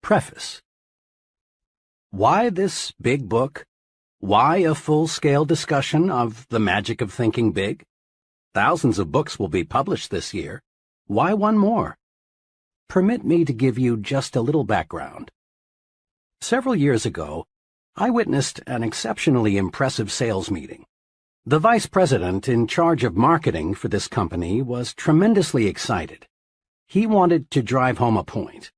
Preface. Why this big book? Why a full-scale discussion of the magic of thinking big? Thousands of books will be published this year. Why one more? Permit me to give you just a little background. Several years ago, I witnessed an exceptionally impressive sales meeting. The vice president in charge of marketing for this company was tremendously excited. He wanted to drive home a point.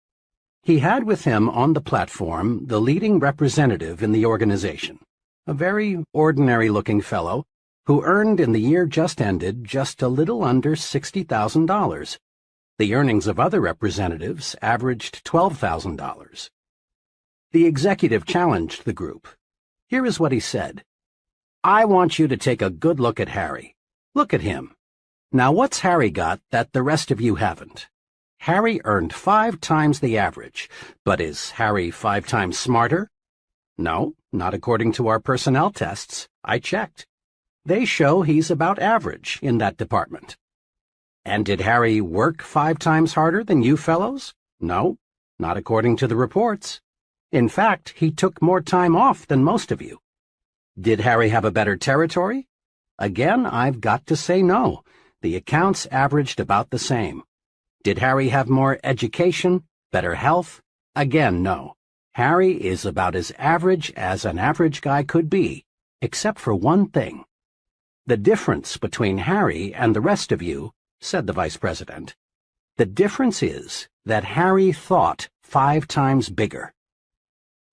He had with him on the platform the leading representative in the organization, a very ordinary-looking fellow who earned in the year just ended just a little under $60,000. The earnings of other representatives averaged $12,000. The executive challenged the group. Here is what he said. "I want you to take a good look at Harry. Look at him. Now what's Harry got that the rest of you haven't? Harry earned 5 times the average, but is Harry 5 times smarter? No, not according to our personnel tests. I checked. They show he's about average in that department. And did Harry work 5 times harder than you fellows? No, not according to the reports. In fact, he took more time off than most of you. Did Harry have a better territory? Again, I've got to say no. The accounts averaged about the same. Did Harry have more education, better health? Again, no. Harry is about as average as an average guy could be, except for one thing. The difference between Harry and the rest of you, said the vice president, the difference is that Harry thought 5 times bigger.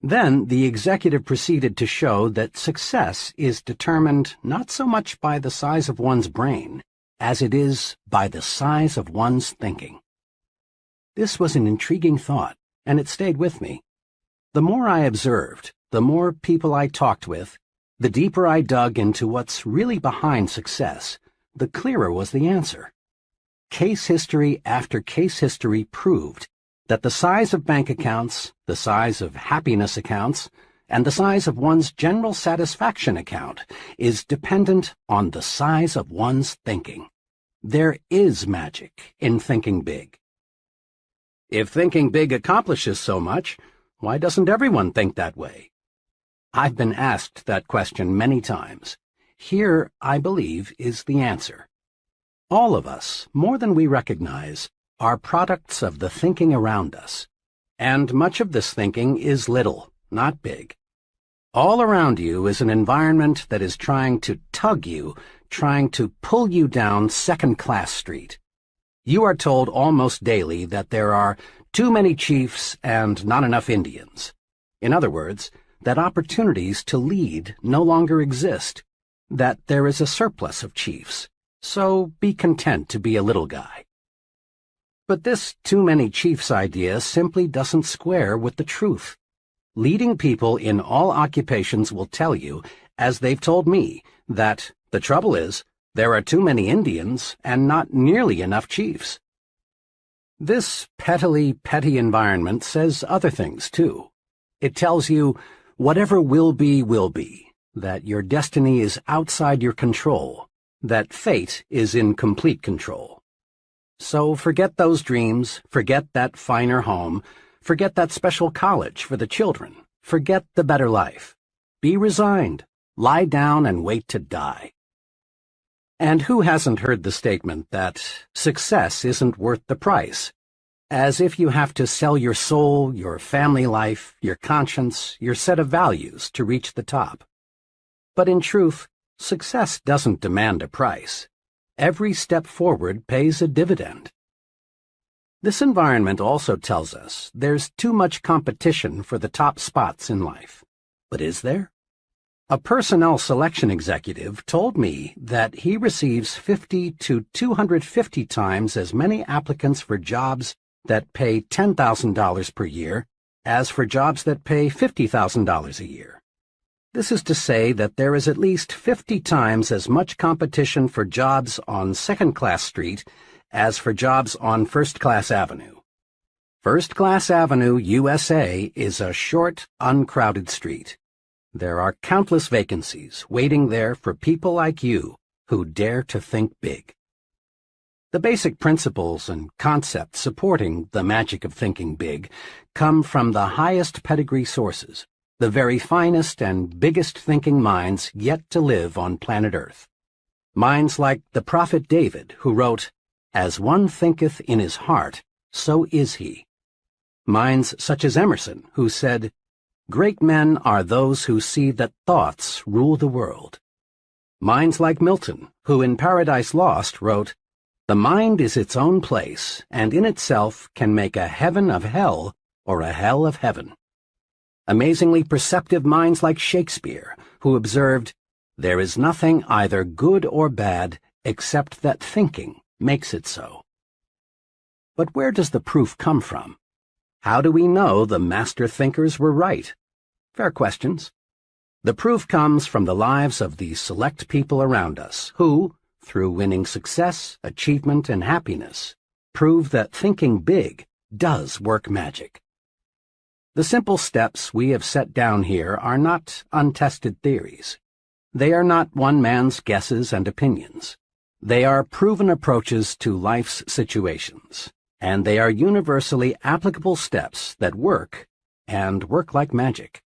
Then the executive proceeded to show that success is determined not so much by the size of one's brain, as it is by the size of one's thinking. This was an intriguing thought, and it stayed with me. The more I observed, the more people I talked with, the deeper I dug into what's really behind success, the clearer was the answer. Case history after case history proved that the size of bank accounts, the size of happiness accounts, and the size of one's general satisfaction account is dependent on the size of one's thinking. There is magic in thinking big. If thinking big accomplishes so much, why doesn't everyone think that way? I've been asked that question many times. Here, I believe, is the answer. All of us, more than we recognize, are products of the thinking around us. And much of this thinking is little, not big. All around you is an environment that is trying to tug you, trying to pull you down second-class street. You are told almost daily that there are too many chiefs and not enough Indians. In other words, that opportunities to lead no longer exist, that there is a surplus of chiefs, so be content to be a little guy. But this too many chiefs idea simply doesn't square with the truth. Leading people in all occupations will tell you, as they've told me, that the trouble is, there are too many Indians and not nearly enough chiefs. This petty environment says other things, too. It tells you, whatever will be, that your destiny is outside your control, that fate is in complete control. So forget those dreams, forget that finer home, forget that special college for the children, forget the better life. Be resigned, lie down and wait to die. And who hasn't heard the statement that success isn't worth the price? As if you have to sell your soul, your family life, your conscience, your set of values to reach the top. But in truth, success doesn't demand a price. Every step forward pays a dividend. This environment also tells us there's too much competition for the top spots in life. But is there? A personnel selection executive told me that he receives 50 to 250 times as many applicants for jobs that pay $10,000 per year as for jobs that pay $50,000 a year. This is to say that there is at least 50 times as much competition for jobs on Second-Class Street as for jobs on First-Class Avenue. First-Class Avenue, USA, is a short, uncrowded street. There are countless vacancies waiting there for people like you who dare to think big. The basic principles and concepts supporting the magic of thinking big come from the highest pedigree sources, the very finest and biggest thinking minds yet to live on planet Earth. Minds like the prophet David, who wrote, "As one thinketh in his heart, so is he." Minds such as Emerson, who said, "Great men are those who see that thoughts rule the world." Minds like Milton, who in Paradise Lost wrote, "The mind is its own place, and in itself can make a heaven of hell or a hell of heaven." Amazingly perceptive minds like Shakespeare, who observed, "There is nothing either good or bad except that thinking makes it so." But where does the proof come from? How do we know the master thinkers were right? Fair questions. The proof comes from the lives of the select people around us who, through winning success, achievement, and happiness, prove that thinking big does work magic. The simple steps we have set down here are not untested theories. They are not one man's guesses and opinions. They are proven approaches to life's situations, and they are universally applicable steps that work, and work like magic.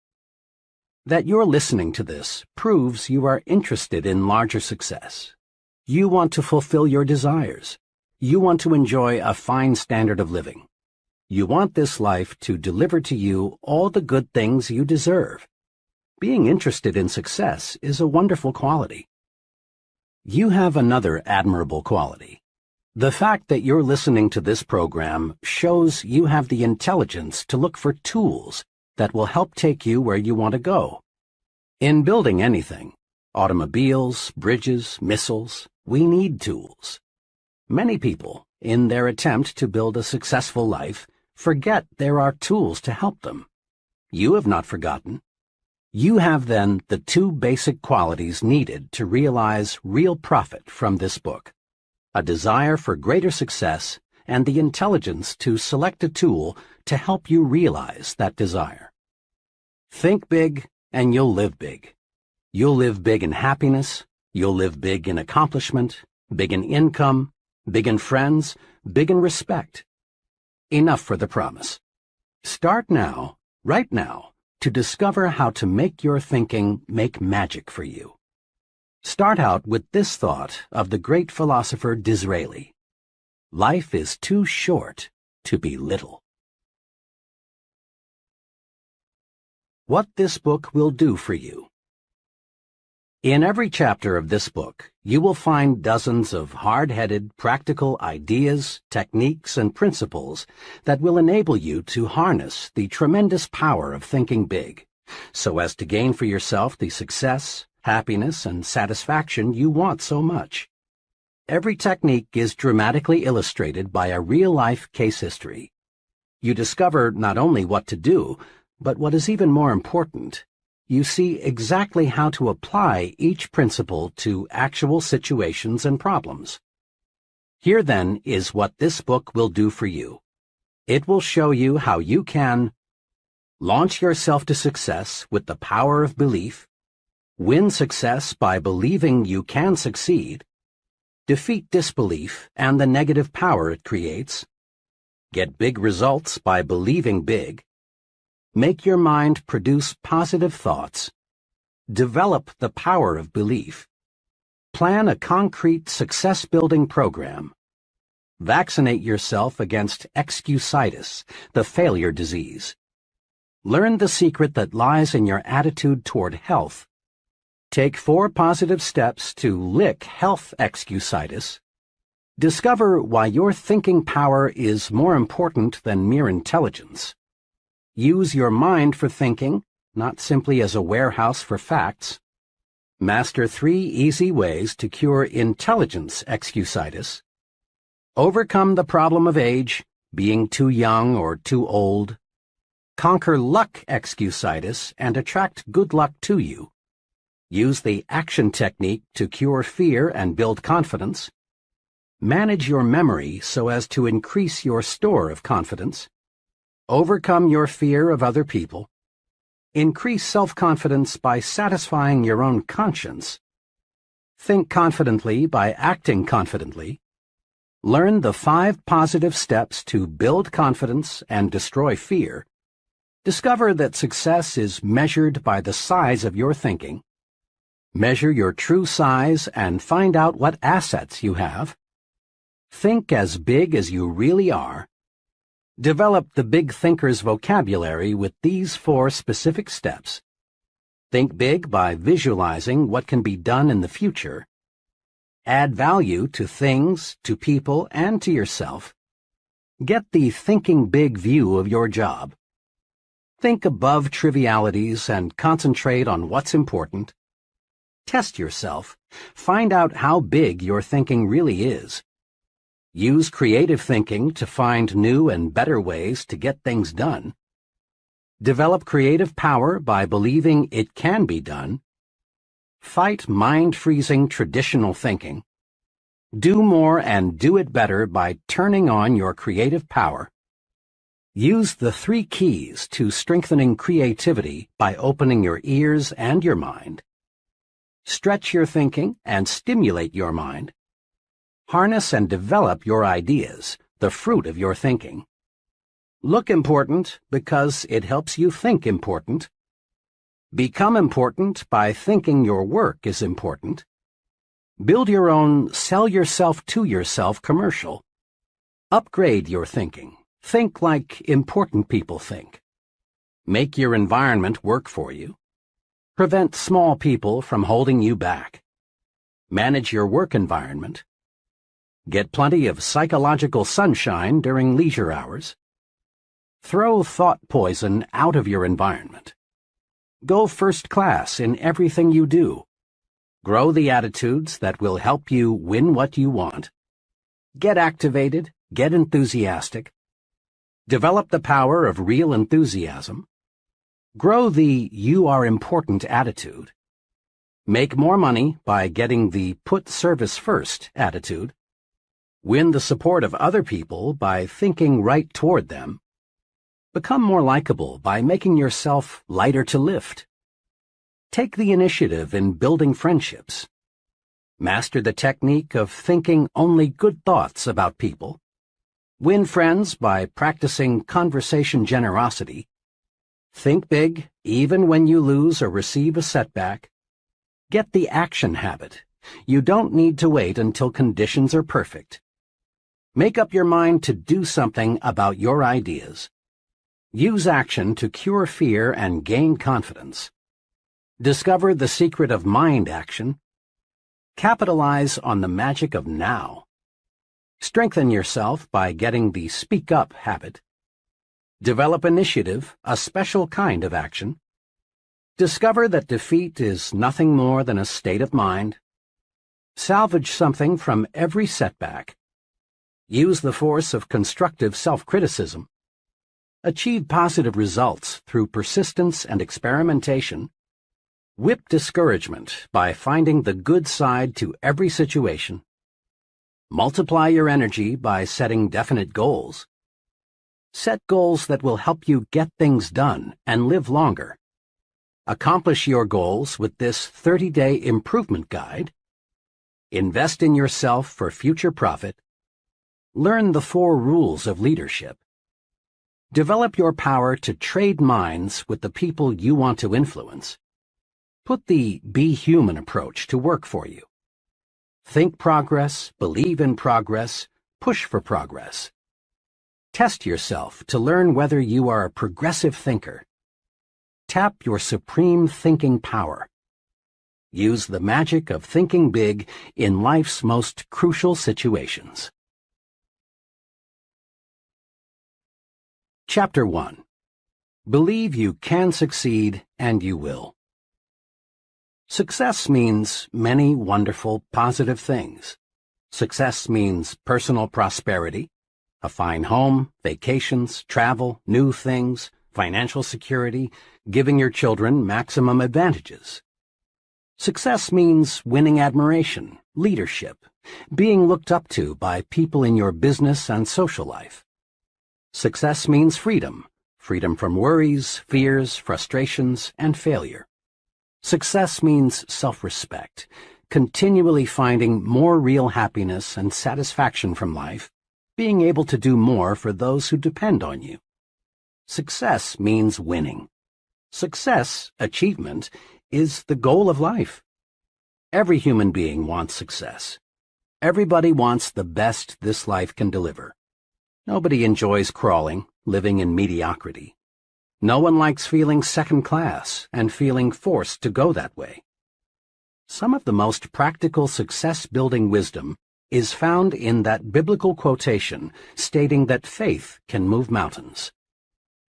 That you're listening to this proves you are interested in larger success. You want to fulfill your desires. You want to enjoy a fine standard of living. You want this life to deliver to you all the good things you deserve. Being interested in success is a wonderful quality. You have another admirable quality. The fact that you're listening to this program shows you have the intelligence to look for tools that will help take you where you want to go. In building anything, automobiles, bridges, missiles, we need tools. Many people, in their attempt to build a successful life, forget there are tools to help them. You have not forgotten. You have then the two basic qualities needed to realize real profit from this book: a desire for greater success and the intelligence to select a tool to help you realize that desire. Think big and you'll live big. You'll live big in happiness, you'll live big in accomplishment, big in income, big in friends, big in respect. Enough for the promise. Start now, right now, to discover how to make your thinking make magic for you. Start out with this thought of the great philosopher Disraeli: life is too short to be little. What this book will do for you. In every chapter of this book, you will find dozens of hard-headed, practical ideas, techniques, and principles that will enable you to harness the tremendous power of thinking big, so as to gain for yourself the success, happiness, and satisfaction you want so much. Every technique is dramatically illustrated by a real-life case history. You discover not only what to do, but what is even more important, you see exactly how to apply each principle to actual situations and problems. Here, then, is what this book will do for you. It will show you how you can launch yourself to success with the power of belief, win success by believing you can succeed, defeat disbelief and the negative power it creates, get big results by believing big, make your mind produce positive thoughts, develop the power of belief, plan a concrete success-building program, vaccinate yourself against excusitis, the failure disease, learn the secret that lies in your attitude toward health, take 4 positive steps to lick health excusitis, discover why your thinking power is more important than mere intelligence, use your mind for thinking, not simply as a warehouse for facts. Master 3 easy ways to cure intelligence excusitis. Overcome the problem of age, being too young or too old. Conquer luck excusitis and attract good luck to you. Use the action technique to cure fear and build confidence. Manage your memory so as to increase your store of confidence. Overcome your fear of other people. Increase self-confidence by satisfying your own conscience. Think confidently by acting confidently. Learn the 5 positive steps to build confidence and destroy fear. Discover that success is measured by the size of your thinking. Measure your true size and find out what assets you have. Think as big as you really are. Develop the big thinker's vocabulary with these 4 specific steps. Think big by visualizing what can be done in the future. Add value to things, to people, and to yourself. Get the thinking big view of your job. Think above trivialities and concentrate on what's important. Test yourself. Find out how big your thinking really is. Use creative thinking to find new and better ways to get things done. Develop creative power by believing it can be done. Fight mind-freezing traditional thinking. Do more and do it better by turning on your creative power. Use the 3 keys to strengthening creativity by opening your ears and your mind. Stretch your thinking and stimulate your mind. Harness and develop your ideas, the fruit of your thinking. Look important because it helps you think important. Become important by thinking your work is important. Build your own sell yourself to yourself commercial. Upgrade your thinking. Think like important people think. Make your environment work for you. Prevent small people from holding you back. Manage your work environment. Get plenty of psychological sunshine during leisure hours. Throw thought poison out of your environment. Go first class in everything you do. Grow the attitudes that will help you win what you want. Get activated, get enthusiastic. Develop the power of real enthusiasm. Grow the you are important attitude. Make more money by getting the put service first attitude. Win the support of other people by thinking right toward them. Become more likable by making yourself lighter to lift. Take the initiative in building friendships. Master the technique of thinking only good thoughts about people. Win friends by practicing conversation generosity. Think big, even when you lose or receive a setback. Get the action habit. You don't need to wait until conditions are perfect. Make up your mind to do something about your ideas. Use action to cure fear and gain confidence. Discover the secret of mind action. Capitalize on the magic of now. Strengthen yourself by getting the speak up habit. Develop initiative, a special kind of action. Discover that defeat is nothing more than a state of mind. Salvage something from every setback. Use the force of constructive self-criticism. Achieve positive results through persistence and experimentation. Whip discouragement by finding the good side to every situation. Multiply your energy by setting definite goals. Set goals that will help you get things done and live longer. Accomplish your goals with this 30-day improvement guide. Invest in yourself for future profit. Learn the 4 rules of leadership. Develop your power to trade minds with the people you want to influence. Put the be human approach to work for you. Think progress, believe in progress, push for progress. Test yourself to learn whether you are a progressive thinker. Tap your supreme thinking power. Use the magic of thinking big in life's most crucial situations. Chapter 1. Believe you can succeed and you will. Success means many wonderful, positive things. Success means personal prosperity, a fine home, vacations, travel, new things, financial security, giving your children maximum advantages. Success means winning admiration, leadership, being looked up to by people in your business and social life. Success means freedom, freedom from worries, fears, frustrations, and failure. Success means self-respect, continually finding more real happiness and satisfaction from life, being able to do more for those who depend on you. Success means winning. Success, achievement, is the goal of life. Every human being wants success. Everybody wants the best this life can deliver. Nobody enjoys crawling, living in mediocrity. No one likes feeling second class and feeling forced to go that way. Some of the most practical success-building wisdom is found in that biblical quotation stating that faith can move mountains.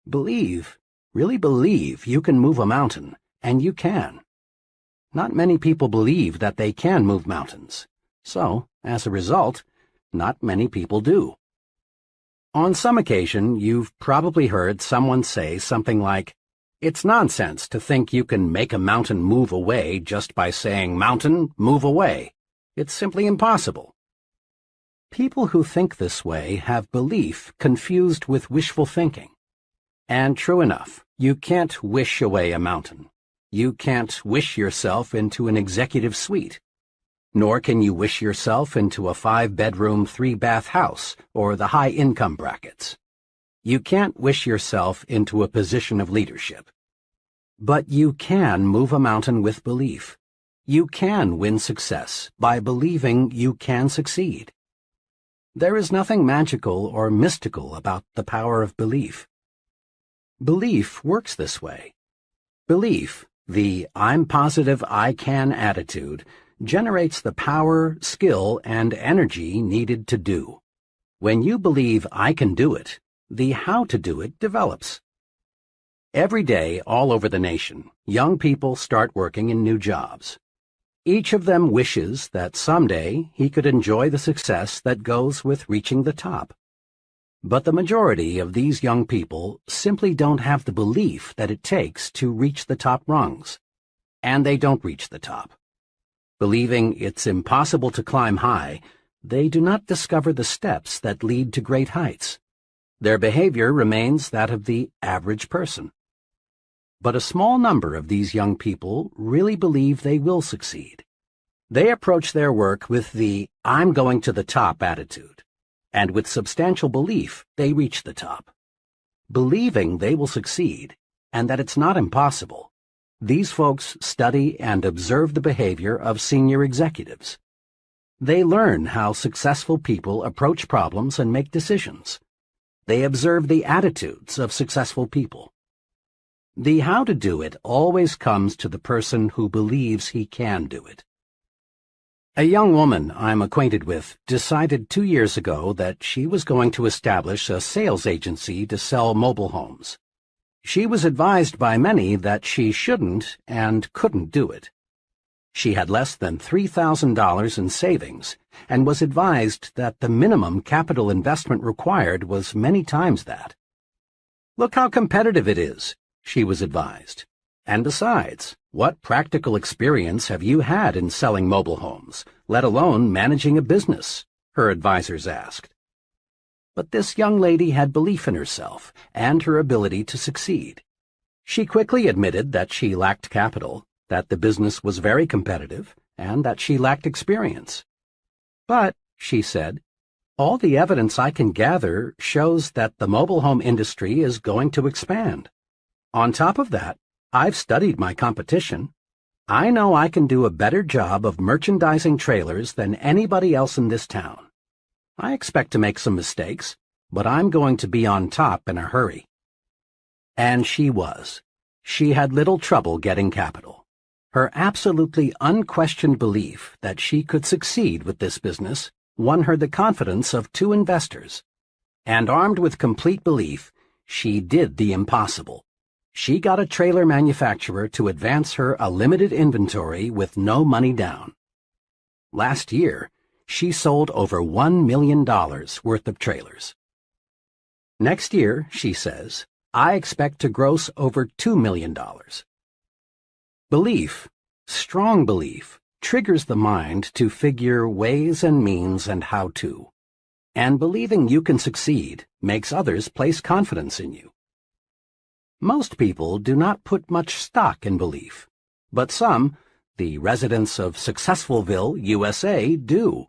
Believe, really believe you can move a mountain, and you can. Not many people believe that they can move mountains, so, as a result, not many people do. On some occasion, you've probably heard someone say something like, "It's nonsense to think you can make a mountain move away just by saying, 'Mountain, move away.' It's simply impossible." People who think this way have belief confused with wishful thinking. And true enough, you can't wish away a mountain. You can't wish yourself into an executive suite. Nor can you wish yourself into a 5-bedroom, 3-bath house or the high-income brackets. You can't wish yourself into a position of leadership. But you can move a mountain with belief. You can win success by believing you can succeed. There is nothing magical or mystical about the power of belief. Belief works this way. Belief, the "I'm positive I can" attitude, generates the power, skill, and energy needed to do. When you believe I can do it, the how to do it develops. Every day, all over the nation, young people start working in new jobs. Each of them wishes that someday he could enjoy the success that goes with reaching the top. But the majority of these young people simply don't have the belief that it takes to reach the top rungs. And they don't reach the top. Believing it's impossible to climb high, they do not discover the steps that lead to great heights. Their behavior remains that of the average person. But a small number of these young people really believe they will succeed. They approach their work with the "I'm going to the top" attitude, and with substantial belief they reach the top. Believing they will succeed, and that it's not impossible, these folks study and observe the behavior of senior executives. They learn how successful people approach problems and make decisions. They observe the attitudes of successful people. The how to do it always comes to the person who believes he can do it. A young woman I'm acquainted with decided 2 years ago that she was going to establish a sales agency to sell mobile homes. She was advised by many that she shouldn't and couldn't do it. She had less than $3,000 in savings and was advised that the minimum capital investment required was many times that. "Look how competitive it is," she was advised. "And besides, what practical experience have you had in selling mobile homes, let alone managing a business?" her advisors asked. But this young lady had belief in herself and her ability to succeed. She quickly admitted that she lacked capital, that the business was very competitive, and that she lacked experience. "But," she said, "all the evidence I can gather shows that the mobile home industry is going to expand. On top of that, I've studied my competition. I know I can do a better job of merchandising trailers than anybody else in this town. I expect to make some mistakes, but I'm going to be on top in a hurry." And she was. She had little trouble getting capital. Her absolutely unquestioned belief that she could succeed with this business won her the confidence of 2 investors. And armed with complete belief, she did the impossible. She got a trailer manufacturer to advance her a limited inventory with no money down. Last year, she sold over $1 million worth of trailers. Next year, she says, I expect to gross over $2 million. Belief, strong belief, triggers the mind to figure ways and means and how to. And believing you can succeed makes others place confidence in you. Most people do not put much stock in belief, but some, The residents of Successfulville, USA, do.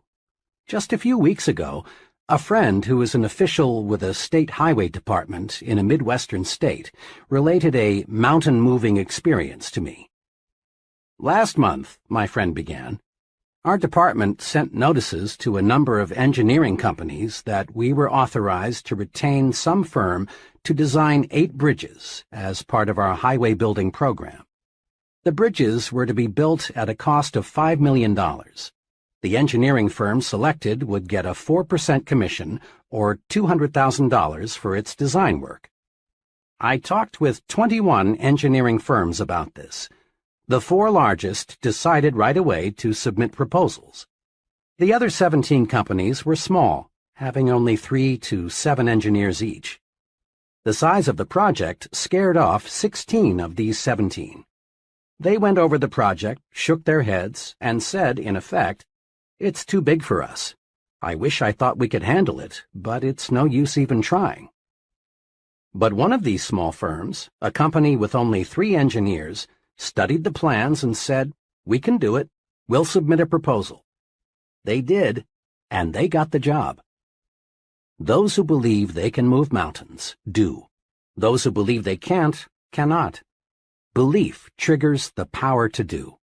Just a few weeks ago, a friend who is an official with a state highway department in a Midwestern state related a mountain-moving experience to me. Last month, my friend began, our department sent notices to a number of engineering companies that we were authorized to retain some firm to design 8 bridges as part of our highway building program. The bridges were to be built at a cost of $5 million. The engineering firm selected would get a 4% commission, or $200,000 for its design work. I talked with 21 engineering firms about this. The 4 largest decided right away to submit proposals. The other 17 companies were small, having only 3 to 7 engineers each. The size of the project scared off 16 of these 17. They went over the project, shook their heads, and said, in effect, "It's too big for us. I wish I thought we could handle it, but it's no use even trying." But one of these small firms, a company with only 3 engineers, studied the plans and said, "We can do it. We'll submit a proposal." They did, and they got the job. Those who believe they can move mountains do. Those who believe they can't, cannot. Belief triggers the power to do.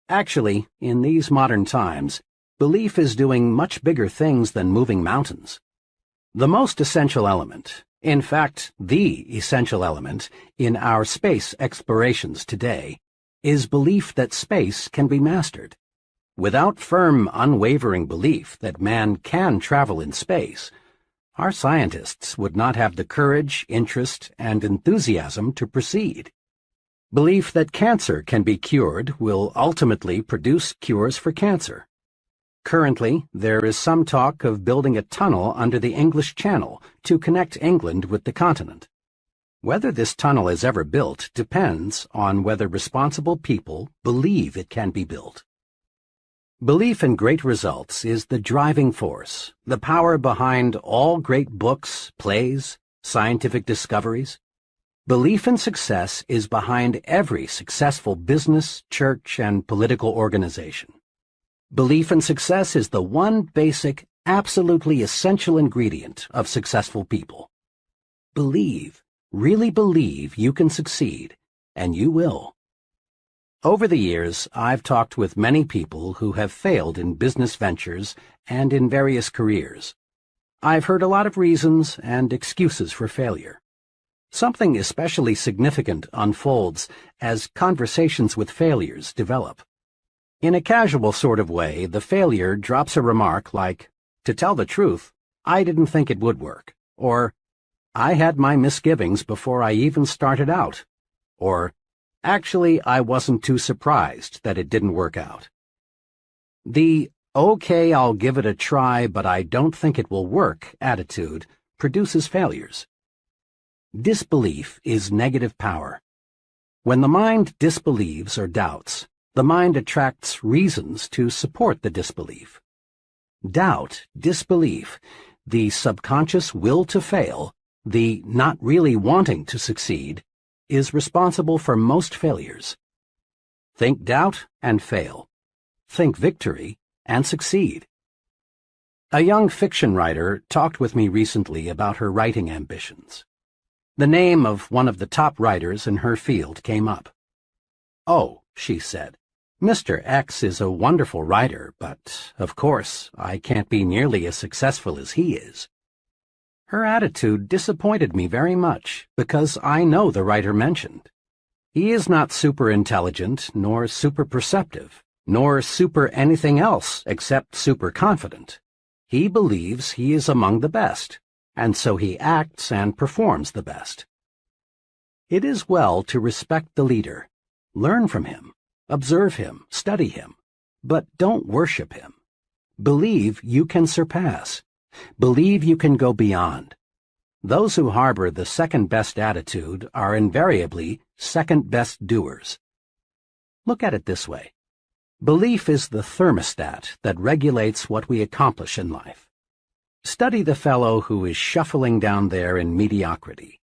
Actually, in these modern times, belief is doing much bigger things than moving mountains. The most essential element, in fact, the essential element in our space explorations today, is belief that space can be mastered. Without firm, unwavering belief that man can travel in space, our scientists would not have the courage, interest, and enthusiasm to proceed. Belief that cancer can be cured will ultimately produce cures for cancer. Currently, there is some talk of building a tunnel under the English Channel to connect England with the continent. Whether this tunnel is ever built depends on whether responsible people believe it can be built. Belief in great results is the driving force, the power behind all great books, plays, scientific discoveries. Belief in success is behind every successful business, church, and political organization. Belief in success is the one basic, absolutely essential ingredient of successful people. Believe, really believe you can succeed, and you will. Over the years, I've talked with many people who have failed in business ventures and in various careers. I've heard a lot of reasons and excuses for failure. Something especially significant unfolds as conversations with failures develop. In a casual sort of way, the failure drops a remark like, "To tell the truth, I didn't think it would work," or, "I had my misgivings before I even started out," or, "Actually, I wasn't too surprised that it didn't work out." The "okay, I'll give it a try, but I don't think it will work" attitude produces failures. Disbelief is negative power. When the mind disbelieves or doubts, the mind attracts reasons to support the disbelief. Doubt, disbelief, the subconscious will to fail, the not really wanting to succeed, is responsible for most failures. Think doubt and fail. Think victory and succeed. A young fiction writer talked with me recently about her writing ambitions. The name of one of the top writers in her field came up. "Oh," she said, "Mr. X is a wonderful writer, but, of course, I can't be nearly as successful as he is." Her attitude disappointed me very much, because I know the writer mentioned. He is not super intelligent, nor super perceptive, nor super anything else except super confident. He believes he is among the best, and so he acts and performs the best. It is well to respect the leader, learn from him, observe him, study him, but don't worship him. Believe you can surpass. Believe you can go beyond. Those who harbor the second-best attitude are invariably second-best doers. Look at it this way. Belief is the thermostat that regulates what we accomplish in life. Study the fellow who is shuffling down there in mediocrity.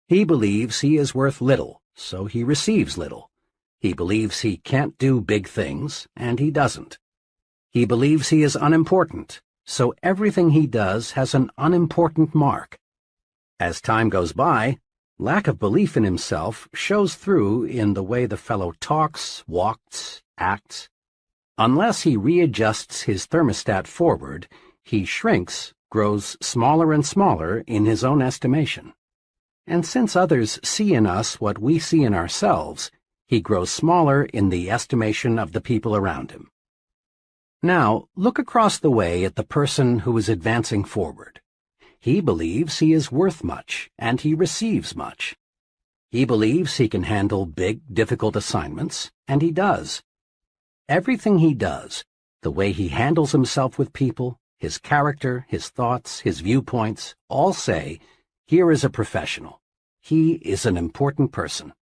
He believes he is worth little, so he receives little. He believes he can't do big things, and he doesn't. He believes he is unimportant, so everything he does has an unimportant mark. As time goes by, lack of belief in himself shows through in the way the fellow talks, walks, acts. Unless he readjusts his thermostat forward, he shrinks, grows smaller and smaller in his own estimation. And since others see in us what we see in ourselves, he grows smaller in the estimation of the people around him. Now, look across the way at the person who is advancing forward. He believes he is worth much, and he receives much. He believes he can handle big, difficult assignments, and he does. Everything he does, the way he handles himself with people, his character, his thoughts, his viewpoints, all say, here is a professional. He is an important person.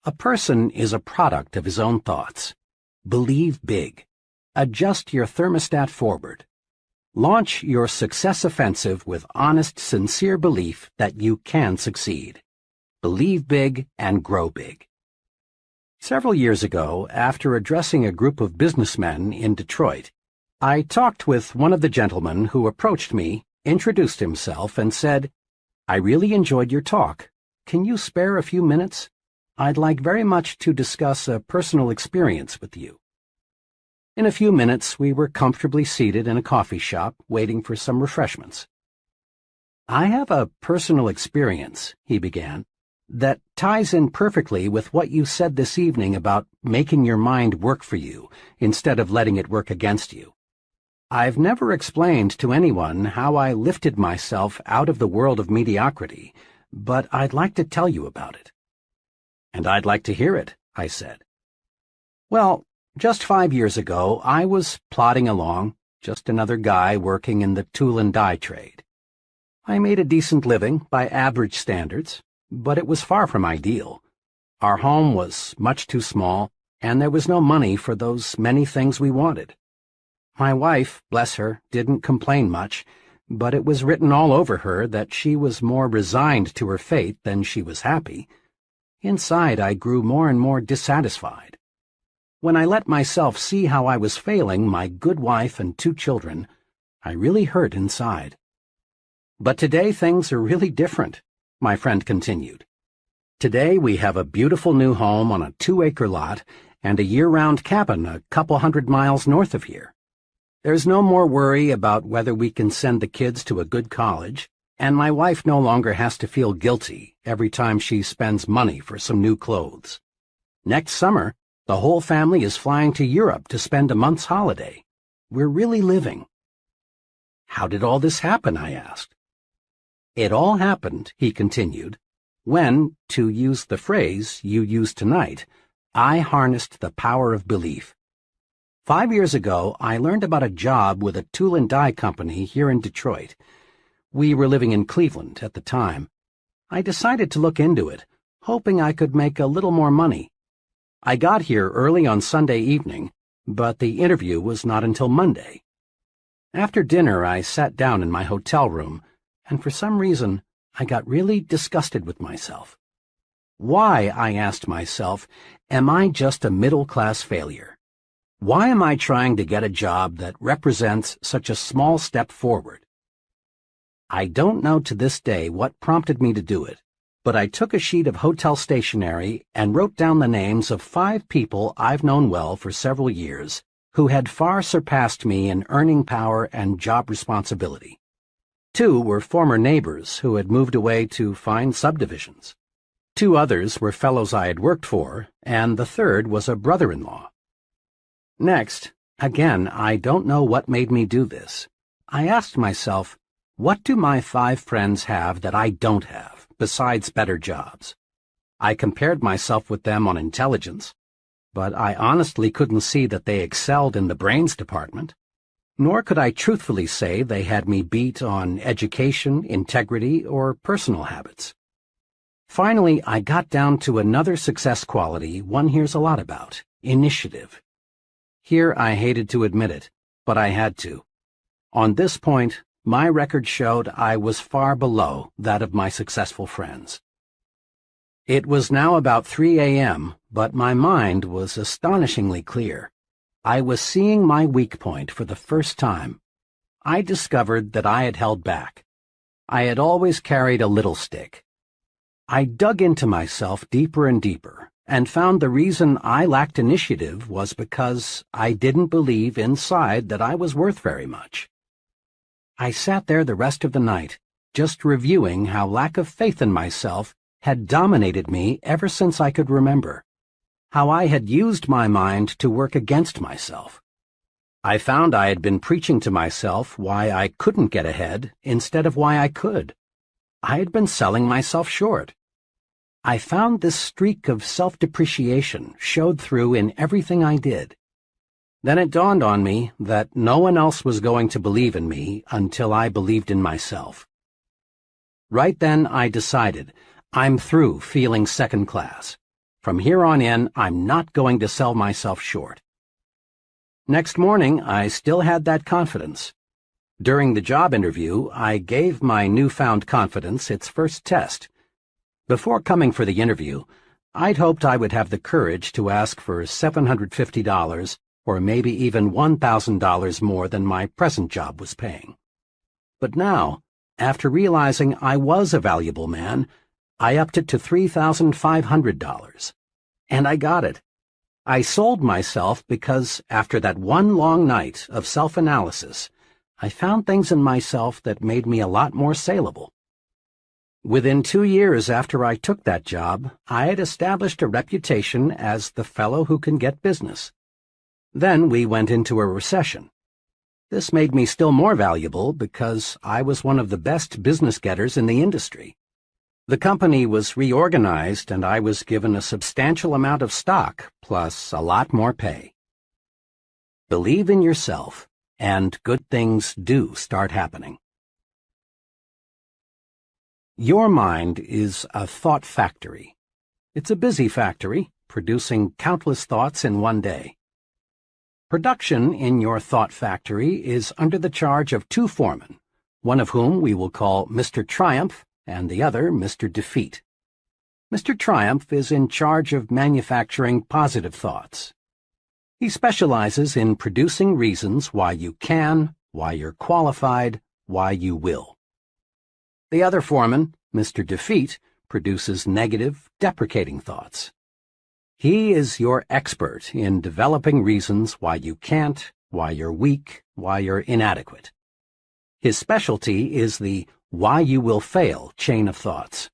A person is a product of his own thoughts. Believe big. Adjust your thermostat forward. Launch your success offensive with honest, sincere belief that you can succeed. Believe big and grow big. Several years ago, after addressing a group of businessmen in Detroit, I talked with one of the gentlemen who approached me, introduced himself, and said, "I really enjoyed your talk. Can you spare a few minutes? I'd like very much to discuss a personal experience with you." In a few minutes, we were comfortably seated in a coffee shop, waiting for some refreshments. "I have a personal experience," he began, "that ties in perfectly with what you said this evening about making your mind work for you instead of letting it work against you. I've never explained to anyone how I lifted myself out of the world of mediocrity, but I'd like to tell you about it." "And I'd like to hear it," I said. "Well, just 5 years ago, I was plodding along, just another guy working in the tool and die trade. I made a decent living by average standards, but it was far from ideal. Our home was much too small, and there was no money for those many things we wanted. My wife, bless her, didn't complain much, but it was written all over her that she was more resigned to her fate than she was happy. Inside, I grew more and more dissatisfied. When I let myself see how I was failing my good wife and 2 children, I really hurt inside. But today things are really different," my friend continued. "Today we have a beautiful new home on a 2-acre lot and a year-round cabin a couple 100 miles north of here. There's no more worry about whether we can send the kids to a good college, and my wife no longer has to feel guilty every time she spends money for some new clothes. Next summer, the whole family is flying to Europe to spend a month's holiday. We're really living." "How did all this happen?" I asked. "It all happened," he continued, "when, to use the phrase you used tonight, I harnessed the power of belief. 5 years ago, I learned about a job with a tool and die company here in Detroit. We were living in Cleveland at the time. I decided to look into it, hoping I could make a little more money. I got here early on Sunday evening, but the interview was not until Monday. After dinner, I sat down in my hotel room, and for some reason, I got really disgusted with myself. Why, I asked myself, am I just a middle-class failure? Why am I trying to get a job that represents such a small step forward? I don't know to this day what prompted me to do it, but I took a sheet of hotel stationery and wrote down the names of 5 people I've known well for several years who had far surpassed me in earning power and job responsibility. 2 were former neighbors who had moved away to fine subdivisions. 2 others were fellows I had worked for, and the 3rd was a brother-in-law. Next, again, I don't know what made me do this. I asked myself, what do my 5 friends have that I don't have, besides better jobs? I compared myself with them on intelligence, but I honestly couldn't see that they excelled in the brains department. Nor could I truthfully say they had me beat on education, integrity, or personal habits. Finally, I got down to another success quality one hears a lot about: initiative. Here I hated to admit it, but I had to. On this point, my record showed I was far below that of my successful friends. It was now about 3 a.m., but my mind was astonishingly clear. I was seeing my weak point for the first time. I discovered that I had held back. I had always carried a little stick. I dug into myself deeper and deeper, and found the reason I lacked initiative was because I didn't believe inside that I was worth very much. I sat there the rest of the night, just reviewing how lack of faith in myself had dominated me ever since I could remember, how I had used my mind to work against myself. I found I had been preaching to myself why I couldn't get ahead instead of why I could. I had been selling myself short. I found this streak of self-depreciation showed through in everything I did. Then it dawned on me that no one else was going to believe in me until I believed in myself. Right then I decided, I'm through feeling second class. From here on in, I'm not going to sell myself short. Next morning, I still had that confidence. During the job interview, I gave my newfound confidence its first test. Before coming for the interview, I'd hoped I would have the courage to ask for $750 or maybe even $1,000 more than my present job was paying. But now, after realizing I was a valuable man, I upped it to $3,500. And I got it. I sold myself because, after that one long night of self-analysis, I found things in myself that made me a lot more saleable. Within 2 years after I took that job, I had established a reputation as the fellow who can get business. Then we went into a recession. This made me still more valuable because I was one of the best business getters in the industry. The company was reorganized and I was given a substantial amount of stock, plus a lot more pay. Believe in yourself, and good things do start happening. Your mind is a thought factory. It's a busy factory, producing countless thoughts in one day. Production in your thought factory is under the charge of 2 foremen, one of whom we will call Mr. Triumph and the other Mr. Defeat. Mr. Triumph is in charge of manufacturing positive thoughts. He specializes in producing reasons why you can, why you're qualified, why you will. The other foreman, Mr. Defeat, produces negative, deprecating thoughts. He is your expert in developing reasons why you can't, why you're weak, why you're inadequate. His specialty is the why you will fail chain of thoughts.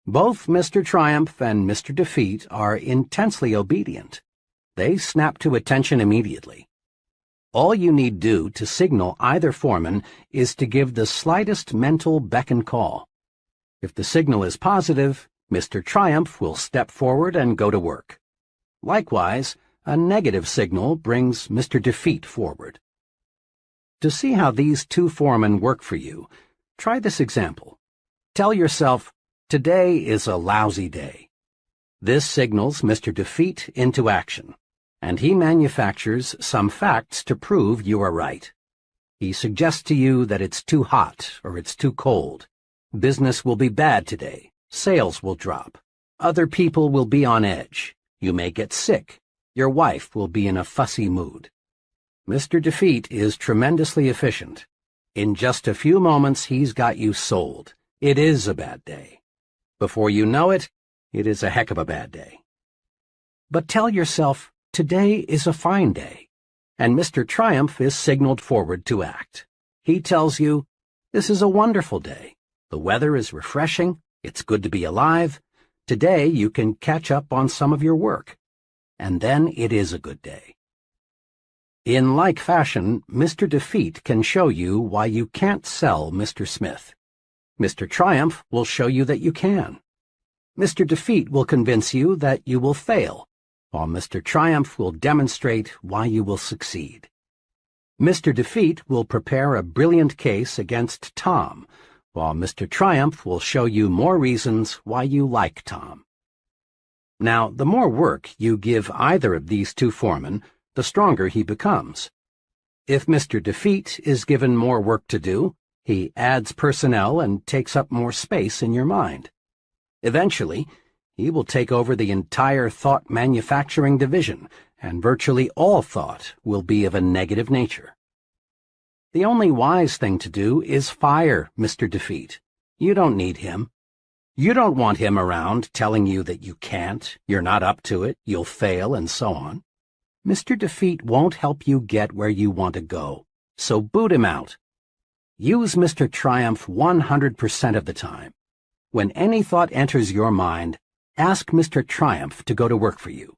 Both Mr. Triumph and Mr. Defeat are intensely obedient. They snap to attention immediately. All you need do to signal either foreman is to give the slightest mental beck and call. If the signal is positive, Mr. Triumph will step forward and go to work. Likewise, a negative signal brings Mr. Defeat forward. To see how these 2 foremen work for you, try this example. Tell yourself, today is a lousy day. This signals Mr. Defeat into action, and he manufactures some facts to prove you are right. He suggests to you that it's too hot or it's too cold. Business will be bad today. Sales will drop. Other people will be on edge. You may get sick. Your wife will be in a fussy mood. Mr. Defeat is tremendously efficient. In just a few moments, he's got you sold. It is a bad day. Before you know it, it is a heck of a bad day. But tell yourself, today is a fine day, and Mr. Triumph is signaled forward to act. He tells you, this is a wonderful day. The weather is refreshing. It's good to be alive. Today you can catch up on some of your work. And then it is a good day. In like fashion, Mr. Defeat can show you why you can't sell Mr. Smith. Mr. Triumph will show you that you can. Mr. Defeat will convince you that you will fail, while Mr. Triumph will demonstrate why you will succeed. Mr. Defeat will prepare a brilliant case against Tom, while Mr. Triumph will show you more reasons why you like Tom. Now, the more work you give either of these 2 foremen, the stronger he becomes. If Mr. Defeat is given more work to do, he adds personnel and takes up more space in your mind. Eventually, He will take over the entire thought manufacturing division, and virtually all thought will be of a negative nature. The only wise thing to do is fire Mr. Defeat. You don't need him. You don't want him around telling you that you can't, you're not up to it, you'll fail, and so on. Mr. Defeat won't help you get where you want to go, so boot him out. Use Mr. Triumph 100% of the time. When any thought enters your mind, ask Mr. Triumph to go to work for you.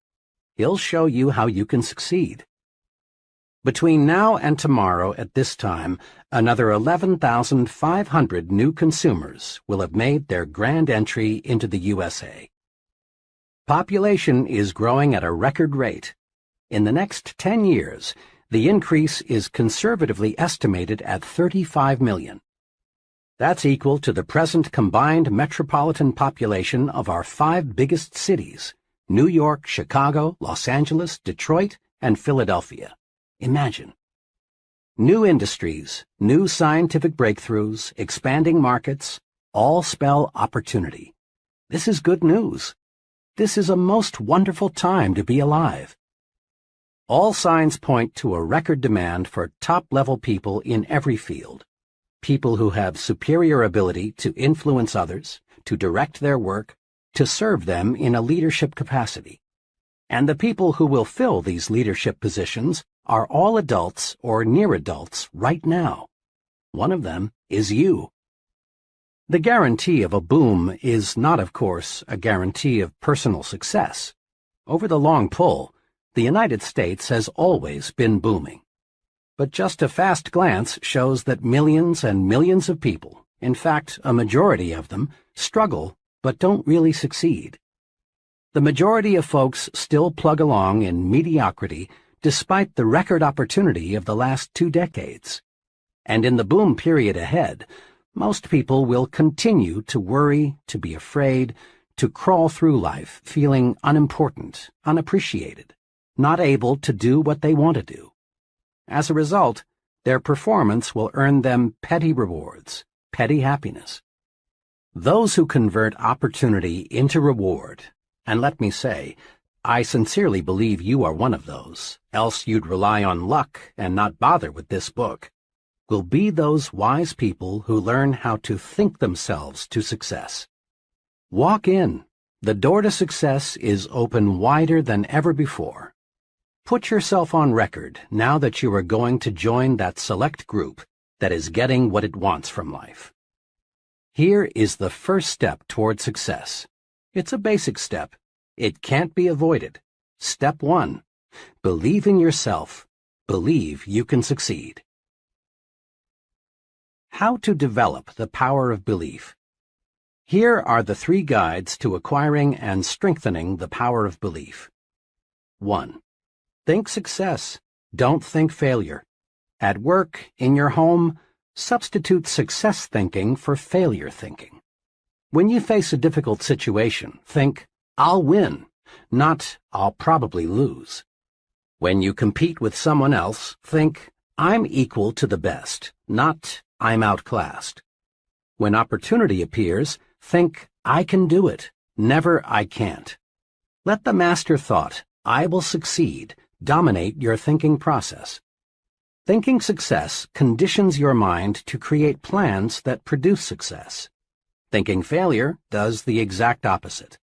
He'll show you how you can succeed. Between now and tomorrow at this time, another 11,500 new consumers will have made their grand entry into the USA. Population is growing at a record rate. In the next 10 years, the increase is conservatively estimated at 35 million. That's equal to the present combined metropolitan population of our 5 biggest cities: New York, Chicago, Los Angeles, Detroit, and Philadelphia. Imagine. New industries, new scientific breakthroughs, expanding markets, all spell opportunity. This is good news. This is a most wonderful time to be alive. All signs point to a record demand for top-level people in every field. People who have superior ability to influence others, to direct their work, to serve them in a leadership capacity. And the people who will fill these leadership positions are all adults or near adults right now. One of them is you. The guarantee of a boom is not, of course, a guarantee of personal success. Over the long pull, the United States has always been booming. But just a fast glance shows that millions and millions of people, in fact, a majority of them, struggle but don't really succeed. The majority of folks still plug along in mediocrity despite the record opportunity of the last 2 decades. And in the boom period ahead, most people will continue to worry, to be afraid, to crawl through life feeling unimportant, unappreciated, not able to do what they want to do. As a result, their performance will earn them petty rewards, petty happiness. Those who convert opportunity into reward, and let me say, I sincerely believe you are one of those, else you'd rely on luck and not bother with this book, will be those wise people who learn how to think themselves to success. Walk in. The door to success is open wider than ever before. Put yourself on record now that you are going to join that select group that is getting what it wants from life. Here is the first step toward success. It's a basic step. It can't be avoided. Step 1. Believe in yourself. Believe you can succeed. How to develop the power of belief. Here are the 3 guides to acquiring and strengthening the power of belief. 1. Think success. Don't think failure. At work, in your home, substitute success thinking for failure thinking. When you face a difficult situation, think, I'll win, not I'll probably lose. When you compete with someone else, think, I'm equal to the best, not I'm outclassed. When opportunity appears, think, I can do it, never I can't. Let the master thought, I will succeed, dominate your thinking process. Thinking success conditions your mind to create plans that produce success. Thinking failure does the exact opposite.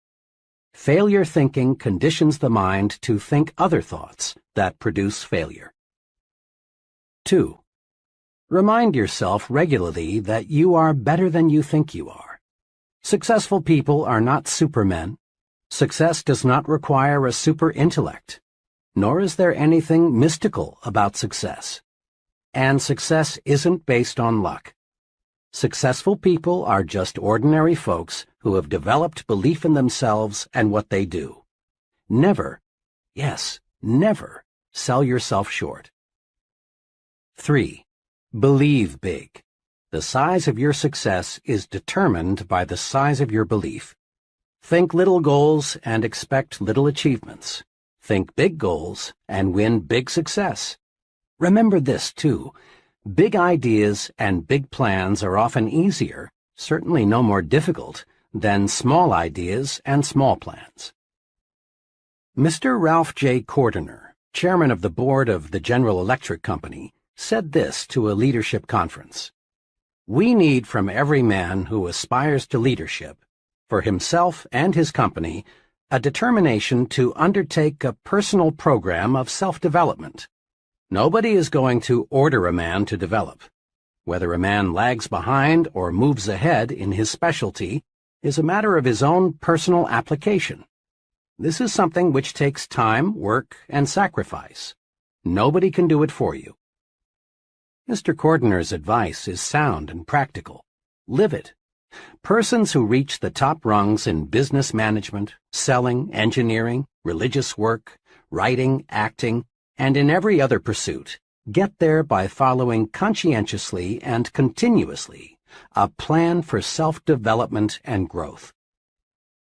Failure thinking conditions the mind to think other thoughts that produce failure. 2. Remind yourself regularly that you are better than you think you are. Successful people are not supermen. Success does not require a super intellect, nor is there anything mystical about success. And success isn't based on luck. Successful people are just ordinary folks who have developed belief in themselves and what they do. Never, yes, never sell yourself short. 3. Believe big. The size of your success is determined by the size of your belief. Think little goals and expect little achievements. Think big goals and win big success. Remember this, too. Big ideas and big plans are often easier, certainly no more difficult, then small ideas and small plans. Mr. Ralph J. Cordiner, chairman of the board of the General Electric Company, said this to a leadership conference: "We need from every man who aspires to leadership, for himself and his company, a determination to undertake a personal program of self-development. Nobody is going to order a man to develop. Whether a man lags behind or moves ahead in his specialty is a matter of his own personal application. This is something which takes time, work, and sacrifice. Nobody can do it for you." Mr. Cordiner's advice is sound and practical. Live it. Persons who reach the top rungs in business management, selling, engineering, religious work, writing, acting, and in every other pursuit get there by following conscientiously and continuously a plan for self-development and growth.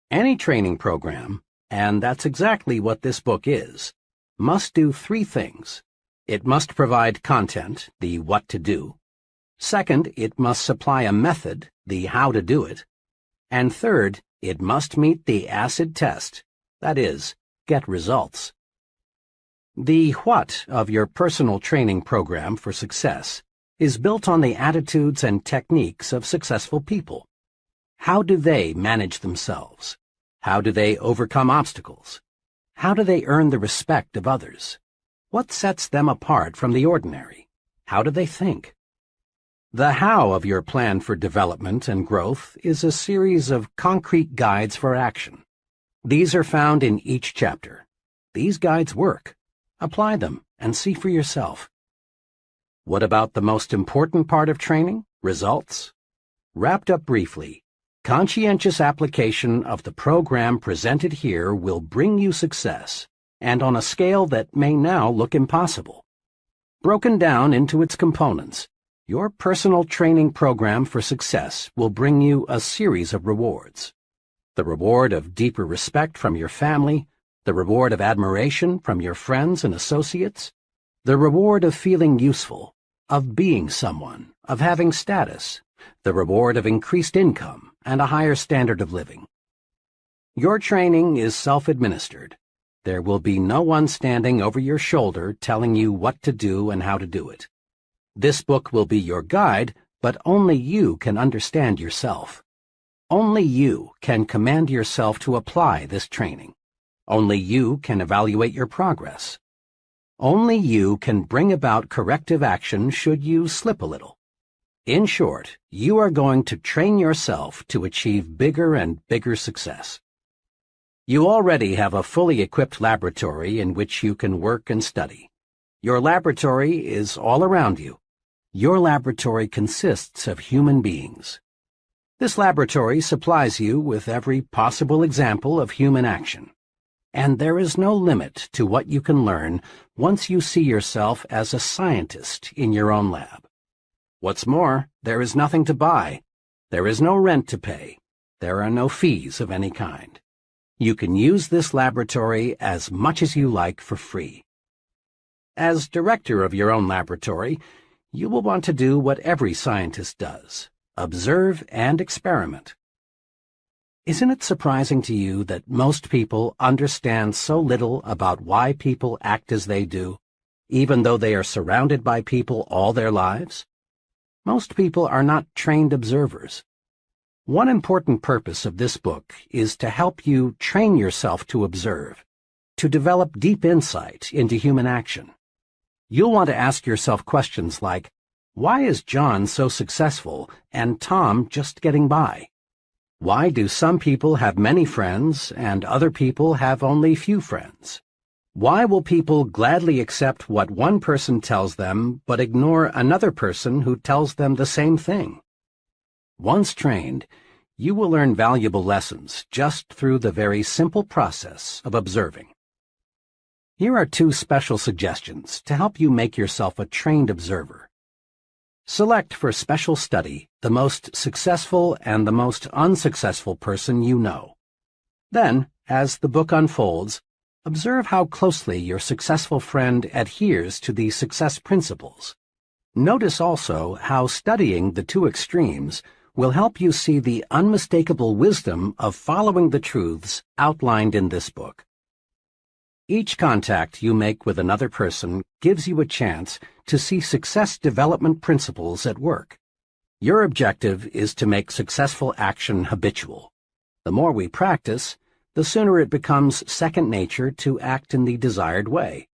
Any training program, and that's exactly what this book is, must do three things. It must provide content, the what to do. Second, it must supply a method, the how to do it. And third, it must meet the acid test, that is, get results. The what of your personal training program for success is built on the attitudes and techniques of successful people. How do they manage themselves? How do they overcome obstacles? How do they earn the respect of others? What sets them apart from the ordinary? How do they think? The how of your plan for development and growth is a series of concrete guides for action. These are found in each chapter. These guides work. Apply them and see for yourself. What about the most important part of training? Results? Wrapped up briefly, conscientious application of the program presented here will bring you success, and on a scale that may now look impossible. Broken down into its components, your personal training program for success will bring you a series of rewards. The reward of deeper respect from your family, the reward of admiration from your friends and associates, the reward of feeling useful, of being someone, of having status, the reward of increased income and a higher standard of living. Your training is self-administered. There will be no one standing over your shoulder telling you what to do and how to do it. This book will be your guide, but only you can understand yourself. Only you can command yourself to apply this training. Only you can evaluate your progress. Only you can bring about corrective action should you slip a little. In short, you are going to train yourself to achieve bigger and bigger success. You already have a fully equipped laboratory in which you can work and study. Your laboratory is all around you. Your laboratory consists of human beings. This laboratory supplies you with every possible example of human action. And there is no limit to what you can learn once you see yourself as a scientist in your own lab. What's more, there is nothing to buy. There is no rent to pay. There are no fees of any kind. You can use this laboratory as much as you like for free. As director of your own laboratory, you will want to do what every scientist does: observe and experiment. Isn't it surprising to you that most people understand so little about why people act as they do, even though they are surrounded by people all their lives? Most people are not trained observers. One important purpose of this book is to help you train yourself to observe, to develop deep insight into human action. You'll want to ask yourself questions like, why is John so successful and Tom just getting by? Why do some people have many friends and other people have only few friends? Why will people gladly accept what one person tells them but ignore another person who tells them the same thing? Once trained, you will learn valuable lessons just through the very simple process of observing. Here are two special suggestions to help you make yourself a trained observer. Select for special study the most successful and the most unsuccessful person you know. Then, as the book unfolds, observe how closely your successful friend adheres to the success principles. Notice also how studying the two extremes will help you see the unmistakable wisdom of following the truths outlined in this book. Each contact you make with another person gives you a chance to see success development principles at work. Your objective is to make successful action habitual. The more we practice, the sooner it becomes second nature to act in the desired way.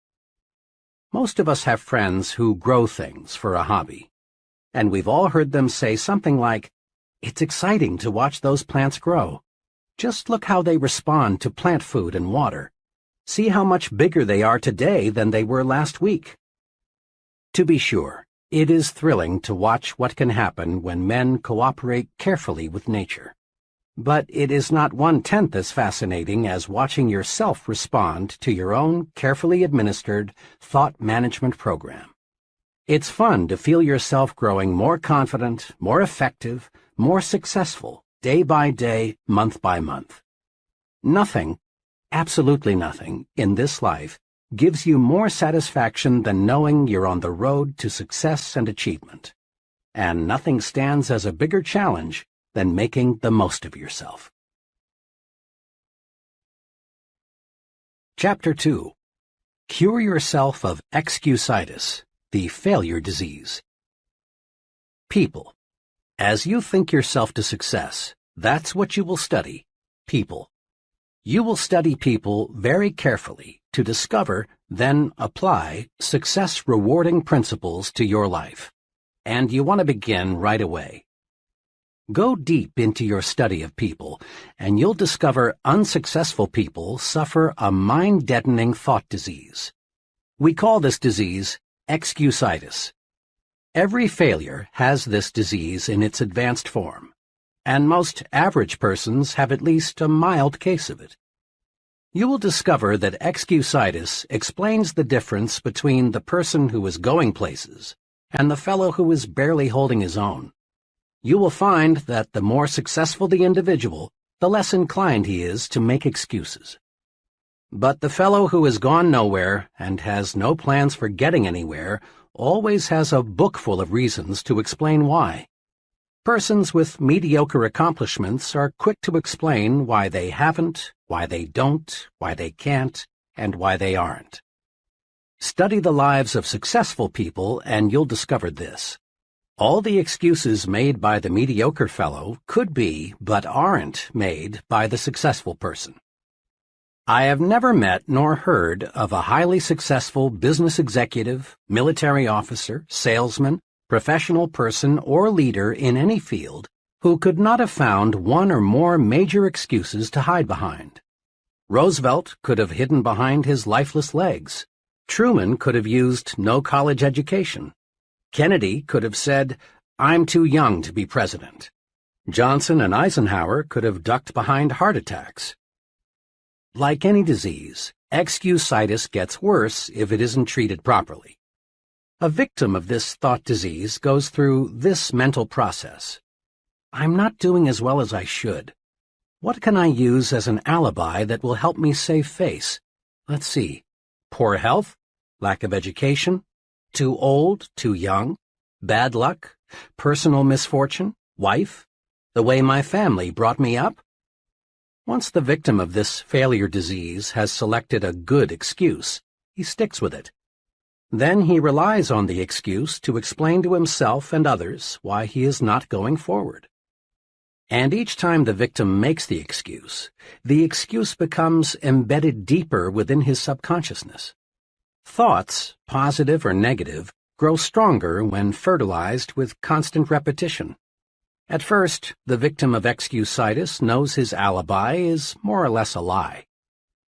Most of us have friends who grow things for a hobby, and we've all heard them say something like, "It's exciting to watch those plants grow. Just look how they respond to plant food and water. See how much bigger they are today than they were last week." To be sure, it is thrilling to watch what can happen when men cooperate carefully with nature. But it is not 1/10 as fascinating as watching yourself respond to your own carefully administered thought management program. It's fun to feel yourself growing more confident, more effective, more successful, day by day, month by month. Nothing, absolutely nothing, in this life gives you more satisfaction than knowing you're on the road to success and achievement. And nothing stands as a bigger challenge than making the most of yourself. Chapter 2. Cure yourself of excusitis, the failure disease. People. As you think yourself to success, that's what you will study, people. You will study people very carefully to discover, then apply, success-rewarding principles to your life. And you want to begin right away. Go deep into your study of people, and you'll discover unsuccessful people suffer a mind-deadening thought disease. We call this disease excusitis. Every failure has this disease in its advanced form, and most average persons have at least a mild case of it. You will discover that excusitis explains the difference between the person who is going places and the fellow who is barely holding his own. You will find that the more successful the individual, the less inclined he is to make excuses. But the fellow who has gone nowhere and has no plans for getting anywhere always has a book full of reasons to explain why. Persons with mediocre accomplishments are quick to explain why they haven't, why they don't, why they can't, and why they aren't. Study the lives of successful people and you'll discover this. All the excuses made by the mediocre fellow could be, but aren't, made by the successful person. I have never met nor heard of a highly successful business executive, military officer, salesman, professional person, or leader in any field who could not have found one or more major excuses to hide behind. Roosevelt could have hidden behind his lifeless legs. Truman could have used no college education. Kennedy could have said, "I'm too young to be president." Johnson and Eisenhower could have ducked behind heart attacks. Like any disease, excusitis gets worse if it isn't treated properly. A victim of this thought disease goes through this mental process. I'm not doing as well as I should. What can I use as an alibi that will help me save face? Let's see. Poor health? Lack of education? Too old? Too young? Bad luck? Personal misfortune? Wife? The way my family brought me up? Once the victim of this failure disease has selected a good excuse, he sticks with it. Then he relies on the excuse to explain to himself and others why he is not going forward. And each time the victim makes the excuse becomes embedded deeper within his subconsciousness. Thoughts, positive or negative, grow stronger when fertilized with constant repetition. At first, the victim of excusitis knows his alibi is more or less a lie.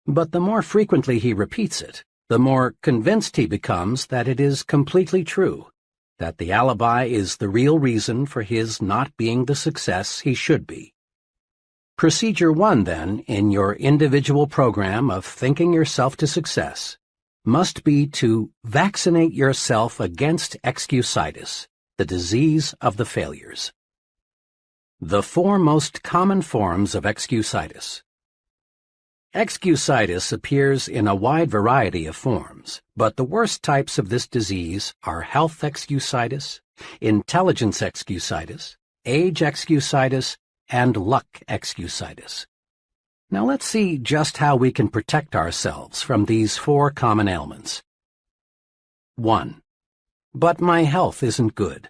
But the more frequently he repeats it, the more convinced he becomes that it is completely true, that the alibi is the real reason for his not being the success he should be. Procedure 1, then, in your individual program of thinking yourself to success, must be to vaccinate yourself against excusitis, the disease of the failures. The 4 most common forms of excusitis. Excusitis appears in a wide variety of forms, but the worst types of this disease are health excusitis, intelligence excusitis, age excusitis, and luck excusitis. Now let's see just how we can protect ourselves from these 4 common ailments. 1. But my health isn't good.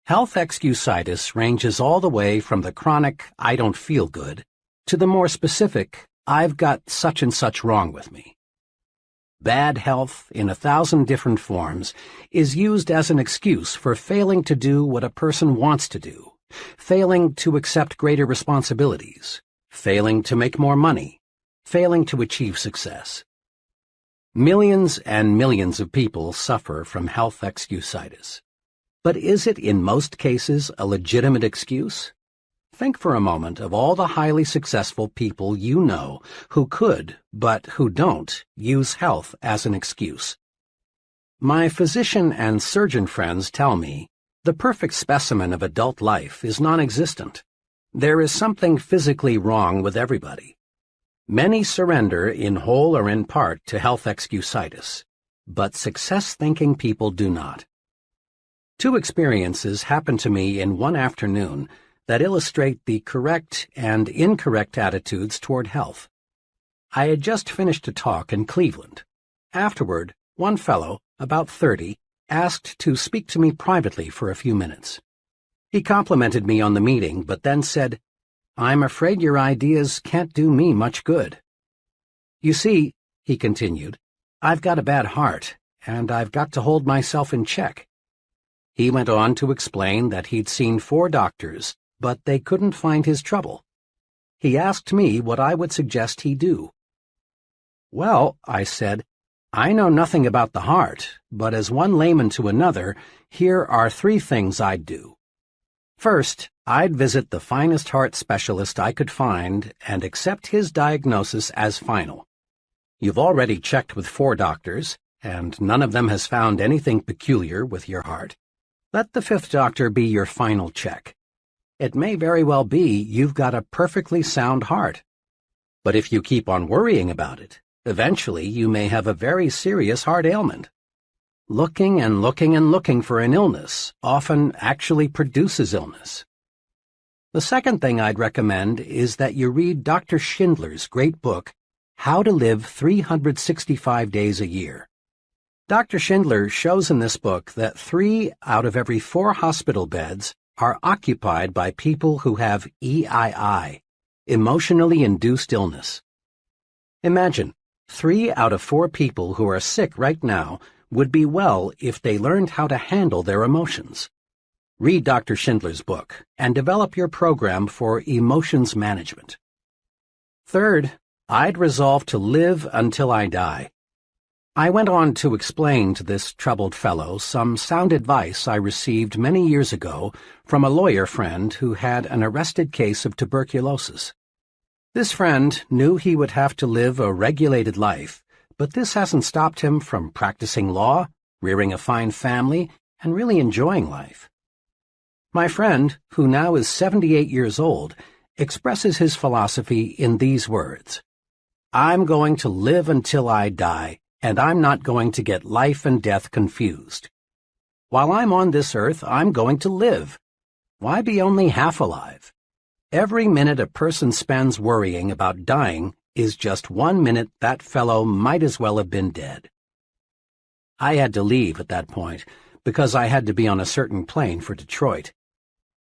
Health excusitis ranges all the way from the chronic I don't feel good to the more specific I've got such and such wrong with me. Bad health, in 1,000 different forms, is used as an excuse for failing to do what a person wants to do, failing to accept greater responsibilities, failing to make more money, failing to achieve success. Millions and millions of people suffer from health excusitis. But is it in most cases a legitimate excuse? Think for a moment of all the highly successful people you know who could, but who don't, use health as an excuse. My physician and surgeon friends tell me the perfect specimen of adult life is non-existent. There is something physically wrong with everybody. Many surrender in whole or in part to health excusitis, but success-thinking people do not. 2 experiences happened to me in one afternoon that illustrate the correct and incorrect attitudes toward health. I had just finished a talk in Cleveland. Afterward, one fellow, about 30, asked to speak to me privately for a few minutes. He complimented me on the meeting, but then said, "I'm afraid your ideas can't do me much good." "You see," he continued, "I've got a bad heart, and I've got to hold myself in check." He went on to explain that he'd seen 4 doctors, but they couldn't find his trouble. He asked me what I would suggest he do. "Well," I said, "I know nothing about the heart, but as one layman to another, here are 3 things I'd do. First, I'd visit the finest heart specialist I could find and accept his diagnosis as final. You've already checked with 4 doctors, and none of them has found anything peculiar with your heart. Let the 5th doctor be your final check. It may very well be you've got a perfectly sound heart. But if you keep on worrying about it, eventually you may have a very serious heart ailment. Looking and looking and looking for an illness often actually produces illness." The second thing I'd recommend is that you read Dr. Schindler's great book, How to Live 365 Days a Year. Dr. Schindler shows in this book that 3 out of every 4 hospital beds are occupied by people who have EII, emotionally induced illness. Imagine, 3 out of 4 people who are sick right now would be well if they learned how to handle their emotions. Read Dr. Schindler's book and develop your program for emotions management. Third, I'd resolve to live until I die. I went on to explain to this troubled fellow some sound advice I received many years ago from a lawyer friend who had an arrested case of tuberculosis. This friend knew he would have to live a regulated life, but this hasn't stopped him from practicing law, rearing a fine family, and really enjoying life. My friend, who now is 78 years old, expresses his philosophy in these words: "I'm going to live until I die, and I'm not going to get life and death confused. While I'm on this earth, I'm going to live. Why be only half alive? Every minute a person spends worrying about dying is just 1 minute that fellow might as well have been dead." I had to leave at that point because I had to be on a certain plane for Detroit.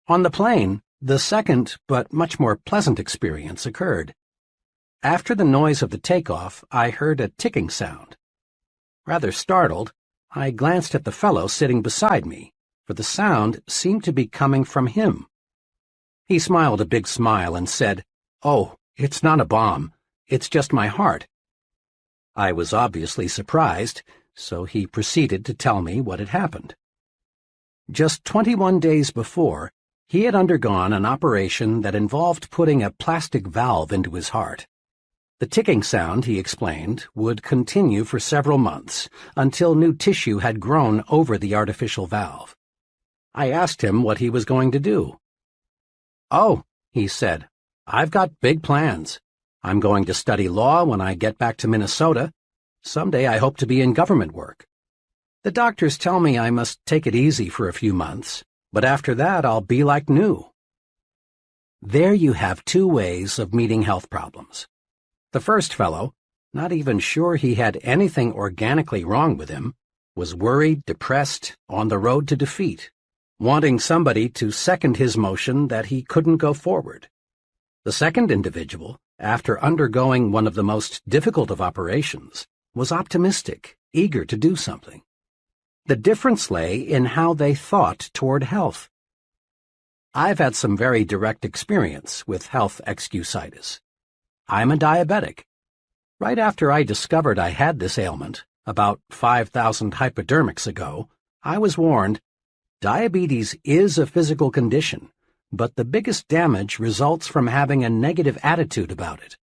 On the plane, the second but much more pleasant experience occurred. After the noise of the takeoff, I heard a ticking sound. Rather startled, I glanced at the fellow sitting beside me, for the sound seemed to be coming from him. He smiled a big smile and said, "Oh, it's not a bomb. It's just my heart." I was obviously surprised, so he proceeded to tell me what had happened. Just 21 days before, he had undergone an operation that involved putting a plastic valve into his heart. The ticking sound, he explained, would continue for several months until new tissue had grown over the artificial valve. I asked him what he was going to do. "Oh," he said, "I've got big plans. I'm going to study law when I get back to Minnesota. Someday I hope to be in government work. The doctors tell me I must take it easy for a few months, but after that I'll be like new. There you have two ways of meeting health problems. The first fellow, not even sure he had anything organically wrong with him, was worried, depressed, on the road to defeat, wanting somebody to second his motion that he couldn't go forward. The second individual, after undergoing one of the most difficult of operations, was optimistic, eager to do something. The difference lay in how they thought toward health. I've had some very direct experience with health excusitis. I'm a diabetic. Right after I discovered I had this ailment, about 5,000 hypodermics ago, I was warned, diabetes is a physical condition, but the biggest damage results from having a negative attitude about it.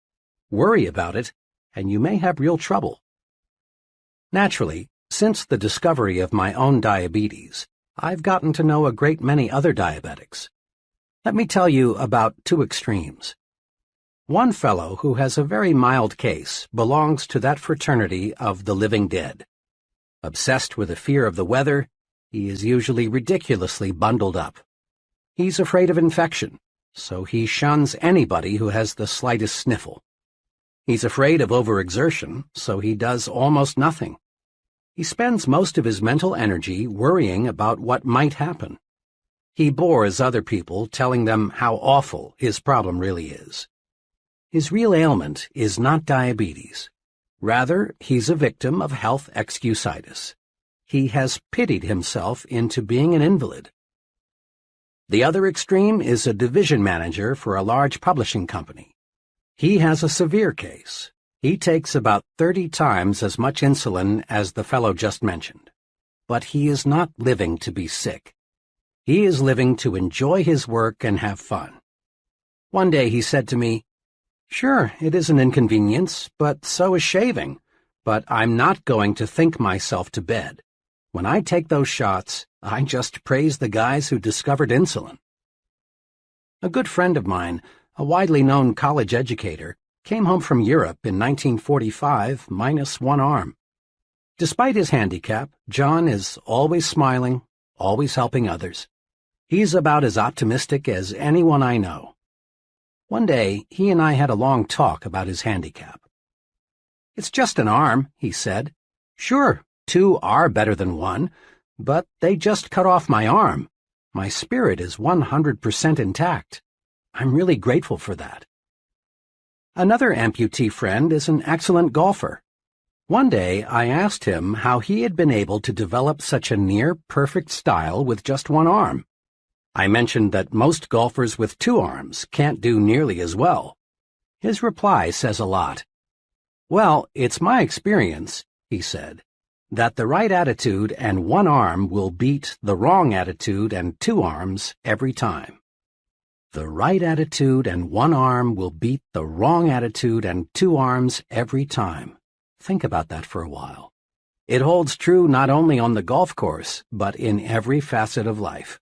Worry about it, and you may have real trouble. Naturally, since the discovery of my own diabetes, I've gotten to know a great many other diabetics. Let me tell you about two extremes. One fellow who has a very mild case belongs to that fraternity of the living dead. Obsessed with a fear of the weather, he is usually ridiculously bundled up. He's afraid of infection, so he shuns anybody who has the slightest sniffle. He's afraid of overexertion, so he does almost nothing. He spends most of his mental energy worrying about what might happen. He bores other people telling them how awful his problem really is. His real ailment is not diabetes. Rather, he's a victim of health excusitis. He has pitied himself into being an invalid. The other extreme is a division manager for a large publishing company. He has a severe case. He takes about 30 times as much insulin as the fellow just mentioned. But he is not living to be sick. He is living to enjoy his work and have fun. One day he said to me, "Sure, it is an inconvenience, but so is shaving. But I'm not going to think myself to bed. When I take those shots, I just praise the guys who discovered insulin." A good friend of mine, a widely known college educator, came home from Europe in 1945 minus one arm. Despite his handicap, John is always smiling, always helping others. He's about as optimistic as anyone I know. One day, he and I had a long talk about his handicap. "It's just an arm," he said. "Sure, two are better than one, but they just cut off my arm. My spirit is 100% intact. I'm really grateful for that." Another amputee friend is an excellent golfer. One day, I asked him how he had been able to develop such a near-perfect style with just one arm. I mentioned that most golfers with two arms can't do nearly as well. His reply says a lot. "Well, it's my experience," he said, "that the right attitude and one arm will beat the wrong attitude and two arms every time." The right attitude and one arm will beat the wrong attitude and two arms every time. Think about that for a while. It holds true not only on the golf course, but in every facet of life.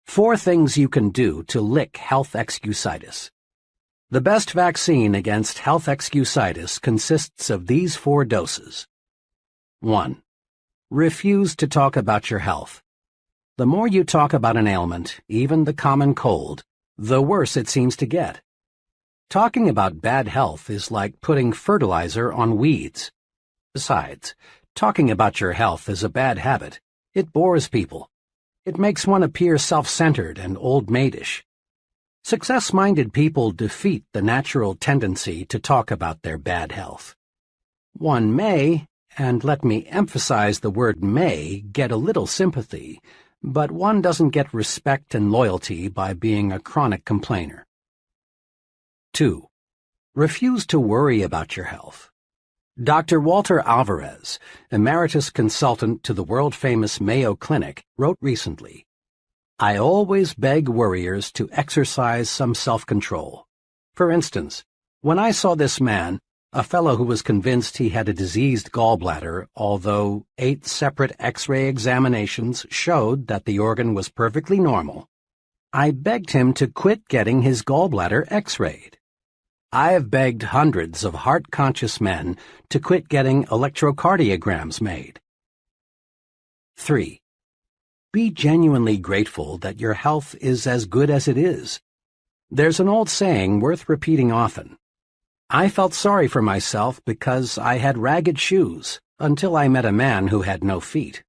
4 things you can do to lick health excusitis. The best vaccine against health excusitis consists of these 4 doses. 1. Refuse to talk about your health. The more you talk about an ailment, even the common cold, the worse it seems to get. Talking about bad health is like putting fertilizer on weeds. Besides, talking about your health is a bad habit. It bores people. It makes one appear self-centered and old-maidish. Success-minded people defeat the natural tendency to talk about their bad health. One may, and let me emphasize the word may, get a little sympathy, but one doesn't get respect and loyalty by being a chronic complainer. 2. Refuse to worry about your health. Dr. Walter Alvarez, emeritus consultant to the world-famous Mayo Clinic, wrote recently, "I always beg worriers to exercise some self-control. For instance, when I saw this man, a fellow who was convinced he had a diseased gallbladder, although 8 separate X-ray examinations showed that the organ was perfectly normal, I begged him to quit getting his gallbladder X-rayed. I have begged hundreds of heart-conscious men to quit getting electrocardiograms made." 3. Be genuinely grateful that your health is as good as it is. There's an old saying worth repeating often. I felt sorry for myself because I had ragged shoes until I met a man who had no feet.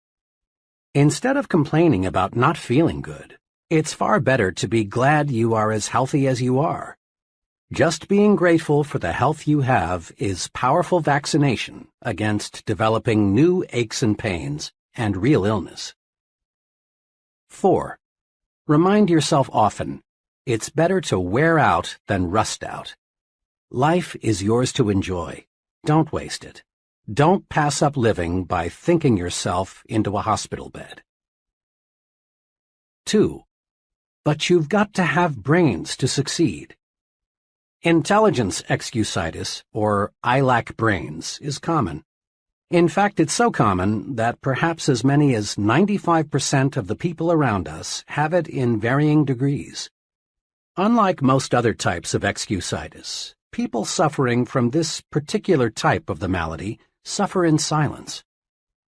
Instead of complaining about not feeling good, it's far better to be glad you are as healthy as you are. Just being grateful for the health you have is powerful vaccination against developing new aches and pains and real illness. 4. Remind yourself often, it's better to wear out than rust out. Life is yours to enjoy. Don't waste it. Don't pass up living by thinking yourself into a hospital bed. 2. But you've got to have brains to succeed. Intelligence excusitis, or I lack brains, is common. In fact, it's so common that perhaps as many as 95% of the people around us have it in varying degrees. Unlike most other types of excusitis, people suffering from this particular type of the malady suffer in silence.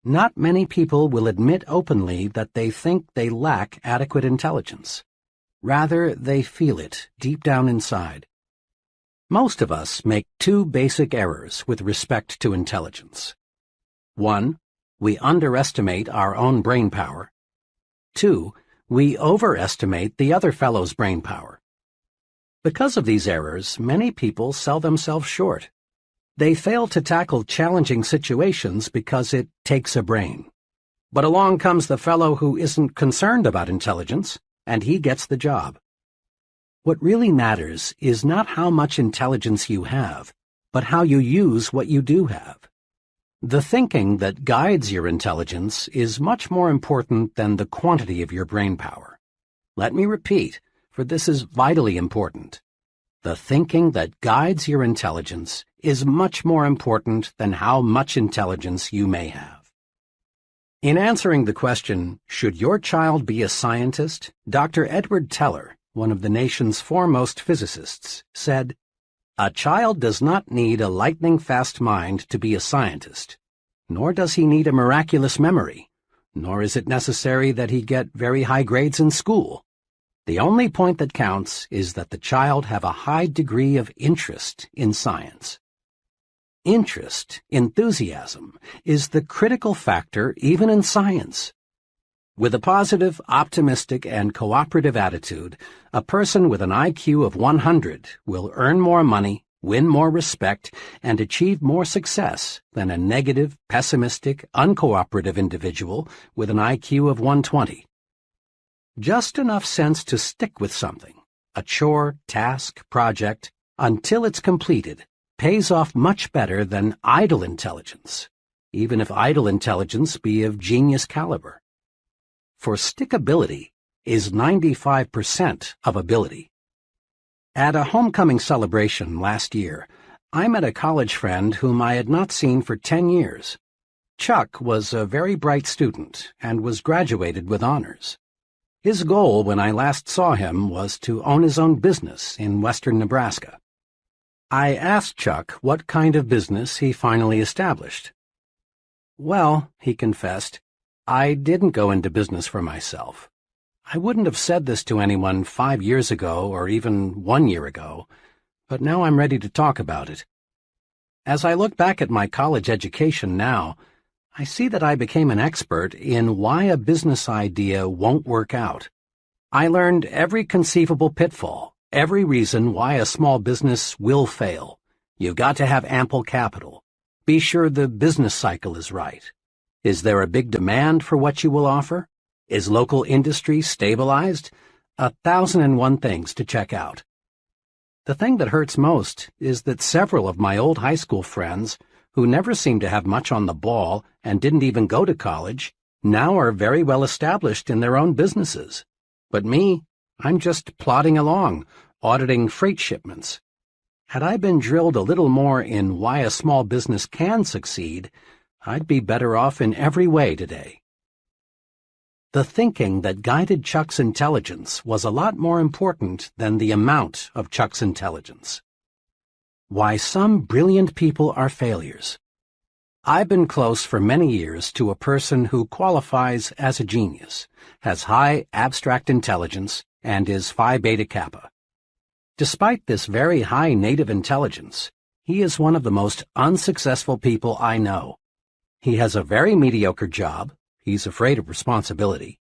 Not many people will admit openly that they think they lack adequate intelligence. Rather, they feel it deep down inside. Most of us make two basic errors with respect to intelligence. 1. We underestimate our own brain power. 2. We overestimate the other fellow's brain power. Because of these errors, many people sell themselves short. They fail to tackle challenging situations because it takes a brain. But along comes the fellow who isn't concerned about intelligence, and he gets the job. What really matters is not how much intelligence you have, but how you use what you do have. The thinking that guides your intelligence is much more important than the quantity of your brain power. Let me repeat, for this is vitally important. The thinking that guides your intelligence is much more important than how much intelligence you may have. In answering the question, should your child be a scientist, Dr. Edward Teller, one of the nation's foremost physicists, said, "A child does not need a lightning-fast mind to be a scientist, nor does he need a miraculous memory, nor is it necessary that he get very high grades in school. The only point that counts is that the child have a high degree of interest in science." Interest, enthusiasm, is the critical factor even in science. With a positive, optimistic, and cooperative attitude, a person with an IQ of 100 will earn more money, win more respect, and achieve more success than a negative, pessimistic, uncooperative individual with an IQ of 120. Just enough sense to stick with something, a chore, task, project, until it's completed, pays off much better than idle intelligence, even if idle intelligence be of genius caliber. For stickability is 95% of ability. At a homecoming celebration last year, I met a college friend whom I had not seen for 10 years. Chuck was a very bright student and was graduated with honors. His goal when I last saw him was to own his own business in western Nebraska. I asked Chuck what kind of business he finally established. "Well," he confessed, "I didn't go into business for myself. I wouldn't have said this to anyone 5 years ago or even 1 year ago, but now I'm ready to talk about it. As I look back at my college education now, I see that I became an expert in why a business idea won't work out. I learned every conceivable pitfall, every reason why a small business will fail. You've got to have ample capital. Be sure the business cycle is right. Is there a big demand for what you will offer? Is local industry stabilized? 1,001 things to check out. The thing that hurts most is that several of my old high school friends, who never seemed to have much on the ball and didn't even go to college, now are very well established in their own businesses. But me, I'm just plodding along, auditing freight shipments. Had I been drilled a little more in why a small business can succeed, I'd be better off in every way today. The thinking that guided Chuck's intelligence was a lot more important than the amount of Chuck's intelligence. Why some brilliant people are failures. I've been close for many years to a person who qualifies as a genius, has high abstract intelligence, and is Phi Beta Kappa. Despite this very high native intelligence, he is one of the most unsuccessful people I know. He has a very mediocre job. He's afraid of responsibility.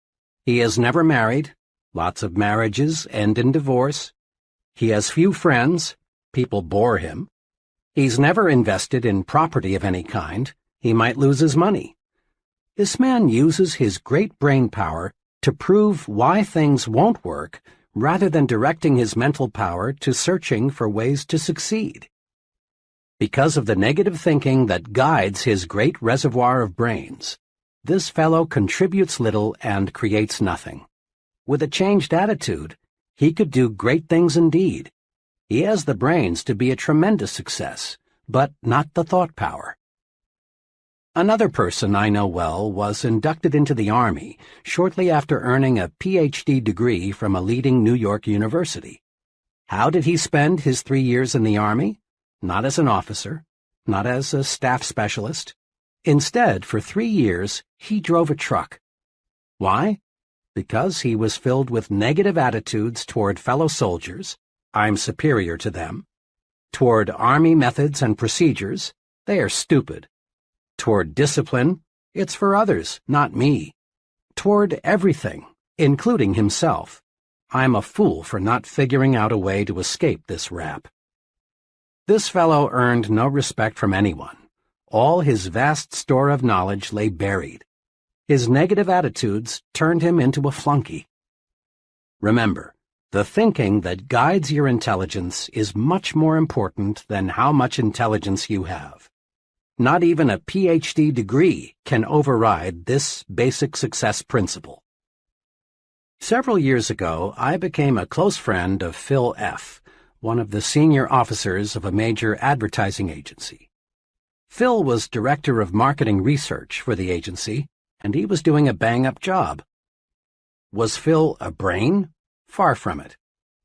He is never married. Lots of marriages end in divorce. He has few friends. People bore him. He's never invested in property of any kind. He might lose his money. This man uses his great brain power to prove why things won't work rather than directing his mental power to searching for ways to succeed. Because of the negative thinking that guides his great reservoir of brains, this fellow contributes little and creates nothing. With a changed attitude, he could do great things indeed. He has the brains to be a tremendous success, but not the thought power. Another person I know well was inducted into the Army shortly after earning a Ph.D. degree from a leading New York university. How did he spend his 3 years in the Army? Not as an officer, not as a staff specialist. Instead, for 3 years, he drove a truck. Why? Because he was filled with negative attitudes toward fellow soldiers, I'm superior to them. Toward Army methods and procedures, they are stupid. Toward discipline, it's for others, not me. Toward everything, including himself, I'm a fool for not figuring out a way to escape this rap. This fellow earned no respect from anyone. All his vast store of knowledge lay buried. His negative attitudes turned him into a flunky. Remember, the thinking that guides your intelligence is much more important than how much intelligence you have. Not even a Ph.D. degree can override this basic success principle. Several years ago, I became a close friend of Phil F., one of the senior officers of a major advertising agency. Phil was director of marketing research for the agency, and he was doing a bang-up job. Was Phil a brain? Far from it.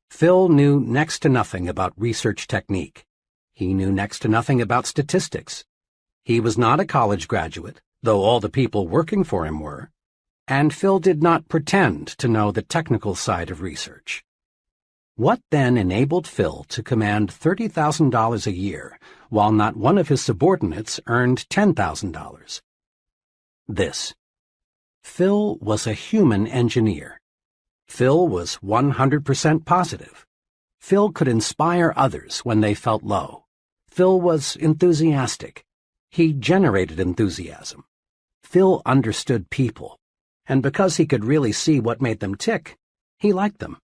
Phil knew next to nothing about research technique. He knew next to nothing about statistics. He was not a college graduate, though all the people working for him were, and Phil did not pretend to know the technical side of research. What then enabled Phil to command $30,000 a year, while not one of his subordinates earned $10,000? This. Phil was a human engineer. Phil was 100% positive. Phil could inspire others when they felt low. Phil was enthusiastic. He generated enthusiasm. Phil understood people, and because he could really see what made them tick, he liked them.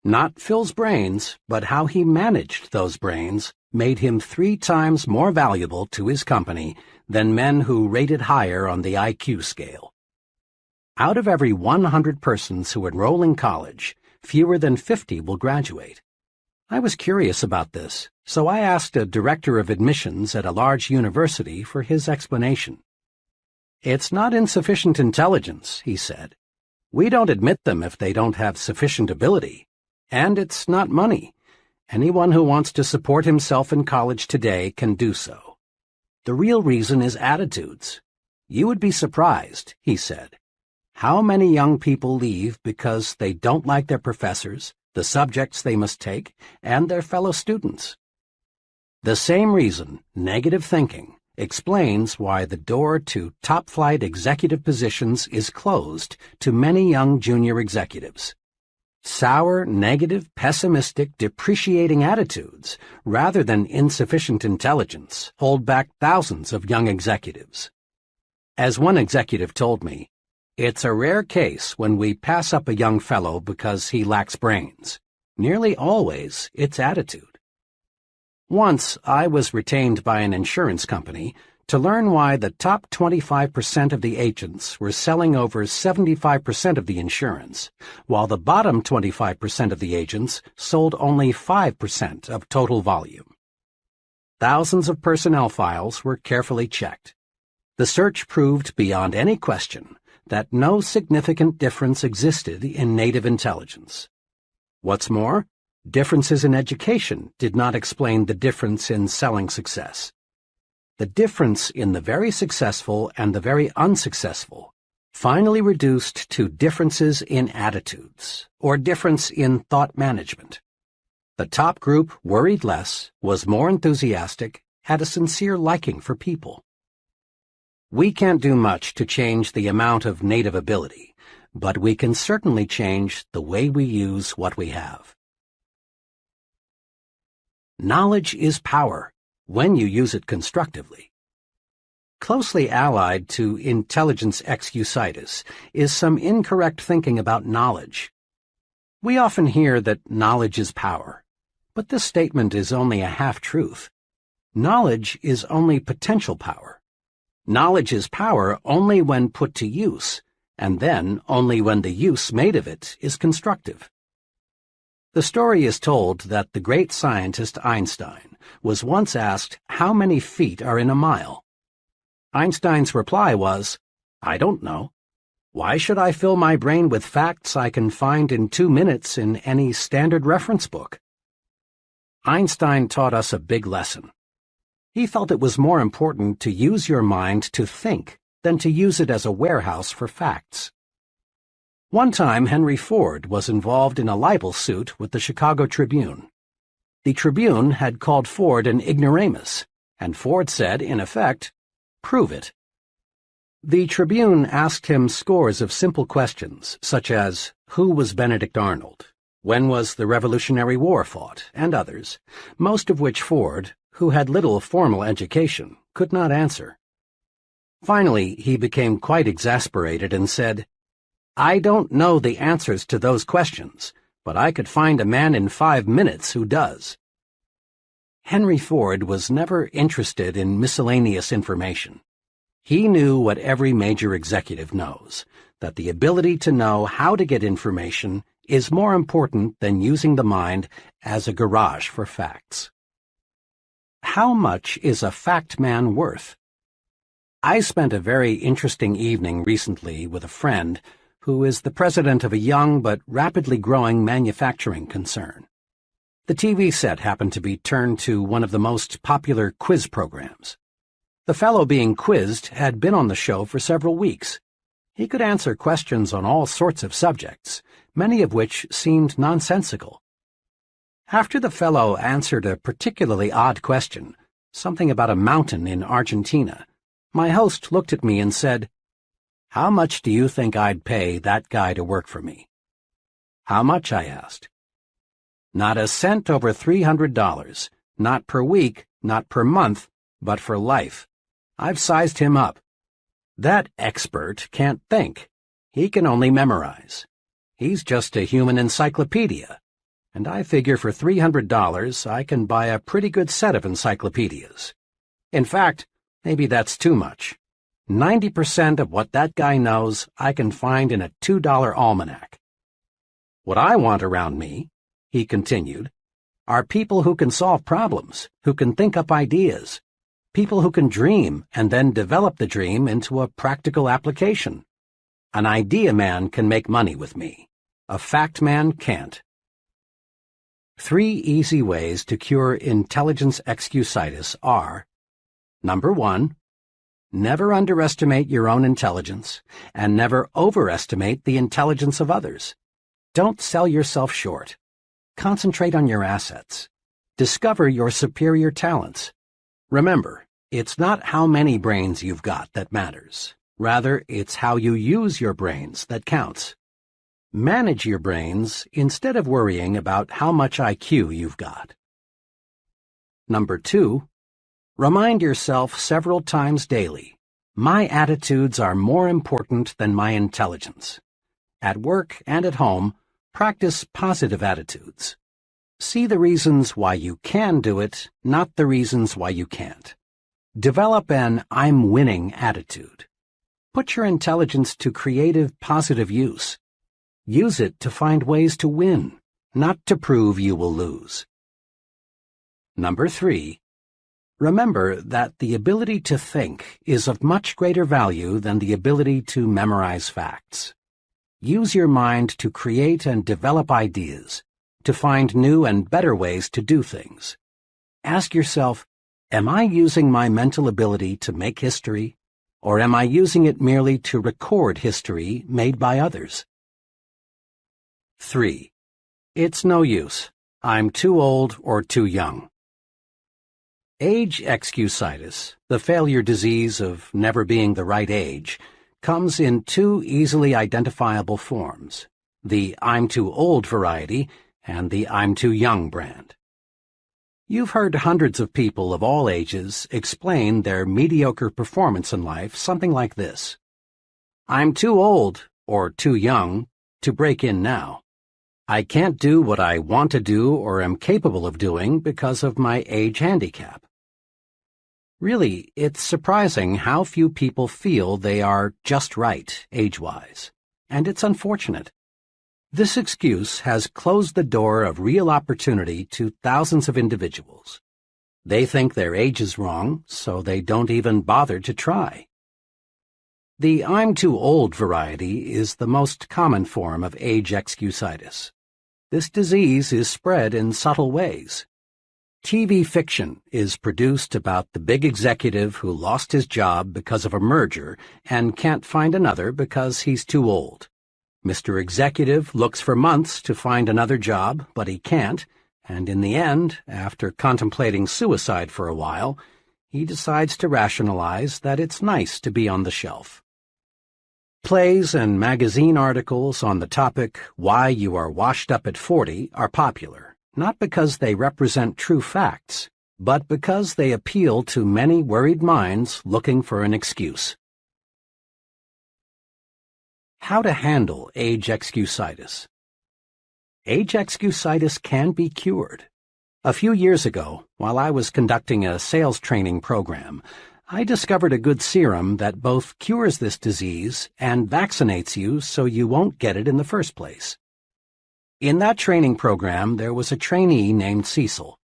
Not Phil's brains, but how he managed those brains made him 3 times more valuable to his company than men who rated higher on the IQ scale. Out of every 100 persons who enroll in college, fewer than 50 will graduate. I was curious about this, so I asked a director of admissions at a large university for his explanation. "It's not insufficient intelligence," he said. "We don't admit them if they don't have sufficient ability. And it's not money. Anyone who wants to support himself in college today can do so. The real reason is attitudes. You would be surprised," he said, "how many young people leave because they don't like their professors, the subjects they must take, and their fellow students." The same reason, negative thinking, explains why the door to top-flight executive positions is closed to many young junior executives. Sour, negative, pessimistic, depreciating attitudes, rather than insufficient intelligence, hold back thousands of young executives. As one executive told me, "It's a rare case when we pass up a young fellow because he lacks brains. Nearly always, it's attitude." Once, I was retained by an insurance company to learn why the top 25% of the agents were selling over 75% of the insurance, while the bottom 25% of the agents sold only 5% of total volume. Thousands of personnel files were carefully checked. The search proved beyond any question that no significant difference existed in native intelligence. What's more, differences in education did not explain the difference in selling success. the difference in the very successful and the very unsuccessful finally reduced to differences in attitudes, or difference in thought management. The top group worried less, was more enthusiastic, had a sincere liking for people. We can't do much to change the amount of native ability, but we can certainly change the way we use what we have. Knowledge is power, when you use it constructively. Closely allied to intelligence excusitis is some incorrect thinking about knowledge. We often hear that knowledge is power, but this statement is only a half-truth. Knowledge is only potential power. Knowledge is power only when put to use, and then only when the use made of it is constructive. The story is told that the great scientist Einstein was once asked how many feet are in a mile. Einstein's reply was, "I don't know. Why should I fill my brain with facts I can find in 2 minutes in any standard reference book?" Einstein taught us a big lesson. He felt it was more important to use your mind to think than to use it as a warehouse for facts. One time, Henry Ford was involved in a libel suit with the Chicago Tribune. The Tribune had called Ford an ignoramus, and Ford said, in effect, "Prove it." The Tribune asked him scores of simple questions, such as, who was Benedict Arnold? When was the Revolutionary War fought? And others, most of which Ford, who had little formal education, could not answer. Finally, he became quite exasperated and said, "I don't know the answers to those questions, but I could find a man in 5 minutes who does." Henry Ford was never interested in miscellaneous information. He knew what every major executive knows, that the ability to know how to get information is more important than using the mind as a garage for facts. How much is a fact man worth? I spent a very interesting evening recently with a friend who is the president of a young but rapidly growing manufacturing concern. The TV set happened to be turned to one of the most popular quiz programs. The fellow being quizzed had been on the show for several weeks. He could answer questions on all sorts of subjects, many of which seemed nonsensical. After the fellow answered a particularly odd question, something about a mountain in Argentina, my host looked at me and said, "How much do you think I'd pay that guy to work for me?" "How much?" I asked. "Not a cent over $300, not per week, not per month, but for life. I've sized him up. That expert can't think. He can only memorize. He's just a human encyclopedia, and I figure for $300 I can buy a pretty good set of encyclopedias. In fact, maybe that's too much. 90% of what that guy knows I can find in a $2 almanac. What I want around me," he continued, "are people who can solve problems, who can think up ideas, people who can dream and then develop the dream into a practical application. An idea man can make money with me. A fact man can't." 3 easy ways to cure intelligence excusitis are: Number 1, never underestimate your own intelligence, and never overestimate the intelligence of others. Don't sell yourself short. Concentrate on your assets. Discover your superior talents. Remember, it's not how many brains you've got that matters. Rather, it's how you use your brains that counts. Manage your brains instead of worrying about how much IQ you've got. Number 2, remind yourself several times daily, my attitudes are more important than my intelligence. At work and at home, practice positive attitudes. See the reasons why you can do it, not the reasons why you can't. Develop an I'm winning attitude. Put your intelligence to creative, positive use. Use it to find ways to win, not to prove you will lose. Number 3, remember that the ability to think is of much greater value than the ability to memorize facts. Use your mind to create and develop ideas, to find new and better ways to do things. Ask yourself, Am I using my mental ability to make history, or am I using it merely to record history made by others? 3. It's no use. I'm too old or too young. Age excusitis, the failure disease of never being the right age, comes in two easily identifiable forms, the I'm too old variety and the I'm too young brand. You've heard hundreds of people of all ages explain their mediocre performance in life something like this: I'm too old, or too young, to break in now. I can't do what I want to do or am capable of doing because of my age handicap. Really, it's surprising how few people feel they are just right, age-wise, and it's unfortunate. This excuse has closed the door of real opportunity to thousands of individuals. They think their age is wrong, so they don't even bother to try. The I'm too old variety is the most common form of age excusitis. This disease is spread in subtle ways. TV fiction is produced about the big executive who lost his job because of a merger and can't find another because he's too old. Mr. Executive looks for months to find another job, but he can't, and in the end, after contemplating suicide for a while, he decides to rationalize that it's nice to be on the shelf. Plays and magazine articles on the topic, Why You Are Washed Up at 40, are popular, not because they represent true facts, but because they appeal to many worried minds looking for an excuse. How to handle age excusitis. Age excusitis can be cured. A few years ago, while I was conducting a sales training program, I discovered a good serum that both cures this disease and vaccinates you so you won't get it in the first place. In that training program, there was a trainee named Cecil.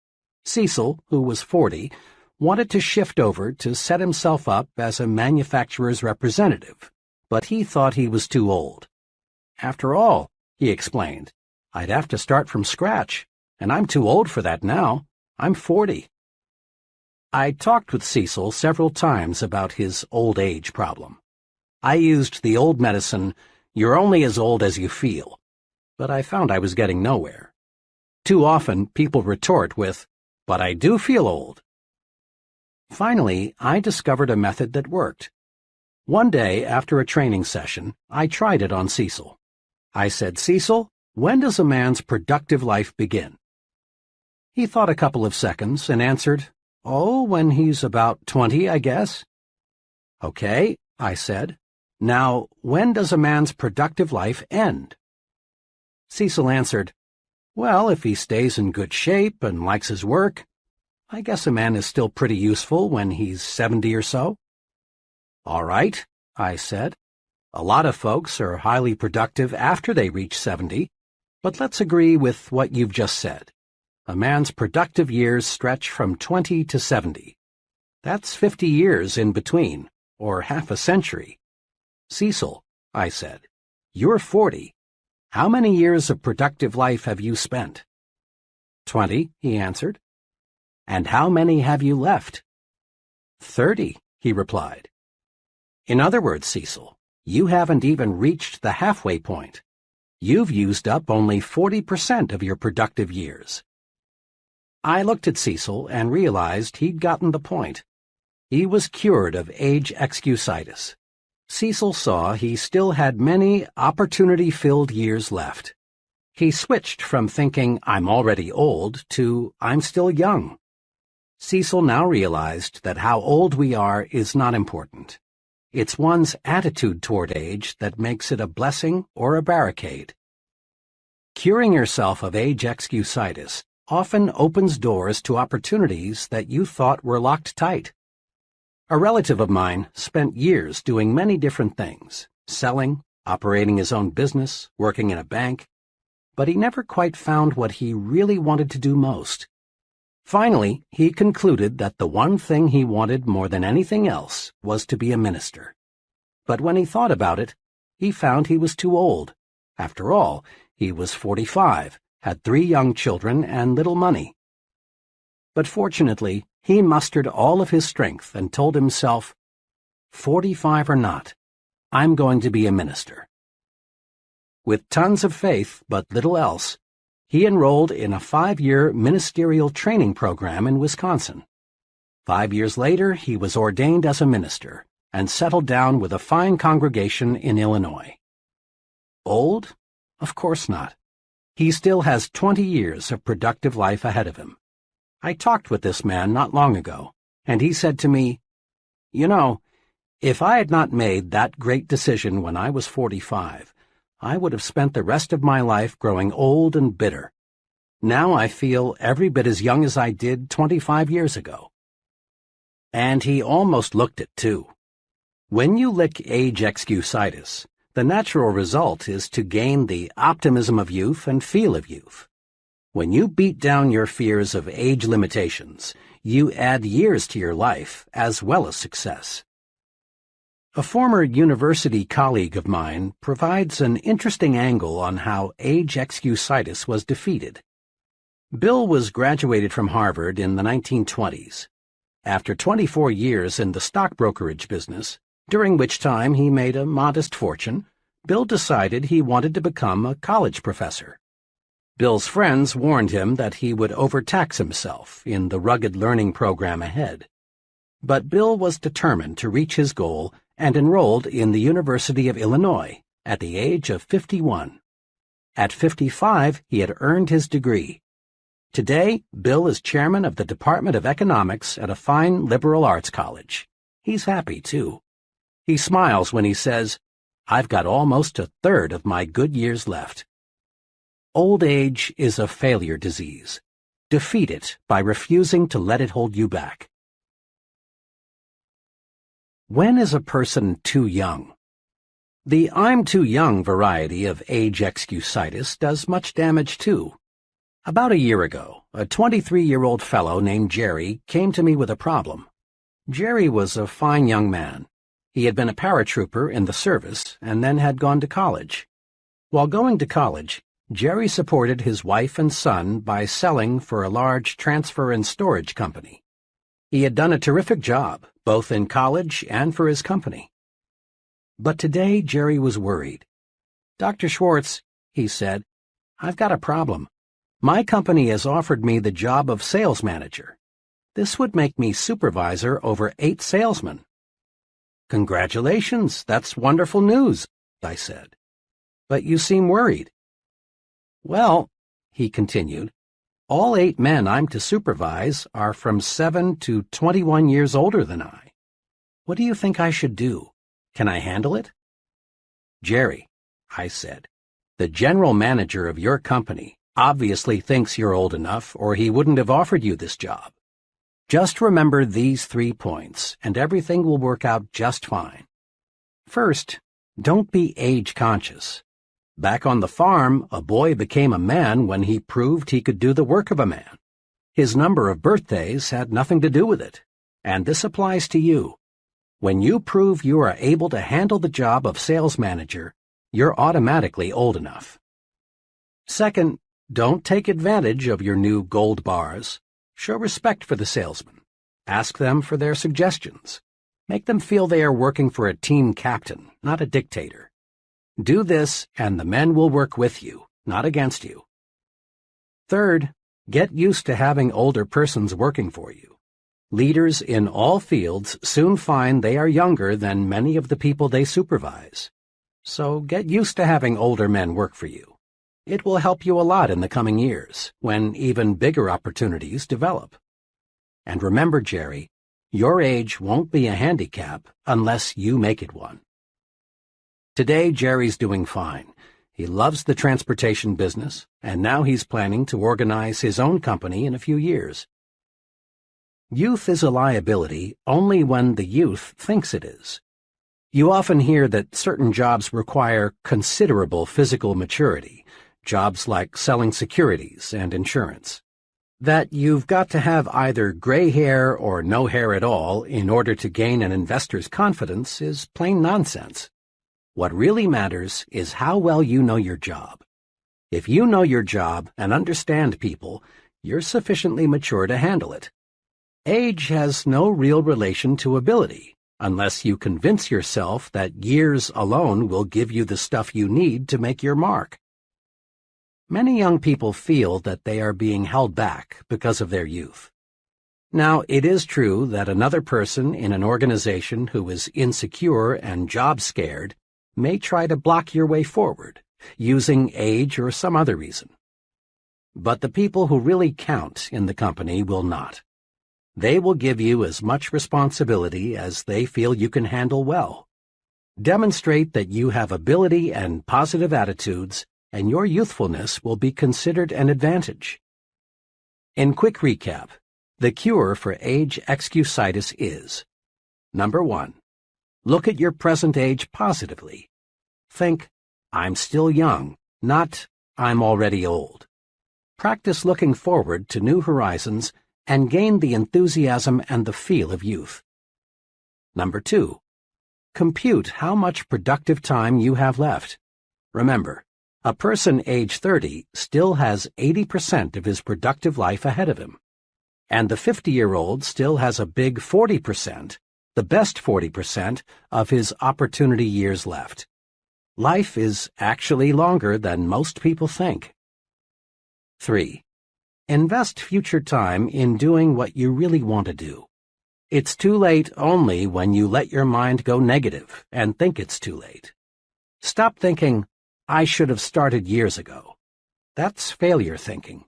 Cecil, who was 40, wanted to shift over to set himself up as a manufacturer's representative, but he thought he was too old. After all, he explained, I'd have to start from scratch, and I'm too old for that now. I'm 40. I talked with Cecil several times about his old age problem. I used the old medicine, you're only as old as you feel, but I found I was getting nowhere. Too often, people retort with, but I do feel old. Finally, I discovered a method that worked. One day, after a training session, I tried it on Cecil. I said, Cecil, when does a man's productive life begin? He thought a couple of seconds and answered, oh, when he's about 20, I guess. Okay, I said. Now, when does a man's productive life end? Cecil answered, well, if he stays in good shape and likes his work, I guess a man is still pretty useful when he's 70 or so. All right, I said. A lot of folks are highly productive after they reach 70, but let's agree with what you've just said. A man's productive years stretch from 20 to 70. That's 50 years in between, or half a century. Cecil, I said, you're 40. How many years of productive life have you spent? 20, he answered. And how many have you left? 30, he replied. In other words, Cecil, you haven't even reached the halfway point. You've used up only 40% of your productive years. I looked at Cecil and realized he'd gotten the point. He was cured of age excusitis. Cecil saw he still had many opportunity-filled years left. He switched from thinking, I'm already old, to I'm still young. Cecil now realized that how old we are is not important. It's one's attitude toward age that makes it a blessing or a barricade. Curing yourself of age excusitis often opens doors to opportunities that you thought were locked tight. A relative of mine spent years doing many different things, selling, operating his own business, working in a bank, but he never quite found what he really wanted to do most. Finally, he concluded that the one thing he wanted more than anything else was to be a minister. But when he thought about it, he found he was too old. After all, he was 45, had 3 young children, and little money. But fortunately, He mustered all of his strength and told himself, 45 or not, I'm going to be a minister. With tons of faith but little else, he enrolled in a 5-year ministerial training program in Wisconsin. 5 years later, he was ordained as a minister and settled down with a fine congregation in Illinois. Old? Of course not. He still has 20 years of productive life ahead of him. I talked with this man not long ago, and he said to me, "You know, if I had not made that great decision when I was 45, I would have spent the rest of my life growing old and bitter. Now I feel every bit as young as I did 25 years ago." And he almost looked it, too. When you lick age excusitis, the natural result is to gain the optimism of youth and feel of youth. When you beat down your fears of age limitations, you add years to your life as well as success. A former university colleague of mine provides an interesting angle on how age excusitis was defeated. Bill was graduated from Harvard in the 1920s. After 24 years in the stock brokerage business, during which time he made a modest fortune, Bill decided he wanted to become a college professor. Bill's friends warned him that he would overtax himself in the rugged learning program ahead. But Bill was determined to reach his goal and enrolled in the University of Illinois at the age of 51. At 55, he had earned his degree. Today, Bill is chairman of the Department of Economics at a fine liberal arts college. He's happy, too. He smiles when he says, "I've got almost a third of my good years left." Old age is a failure disease. Defeat it by refusing to let it hold you back. When is a person too young? The "I'm too young" variety of age excusitis does much damage, too. About a year ago, a 23-year-old fellow named Jerry came to me with a problem. Jerry was a fine young man. He had been a paratrooper in the service and then had gone to college. While going to college, Jerry supported his wife and son by selling for a large transfer and storage company. He had done a terrific job, both in college and for his company. But today Jerry was worried. "Dr. Schwartz," he said, "I've got a problem. My company has offered me the job of sales manager. This would make me supervisor over 8 salesmen." "Congratulations, that's wonderful news," I said. "But you seem worried." "Well," he continued, "all 8 men I'm to supervise are from 7 to 21 years older than I. What do you think I should do? Can I handle it?" "Jerry," I said, "the general manager of your company obviously thinks you're old enough or he wouldn't have offered you this job. Just remember these 3 points and everything will work out just fine. First, don't be age conscious. Back on the farm, a boy became a man when he proved he could do the work of a man. His number of birthdays had nothing to do with it, and this applies to you. When you prove you are able to handle the job of sales manager, you're automatically old enough. Second, don't take advantage of your new gold bars. Show respect for the salesman. Ask them for their suggestions. Make them feel they are working for a team captain, not a dictator. Do this, and the men will work with you, not against you. Third, get used to having older persons working for you. Leaders in all fields soon find they are younger than many of the people they supervise. So get used to having older men work for you. It will help you a lot in the coming years, when even bigger opportunities develop. And remember, Jerry, your age won't be a handicap unless you make it one. Today, Jerry's doing fine. He loves the transportation business, and now he's planning to organize his own company in a few years. Youth is a liability only when the youth thinks it is. You often hear that certain jobs require considerable physical maturity, jobs like selling securities and insurance. That you've got to have either gray hair or no hair at all in order to gain an investor's confidence is plain nonsense. What really matters is how well you know your job. If you know your job and understand people, you're sufficiently mature to handle it. Age has no real relation to ability, unless you convince yourself that years alone will give you the stuff you need to make your mark. Many young people feel that they are being held back because of their youth. Now, it is true that another person in an organization who is insecure and job-scared may try to block your way forward, using age or some other reason. But the people who really count in the company will not. They will give you as much responsibility as they feel you can handle well. Demonstrate that you have ability and positive attitudes, and your youthfulness will be considered an advantage. In quick recap, the cure for age excusitis is: Number 1. Look at your present age positively. Think, I'm still young, not I'm already old. Practice looking forward to new horizons and gain the enthusiasm and the feel of youth. Number 2. Compute how much productive time you have left. Remember, a person age 30 still has 80% of his productive life ahead of him, and the 50-year-old still has a big 40%, the best 40% of his opportunity years left. Life is actually longer than most people think. 3. Invest future time in doing what you really want to do. It's too late only when you let your mind go negative and think it's too late. Stop thinking, I should have started years ago. That's failure thinking.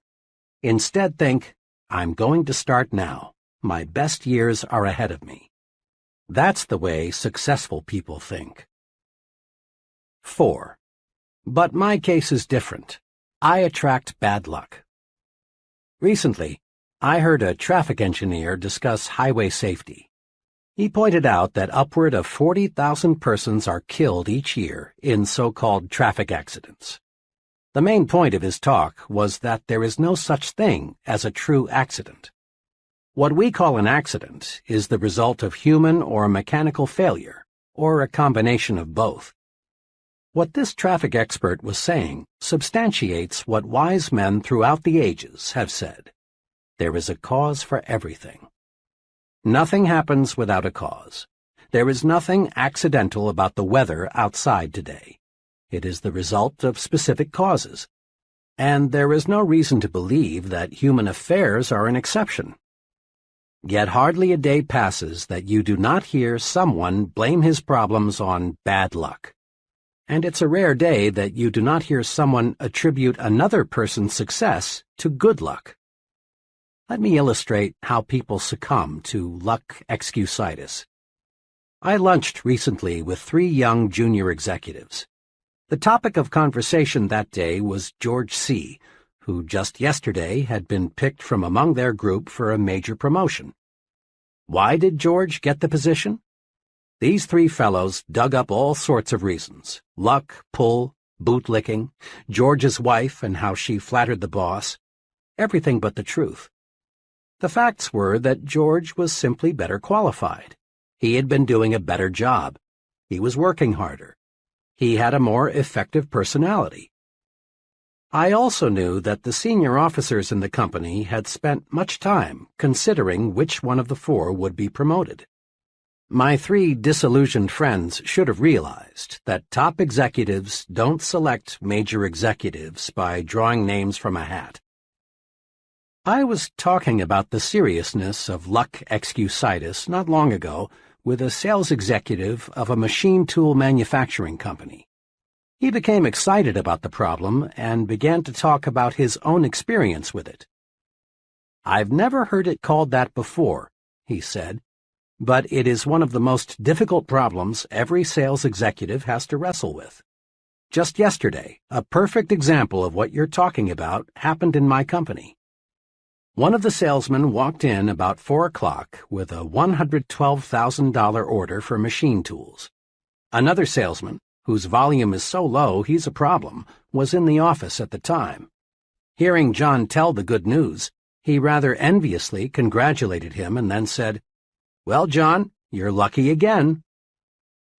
Instead think, I'm going to start now. My best years are ahead of me. That's the way successful people think. 4. But my case is different. I attract bad luck. Recently, I heard a traffic engineer discuss highway safety. He pointed out that upward of 40,000 persons are killed each year in so-called traffic accidents. The main point of his talk was that there is no such thing as a true accident. What we call an accident is the result of human or mechanical failure, or a combination of both. What this traffic expert was saying substantiates what wise men throughout the ages have said. There is a cause for everything. Nothing happens without a cause. There is nothing accidental about the weather outside today. It is the result of specific causes. And there is no reason to believe that human affairs are an exception. Yet hardly a day passes that you do not hear someone blame his problems on bad luck. And it's a rare day that you do not hear someone attribute another person's success to good luck. Let me illustrate how people succumb to luck excusitis. I lunched recently with 3 young junior executives. The topic of conversation that day was George C., who just yesterday had been picked from among their group for a major promotion. Why did George get the position? These 3 fellows dug up all sorts of reasons: luck, pull, bootlicking, George's wife and how she flattered the boss. Everything but the truth. The facts were that George was simply better qualified. He had been doing a better job. He was working harder. He had a more effective personality. I also knew that the senior officers in the company had spent much time considering which one of the 4 would be promoted. My 3 disillusioned friends should have realized that top executives don't select major executives by drawing names from a hat. I was talking about the seriousness of luck excusitis not long ago with a sales executive of a machine tool manufacturing company. He became excited about the problem and began to talk about his own experience with it. I've never heard it called that before, he said, but it is one of the most difficult problems every sales executive has to wrestle with. Just yesterday, a perfect example of what you're talking about happened in my company. One of the salesmen walked in about 4 o'clock with a $112,000 order for machine tools. Another salesman, whose volume is so low he's a problem, was in the office at the time. Hearing John tell the good news, he rather enviously congratulated him and then said, "Well, John, you're lucky again."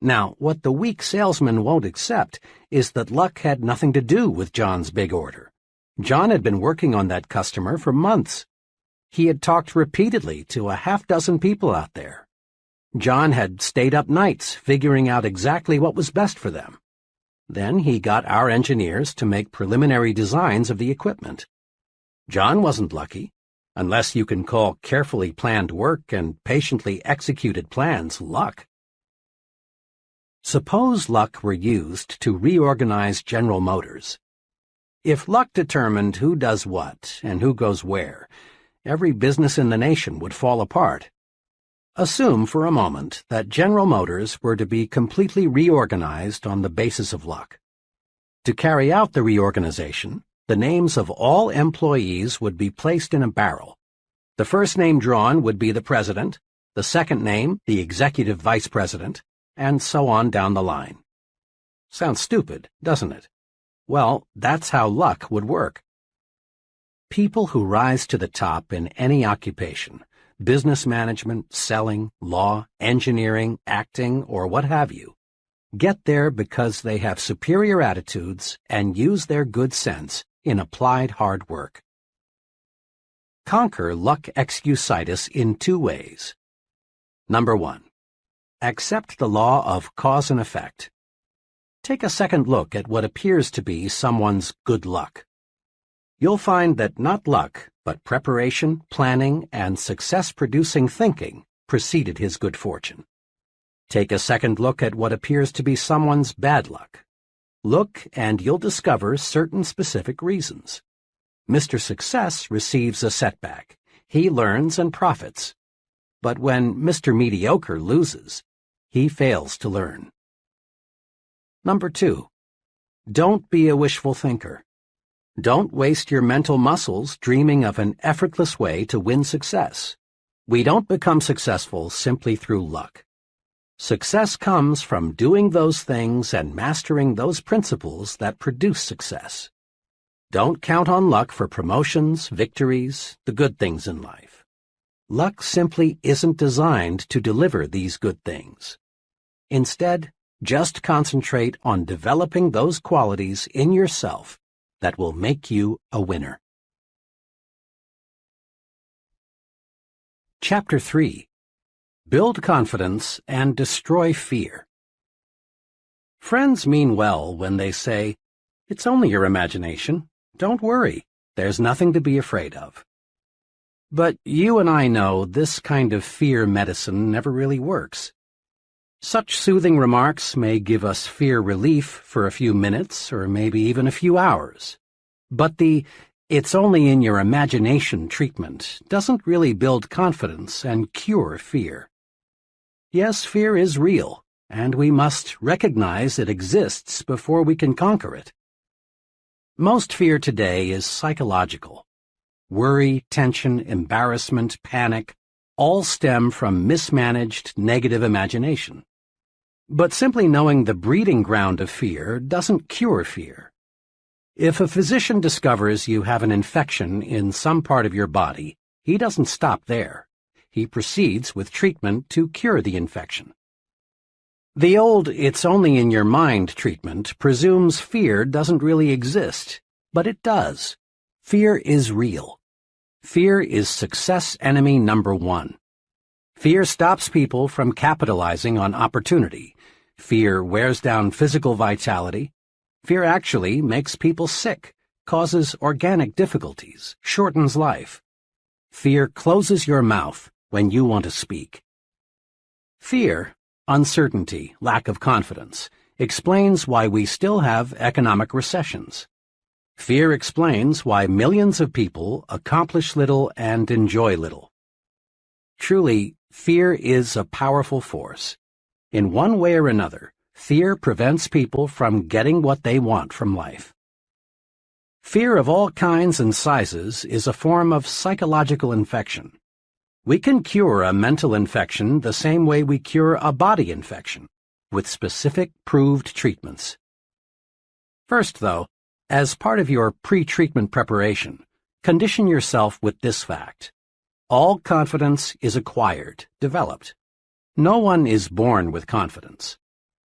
Now, what the weak salesman won't accept is that luck had nothing to do with John's big order. John had been working on that customer for months. He had talked repeatedly to a half-dozen people out there. John had stayed up nights figuring out exactly what was best for them. Then he got our engineers to make preliminary designs of the equipment. John wasn't lucky, unless you can call carefully planned work and patiently executed plans luck. Suppose luck were used to reorganize General Motors. If luck determined who does what and who goes where, every business in the nation would fall apart. Assume for a moment that General Motors were to be completely reorganized on the basis of luck. To carry out the reorganization, the names of all employees would be placed in a barrel. The first name drawn would be the president, the second name the executive vice president, and so on down the line. Sounds stupid, doesn't it? Well, that's how luck would work. People who rise to the top in any occupation, business management, selling, law, engineering, acting, or what have you, get there because they have superior attitudes and use their good sense in applied hard work. Conquer luck excusitis in two ways. Number 1. Accept the law of cause and effect. Take a second look at what appears to be someone's good luck. You'll find that not luck, but preparation, planning, and success-producing thinking preceded his good fortune. Take a second look at what appears to be someone's bad luck. Look, and you'll discover certain specific reasons. Mr. Success receives a setback. He learns and profits. But when Mr. Mediocre loses, he fails to learn. Number 2. Don't be a wishful thinker. Don't waste your mental muscles dreaming of an effortless way to win success. We don't become successful simply through luck. Success comes from doing those things and mastering those principles that produce success. Don't count on luck for promotions, victories, the good things in life. Luck simply isn't designed to deliver these good things. Instead, just concentrate on developing those qualities in yourself that will make you a winner. Chapter 3. Build confidence and destroy fear. Friends mean well when they say, "It's only your imagination. Don't worry. There's nothing to be afraid of." But you and I know this kind of fear medicine never really works. Such soothing remarks may give us fear relief for a few minutes or maybe even a few hours. But the "it's only in your imagination" treatment doesn't really build confidence and cure fear. Yes, fear is real, and we must recognize it exists before we can conquer it. Most fear today is psychological. Worry, tension, embarrassment, panic all stem from mismanaged negative imagination. But simply knowing the breeding ground of fear doesn't cure fear. If a physician discovers you have an infection in some part of your body, he doesn't stop there. He proceeds with treatment to cure the infection. The old "it's only in your mind" treatment presumes fear doesn't really exist, but it does. Fear is real. Fear is success enemy number 1. Fear stops people from capitalizing on opportunity. Fear wears down physical vitality. Fear actually makes people sick, causes organic difficulties, shortens life. Fear closes your mouth when you want to speak. Fear, uncertainty, lack of confidence, explains why we still have economic recessions. Fear explains why millions of people accomplish little and enjoy little. Truly, fear is a powerful force. In one way or another, fear prevents people from getting what they want from life. Fear of all kinds and sizes is a form of psychological infection. We can cure a mental infection the same way we cure a body infection, with specific proved treatments. First, though, as part of your pre-treatment preparation, condition yourself with this fact. All confidence is acquired, developed. No one is born with confidence.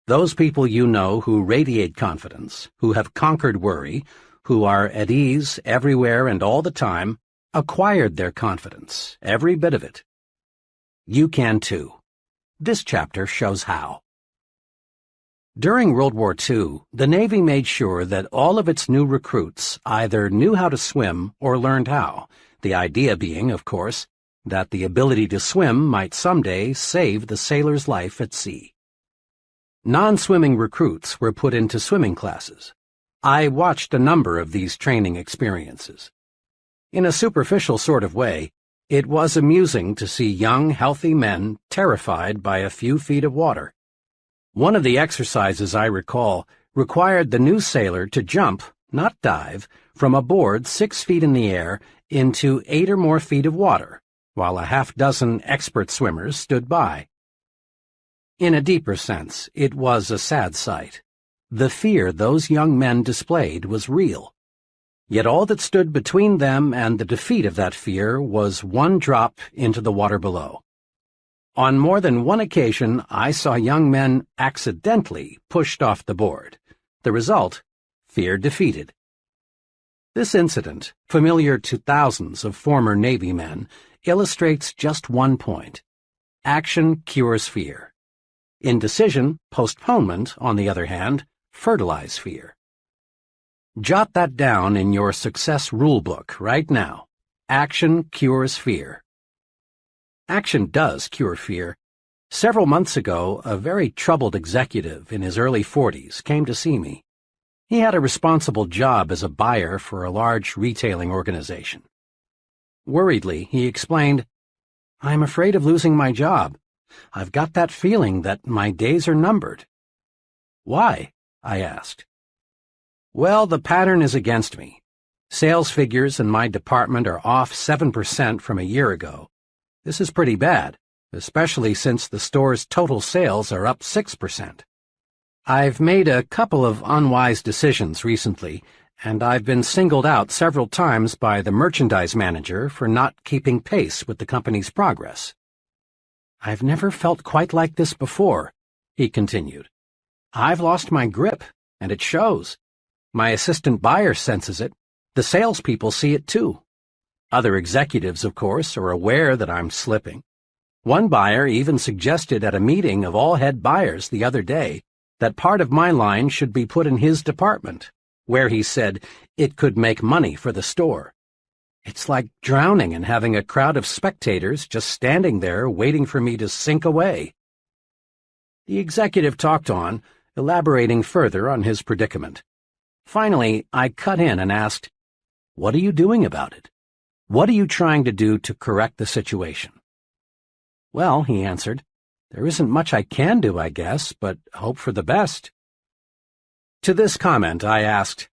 Those people you know who radiate confidence, who have conquered worry, who are at ease everywhere and all the time, acquired their confidence, every bit of it. You can too. This chapter shows how. During World War II, the Navy made sure that all of its new recruits either knew how to swim or learned how, the idea being, of course, that the ability to swim might someday save the sailor's life at sea. Non-swimming recruits were put into swimming classes. I watched a number of these training experiences. In a superficial sort of way, it was amusing to see young, healthy men terrified by a few feet of water. One of the exercises I recall required the new sailor to jump, not dive, from a board 6 feet in the air into 8 or more feet of water, while a half-dozen expert swimmers stood by. In a deeper sense, it was a sad sight. The fear those young men displayed was real. Yet all that stood between them and the defeat of that fear was one drop into the water below. On more than one occasion, I saw young men accidentally pushed off the board. The result, fear defeated. This incident, familiar to thousands of former Navy men, illustrates just one point. Action cures fear. Indecision, postponement, on the other hand, fertilize fear. Jot that down in your success rulebook right now. Action cures fear. Action does cure fear. Several months ago, a very troubled executive in his early 40s came to see me. He had a responsible job as a buyer for a large retailing organization. Worriedly, he explained, "I'm afraid of losing my job. I've got that feeling that my days are numbered." "Why?" I asked. "Well, the pattern is against me. Sales figures in my department are off 7% from a year ago. This is pretty bad, especially since the store's total sales are up 6%. I've made a couple of unwise decisions recently, and I've been singled out several times by the merchandise manager for not keeping pace with the company's progress." "I've never felt quite like this before," he continued. "I've lost my grip, and it shows. My assistant buyer senses it. The salespeople see it too. Other executives, of course, are aware that I'm slipping. One buyer even suggested at a meeting of all head buyers the other day that part of my line should be put in his department, where he said it could make money for the store. It's like drowning and having a crowd of spectators just standing there waiting for me to sink away." The executive talked on, elaborating further on his predicament. Finally, I cut in and asked, "What are you doing about it? What are you trying to do to correct the situation?" "Well," he answered, "there isn't much I can do, I guess, but hope for the best." To this comment, I asked,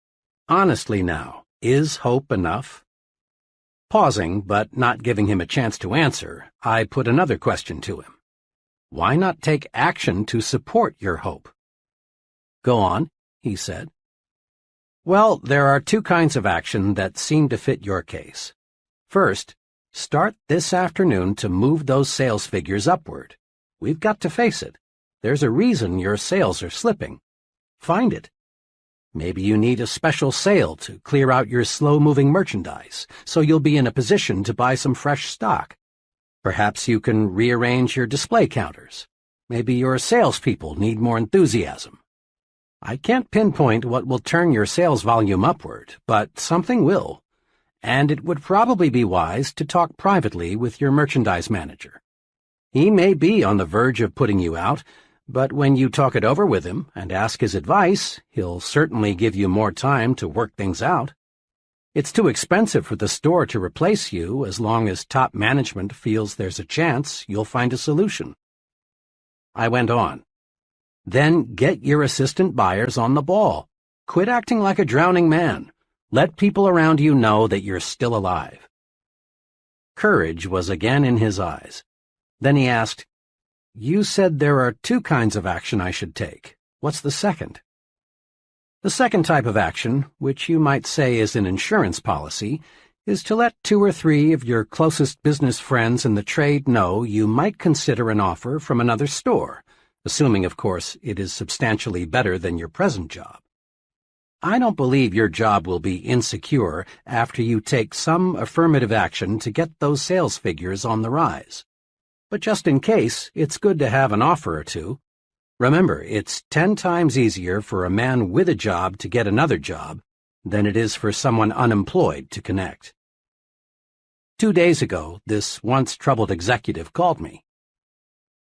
"Honestly now, is hope enough?" Pausing, but not giving him a chance to answer, I put another question to him. "Why not take action to support your hope?" "Go on," he said. "Well, there are two kinds of action that seem to fit your case. First, start this afternoon to move those sales figures upward. We've got to face it. There's a reason your sales are slipping. Find it. Maybe you need a special sale to clear out your slow-moving merchandise, so you'll be in a position to buy some fresh stock. Perhaps you can rearrange your display counters. Maybe your salespeople need more enthusiasm. I can't pinpoint what will turn your sales volume upward, but something will. And it would probably be wise to talk privately with your merchandise manager. He may be on the verge of putting you out, but when you talk it over with him and ask his advice, he'll certainly give you more time to work things out. It's too expensive for the store to replace you as long as top management feels there's a chance you'll find a solution." I went on. "Then get your assistant buyers on the ball. Quit acting like a drowning man. Let people around you know that you're still alive." Courage was again in his eyes. Then he asked, "You said there are two kinds of action I should take. What's the second?" "The second type of action, which you might say is an insurance policy, is to let 2 or 3 of your closest business friends in the trade know you might consider an offer from another store, assuming, of course, it is substantially better than your present job. I don't believe your job will be insecure after you take some affirmative action to get those sales figures on the rise. But just in case, it's good to have an offer or two. Remember, it's 10 times easier for a man with a job to get another job than it is for someone unemployed to connect. 2 days ago, this once troubled executive called me.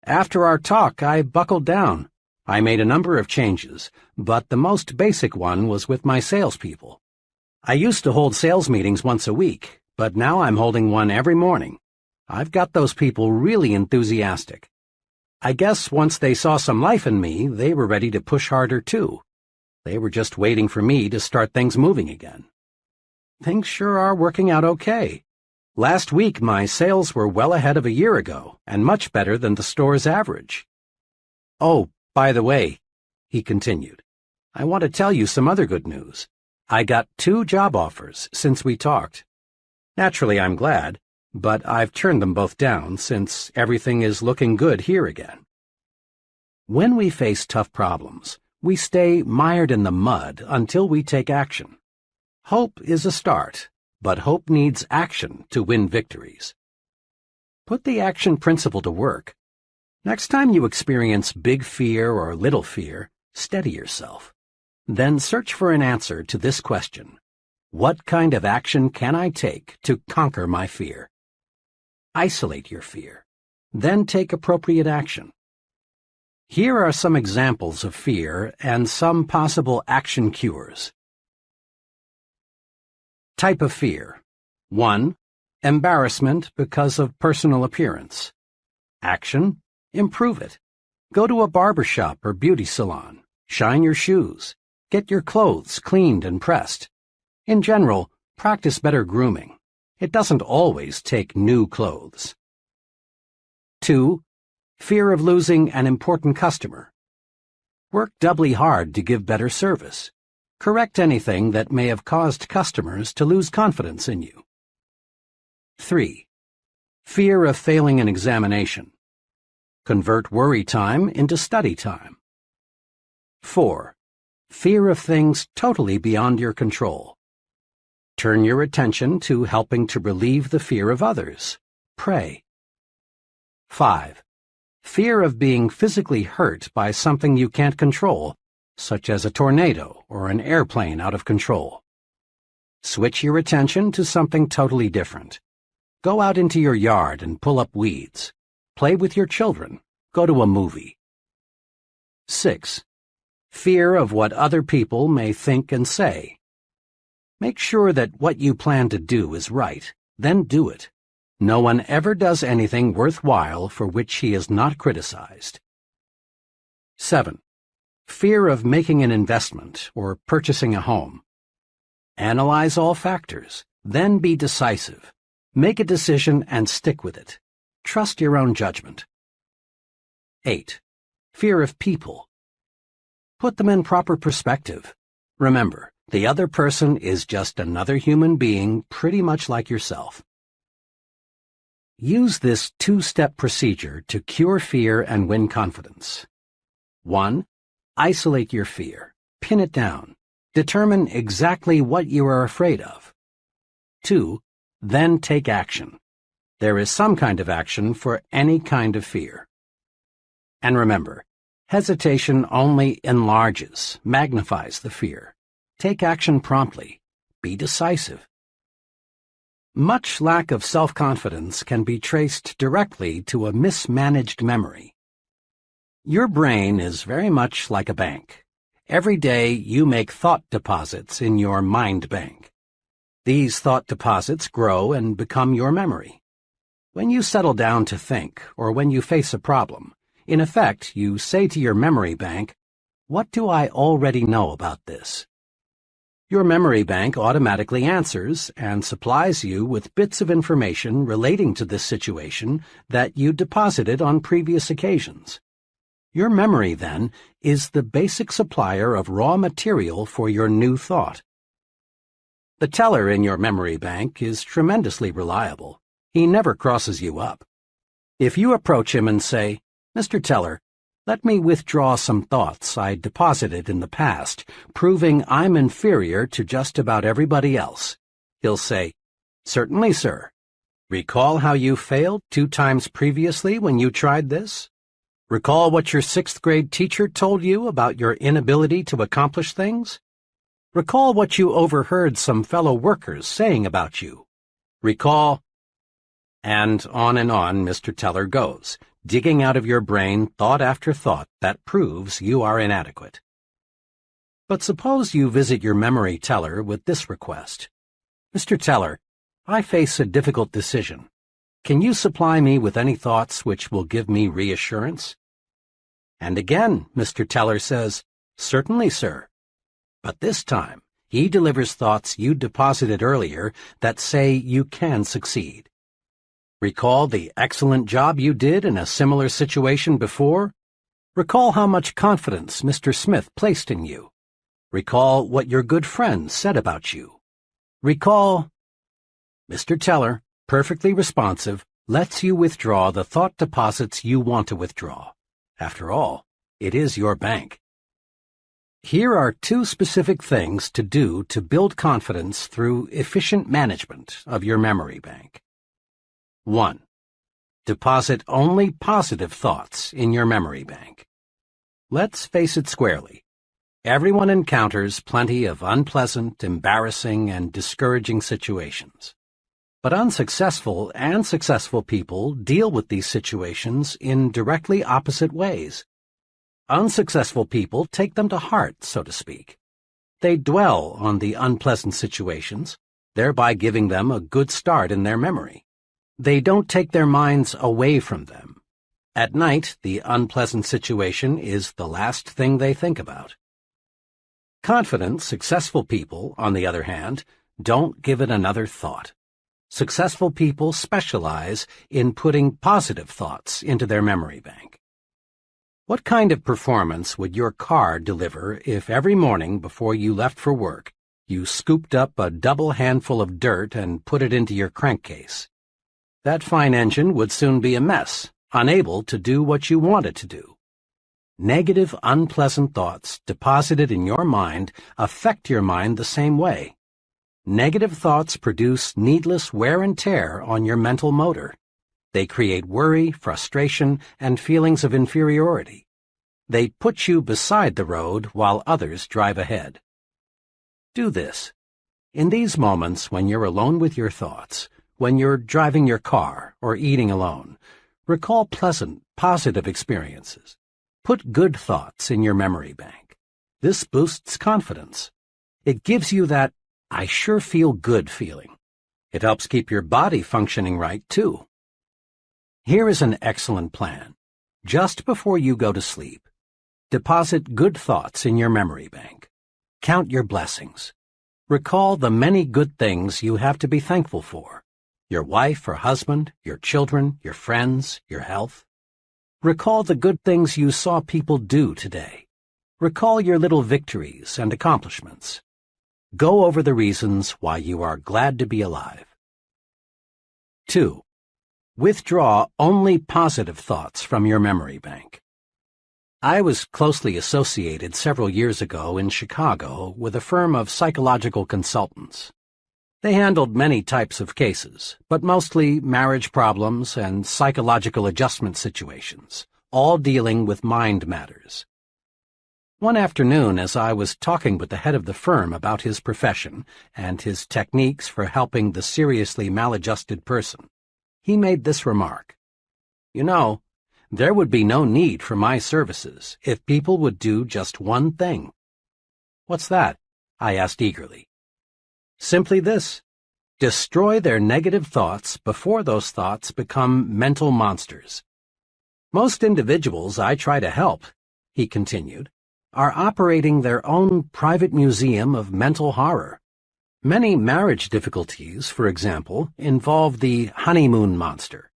After our talk, I buckled down. I made a number of changes, but the most basic one was with my salespeople. I used to hold sales meetings once a week, but now I'm holding one every morning. I've got those people really enthusiastic. I guess once they saw some life in me, they were ready to push harder too. They were just waiting for me to start things moving again. Things sure are working out okay. Last week, my sales were well ahead of a year ago, and much better than the store's average. Oh, by the way, he continued, I want to tell you some other good news. I got 2 job offers since we talked. Naturally, I'm glad, but I've turned them both down since everything is looking good here again. When we face tough problems, we stay mired in the mud until we take action. Hope is a start, but hope needs action to win victories. Put the action principle to work. Next time you experience big fear or little fear, steady yourself. Then search for an answer to this question. What kind of action can I take to conquer my fear? Isolate your fear. Then take appropriate action. Here are some examples of fear and some possible action cures. Type of fear. 1. Embarrassment because of personal appearance. Action. Improve it. Go to a barber shop or beauty salon. Shine your shoes. Get your clothes cleaned and pressed. In general, practice better grooming. It doesn't always take new clothes. 2. Fear of losing an important customer. Work doubly hard to give better service. Correct anything that may have caused customers to lose confidence in you. 3. Fear of failing an examination. Convert worry time into study time. 4. Fear of things totally beyond your control. Turn your attention to helping to relieve the fear of others. Pray. 5. Fear of being physically hurt by something you can't control, such as a tornado or an airplane out of control. Switch your attention to something totally different. Go out into your yard and pull up weeds. Play with your children. Go to a movie. 6. Fear of what other people may think and say. Make sure that what you plan to do is right, then do it. No one ever does anything worthwhile for which he is not criticized. 7. Fear of making an investment or purchasing a home. Analyze all factors, then be decisive. Make a decision and stick with it. Trust your own judgment. 8. Fear of people. Put them in proper perspective. Remember, the other person is just another human being pretty much like yourself. Use this 2-step procedure to cure fear and win confidence. 1. Isolate your fear. Pin it down. Determine exactly what you are afraid of. 2. Then take action. There is some kind of action for any kind of fear. And remember, hesitation only enlarges, magnifies the fear. Take action promptly. Be decisive. Much lack of self-confidence can be traced directly to a mismanaged memory. Your brain is very much like a bank. Every day you make thought deposits in your mind bank. These thought deposits grow and become your memory. When you settle down to think, or when you face a problem, in effect, you say to your memory bank, "What do I already know about this?" Your memory bank automatically answers and supplies you with bits of information relating to this situation that you deposited on previous occasions. Your memory, then, is the basic supplier of raw material for your new thought. The teller in your memory bank is tremendously reliable. He never crosses you up. If you approach him and say, "Mr. Teller, Let me withdraw some thoughts I deposited in the past, proving I'm inferior to just about everybody else. He'll say, "Certainly, sir. Recall how you failed 2 times previously when you tried this? Recall what your 6th grade teacher told you about your inability to accomplish things? Recall what you overheard some fellow workers saying about you. Recall—" And on Mr. Teller goes, digging out of your brain thought after thought that proves you are inadequate. But suppose you visit your memory teller with this request. "Mr. Teller, I face a difficult decision. Can you supply me with any thoughts which will give me reassurance?" And again, Mr. Teller says, "Certainly, sir." But this time, he delivers thoughts you deposited earlier that say you can succeed. Recall the excellent job you did in a similar situation before? Recall how much confidence Mr. Smith placed in you. Recall what your good friends said about you. Recall— Mr. Teller, perfectly responsive, lets you withdraw the thought deposits you want to withdraw. After all, it is your bank. Here are 2 specific things to do to build confidence through efficient management of your memory bank. 1. Deposit only positive thoughts in your memory bank. Let's face it squarely. Everyone encounters plenty of unpleasant, embarrassing, and discouraging situations. But unsuccessful and successful people deal with these situations in directly opposite ways. Unsuccessful people take them to heart, so to speak. They dwell on the unpleasant situations, thereby giving them a good start in their memory. They don't take their minds away from them. At night, the unpleasant situation is the last thing they think about. Confident, successful people, on the other hand, don't give it another thought. Successful people specialize in putting positive thoughts into their memory bank. What kind of performance would your car deliver if every morning before you left for work, you scooped up a double handful of dirt and put it into your crankcase? That fine engine would soon be a mess, unable to do what you want it to do. Negative, unpleasant thoughts deposited in your mind affect your mind the same way. Negative thoughts produce needless wear and tear on your mental motor. They create worry, frustration, and feelings of inferiority. They put you beside the road while others drive ahead. Do this. In these moments when you're alone with your thoughts, when you're driving your car or eating alone, recall pleasant, positive experiences. Put good thoughts in your memory bank. This boosts confidence. It gives you that "I sure feel good" feeling. It helps keep your body functioning right, too. Here is an excellent plan. Just before you go to sleep, deposit good thoughts in your memory bank. Count your blessings. Recall the many good things you have to be thankful for. Your wife or husband, your children, your friends, your health. Recall the good things you saw people do today. Recall your little victories and accomplishments. Go over the reasons why you are glad to be alive. 2. Withdraw only positive thoughts from your memory bank. I was closely associated several years ago in Chicago with a firm of psychological consultants. They handled many types of cases, but mostly marriage problems and psychological adjustment situations, all dealing with mind matters. One afternoon, as I was talking with the head of the firm about his profession and his techniques for helping the seriously maladjusted person, he made this remark: "You know, there would be no need for my services if people would do just one thing." "What's that?" I asked eagerly. "Simply this: destroy their negative thoughts before those thoughts become mental monsters. Most individuals I try to help," he continued, "are operating their own private museum of mental horror. Many marriage difficulties, for example, involve the honeymoon monster.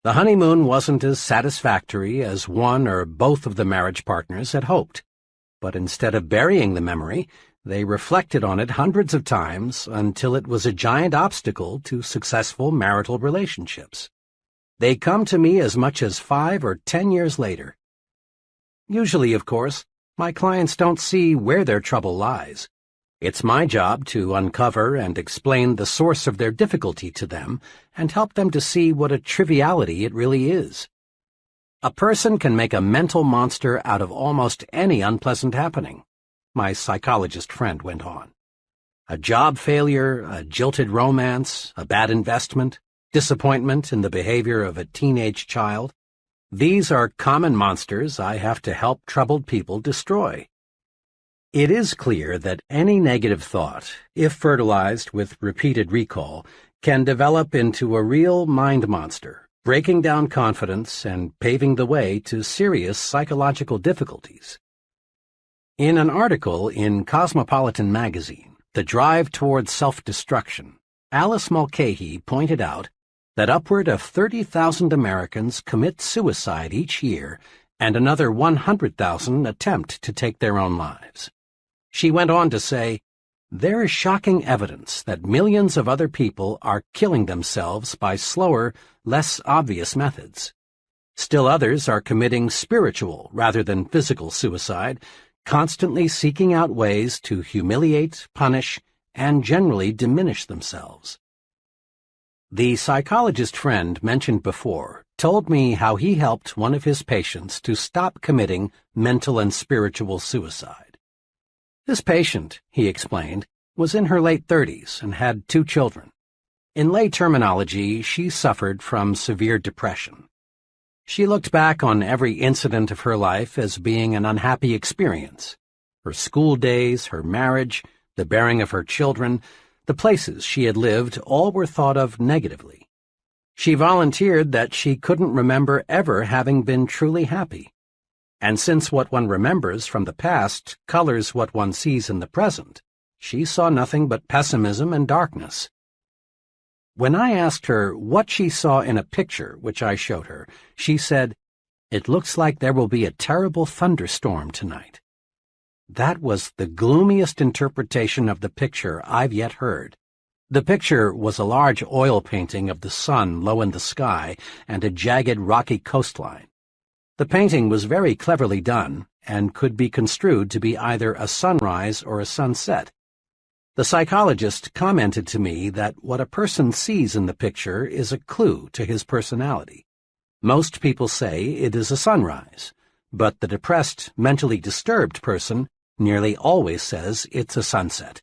The honeymoon wasn't as satisfactory as one or both of the marriage partners had hoped, but instead of burying the memory, they reflected on it hundreds of times until it was a giant obstacle to successful marital relationships. They come to me as much as 5 or 10 years later. Usually, of course, my clients don't see where their trouble lies. It's my job to uncover and explain the source of their difficulty to them and help them to see what a triviality it really is. A person can make a mental monster out of almost any unpleasant happening, my psychologist friend went on. A job failure, a jilted romance, a bad investment, disappointment in the behavior of a teenage child. These are common monsters I have to help troubled people destroy. It is clear that any negative thought, if fertilized with repeated recall, can develop into a real mind monster, breaking down confidence and paving the way to serious psychological difficulties. In an article in Cosmopolitan magazine, The Drive Toward Self-Destruction, Alice Mulcahy pointed out that upward of 30,000 Americans commit suicide each year and another 100,000 attempt to take their own lives. She went on to say, "There is shocking evidence that millions of other people are killing themselves by slower, less obvious methods. Still others are committing spiritual rather than physical suicide, constantly seeking out ways to humiliate, punish, and generally diminish themselves." The psychologist friend mentioned before told me how he helped one of his patients to stop committing mental and spiritual suicide. This patient, he explained, was in her late 30s and had 2 children. In lay terminology, she suffered from severe depression. She looked back on every incident of her life as being an unhappy experience. Her school days, her marriage, the bearing of her children, the places she had lived, all were thought of negatively. She volunteered that she couldn't remember ever having been truly happy. And since what one remembers from the past colors what one sees in the present, she saw nothing but pessimism and darkness. When I asked her what she saw in a picture which I showed her, she said, "It looks like there will be a terrible thunderstorm tonight." That was the gloomiest interpretation of the picture I've yet heard. The picture was a large oil painting of the sun low in the sky and a jagged rocky coastline. The painting was very cleverly done and could be construed to be either a sunrise or a sunset. The psychologist commented to me that what a person sees in the picture is a clue to his personality. Most people say it is a sunrise, but the depressed, mentally disturbed person nearly always says it's a sunset.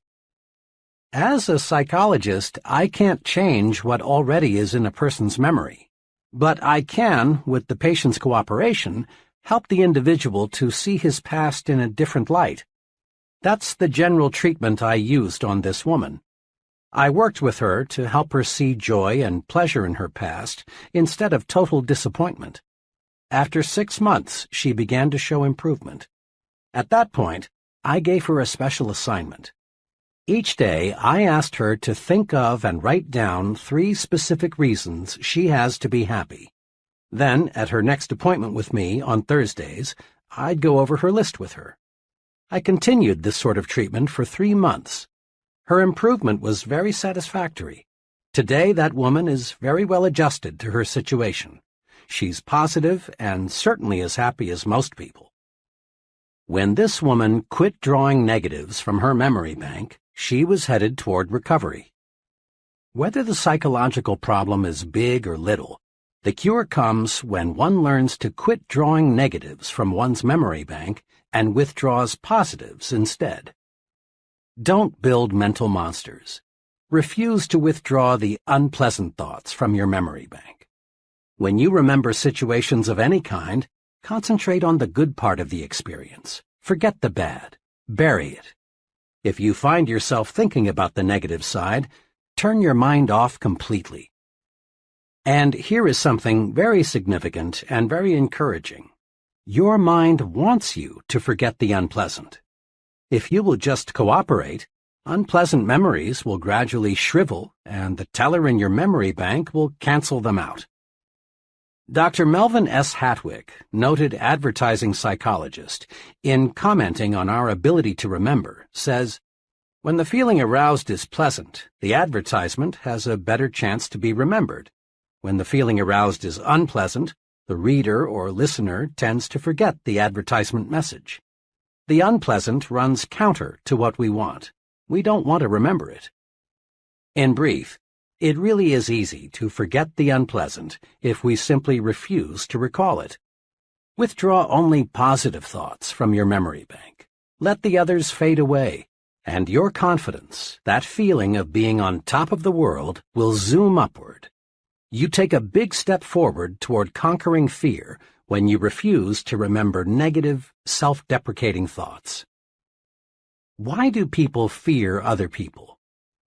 As a psychologist, I can't change what already is in a person's memory, but I can, with the patient's cooperation, help the individual to see his past in a different light. That's the general treatment I used on this woman. I worked with her to help her see joy and pleasure in her past instead of total disappointment. After 6 months, she began to show improvement. At that point, I gave her a special assignment. Each day, I asked her to think of and write down 3 specific reasons she has to be happy. Then, at her next appointment with me on Thursdays, I'd go over her list with her. I continued this sort of treatment for 3 months. Her improvement was very satisfactory. Today, that woman is very well adjusted to her situation. She's positive and certainly as happy as most people. When this woman quit drawing negatives from her memory bank, she was headed toward recovery. Whether the psychological problem is big or little, the cure comes when one learns to quit drawing negatives from one's memory bank and withdraws positives instead. Don't build mental monsters. Refuse to withdraw the unpleasant thoughts from your memory bank. When you remember situations of any kind, concentrate on the good part of the experience. Forget the bad. Bury it. If you find yourself thinking about the negative side, turn your mind off completely. And here is something very significant and very encouraging. Your mind wants you to forget the unpleasant. If you will just cooperate, unpleasant memories will gradually shrivel and the teller in your memory bank will cancel them out. Dr. Melvin S. Hatwick, noted advertising psychologist, in commenting on our ability to remember, says, "When the feeling aroused is pleasant, the advertisement has a better chance to be remembered. When the feeling aroused is unpleasant, The reader or listener tends to forget the advertisement message. The unpleasant runs counter to what we want. We don't want to remember it. In brief, it really is easy to forget the unpleasant if we simply refuse to recall it. Withdraw only positive thoughts from your memory bank. Let the others fade away, and your confidence, that feeling of being on top of the world, will zoom upward. You take a big step forward toward conquering fear when you refuse to remember negative, self-deprecating thoughts. Why do people fear other people?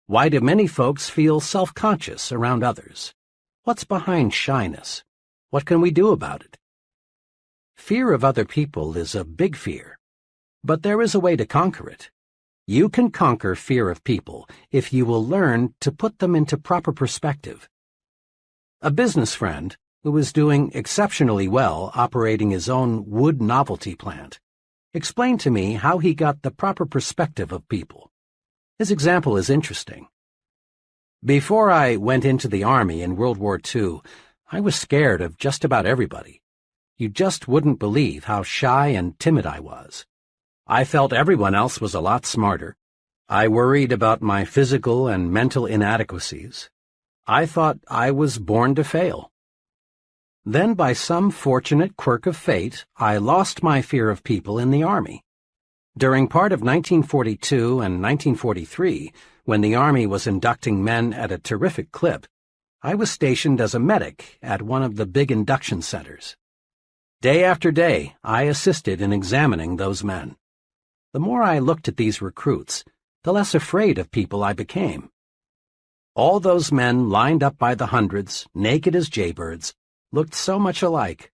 Why do many folks feel self-conscious around others? What's behind shyness? What can we do about it? Fear of other people is a big fear, but there is a way to conquer it. You can conquer fear of people if you will learn to put them into proper perspective. A business friend, who was doing exceptionally well operating his own wood novelty plant, explained to me how he got the proper perspective of people. His example is interesting. Before I went into the Army in World War II, I was scared of just about everybody. You just wouldn't believe how shy and timid I was. I felt everyone else was a lot smarter. I worried about my physical and mental inadequacies. I thought I was born to fail. Then, by some fortunate quirk of fate, I lost my fear of people in the Army. During part of 1942 and 1943, when the Army was inducting men at a terrific clip, I was stationed as a medic at one of the big induction centers. Day after day, I assisted in examining those men. The more I looked at these recruits, the less afraid of people I became. All those men lined up by the hundreds, naked as jaybirds, looked so much alike.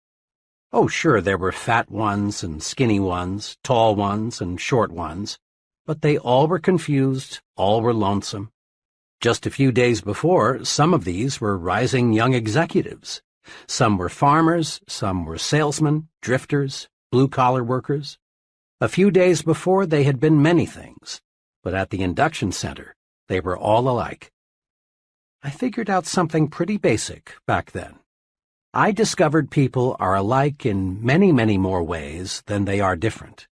Oh, sure, there were fat ones and skinny ones, tall ones and short ones, but they all were confused, all were lonesome. Just a few days before, some of these were rising young executives. Some were farmers, some were salesmen, drifters, blue-collar workers. A few days before, they had been many things, but at the induction center, they were all alike. I figured out something pretty basic back then. I discovered people are alike in many, many more ways than they are different.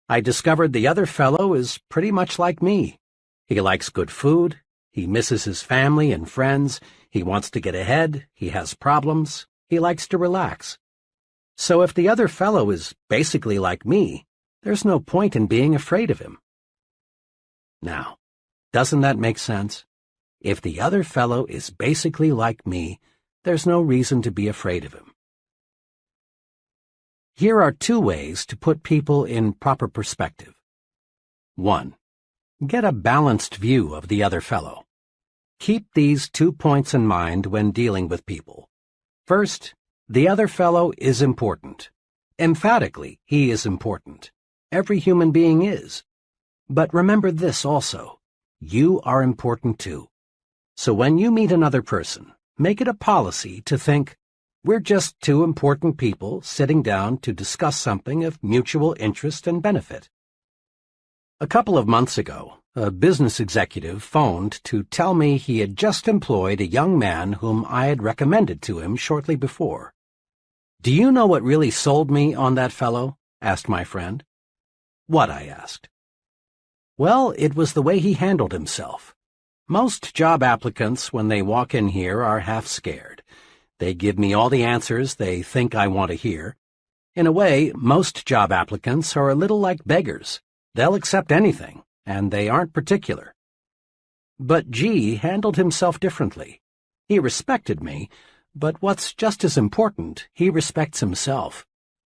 I discovered the other fellow is pretty much like me. He likes good food, he misses his family and friends, he wants to get ahead, he has problems, he likes to relax. So if the other fellow is basically like me, there's no point in being afraid of him. Now, doesn't that make sense? If the other fellow is basically like me, there's no reason to be afraid of him. Here are 2 ways to put people in proper perspective. 1. Get a balanced view of the other fellow. Keep these 2 points in mind when dealing with people. First, the other fellow is important. Emphatically, he is important. Every human being is. But remember this also. You are important too. So when you meet another person, make it a policy to think, we're just 2 important people sitting down to discuss something of mutual interest and benefit. A couple of months ago, a business executive phoned to tell me he had just employed a young man whom I had recommended to him shortly before. "Do you know what really sold me on that fellow?" asked my friend. "What?" I asked. "Well, it was the way he handled himself. Most job applicants, when they walk in here, are half scared. They give me all the answers they think I want to hear. In a way, most job applicants are a little like beggars. They'll accept anything, and they aren't particular. But G handled himself differently. He respected me, but what's just as important, he respects himself.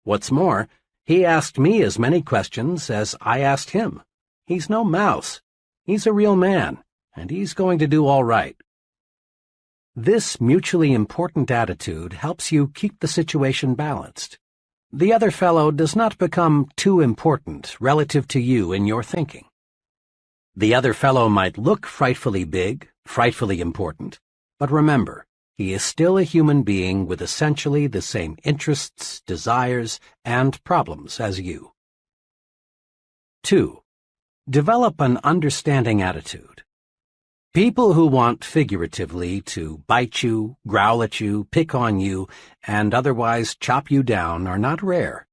What's more, he asked me as many questions as I asked him. He's no mouse. He's a real man, and he's going to do all right." This mutually important attitude helps you keep the situation balanced. The other fellow does not become too important relative to you in your thinking. The other fellow might look frightfully big, frightfully important, but remember, he is still a human being with essentially the same interests, desires, and problems as you. 2. Develop an understanding attitude. People who want figuratively to bite you, growl at you, pick on you, and otherwise chop you down are not rare.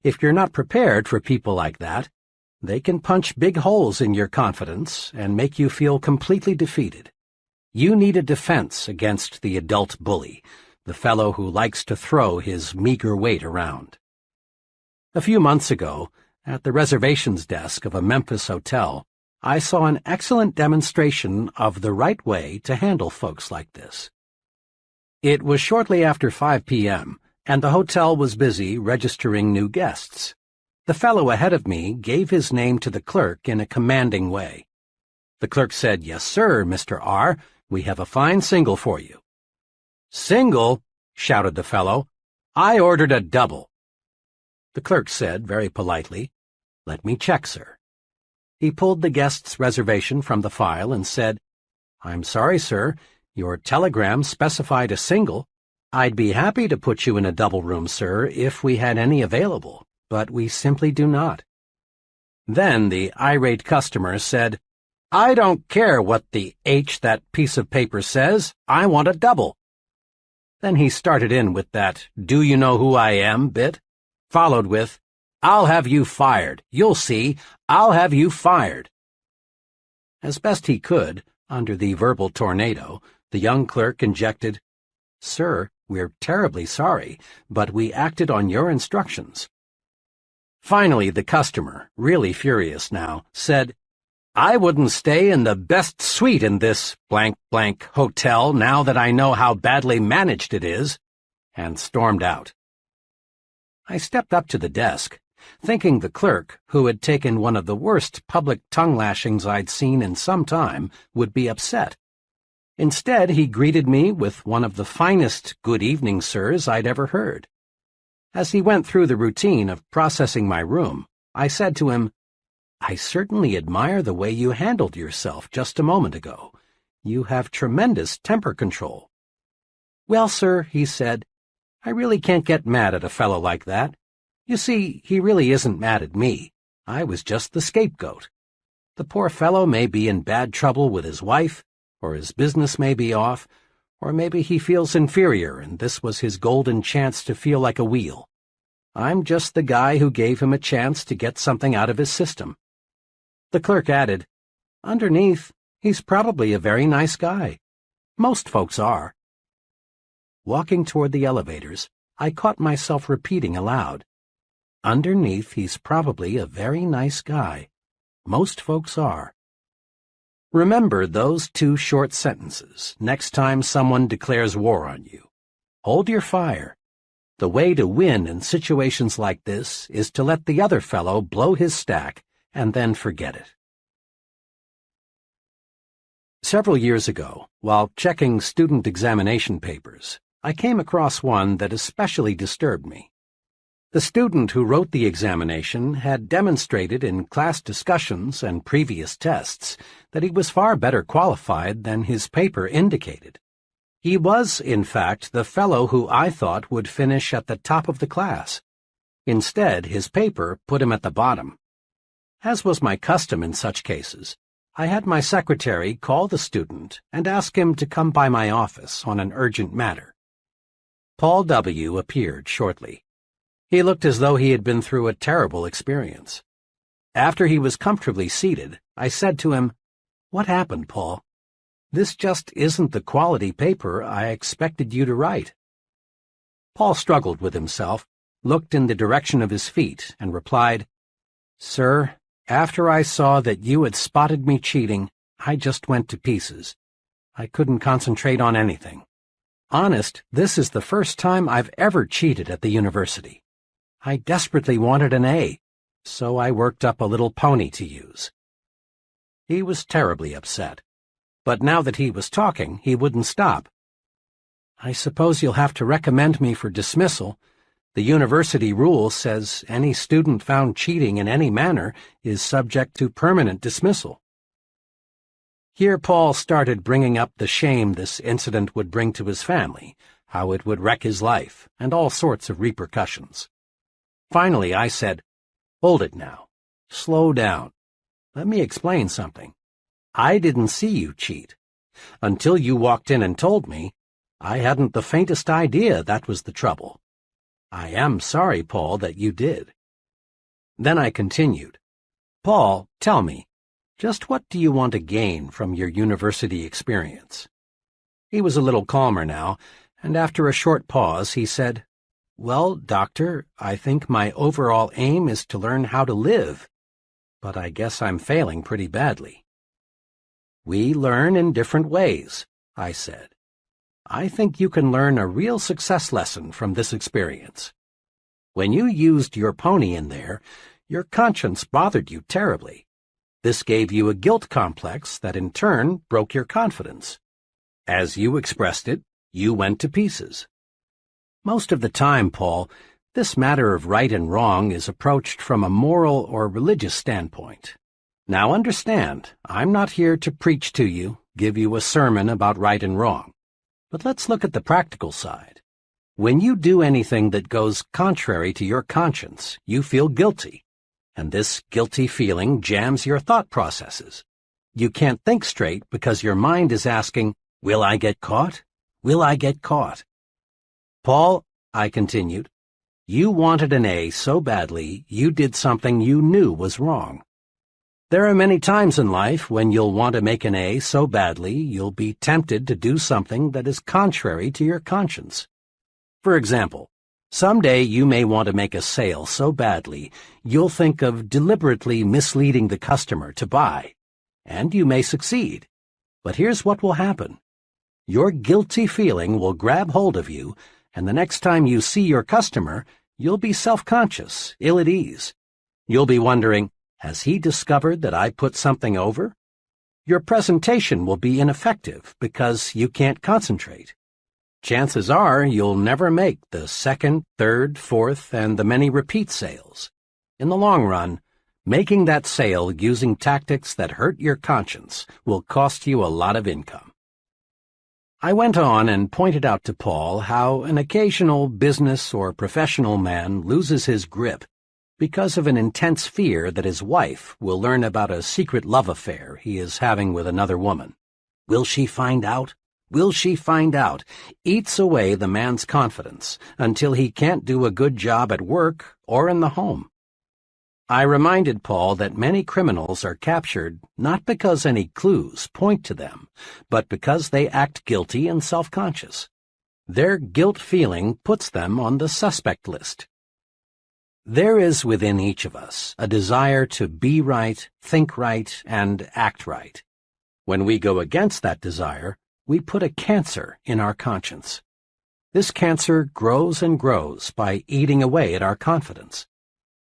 If you're not prepared for people like that, they can punch big holes in your confidence and make you feel completely defeated. You need a defense against the adult bully, the fellow who likes to throw his meager weight around. A few months ago, at the reservations desk of a Memphis hotel, I saw an excellent demonstration of the right way to handle folks like this. It was shortly after 5 p.m., and the hotel was busy registering new guests. The fellow ahead of me gave his name to the clerk in a commanding way. The clerk said, "Yes, sir, Mr. R. We have a fine single for you." "Single?" shouted the fellow. "I ordered a double." The clerk said, very politely, "Let me check, sir." He pulled the guest's reservation from the file and said, "I'm sorry, sir. Your telegram specified a single. I'd be happy to put you in a double room, sir, if we had any available, but we simply do not." Then the irate customer said, "I don't care what the H that piece of paper says. I want a double." Then he started in with that "Do you know who I am?" bit, followed with, "I'll have you fired. You'll see. I'll have you fired." As best he could, under the verbal tornado, the young clerk injected, "Sir, we're terribly sorry, but we acted on your instructions." Finally, the customer, really furious now, said, "I wouldn't stay in the best suite in this blank hotel now that I know how badly managed it is," and stormed out. I stepped up to the desk, thinking the clerk, who had taken one of the worst public tongue-lashings I'd seen in some time, would be upset. Instead, he greeted me with one of the finest "good evening, sirs" I'd ever heard. As he went through the routine of processing my room, I said to him, "I certainly admire the way you handled yourself just a moment ago. You have tremendous temper control." "Well, sir," he said, "I really can't get mad at a fellow like that. You see, he really isn't mad at me. I was just the scapegoat. The poor fellow may be in bad trouble with his wife, or his business may be off, or maybe he feels inferior and this was his golden chance to feel like a wheel. I'm just the guy who gave him a chance to get something out of his system." The clerk added, "Underneath, he's probably a very nice guy. Most folks are." Walking toward the elevators, I caught myself repeating aloud, "Underneath, he's probably a very nice guy. Most folks are." Remember those two short sentences next time someone declares war on you. Hold your fire. The way to win in situations like this is to let the other fellow blow his stack and then forget it. Several years ago, while checking student examination papers, I came across one that especially disturbed me. The student who wrote the examination had demonstrated in class discussions and previous tests that he was far better qualified than his paper indicated. He was, in fact, the fellow who I thought would finish at the top of the class. Instead, his paper put him at the bottom. As was my custom in such cases, I had my secretary call the student and ask him to come by my office on an urgent matter. Paul W. appeared shortly. He looked as though he had been through a terrible experience. After he was comfortably seated, I said to him, "What happened, Paul? This just isn't the quality paper I expected you to write." Paul struggled with himself, looked in the direction of his feet, and replied, "Sir, after I saw that you had spotted me cheating, I just went to pieces. I couldn't concentrate on anything. Honest, this is the first time I've ever cheated at the university. I desperately wanted an A, so I worked up a little pony to use." He was terribly upset, but now that he was talking, he wouldn't stop. "I suppose you'll have to recommend me for dismissal. The university rule says any student found cheating in any manner is subject to permanent dismissal." Here Paul started bringing up the shame this incident would bring to his family, how it would wreck his life, and all sorts of repercussions. Finally, I said, "Hold it now. Slow down. Let me explain something. I didn't see you cheat. Until you walked in and told me, I hadn't the faintest idea that was the trouble. I am sorry, Paul, that you did." Then I continued, "Paul, tell me, just what do you want to gain from your university experience?" He was a little calmer now, and after a short pause he said, "Well, Doctor, I think my overall aim is to learn how to live, but I guess I'm failing pretty badly." "We learn in different ways," I said. "I think you can learn a real success lesson from this experience. When you used your pony in there, your conscience bothered you terribly. This gave you a guilt complex that in turn broke your confidence. As you expressed it, you went to pieces. Most of the time, Paul, this matter of right and wrong is approached from a moral or religious standpoint. Now understand, I'm not here to preach to you, give you a sermon about right and wrong. But let's look at the practical side. When you do anything that goes contrary to your conscience, you feel guilty, and this guilty feeling jams your thought processes. You can't think straight because your mind is asking, "Will I get caught? Will I get caught?" "Paul," I continued, "you wanted an A so badly you did something you knew was wrong. There are many times in life when you'll want to make an A so badly you'll be tempted to do something that is contrary to your conscience. For example, someday you may want to make a sale so badly you'll think of deliberately misleading the customer to buy, and you may succeed. But here's what will happen. Your guilty feeling will grab hold of you, and the next time you see your customer, you'll be self-conscious, ill at ease. You'll be wondering, has he discovered that I put something over? Your presentation will be ineffective because you can't concentrate. Chances are you'll never make the second, third, fourth, and the many repeat sales. In the long run, making that sale using tactics that hurt your conscience will cost you a lot of income." I went on and pointed out to Paul how an occasional business or professional man loses his grip because of an intense fear that his wife will learn about a secret love affair he is having with another woman. Will she find out? Will she find out? Eats away the man's confidence until he can't do a good job at work or in the home. I reminded Paul that many criminals are captured not because any clues point to them, but because they act guilty and self-conscious. Their guilt feeling puts them on the suspect list. There is within each of us a desire to be right, think right, and act right. When we go against that desire, we put a cancer in our conscience. This cancer grows and grows by eating away at our confidence.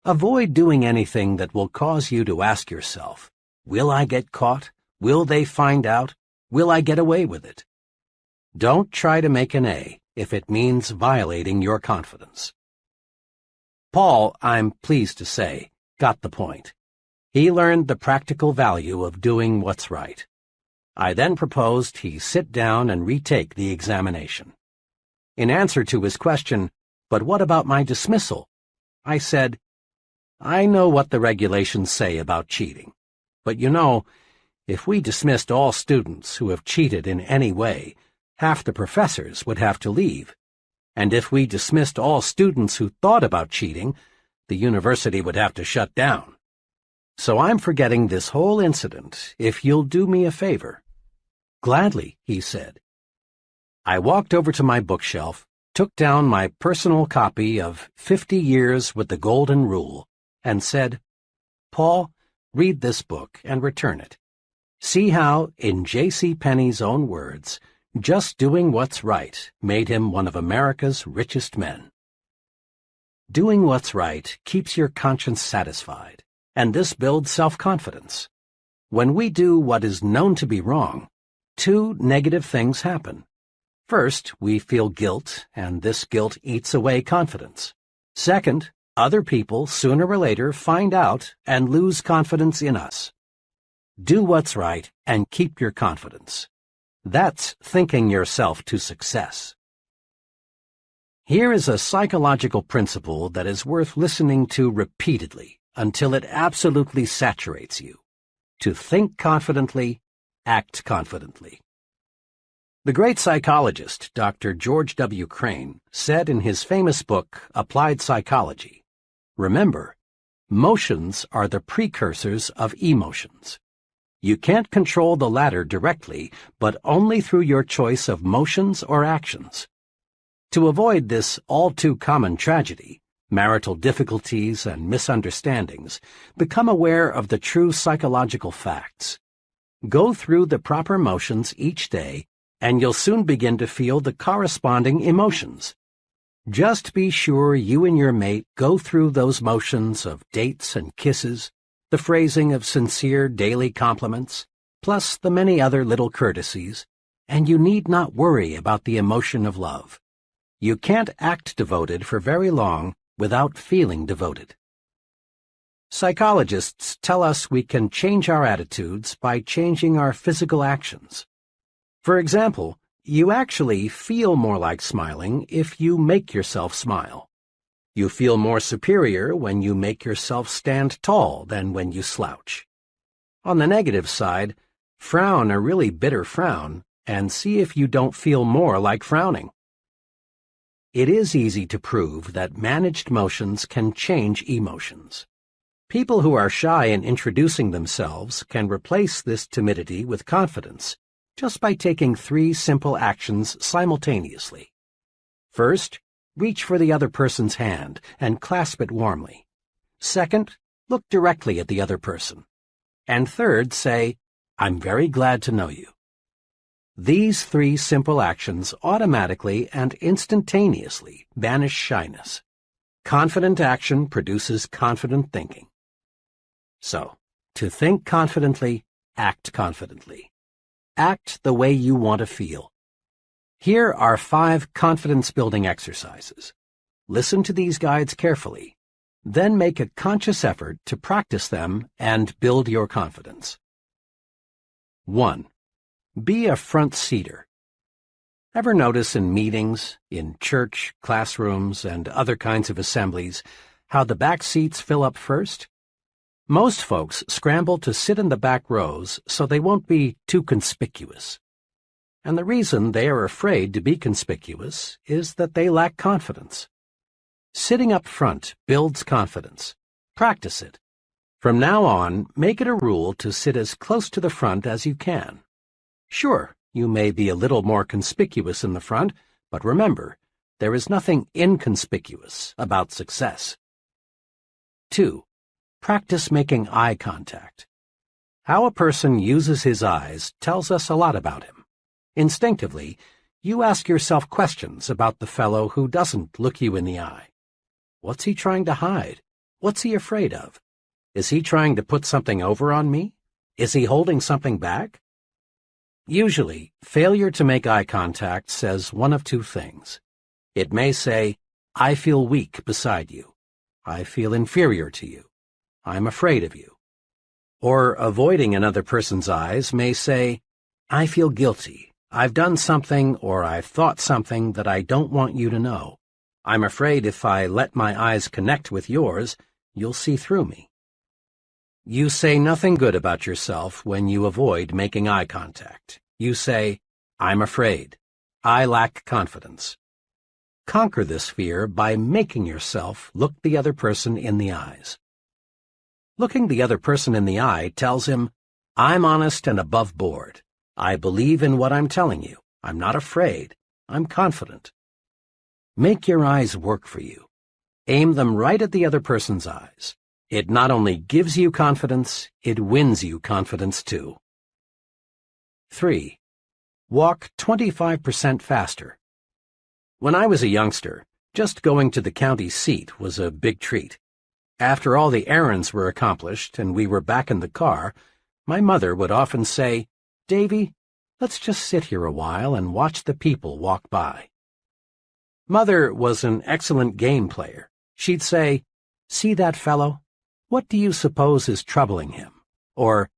Avoid doing anything that will cause you to ask yourself, "Will I get caught? Will they find out? Will I get away with it?" Don't try to make an A if it means violating your confidence. Paul, I'm pleased to say, got the point. He learned the practical value of doing what's right. I then proposed he sit down and retake the examination. In answer to his question, "But what about my dismissal?" I said, "I know what the regulations say about cheating, but you know, if we dismissed all students who have cheated in any way, half the professors would have to leave. And if we dismissed all students who thought about cheating, the university would have to shut down. So I'm forgetting this whole incident if you'll do me a favor." "Gladly," he said. I walked over to my bookshelf, took down my personal copy of 50 Years with the Golden Rule, and said, "Paul, read this book and return it. See how, in J.C. Penney's own words, just doing what's right made him one of America's richest men." Doing what's right keeps your conscience satisfied, and this builds self-confidence. When we do what is known to be wrong, two negative things happen. First, we feel guilt, and this guilt eats away confidence. Second, other people sooner or later find out and lose confidence in us. Do what's right and keep your confidence. That's thinking yourself to success. Here is a psychological principle that is worth listening to repeatedly until it absolutely saturates you. To think confidently, act confidently. The great psychologist, Dr. George W. Crane, said in his famous book, Applied Psychology, "Remember, motions are the precursors of emotions. You can't control the latter directly, but only through your choice of motions or actions. To avoid this all-too-common tragedy, marital difficulties and misunderstandings, become aware of the true psychological facts. Go through the proper motions each day, and you'll soon begin to feel the corresponding emotions. Just be sure you and your mate go through those motions of dates and kisses, the phrasing of sincere daily compliments, plus the many other little courtesies, and you need not worry about the emotion of love. You can't act devoted for very long without feeling devoted." Psychologists tell us we can change our attitudes by changing our physical actions. For example, you actually feel more like smiling if you make yourself smile. You feel more superior when you make yourself stand tall than when you slouch. On the negative side, frown a really bitter frown and see if you don't feel more like frowning. It is easy to prove that managed motions can change emotions. People who are shy in introducing themselves can replace this timidity with confidence just by taking 3 simple actions simultaneously. First, reach for the other person's hand and clasp it warmly. Second, look directly at the other person. And third, say, "I'm very glad to know you." These 3 simple actions automatically and instantaneously banish shyness. Confident action produces confident thinking. So, to think confidently, act confidently. Act the way you want to feel. Here are 5 confidence-building exercises. Listen to these guides carefully. Then make a conscious effort to practice them and build your confidence. 1. Be a front-seater. Ever notice in meetings, in church, classrooms, and other kinds of assemblies, how the back seats fill up first? Most folks scramble to sit in the back rows so they won't be too conspicuous. And the reason they are afraid to be conspicuous is that they lack confidence. Sitting up front builds confidence. Practice it. From now on, make it a rule to sit as close to the front as you can. Sure, you may be a little more conspicuous in the front, but remember, there is nothing inconspicuous about success. 2. Practice making eye contact. How a person uses his eyes tells us a lot about him. Instinctively, you ask yourself questions about the fellow who doesn't look you in the eye. What's he trying to hide? What's he afraid of? Is he trying to put something over on me? Is he holding something back? Usually, failure to make eye contact says one of 2 things. It may say, "I feel weak beside you. I feel inferior to you. I'm afraid of you." Or avoiding another person's eyes may say, "I feel guilty. I've done something or I've thought something that I don't want you to know. I'm afraid if I let my eyes connect with yours, you'll see through me." You say nothing good about yourself when you avoid making eye contact. You say, "I'm afraid. I lack confidence." Conquer this fear by making yourself look the other person in the eyes. Looking the other person in the eye tells him, "I'm honest and above board. I believe in what I'm telling you. I'm not afraid. I'm confident." Make your eyes work for you. Aim them right at the other person's eyes. It not only gives you confidence, it wins you confidence too. 3. Walk 25% faster. When I was a youngster, just going to the county seat was a big treat. After all the errands were accomplished and we were back in the car, my mother would often say, "Davy, let's just sit here a while and watch the people walk by." Mother was an excellent game player. She'd say, "See that fellow? What do you suppose is troubling him?" Or,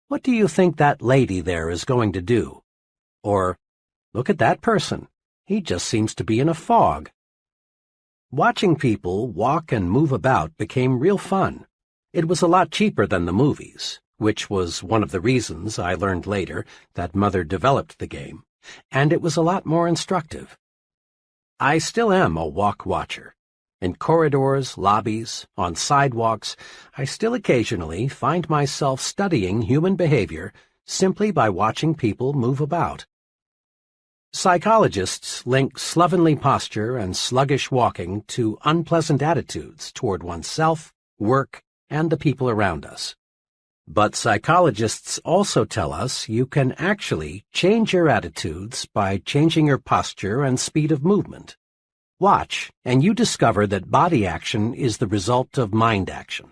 "What do you think that lady there is going to do?" Or, "Look at that person. He just seems to be in a fog." Watching people walk and move about became real fun. It was a lot cheaper than the movies. which was one of the reasons I learned later that Mother developed the game, and it was a lot more instructive. I still am a walk watcher. In corridors, lobbies, on sidewalks, I still occasionally find myself studying human behavior simply by watching people move about. Psychologists link slovenly posture and sluggish walking to unpleasant attitudes toward oneself, work, and the people around us. But psychologists also tell us you can actually change your attitudes by changing your posture and speed of movement. Watch, and you discover that body action is the result of mind action.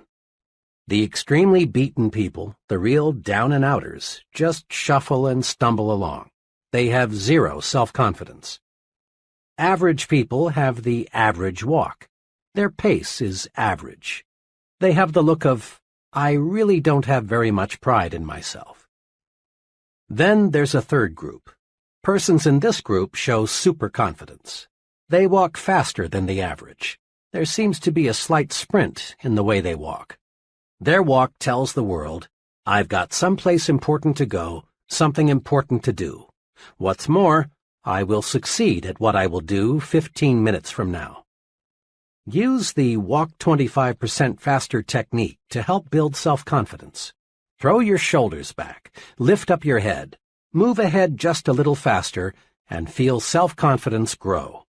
The extremely beaten people, the real down-and-outers, just shuffle and stumble along. They have zero self-confidence. Average people have the average walk. Their pace is average. They have the look of, I really don't have very much pride in myself. Then there's a third group. Persons in this group show superconfidence. They walk faster than the average. There seems to be a slight sprint in the way they walk. Their walk tells the world, I've got someplace important to go, something important to do. What's more, I will succeed at what I will do 15 minutes from now. Use the walk 25% faster technique to help build self-confidence. Throw your shoulders back, lift up your head, move ahead just a little faster, and feel self-confidence grow.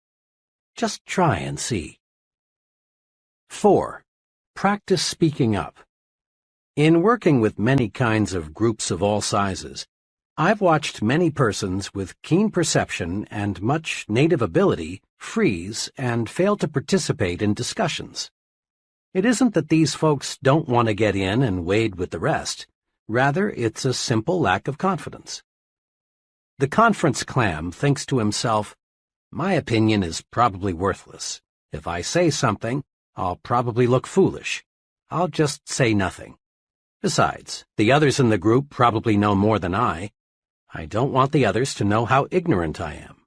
Just try and see. 4. Practice speaking up. In working with many kinds of groups of all sizes, I've watched many persons with keen perception and much native ability freeze and fail to participate in discussions. It isn't that these folks don't want to get in and wade with the rest. Rather, it's a simple lack of confidence. The conference clam thinks to himself, my opinion is probably worthless. If I say something, I'll probably look foolish. I'll just say nothing. Besides, the others in the group probably know more than I. I don't want the others to know how ignorant I am.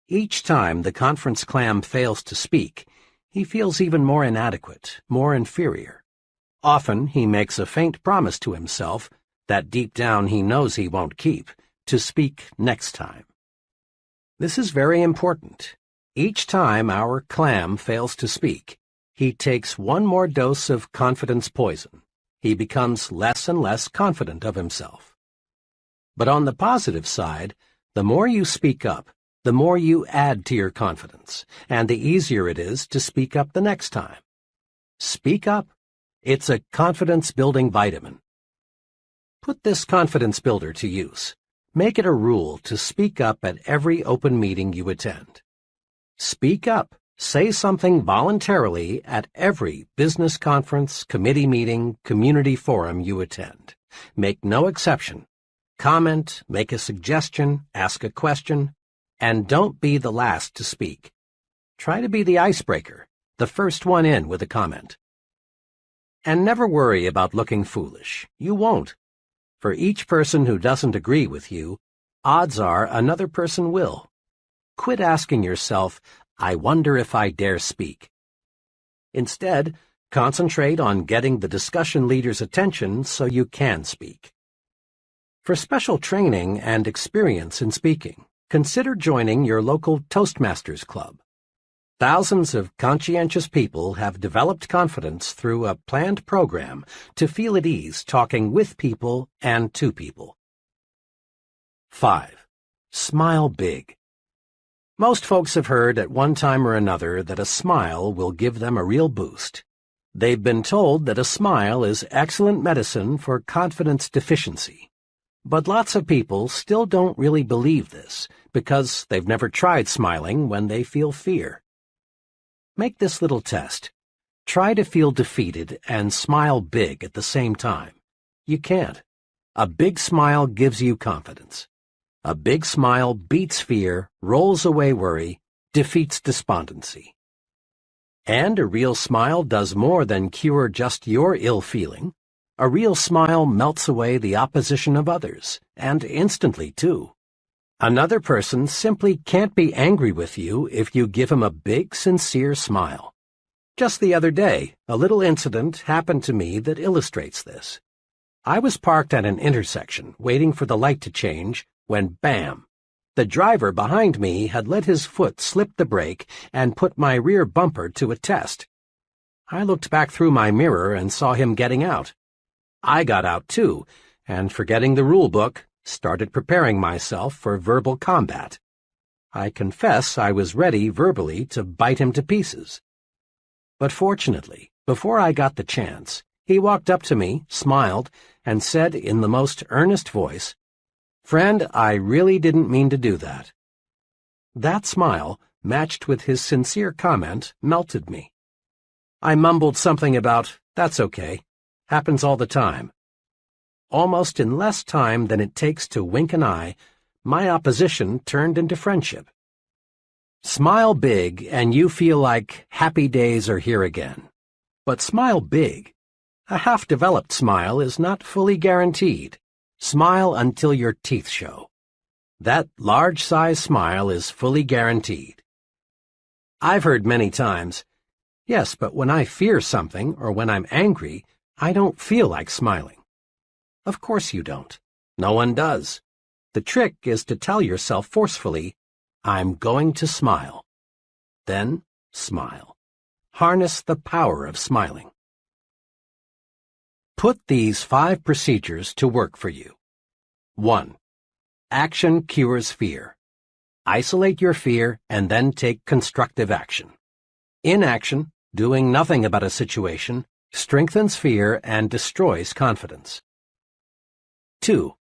Each time the conference clam fails to speak, he feels even more inadequate, more inferior. Often he makes a faint promise to himself that deep down he knows he won't keep, to speak next time. This is very important. Each time our clam fails to speak, he takes one more dose of confidence poison. He becomes less and less confident of himself. But on the positive side, the more you speak up, the more you add to your confidence, and the easier it is to speak up the next time. Speak up. It's a confidence-building vitamin. Put this confidence builder to use. Make it a rule to speak up at every open meeting you attend. Speak up. Say something voluntarily at every business conference, committee meeting, community forum you attend. Make no exception. Comment, make a suggestion, ask a question, and don't be the last to speak. Try to be the icebreaker, the first one in with a comment. And never worry about looking foolish. You won't. For each person who doesn't agree with you, odds are another person will. Quit asking yourself, I wonder if I dare speak. Instead, concentrate on getting the discussion leader's attention so you can speak. For special training and experience in speaking, consider joining your local Toastmasters Club. Thousands of conscientious people have developed confidence through a planned program to feel at ease talking with people and to people. 5. Smile big. Most folks have heard at one time or another that a smile will give them a real boost. They've been told that a smile is excellent medicine for confidence deficiency. But lots of people still don't really believe this because they've never tried smiling when they feel fear. Make this little test. Try to feel defeated and smile big at the same time. You can't. A big smile gives you confidence. A big smile beats fear, rolls away worry, defeats despondency. And a real smile does more than cure just your ill feeling. A real smile melts away the opposition of others, and instantly, too. Another person simply can't be angry with you if you give him a big, sincere smile. Just the other day, a little incident happened to me that illustrates this. I was parked at an intersection, waiting for the light to change, when bam! The driver behind me had let his foot slip the brake and put my rear bumper to a test. I looked back through my mirror and saw him getting out. I got out too, and forgetting the rule book, started preparing myself for verbal combat. I confess I was ready verbally to bite him to pieces. But fortunately, before I got the chance, he walked up to me, smiled, and said in the most earnest voice, "Friend, I really didn't mean to do that." That smile, matched with his sincere comment, melted me. I mumbled something about, "That's okay. Happens all the time." Almost in less time than it takes to wink an eye, my opposition turned into friendship. Smile big and you feel like happy days are here again. But smile big. A half-developed smile is not fully guaranteed. Smile until your teeth show. That large-size smile is fully guaranteed. I've heard many times, "Yes, but when I fear something or when I'm angry, I don't feel like smiling." Of course you don't. No one does. The trick is to tell yourself forcefully, "I'm going to smile." Then smile. Harness the power of smiling. Put these 5 procedures to work for you. 1. Action cures fear. Isolate your fear and then take constructive action. Inaction, doing nothing about a situation, strengthens fear and destroys confidence. 2.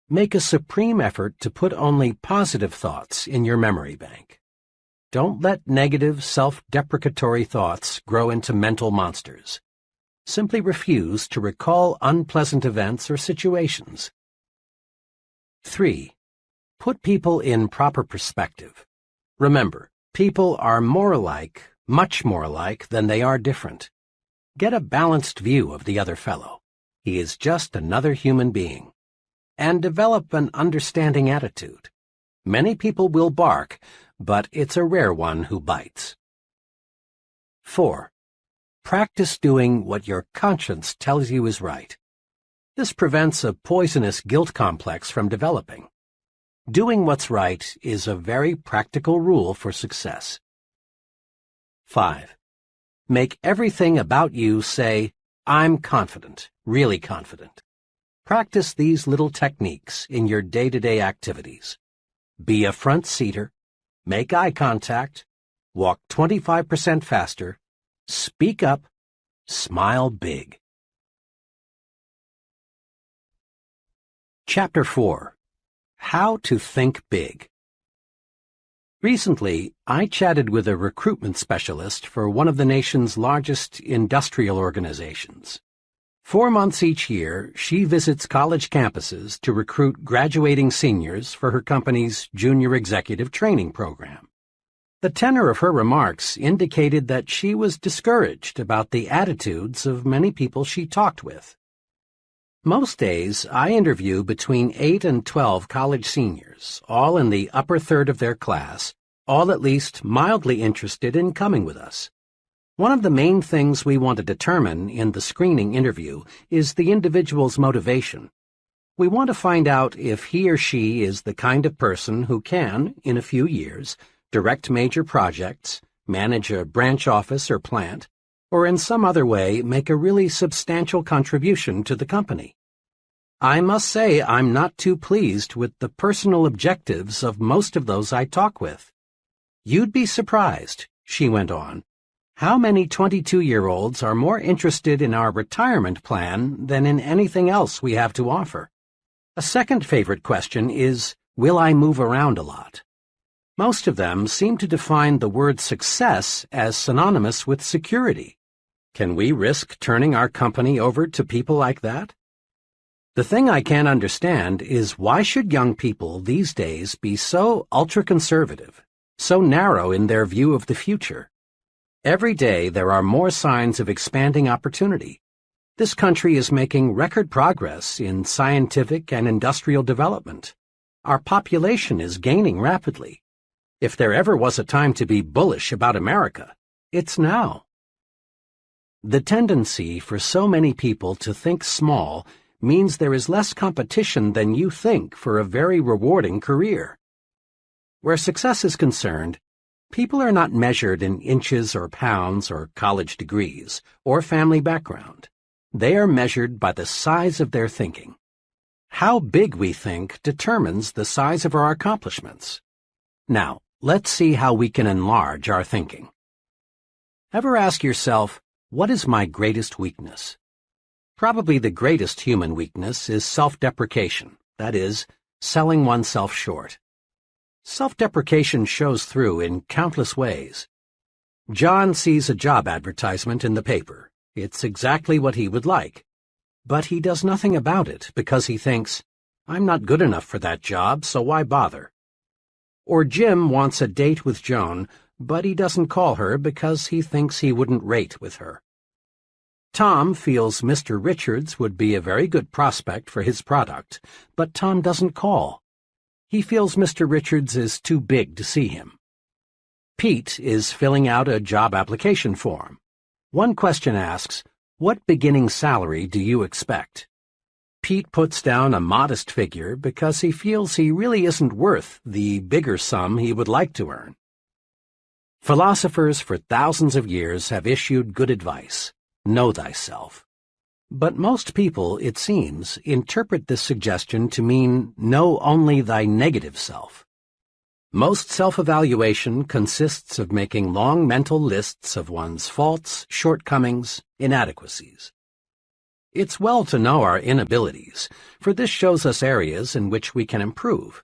Make a supreme effort to put only positive thoughts in your memory bank. Don't let negative, self-deprecatory thoughts grow into mental monsters. Simply refuse to recall unpleasant events or situations. 3. Put people in proper perspective. Remember, people are more alike, much more alike, than they are different. Get a balanced view of the other fellow. He is just another human being. And develop an understanding attitude. Many people will bark, but it's a rare one who bites. 4. Practice doing what your conscience tells you is right. This prevents a poisonous guilt complex from developing. Doing what's right is a very practical rule for success. 5. Make everything about you say, "I'm confident, really confident." Practice these little techniques in your day-to-day activities. Be a front-seater, make eye contact, walk 25% faster, speak up, smile big. Chapter 4. How to Think Big. Recently, I chatted with a recruitment specialist for one of the nation's largest industrial organizations. 4 months each year, she visits college campuses to recruit graduating seniors for her company's junior executive training program. The tenor of her remarks indicated that she was discouraged about the attitudes of many people she talked with. Most days, I interview between 8 and 12 college seniors, all in the upper third of their class, all at least mildly interested in coming with us. One of the main things we want to determine in the screening interview is the individual's motivation. We want to find out if he or she is the kind of person who can, in a few years, direct major projects, manage a branch office or plant, or in some other way make a really substantial contribution to the company. I must say I'm not too pleased with the personal objectives of most of those I talk with. "You'd be surprised," she went on, "how many 22-year-olds are more interested in our retirement plan than in anything else we have to offer. A second favorite question is, will I move around a lot? Most of them seem to define the word success as synonymous with security. Can we risk turning our company over to people like that? The thing I can't understand is why should young people these days be so ultra-conservative, so narrow in their view of the future? Every day there are more signs of expanding opportunity. This country is making record progress in scientific and industrial development. Our population is gaining rapidly. If there ever was a time to be bullish about America, it's now. The tendency for so many people to think small means there is less competition than you think for a very rewarding career. Where success is concerned, people are not measured in inches or pounds or college degrees or family background. They are measured by the size of their thinking. How big we think determines the size of our accomplishments. Now, let's see how we can enlarge our thinking. Ever ask yourself, what is my greatest weakness? Probably the greatest human weakness is self-deprecation, that is, selling oneself short. Self-deprecation shows through in countless ways. John sees a job advertisement in the paper. It's exactly what he would like. But he does nothing about it because he thinks, I'm not good enough for that job, so why bother? Or Jim wants a date with Joan, but he doesn't call her because he thinks he wouldn't rate with her. Tom feels Mr. Richards would be a very good prospect for his product, but Tom doesn't call. He feels Mr. Richards is too big to see him. Pete is filling out a job application form. One question asks, what beginning salary do you expect? Pete puts down a modest figure because he feels he really isn't worth the bigger sum he would like to earn. Philosophers for thousands of years have issued good advice, know thyself. But most people, it seems, interpret this suggestion to mean know only thy negative self. Most self-evaluation consists of making long mental lists of one's faults, shortcomings, inadequacies. It's well to know our inabilities, for this shows us areas in which we can improve.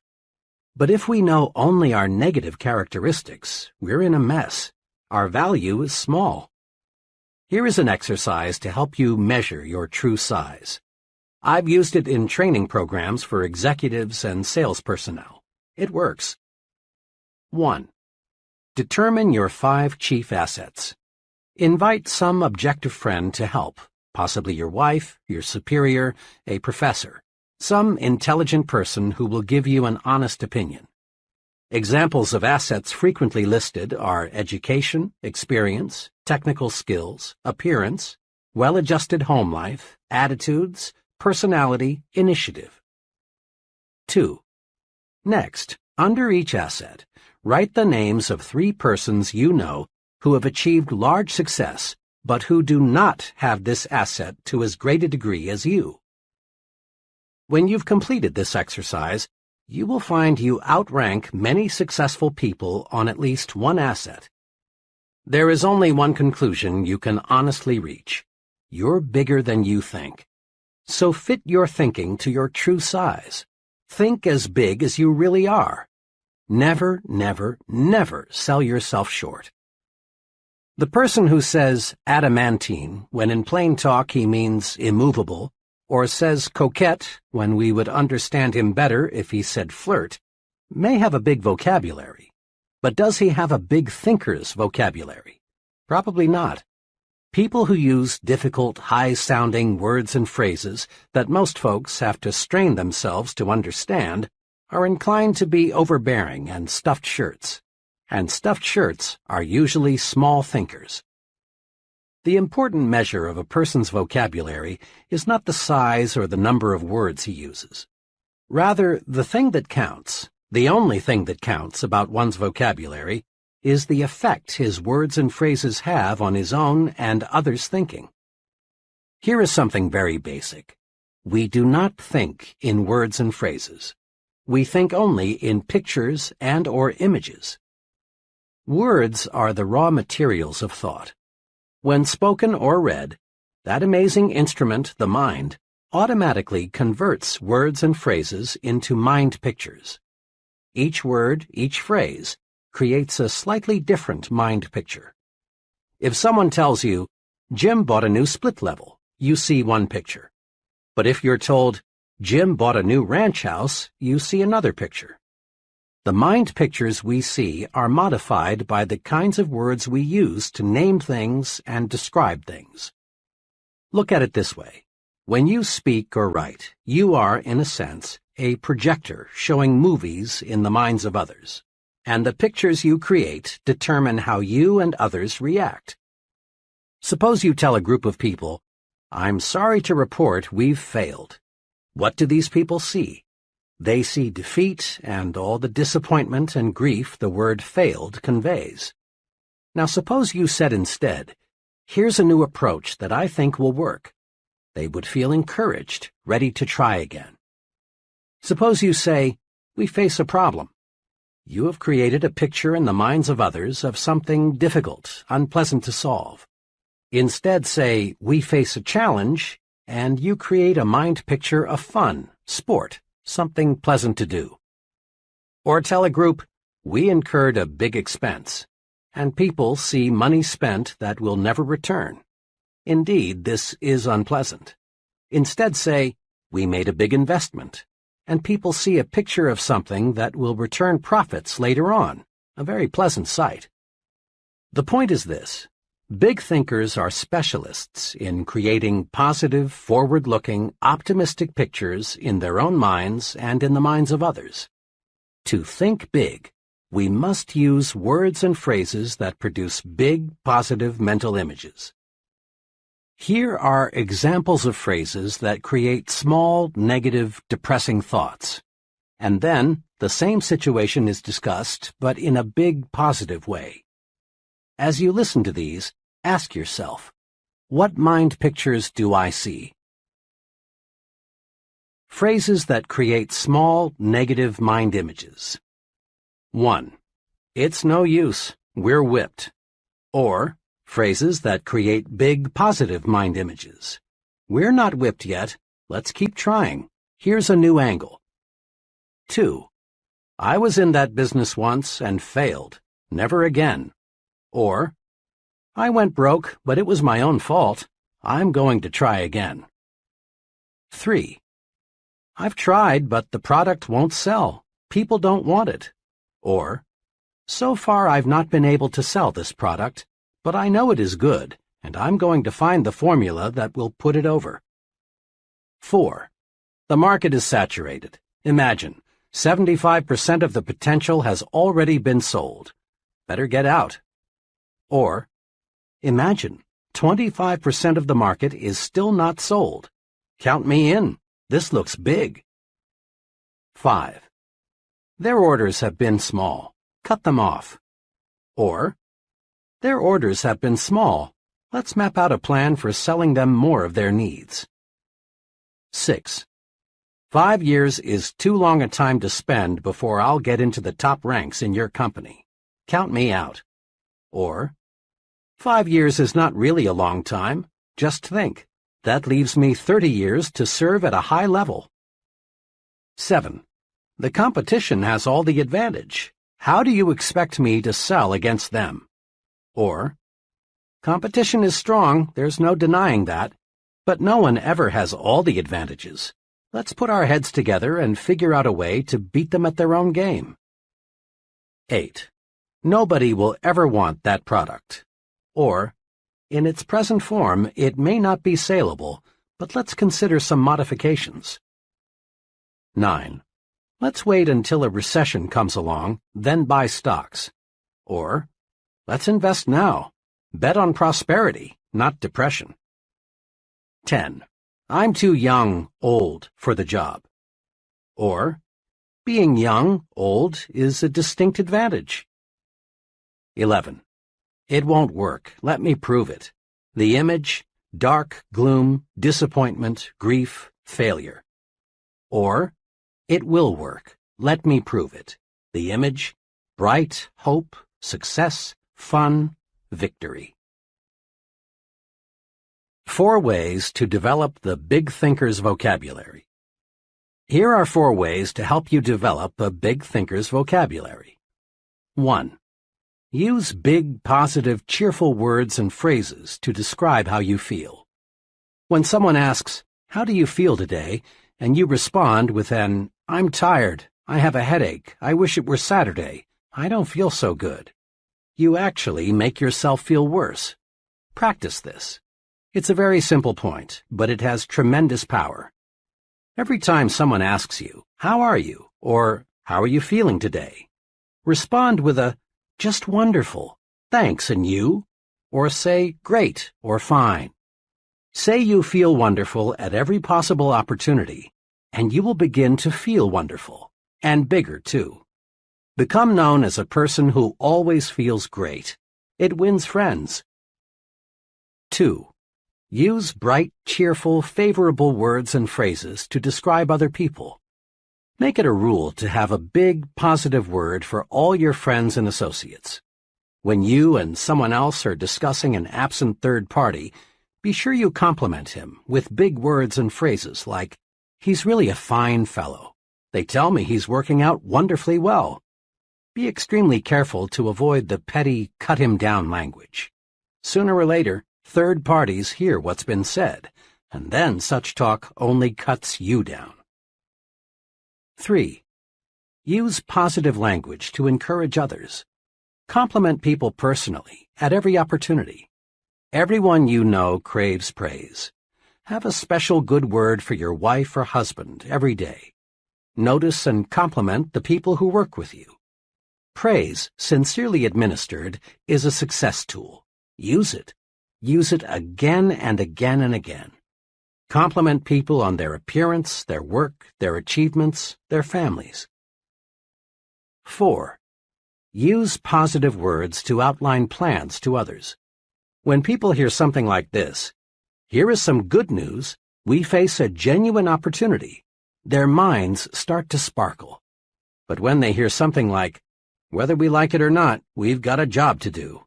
But if we know only our negative characteristics, we're in a mess. Our value is small. Here is an exercise to help you measure your true size. I've used it in training programs for executives and sales personnel. It works. 1. Determine your 5 chief assets. Invite some objective friend to help, possibly your wife, your superior, a professor, some intelligent person who will give you an honest opinion. Examples of assets frequently listed are education, experience, technical skills, appearance, well-adjusted home life, attitudes, personality, initiative. 2. Next, under each asset, write the names of 3 persons you know who have achieved large success, but who do not have this asset to as great a degree as you. When you've completed this exercise, you will find you outrank many successful people on at least one asset. There is only one conclusion you can honestly reach. You're bigger than you think. So fit your thinking to your true size. Think as big as you really are. Never, never, never sell yourself short. The person who says adamantine when in plain talk he means immovable, or says coquette when we would understand him better if he said flirt, may have a big vocabulary. But does he have a big thinker's vocabulary? Probably not. People who use difficult, high-sounding words and phrases that most folks have to strain themselves to understand are inclined to be overbearing and stuffed shirts. And stuffed shirts are usually small thinkers. The important measure of a person's vocabulary is not the size or the number of words he uses. Rather, the thing that counts, the only thing that counts about one's vocabulary, is the effect his words and phrases have on his own and others' thinking. Here is something very basic. We do not think in words and phrases. We think only in pictures and/or images. Words are the raw materials of thought. When spoken or read, that amazing instrument, the mind, automatically converts words and phrases into mind pictures. Each word, each phrase, creates a slightly different mind picture. If someone tells you, Jim bought a new split level, you see one picture. But if you're told, Jim bought a new ranch house, you see another picture. The mind pictures we see are modified by the kinds of words we use to name things and describe things. Look at it this way. When you speak or write, you are, in a sense, a projector showing movies in the minds of others, and the pictures you create determine how you and others react. Suppose you tell a group of people, I'm sorry to report we've failed. What do these people see? They see defeat and all the disappointment and grief the word failed conveys. Now suppose you said instead, here's a new approach that I think will work. They would feel encouraged, ready to try again. Suppose you say, we face a problem. You have created a picture in the minds of others of something difficult, unpleasant to solve. Instead say, we face a challenge, and you create a mind picture of fun, sport, something pleasant to do. Or tell a group, we incurred a big expense, and people see money spent that will never return. Indeed, this is unpleasant. Instead say, we made a big investment, and people see a picture of something that will return profits later on, a very pleasant sight. The point is this. Big thinkers are specialists in creating positive, forward-looking, optimistic pictures in their own minds and in the minds of others. To think big, we must use words and phrases that produce big, positive mental images. Here are examples of phrases that create small, negative, depressing thoughts. And then, the same situation is discussed, but in a big, positive way. As you listen to these, ask yourself, what mind pictures do I see? Phrases that create small, negative mind images. 1. It's no use, we're whipped. Or, phrases that create big, positive mind images. We're not whipped yet, let's keep trying. Here's a new angle. 2. I was in that business once and failed. Never again. Or, I went broke, but it was my own fault. I'm going to try again. 3. I've tried, but the product won't sell. People don't want it. Or, so far I've not been able to sell this product, but I know it is good, and I'm going to find the formula that will put it over. 4. The market is saturated. Imagine, 75% of the potential has already been sold. Better get out. Or, imagine, 25% of the market is still not sold. Count me in. This looks big. 5. Their orders have been small. Cut them off. Or, their orders have been small. Let's map out a plan for selling them more of their needs. 6. 5 years is too long a time to spend before I'll get into the top ranks in your company. Count me out. Or, 5 years is not really a long time. Just think. That leaves me 30 years to serve at a high level. 7. The competition has all the advantage. How do you expect me to sell against them? Or, competition is strong, there's no denying that, but no one ever has all the advantages. Let's put our heads together and figure out a way to beat them at their own game. 8. Nobody will ever want that product. Or, in its present form, it may not be saleable, but let's consider some modifications. 9. Let's wait until a recession comes along, then buy stocks. Or, let's invest now. Bet on prosperity, not depression. 10. I'm too young, old, for the job. Or, being young, old, is a distinct advantage. 11. It won't work. Let me prove it. The image, dark, gloom, disappointment, grief, failure. Or, it will work. Let me prove it. The image, bright, hope, success, fun, victory. 4 ways to develop the big thinker's vocabulary. Here are 4 ways to help you develop a big thinker's vocabulary. 1. Use big, positive, cheerful words and phrases to describe how you feel. When someone asks, "How do you feel today?" and you respond with an, "I'm tired, I have a headache, I wish it were Saturday, I don't feel so good," you actually make yourself feel worse. Practice this. It's a very simple point, but it has tremendous power. Every time someone asks you, "How are you?" or "How are you feeling today?" respond with a, "Just wonderful, thanks, and you?" or say, "Great," or "Fine." Say you feel wonderful at every possible opportunity, and you will begin to feel wonderful, and bigger too. Become known as a person who always feels great. It wins friends. 2. Use bright, cheerful, favorable words and phrases to describe other people. Make it a rule to have a big, positive word for all your friends and associates. When you and someone else are discussing an absent third party, be sure you compliment him with big words and phrases like, "He's really a fine fellow. They tell me he's working out wonderfully well." Be extremely careful to avoid the petty, cut-him-down language. Sooner or later, third parties hear what's been said, and then such talk only cuts you down. 3. Use positive language to encourage others. Compliment people personally, at every opportunity. Everyone you know craves praise. Have a special good word for your wife or husband every day. Notice and compliment the people who work with you. Praise, sincerely administered, is a success tool. Use it. Use it again and again and again. Compliment people on their appearance, their work, their achievements, their families. 4. Use positive words to outline plans to others. When people hear something like this, "Here is some good news, we face a genuine opportunity," their minds start to sparkle. But when they hear something like, "Whether we like it or not, we've got a job to do,"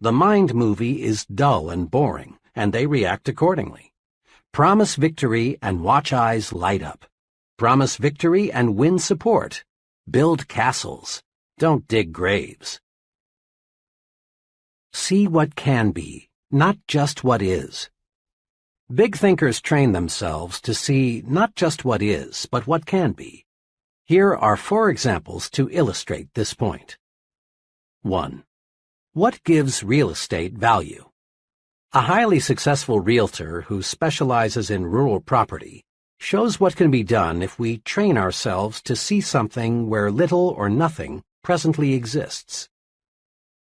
the mind movie is dull and boring, and they react accordingly. Promise victory and watch eyes light up. Promise victory and win support. Build castles. Don't dig graves. See what can be, not just what is. Big thinkers train themselves to see not just what is, but what can be. Here are 4 examples to illustrate this point. 1. What gives real estate value? A highly successful realtor who specializes in rural property shows what can be done if we train ourselves to see something where little or nothing presently exists.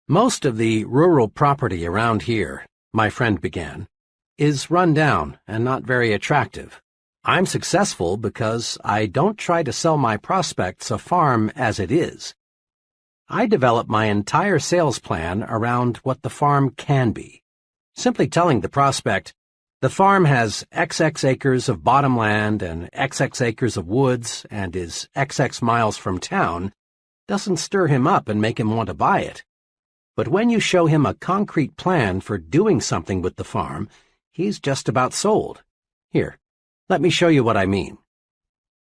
"Most of the rural property around here," my friend began, "is run down and not very attractive. I'm successful because I don't try to sell my prospects a farm as it is. I develop my entire sales plan around what the farm can be. Simply telling the prospect, 'The farm has XX acres of bottom land and XX acres of woods and is XX miles from town,' doesn't stir him up and make him want to buy it. But when you show him a concrete plan for doing something with the farm, he's just about sold. Here, let me show you what I mean."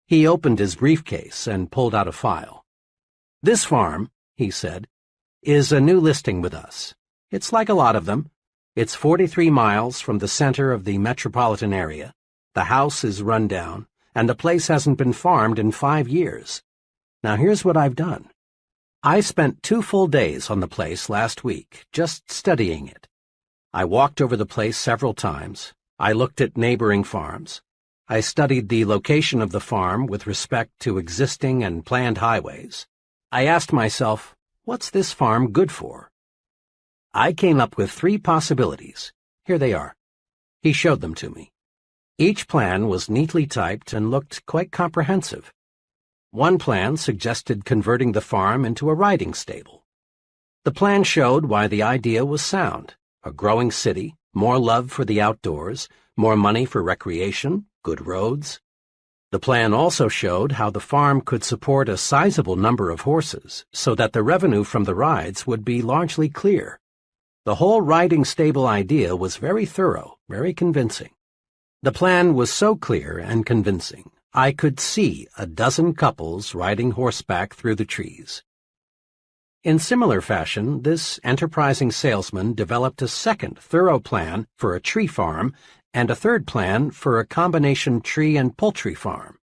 He opened his briefcase and pulled out a file. "This farm," he said, "is a new listing with us. It's like a lot of them. It's 43 miles from the center of the metropolitan area. The house is run down, and the place hasn't been farmed in 5 years. Now here's what I've done. I spent 2 full days on the place last week, just studying it. I walked over the place several times. I looked at neighboring farms. I studied the location of the farm with respect to existing and planned highways. I asked myself, what's this farm good for? I came up with 3 possibilities. Here they are." He showed them to me. Each plan was neatly typed and looked quite comprehensive. One plan suggested converting the farm into a riding stable. The plan showed why the idea was sound: a growing city, more love for the outdoors, more money for recreation, good roads. The plan also showed how the farm could support a sizable number of horses so that the revenue from the rides would be largely clear. The whole riding stable idea was very thorough, very convincing. The plan was so clear and convincing, I could see a dozen couples riding horseback through the trees. In similar fashion, this enterprising salesman developed a second thorough plan for a tree farm and a third plan for a combination tree and poultry farm.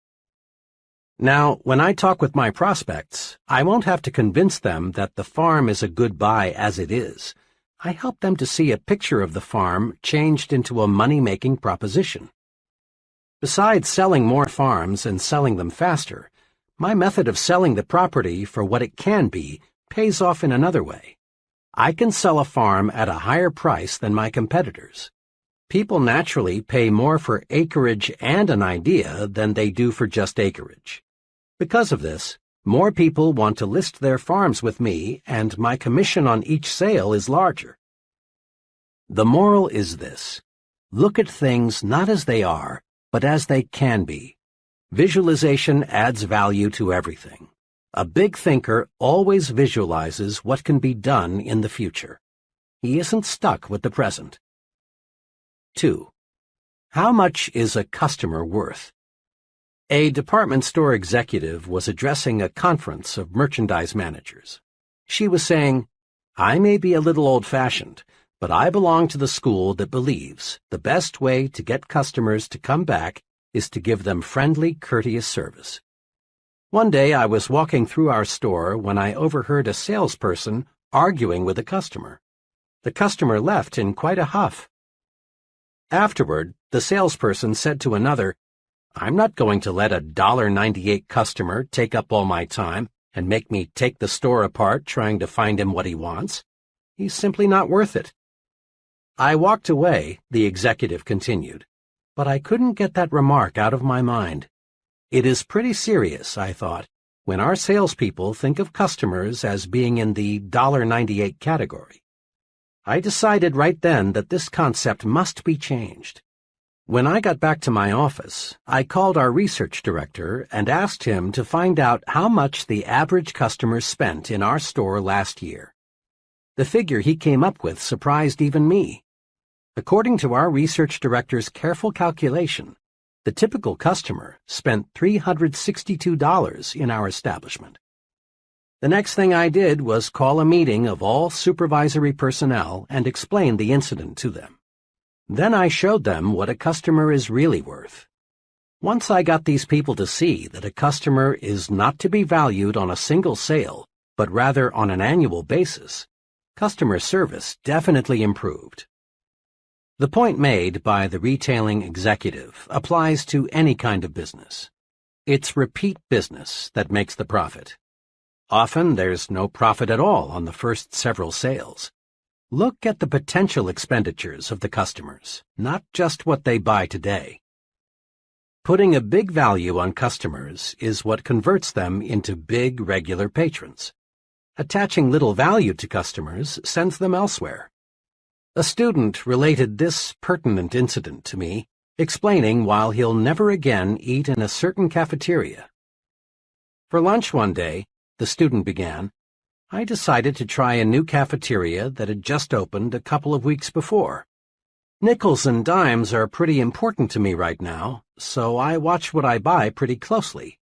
Now, when I talk with my prospects, I won't have to convince them that the farm is a good buy as it is. I help them to see a picture of the farm changed into a money-making proposition. Besides selling more farms and selling them faster, my method of selling the property for what it can be pays off in another way. I can sell a farm at a higher price than my competitors. People naturally pay more for acreage and an idea than they do for just acreage. Because of this, more people want to list their farms with me, and my commission on each sale is larger. The moral is this: look at things not as they are, but as they can be. Visualization adds value to everything. A big thinker always visualizes what can be done in the future. He isn't stuck with the present. 2. How much is a customer worth? A department store executive was addressing a conference of merchandise managers. She was saying, "I may be a little old-fashioned, but I belong to the school that believes the best way to get customers to come back is to give them friendly, courteous service." One day I was walking through our store when I overheard a salesperson arguing with a customer. The customer left in quite a huff. Afterward, the salesperson said to another, "I'm not going to let a $1.98 customer take up all my time and make me take the store apart trying to find him what he wants. He's simply not worth it." I walked away, the executive continued, but I couldn't get that remark out of my mind. It is pretty serious, I thought, when our salespeople think of customers as being in the $1.98 category. I decided right then that this concept must be changed. When I got back to my office, I called our research director and asked him to find out how much the average customer spent in our store last year. The figure he came up with surprised even me. According to our research director's careful calculation, the typical customer spent $362 in our establishment. The next thing I did was call a meeting of all supervisory personnel and explain the incident to them. Then I showed them what a customer is really worth. Once I got these people to see that a customer is not to be valued on a single sale, but rather on an annual basis, customer service definitely improved. The point made by the retailing executive applies to any kind of business. It's repeat business that makes the profit. Often there's no profit at all on the first several sales. Look at the potential expenditures of the customers, not just what they buy today. Putting a big value on customers is what converts them into big regular patrons. Attaching little value to customers sends them elsewhere. A student related this pertinent incident to me, explaining why he'll never again eat in a certain cafeteria. For lunch one day, the student began, I decided to try a new cafeteria that had just opened a couple of weeks before. Nickels and dimes are pretty important to me right now, so I watch what I buy pretty closely.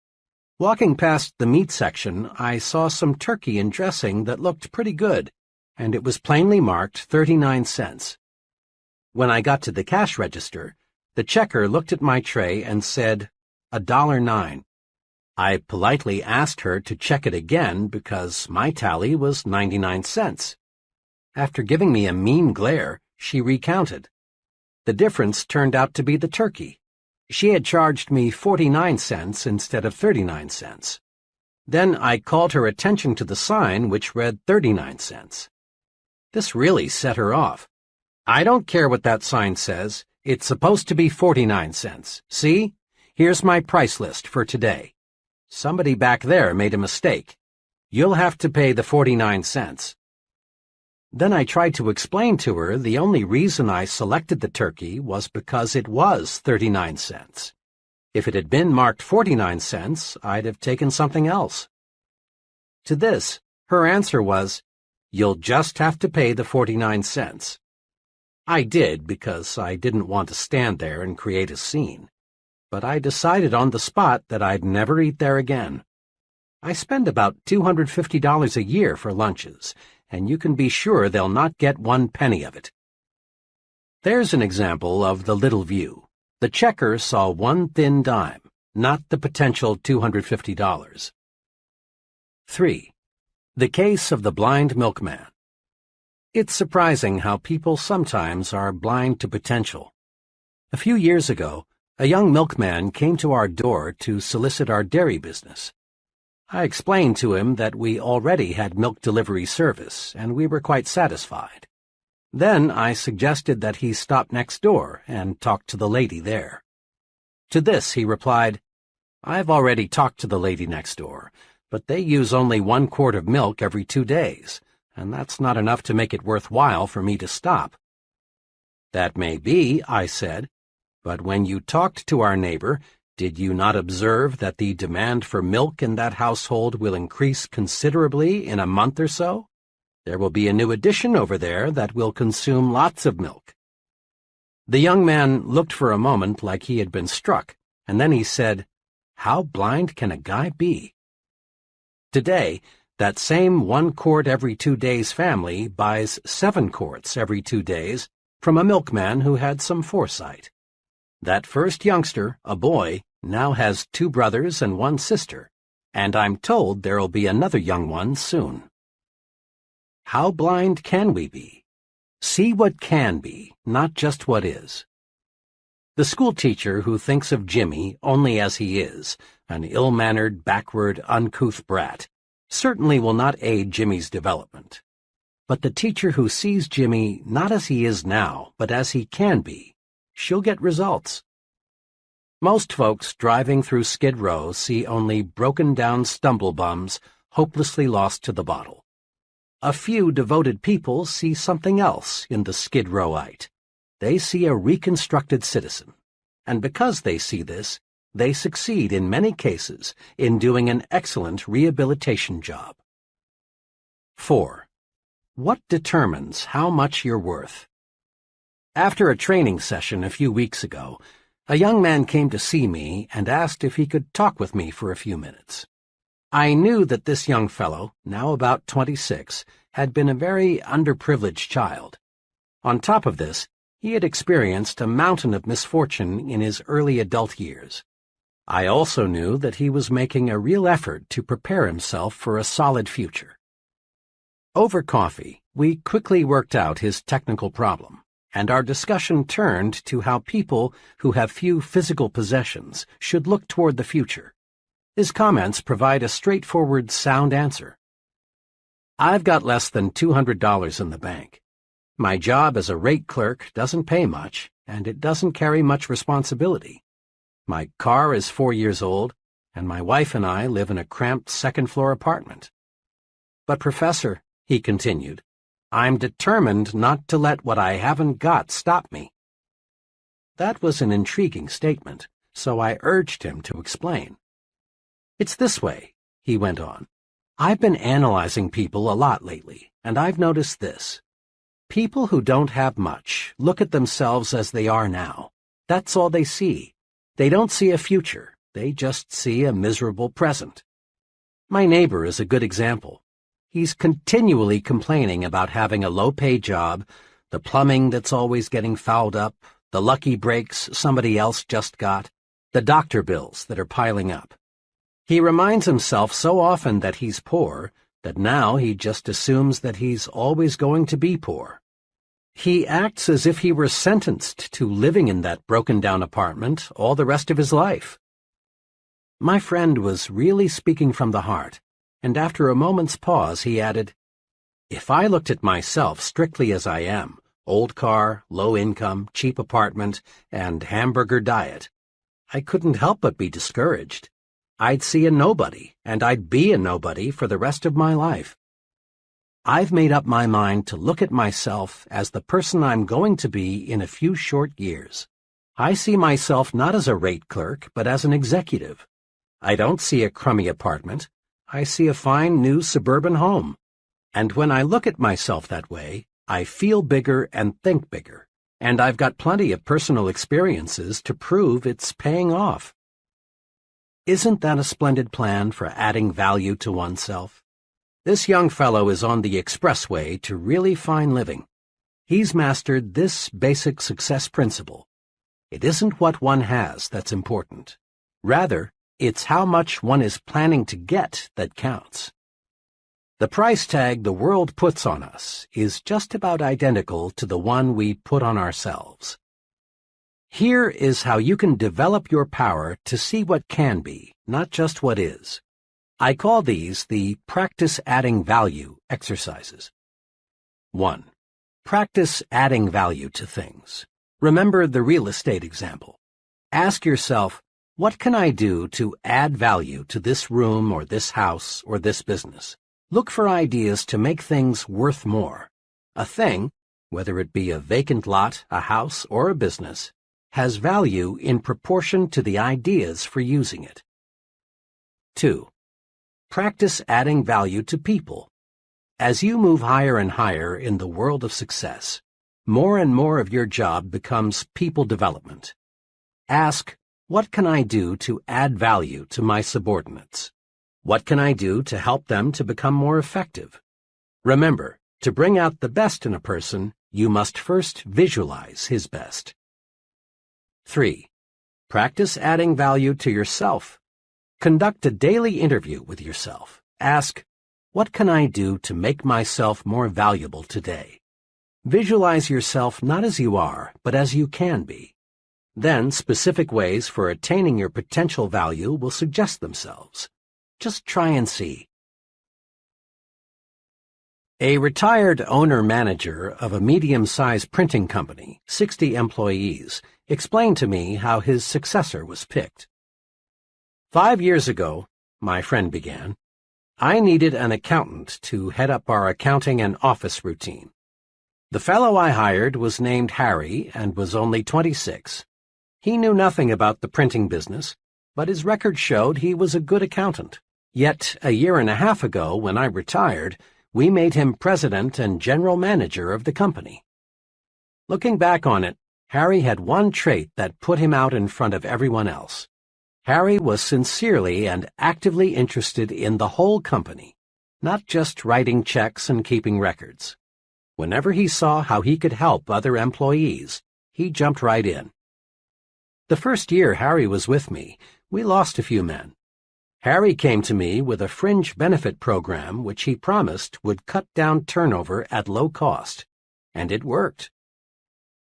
Walking past the meat section, I saw some turkey and dressing that looked pretty good, and it was plainly marked 39 cents. When I got to the cash register, the checker looked at my tray and said, $1.09. I politely asked her to check it again because my tally was 99 cents. After giving me a mean glare, she recounted. The difference turned out to be the turkey. She had charged me 49 cents instead of 39 cents. Then I called her attention to the sign which read 39 cents. This really set her off. I don't care what that sign says. It's supposed to be 49 cents. See? Here's my price list for today. Somebody back there made a mistake. You'll have to pay the 49 cents. Then I tried to explain to her the only reason I selected the turkey was because it was 39 cents. If it had been marked 49 cents, I'd have taken something else. To this, her answer was, "You'll just have to pay the 49 cents. I did because I didn't want to stand there and create a scene. But I decided on the spot that I'd never eat there again. I spend about $250 a year for lunches, and you can be sure they'll not get 1 penny of it. There's an example of the little view. The checker saw 1 thin dime, not the potential $250. 3. The case of the blind milkman. It's surprising how people sometimes are blind to potential. A few years ago, a young milkman came to our door to solicit our dairy business. I explained to him that we already had milk delivery service, and we were quite satisfied. Then I suggested that he stop next door and talk to the lady there. To this he replied, "I've already talked to the lady next door, but they use only 1 quart of milk every 2 days, and that's not enough to make it worthwhile for me to stop." "That may be," I said, "but when you talked to our neighbor, did you not observe that the demand for milk in that household will increase considerably in a month or so? There will be a new addition over there that will consume lots of milk." The young man looked for a moment like he had been struck, and then he said, "How blind can a guy be?" Today, that same 1 quart every 2 days family buys 7 quarts every 2 days from a milkman who had some foresight. That first youngster, a boy, now has 2 brothers and 1 sister, and I'm told there'll be another young one soon. How blind can we be? See what can be, not just what is. The schoolteacher who thinks of Jimmy only as he is, an ill-mannered, backward, uncouth brat, certainly will not aid Jimmy's development. But the teacher who sees Jimmy not as he is now, but as he can be, she'll get results. Most folks driving through Skid Row see only broken-down stumble-bums hopelessly lost to the bottle. A few devoted people see something else in the Skid Rowite. They see a reconstructed citizen, and because they see this, they succeed in many cases in doing an excellent rehabilitation job. 4. What determines how much you're worth? After a training session a few weeks ago, a young man came to see me and asked if he could talk with me for a few minutes. I knew that this young fellow, now about 26, had been a very underprivileged child. On top of this, he had experienced a mountain of misfortune in his early adult years. I also knew that he was making a real effort to prepare himself for a solid future. Over coffee, we quickly worked out his technical problem, and our discussion turned to how people who have few physical possessions should look toward the future. His comments provide a straightforward, sound answer. "I've got less than $200 in the bank. My job as a rate clerk doesn't pay much, and it doesn't carry much responsibility. My car is 4 years old, and my wife and I live in a cramped second-floor apartment. But, Professor," he continued, "I'm determined not to let what I haven't got stop me." That was an intriguing statement, so I urged him to explain. "It's this way," he went on. "I've been analyzing people a lot lately, and I've noticed this. People who don't have much look at themselves as they are now. That's all they see. They don't see a future. They just see a miserable present. My neighbor is a good example. He's continually complaining about having a low-pay job, the plumbing that's always getting fouled up, the lucky breaks somebody else just got, the doctor bills that are piling up. He reminds himself so often that he's poor that now he just assumes that he's always going to be poor. He acts as if he were sentenced to living in that broken-down apartment all the rest of his life." My friend was really speaking from the heart, and after a moment's pause he added, "If I looked at myself strictly as I am, old car, low income, cheap apartment, and hamburger diet, I couldn't help but be discouraged. I'd see a nobody, and I'd be a nobody for the rest of my life. I've made up my mind to look at myself as the person I'm going to be in a few short years. I see myself not as a rate clerk, but as an executive. I don't see a crummy apartment. I see a fine new suburban home. And when I look at myself that way, I feel bigger and think bigger, and I've got plenty of personal experiences to prove it's paying off." Isn't that a splendid plan for adding value to oneself? This young fellow is on the expressway to really fine living. He's mastered this basic success principle. It isn't what one has that's important. Rather, it's how much one is planning to get that counts. The price tag the world puts on us is just about identical to the one we put on ourselves. Here is how you can develop your power to see what can be, not just what is. I call these the practice adding value exercises. 1. Practice adding value to things. Remember the real estate example. Ask yourself, what can I do to add value to this room or this house or this business? Look for ideas to make things worth more. A thing, whether it be a vacant lot, a house, or a business, has value in proportion to the ideas for using it. 2. Practice adding value to people. As you move higher and higher in the world of success, more and more of your job becomes people development. Ask, what can I do to add value to my subordinates? What can I do to help them to become more effective? Remember, to bring out the best in a person, you must first visualize his best. 3. Practice adding value to yourself. Conduct a daily interview with yourself. Ask, what can I do to make myself more valuable today? Visualize yourself not as you are, but as you can be. Then specific ways for attaining your potential value will suggest themselves. Just try and see. A retired owner-manager of a medium-sized printing company, 60 employees, explained to me how his successor was picked. 5 years ago, my friend began, I needed an accountant to head up our accounting and office routine. The fellow I hired was named Harry and was only 26. He knew nothing about the printing business, but his record showed he was a good accountant. Yet, a year and a half ago, when I retired, we made him president and general manager of the company. Looking back on it, Harry had one trait that put him out in front of everyone else. Harry was sincerely and actively interested in the whole company, not just writing checks and keeping records. Whenever he saw how he could help other employees, he jumped right in. The first year Harry was with me, we lost a few men. Harry came to me with a fringe benefit program which he promised would cut down turnover at low cost, and it worked.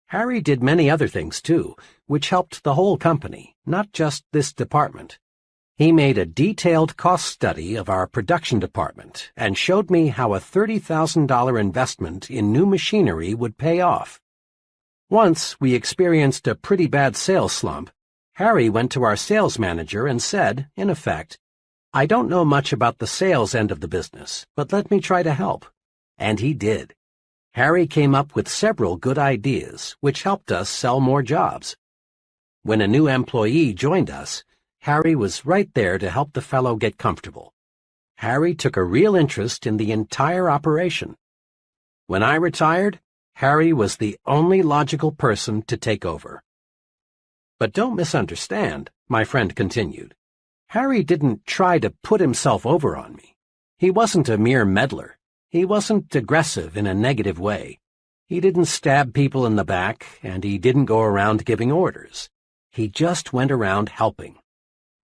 Harry did many other things, too, which helped the whole company, not just this department. He made a detailed cost study of our production department and showed me how a $30,000 investment in new machinery would pay off. Once we experienced a pretty bad sales slump. Harry went to our sales manager and said, in effect, I don't know much about the sales end of the business, but let me try to help. And he did. Harry came up with several good ideas, which helped us sell more jobs. When a new employee joined us, Harry was right there to help the fellow get comfortable. Harry took a real interest in the entire operation. When I retired, Harry was the only logical person to take over. But don't misunderstand, my friend continued. Harry didn't try to put himself over on me. He wasn't a mere meddler. He wasn't aggressive in a negative way. He didn't stab people in the back, and he didn't go around giving orders. He just went around helping.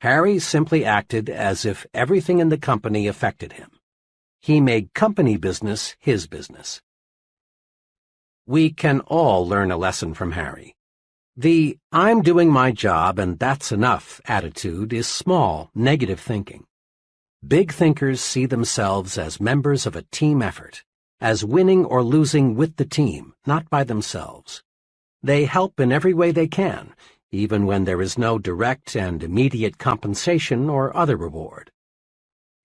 Harry simply acted as if everything in the company affected him. He made company business his business. We can all learn a lesson from Harry. The I'm doing my job and that's enough attitude is small, negative thinking. Big thinkers see themselves as members of a team effort, as winning or losing with the team, not by themselves. They help in every way they can, even when there is no direct and immediate compensation or other reward.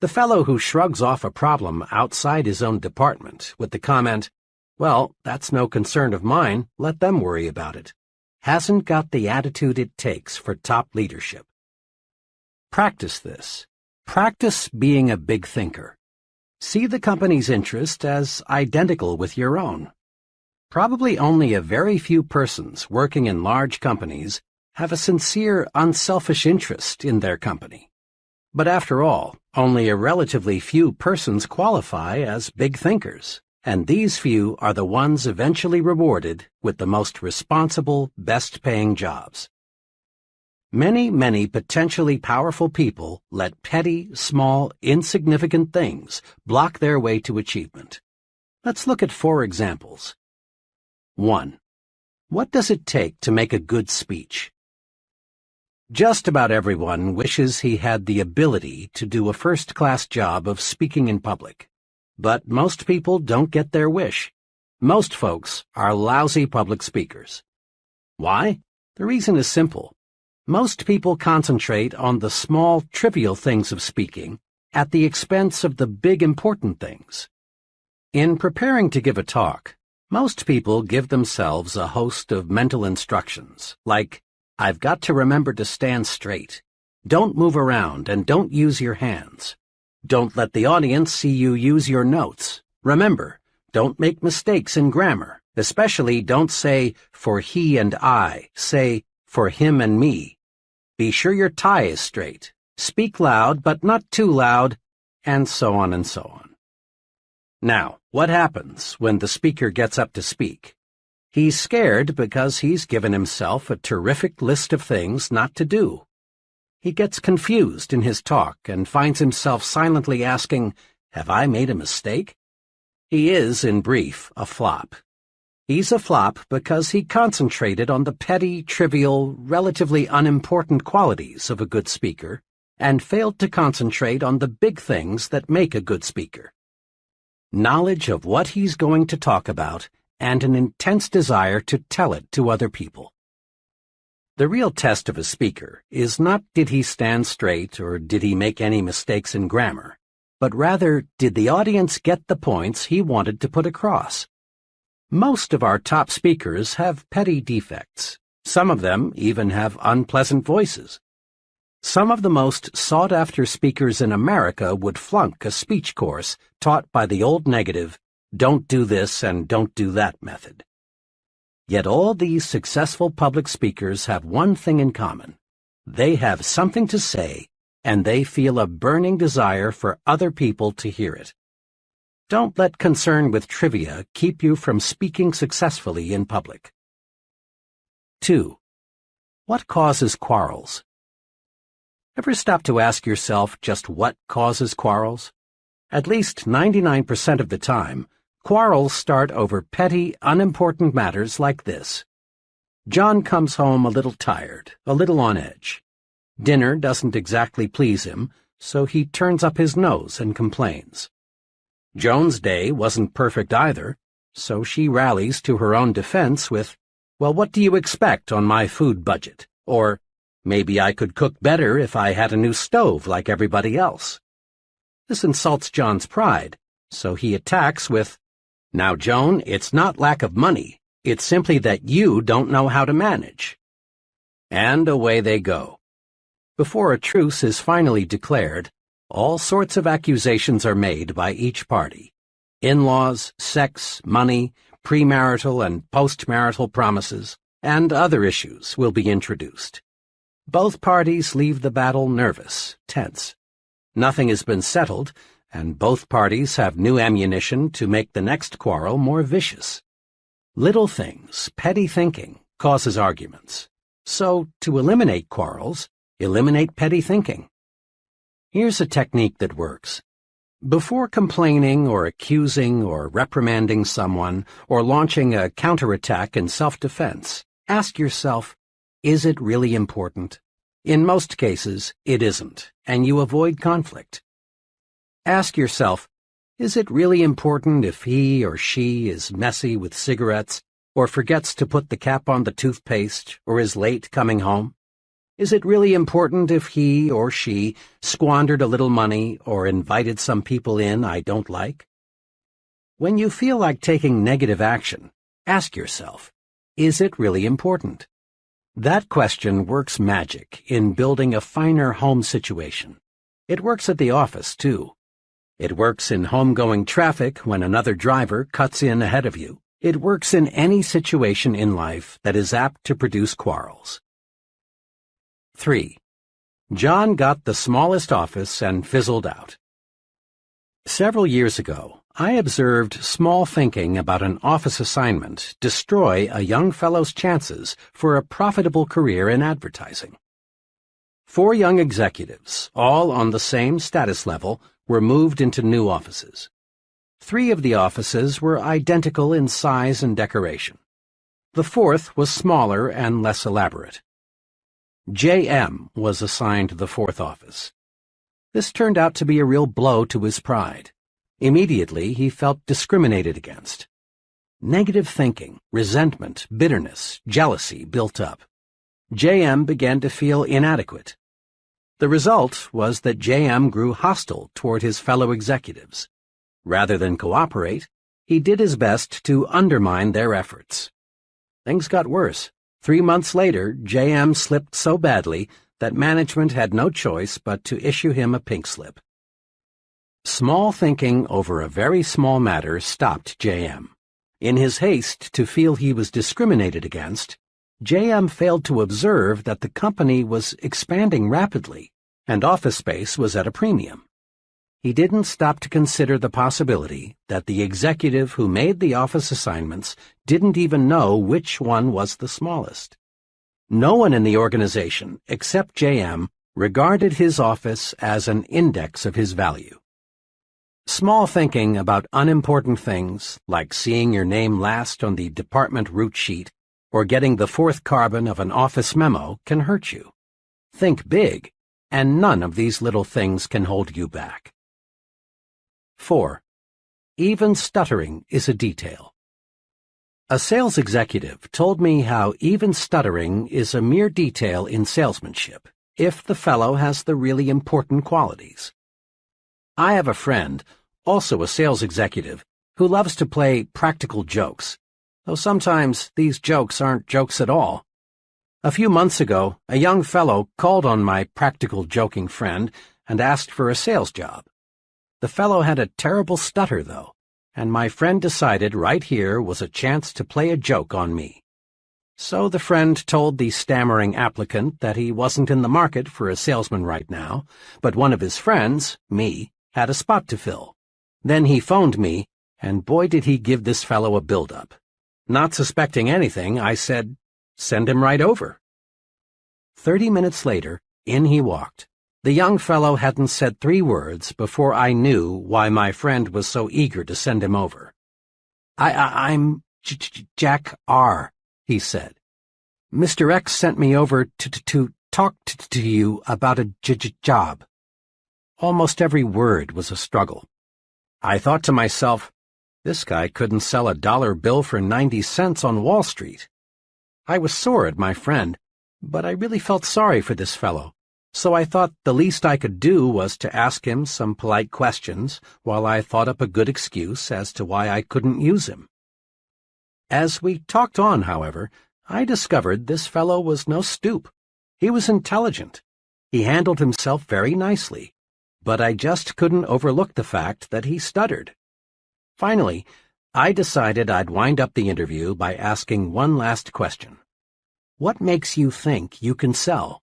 The fellow who shrugs off a problem outside his own department with the comment, well, that's no concern of mine, let them worry about it, hasn't got the attitude it takes for top leadership. Practice this. Practice being a big thinker. See the company's interest as identical with your own. Probably only a very few persons working in large companies have a sincere, unselfish interest in their company. But after all, only a relatively few persons qualify as big thinkers, and these few are the ones eventually rewarded with the most responsible, best-paying jobs. Many potentially powerful people let petty, small, insignificant things block their way to achievement. Let's look at 4 examples. 1. What does it take to make a good speech? Just about everyone wishes he had the ability to do a first-class job of speaking in public. But most people don't get their wish. Most folks are lousy public speakers. Why? The reason is simple. Most people concentrate on the small, trivial things of speaking at the expense of the big, important things. In preparing to give a talk, most people give themselves a host of mental instructions, like, I've got to remember to stand straight. Don't move around and don't use your hands. Don't let the audience see you use your notes. Remember, don't make mistakes in grammar. Especially don't say, for he and I. Say, for him and me. Be sure your tie is straight. Speak loud, but not too loud, and so on and so on. Now, what happens when the speaker gets up to speak? He's scared because he's given himself a terrific list of things not to do. He gets confused in his talk and finds himself silently asking, have I made a mistake? He is, in brief, a flop. He's a flop because he concentrated on the petty, trivial, relatively unimportant qualities of a good speaker and failed to concentrate on the big things that make a good speaker. Knowledge of what he's going to talk about and an intense desire to tell it to other people. The real test of a speaker is not did he stand straight or did he make any mistakes in grammar, but rather did the audience get the points he wanted to put across. Most of our top speakers have petty defects. Some of them even have unpleasant voices. Some of the most sought-after speakers in America would flunk a speech course taught by the old negative, don't do this and don't do that method. Yet all these successful public speakers have one thing in common. They have something to say, and they feel a burning desire for other people to hear it. Don't let concern with trivia keep you from speaking successfully in public. 2. What causes quarrels? Ever stop to ask yourself just what causes quarrels? At least 99% of the time, quarrels start over petty, unimportant matters like this. John comes home a little tired, a little on edge. Dinner doesn't exactly please him, so he turns up his nose and complains. Joan's day wasn't perfect either, so she rallies to her own defense with, well, what do you expect on my food budget? Or, maybe I could cook better if I had a new stove like everybody else. This insults John's pride, so he attacks with, now, Joan, it's not lack of money. It's simply that you don't know how to manage. And away they go. Before a truce is finally declared, all sorts of accusations are made by each party. In-laws, sex, money, premarital and postmarital promises, and other issues will be introduced. Both parties leave the battle nervous, tense. Nothing has been settled, and both parties have new ammunition to make the next quarrel more vicious. Little things, petty thinking, causes arguments. So, to eliminate quarrels, eliminate petty thinking. Here's a technique that works. Before complaining or accusing or reprimanding someone or launching a counterattack in self-defense, ask yourself, is it really important? In most cases, it isn't, and you avoid conflict. Ask yourself, is it really important if he or she is messy with cigarettes or forgets to put the cap on the toothpaste or is late coming home? Is it really important if he or she squandered a little money or invited some people in I don't like? When you feel like taking negative action, ask yourself, is it really important? That question works magic in building a finer home situation. It works at the office, too. It works in homegoing traffic when another driver cuts in ahead of you. It works in any situation in life that is apt to produce quarrels. 3. John got the smallest office and fizzled out. Several years ago, I observed small thinking about an office assignment destroy a young fellow's chances for a profitable career in advertising. 4 young executives, all on the same status level, were moved into new offices. 3 of the offices were identical in size and decoration. The 4th was smaller and less elaborate. J.M. was assigned the 4th office. This turned out to be a real blow to his pride. Immediately, he felt discriminated against. Negative thinking, resentment, bitterness, jealousy built up. JM began to feel inadequate. The result was that JM grew hostile toward his fellow executives. Rather than cooperate, he did his best to undermine their efforts. Things got worse. 3 months later, JM slipped so badly that management had no choice but to issue him a pink slip. Small thinking over a very small matter stopped JM. In his haste to feel he was discriminated against, JM failed to observe that the company was expanding rapidly and office space was at a premium. He didn't stop to consider the possibility that the executive who made the office assignments didn't even know which one was the smallest. No one in the organization, except JM, regarded his office as an index of his value. Small thinking about unimportant things, like seeing your name last on the department route sheet or getting the fourth carbon of an office memo, can hurt you. Think big, and none of these little things can hold you back. 4. Even stuttering is a detail. A sales executive told me how even stuttering is a mere detail in salesmanship, if the fellow has the really important qualities. I have a friend, also a sales executive, who loves to play practical jokes, though sometimes these jokes aren't jokes at all. A few months ago, a young fellow called on my practical joking friend and asked for a sales job. The fellow had a terrible stutter, though, and my friend decided right here was a chance to play a joke on me. So the friend told the stammering applicant that he wasn't in the market for a salesman right now, but one of his friends, me, had a spot to fill. Then he phoned me, and boy did he give this fellow a build-up. Not suspecting anything, I said, "Send him right over." 30 minutes later, in he walked. The young fellow hadn't said 3 words before I knew why my friend was so eager to send him over. I'm Jack R., he said. "Mr. X sent me over to talk to you about a job." Almost every word was a struggle. I thought to myself, this guy couldn't sell a dollar bill for 90 cents on Wall Street. I was sore at my friend, but I really felt sorry for this fellow, so I thought the least I could do was to ask him some polite questions while I thought up a good excuse as to why I couldn't use him. As we talked on, however, I discovered this fellow was no stoop. He was intelligent. He handled himself very nicely, but I just couldn't overlook the fact that he stuttered. Finally, I decided I'd wind up the interview by asking one last question. What makes you think you can sell?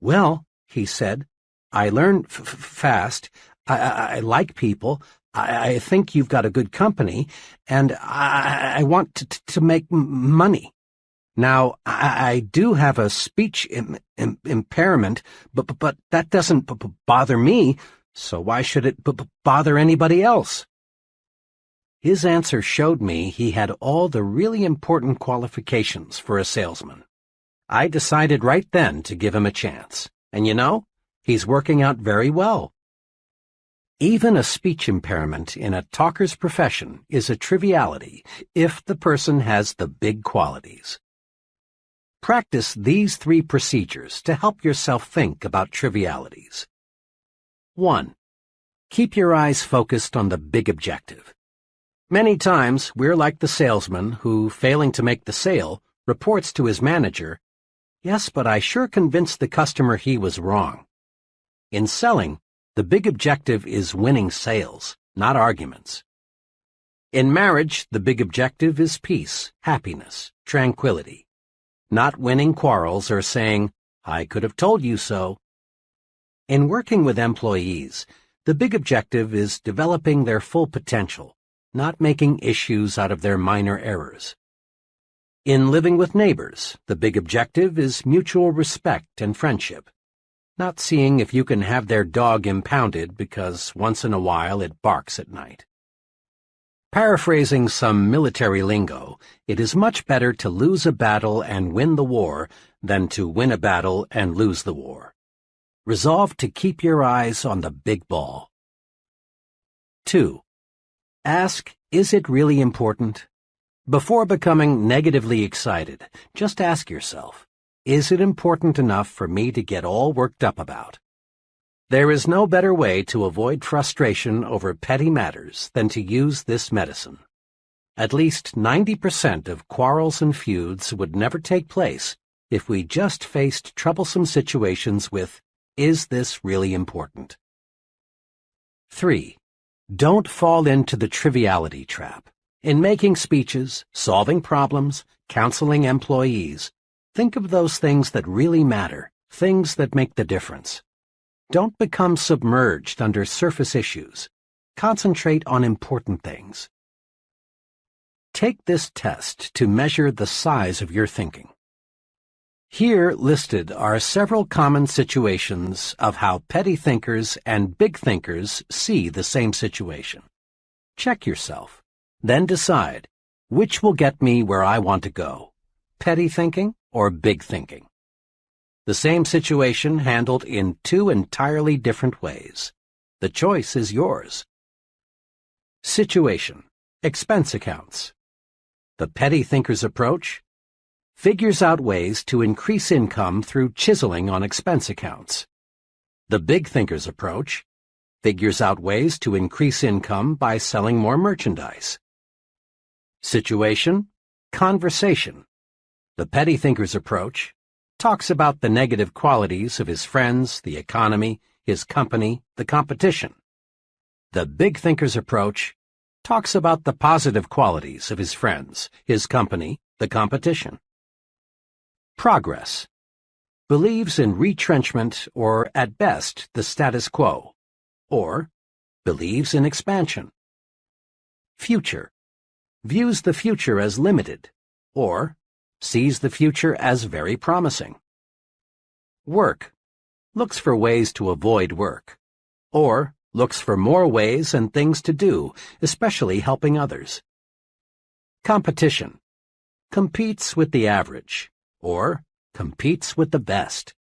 "Well," he said, "I learn fast. I like people. I think you've got a good company, and I want to make money. Now, I do have a speech impairment, but that doesn't bother me, so why should it bother anybody else?" His answer showed me he had all the really important qualifications for a salesman. I decided right then to give him a chance, and you know, he's working out very well. Even a speech impairment in a talker's profession is a triviality if the person has the big qualities. Practice these 3 procedures to help yourself think about trivialities. 1. Keep your eyes focused on the big objective. Many times, we're like the salesman who, failing to make the sale, reports to his manager, "Yes, but I sure convinced the customer he was wrong." In selling, the big objective is winning sales, not arguments. In marriage, the big objective is peace, happiness, tranquility. Not winning quarrels or saying, "I could have told you so." In working with employees, the big objective is developing their full potential, not making issues out of their minor errors. In living with neighbors, the big objective is mutual respect and friendship, not seeing if you can have their dog impounded because once in a while it barks at night. Paraphrasing some military lingo, it is much better to lose a battle and win the war than to win a battle and lose the war. Resolve to keep your eyes on the big ball. 2. Ask, is it really important? Before becoming negatively excited, just ask yourself, is it important enough for me to get all worked up about? There is no better way to avoid frustration over petty matters than to use this medicine. At least 90% of quarrels and feuds would never take place if we just faced troublesome situations with, is this really important? 3. Don't fall into the triviality trap. In making speeches, solving problems, counseling employees, think of those things that really matter, things that make the difference. Don't become submerged under surface issues. Concentrate on important things. Take this test to measure the size of your thinking. Here listed are several common situations of how petty thinkers and big thinkers see the same situation. Check yourself. Then decide, which will get me where I want to go, petty thinking or big thinking? The same situation handled in two entirely different ways. The choice is yours. Situation: expense accounts. The petty thinker's approach figures out ways to increase income through chiseling on expense accounts. The big thinker's approach figures out ways to increase income by selling more merchandise. Situation: conversation. The petty thinker's approach talks about the negative qualities of his friends, the economy, his company, the competition. The big thinker's approach talks about the positive qualities of his friends, his company, the competition. Progress. Believes in retrenchment or, at best, the status quo, or believes in expansion. Future. Views the future as limited, or sees the future as very promising. Work. Looks for ways to avoid work, or looks for more ways and things to do, especially helping others. Competition. Competes with the average, or competes with the best.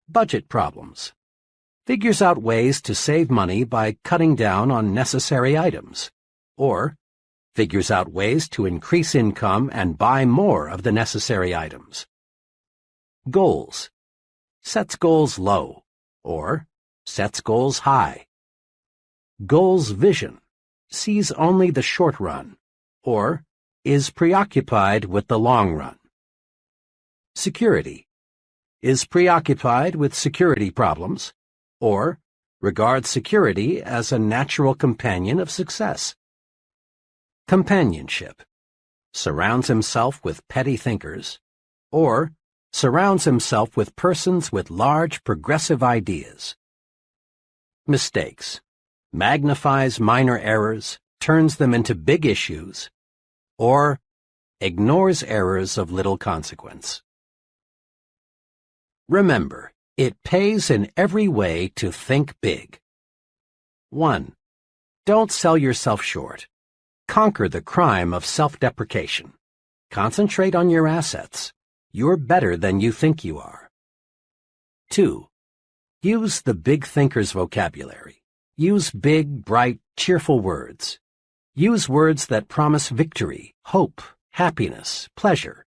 Budget problems. Figures out ways to save money by cutting down on necessary items, or figures out ways to increase income and buy more of the necessary items. Goals. Sets goals low, or sets goals high. Goals vision. Sees only the short run, or is preoccupied with the long run. Security. Is preoccupied with security problems, or regards security as a natural companion of success. Companionship. Surrounds himself with petty thinkers, or surrounds himself with persons with large progressive ideas. Mistakes. Magnifies minor errors, turns them into big issues, or ignores errors of little consequence. Remember, it pays in every way to think big. 1. Don't sell yourself short. Conquer the crime of self-deprecation. Concentrate on your assets. You're better than you think you are. 2. Use the big thinker's vocabulary. Use big, bright, cheerful words. Use words that promise victory, hope, happiness, pleasure.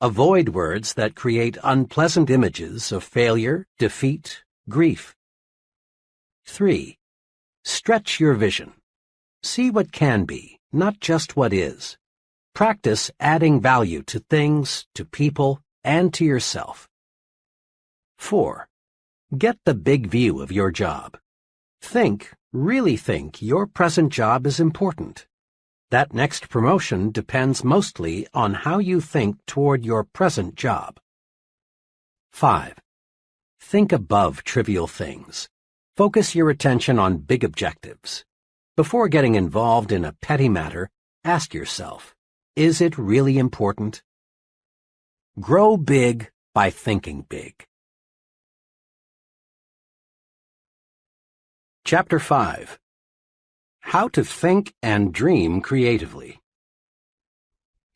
Avoid words that create unpleasant images of failure, defeat, grief. 3. Stretch your vision. See what can be, not just what is. Practice adding value to things, to people, and to yourself. 4. Get the big view of your job. Really think your present job is important. That next promotion depends mostly on how you think toward your present job. 5. Think above trivial things. Focus your attention on big objectives. Before getting involved in a petty matter, ask yourself, is it really important? Grow big by thinking big. Chapter 5. How to Think and Dream Creatively.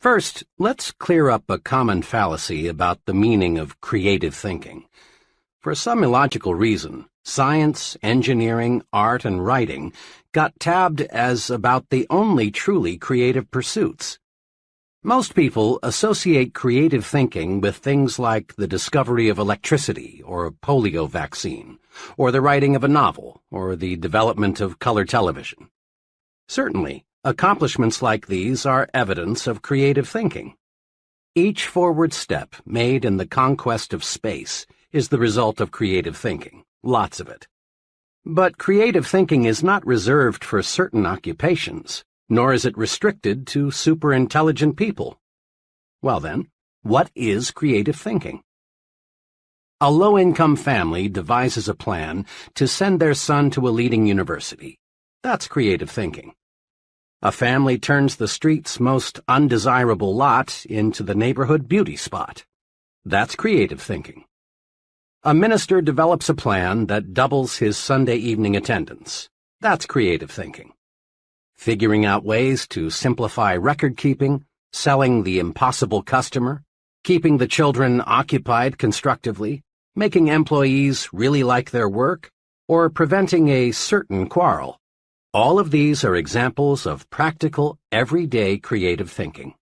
First, let's clear up a common fallacy about the meaning of creative thinking. For some illogical reason, science, engineering, art, and writing got tabbed as about the only truly creative pursuits. Most people associate creative thinking with things like the discovery of electricity or a polio vaccine, or the writing of a novel, or the development of color television. Certainly, accomplishments like these are evidence of creative thinking. Each forward step made in the conquest of space is the result of creative thinking, lots of it. But creative thinking is not reserved for certain occupations, nor is it restricted to super-intelligent people. Well then, what is creative thinking? A low-income family devises a plan to send their son to a leading university. That's creative thinking. A family turns the street's most undesirable lot into the neighborhood beauty spot. That's creative thinking. A minister develops a plan that doubles his Sunday evening attendance. That's creative thinking. Figuring out ways to simplify record-keeping, selling the impossible customer, keeping the children occupied constructively, making employees really like their work, or preventing a certain quarrel. All of these are examples of practical, everyday creative thinking.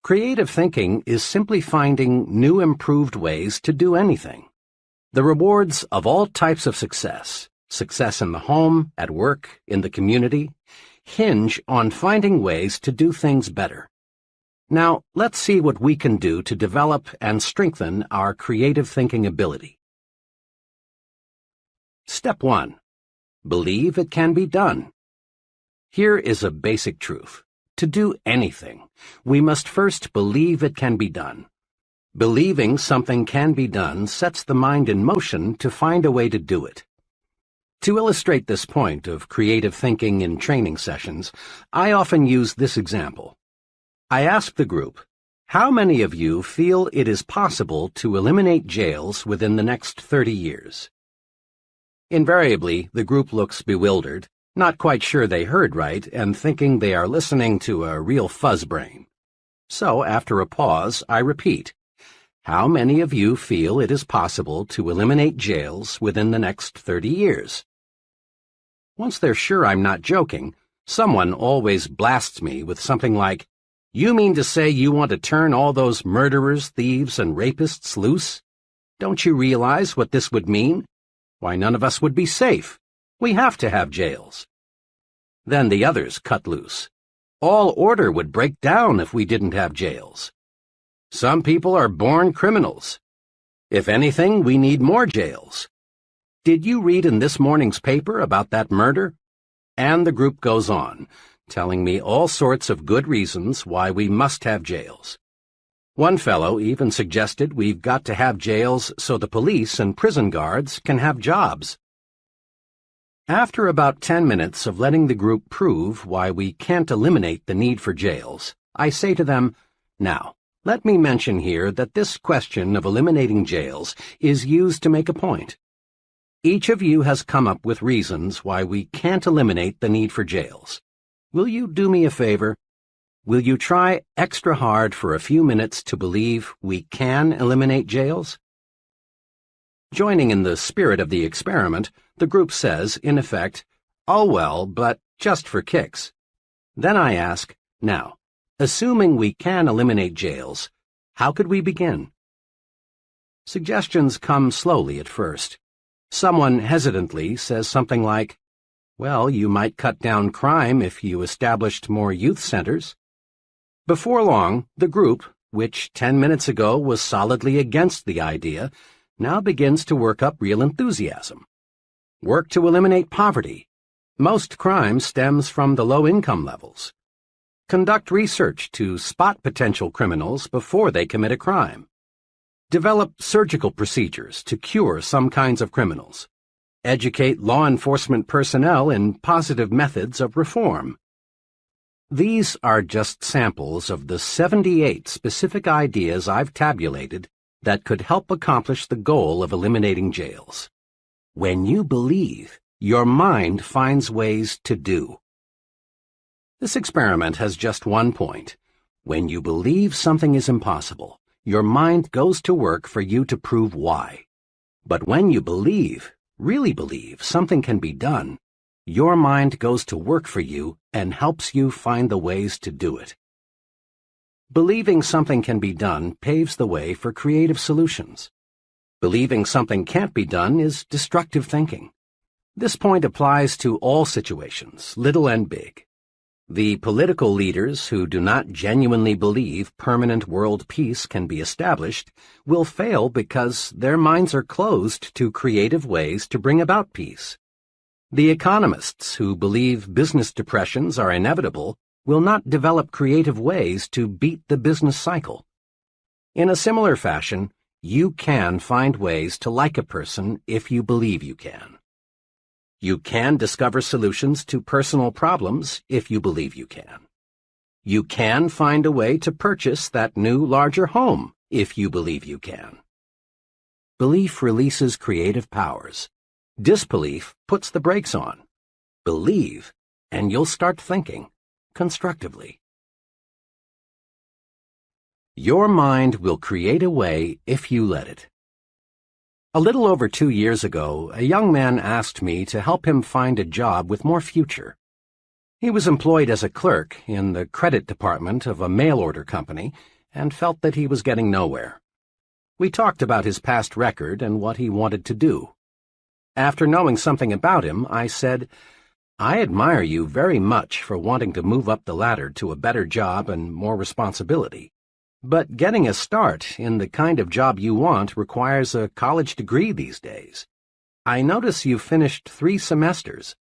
Creative thinking is simply finding new, improved ways to do anything. The rewards of all types of success in the home, at work, in the community, hinge on finding ways to do things better. Now, let's see what we can do to develop and strengthen our creative thinking ability. Step 1. Believe it can be done. Here is a basic truth. To do anything, we must first believe it can be done. Believing something can be done sets the mind in motion to find a way to do it. To illustrate this point of creative thinking in training sessions, I often use this example. I ask the group, how many of you feel it is possible to eliminate jails within the next 30 years? Invariably, the group looks bewildered, not quite sure they heard right, and thinking they are listening to a real fuzzbrain. So, after a pause, I repeat, how many of you feel it is possible to eliminate jails within the next 30 years? Once they're sure I'm not joking, someone always blasts me with something like, you mean to say you want to turn all those murderers, thieves, and rapists loose? Don't you realize what this would mean? Why, none of us would be safe. We have to have jails. Then the others cut loose. All order would break down if we didn't have jails. Some people are born criminals. If anything, we need more jails. Did you read in this morning's paper about that murder? And the group goes on, telling me all sorts of good reasons why we must have jails. One fellow even suggested we've got to have jails so the police and prison guards can have jobs. After about 10 minutes of letting the group prove why we can't eliminate the need for jails, I say to them, now, let me mention here that this question of eliminating jails is used to make a point. Each of you has come up with reasons why we can't eliminate the need for jails. Will you do me a favor? Will you try extra hard for a few minutes to believe we can eliminate jails? Joining in the spirit of the experiment, the group says, in effect, oh well, but just for kicks. Then I ask, now, assuming we can eliminate jails, how could we begin? Suggestions come slowly at first. Someone hesitantly says something like, well, you might cut down crime if you established more youth centers. Before long, the group, which 10 minutes ago was solidly against the idea, now begins to work up real enthusiasm. Work to eliminate poverty. Most crime stems from the low income levels. Conduct research to spot potential criminals before they commit a crime. Develop surgical procedures to cure some kinds of criminals. Educate law enforcement personnel in positive methods of reform. These are just samples of the 78 specific ideas I've tabulated that could help accomplish the goal of eliminating jails. When you believe, your mind finds ways to do. This experiment has just one point. When you believe something is impossible, your mind goes to work for you to prove why. But when you believe, really believe, something can be done, your mind goes to work for you and helps you find the ways to do it. Believing something can be done paves the way for creative solutions. Believing something can't be done is destructive thinking. This point applies to all situations, little and big. The political leaders who do not genuinely believe permanent world peace can be established will fail because their minds are closed to creative ways to bring about peace. The economists who believe business depressions are inevitable will not develop creative ways to beat the business cycle. In a similar fashion, you can find ways to like a person if you believe you can. You can discover solutions to personal problems if you believe you can. You can find a way to purchase that new, larger home if you believe you can. Belief releases creative powers. Disbelief puts the brakes on. Believe, and you'll start thinking constructively. Your mind will create a way if you let it. A little over 2 years ago, a young man asked me to help him find a job with more future. He was employed as a clerk in the credit department of a mail-order company and felt that he was getting nowhere. We talked about his past record and what he wanted to do. After knowing something about him, I said, "I admire you very much for wanting to move up the ladder to a better job and more responsibility. But getting a start in the kind of job you want requires a college degree these days. I notice you finished 3 semesters.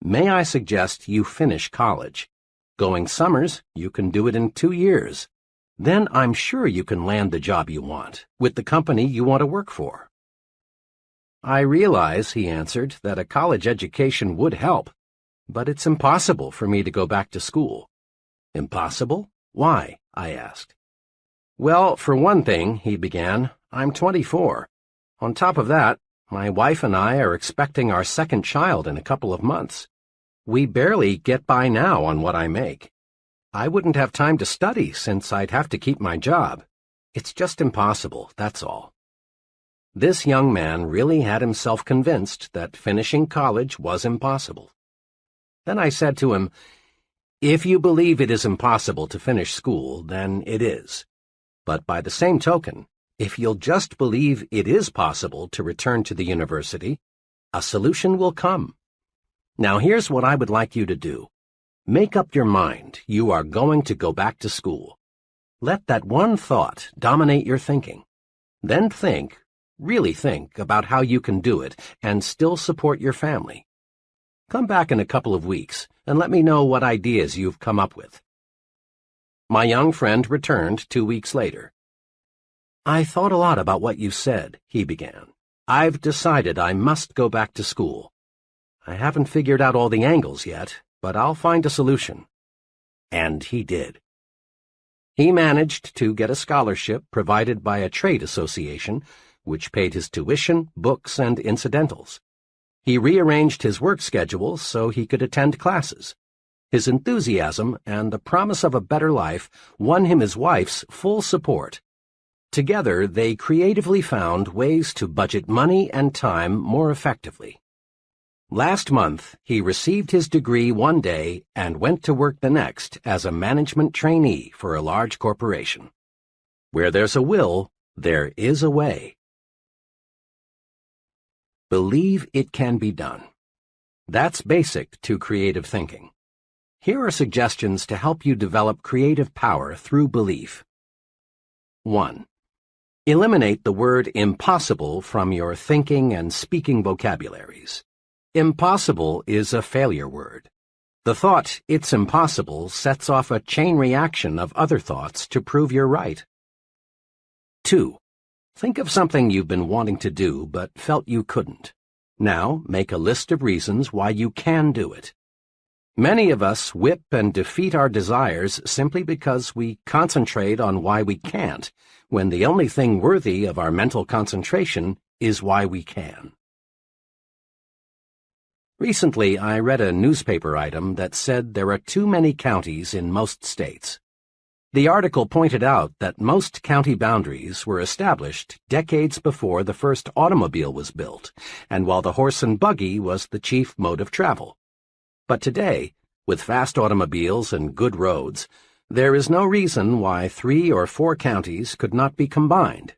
May I suggest you finish college? Going summers, you can do it in 2 years. Then I'm sure you can land the job you want, with the company you want to work for." "I realize," he answered, "that a college education would help, but it's impossible for me to go back to school." "Impossible? Why?" I asked. "Well, for one thing," he began, "I'm 24. On top of that, my wife and I are expecting our second child in a couple of months. We barely get by now on what I make. I wouldn't have time to study since I'd have to keep my job. It's just impossible, that's all." This young man really had himself convinced that finishing college was impossible. Then I said to him, "If you believe it is impossible to finish school, then it is. But by the same token, if you'll just believe it is possible to return to the university, a solution will come. Now here's what I would like you to do. Make up your mind you are going to go back to school. Let that one thought dominate your thinking. Then think, really think about how you can do it and still support your family. Come back in a couple of weeks and let me know what ideas you've come up with." My young friend returned 2 weeks later. "I thought a lot about what you said," he began. "I've decided I must go back to school. I haven't figured out all the angles yet, but I'll find a solution." And he did. He managed to get a scholarship provided by a trade association, which paid his tuition, books, and incidentals. He rearranged his work schedule so he could attend classes. His enthusiasm and the promise of a better life won him his wife's full support. Together, they creatively found ways to budget money and time more effectively. Last month, he received his degree one day and went to work the next as a management trainee for a large corporation. Where there's a will, there is a way. Believe it can be done. That's basic to creative thinking. Here are suggestions to help you develop creative power through belief. 1. Eliminate the word impossible from your thinking and speaking vocabularies. Impossible is a failure word. The thought, "it's impossible," sets off a chain reaction of other thoughts to prove you're right. 2. Think of something you've been wanting to do but felt you couldn't. Now make a list of reasons why you can do it. Many of us whip and defeat our desires simply because we concentrate on why we can't, when the only thing worthy of our mental concentration is why we can. Recently, I read a newspaper item that said there are too many counties in most states. The article pointed out that most county boundaries were established decades before the first automobile was built, and while the horse and buggy was the chief mode of travel. But today, with fast automobiles and good roads, There is no reason why 3 or 4 counties could not be combined.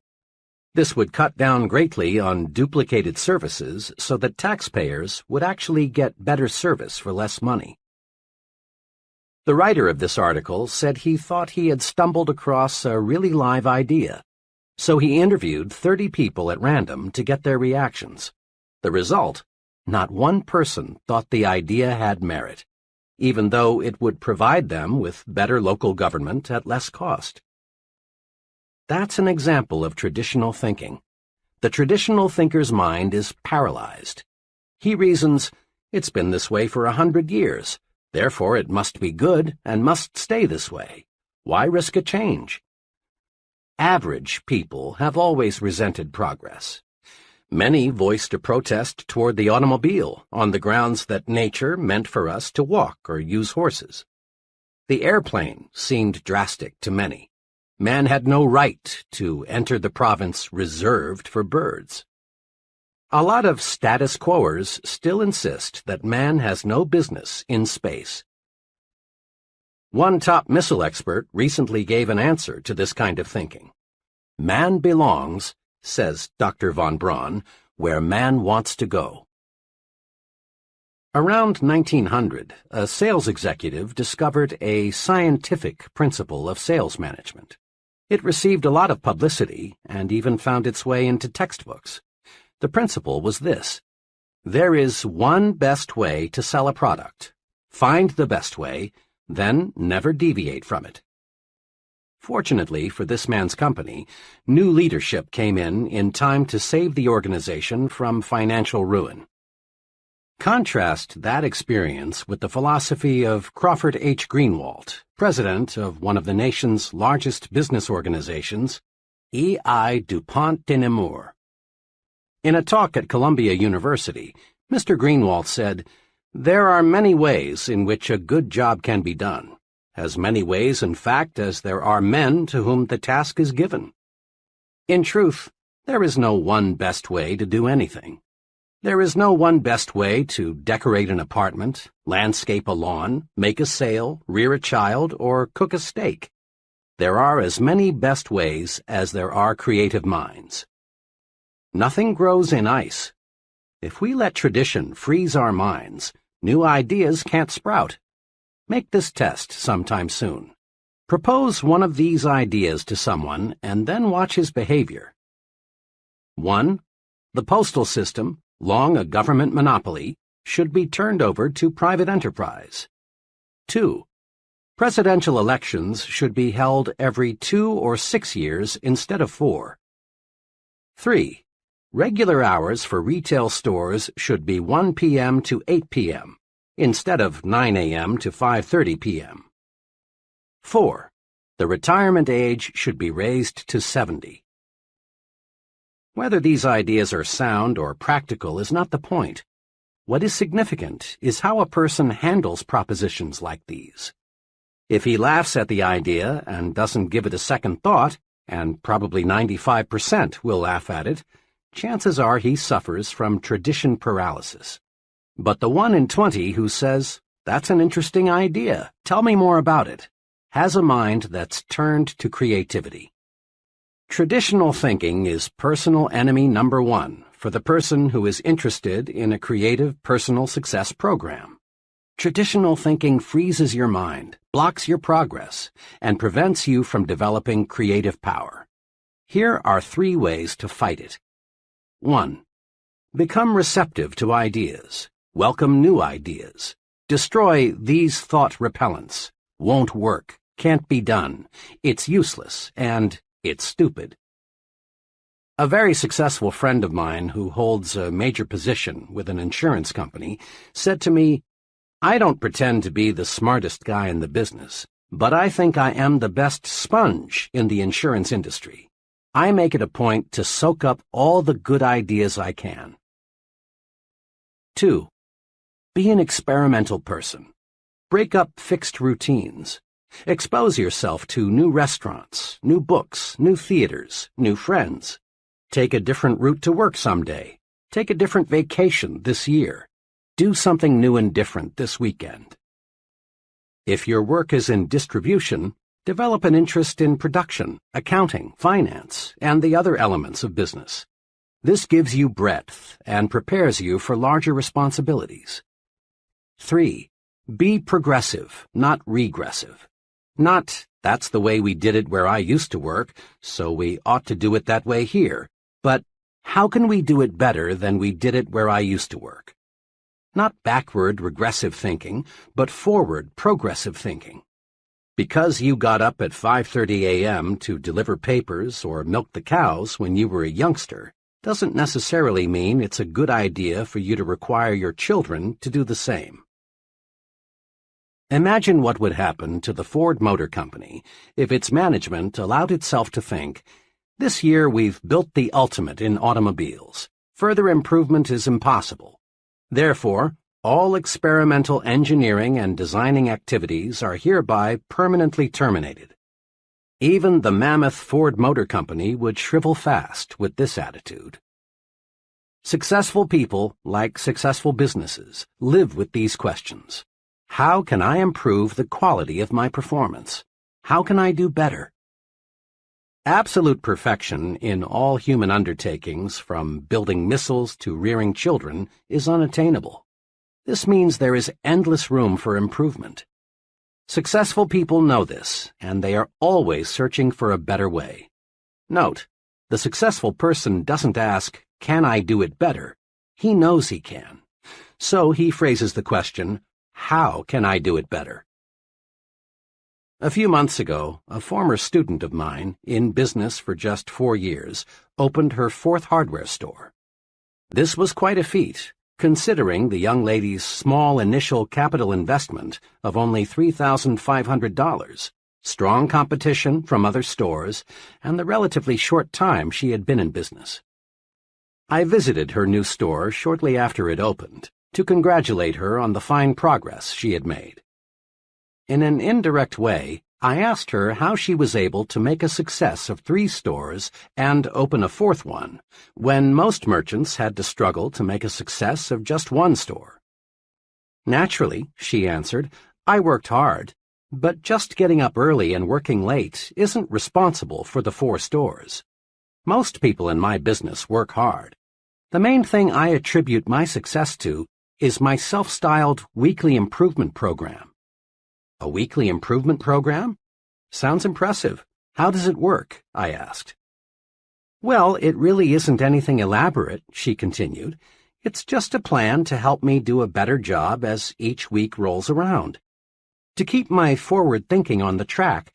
This would cut down greatly on duplicated services so that taxpayers would actually get better service for less money. The writer of this article said he thought he had stumbled across a really live idea, so he interviewed 30 people at random to get their reactions. The result: not one person thought the idea had merit, even though it would provide them with better local government at less cost. That's an example of traditional thinking. The traditional thinker's mind is paralyzed. He reasons, it's been this way for 100 years, therefore it must be good and must stay this way. Why risk a change? Average people have always resented progress. Many voiced a protest toward the automobile on the grounds that nature meant for us to walk or use horses. The airplane seemed drastic to many. Man had no right to enter the province reserved for birds. A lot of status quoers still insist that man has no business in space. One top missile expert recently gave an answer to this kind of thinking. Man belongs, says Dr. von Braun, where man wants to go. Around 1900, a sales executive discovered a scientific principle of sales management. It received a lot of publicity and even found its way into textbooks. The principle was this: there is one best way to sell a product. Find the best way, then never deviate from it. Fortunately for this man's company, new leadership came in time to save the organization from financial ruin. Contrast that experience with the philosophy of Crawford H. Greenwalt, president of one of the nation's largest business organizations, E.I. DuPont de Nemours. In a talk at Columbia University, Mr. Greenwalt said, "There are many ways in which a good job can be done, as many ways, in fact, as there are men to whom the task is given. In truth, there is no one best way to do anything. There is no one best way to decorate an apartment, landscape a lawn, make a sale, rear a child, or cook a steak. There are as many best ways as there are creative minds. Nothing grows in ice. If we let tradition freeze our minds, new ideas can't sprout. Make this test sometime soon. Propose one of these ideas to someone and then watch his behavior. 1. The postal system, long a government monopoly, should be turned over to private enterprise. 2. Presidential elections should be held every 2 or 6 years instead of 4. 3. Regular hours for retail stores should be 1 p.m. to 8 p.m. instead of 9 a.m. to 5:30 p.m. 4. The retirement age should be raised to 70. Whether these ideas are sound or practical is not the point. What is significant is how a person handles propositions like these. If he laughs at the idea and doesn't give it a second thought, and probably 95% will laugh at it, chances are he suffers from tradition paralysis. But the 1 in 20 who says, "That's an interesting idea, tell me more about it," has a mind that's turned to creativity. Traditional thinking is personal enemy number 1 for the person who is interested in a creative personal success program. Traditional thinking freezes your mind, blocks your progress, and prevents you from developing creative power. Here are 3 ways to fight it. 1. Become receptive to ideas. Welcome new ideas. Destroy these thought repellents. Won't work. Can't be done. It's useless. And it's stupid. A very successful friend of mine who holds a major position with an insurance company said to me, "I don't pretend to be the smartest guy in the business, but I think I am the best sponge in the insurance industry. I make it a point to soak up all the good ideas I can." 2. Be an experimental person. Break up fixed routines. Expose yourself to new restaurants, new books, new theaters, new friends. Take a different route to work someday. Take a different vacation this year. Do something new and different this weekend. If your work is in distribution, Develop an interest in production, accounting, finance, and the other elements of business. This gives you breadth and prepares you for larger responsibilities. 3. Be progressive, not regressive. Not, that's the way we did it where I used to work, so we ought to do it that way here, but how can we do it better than we did it where I used to work? Not backward, regressive thinking, but forward, progressive thinking. Because you got up at 5:30 a.m. to deliver papers or milk the cows when you were a youngster doesn't necessarily mean it's a good idea for you to require your children to do the same. Imagine what would happen to the Ford Motor Company if its management allowed itself to think, "This year we've built the ultimate in automobiles. Further improvement is impossible. Therefore, all experimental engineering and designing activities are hereby permanently terminated." Even the mammoth Ford Motor Company would shrivel fast with this attitude. Successful people, like successful businesses, live with these questions. How can I improve the quality of my performance? How can I do better? Absolute perfection in all human undertakings, from building missiles to rearing children, is unattainable. This means there is endless room for improvement. Successful people know this, and they are always searching for a better way. Note, the successful person doesn't ask, "Can I do it better?" He knows he can. So he phrases the question, "How can I do it better?" A few months ago, a former student of mine, in business for just 4 years, opened her 4th hardware store. This was quite a feat, considering the young lady's small initial capital investment of only $3,500, strong competition from other stores, and the relatively short time she had been in business. I visited her new store shortly after it opened to congratulate her on the fine progress she had made. In an indirect way, I asked her how she was able to make a success of 3 stores and open a 4th one, when most merchants had to struggle to make a success of just 1 store. "Naturally," she answered, "I worked hard, but just getting up early and working late isn't responsible for the 4 stores. Most people in my business work hard. The main thing I attribute my success to is my self-styled weekly improvement program." "A weekly improvement program? Sounds impressive. How does it work?" I asked. "Well, it really isn't anything elaborate," she continued. "It's just a plan to help me do a better job as each week rolls around. To keep my forward thinking on the track,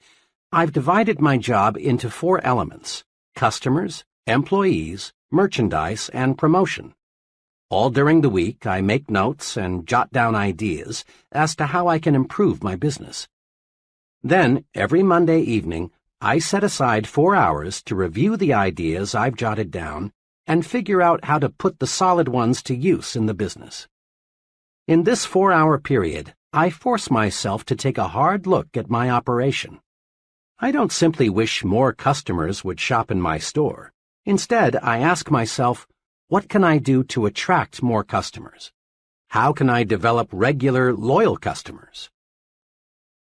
I've divided my job into 4 elements: customers, employees, merchandise, and promotion. All during the week, I make notes and jot down ideas as to how I can improve my business. Then, every Monday evening, I set aside 4 hours to review the ideas I've jotted down and figure out how to put the solid ones to use in the business. In this 4-hour period, I force myself to take a hard look at my operation. I don't simply wish more customers would shop in my store. Instead, I ask myself, what can I do to attract more customers? How can I develop regular, loyal customers?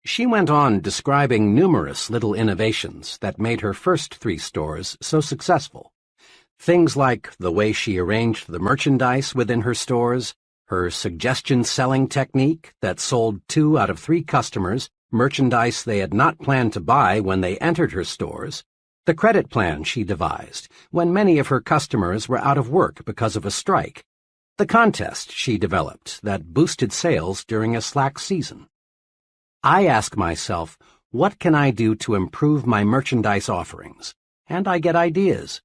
She went on describing numerous little innovations that made her first 3 stores so successful. Things like the way she arranged the merchandise within her stores, her suggestion selling technique that sold 2 out of 3 customers merchandise they had not planned to buy when they entered her stores, the credit plan she devised when many of her customers were out of work because of a strike, the contest she developed that boosted sales during a slack season. I ask myself, what can I do to improve my merchandise offerings? And I get ideas.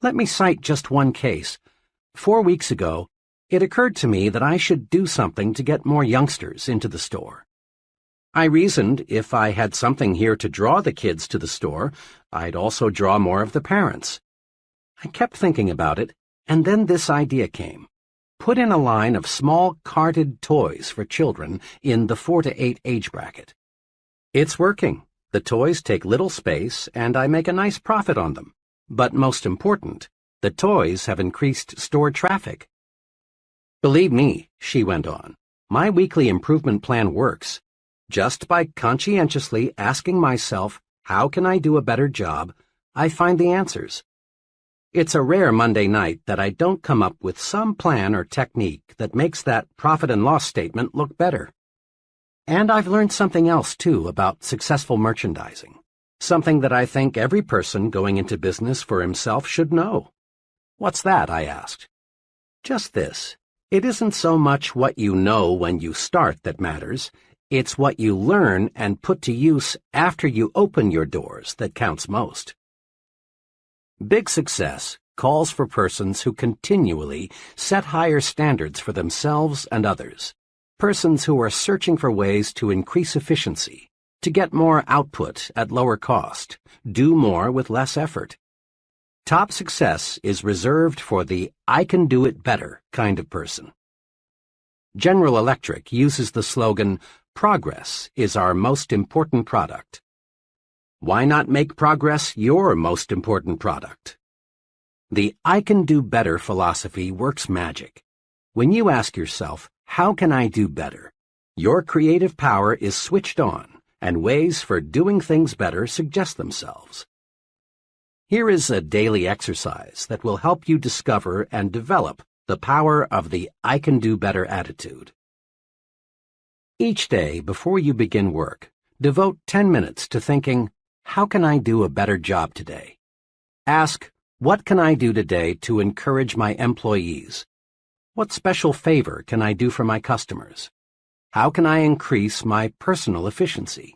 Let me cite just one case. 4 weeks ago, it occurred to me that I should do something to get more youngsters into the store. I reasoned if I had something here to draw the kids to the store, I'd also draw more of the parents. I kept thinking about it, and then this idea came. Put in a line of small carded toys for children in the 4 to 8 age bracket. It's working. The toys take little space, and I make a nice profit on them. But most important, the toys have increased store traffic. "Believe me," she went on, "my weekly improvement plan works. Just by conscientiously asking myself, how can I do a better job, I find the answers. It's a rare Monday night that I don't come up with some plan or technique that makes that profit and loss statement look better. And I've learned something else, too, about successful merchandising. Something that I think every person going into business for himself should know. What's that? I asked. Just this. It isn't so much what you know when you start that matters. It's what you learn and put to use after you open your doors that counts most. Big success calls for persons who continually set higher standards for themselves and others. Persons who are searching for ways to increase efficiency, to get more output at lower cost, do more with less effort. Top success is reserved for the I can do it better kind of person. General Electric uses the slogan, "Progress is our most important product." Why not make progress your most important product? The I can do better philosophy works magic. When you ask yourself, how can I do better? Your creative power is switched on, and ways for doing things better suggest themselves. Here is a daily exercise that will help you discover and develop the power of the I can do better attitude. Each day before you begin work, devote 10 minutes to thinking, how can I do a better job today? Ask, what can I do today to encourage my employees? What special favor can I do for my customers? How can I increase my personal efficiency?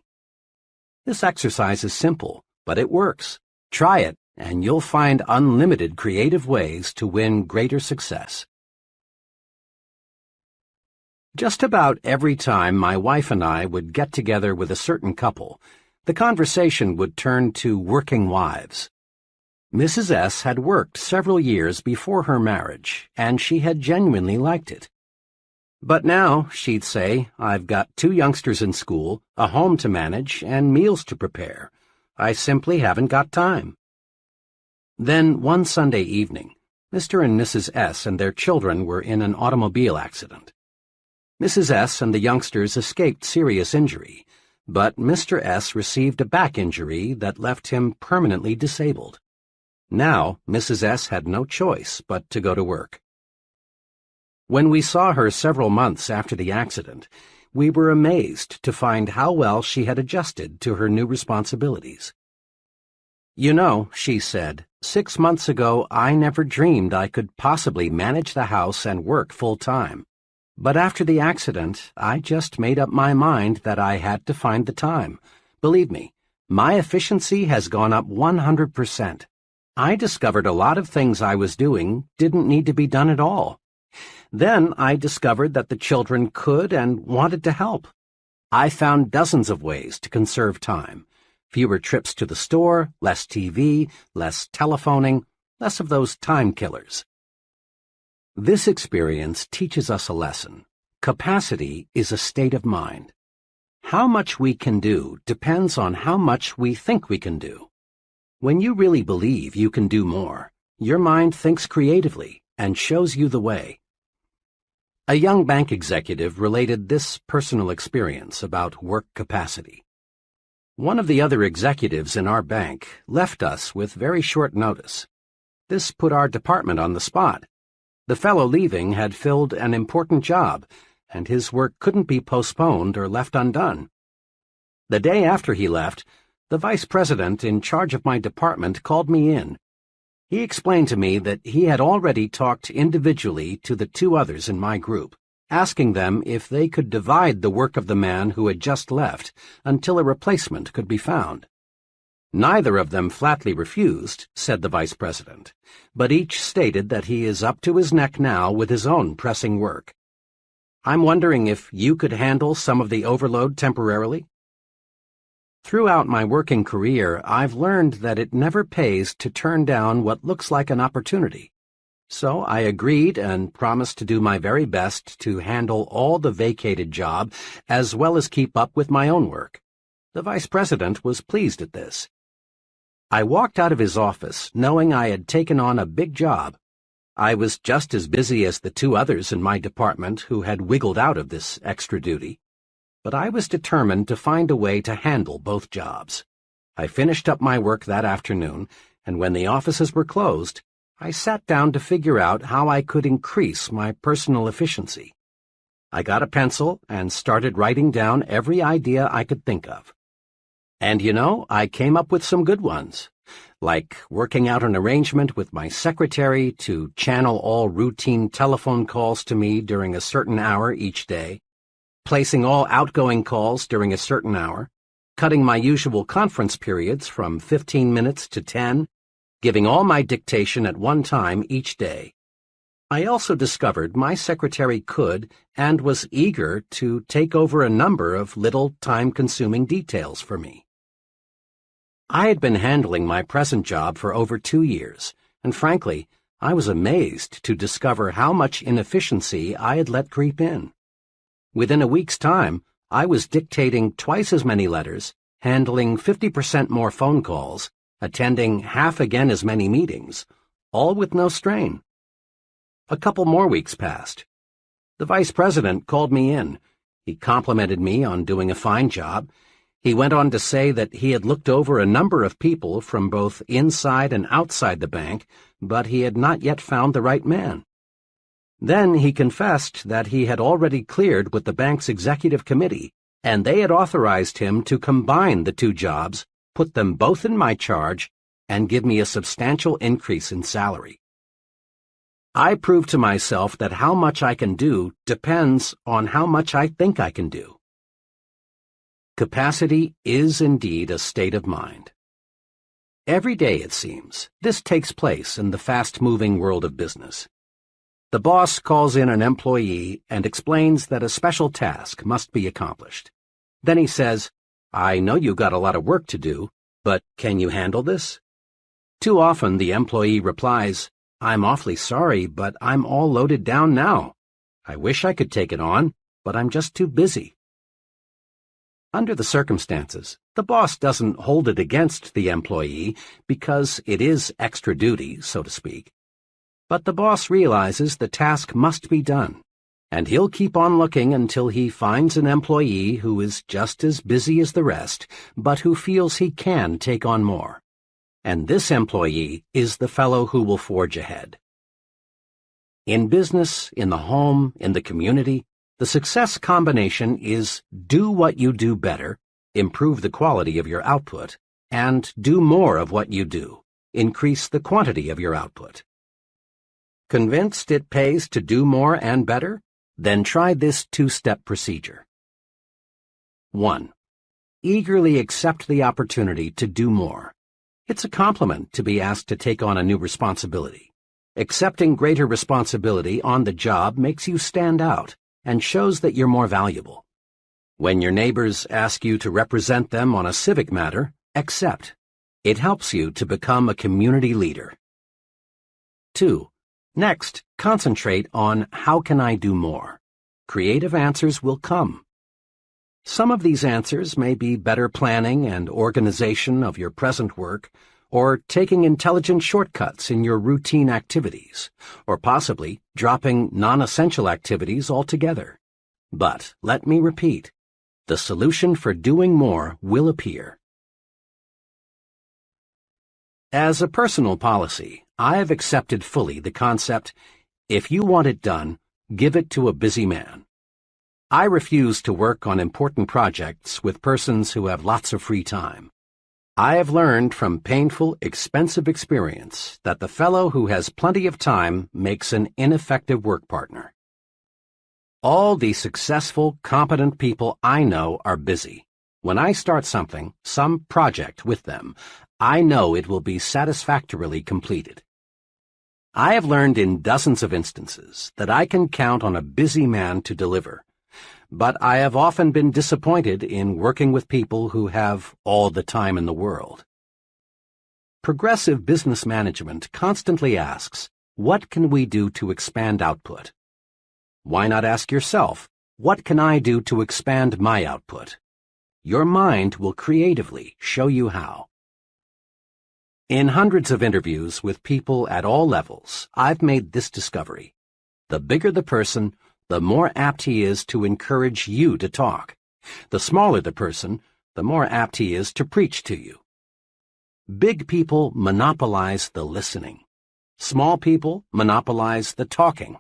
This exercise is simple, but it works. Try it, and you'll find unlimited creative ways to win greater success. Just about every time my wife and I would get together with a certain couple, the conversation would turn to working wives. Mrs. S. had worked several years before her marriage, and she had genuinely liked it. But now, she'd say, I've got 2 youngsters in school, a home to manage, and meals to prepare. I simply haven't got time. Then, one Sunday evening, Mr. and Mrs. S. and their children were in an automobile accident. Mrs. S. and the youngsters escaped serious injury, but Mr. S. received a back injury that left him permanently disabled. Now, Mrs. S. had no choice but to go to work. When we saw her several months after the accident, we were amazed to find how well she had adjusted to her new responsibilities. You know, she said, 6 months ago I never dreamed I could possibly manage the house and work full-time. But after the accident, I just made up my mind that I had to find the time. Believe me, my efficiency has gone up 100%. I discovered a lot of things I was doing didn't need to be done at all. Then I discovered that the children could and wanted to help. I found dozens of ways to conserve time. Fewer trips to the store, less TV, less telephoning, less of those time killers. This experience teaches us a lesson. Capacity is a state of mind. How much we can do depends on how much we think we can do. When you really believe you can do more, your mind thinks creatively and shows you the way. A young bank executive related this personal experience about work capacity. One of the other executives in our bank left us with very short notice. This put our department on the spot. The fellow leaving had filled an important job, and his work couldn't be postponed or left undone. The day after he left, the vice president in charge of my department called me in. He explained to me that he had already talked individually to the 2 others in my group, asking them if they could divide the work of the man who had just left until a replacement could be found. Neither of them flatly refused, said the vice president, but each stated that he is up to his neck now with his own pressing work. I'm wondering if you could handle some of the overload temporarily? Throughout my working career, I've learned that it never pays to turn down what looks like an opportunity. So I agreed and promised to do my very best to handle all the vacated job as well as keep up with my own work. The vice president was pleased at this. I walked out of his office knowing I had taken on a big job. I was just as busy as the 2 others in my department who had wiggled out of this extra duty. but I was determined to find a way to handle both jobs. I finished up my work that afternoon, and when the offices were closed, I sat down to figure out how I could increase my personal efficiency. I got a pencil and started writing down every idea I could think of. And I came up with some good ones, like working out an arrangement with my secretary to channel all routine telephone calls to me during a certain hour each day, placing all outgoing calls during a certain hour, cutting my usual conference periods from 15 minutes to 10, giving all my dictation at one time each day. I also discovered my secretary could and was eager to take over a number of little time-consuming details for me. I had been handling my present job for over 2 years, and frankly, I was amazed to discover how much inefficiency I had let creep in. Within a week's time, I was dictating twice as many letters, handling 50% more phone calls, attending half again as many meetings, all with no strain. A couple more weeks passed. The vice president called me in. He complimented me on doing a fine job. He went on to say that he had looked over a number of people from both inside and outside the bank, but he had not yet found the right man. Then he confessed that he had already cleared with the bank's executive committee, and they had authorized him to combine the two jobs, put them both in my charge, and give me a substantial increase in salary. I proved to myself that how much I can do depends on how much I think I can do. Capacity is indeed a state of mind. Every day, it seems, this takes place in the fast-moving world of business. The boss calls in an employee and explains that a special task must be accomplished. Then he says, "I know you've got a lot of work to do, but can you handle this?" Too often the employee replies, "I'm awfully sorry, but I'm all loaded down now. I wish I could take it on, but I'm just too busy." Under the circumstances, the boss doesn't hold it against the employee because it is extra duty, so to speak. But the boss realizes the task must be done, and he'll keep on looking until he finds an employee who is just as busy as the rest, but who feels he can take on more. And this employee is the fellow who will forge ahead. In business, in the home, in the community, the success combination is do what you do better, improve the quality of your output, and do more of what you do, increase the quantity of your output. Convinced it pays to do more and better? Then try this two-step procedure. 1. Eagerly accept the opportunity to do more. It's a compliment to be asked to take on a new responsibility. Accepting greater responsibility on the job makes you stand out and shows that you're more valuable. When your neighbors ask you to represent them on a civic matter, accept. It helps you to become a community leader. 2. Next, concentrate on how can I do more. Creative answers will come. Some of these answers may be better planning and organization of your present work, or taking intelligent shortcuts in your routine activities, or possibly dropping non-essential activities altogether. But let me repeat, the solution for doing more will appear. As a personal policy, I have accepted fully the concept, if you want it done, give it to a busy man. I refuse to work on important projects with persons who have lots of free time. I have learned from painful, expensive experience that the fellow who has plenty of time makes an ineffective work partner. All the successful, competent people I know are busy. When I start something, some project with them, I know it will be satisfactorily completed. I have learned in dozens of instances that I can count on a busy man to deliver. But I have often been disappointed in working with people who have all the time in the world. Progressive business management constantly asks, what can we do to expand output? Why not ask yourself, what can I do to expand my output? Your mind will creatively show you how. In hundreds of interviews with people at all levels, I've made this discovery. The bigger the person, the more apt he is to encourage you to talk, The smaller the person, the more apt he is to preach to you. Big people monopolize the listening. Small people monopolize the talking.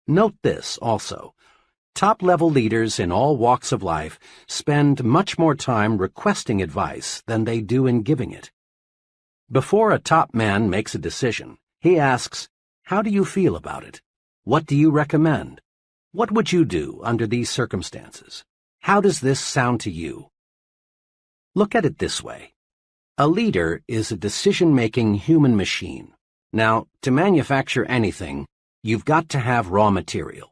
Note this also. Top-level leaders in all walks of life spend much more time requesting advice than they do in giving it. Before a top man makes a decision, he asks, "How do you feel about it? What do you recommend? What would you do under these circumstances? How does this sound to you?" Look at it this way. A leader is a decision-making human machine. Now, to manufacture anything, you've got to have raw material.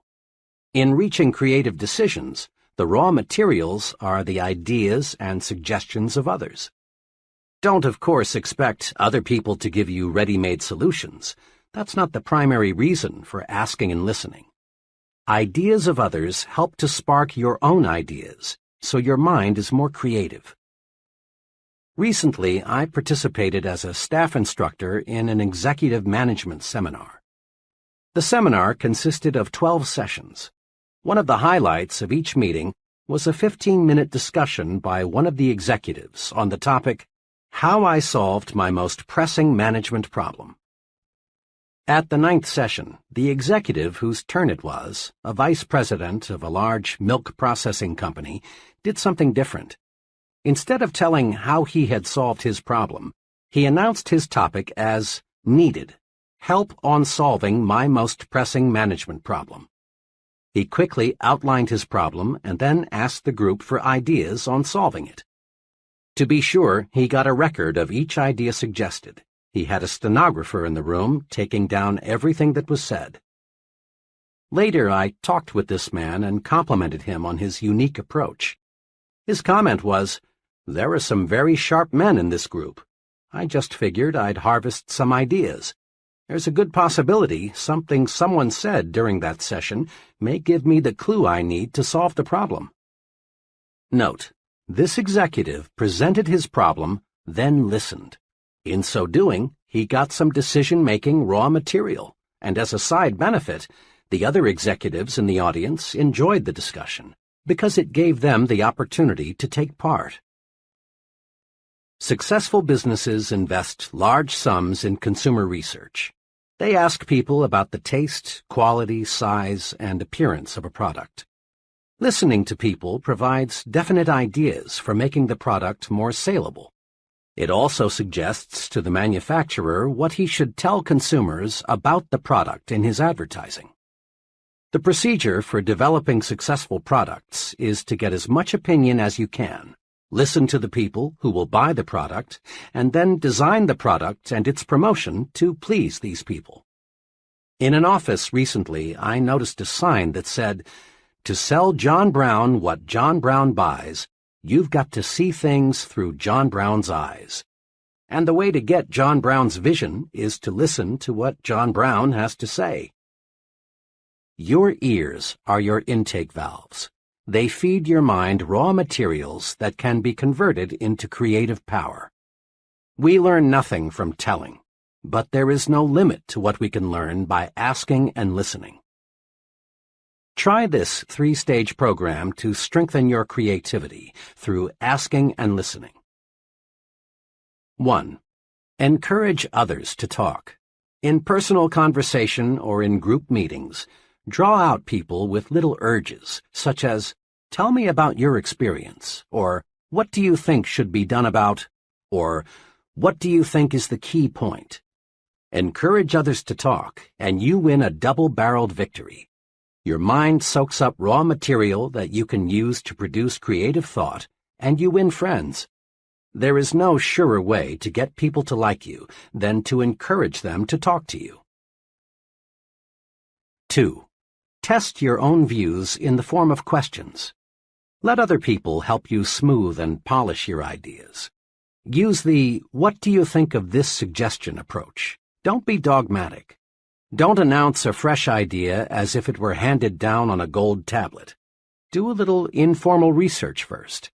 In reaching creative decisions, the raw materials are the ideas and suggestions of others. Don't, of course, expect other people to give you ready-made solutions. That's not the primary reason for asking and listening. Ideas of others help to spark your own ideas, so your mind is more creative. Recently, I participated as a staff instructor in an executive management seminar. The seminar consisted of 12 sessions. One of the highlights of each meeting was a 15-minute discussion by one of the executives on the topic, "How I Solved My Most Pressing Management Problem." At the 9th session, the executive whose turn it was, a vice president of a large milk processing company, did something different. Instead of telling how he had solved his problem, he announced his topic as "Needed. Help on solving my most pressing management problem." He quickly outlined his problem and then asked the group for ideas on solving it. To be sure, he got a record of each idea suggested. He had a stenographer in the room taking down everything that was said. Later, I talked with this man and complimented him on his unique approach. His comment was, "There are some very sharp men in this group. I just figured I'd harvest some ideas. There's a good possibility something someone said during that session may give me the clue I need to solve the problem." Note, this executive presented his problem, then listened. In so doing, he got some decision-making raw material, and as a side benefit, the other executives in the audience enjoyed the discussion, because it gave them the opportunity to take part. Successful businesses invest large sums in consumer research. They ask people about the taste, quality, size, and appearance of a product. Listening to people provides definite ideas for making the product more saleable. It also suggests to the manufacturer what he should tell consumers about the product in his advertising. The procedure for developing successful products is to get as much opinion as you can, listen to the people who will buy the product, and then design the product and its promotion to please these people. In an office recently, I noticed a sign that said, "To sell John Brown what John Brown buys, you've got to see things through John Brown's eyes." And the way to get John Brown's vision is to listen to what John Brown has to say. Your ears are your intake valves. They feed your mind raw materials that can be converted into creative power. We learn nothing from telling, but there is no limit to what we can learn by asking and listening. Try this 3-stage program to strengthen your creativity through asking and listening. 1. Encourage others to talk. In personal conversation or in group meetings, draw out people with little urges, such as, "Tell me about your experience," or "What do you think should be done about," or "What do you think is the key point?" Encourage others to talk, and you win a double-barreled victory. Your mind soaks up raw material that you can use to produce creative thought, and you win friends. There is no surer way to get people to like you than to encourage them to talk to you. 2. Test your own views in the form of questions. Let other people help you smooth and polish your ideas. Use the "What do you think of this suggestion" approach. Don't be dogmatic. Don't announce a fresh idea as if it were handed down on a gold tablet. Do a little informal research first.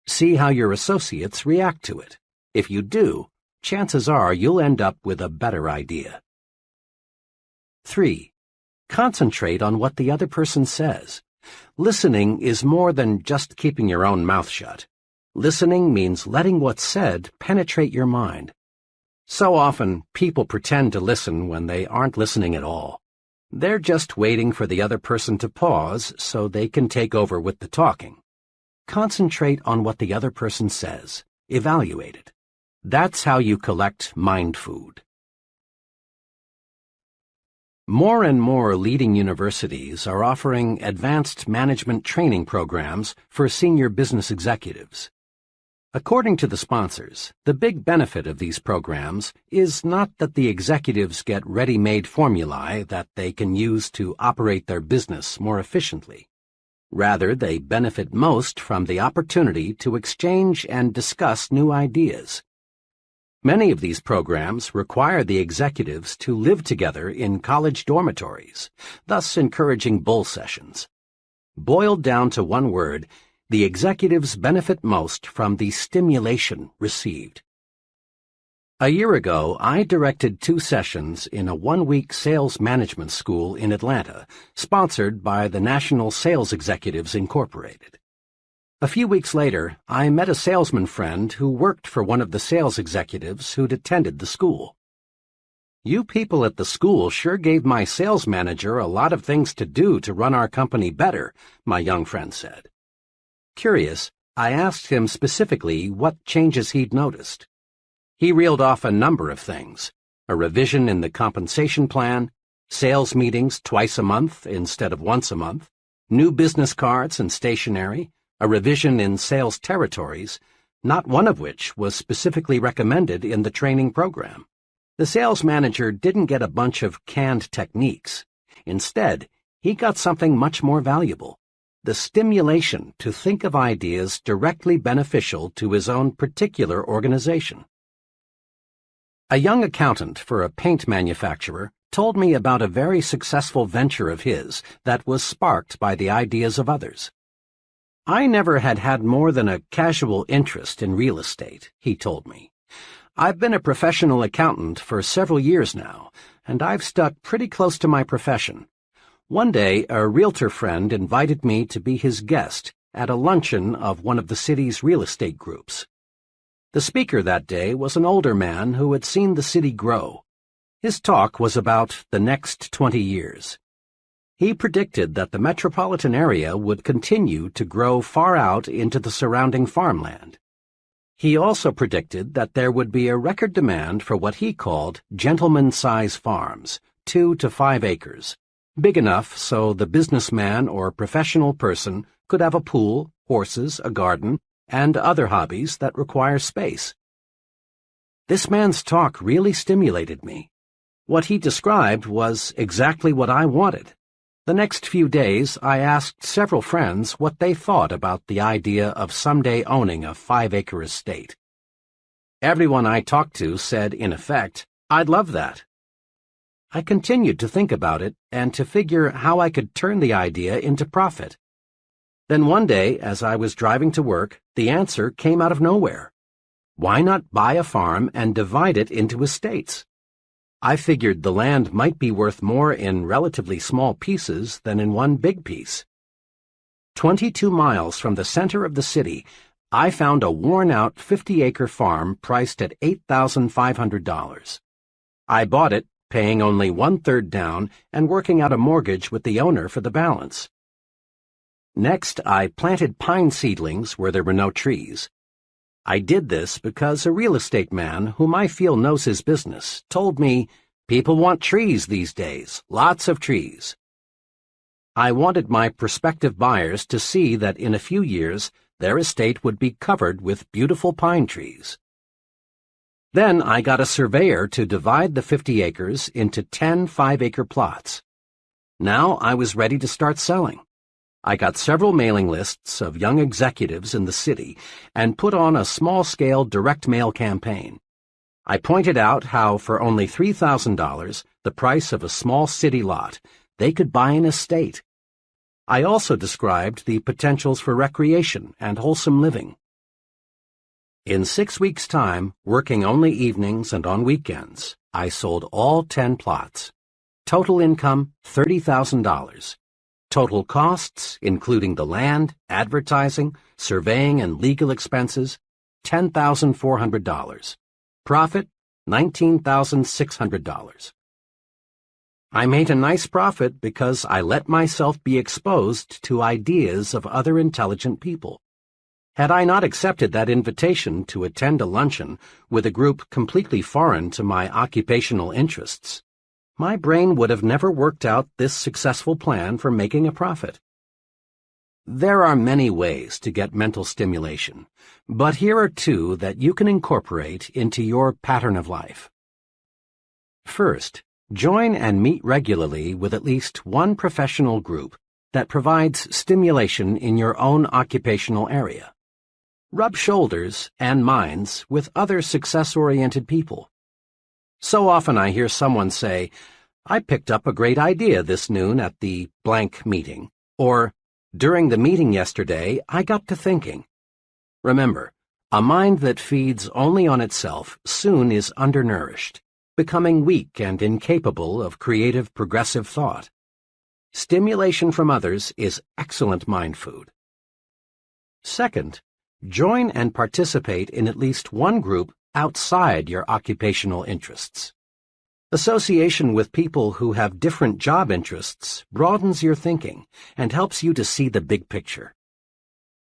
See how your associates react to it. If you do, chances are you'll end up with a better idea. 3. Concentrate on what the other person says. Listening is more than just keeping your own mouth shut. Listening means letting what's said penetrate your mind. So often, people pretend to listen when they aren't listening at all. They're just waiting for the other person to pause so they can take over with the talking. Concentrate on what the other person says. Evaluate it. That's how you collect mind food. More and more leading universities are offering advanced management training programs for senior business executives. According to the sponsors, the big benefit of these programs is not that the executives get ready-made formulae that they can use to operate their business more efficiently. Rather, they benefit most from the opportunity to exchange and discuss new ideas. Many of these programs require the executives to live together in college dormitories, thus encouraging bull sessions. Boiled down to one word, the executives benefit most from the stimulation received. A year ago, I directed 2 sessions in a one-week sales management school in Atlanta, sponsored by the National Sales Executives Incorporated. A few weeks later, I met a salesman friend who worked for one of the sales executives who'd attended the school. "You people at the school sure gave my sales manager a lot of things to do to run our company better," my young friend said. Curious, I asked him specifically what changes he'd noticed. He reeled off a number of things: a revision in the compensation plan, sales meetings twice a month instead of once a month, new business cards and stationery, a revision in sales territories, not one of which was specifically recommended in the training program. The sales manager didn't get a bunch of canned techniques. Instead, he got something much more valuable: the stimulation to think of ideas directly beneficial to his own particular organization. A young accountant for a paint manufacturer told me about a very successful venture of his that was sparked by the ideas of others. "I never had more than a casual interest in real estate," he told me. "I've been a professional accountant for several years now, and I've stuck pretty close to my profession. One day, a realtor friend invited me to be his guest at a luncheon of one of the city's real estate groups. The speaker that day was an older man who had seen the city grow. His talk was about the next 20 years. He predicted that the metropolitan area would continue to grow far out into the surrounding farmland. He also predicted that there would be a record demand for what he called gentleman-size farms, 2 to 5 acres, big enough so the businessman or professional person could have a pool, horses, a garden, and other hobbies that require space. This man's talk really stimulated me. What he described was exactly what I wanted. The next few days, I asked several friends what they thought about the idea of someday owning a 5-acre estate. Everyone I talked to said, in effect, "I'd love that." I continued to think about it and to figure how I could turn the idea into profit. Then one day, as I was driving to work, the answer came out of nowhere. Why not buy a farm and divide it into estates? I figured the land might be worth more in relatively small pieces than in one big piece. 22 miles from the center of the city, I found a worn-out 50-acre farm priced at $8,500. I bought it, paying only 1/3 down and working out a mortgage with the owner for the balance. Next, I planted pine seedlings where there were no trees. I did this because a real estate man, whom I feel knows his business, told me, "People want trees these days, lots of trees." I wanted my prospective buyers to see that in a few years their estate would be covered with beautiful pine trees. Then I got a surveyor to divide the 50 acres into 10 5-acre plots. Now I was ready to start selling. I got several mailing lists of young executives in the city and put on a small-scale direct mail campaign. I pointed out how for only $3,000, the price of a small city lot, they could buy an estate. I also described the potentials for recreation and wholesome living. In 6 weeks' time, working only evenings and on weekends, I sold all 10 plots. Total income, $30,000. Total costs, including the land, advertising, surveying, and legal expenses, $10,400. Profit, $19,600. I made a nice profit because I let myself be exposed to ideas of other intelligent people. Had I not accepted that invitation to attend a luncheon with a group completely foreign to my occupational interests, my brain would have never worked out this successful plan for making a profit. There are many ways to get mental stimulation, but here are two that you can incorporate into your pattern of life. First, join and meet regularly with at least one professional group that provides stimulation in your own occupational area. Rub shoulders and minds with other success-oriented people. So often I hear someone say, "I picked up a great idea this noon at the blank meeting," or, "During the meeting yesterday, I got to thinking." Remember, a mind that feeds only on itself soon is undernourished, becoming weak and incapable of creative, progressive thought. Stimulation from others is excellent mind food. Second, join and participate in at least one group outside your occupational interests. Association with people who have different job interests broadens your thinking and helps you to see the big picture.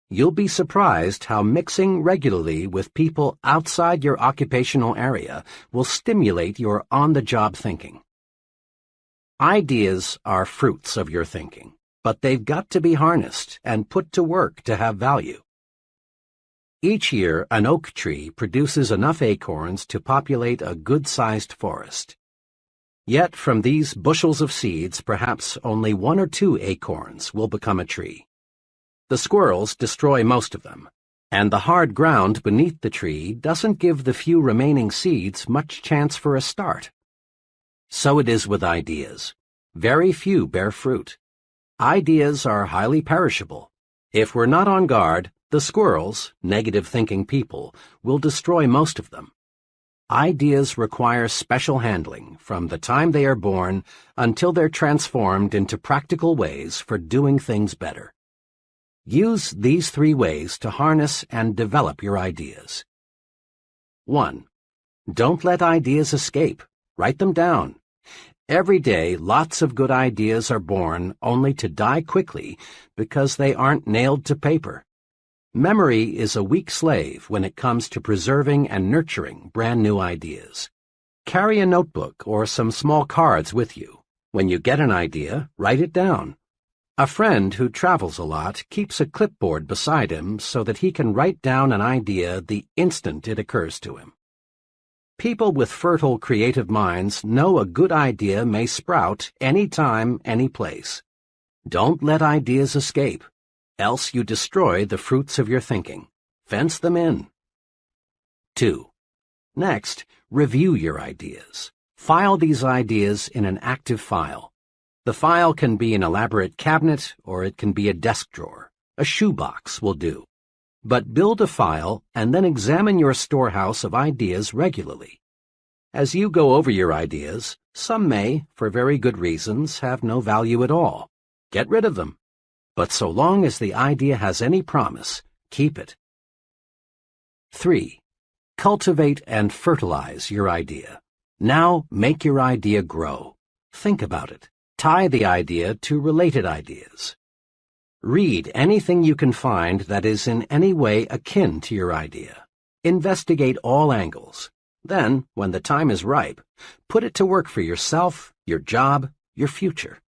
You'll be surprised how mixing regularly with people outside your occupational area will stimulate your on-the-job thinking. Ideas are fruits of your thinking, but they've got to be harnessed and put to work to have value. Each year, an oak tree produces enough acorns to populate a good-sized forest. Yet from these bushels of seeds, perhaps only 1 or 2 acorns will become a tree. The squirrels destroy most of them, and the hard ground beneath the tree doesn't give the few remaining seeds much chance for a start. So it is with ideas. Very few bear fruit. Ideas are highly perishable. If we're not on guard, the squirrels, negative-thinking people, will destroy most of them. Ideas require special handling from the time they are born until they're transformed into practical ways for doing things better. Use these 3 ways to harness and develop your ideas. 1. Don't let ideas escape. Write them down. Every day, lots of good ideas are born only to die quickly because they aren't nailed to paper. Memory is a weak slave when it comes to preserving and nurturing brand new ideas. Carry a notebook or some small cards with you. When you get an idea, write it down. A friend who travels a lot keeps a clipboard beside him so that he can write down an idea the instant it occurs to him. People with fertile creative minds know a good idea may sprout any time, any place. Don't let ideas escape, else you destroy the fruits of your thinking. Fence them in. 2. Next, review your ideas. File these ideas in an active file. The file can be an elaborate cabinet or it can be a desk drawer. A shoebox will do. But build a file and then examine your storehouse of ideas regularly. As you go over your ideas, some may, for very good reasons, have no value at all. Get rid of them. But so long as the idea has any promise, keep it. 3. Cultivate and fertilize your idea. Now make your idea grow. Think about it. Tie the idea to related ideas. Read anything you can find that is in any way akin to your idea. Investigate all angles. Then, when the time is ripe, put it to work for yourself, your job, your future.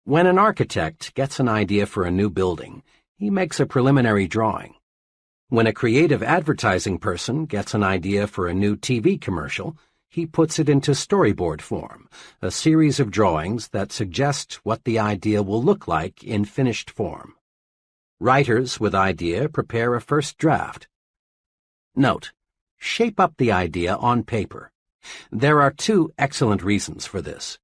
When an architect gets an idea for a new building, he makes a preliminary drawing. When a creative advertising person gets an idea for a new TV commercial, he puts it into storyboard form, a series of drawings that suggest what the idea will look like in finished form. Writers with idea prepare a first draft. Note: shape up the idea on paper. There are 2 excellent reasons for this.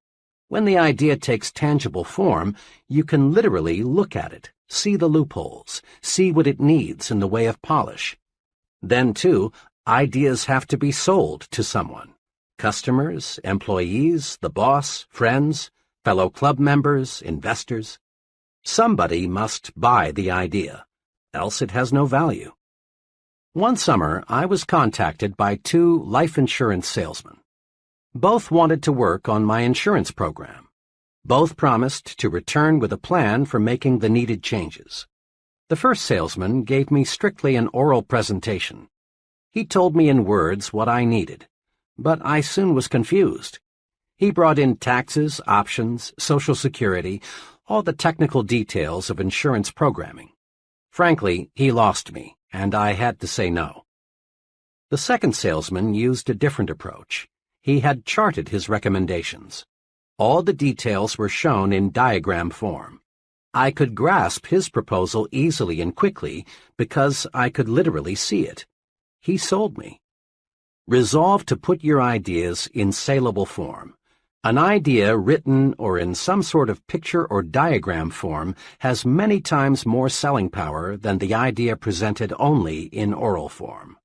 When the idea takes tangible form, you can literally look at it, see the loopholes, see what it needs in the way of polish. Then, too, ideas have to be sold to someone. Customers, employees, the boss, friends, fellow club members, investors. Somebody must buy the idea, else it has no value. One summer, I was contacted by 2 life insurance salesmen. Both wanted to work on my insurance program. Both promised to return with a plan for making the needed changes. The first salesman gave me strictly an oral presentation. He told me in words what I needed, but I soon was confused. He brought in taxes, options, Social Security, all the technical details of insurance programming. Frankly, he lost me, and I had to say no. The second salesman used a different approach. He had charted his recommendations. All the details were shown in diagram form. I could grasp his proposal easily and quickly because I could literally see it. He sold me. Resolve to put your ideas in saleable form. An idea written or in some sort of picture or diagram form has many times more selling power than the idea presented only in oral form.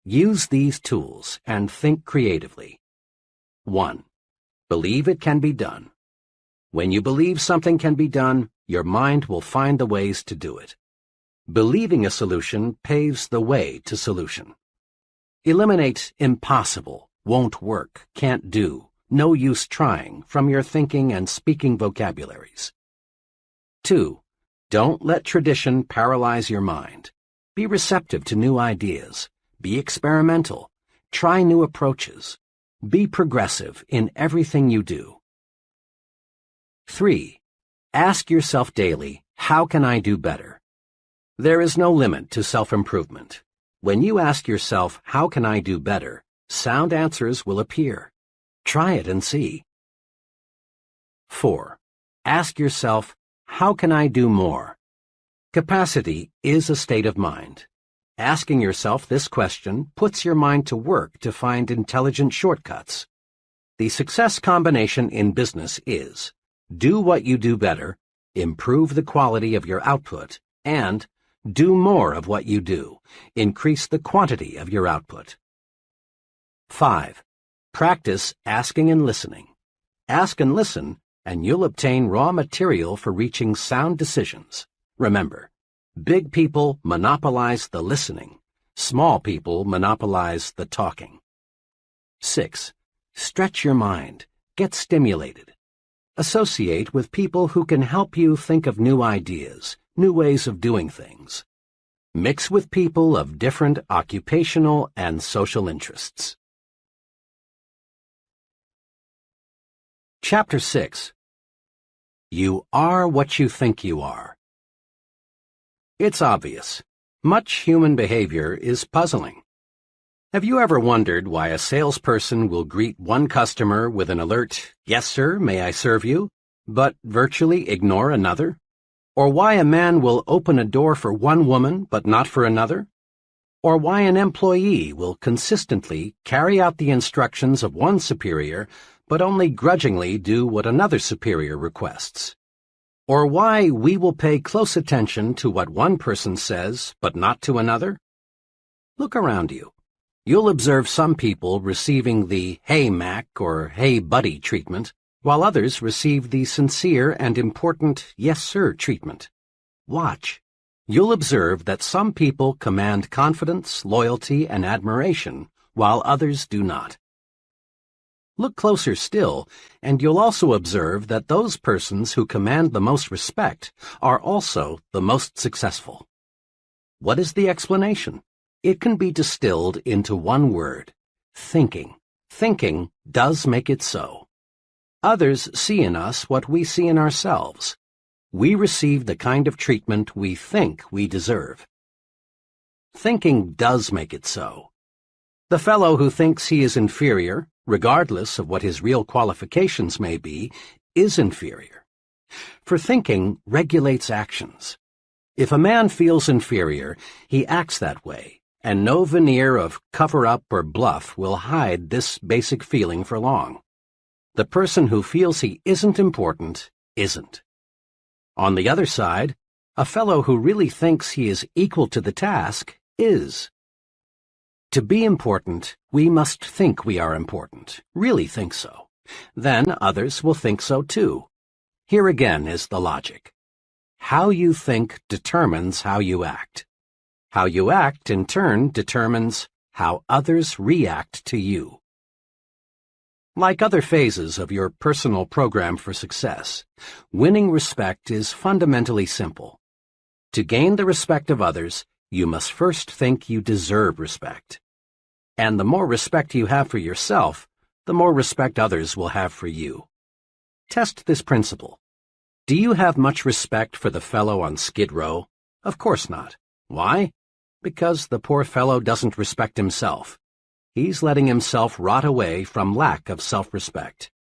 Use these tools and think creatively. 1. Believe it can be done. When you believe something can be done, your mind will find the ways to do it. Believing a solution paves the way to solution. Eliminate impossible, won't work, can't do, no use trying from your thinking and speaking vocabularies. 2. Don't let tradition paralyze your mind. Be receptive to new ideas. Be experimental. Try new approaches. Be progressive in everything you do. 3. Ask yourself daily, how can I do better? There is no limit to self-improvement. When you ask yourself, how can I do better, sound answers will appear. Try it and see. 4. Ask yourself, how can I do more? Capacity is a state of mind. Asking yourself this question puts your mind to work to find intelligent shortcuts. The success combination in business is do what you do better, improve the quality of your output, and do more of what you do, increase the quantity of your output. 5. Practice asking and listening. Ask and listen, and you'll obtain raw material for reaching sound decisions. Remember, big people monopolize the listening. Small people monopolize the talking. 6. Stretch your mind. Get stimulated. Associate with people who can help you think of new ideas, new ways of doing things. Mix with people of different occupational and social interests. Chapter 6. You are what you think you are. It's obvious. Much human behavior is puzzling. Have you ever wondered why a salesperson will greet one customer with an alert, "Yes, sir, may I serve you?" but virtually ignore another? Or why a man will open a door for one woman but not for another? Or why an employee will consistently carry out the instructions of one superior but only grudgingly do what another superior requests? Or why we will pay close attention to what one person says, but not to another? Look around you. You'll observe some people receiving the "Hey, Mac" or "Hey, buddy" treatment, while others receive the sincere and important "Yes, sir" treatment. Watch. You'll observe that some people command confidence, loyalty, and admiration, while others do not. Look closer still, and you'll also observe that those persons who command the most respect are also the most successful. What is the explanation? It can be distilled into one word: thinking. Thinking does make it so. Others see in us what we see in ourselves. We receive the kind of treatment we think we deserve. Thinking does make it so. The fellow who thinks he is inferior, regardless of what his real qualifications may be, is inferior. For thinking regulates actions. If a man feels inferior, he acts that way, and no veneer of cover-up or bluff will hide this basic feeling for long. The person who feels he isn't important isn't. On the other side, a fellow who really thinks he is equal to the task is. To be important, we must think we are important, really think so. Then others will think so too. Here again is the logic. How you think determines how you act. How you act, in turn, determines how others react to you. Like other phases of your personal program for success, winning respect is fundamentally simple. To gain the respect of others, you must first think you deserve respect. And the more respect you have for yourself, the more respect others will have for you. Test this principle. Do you have much respect for the fellow on Skid Row? Of course not. Why? Because the poor fellow doesn't respect himself. He's letting himself rot away from lack of self-respect.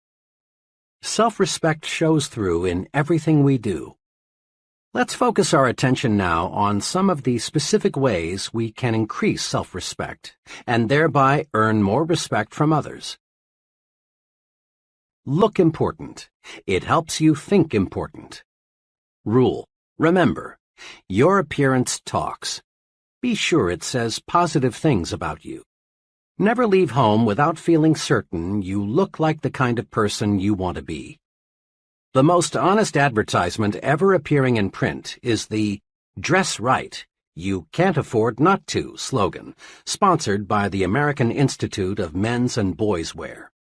Self-respect shows through in everything we do. Let's focus our attention now on some of the specific ways we can increase self-respect and thereby earn more respect from others. Look important. It helps you think important. Rule. Remember, your appearance talks. Be sure it says positive things about you. Never leave home without feeling certain you look like the kind of person you want to be. The most honest advertisement ever appearing in print is the "Dress Right, You Can't Afford Not To" slogan, sponsored by the American Institute of Men's and Boys' Wear.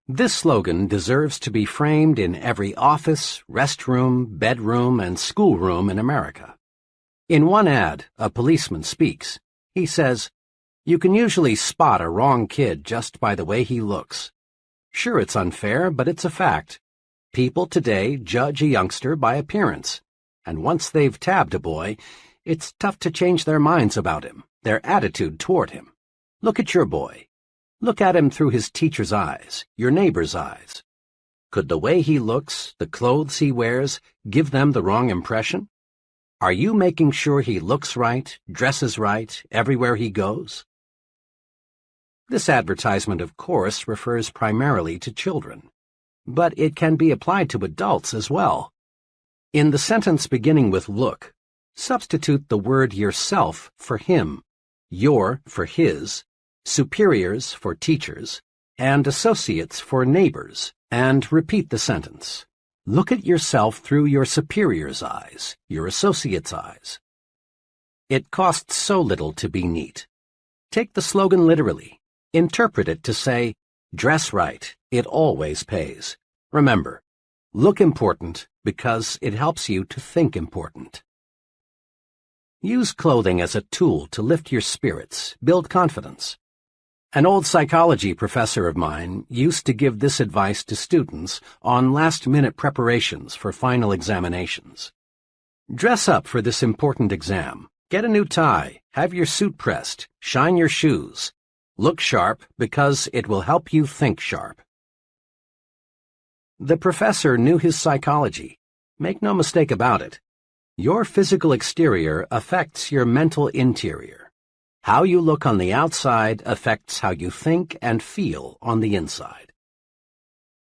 This slogan deserves to be framed in every office, restroom, bedroom, and schoolroom in America. In one ad, a policeman speaks. He says, "You can usually spot a wrong kid just by the way he looks." Sure, it's unfair, but it's a fact. People today judge a youngster by appearance, and once they've tabbed a boy, it's tough to change their minds about him, their attitude toward him. Look at your boy. Look at him through his teacher's eyes, your neighbor's eyes. Could the way he looks, the clothes he wears, give them the wrong impression? Are you making sure he looks right, dresses right, everywhere he goes? This advertisement, of course, refers primarily to children, but it can be applied to adults as well. In the sentence beginning with look, substitute the word yourself for him, your for his, superiors for teachers, and associates for neighbors, and repeat the sentence. Look at yourself through your superior's eyes, your associate's eyes. It costs so little to be neat. Take the slogan literally. Interpret it to say, dress right, it always pays. Remember, look important because it helps you to think important. Use clothing as a tool to lift your spirits, build confidence. An old psychology professor of mine used to give this advice to students on last-minute preparations for final examinations. Dress up for this important exam. Get a new tie, have your suit pressed, shine your shoes. Look sharp because it will help you think sharp. The professor knew his psychology. Make no mistake about it. Your physical exterior affects your mental interior. How you look on the outside affects how you think and feel on the inside.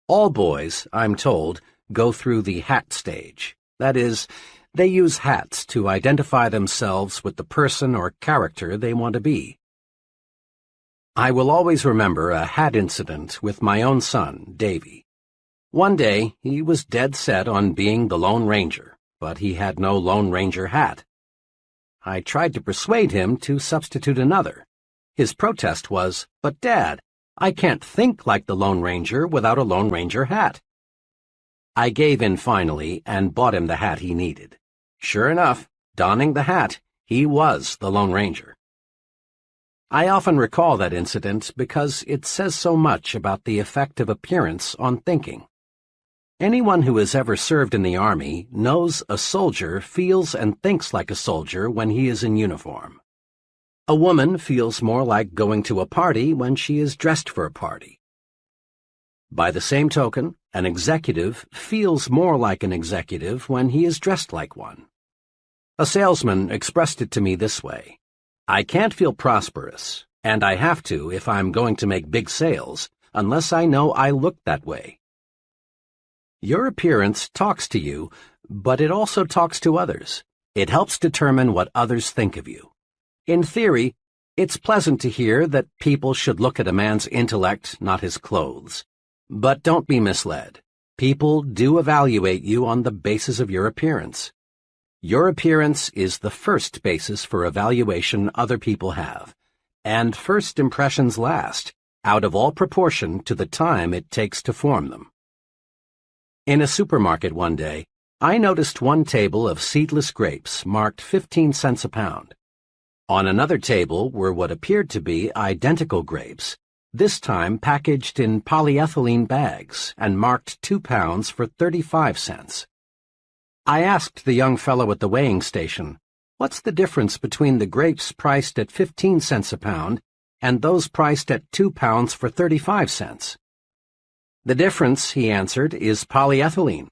All boys, I'm told, go through the hat stage. That is, they use hats to identify themselves with the person or character they want to be. I will always remember a hat incident with my own son, Davy. One day, he was dead set on being the Lone Ranger, but he had no Lone Ranger hat. I tried to persuade him to substitute another. His protest was, "But Dad, I can't think like the Lone Ranger without a Lone Ranger hat." I gave in finally and bought him the hat he needed. Sure enough, donning the hat, he was the Lone Ranger. I often recall that incident because it says so much about the effect of appearance on thinking. Anyone who has ever served in the Army knows a soldier feels and thinks like a soldier when he is in uniform. A woman feels more like going to a party when she is dressed for a party. By the same token, an executive feels more like an executive when he is dressed like one. A salesman expressed it to me this way: I can't feel prosperous, and I have to if I'm going to make big sales, unless I know I look that way. Your appearance talks to you, but it also talks to others. It helps determine what others think of you. In theory, it's pleasant to hear that people should look at a man's intellect, not his clothes. But don't be misled. People do evaluate you on the basis of your appearance. Your appearance is the first basis for evaluation other people have, and first impressions last, out of all proportion to the time it takes to form them. In a supermarket one day, I noticed one table of seedless grapes marked 15 cents a pound. On another table were what appeared to be identical grapes, this time packaged in polyethylene bags and marked 2 pounds for 35 cents. I asked the young fellow at the weighing station, "What's the difference between the grapes priced at 15 cents a pound and those priced at 2 pounds for 35 cents? "The difference," he answered, "is polyethylene.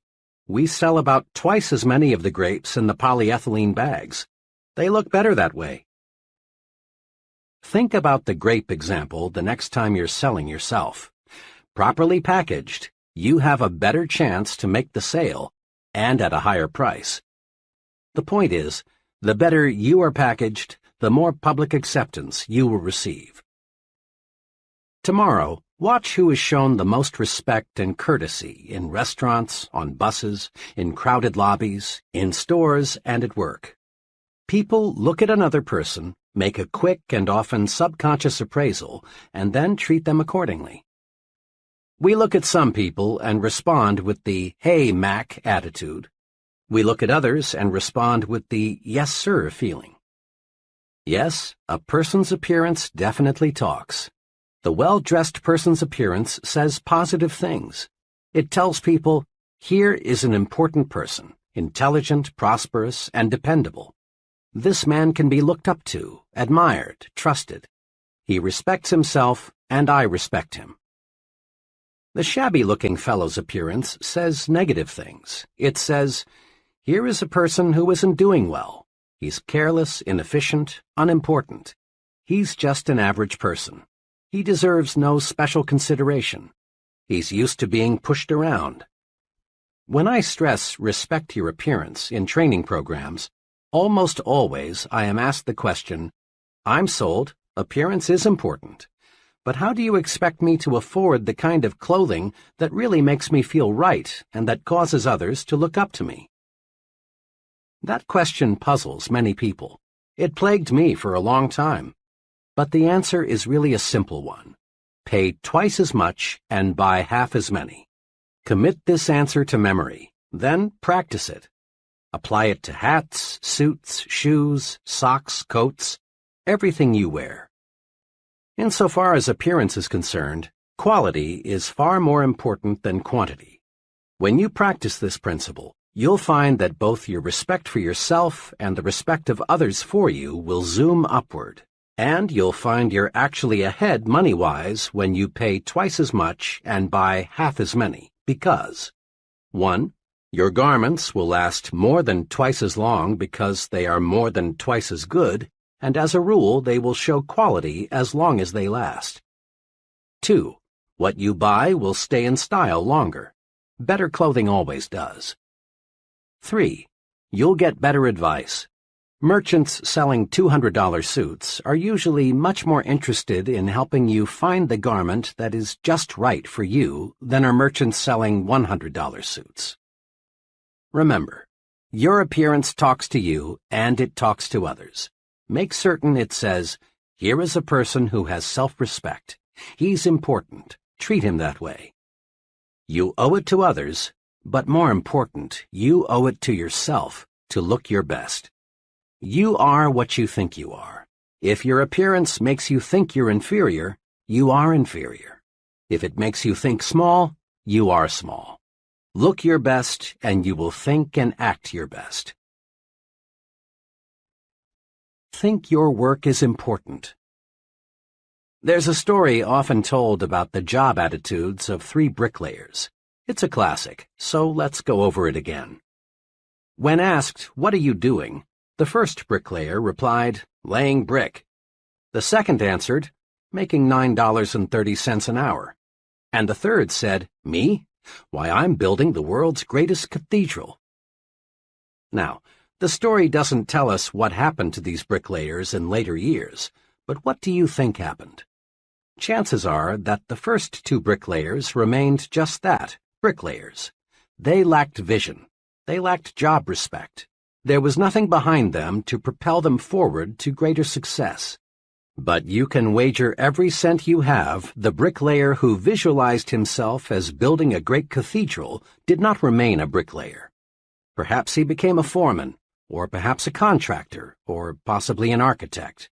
We sell about twice as many of the grapes in the polyethylene bags. They look better that way." Think about the grape example the next time you're selling yourself. Properly packaged, you have a better chance to make the sale, and at a higher price. The point is, the better you are packaged, the more public acceptance you will receive. Tomorrow, watch who is shown the most respect and courtesy in restaurants, on buses, in crowded lobbies, in stores, and at work. People look at another person, make a quick and often subconscious appraisal, and then treat them accordingly. We look at some people and respond with the "Hey, Mac" attitude. We look at others and respond with the "Yes, sir" feeling. Yes, a person's appearance definitely talks. The well-dressed person's appearance says positive things. It tells people, here is an important person, intelligent, prosperous, and dependable. This man can be looked up to, admired, trusted. He respects himself, and I respect him. The shabby-looking fellow's appearance says negative things. It says, here is a person who isn't doing well. He's careless, inefficient, unimportant. He's just an average person. He deserves no special consideration. He's used to being pushed around. When I stress respect your appearance in training programs, almost always I am asked the question, I'm sold, appearance is important. But how do you expect me to afford the kind of clothing that really makes me feel right and that causes others to look up to me? That question puzzles many people. It plagued me for a long time. But the answer is really a simple one. Pay twice as much and buy half as many. Commit this answer to memory, then practice it. Apply it to hats, suits, shoes, socks, coats, everything you wear. Insofar as appearance is concerned, quality is far more important than quantity. When you practice this principle, you'll find that both your respect for yourself and the respect of others for you will zoom upward, and you'll find you're actually ahead money-wise when you pay twice as much and buy half as many, because 1. Your garments will last more than twice as long because they are more than twice as good, and as a rule they will show quality as long as they last. 2. What you buy will stay in style longer. Better clothing always does. 3. You'll get better advice. Merchants selling $200 suits are usually much more interested in helping you find the garment that is just right for you than are merchants selling $100 suits. Remember, your appearance talks to you and it talks to others. Make certain it says, here is a person who has self-respect. He's important. Treat him that way. You owe it to others, but more important, you owe it to yourself to look your best. You are what you think you are. If your appearance makes you think you're inferior, you are inferior. If it makes you think small, you are small. Look your best, and you will think and act your best. Think your work is important. There's a story often told about the job attitudes of 3 bricklayers. It's a classic, so let's go over it again. When asked, what are you doing? The first bricklayer replied, laying brick. The second answered, making $9.30 an hour. And the third said, me? Why, I'm building the world's greatest cathedral. Now, the story doesn't tell us what happened to these bricklayers in later years, but what do you think happened? chances are that the first two bricklayers remained just that, bricklayers. They lacked vision. They lacked job respect. There was nothing behind them to propel them forward to greater success. But you can wager every cent you have the bricklayer who visualized himself as building a great cathedral did not remain a bricklayer. Perhaps he became a foreman, or perhaps a contractor, or possibly an architect.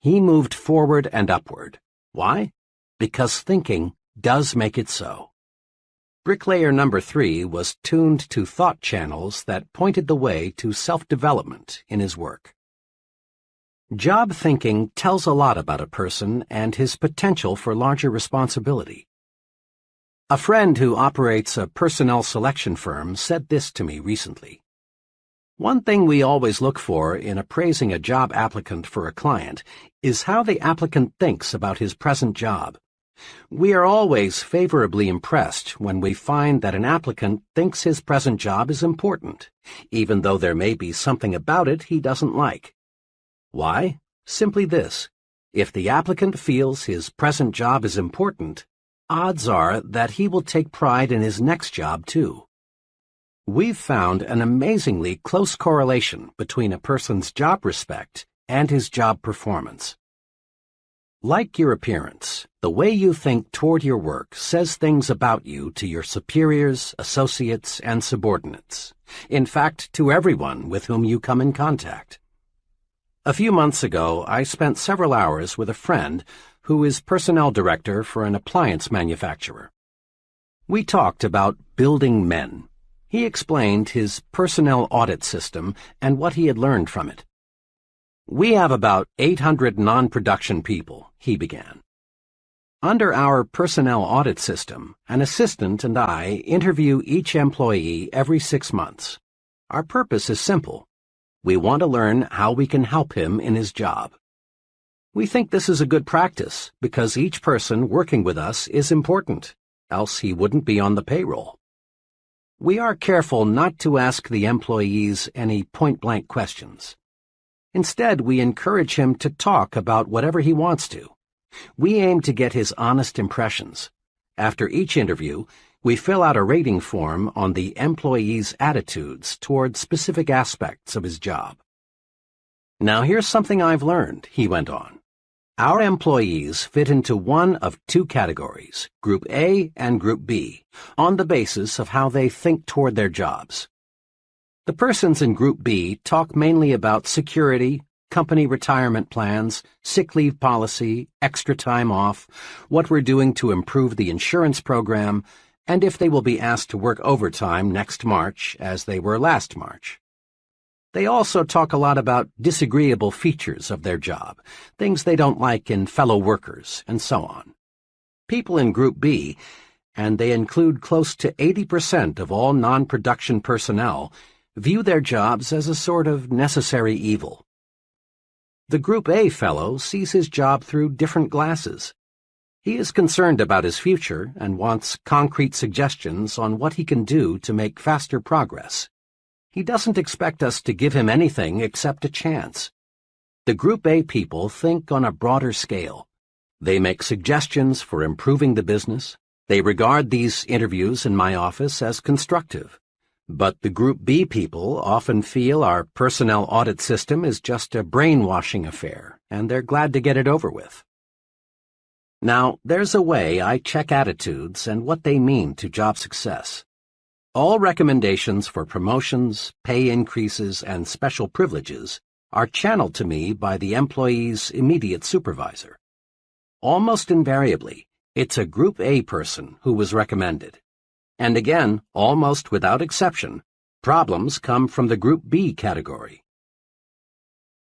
He moved forward and upward. Why? Because thinking does make it so. Bricklayer number 3 was tuned to thought channels that pointed the way to self-development in his work. Job thinking tells a lot about a person and his potential for larger responsibility. A friend who operates a personnel selection firm said this to me recently. One thing we always look for in appraising a job applicant for a client is how the applicant thinks about his present job. We are always favorably impressed when we find that an applicant thinks his present job is important, even though there may be something about it he doesn't like. Why? Simply this. If the applicant feels his present job is important, odds are that he will take pride in his next job too. We've found an amazingly close correlation between a person's job respect and his job performance. Like your appearance, the way you think toward your work says things about you to your superiors, associates, and subordinates. In fact, to everyone with whom you come in contact. A few months ago, I spent several hours with a friend who is personnel director for an appliance manufacturer. We talked about building men. He explained his personnel audit system and what he had learned from it. We have about 800 non-production people, he began. Under our personnel audit system, an assistant and I interview each employee every 6 months. Our purpose is simple. We want to learn how we can help him in his job. We think this is a good practice because each person working with us is important, else he wouldn't be on the payroll. We are careful not to ask the employees any point-blank questions. Instead, we encourage him to talk about whatever he wants to. We aim to get his honest impressions. After each interview, we fill out a rating form on the employee's attitudes toward specific aspects of his job. Now here's something I've learned, he went on. Our employees fit into one of 2 categories, Group A and Group B, on the basis of how they think toward their jobs. The persons in Group B talk mainly about security, company retirement plans, sick leave policy, extra time off, what we're doing to improve the insurance program, and if they will be asked to work overtime next March as they were last March. They also talk a lot about disagreeable features of their job, things they don't like in fellow workers, and so on. People in Group B, and they include close to 80% of all non-production personnel, view their jobs as a sort of necessary evil. The Group A fellow sees his job through different glasses. He is concerned about his future and wants concrete suggestions on what he can do to make faster progress. He doesn't expect us to give him anything except a chance. The Group A people think on a broader scale. They make suggestions for improving the business. They regard these interviews in my office as constructive. But the Group B people often feel our personnel audit system is just a brainwashing affair, and they're glad to get it over with. Now, there's a way I check attitudes and what they mean to job success. All recommendations for promotions, pay increases, and special privileges are channeled to me by the employee's immediate supervisor. Almost invariably, it's a Group A person who was recommended. And again, almost without exception, problems come from the Group B category.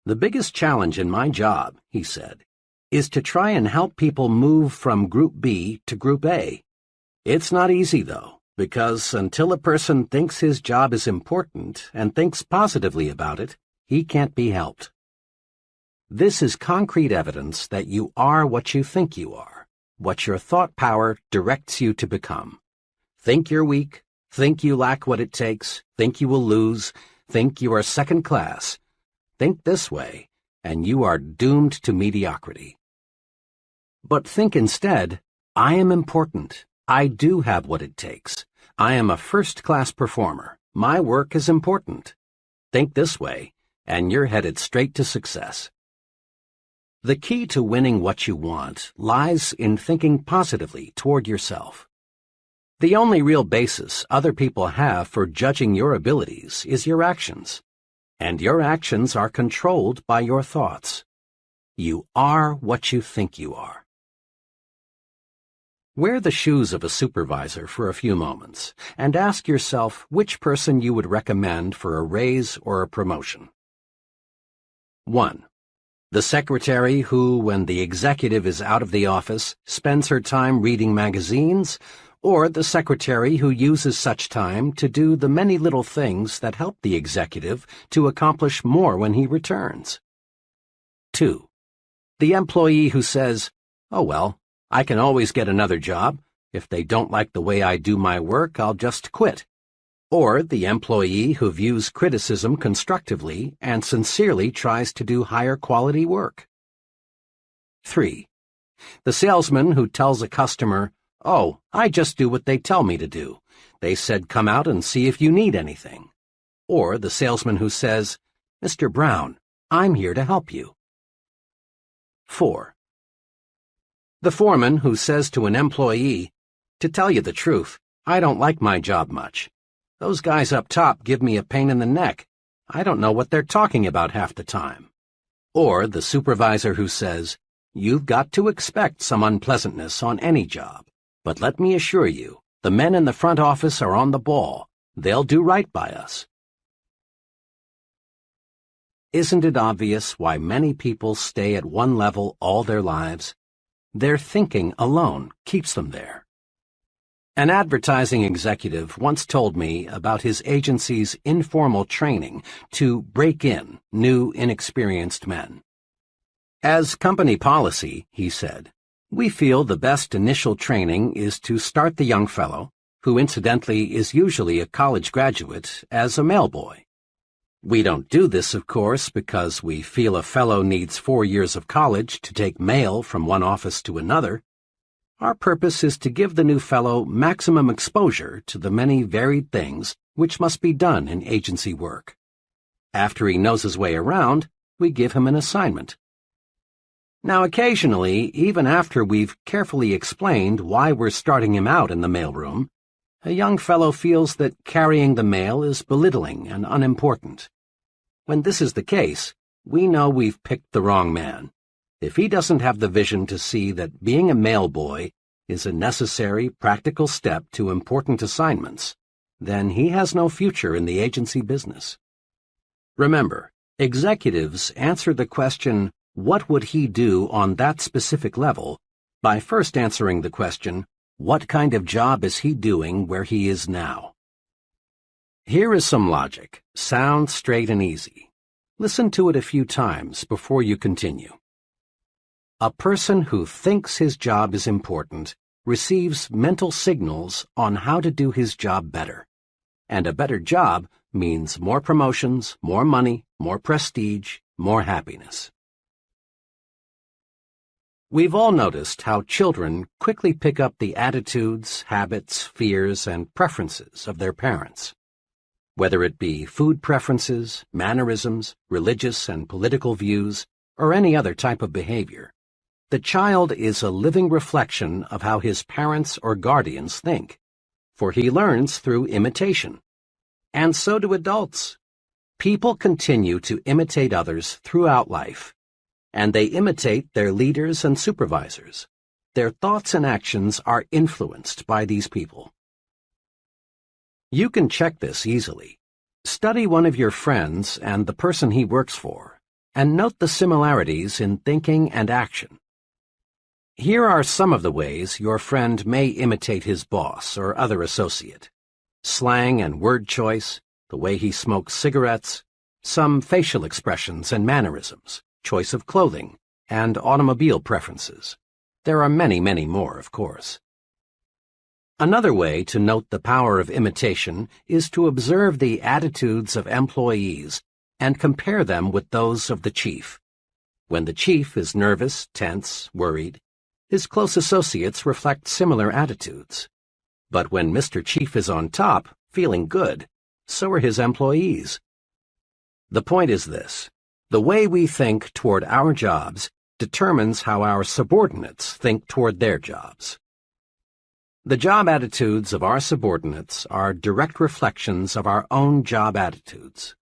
The biggest challenge in my job, he said, is to try and help people move from Group B to Group A. It's not easy, though, because until a person thinks his job is important and thinks positively about it, he can't be helped. This is concrete evidence that you are what you think you are, what your thought power directs you to become. Think you're weak, think you lack what it takes, think you will lose, think you are second class. Think this way, and you are doomed to mediocrity. But think instead, I am important. I do have what it takes. I am a first-class performer. My work is important. Think this way, and you're headed straight to success. The key to winning what you want lies in thinking positively toward yourself. The only real basis other people have for judging your abilities is your actions, and your actions are controlled by your thoughts. You are what you think you are. Wear the shoes of a supervisor for a few moments and ask yourself which person you would recommend for a raise or a promotion. 1. The secretary who, when the executive is out of the office, spends her time reading magazines, or the secretary who uses such time to do the many little things that help the executive to accomplish more when he returns. 2. The employee who says, "Oh well, I can always get another job. If they don't like the way I do my work, I'll just quit." Or the employee who views criticism constructively and sincerely tries to do higher quality work. 3. The salesman who tells a customer, "Oh, I just do what they tell me to do. They said come out and see if you need anything." Or the salesman who says, "Mr. Brown, I'm here to help you." 4. The foreman who says to an employee, "To tell you the truth, I don't like my job much. Those guys up top give me a pain in the neck. I don't know what they're talking about half the time." Or the supervisor who says, "You've got to expect some unpleasantness on any job. But let me assure you, the men in the front office are on the ball. They'll do right by us." Isn't it obvious why many people stay at one level all their lives? Their thinking alone keeps them there. An advertising executive once told me about his agency's informal training to break in new, inexperienced men. "As company policy," he said, "we feel the best initial training is to start the young fellow, who incidentally is usually a college graduate, as a mailboy. We don't do this, of course, because we feel a fellow needs 4 years of college to take mail from one office to another. Our purpose is to give the new fellow maximum exposure to the many varied things which must be done in agency work. After he knows his way around, we give him an assignment. Now occasionally, even after we've carefully explained why we're starting him out in the mailroom, a young fellow feels that carrying the mail is belittling and unimportant. When this is the case, we know we've picked the wrong man. If he doesn't have the vision to see that being a mailboy is a necessary, practical step to important assignments, then he has no future in the agency business. Remember, executives answer the question, "What would he do on that specific level?" by first answering the question, "What kind of job is he doing where he is now?" Here is some logic, sound, straight, and easy. Listen to it a few times before you continue. A person who thinks his job is important receives mental signals on how to do his job better. And a better job means more promotions, more money, more prestige, more happiness. We've all noticed how children quickly pick up the attitudes, habits, fears, and preferences of their parents. Whether it be food preferences, mannerisms, religious and political views, or any other type of behavior, the child is a living reflection of how his parents or guardians think, for he learns through imitation. And so do adults. People continue to imitate others throughout life, and they imitate their leaders and supervisors. Their thoughts and actions are influenced by these people. You can check this easily. Study one of your friends and the person he works for, and note the similarities in thinking and action. Here are some of the ways your friend may imitate his boss or other associate: slang and word choice, the way he smokes cigarettes, some facial expressions and mannerisms, choice of clothing, and automobile preferences. There are many, many more, of course. Another way to note the power of imitation is to observe the attitudes of employees and compare them with those of the chief. When the chief is nervous, tense, worried, His close associates reflect similar attitudes. But when Mr. Chief is on top, feeling good, so are his employees. The point is this: the way we think toward our jobs determines how our subordinates think toward their jobs. The job attitudes of our subordinates are direct reflections of our own job attitudes.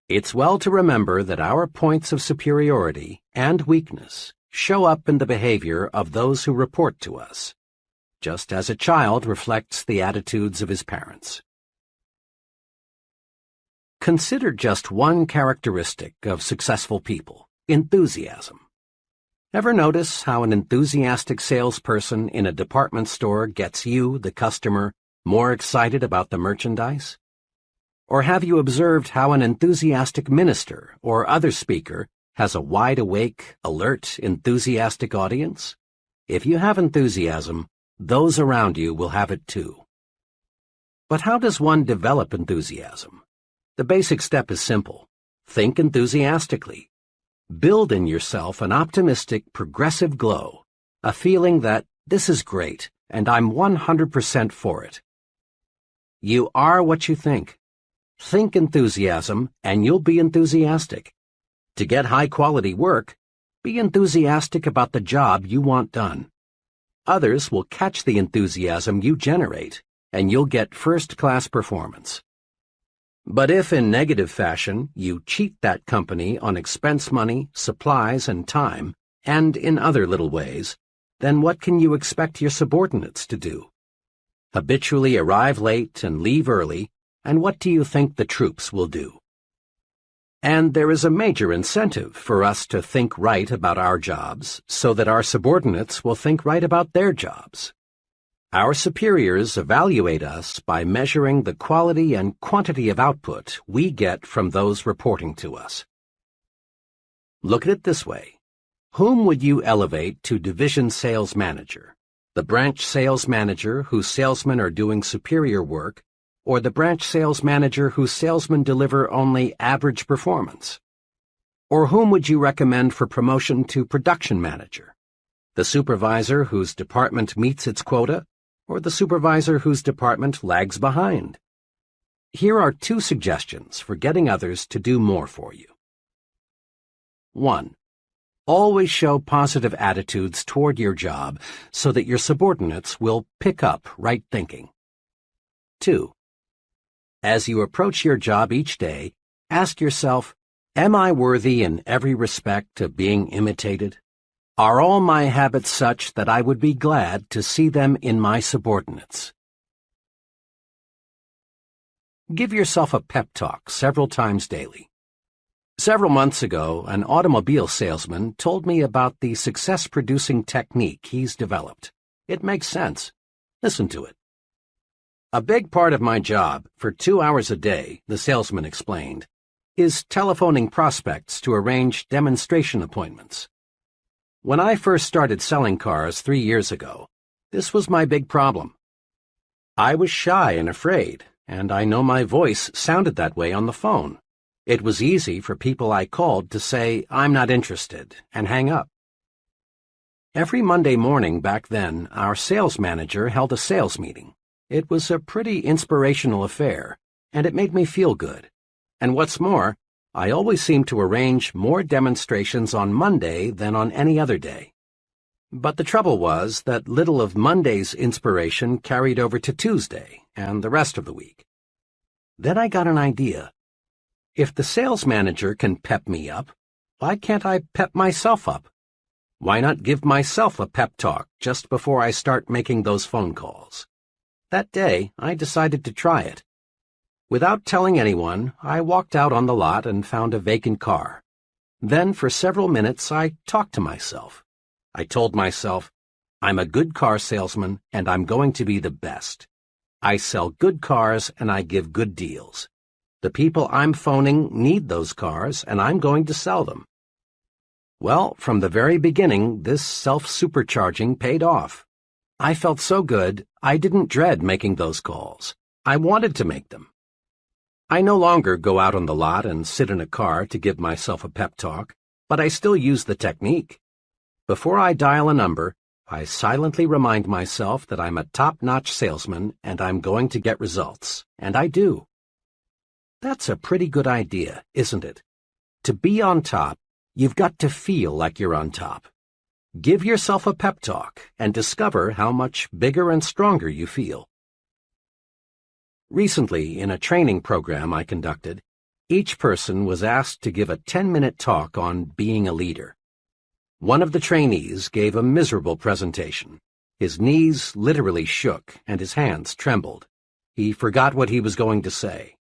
It's well to remember that our points of superiority and weakness show up in the behavior of those who report to us, just as a child reflects the attitudes of his parents. Consider just one characteristic of successful people: enthusiasm. Ever notice how an enthusiastic salesperson in a department store gets you, the customer, more excited about the merchandise? Or have you observed how an enthusiastic minister or other speaker has a wide-awake, alert, enthusiastic audience? If you have enthusiasm, those around you will have it too. But how does one develop enthusiasm? The basic step is simple. Think enthusiastically. Build in yourself an optimistic, progressive glow, a feeling that this is great and I'm 100% for it. You are what you think. Think enthusiasm and you'll be enthusiastic. To get high-quality work, be enthusiastic about the job you want done. Others will catch the enthusiasm you generate, and you'll get first-class performance. But if in negative fashion you cheat that company on expense money, supplies, and time, and in other little ways, then what can you expect your subordinates to do? Habitually arrive late and leave early, and what do you think the troops will do? And there is a major incentive for us to think right about our jobs so that our subordinates will think right about their jobs. Our superiors evaluate us by measuring the quality and quantity of output we get from those reporting to us. Look at it this way. Whom would you elevate to division sales manager? The branch sales manager whose salesmen are doing superior work, or the branch sales manager whose salesmen deliver only average performance? Or whom would you recommend for promotion to production manager? The supervisor whose department meets its quota, or the supervisor whose department lags behind? Here are two suggestions for getting others to do more for you. 1. Always show positive attitudes toward your job so that your subordinates will pick up right thinking. 2. As you approach your job each day, ask yourself, am I worthy in every respect of being imitated? Are all my habits such that I would be glad to see them in my subordinates? Give yourself a pep talk several times daily. Several months ago, an automobile salesman told me about the success-producing technique he's developed. It makes sense. Listen to it. A big part of my job, for 2 hours a day, the salesman explained, is telephoning prospects to arrange demonstration appointments. When I first started selling cars 3 years ago, this was my big problem. I was shy and afraid, and I know my voice sounded that way on the phone. It was easy for people I called to say, "I'm not interested," and hang up. Every Monday morning back then, our sales manager held a sales meeting. It was a pretty inspirational affair, and it made me feel good. And what's more, I always seemed to arrange more demonstrations on Monday than on any other day. But the trouble was that little of Monday's inspiration carried over to Tuesday and the rest of the week. Then I got an idea. If the sales manager can pep me up, why can't I pep myself up? Why not give myself a pep talk just before I start making those phone calls? That day, I decided to try it. Without telling anyone, I walked out on the lot and found a vacant car. Then, for several minutes, I talked to myself. I told myself, I'm a good car salesman, and I'm going to be the best. I sell good cars, and I give good deals. The people I'm phoning need those cars, and I'm going to sell them. Well, from the very beginning, this self-supercharging paid off. I felt so good, I didn't dread making those calls. I wanted to make them. I no longer go out on the lot and sit in a car to give myself a pep talk, but I still use the technique. Before I dial a number, I silently remind myself that I'm a top-notch salesman and I'm going to get results, and I do. That's a pretty good idea, isn't it? To be on top, you've got to feel like you're on top. Give yourself a pep talk and discover how much bigger and stronger you feel. Recently, in a training program I conducted, each person was asked to give a 10-minute talk on being a leader. One of the trainees gave a miserable presentation. His knees literally shook and his hands trembled. He forgot what he was going to say.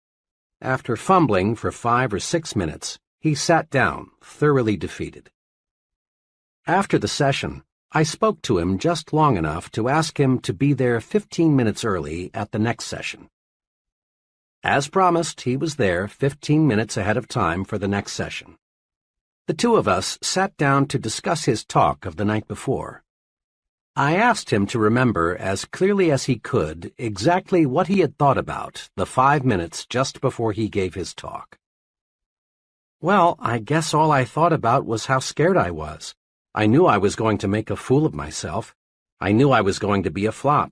After fumbling for 5 or 6 minutes, he sat down, thoroughly defeated. After the session, I spoke to him just long enough to ask him to be there 15 minutes early at the next session. As promised, he was there 15 minutes ahead of time for the next session. The two of us sat down to discuss his talk of the night before. I asked him to remember as clearly as he could exactly what he had thought about the 5 minutes just before he gave his talk. Well, I guess all I thought about was how scared I was. I knew I was going to make a fool of myself. I knew I was going to be a flop.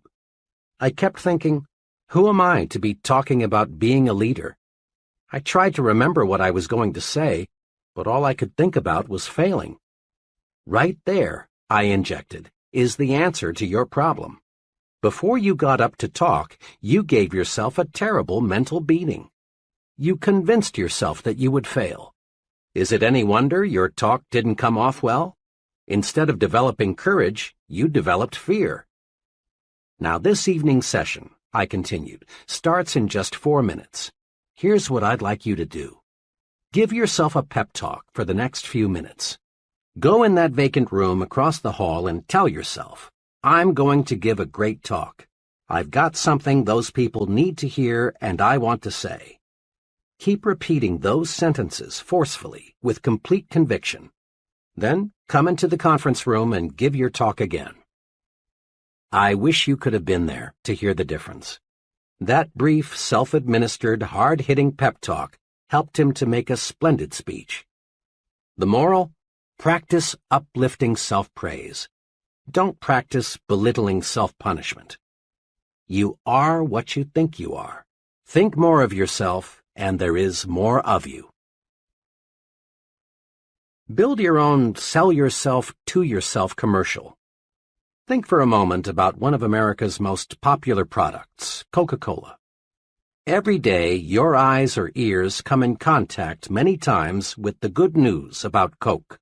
I kept thinking, who am I to be talking about being a leader? I tried to remember what I was going to say, but all I could think about was failing. Right there, I injected, is the answer to your problem. Before you got up to talk, you gave yourself a terrible mental beating. You convinced yourself that you would fail. Is it any wonder your talk didn't come off well? Instead of developing courage, you developed fear. Now this evening's session, I continued, starts in just 4 minutes. Here's what I'd like you to do. Give yourself a pep talk for the next few minutes. Go in that vacant room across the hall and tell yourself, I'm going to give a great talk. I've got something those people need to hear and I want to say. Keep repeating those sentences forcefully, with complete conviction. Then come into the conference room and give your talk again. I wish you could have been there to hear the difference. That brief, self-administered, hard-hitting pep talk helped him to make a splendid speech. The moral? Practice uplifting self-praise. Don't practice belittling self-punishment. You are what you think you are. Think more of yourself, and there is more of you. Build your own sell yourself to yourself commercial. Think for a moment about one of America's most popular products, Coca-Cola. Every day, your eyes or ears come in contact many times with the good news about Coke.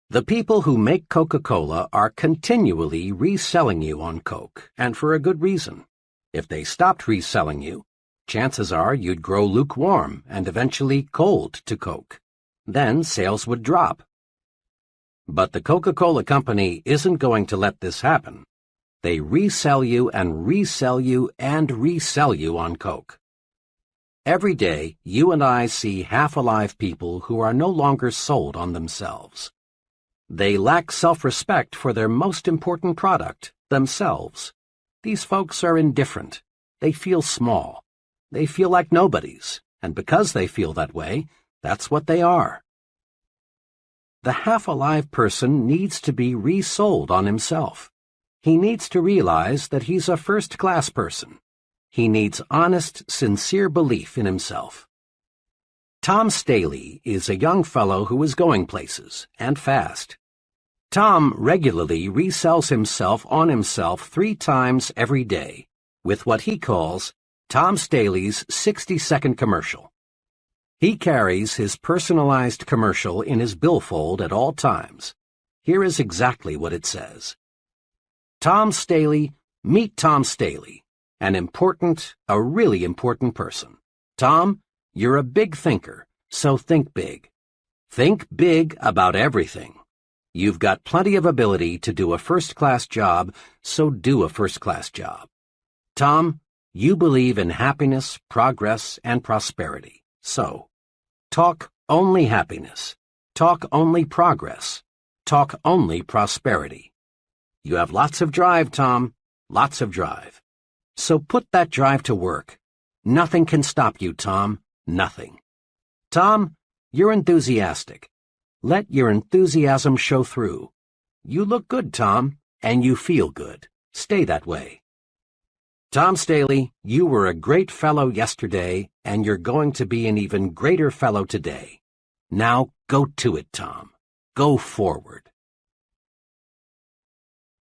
The people who make Coca-Cola are continually reselling you on Coke, and for a good reason. If they stopped reselling you, chances are you'd grow lukewarm and eventually cold to Coke. Then sales would drop. But the Coca-Cola Company isn't going to let this happen. They resell you and resell you and resell you on Coke. Every day, you and I see half-alive people who are no longer sold on themselves. They lack self-respect for their most important product, themselves. These folks are indifferent. They feel small. They feel like nobodies, and because they feel that way, that's what they are. The half-alive person needs to be resold on himself. He needs to realize that he's a first-class person. He needs honest, sincere belief in himself. Tom Staley is a young fellow who is going places, and fast. Tom regularly resells himself on himself 3 times every day, with what he calls Tom Staley's 60-second commercial. He carries his personalized commercial in his billfold at all times. Here is exactly what it says. Tom Staley, meet Tom Staley, a really important person. Tom, you're a big thinker, so think big. Think big about everything. You've got plenty of ability to do a first-class job, so do a first-class job. Tom, you believe in happiness, progress, and prosperity, so talk only happiness, talk only progress, talk only prosperity. You have lots of drive, Tom, lots of drive. So put that drive to work. Nothing can stop you, Tom, nothing. Tom, you're enthusiastic. Let your enthusiasm show through. "You look good, Tom, and you feel good. Stay that way." "Tom Staley, you were a great fellow yesterday, and you're going to be an even greater fellow today. Now go to it, Tom. Go forward."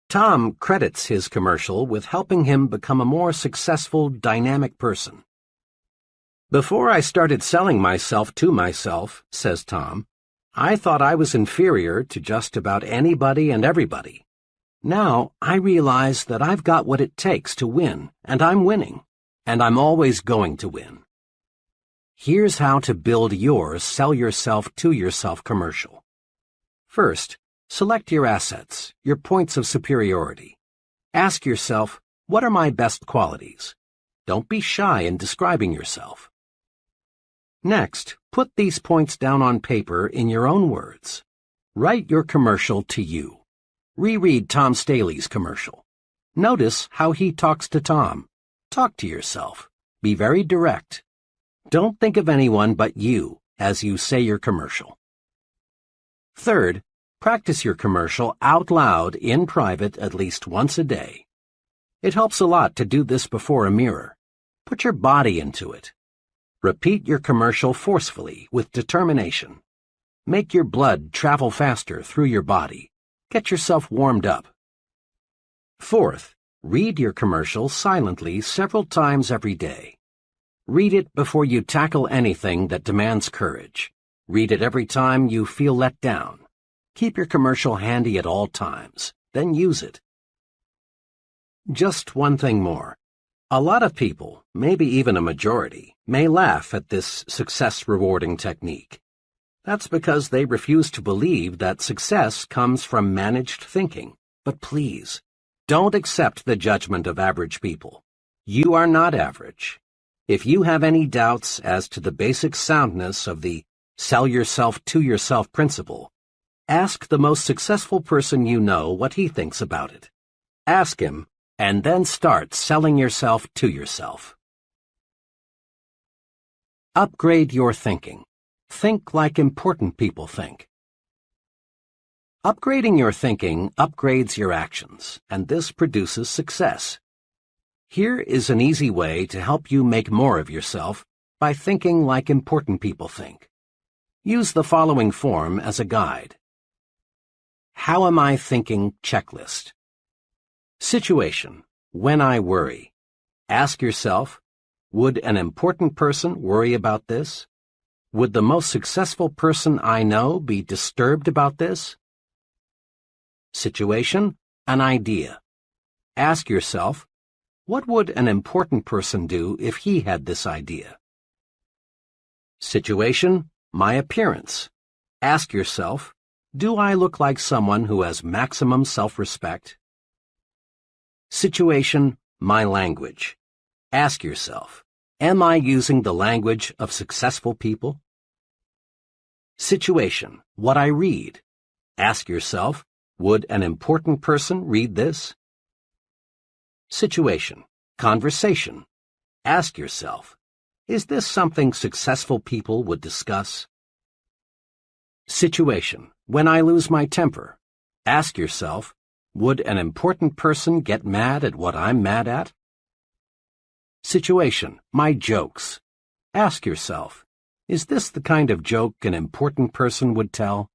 Tom credits his commercial with helping him become a more successful, dynamic person. "Before I started selling myself to myself," says Tom, "I thought I was inferior to just about anybody and everybody. Now I realize that I've got what it takes to win, and I'm winning, and I'm always going to win." Here's how to build your Sell Yourself to Yourself commercial. First, select your assets, your points of superiority. Ask yourself, what are my best qualities? Don't be shy in describing yourself. Next, put these points down on paper in your own words. Write your commercial to you. Reread Tom Staley's commercial. Notice how he talks to Tom. Talk to yourself. Be very direct. Don't think of anyone but you as you say your commercial. Third, practice your commercial out loud in private at least once a day. It helps a lot to do this before a mirror. Put your body into it. Repeat your commercial forcefully with determination. Make your blood travel faster through your body. Get yourself warmed up. Fourth, read your commercial silently several times every day. Read it before you tackle anything that demands courage. Read it every time you feel let down. Keep your commercial handy at all times, then use it. Just one thing more. A lot of people, maybe even a majority, may laugh at this success-rewarding technique. That's because they refuse to believe that success comes from managed thinking. But please, don't accept the judgment of average people. You are not average. If you have any doubts as to the basic soundness of the Sell Yourself to Yourself principle, ask the most successful person you know what he thinks about it. Ask him, and then start selling yourself to yourself. Upgrade your thinking. Think like important people think. Upgrading your thinking upgrades your actions, and this produces success. Here is an easy way to help you make more of yourself by thinking like important people think. Use the following form as a guide. How am I thinking checklist. Situation, when I worry. Ask yourself, would an important person worry about this? Would the most successful person I know be disturbed about this? Situation, an idea. Ask yourself, what would an important person do if he had this idea? Situation, my appearance. Ask yourself, do I look like someone who has maximum self-respect? Situation, my language. Ask yourself, am I using the language of successful people? Situation, what I read. Ask yourself, would an important person read this? Situation, conversation. Ask yourself, is this something successful people would discuss? Situation, when I lose my temper. Ask yourself, would an important person get mad at what I'm mad at? Situation, my jokes. Ask yourself, is this the kind of joke an important person would tell?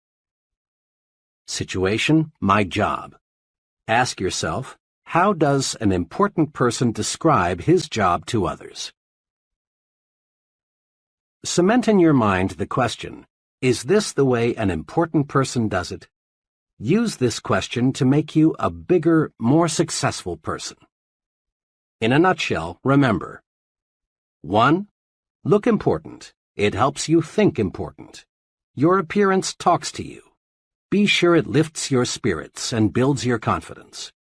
Situation, my job. Ask yourself, how does an important person describe his job to others? Cement in your mind the question, is this the way an important person does it? Use this question to make you a bigger, more successful person. In a nutshell, remember. 1. Look important. It helps you think important. Your appearance talks to you. Be sure it lifts your spirits and builds your confidence.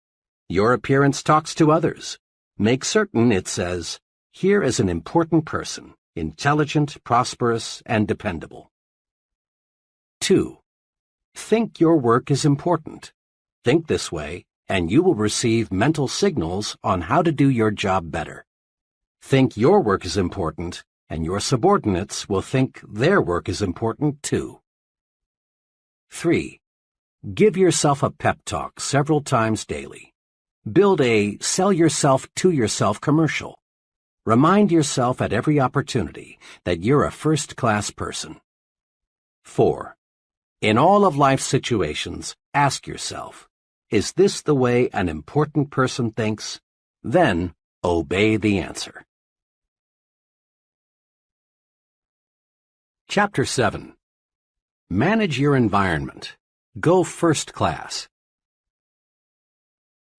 Your appearance talks to others. Make certain it says, here is an important person, intelligent, prosperous, and dependable. 2. Think your work is important. Think this way, and you will receive mental signals on how to do your job better. Think your work is important, and your subordinates will think their work is important too. 3. Give yourself a pep talk several times daily. Build a sell yourself to yourself commercial. Remind yourself at every opportunity that you're a first-class person. 4. In all of life's situations, ask yourself, is this the way an important person thinks? Then, obey the answer. Chapter 7. Manage your environment. Go first class.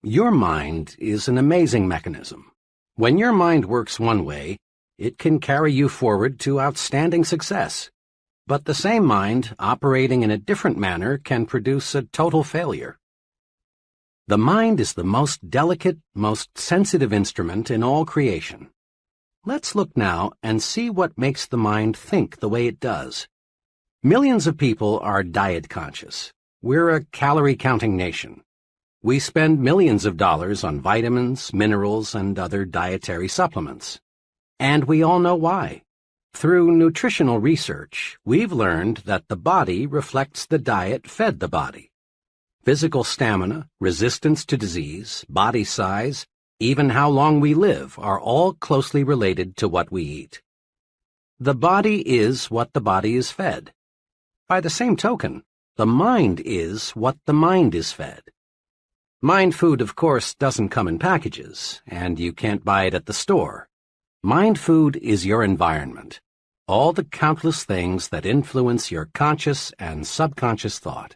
Your mind is an amazing mechanism. When your mind works one way, it can carry you forward to outstanding success. But the same mind, operating in a different manner, can produce a total failure. The mind is the most delicate, most sensitive instrument in all creation. Let's look now and see what makes the mind think the way it does. Millions of people are diet conscious. We're a calorie-counting nation. We spend millions of dollars on vitamins, minerals, and other dietary supplements. And we all know why. Through nutritional research, we've learned that the body reflects the diet fed the body. Physical stamina, resistance to disease, body size, even how long we live are all closely related to what we eat. The body is what the body is fed. By the same token, the mind is what the mind is fed. Mind food, of course, doesn't come in packages, and you can't buy it at the store. Mind food is your environment, all the countless things that influence your conscious and subconscious thought.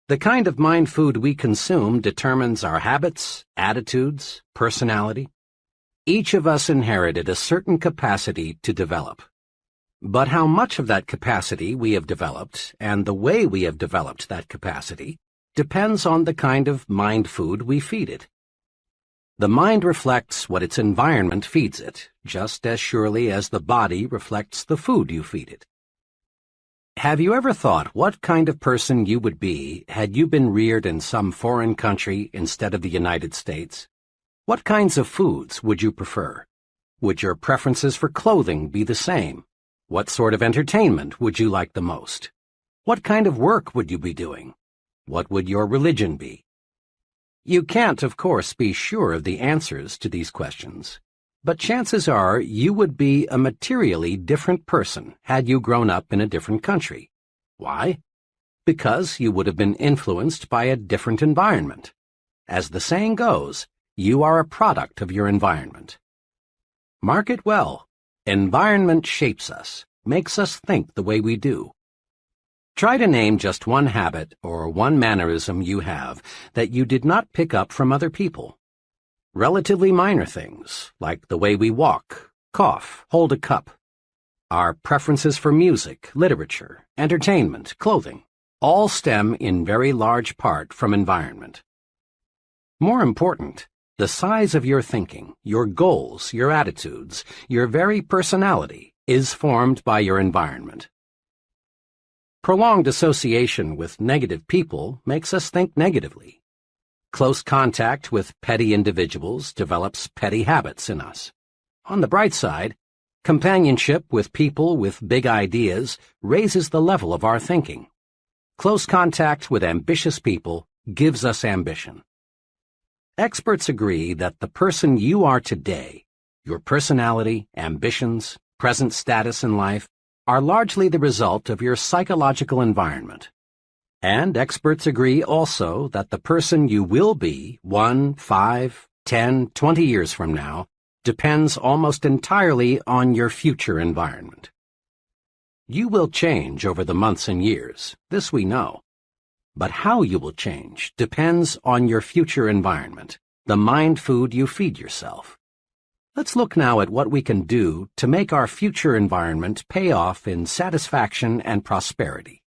The kind of mind food we consume determines our habits, attitudes, personality. Each of us inherited a certain capacity to develop. But how much of that capacity we have developed, and the way we have developed that capacity, depends on the kind of mind food we feed it. The mind reflects what its environment feeds it, just as surely as the body reflects the food you feed it. Have you ever thought what kind of person you would be had you been reared in some foreign country instead of the United States? What kinds of foods would you prefer? Would your preferences for clothing be the same? What sort of entertainment would you like the most? What kind of work would you be doing? What would your religion be? You can't, of course, be sure of the answers to these questions, but chances are you would be a materially different person had you grown up in a different country. Why? Because you would have been influenced by a different environment. As the saying goes, you are a product of your environment. Mark it well. Environment shapes us, makes us think the way we do. Try to name just one habit or one mannerism you have that you did not pick up from other people. Relatively minor things, like the way we walk, cough, hold a cup. Our preferences for music, literature, entertainment, clothing, all stem in very large part from environment. More important, the size of your thinking, your goals, your attitudes, your very personality is formed by your environment. Prolonged association with negative people makes us think negatively. Close contact with petty individuals develops petty habits in us. On the bright side, companionship with people with big ideas raises the level of our thinking. Close contact with ambitious people gives us ambition. Experts agree that the person you are today, your personality, ambitions, present status in life, are largely the result of your psychological environment. And experts agree also that the person you will be 1, 5, 10, 20 years from now depends almost entirely on your future environment. You will change over the months and years, this we know. But how you will change depends on your future environment, the mind food you feed yourself. Let's look now at what we can do to make our future environment pay off in satisfaction and prosperity.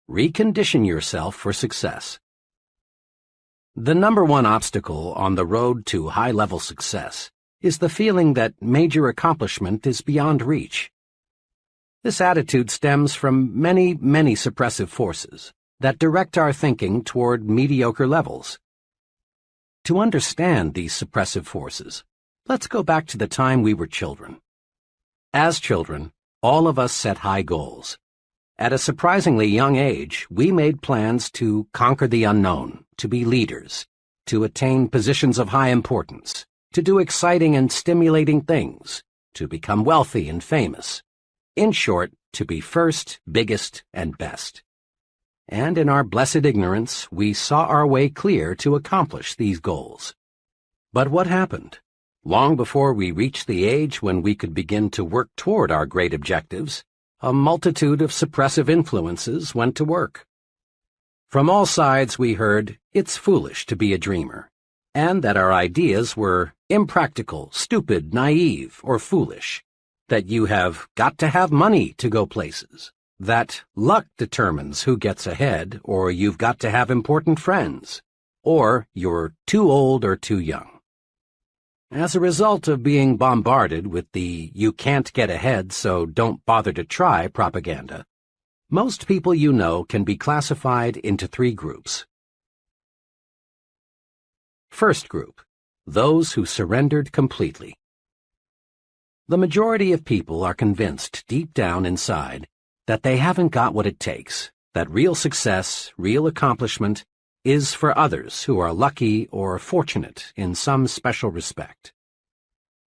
Recondition yourself for success. The number one obstacle on the road to high-level success is the feeling that major accomplishment is beyond reach. This attitude stems from many, many suppressive forces that direct our thinking toward mediocre levels. To understand these suppressive forces, let's go back to the time we were children. As children, all of us set high goals. At a surprisingly young age, we made plans to conquer the unknown, to be leaders, to attain positions of high importance, to do exciting and stimulating things, to become wealthy and famous. In short, to be first, biggest, and best. And in our blessed ignorance, we saw our way clear to accomplish these goals. But what happened? Long before we reached the age when we could begin to work toward our great objectives, a multitude of suppressive influences went to work. From all sides we heard, it's foolish to be a dreamer, and that our ideas were impractical, stupid, naive, or foolish, that you have got to have money to go places, that luck determines who gets ahead, or you've got to have important friends, or you're too old or too young. As a result of being bombarded with the "you can't get ahead, so don't bother to try" propaganda, most people you know can be classified into three groups. First group, those who surrendered completely. The majority of people are convinced deep down inside that they haven't got what it takes, that real success, real accomplishment, is for others who are lucky or fortunate in some special respect.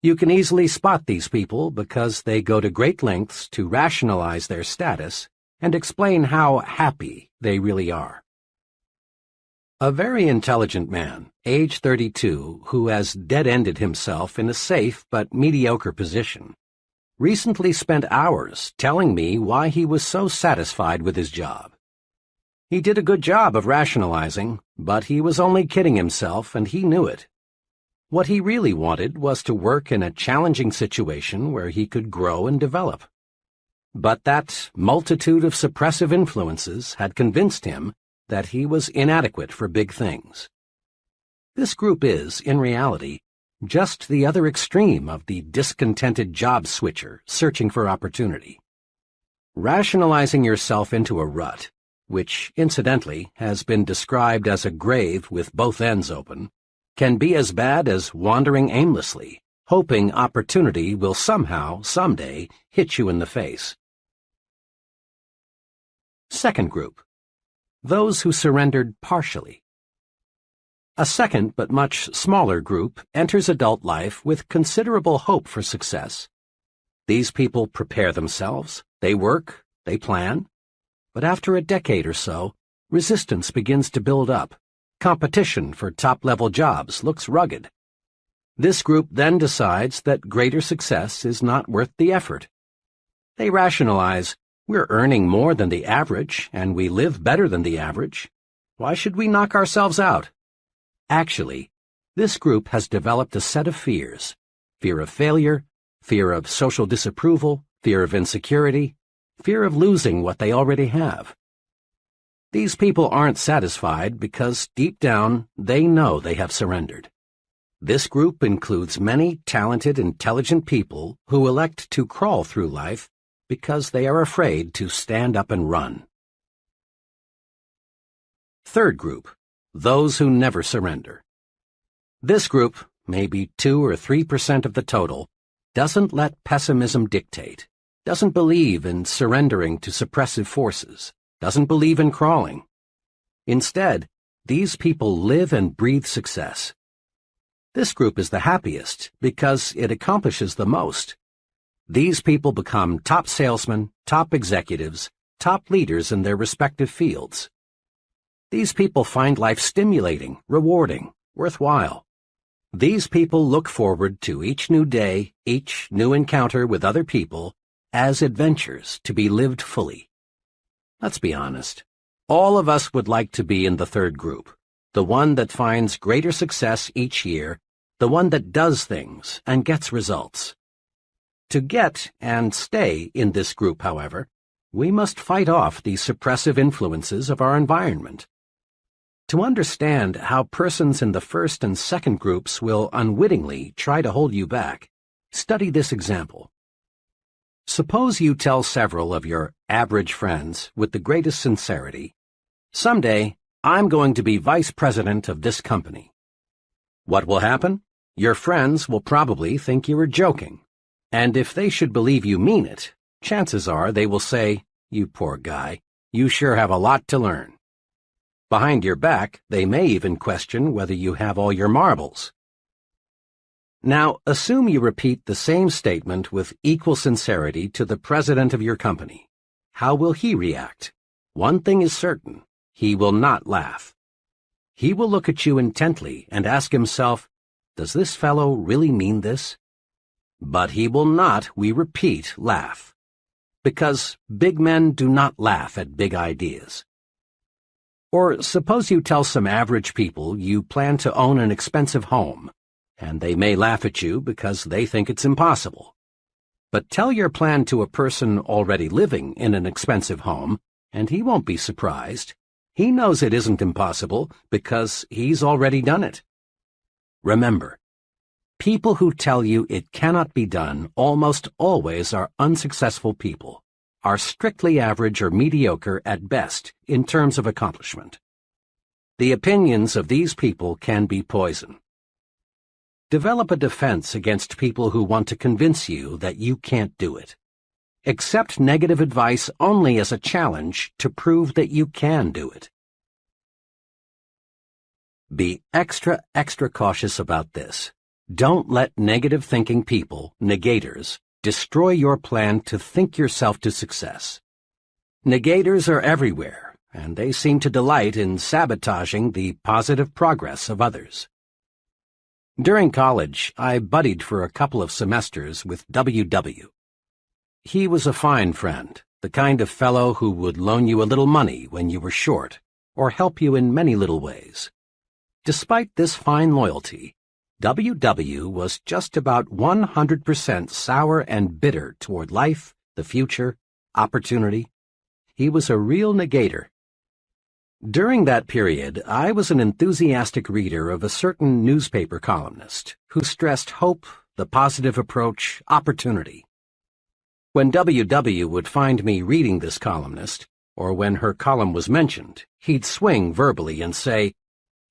You can easily spot these people because they go to great lengths to rationalize their status and explain how happy they really are. A very intelligent man, age 32, who has dead-ended himself in a safe but mediocre position, recently spent hours telling me why he was so satisfied with his job. He did a good job of rationalizing, but he was only kidding himself, and he knew it. What he really wanted was to work in a challenging situation where he could grow and develop. But that multitude of suppressive influences had convinced him that he was inadequate for big things. This group is, in reality, just the other extreme of the discontented job switcher searching for opportunity. Rationalizing yourself into a rut, which, incidentally, has been described as a grave with both ends open, can be as bad as wandering aimlessly, hoping opportunity will somehow, someday, hit you in the face. Second group, those who surrendered partially. A second but much smaller group enters adult life with considerable hope for success. These people prepare themselves, they work, they plan, but after a decade or so, resistance begins to build up. Competition for top-level jobs looks rugged. This group then decides that greater success is not worth the effort. They rationalize, we're earning more than the average, and we live better than the average. Why should we knock ourselves out? Actually, this group has developed a set of fears: fear of failure, fear of social disapproval, fear of insecurity, fear of losing what they already have. These people aren't satisfied because deep down they know they have surrendered. This group includes many talented, intelligent people who elect to crawl through life because they are afraid to stand up and run. Third group, those who never surrender. This group, maybe 2 or 3% of the total, doesn't let pessimism dictate, doesn't believe in surrendering to suppressive forces, doesn't believe in crawling. Instead, these people live and breathe success. This group is the happiest because it accomplishes the most. These people become top salesmen, top executives, top leaders in their respective fields. These people find life stimulating, rewarding, worthwhile. These people look forward to each new day, each new encounter with other people, as adventures to be lived fully. Let's be honest. All of us would like to be in the third group, the one that finds greater success each year, the one that does things and gets results. To get and stay in this group, however, we must fight off the suppressive influences of our environment. To understand how persons in the first and second groups will unwittingly try to hold you back, study this example. Suppose you tell several of your average friends with the greatest sincerity, "Someday, I'm going to be vice president of this company." What will happen? Your friends will probably think you are joking. And if they should believe you mean it, chances are they will say, You poor guy, you sure have a lot to learn. Behind your back, they may even question whether you have all your marbles. Now, assume you repeat the same statement with equal sincerity to the president of your company. How will he react? One thing is certain, he will not laugh. He will look at you intently and ask himself, does this fellow really mean this? But he will not, we repeat, laugh. Because big men do not laugh at big ideas. Or suppose you tell some average people you plan to own an expensive home, and they may laugh at you because they think it's impossible. But tell your plan to a person already living in an expensive home, and he won't be surprised. He knows it isn't impossible because he's already done it. Remember, people who tell you it cannot be done almost always are unsuccessful people, are strictly average or mediocre at best in terms of accomplishment. The opinions of these people can be poison. Develop a defense against people who want to convince you that you can't do it. Accept negative advice only as a challenge to prove that you can do it. Be extra cautious about this. Don't let negative thinking people, negators, destroy your plan to think yourself to success. Negators are everywhere, and they seem to delight in sabotaging the positive progress of others. During college, I buddied for a couple of semesters with W.W. He was a fine friend, the kind of fellow who would loan you a little money when you were short, or help you in many little ways. Despite this fine loyalty, W.W. was just about 100% sour and bitter toward life, the future, opportunity. He was a real negator. During that period, I was an enthusiastic reader of a certain newspaper columnist who stressed hope, the positive approach, opportunity. When W.W. would find me reading this columnist, or when her column was mentioned, he'd swing verbally and say,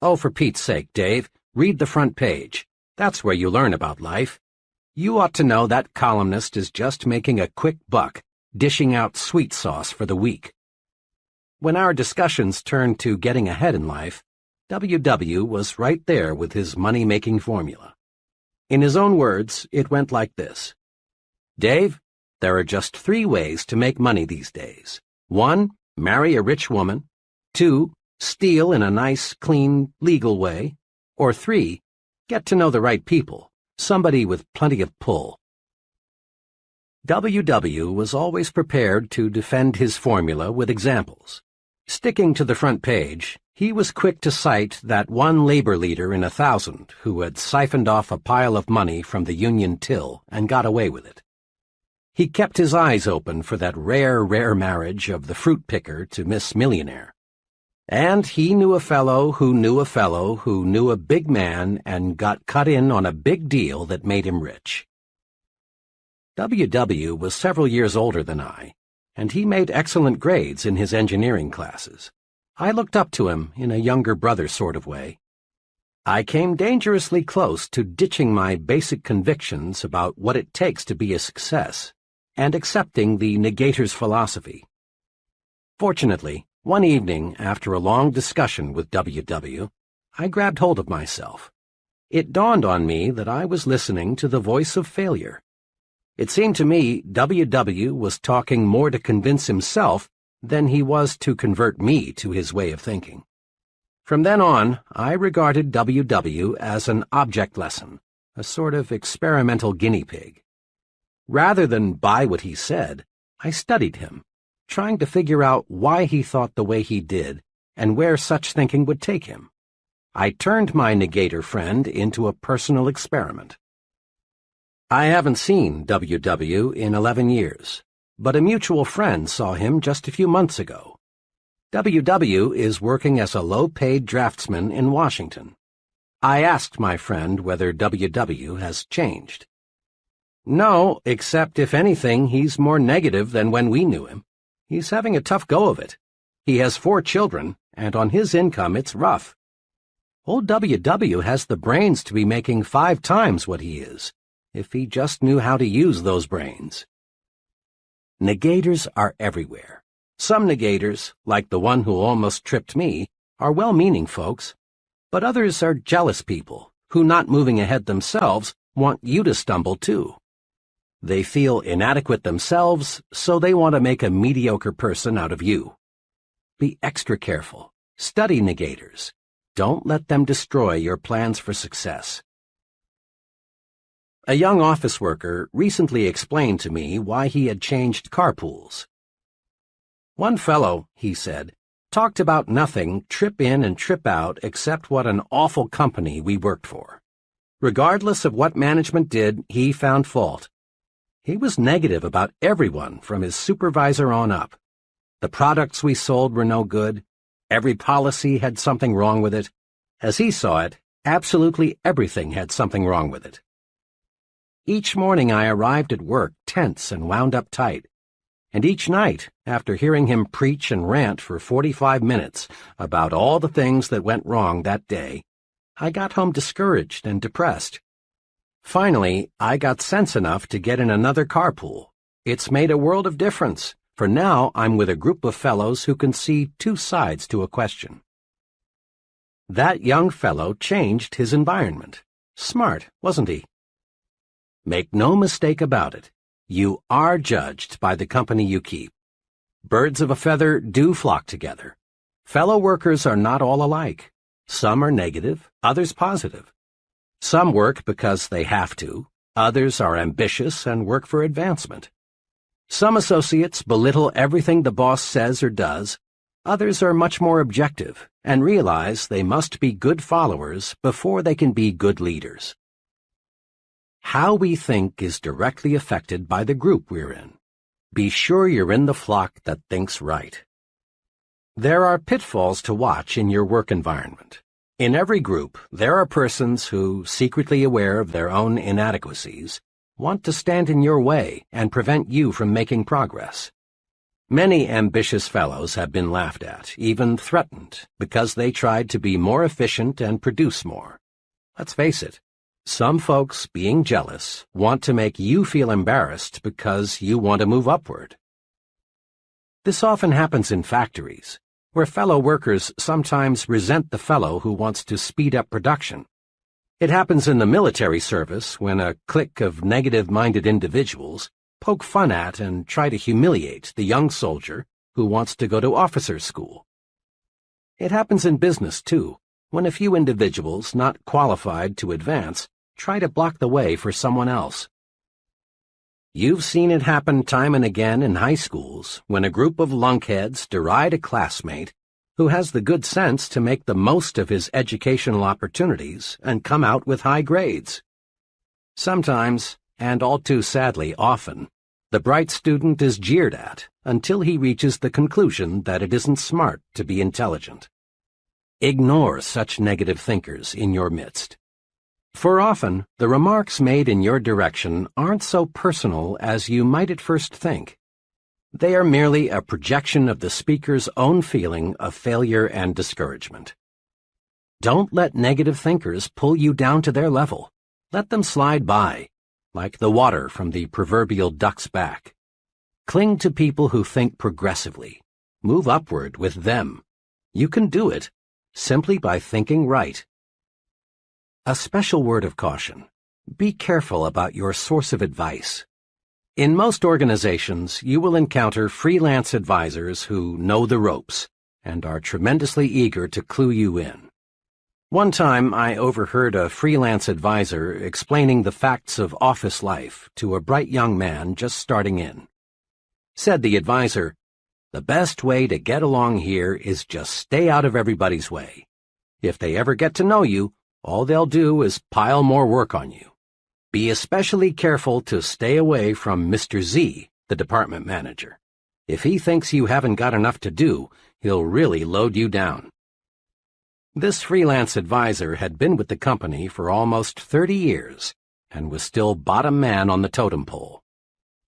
"Oh, for Pete's sake, Dave, read the front page. That's where you learn about life. You ought to know that columnist is just making a quick buck, dishing out sweet sauce for the weak." When our discussions turned to getting ahead in life, W.W. was right there with his money-making formula. In his own words, it went like this. "Dave, there are just 3 ways to make money these days. 1, marry a rich woman. 2, steal in a nice, clean, legal way. Or 3, get to know the right people, somebody with plenty of pull." W.W. was always prepared to defend his formula with examples. Sticking to the front page, he was quick to cite that one labor leader in 1,000 who had siphoned off a pile of money from the union till and got away with it. He kept his eyes open for that rare marriage of the fruit picker to Miss Millionaire. And he knew a fellow who knew a fellow who knew a big man and got cut in on a big deal that made him rich. W.W. was several years older than I, and he made excellent grades in his engineering classes. I looked up to him in a younger brother sort of way. I came dangerously close to ditching my basic convictions about what it takes to be a success, and accepting the negator's philosophy. Fortunately, one evening, after a long discussion with W.W., I grabbed hold of myself. It dawned on me that I was listening to the voice of failure. It seemed to me W.W. was talking more to convince himself than he was to convert me to his way of thinking. From then on, I regarded W.W. as an object lesson, a sort of experimental guinea pig. Rather than buy what he said, I studied him, trying to figure out why he thought the way he did and where such thinking would take him. I turned my negator friend into a personal experiment. I haven't seen W.W. in 11 years, but a mutual friend saw him just a few months ago. W.W. is working as a low-paid draftsman in Washington. I asked my friend whether W.W. has changed. "No, except if anything, he's more negative than when we knew him. He's having a tough go of it. He has 4 children, and on his income it's rough. Old W.W. has the brains to be making 5 times what he is, if he just knew how to use those brains." Negators are everywhere, Some negators, like the one who almost tripped me, are well-meaning folks, but others are jealous people who, not moving ahead themselves, want you to stumble too. They feel inadequate themselves, so they want to make a mediocre person out of you. Be extra careful. Study negators. Don't let them destroy your plans for success. A young office worker recently explained to me why he had changed carpools. One fellow, he said, talked about nothing trip in and trip out except what an awful company we worked for. Regardless of what management did, he found fault. He was negative about everyone from his supervisor on up. The products we sold were no good. Every policy had something wrong with it. As he saw it, absolutely everything had something wrong with it. Each morning I arrived at work tense and wound up tight. And each night, after hearing him preach and rant for 45 minutes about all the things that went wrong that day, I got home discouraged and depressed. Finally, I got sense enough to get in another carpool. It's made a world of difference, for now I'm with a group of fellows who can see two sides to a question. That young fellow changed his environment. Smart, wasn't he? Make no mistake about it. You are judged by the company you keep. Birds of a feather do flock together. Fellow workers are not all alike. Some are negative, others positive. Some work because they have to. Others are ambitious and work for advancement. Some associates belittle everything the boss says or does. Others are much more objective and realize they must be good followers before they can be good leaders. How we think is directly affected by the group we're in. Be sure you're in the flock that thinks right. There are pitfalls to watch in your work environment. In every group, there are persons who, secretly aware of their own inadequacies, want to stand in your way and prevent you from making progress. Many ambitious fellows have been laughed at, even threatened, because they tried to be more efficient and produce more. Let's face it. Some folks, being jealous, want to make you feel embarrassed because you want to move upward. This often happens in factories, where fellow workers sometimes resent the fellow who wants to speed up production. It happens in the military service when a clique of negative-minded individuals poke fun at and try to humiliate the young soldier who wants to go to officer's school. It happens in business, too, when a few individuals not qualified to advance try to block the way for someone else. You've seen it happen time and again in high schools when a group of lunkheads deride a classmate who has the good sense to make the most of his educational opportunities and come out with high grades. Sometimes, and all too sadly often, the bright student is jeered at until he reaches the conclusion that it isn't smart to be intelligent. Ignore such negative thinkers in your midst. For often, the remarks made in your direction aren't so personal as you might at first think. They are merely a projection of the speaker's own feeling of failure and discouragement. Don't let negative thinkers pull you down to their level. Let them slide by, like the water from the proverbial duck's back. Cling to people who think progressively. Move upward with them. You can do it simply by thinking right. A special word of caution. Be careful about your source of advice. In most organizations, you will encounter freelance advisors who know the ropes and are tremendously eager to clue you in. One time, I overheard a freelance advisor explaining the facts of office life to a bright young man just starting in. Said the advisor, "The best way to get along here is just stay out of everybody's way. If they ever get to know you, all they'll do is pile more work on you. Be especially careful to stay away from Mr. Z, the department manager. If he thinks you haven't got enough to do, he'll really load you down." This freelance advisor had been with the company for almost 30 years and was still bottom man on the totem pole.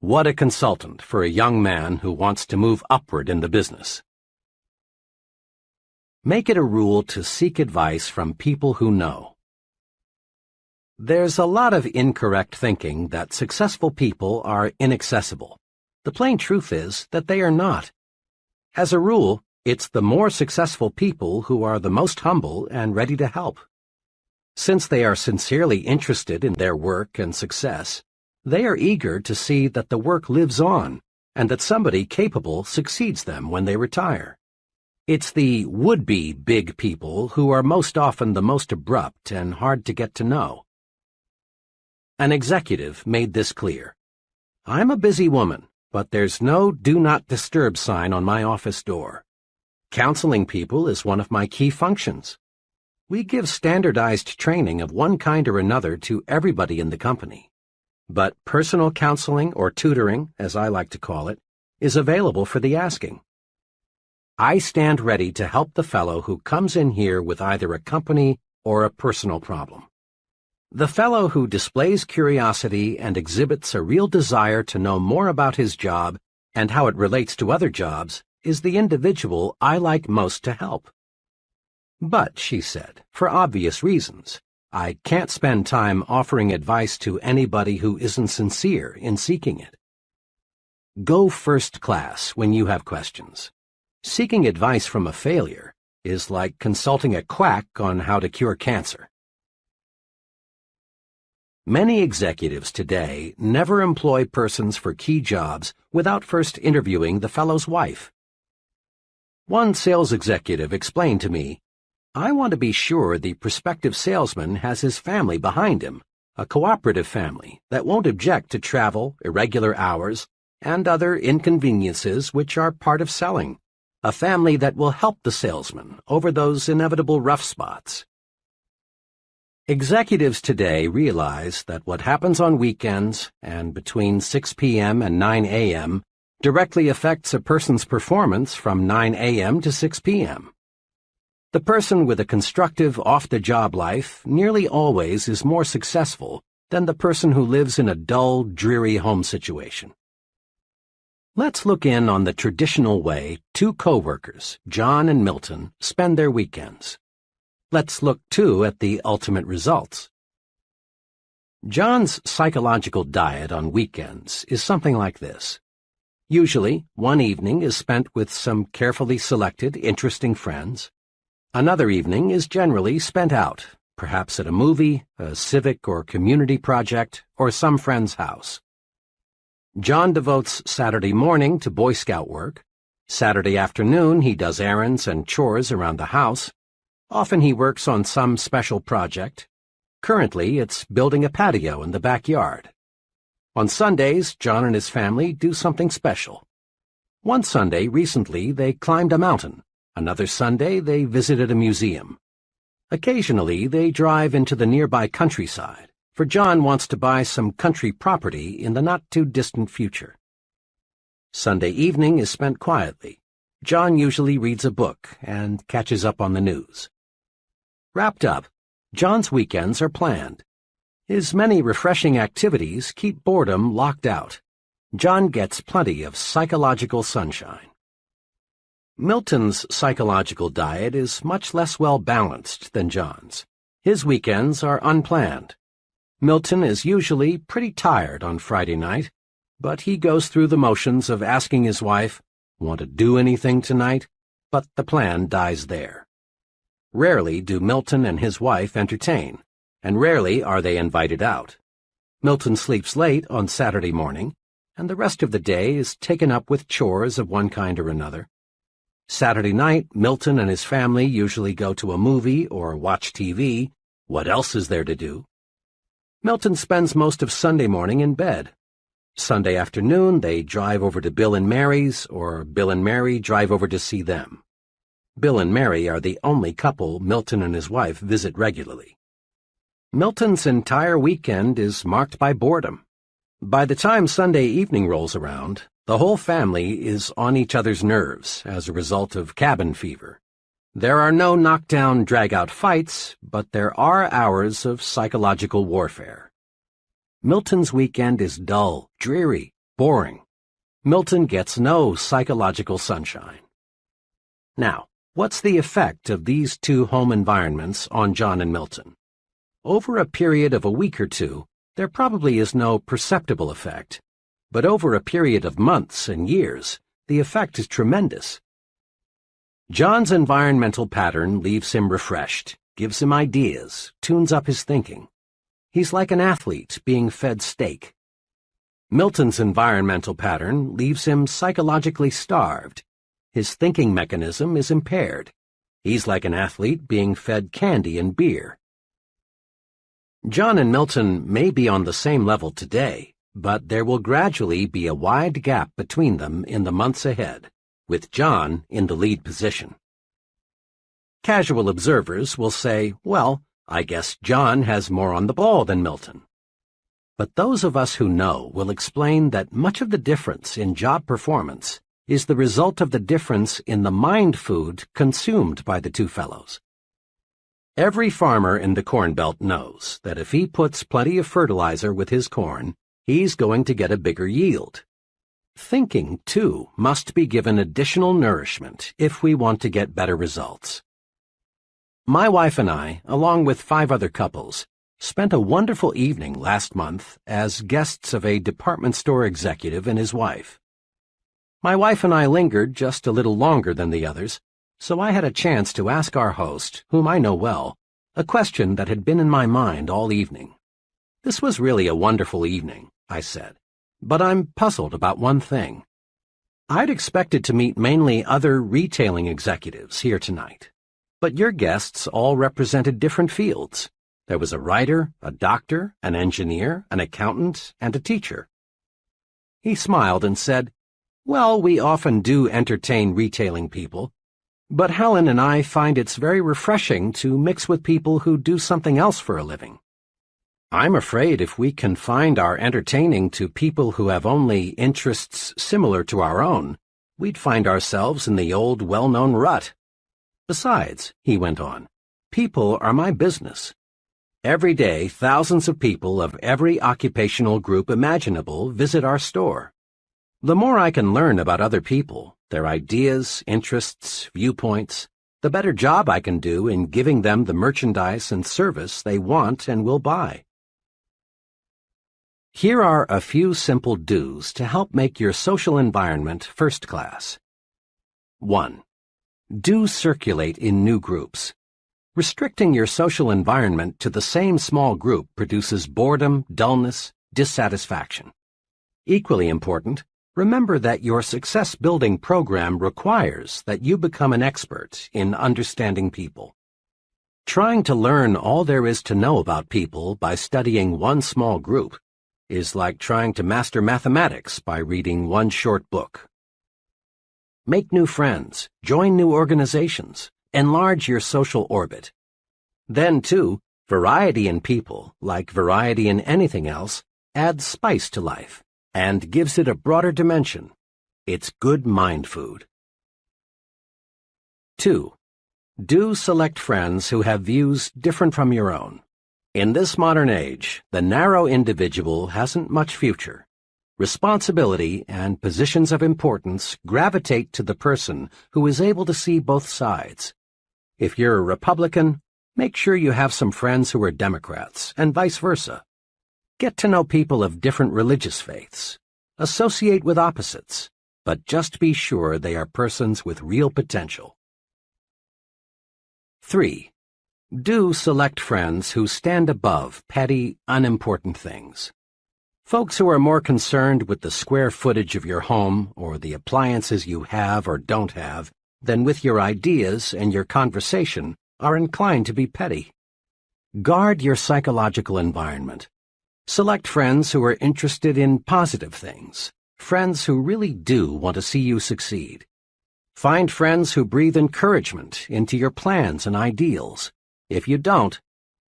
What a consultant for a young man who wants to move upward in the business. Make it a rule to seek advice from people who know. There's a lot of incorrect thinking that successful people are inaccessible. The plain truth is that they are not. As a rule, it's the more successful people who are the most humble and ready to help. Since they are sincerely interested in their work and success, they are eager to see that the work lives on and that somebody capable succeeds them when they retire. It's the would-be big people who are most often the most abrupt and hard to get to know. An executive made this clear. "I'm a busy woman, but there's no do not disturb sign on my office door. Counseling people is one of my key functions. We give standardized training of one kind or another to everybody in the company. But personal counseling or tutoring, as I like to call it, is available for the asking. I stand ready to help the fellow who comes in here with either a company or a personal problem. The fellow who displays curiosity and exhibits a real desire to know more about his job and how it relates to other jobs is the individual I like most to help. But," she said, "for obvious reasons, I can't spend time offering advice to anybody who isn't sincere in seeking it. Go first class when you have questions. Seeking advice from a failure is like consulting a quack on how to cure cancer." Many executives today never employ persons for key jobs without first interviewing the fellow's wife. One sales executive explained to me, "I want to be sure the prospective salesman has his family behind him, a cooperative family that won't object to travel, irregular hours, and other inconveniences which are part of selling, a family that will help the salesman over those inevitable rough spots." Executives today realize that what happens on weekends and between 6 p.m. and 9 a.m. directly affects a person's performance from 9 a.m. to 6 p.m. The person with a constructive off-the-job life nearly always is more successful than the person who lives in a dull, dreary home situation. Let's look in on the traditional way two co-workers, John and Milton, spend their weekends. Let's look, too, at the ultimate results. John's psychological diet on weekends is something like this. Usually, one evening is spent with some carefully selected, interesting friends. Another evening is generally spent out, perhaps at a movie, a civic or community project, or some friend's house. John devotes Saturday morning to Boy Scout work. Saturday afternoon he does errands and chores around the house. Often he works on some special project. Currently, it's building a patio in the backyard. On Sundays, John and his family do something special. One Sunday recently, they climbed a mountain. Another Sunday, they visited a museum. Occasionally, they drive into the nearby countryside, for John wants to buy some country property in the not-too-distant future. Sunday evening is spent quietly. John usually reads a book and catches up on the news. Wrapped up, John's weekends are planned. His many refreshing activities keep boredom locked out. John gets plenty of psychological sunshine. Milton's psychological diet is much less well-balanced than John's. His weekends are unplanned. Milton is usually pretty tired on Friday night, but he goes through the motions of asking his wife, "Want to do anything tonight?" But the plan dies there. Rarely do Milton and his wife entertain, and rarely are they invited out. Milton sleeps late on Saturday morning, and the rest of the day is taken up with chores of one kind or another. Saturday night, Milton and his family usually go to a movie or watch TV. What else is there to do? Milton spends most of Sunday morning in bed. Sunday afternoon, they drive over to Bill and Mary's, or Bill and Mary drive over to see them. Bill and Mary are the only couple Milton and his wife visit regularly. Milton's entire weekend is marked by boredom. By the time Sunday evening rolls around, the whole family is on each other's nerves as a result of cabin fever. There are no knockdown, drag-out fights, but there are hours of psychological warfare. Milton's weekend is dull, dreary, boring. Milton gets no psychological sunshine. Now, what's the effect of these two home environments on John and Milton? Over a period of a week or two, there probably is no perceptible effect. But over a period of months and years, the effect is tremendous. John's environmental pattern leaves him refreshed, gives him ideas, tunes up his thinking. He's like an athlete being fed steak. Milton's environmental pattern leaves him psychologically starved. His thinking mechanism is impaired. He's like an athlete being fed candy and beer. John and Milton may be on the same level today, but there will gradually be a wide gap between them in the months ahead, with John in the lead position. Casual observers will say, well, I guess John has more on the ball than Milton. But those of us who know will explain that much of the difference in job performance is the result of the difference in the mind food consumed by the two fellows. Every farmer in the Corn Belt knows that if he puts plenty of fertilizer with his corn, he's going to get a bigger yield. Thinking, too, must be given additional nourishment if we want to get better results. My wife and I, along with 5 other couples, spent a wonderful evening last month as guests of a department store executive and his wife. My wife and I lingered just a little longer than the others, so I had a chance to ask our host, whom I know well, a question that had been in my mind all evening. "This was really a wonderful evening," I said, "but I'm puzzled about one thing. I'd expected to meet mainly other retailing executives here tonight, but your guests all represented different fields. There was a writer, a doctor, an engineer, an accountant, and a teacher." He smiled and said, "Well, we often do entertain retailing people, but Helen and I find it's very refreshing to mix with people who do something else for a living. I'm afraid if we confined our entertaining to people who have only interests similar to our own, we'd find ourselves in the old well-known rut. Besides," he went on, "people are my business. Every day, thousands of people of every occupational group imaginable visit our store. The more I can learn about other people, their ideas, interests, viewpoints, the better job I can do in giving them the merchandise and service they want and will buy." Here are a few simple do's to help make your social environment first class. 1. Do circulate in new groups. Restricting your social environment to the same small group produces boredom, dullness, dissatisfaction. Equally important, remember that your success-building program requires that you become an expert in understanding people. Trying to learn all there is to know about people by studying one small group is like trying to master mathematics by reading one short book. Make new friends, join new organizations, enlarge your social orbit. Then, too, variety in people, like variety in anything else, adds spice to life and gives it a broader dimension. It's good mind food. 2. Do select friends who have views different from your own. In this modern age, the narrow individual hasn't much future. Responsibility and positions of importance gravitate to the person who is able to see both sides. If you're a Republican, make sure you have some friends who are Democrats, and vice versa. Get to know people of different religious faiths. Associate with opposites, but just be sure they are persons with real potential. 3. Do select friends who stand above petty, unimportant things. Folks who are more concerned with the square footage of your home or the appliances you have or don't have than with your ideas and your conversation are inclined to be petty. Guard your psychological environment. Select friends who are interested in positive things, friends who really do want to see you succeed. Find friends who breathe encouragement into your plans and ideals. If you don't,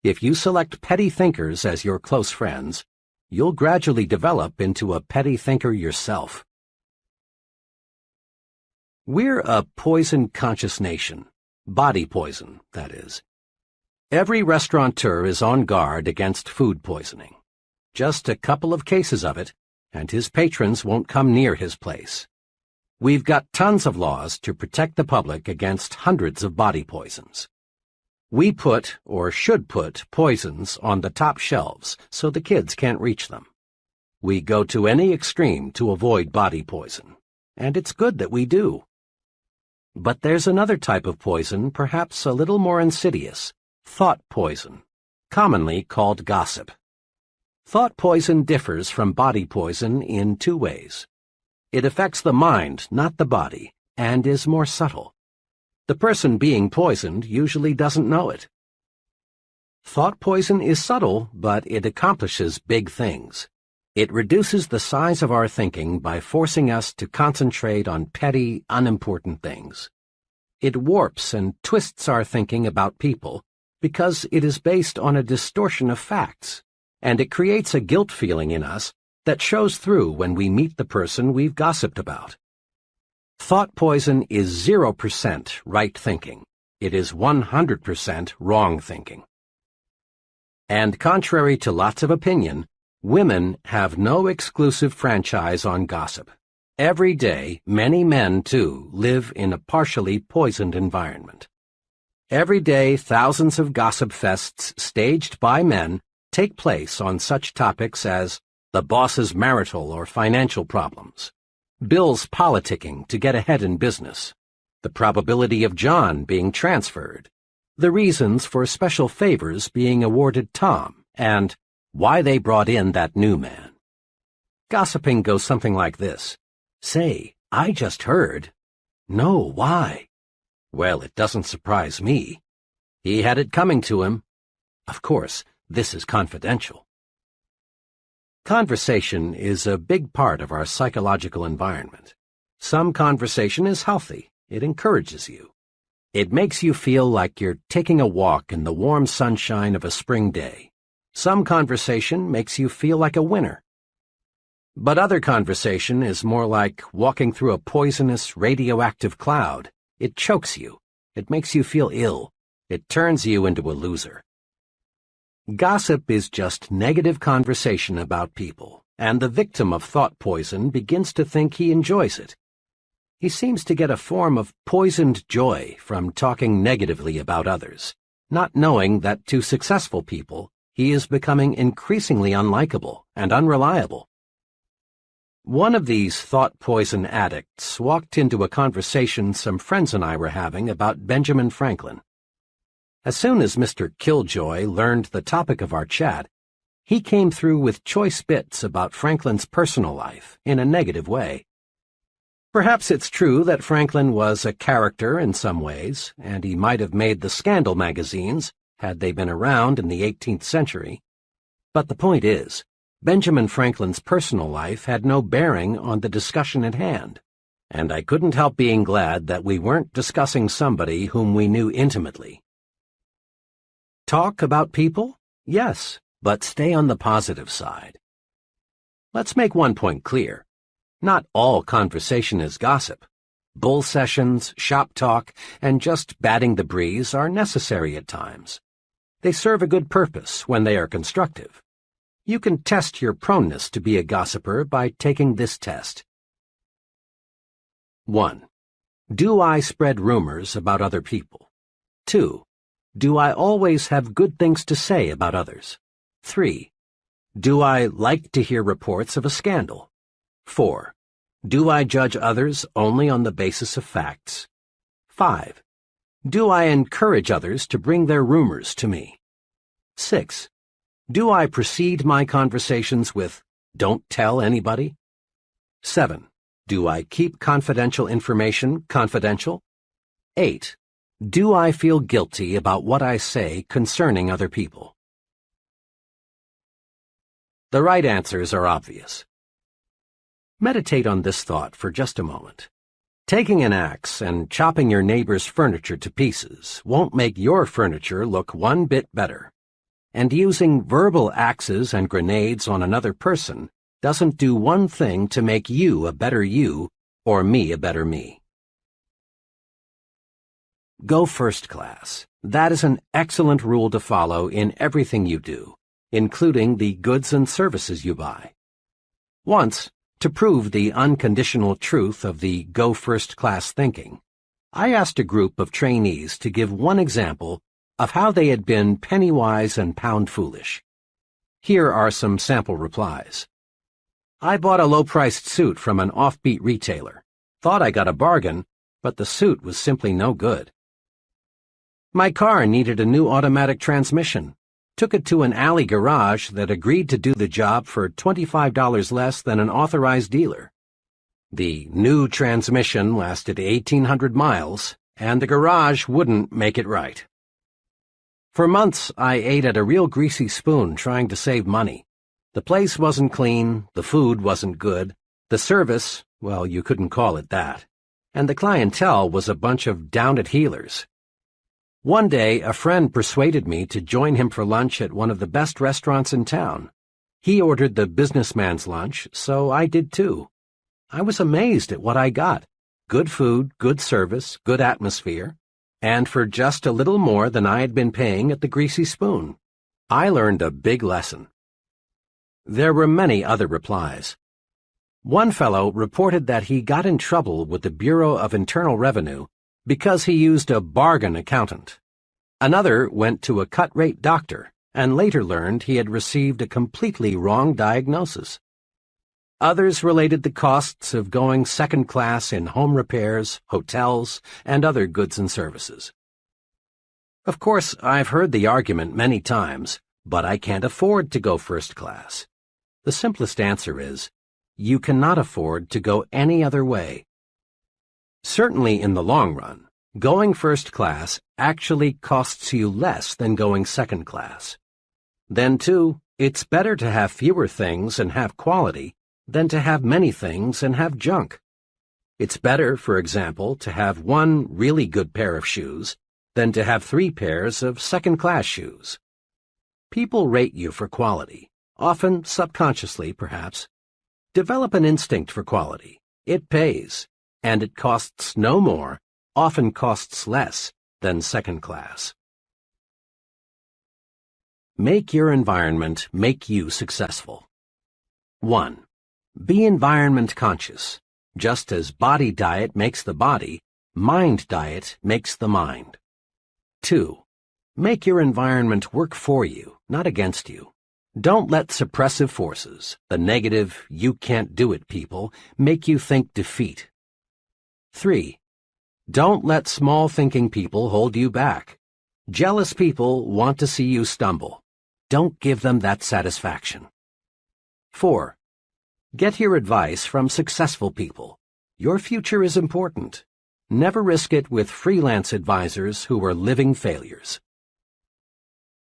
if you select petty thinkers as your close friends, you'll gradually develop into a petty thinker yourself. We're a poison-conscious nation. Body poison, that is. Every restaurateur is on guard against food poisoning. Just a couple of cases of it, and his patrons won't come near his place. We've got tons of laws to protect the public against hundreds of body poisons. We put, or should put, poisons on the top shelves so the kids can't reach them. We go to any extreme to avoid body poison, and it's good that we do. But there's another type of poison, perhaps a little more insidious, thought poison, commonly called gossip. Thought poison differs from body poison in two ways. It affects the mind, not the body, and is more subtle. The person being poisoned usually doesn't know it. Thought poison is subtle, but it accomplishes big things. It reduces the size of our thinking by forcing us to concentrate on petty, unimportant things. It warps and twists our thinking about people because it is based on a distortion of facts, and it creates a guilt feeling in us that shows through when we meet the person we've gossiped about. Thought poison is 0% right thinking. It is 100% wrong thinking. And contrary to lots of opinion, women have no exclusive franchise on gossip. Every day, many men, too, live in a partially poisoned environment. Every day, thousands of gossip fests staged by men take place on such topics as the boss's marital or financial problems, Bill's politicking to get ahead in business, the probability of John being transferred, the reasons for special favors being awarded Tom, and why they brought in that new man. Gossiping goes something like this. Say, I just heard. No, why? Well, it doesn't surprise me. He had it coming to him. Of course, this is confidential. Conversation is a big part of our psychological environment. Some conversation is healthy. It encourages you. It makes you feel like you're taking a walk in the warm sunshine of a spring day. Some conversation makes you feel like a winner. But other conversation is more like walking through a poisonous, radioactive cloud. It chokes you. It makes you feel ill. It turns you into a loser. Gossip is just negative conversation about people, and the victim of thought poison begins to think he enjoys it. He seems to get a form of poisoned joy from talking negatively about others, not knowing that to successful people, he is becoming increasingly unlikable and unreliable. One of these thought poison addicts walked into a conversation some friends and I were having about Benjamin Franklin. As soon as Mr. Killjoy learned the topic of our chat, he came through with choice bits about Franklin's personal life in a negative way. Perhaps it's true that Franklin was a character in some ways, and he might have made the scandal magazines had they been around in the 18th century. But the point is, Benjamin Franklin's personal life had no bearing on the discussion at hand, and I couldn't help being glad that we weren't discussing somebody whom we knew intimately. Talk about people? Yes, but stay on the positive side. Let's make one point clear. Not all conversation is gossip. Bull sessions, shop talk, and just batting the breeze are necessary at times. They serve a good purpose when they are constructive. You can test your proneness to be a gossiper by taking this test. 1. Do I spread rumors about other people? 2. Do I always have good things to say about others? 3. Do I like to hear reports of a scandal? 4. Do I judge others only on the basis of facts? 5. Do I encourage others to bring their rumors to me? 6. Do I precede my conversations with, "Don't tell anybody"? 7. Do I keep confidential information confidential? 8. Do I feel guilty about what I say concerning other people? The right answers are obvious. Meditate on this thought for just a moment. Taking an axe and chopping your neighbor's furniture to pieces won't make your furniture look one bit better. And using verbal axes and grenades on another person doesn't do one thing to make you a better you or me a better me. Go first class. That is an excellent rule to follow in everything you do, including the goods and services you buy. Once, to prove the unconditional truth of the go first class thinking, I asked a group of trainees to give one example of how they had been penny-wise and pound-foolish. Here are some sample replies. I bought a low-priced suit from an offbeat retailer, thought I got a bargain, but the suit was simply no good. My car needed a new automatic transmission. Took it to an alley garage that agreed to do the job for $25 less than an authorized dealer. The new transmission lasted 1,800 miles, and the garage wouldn't make it right. For months, I ate at a real greasy spoon trying to save money. The place wasn't clean, the food wasn't good, the service, well, you couldn't call it that, and the clientele was a bunch of down-at-heelers. One day, a friend persuaded me to join him for lunch at one of the best restaurants in town. He ordered the businessman's lunch, so I did too. I was amazed at what I got. Good food, good service, good atmosphere, and for just a little more than I had been paying at the Greasy Spoon. I learned a big lesson. There were many other replies. One fellow reported that he got in trouble with the Bureau of Internal Revenue because he used a bargain accountant. Another went to a cut-rate doctor and later learned he had received a completely wrong diagnosis. Others related the costs of going second class in home repairs, hotels, and other goods and services. Of course, I've heard the argument many times, but I can't afford to go first class. The simplest answer is, you cannot afford to go any other way. Certainly in the long run, going first class actually costs you less than going second class. Then, too, it's better to have fewer things and have quality than to have many things and have junk. It's better, for example, to have one really good pair of shoes than to have 3 pairs of second-class shoes. People rate you for quality, often subconsciously, perhaps. Develop an instinct for quality. It pays. And it costs no more, often costs less, than second class. Make your environment make you successful. 1. Be environment conscious. Just as body diet makes the body, mind diet makes the mind. 2. Make your environment work for you, not against you. Don't let suppressive forces, the negative, you can't do it people, make you think defeat. 3. Don't let small-thinking people hold you back. Jealous people want to see you stumble. Don't give them that satisfaction. 4. Get your advice from successful people. Your future is important. Never risk it with freelance advisors who are living failures.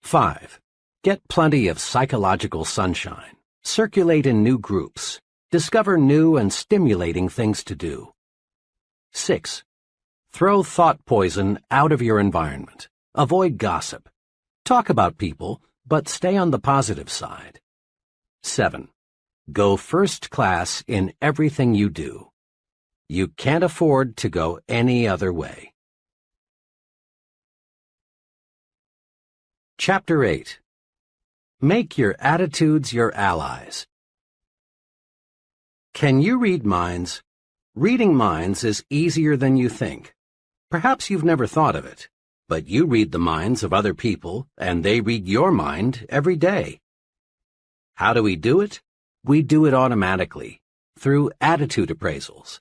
5. Get plenty of psychological sunshine. Circulate in new groups. Discover new and stimulating things to do. 6. Throw thought poison out of your environment. Avoid gossip. Talk about people, but stay on the positive side. 7. Go first class in everything you do. You can't afford to go any other way. Chapter 8. Make your attitudes your allies. Can you read minds? Reading minds is easier than you think. Perhaps you've never thought of it, but you read the minds of other people, and they read your mind every day. How do we do it? We do it automatically, through attitude appraisals.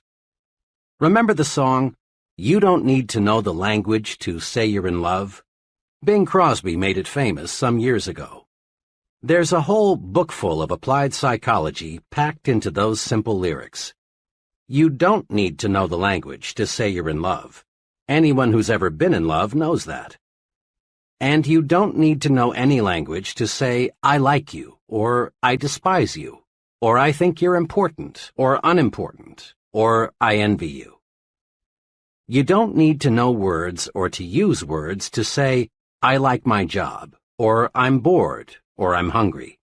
Remember the song, "You Don't Need to Know the Language to Say You're in Love"? Bing Crosby made it famous some years ago. There's a whole book full of applied psychology packed into those simple lyrics. You don't need to know the language to say you're in love. Anyone who's ever been in love knows that. And you don't need to know any language to say, I like you, or I despise you, or I think you're important, or unimportant, or I envy you. You don't need to know words or to use words to say, I like my job, or I'm bored, or I'm hungry.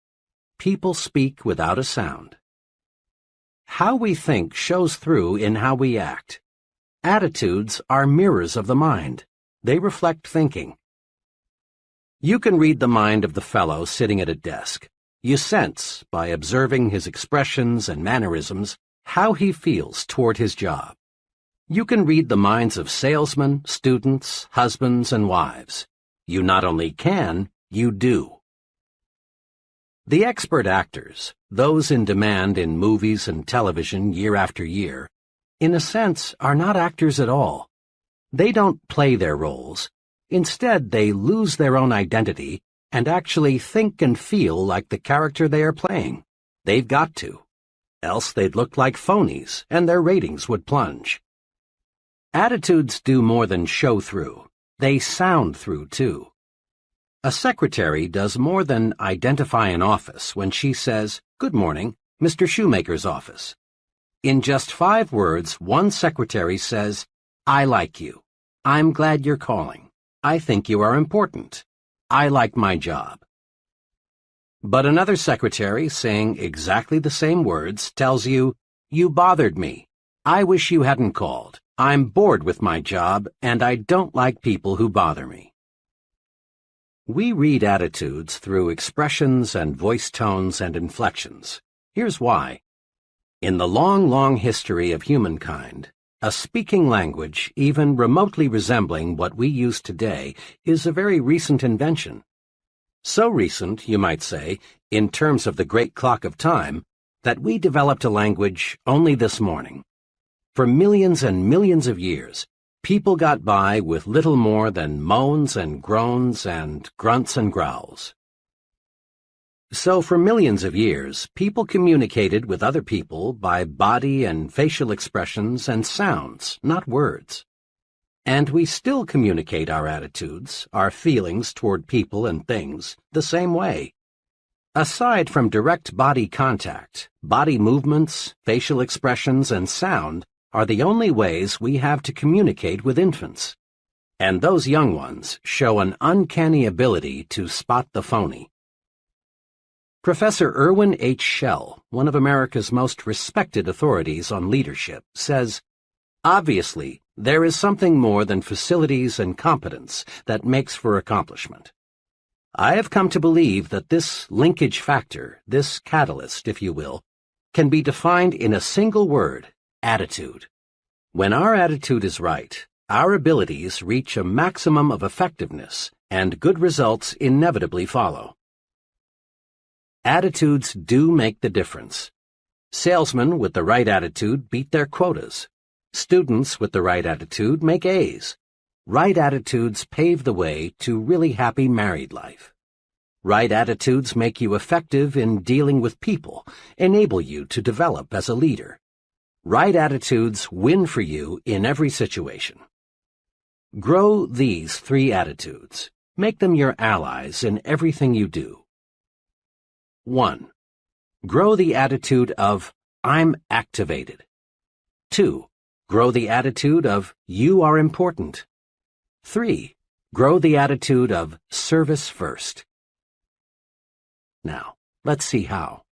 People speak without a sound. How we think shows through in how we act. Attitudes are mirrors of the mind. They reflect thinking. You can read the mind of the fellow sitting at a desk. You sense, by observing his expressions and mannerisms, how he feels toward his job. You can read the minds of salesmen, students, husbands, and wives. You not only can, you do. The expert actors, those in demand in movies and television year after year, in a sense, are not actors at all. They don't play their roles. Instead, they lose their own identity and actually think and feel like the character they are playing. They've got to. Else they'd look like phonies, and their ratings would plunge. Attitudes do more than show through. They sound through, too. A secretary does more than identify an office when she says, "Good morning, Mr. Shoemaker's office." In just 5 words, one secretary says, "I like you. I'm glad you're calling. I think you are important. I like my job." But another secretary, saying exactly the same words, tells you, "You bothered me. I wish you hadn't called. I'm bored with my job, and I don't like people who bother me." We read attitudes through expressions and voice tones and inflections. Here's why. In the long, long history of humankind, a speaking language, even remotely resembling what we use today, is a very recent invention. So recent, you might say, in terms of the great clock of time, that we developed a language only this morning. For millions and millions of years, people got by with little more than moans and groans and grunts and growls. So for millions of years, people communicated with other people by body and facial expressions and sounds, not words. And we still communicate our attitudes, our feelings toward people and things, the same way. Aside from direct body contact, body movements, facial expressions, and sound are the only ways we have to communicate with infants. And those young ones show an uncanny ability to spot the phony. Professor Irwin H. Shell, one of America's most respected authorities on leadership, says, "Obviously, there is something more than facilities and competence that makes for accomplishment. I have come to believe that this linkage factor, this catalyst, if you will, can be defined in a single word, attitude. When our attitude is right, our abilities reach a maximum of effectiveness, and good results inevitably follow." Attitudes do make the difference. Salesmen with the right attitude beat their quotas. Students with the right attitude make A's. Right attitudes pave the way to really happy married life. Right attitudes make you effective in dealing with people, enable you to develop as a leader. Right attitudes win for you in every situation. Grow these 3 attitudes. Make them your allies in everything you do. 1. Grow the attitude of, "I'm activated." 2. Grow the attitude of, "You are important." 3. Grow the attitude of, "Service first." Now, let's see how.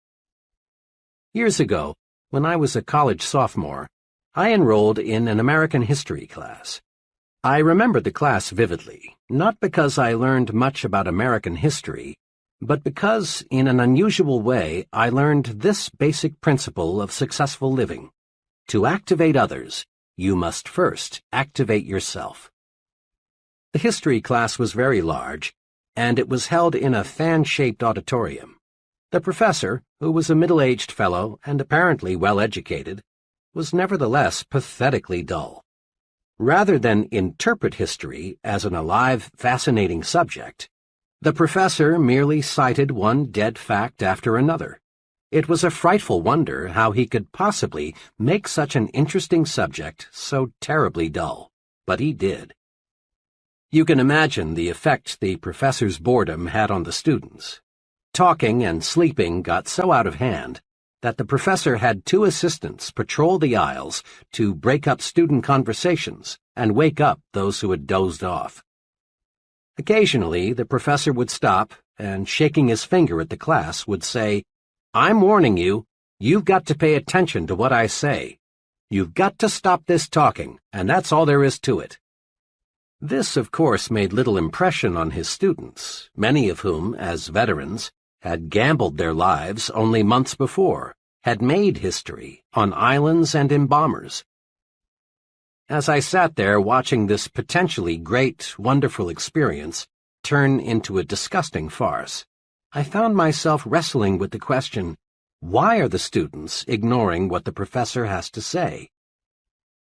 Years ago, when I was a college sophomore, I enrolled in an American history class. I remember the class vividly, not because I learned much about American history, but because, in an unusual way, I learned this basic principle of successful living. To activate others, you must first activate yourself. The history class was very large, and it was held in a fan-shaped auditorium. The professor, who was a middle-aged fellow and apparently well-educated, was nevertheless pathetically dull. Rather than interpret history as an alive, fascinating subject, the professor merely cited one dead fact after another. It was a frightful wonder how he could possibly make such an interesting subject so terribly dull, but he did. You can imagine the effect the professor's boredom had on the students. Talking and sleeping got so out of hand that the professor had 2 assistants patrol the aisles to break up student conversations and wake up those who had dozed off. Occasionally, the professor would stop and, shaking his finger at the class, would say, "I'm warning you, you've got to pay attention to what I say. You've got to stop this talking, and that's all there is to it." This, of course, made little impression on his students, many of whom, as veterans, had gambled their lives only months before, had made history on islands and in bombers. As I sat there watching this potentially great, wonderful experience turn into a disgusting farce, I found myself wrestling with the question, why are the students ignoring what the professor has to say?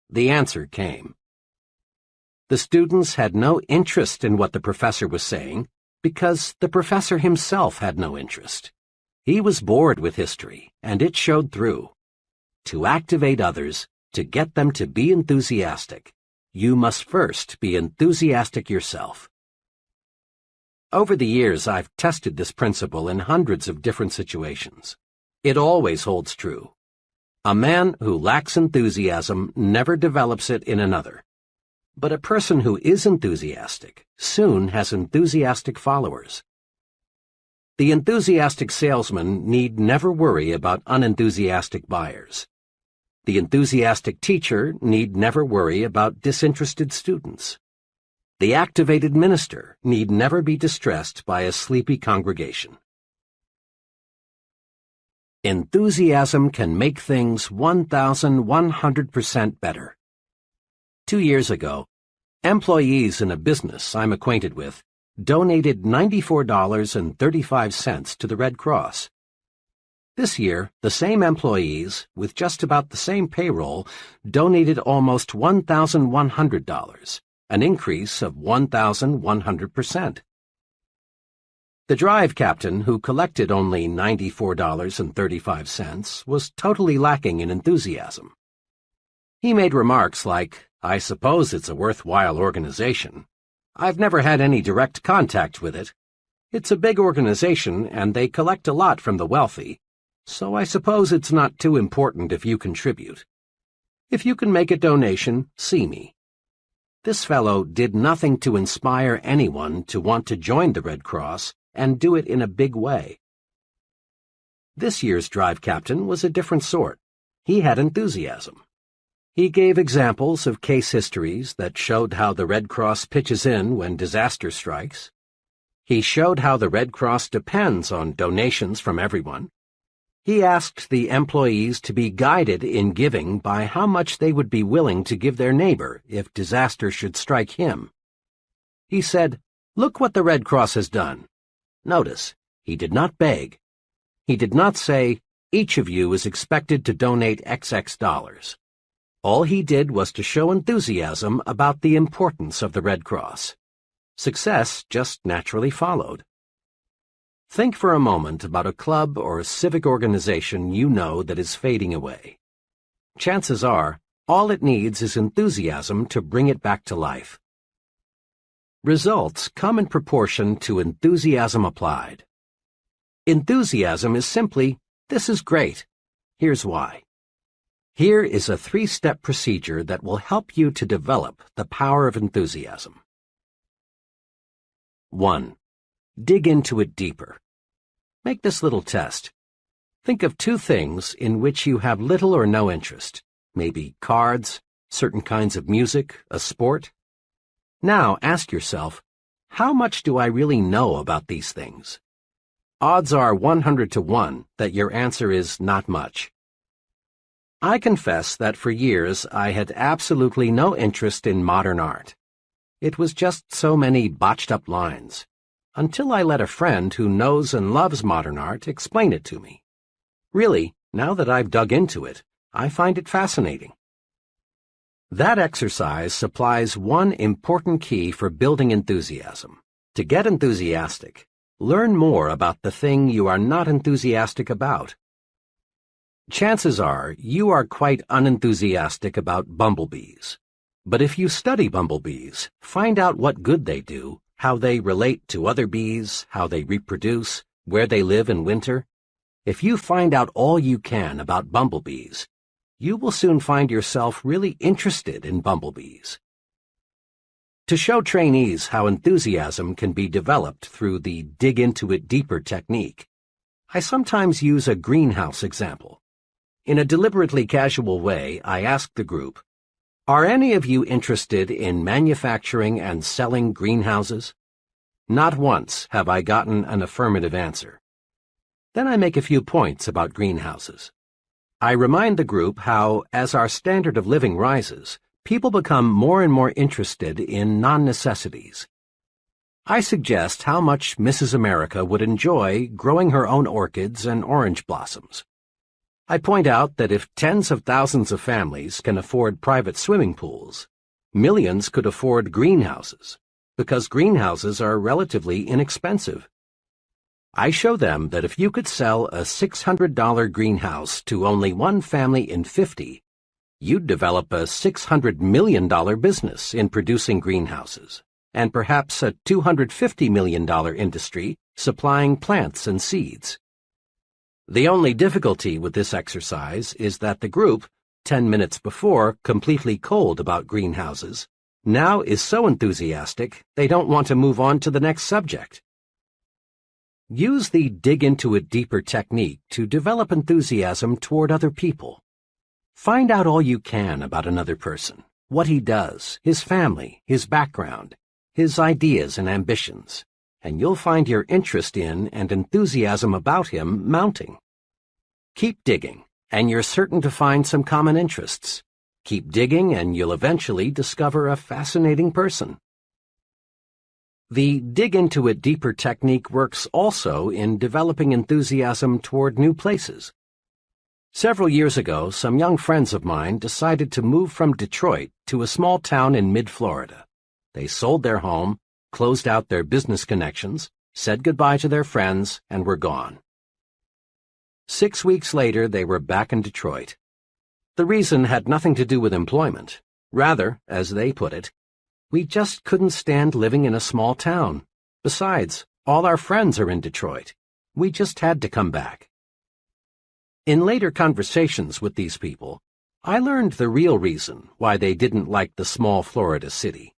the answer came. The students had no interest in what the professor was saying because the professor himself had no interest. He was bored with history, and it showed through. To activate others, to get them to be enthusiastic, you must first be enthusiastic yourself. Over the years, I've tested this principle in hundreds of different situations. It always holds true. A man who lacks enthusiasm never develops it in another. But a person who is enthusiastic soon has enthusiastic followers. The enthusiastic salesman need never worry about unenthusiastic buyers. The enthusiastic teacher need never worry about disinterested students. The activated minister need never be distressed by a sleepy congregation. Enthusiasm can make things 1,100% better. 2 years ago, employees in a business I'm acquainted with donated $94.35 to the Red Cross. This year, the same employees, with just about the same payroll, donated almost $1,100, an increase of 1,100%. The drive captain, who collected only $94.35, was totally lacking in enthusiasm. He made remarks like, "I suppose it's a worthwhile organization. I've never had any direct contact with it. It's a big organization and they collect a lot from the wealthy, so I suppose it's not too important if you contribute. If you can make a donation, see me." This fellow did nothing to inspire anyone to want to join the Red Cross and do it in a big way. This year's drive captain was a different sort. He had enthusiasm. He gave examples of case histories that showed how the Red Cross pitches in when disaster strikes. He showed how the Red Cross depends on donations from everyone. He asked the employees to be guided in giving by how much they would be willing to give their neighbor if disaster should strike him. He said, "Look what the Red Cross has done." Notice, he did not beg. He did not say, "Each of you is expected to donate XX dollars." All he did was to show enthusiasm about the importance of the Red Cross. Success just naturally followed. Think for a moment about a club or civic organization you know that is fading away. Chances are, all it needs is enthusiasm to bring it back to life. Results come in proportion to enthusiasm applied. Enthusiasm is simply, "This is great. Here's why." Here is a 3-step procedure that will help you to develop the power of enthusiasm. 1. Dig into it deeper. Make this little test. Think of 2 things in which you have little or no interest, maybe cards, certain kinds of music, a sport. Now ask yourself, how much do I really know about these things? Odds are 100 to 1 that your answer is not much. I confess that for years I had absolutely no interest in modern art. It was just so many botched-up lines, until I let a friend who knows and loves modern art explain it to me. Really, now that I've dug into it, I find it fascinating. That exercise supplies one important key for building enthusiasm. To get enthusiastic, learn more about the thing you are not enthusiastic about. Chances are you are quite unenthusiastic about bumblebees. But if you study bumblebees, find out what good they do, how they relate to other bees, how they reproduce, where they live in winter. If you find out all you can about bumblebees, you will soon find yourself really interested in bumblebees. To show trainees how enthusiasm can be developed through the dig into it deeper technique, I sometimes use a greenhouse example. In a deliberately casual way, I ask the group, "Are any of you interested in manufacturing and selling greenhouses?" Not once have I gotten an affirmative answer. Then I make a few points about greenhouses. I remind the group how, as our standard of living rises, people become more and more interested in non-necessities. I suggest how much Mrs. America would enjoy growing her own orchids and orange blossoms. I point out that if tens of thousands of families can afford private swimming pools, millions could afford greenhouses, because greenhouses are relatively inexpensive. I show them that if you could sell a $600 greenhouse to only one family in 50, you'd develop a $600 million business in producing greenhouses, and perhaps a $250 million industry supplying plants and seeds. The only difficulty with this exercise is that the group, 10 minutes before completely cold about greenhouses, now is so enthusiastic they don't want to move on to the next subject. Use the dig into it deeper technique to develop enthusiasm toward other people. Find out all you can about another person, what he does, his family, his background, his ideas and ambitions, and you'll find your interest in and enthusiasm about him mounting. Keep digging, and you're certain to find some common interests. Keep digging, and you'll eventually discover a fascinating person. The dig into it deeper technique works also in developing enthusiasm toward new places. Several years ago, some young friends of mine decided to move from Detroit to a small town in mid-Florida. They sold their home, closed out their business connections, said goodbye to their friends, and were gone. 6 weeks later, they were back in Detroit. The reason had nothing to do with employment. Rather, as they put it, we just couldn't stand living in a small town. Besides, all our friends are in Detroit. We just had to come back. In later conversations with these people, I learned the real reason why they didn't like the small Florida city.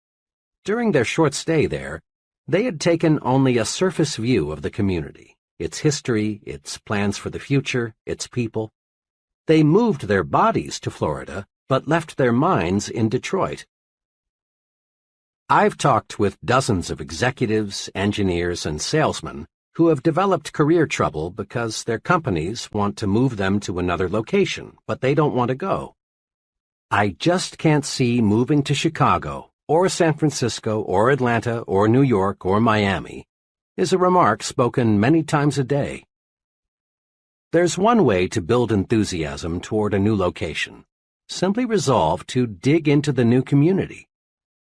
During their short stay there, they had taken only a surface view of the community, its history, its plans for the future, its people. They moved their bodies to Florida, but left their minds in Detroit. I've talked with dozens of executives, engineers, and salesmen who have developed career trouble because their companies want to move them to another location, but they don't want to go. I just can't see moving to Chicago, or San Francisco, or Atlanta, or New York, or Miami, is a remark spoken many times a day. There's one way to build enthusiasm toward a new location. Simply resolve to dig into the new community.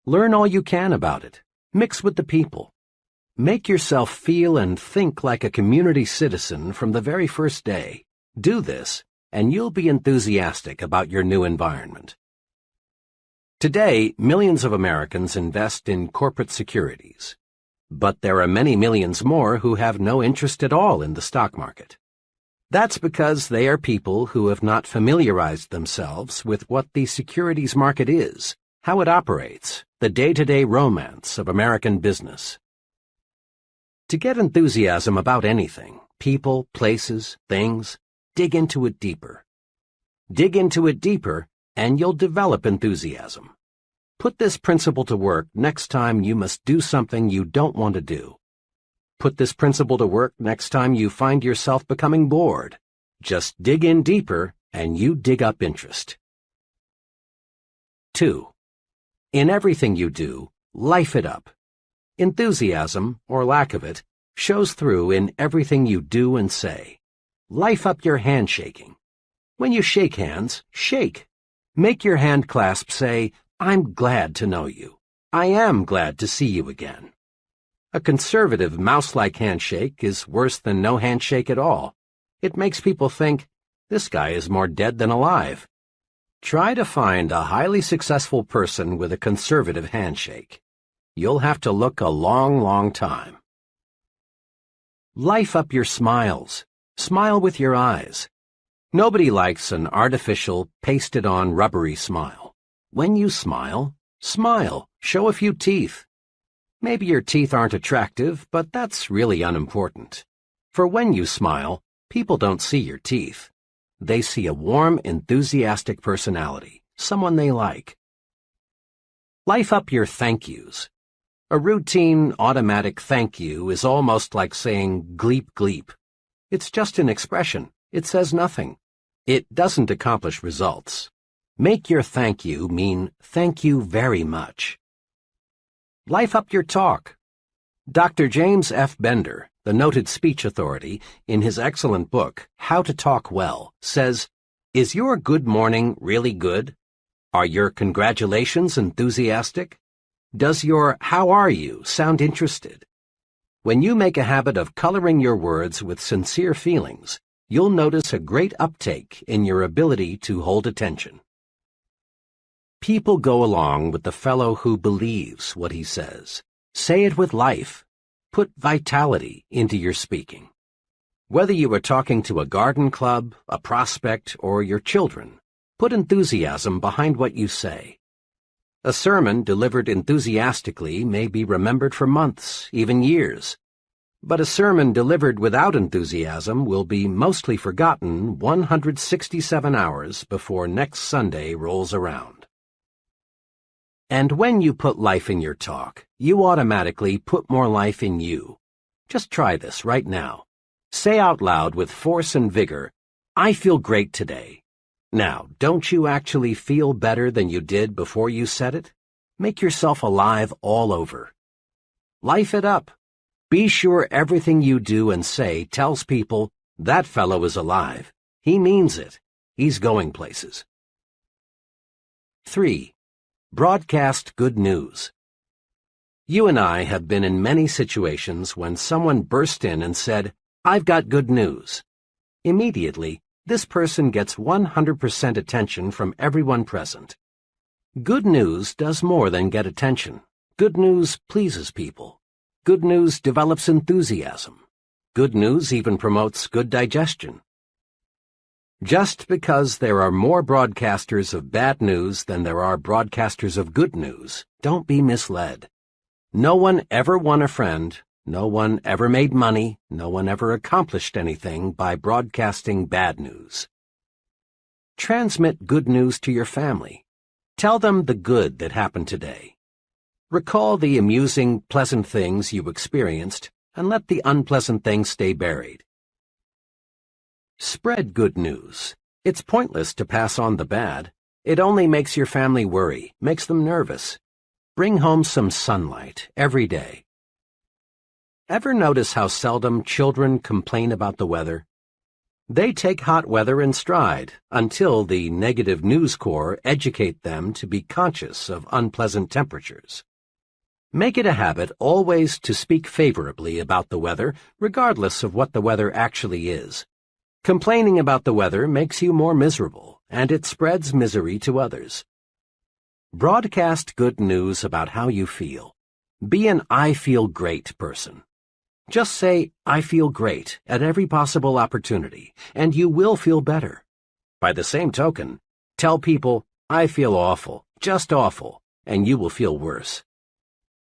Learn all you can about it. Mix with the people. Make yourself feel and think like a community citizen from the very first day. Do this, and you'll be enthusiastic about your new environment. Today, millions of Americans invest in corporate securities. But there are many millions more who have no interest at all in the stock market. That's because they are people who have not familiarized themselves with what the securities market is, how it operates, the day-to-day romance of American business. To get enthusiasm about anything, people, places, things, dig into it deeper. Dig into it deeper, and you'll develop enthusiasm. Put this principle to work next time you must do something you don't want to do. Put this principle to work next time you find yourself becoming bored. Just dig in deeper, and you dig up interest. 2. In everything you do, life it up. Enthusiasm, or lack of it, shows through in everything you do and say. Life up your handshaking. When you shake hands, shake. Make your hand clasp say, "I'm glad to know you. I am glad to see you again." A conservative mouse-like handshake is worse than no handshake at all. It makes people think, this guy is more dead than alive. Try to find a highly successful person with a conservative handshake. You'll have to look a long, long time. Life up your smiles. Smile with your eyes. Nobody likes an artificial, pasted-on rubbery smile. When you smile, smile. Show a few teeth. Maybe your teeth aren't attractive, but that's really unimportant. For when you smile, people don't see your teeth. They see a warm, enthusiastic personality, someone they like. Life up your thank yous. A routine, automatic thank you is almost like saying gleep gleep. It's just an expression. It says nothing. It doesn't accomplish results. Make your thank you mean thank you very much. Life up your talk. Dr. James F. Bender, the noted speech authority, in his excellent book, How to Talk Well, says, Is your good morning really good? Are your congratulations enthusiastic? Does your how are you sound interested? When you make a habit of coloring your words with sincere feelings, you'll notice a great uptake in your ability to hold attention. People go along with the fellow who believes what he says. Say it with life. Put vitality into your speaking. Whether you are talking to a garden club, a prospect, or your children, put enthusiasm behind what you say. A sermon delivered enthusiastically may be remembered for months, even years. But a sermon delivered without enthusiasm will be mostly forgotten 167 hours before next Sunday rolls around. And when you put life in your talk, you automatically put more life in you. Just try this right now. Say out loud with force and vigor, "I feel great today." Now, don't you actually feel better than you did before you said it? Make yourself alive all over. Life it up. Be sure everything you do and say tells people, "That fellow is alive. He means it. He's going places." 3. Broadcast good news. You and I have been in many situations when someone burst in and said, "I've got good news." Immediately, this person gets 100% attention from everyone present. Good news does more than get attention. Good news pleases people. Good news develops enthusiasm. Good news even promotes good digestion. Just because there are more broadcasters of bad news than there are broadcasters of good news, don't be misled. No one ever won a friend. No one ever made money, no one ever accomplished anything by broadcasting bad news. Transmit good news to your family. Tell them the good that happened today. Recall the amusing, pleasant things you experienced, and let the unpleasant things stay buried. Spread good news. It's pointless to pass on the bad. It only makes your family worry, makes them nervous. Bring home some sunlight every day. Ever notice how seldom children complain about the weather? They take hot weather in stride until the negative news corps educate them to be conscious of unpleasant temperatures. Make it a habit always to speak favorably about the weather, regardless of what the weather actually is. Complaining about the weather makes you more miserable, and it spreads misery to others. Broadcast good news about how you feel. Be an "I feel great" person. Just say, "I feel great" at every possible opportunity, and you will feel better. By the same token, tell people, "I feel awful, just awful," and you will feel worse.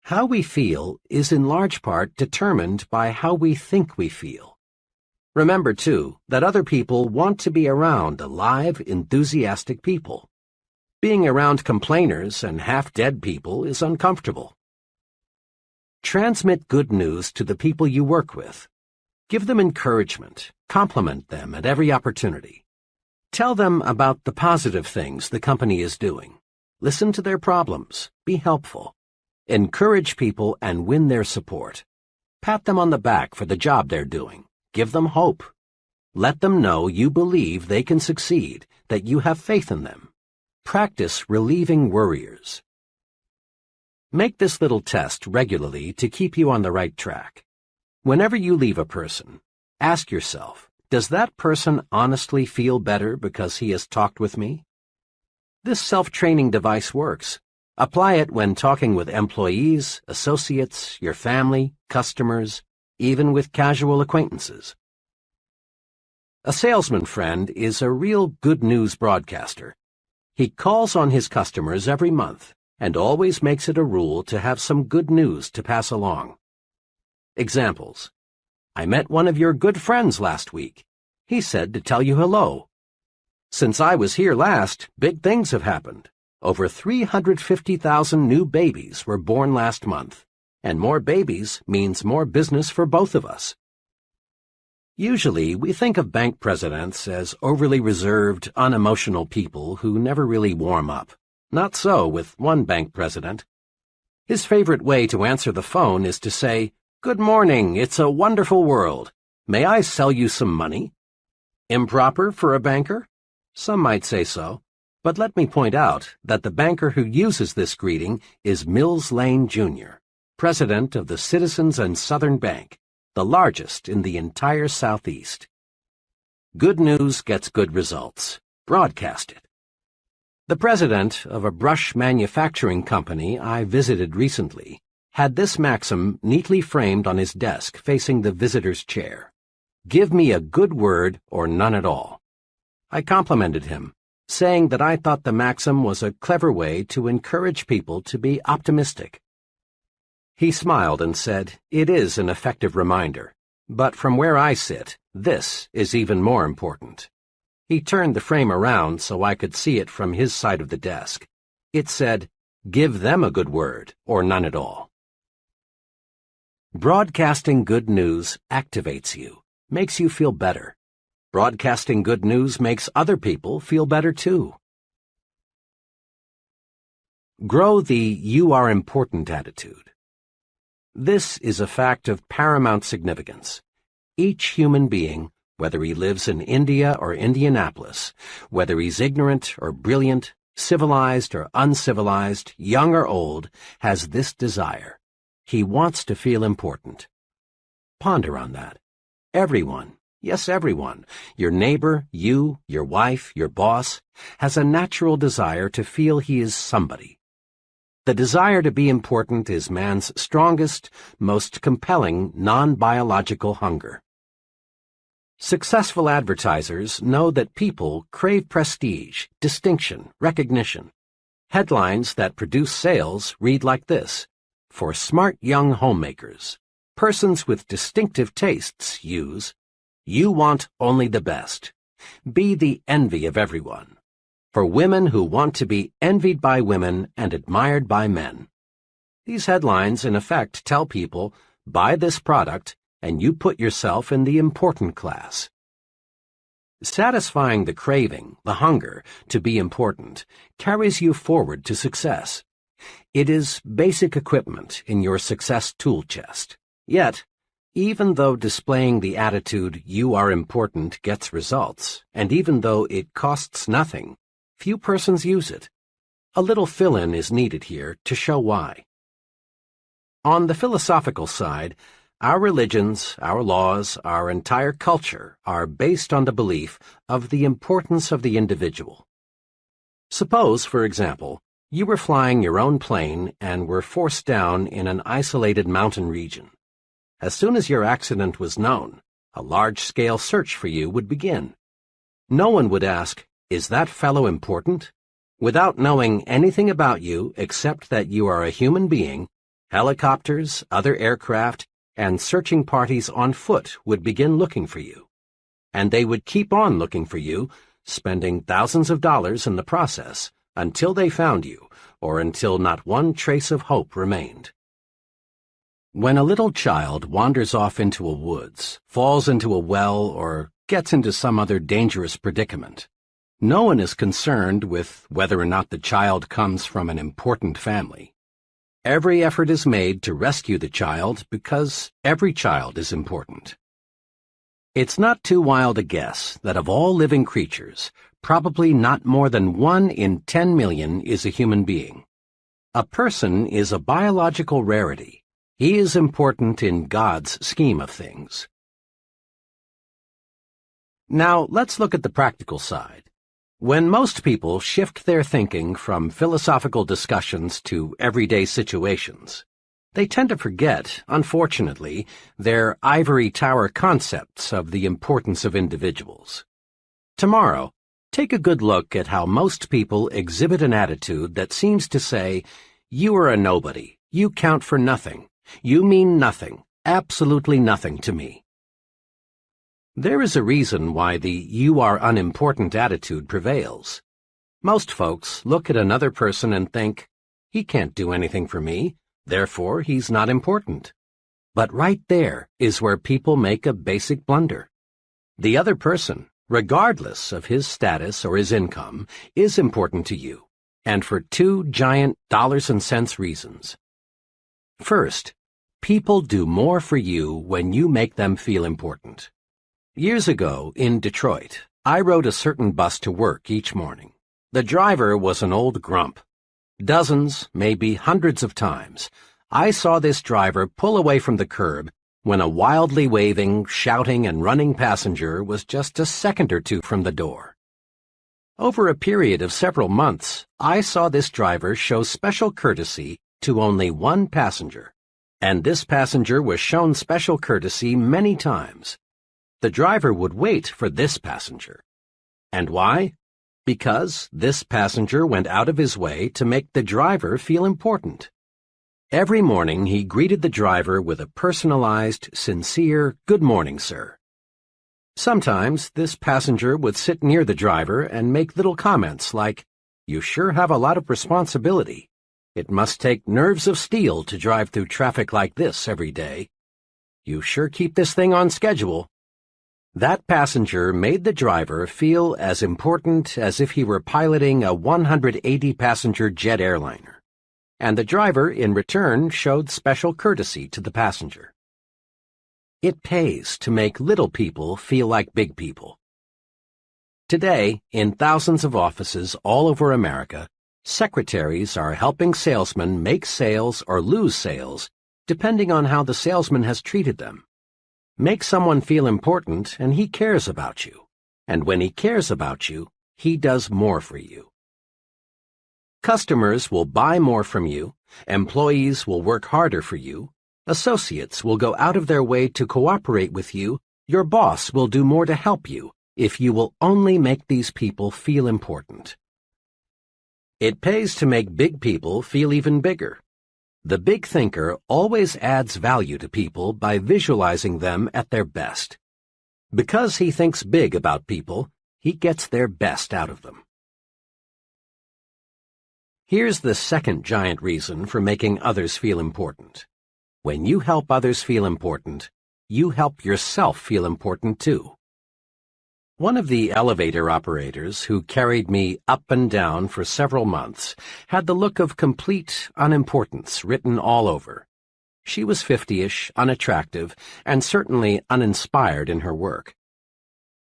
How we feel is in large part determined by how we think we feel. Remember, too, that other people want to be around alive, enthusiastic people. Being around complainers and half-dead people is uncomfortable. Transmit good news to the people you work with. Give them encouragement. Compliment them at every opportunity. Tell them about the positive things the company is doing. Listen to their problems. Be helpful. Encourage people and win their support. Pat them on the back for the job they're doing. Give them hope. Let them know you believe they can succeed, that you have faith in them. Practice relieving worriers. Make this little test regularly to keep you on the right track. Whenever you leave a person, ask yourself, does that person honestly feel better because he has talked with me? This self-training device works. Apply it when talking with employees, associates, your family, customers, even with casual acquaintances. A salesman friend is a real good news broadcaster. He calls on his customers every month and always makes it a rule to have some good news to pass along. Examples. I met one of your good friends last week. He said to tell you hello. Since I was here last, big things have happened. Over 350,000 new babies were born last month, and more babies means more business for both of us. Usually, we think of bank presidents as overly reserved, unemotional people who never really warm up. Not so with one bank president. His favorite way to answer the phone is to say, "Good morning, it's a wonderful world. May I sell you some money?" Improper for a banker? Some might say so, but let me point out that the banker who uses this greeting is Mills Lane, Jr., president of the Citizens and Southern Bank, the largest in the entire Southeast. Good news gets good results. Broadcast it. The president of a brush manufacturing company I visited recently had this maxim neatly framed on his desk facing the visitor's chair. Give me a good word or none at all. I complimented him, saying that I thought the maxim was a clever way to encourage people to be optimistic. He smiled and said, "It is an effective reminder, but from where I sit, this is even more important." He turned the frame around so I could see it from his side of the desk. It said, "Give them a good word or none at all." Broadcasting good news activates you, makes you feel better. Broadcasting good news makes other people feel better too. Grow the "you are important" attitude. This is a fact of paramount significance. Each human being, whether he lives in India or Indianapolis, whether he's ignorant or brilliant, civilized or uncivilized, young or old, has this desire. He wants to feel important. Ponder on that. Everyone, yes, everyone, your neighbor, you, your wife, your boss, has a natural desire to feel he is somebody. The desire to be important is man's strongest, most compelling non-biological hunger. Successful advertisers know that people crave prestige, distinction, recognition. Headlines that produce sales read like this: "For smart young homemakers, persons with distinctive tastes use, you want only the best. Be the envy of everyone. For women who want to be envied by women and admired by men." These headlines, in effect, tell people, buy this product, and you put yourself in the important class. Satisfying the craving, the hunger, to be important, carries you forward to success. It is basic equipment in your success tool chest. Yet, even though displaying the attitude "you are important" gets results, and even though it costs nothing, few persons use it. A little fill-in is needed here to show why. On the philosophical side, our religions, our laws, our entire culture are based on the belief of the importance of the individual. Suppose, for example, you were flying your own plane and were forced down in an isolated mountain region. As soon as your accident was known, a large-scale search for you would begin. No one would ask, "Is that fellow important?" Without knowing anything about you except that you are a human being, helicopters, other aircraft, and searching parties on foot would begin looking for you. And they would keep on looking for you, spending thousands of dollars in the process, until they found you, or until not one trace of hope remained. When a little child wanders off into a woods, falls into a well, or gets into some other dangerous predicament, no one is concerned with whether or not the child comes from an important family. Every effort is made to rescue the child because every child is important. It's not too wild a guess that of all living creatures, probably not more than 1 in 10 million is a human being. A person is a biological rarity. He is important in God's scheme of things. Now, let's look at the practical side. When most people shift their thinking from philosophical discussions to everyday situations, they tend to forget, unfortunately, their ivory tower concepts of the importance of individuals. Tomorrow, take a good look at how most people exhibit an attitude that seems to say, "You are a nobody, you count for nothing, you mean nothing, absolutely nothing to me." There is a reason why the "you are unimportant" attitude prevails. Most folks look at another person and think, "He can't do anything for me, therefore he's not important." But right there is where people make a basic blunder. The other person, regardless of his status or his income, is important to you, and for 2 giant dollars and cents reasons. First, people do more for you when you make them feel important. Years ago, in Detroit, I rode a certain bus to work each morning. The driver was an old grump. Dozens, maybe hundreds of times, I saw this driver pull away from the curb when a wildly waving, shouting, and running passenger was just a second or two from the door. Over a period of several months, I saw this driver show special courtesy to only one passenger, and this passenger was shown special courtesy many times. The driver would wait for this passenger. And why? Because this passenger went out of his way to make the driver feel important. Every morning he greeted the driver with a personalized, sincere, "Good morning, sir." Sometimes this passenger would sit near the driver and make little comments like, "You sure have a lot of responsibility. It must take nerves of steel to drive through traffic like this every day. You sure keep this thing on schedule." That passenger made the driver feel as important as if he were piloting a 180-passenger jet airliner, and the driver, in return, showed special courtesy to the passenger. It pays to make little people feel like big people. Today, in thousands of offices all over America, secretaries are helping salesmen make sales or lose sales, depending on how the salesman has treated them. Make someone feel important and he cares about you. And when he cares about you, he does more for you. Customers will buy more from you, employees will work harder for you, associates will go out of their way to cooperate with you, your boss will do more to help you if you will only make these people feel important. It pays to make big people feel even bigger. The big thinker always adds value to people by visualizing them at their best. Because he thinks big about people, he gets their best out of them. Here's the second giant reason for making others feel important. When you help others feel important, you help yourself feel important too. One of the elevator operators who carried me up and down for several months had the look of complete unimportance written all over. She was 50-ish, unattractive, and certainly uninspired in her work.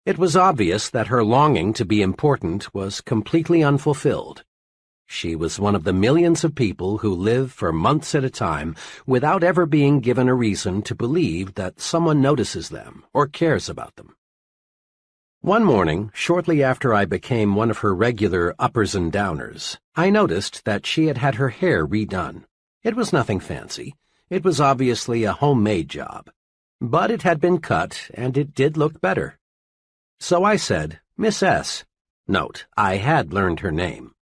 It was obvious that her longing to be important was completely unfulfilled. She was one of the millions of people who live for months at a time without ever being given a reason to believe that someone notices them or cares about them. One morning, shortly after I became one of her regular uppers and downers, I noticed that she had had her hair redone. It was nothing fancy. It was obviously a homemade job. But it had been cut, and it did look better. So I said, "Miss S." Note, I had learned her name.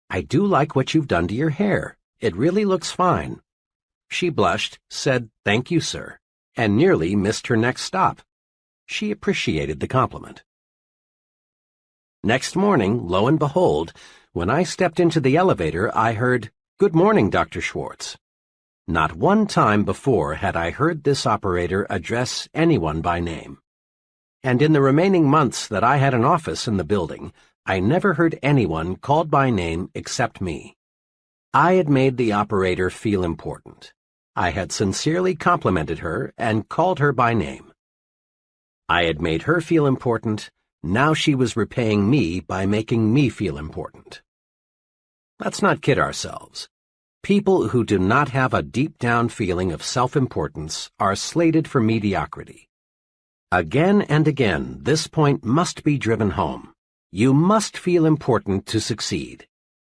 "I do like what you've done to your hair. It really looks fine." She blushed, said, "Thank you, sir," and nearly missed her next stop. She appreciated the compliment. Next morning, lo and behold, when I stepped into the elevator, I heard, "Good morning, Dr. Schwartz." Not one time before had I heard this operator address anyone by name. And in the remaining months that I had an office in the building, I never heard anyone called by name except me. I had made the operator feel important. I had sincerely complimented her and called her by name. I had made her feel important. Now she was repaying me by making me feel important. Let's not kid ourselves. People who do not have a deep-down feeling of self-importance are slated for mediocrity. Again and again, this point must be driven home. You must feel important to succeed.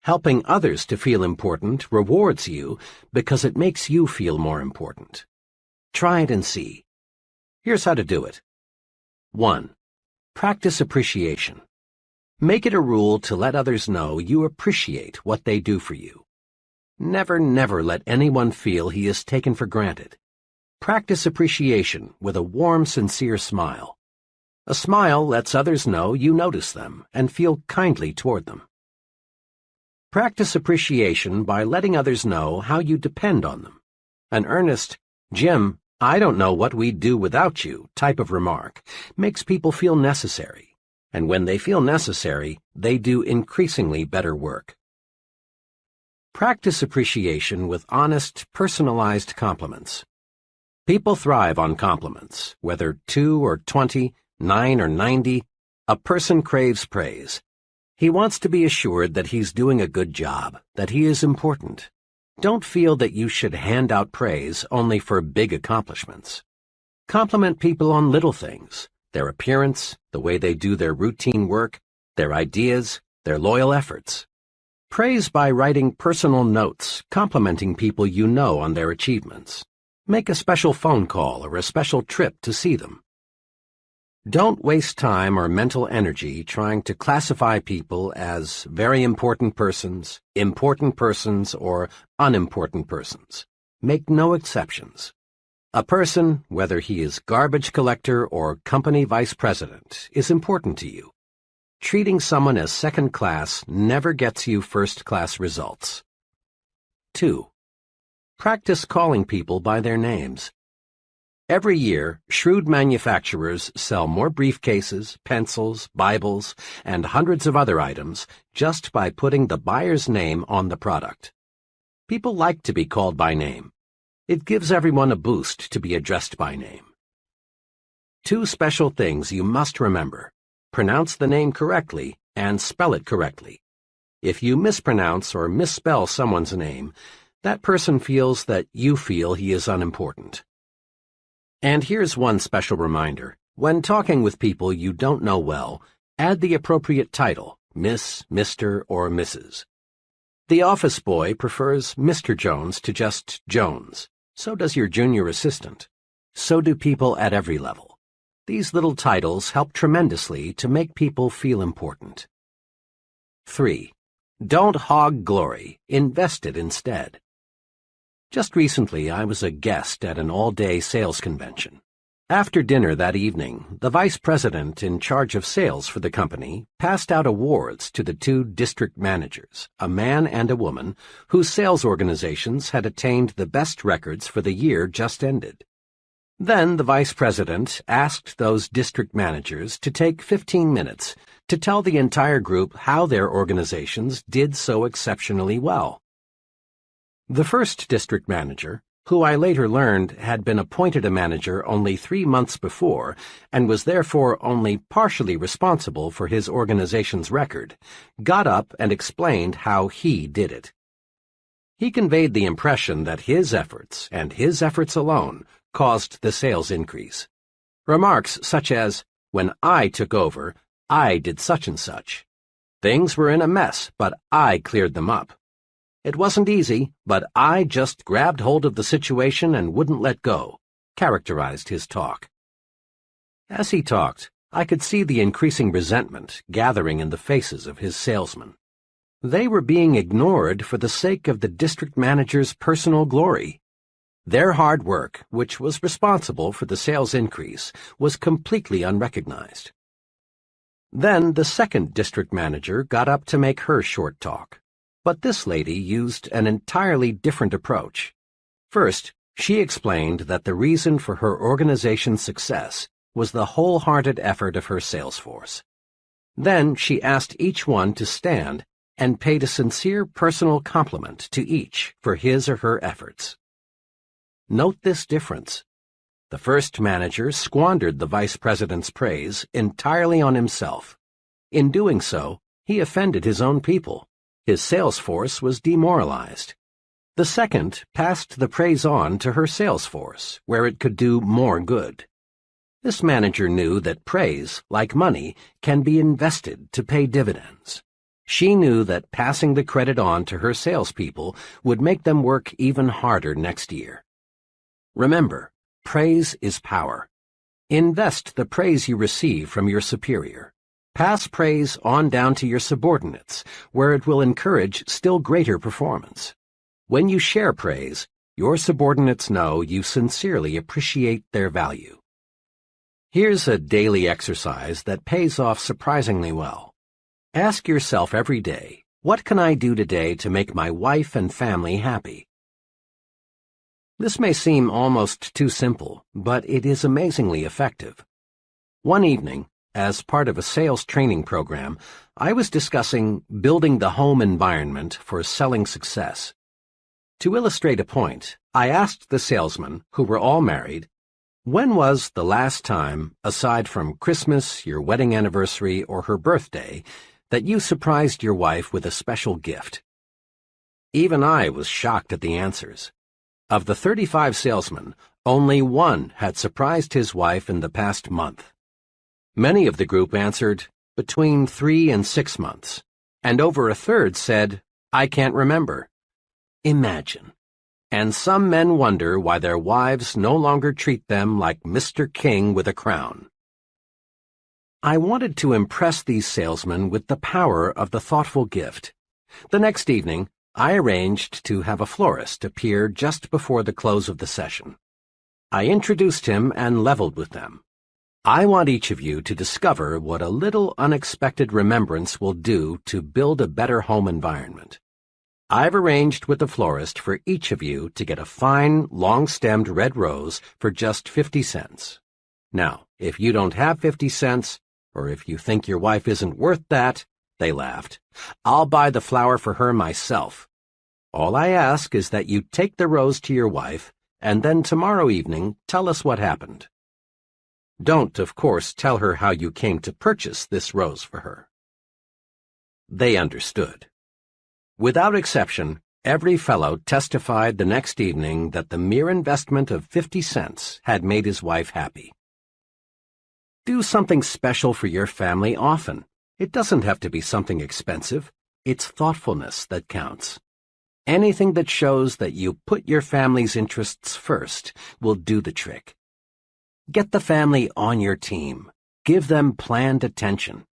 Helping others to feel important rewards you because it makes you feel more important. Try it and see. Here's how to do it. 1. Practice appreciation. Make it a rule to let others know you appreciate what they do for you. Never, never let anyone feel he is taken for granted. Practice appreciation with a warm, sincere smile. A smile lets others know you notice them and feel kindly toward them. Practice appreciation by letting others know how you depend on them. An earnest, "Jim, I don't know what we'd do without you" type of remark makes people feel necessary, and when they feel necessary, they do increasingly better work. Practice appreciation with honest, personalized compliments. People thrive on compliments, whether 2 or 20, 9 or 90. A person craves praise. He wants to be assured that he's doing a good job, that he is important. Don't feel that you should hand out praise only for big accomplishments. Compliment people on little things, their appearance, the way they do their routine work, their ideas, their loyal efforts. Praise by writing personal notes, complimenting people you know on their achievements. Make a special phone call or a special trip to see them. Don't waste time or mental energy trying to classify people as very important persons, or unimportant persons. Make no exceptions. A person, whether he is garbage collector or company vice president, is important to you. Treating someone as second class never gets you first-class results. 2. Practice calling people by their names. Every year, shrewd manufacturers sell more briefcases, pencils, Bibles, and hundreds of other items just by putting the buyer's name on the product. People like to be called by name. It gives everyone a boost to be addressed by name. 2 special things you must remember. Pronounce the name correctly and spell it correctly. If you mispronounce or misspell someone's name, that person feels that you feel he is unimportant. And here's one special reminder. When talking with people you don't know well, add the appropriate title, Miss, Mr., or Mrs. The office boy prefers Mr. Jones to just Jones. So does your junior assistant. So do people at every level. These little titles help tremendously to make people feel important. 3. Don't hog glory. Invest it instead. Just recently, I was a guest at an all-day sales convention. After dinner that evening, the vice president in charge of sales for the company passed out awards to the 2 district managers, a man and a woman, whose sales organizations had attained the best records for the year just ended. Then the vice president asked those district managers to take 15 minutes to tell the entire group how their organizations did so exceptionally well. The first district manager, who I later learned had been appointed a manager only 3 months before and was therefore only partially responsible for his organization's record, got up and explained how he did it. He conveyed the impression that his efforts, and his efforts alone, caused the sales increase. Remarks such as, "When I took over, I did such and such. Things were in a mess, but I cleared them up. It wasn't easy, but I just grabbed hold of the situation and wouldn't let go," characterized his talk. As he talked, I could see the increasing resentment gathering in the faces of his salesmen. They were being ignored for the sake of the district manager's personal glory. Their hard work, which was responsible for the sales increase, was completely unrecognized. Then the second district manager got up to make her short talk. But this lady used an entirely different approach. First, she explained that the reason for her organization's success was the wholehearted effort of her sales force. Then she asked each one to stand and paid a sincere personal compliment to each for his or her efforts. Note this difference. The first manager squandered the vice president's praise entirely on himself. In doing so, he offended his own people. His sales force was demoralized. The second passed the praise on to her sales force, where it could do more good. This manager knew that praise, like money, can be invested to pay dividends. She knew that passing the credit on to her salespeople would make them work even harder next year. Remember, praise is power. Invest the praise you receive from your superior. Pass praise on down to your subordinates, where it will encourage still greater performance. When you share praise, your subordinates know you sincerely appreciate their value. Here's a daily exercise that pays off surprisingly well. Ask yourself every day, what can I do today to make my wife and family happy? This may seem almost too simple, but it is amazingly effective. One evening, as part of a sales training program, I was discussing building the home environment for selling success. To illustrate a point, I asked the salesmen, who were all married, When was the last time, aside from Christmas, your wedding anniversary, or her birthday, that you surprised your wife with a special gift? Even I was shocked at the answers. Of the 35 salesmen, only one had surprised his wife in the past month. Many of the group answered between 3 and 6 months, and over a third said, "I can't remember." Imagine. And some men wonder why their wives no longer treat them like Mr. King with a crown. I wanted to impress these salesmen with the power of the thoughtful gift. The next evening, I arranged to have a florist appear just before the close of the session. I introduced him and leveled with them. I want each of you to discover what a little unexpected remembrance will do to build a better home environment. I've arranged with the florist for each of you to get a fine, long-stemmed red rose for just 50 cents. Now, if you don't have 50 cents, or if you think your wife isn't worth that, they laughed, I'll buy the flower for her myself. All I ask is that you take the rose to your wife, and then tomorrow evening tell us what happened. Don't, of course, tell her how you came to purchase this rose for her. They understood. Without exception, every fellow testified the next evening that the mere investment of 50 cents had made his wife happy. Do something special for your family often. It doesn't have to be something expensive. It's thoughtfulness that counts. Anything that shows that you put your family's interests first will do the trick. Get the family on your team. Give them planned attention.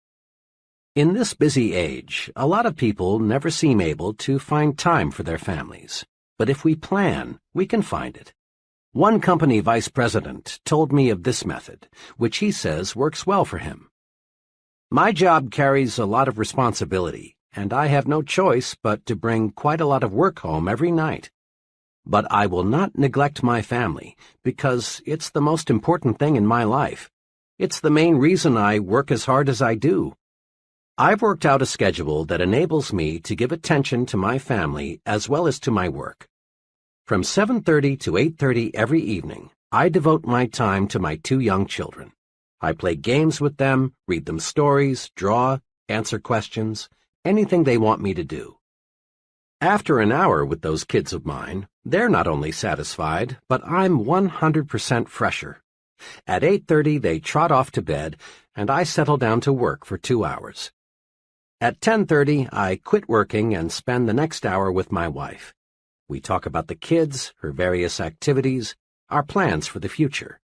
In this busy age, a lot of people never seem able to find time for their families. But if we plan, we can find it. One company vice president told me of this method, which he says works well for him. My job carries a lot of responsibility, and I have no choice but to bring quite a lot of work home every night. But I will not neglect my family, because it's the most important thing in my life. It's the main reason I work as hard as I do. I've worked out a schedule that enables me to give attention to my family as well as to my work. From 7:30 to 8:30 every evening, I devote my time to my 2 young children. I play games with them, read them stories, draw, answer questions, anything they want me to do. After an hour with those kids of mine, they're not only satisfied, but I'm 100% fresher. At 8:30 they trot off to bed, and I settle down to work for 2 hours. At 10:30, I quit working and spend the next hour with my wife. We talk about the kids, her various activities, our plans for the future.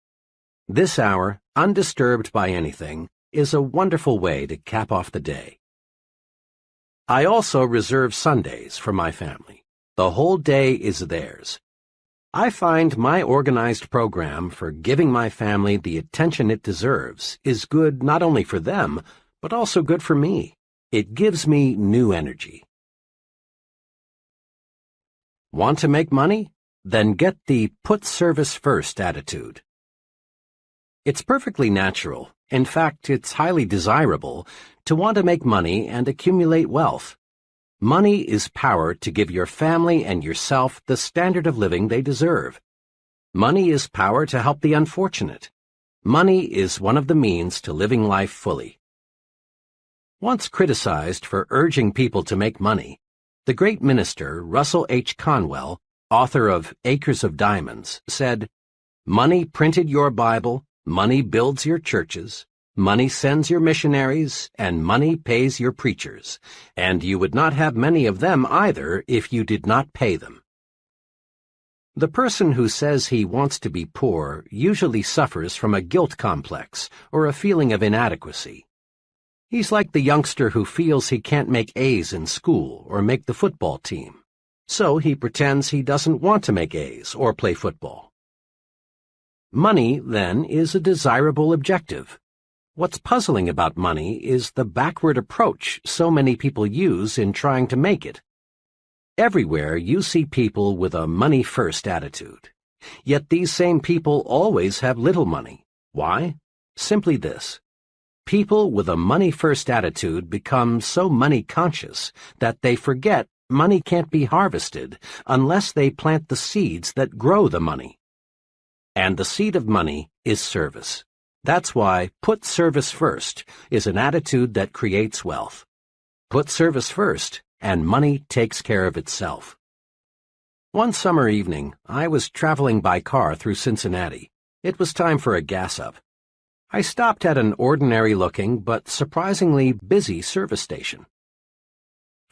This hour, undisturbed by anything, is a wonderful way to cap off the day. I also reserve Sundays for my family. The whole day is theirs. I find my organized program for giving my family the attention it deserves is good not only for them, but also good for me. It gives me new energy. Want to make money? Then get the put service first attitude. It's perfectly natural, in fact, it's highly desirable, to want to make money and accumulate wealth. Money is power to give your family and yourself the standard of living they deserve. Money is power to help the unfortunate. Money is one of the means to living life fully. Once criticized for urging people to make money, the great minister Russell H. Conwell, author of Acres of Diamonds, said, "Money printed your Bible, money builds your churches, money sends your missionaries, and money pays your preachers, and you would not have many of them either if you did not pay them." The person who says he wants to be poor usually suffers from a guilt complex or a feeling of inadequacy. He's like the youngster who feels he can't make A's in school or make the football team, so he pretends he doesn't want to make A's or play football. Money, then, is a desirable objective. What's puzzling about money is the backward approach so many people use in trying to make it. Everywhere you see people with a money-first attitude. Yet these same people always have little money. Why? Simply this. People with a money-first attitude become so money-conscious that they forget money can't be harvested unless they plant the seeds that grow the money. And the seed of money is service. That's why put service first is an attitude that creates wealth. Put service first, and money takes care of itself. One summer evening, I was traveling by car through Cincinnati. It was time for a gas-up. I stopped at an ordinary-looking but surprisingly busy service station.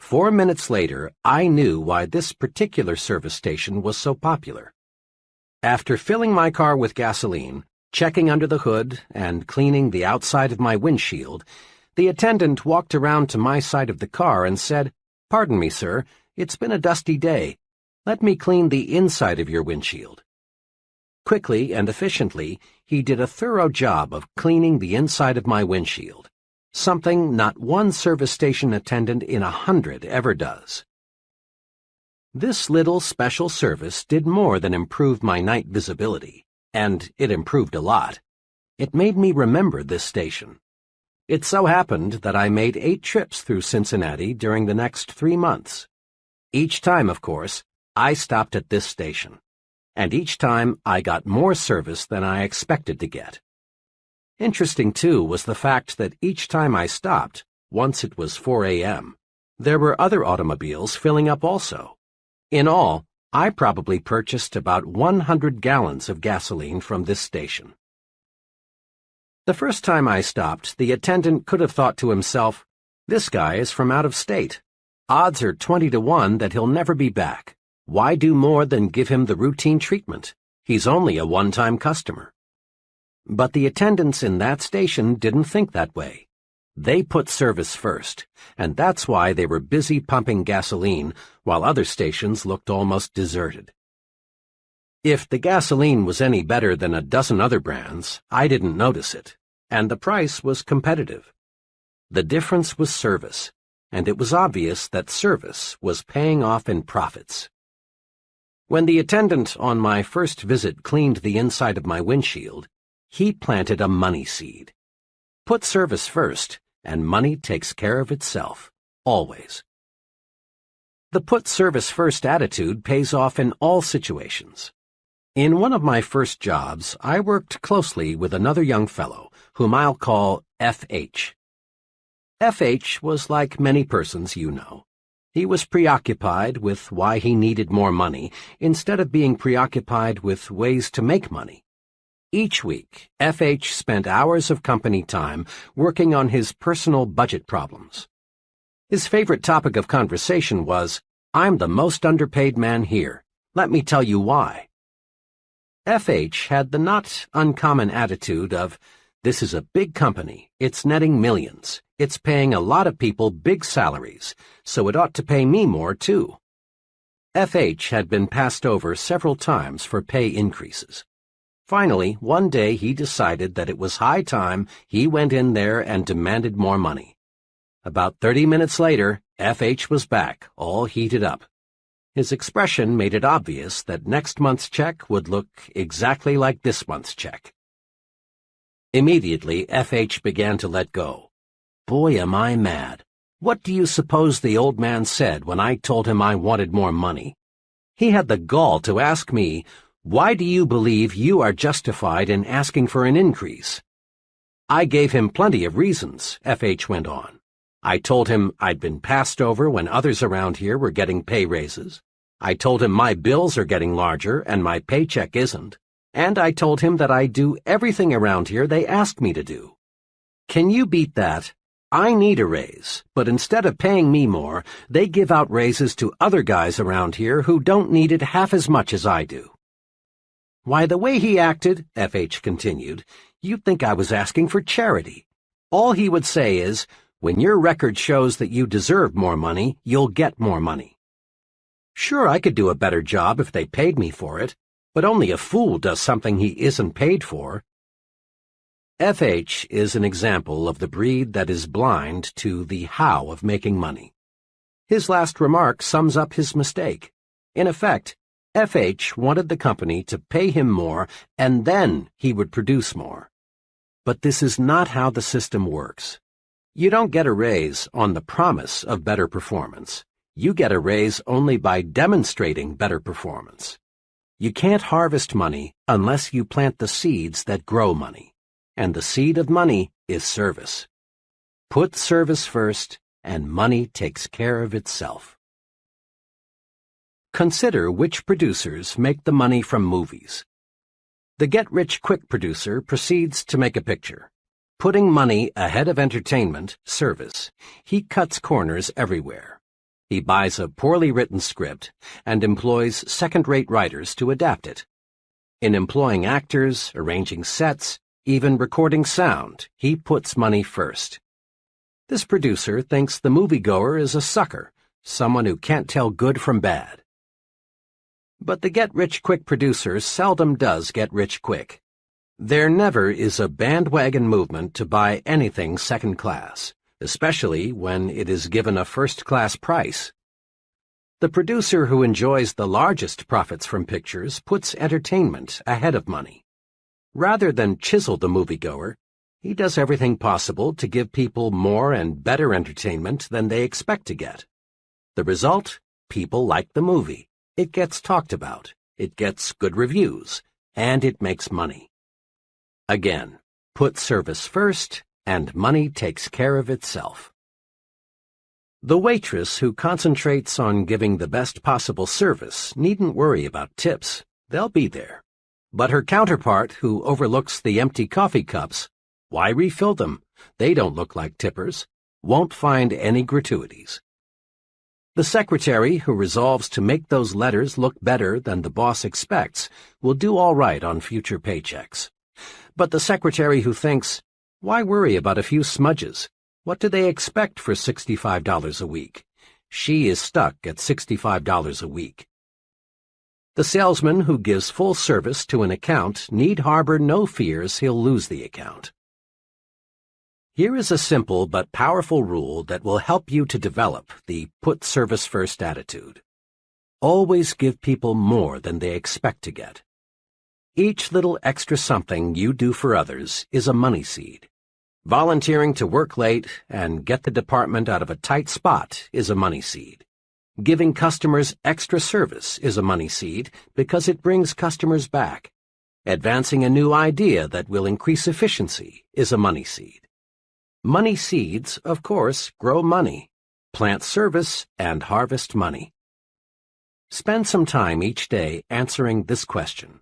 4 minutes later, I knew why this particular service station was so popular. After filling my car with gasoline, checking under the hood, and cleaning the outside of my windshield, the attendant walked around to my side of the car and said, "Pardon me, sir, it's been a dusty day. Let me clean the inside of your windshield." Quickly and efficiently, he did a thorough job of cleaning the inside of my windshield, something not one service station attendant in 100 ever does. This little special service did more than improve my night visibility, and it improved a lot. It made me remember this station. It so happened that I made 8 trips through Cincinnati during the next 3 months. Each time, of course, I stopped at this station, and each time I got more service than I expected to get. Interesting, too, was the fact that each time I stopped, once it was 4 a.m., there were other automobiles filling up also. In all, I probably purchased about 100 gallons of gasoline from this station. The first time I stopped, the attendant could have thought to himself, "This guy is from out of state. Odds are 20 to 1 that he'll never be back. Why do more than give him the routine treatment? He's only a one-time customer." But the attendants in that station didn't think that way. They put service first, and that's why they were busy pumping gasoline while other stations looked almost deserted. If the gasoline was any better than a dozen other brands, I didn't notice it, and the price was competitive. The difference was service, and it was obvious that service was paying off in profits. When the attendant on my first visit cleaned the inside of my windshield, he planted a money seed. Put service first, and money takes care of itself, always. The put service first attitude pays off in all situations. In one of my first jobs, I worked closely with another young fellow, whom I'll call F.H. F.H. was like many persons you know. He was preoccupied with why he needed more money instead of being preoccupied with ways to make money. Each week, F.H. spent hours of company time working on his personal budget problems. His favorite topic of conversation was, "I'm the most underpaid man here. Let me tell you why." F.H. had the not uncommon attitude of, "This is a big company, it's netting millions, it's paying a lot of people big salaries, so it ought to pay me more too." F.H. had been passed over several times for pay increases. Finally, one day he decided that it was high time he went in there and demanded more money. About 30 minutes later, F.H. was back, all heated up. His expression made it obvious that next month's check would look exactly like this month's check. Immediately, F.H. began to let go. Boy, am I mad. What do you suppose the old man said when I told him I wanted more money? He had the gall to ask me, "Why do you believe you are justified in asking for an increase?" I gave him plenty of reasons, F.H. went on. I told him I'd been passed over when others around here were getting pay raises. I told him my bills are getting larger and my paycheck isn't. And I told him that I do everything around here they ask me to do. Can you beat that? I need a raise, but instead of paying me more, they give out raises to other guys around here who don't need it half as much as I do. Why, the way he acted, F.H. continued, you'd think I was asking for charity. All he would say is, "When your record shows that you deserve more money, you'll get more money." Sure, I could do a better job if they paid me for it, but only a fool does something he isn't paid for. F.H. is an example of the breed that is blind to the how of making money. His last remark sums up his mistake. In effect, F.H. wanted the company to pay him more, and then he would produce more. But this is not how the system works. You don't get a raise on the promise of better performance. You get a raise only by demonstrating better performance. You can't harvest money unless you plant the seeds that grow money. And the seed of money is service. Put service first, and money takes care of itself. Consider which producers make the money from movies. The get-rich-quick producer proceeds to make a picture. Putting money ahead of entertainment, service, he cuts corners everywhere. He buys a poorly written script and employs second-rate writers to adapt it. In employing actors, arranging sets, even recording sound, he puts money first. This producer thinks the moviegoer is a sucker, someone who can't tell good from bad. But the get-rich-quick producer seldom does get rich quick. There never is a bandwagon movement to buy anything second class, especially when it is given a first-class price. The producer who enjoys the largest profits from pictures puts entertainment ahead of money. Rather than chisel the moviegoer, he does everything possible to give people more and better entertainment than they expect to get. The result? People like the movie. It gets talked about, it gets good reviews, and it makes money. Again, put service first, and money takes care of itself. The waitress who concentrates on giving the best possible service needn't worry about tips. They'll be there. But her counterpart who overlooks the empty coffee cups, why refill them? They don't look like tippers, won't find any gratuities. The secretary who resolves to make those letters look better than the boss expects will do all right on future paychecks. But the secretary who thinks, why worry about a few smudges? What do they expect for $65 a week? She is stuck at $65 a week. The salesman who gives full service to an account need harbor no fears he'll lose the account. Here is a simple but powerful rule that will help you to develop the put service first attitude. Always give people more than they expect to get. Each little extra something you do for others is a money seed. Volunteering to work late and get the department out of a tight spot is a money seed. Giving customers extra service is a money seed because it brings customers back. Advancing a new idea that will increase efficiency is a money seed. Money seeds, of course, grow money. Plant service and harvest money. Spend some time each day answering this question.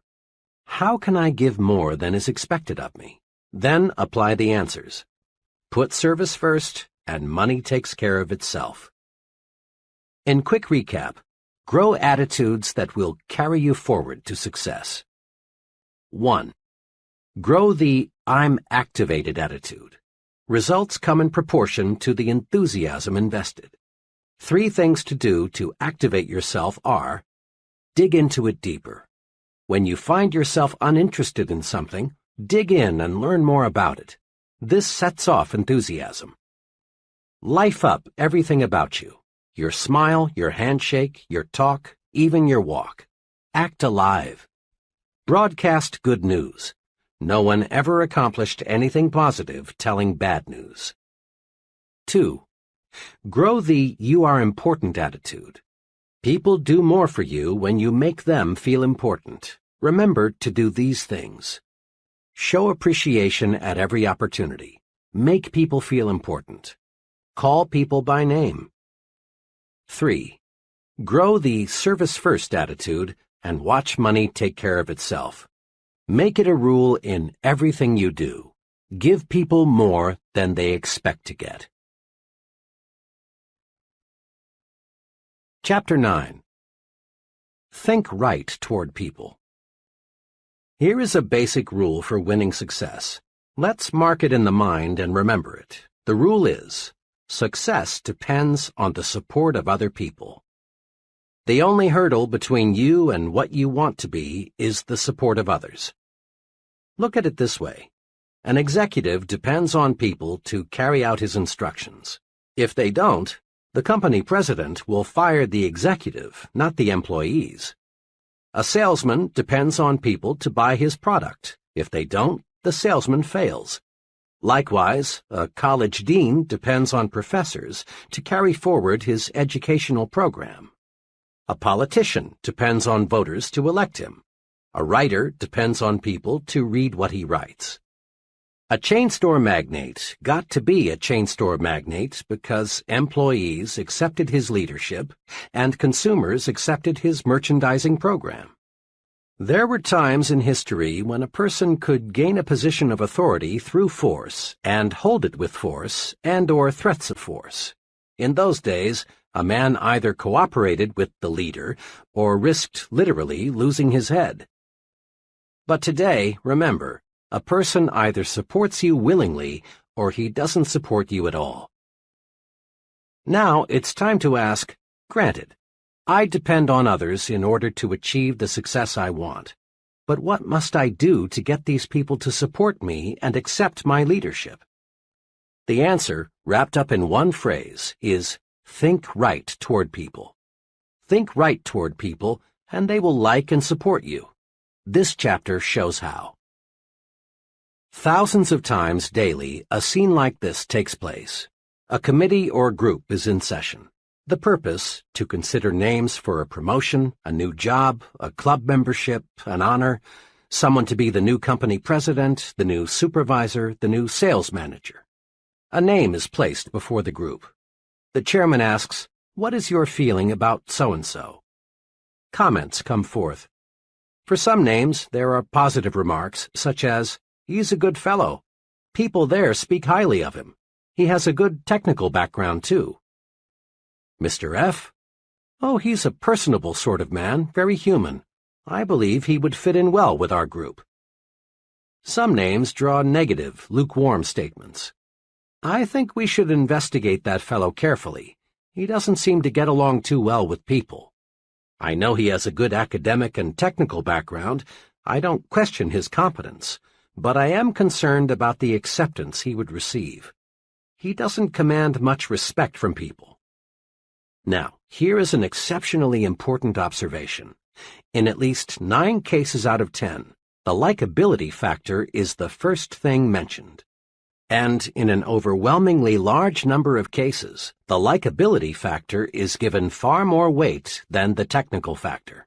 How can I give more than is expected of me? Then apply the answers. Put service first, and money takes care of itself. In quick recap, grow attitudes that will carry you forward to success. 1. Grow the I'm activated attitude. Results come in proportion to the enthusiasm invested. 3 things to do to activate yourself are: dig into it deeper. When you find yourself uninterested in something, dig in and learn more about it. This sets off enthusiasm. Life up everything about you. Your smile, your handshake, your talk, even your walk. Act alive. Broadcast good news. No one ever accomplished anything positive telling bad news. 2. Grow the you are important attitude. People do more for you when you make them feel important. Remember to do these things. Show appreciation at every opportunity. Make people feel important. Call people by name. 3. Grow the service-first attitude and watch money take care of itself. Make it a rule in everything you do. Give people more than they expect to get. Chapter 9. Think right toward people. Here is a basic rule for winning success. Let's mark it in the mind and remember it. The rule is, success depends on the support of other people. The only hurdle between you and what you want to be is the support of others. Look at it this way. An executive depends on people to carry out his instructions. If they don't, the company president will fire the executive, not the employees. A salesman depends on people to buy his product. If they don't, the salesman fails. Likewise, a college dean depends on professors to carry forward his educational program. A politician depends on voters to elect him. A writer depends on people to read what he writes. A chain store magnate got to be a chain store magnate because employees accepted his leadership and consumers accepted his merchandising program. There were times in history when a person could gain a position of authority through force and hold it with force and/or threats of force. In those days, a man either cooperated with the leader or risked literally losing his head. But today, remember, a person either supports you willingly or he doesn't support you at all. Now it's time to ask, granted, I depend on others in order to achieve the success I want. But what must I do to get these people to support me and accept my leadership? The answer, wrapped up in one phrase, is think right toward people. Think right toward people, and they will like and support you. This chapter shows how. Thousands of times daily, a scene like this takes place. A committee or group is in session. The purpose, to consider names for a promotion, a new job, a club membership, an honor, someone to be the new company president, the new supervisor, the new sales manager. A name is placed before the group. The chairman asks, "What is your feeling about so-and-so?" Comments come forth. For some names, there are positive remarks, such as, "He's a good fellow. People there speak highly of him. He has a good technical background, too." Mr. F. "Oh, he's a personable sort of man, very human. I believe he would fit in well with our group." Some names draw negative, lukewarm statements. "I think we should investigate that fellow carefully. He doesn't seem to get along too well with people. I know he has a good academic and technical background. I don't question his competence, but I am concerned about the acceptance he would receive. He doesn't command much respect from people." Now, here is an exceptionally important observation. In at least 9 cases out of 10, the likability factor is the first thing mentioned. And in an overwhelmingly large number of cases, the likability factor is given far more weight than the technical factor.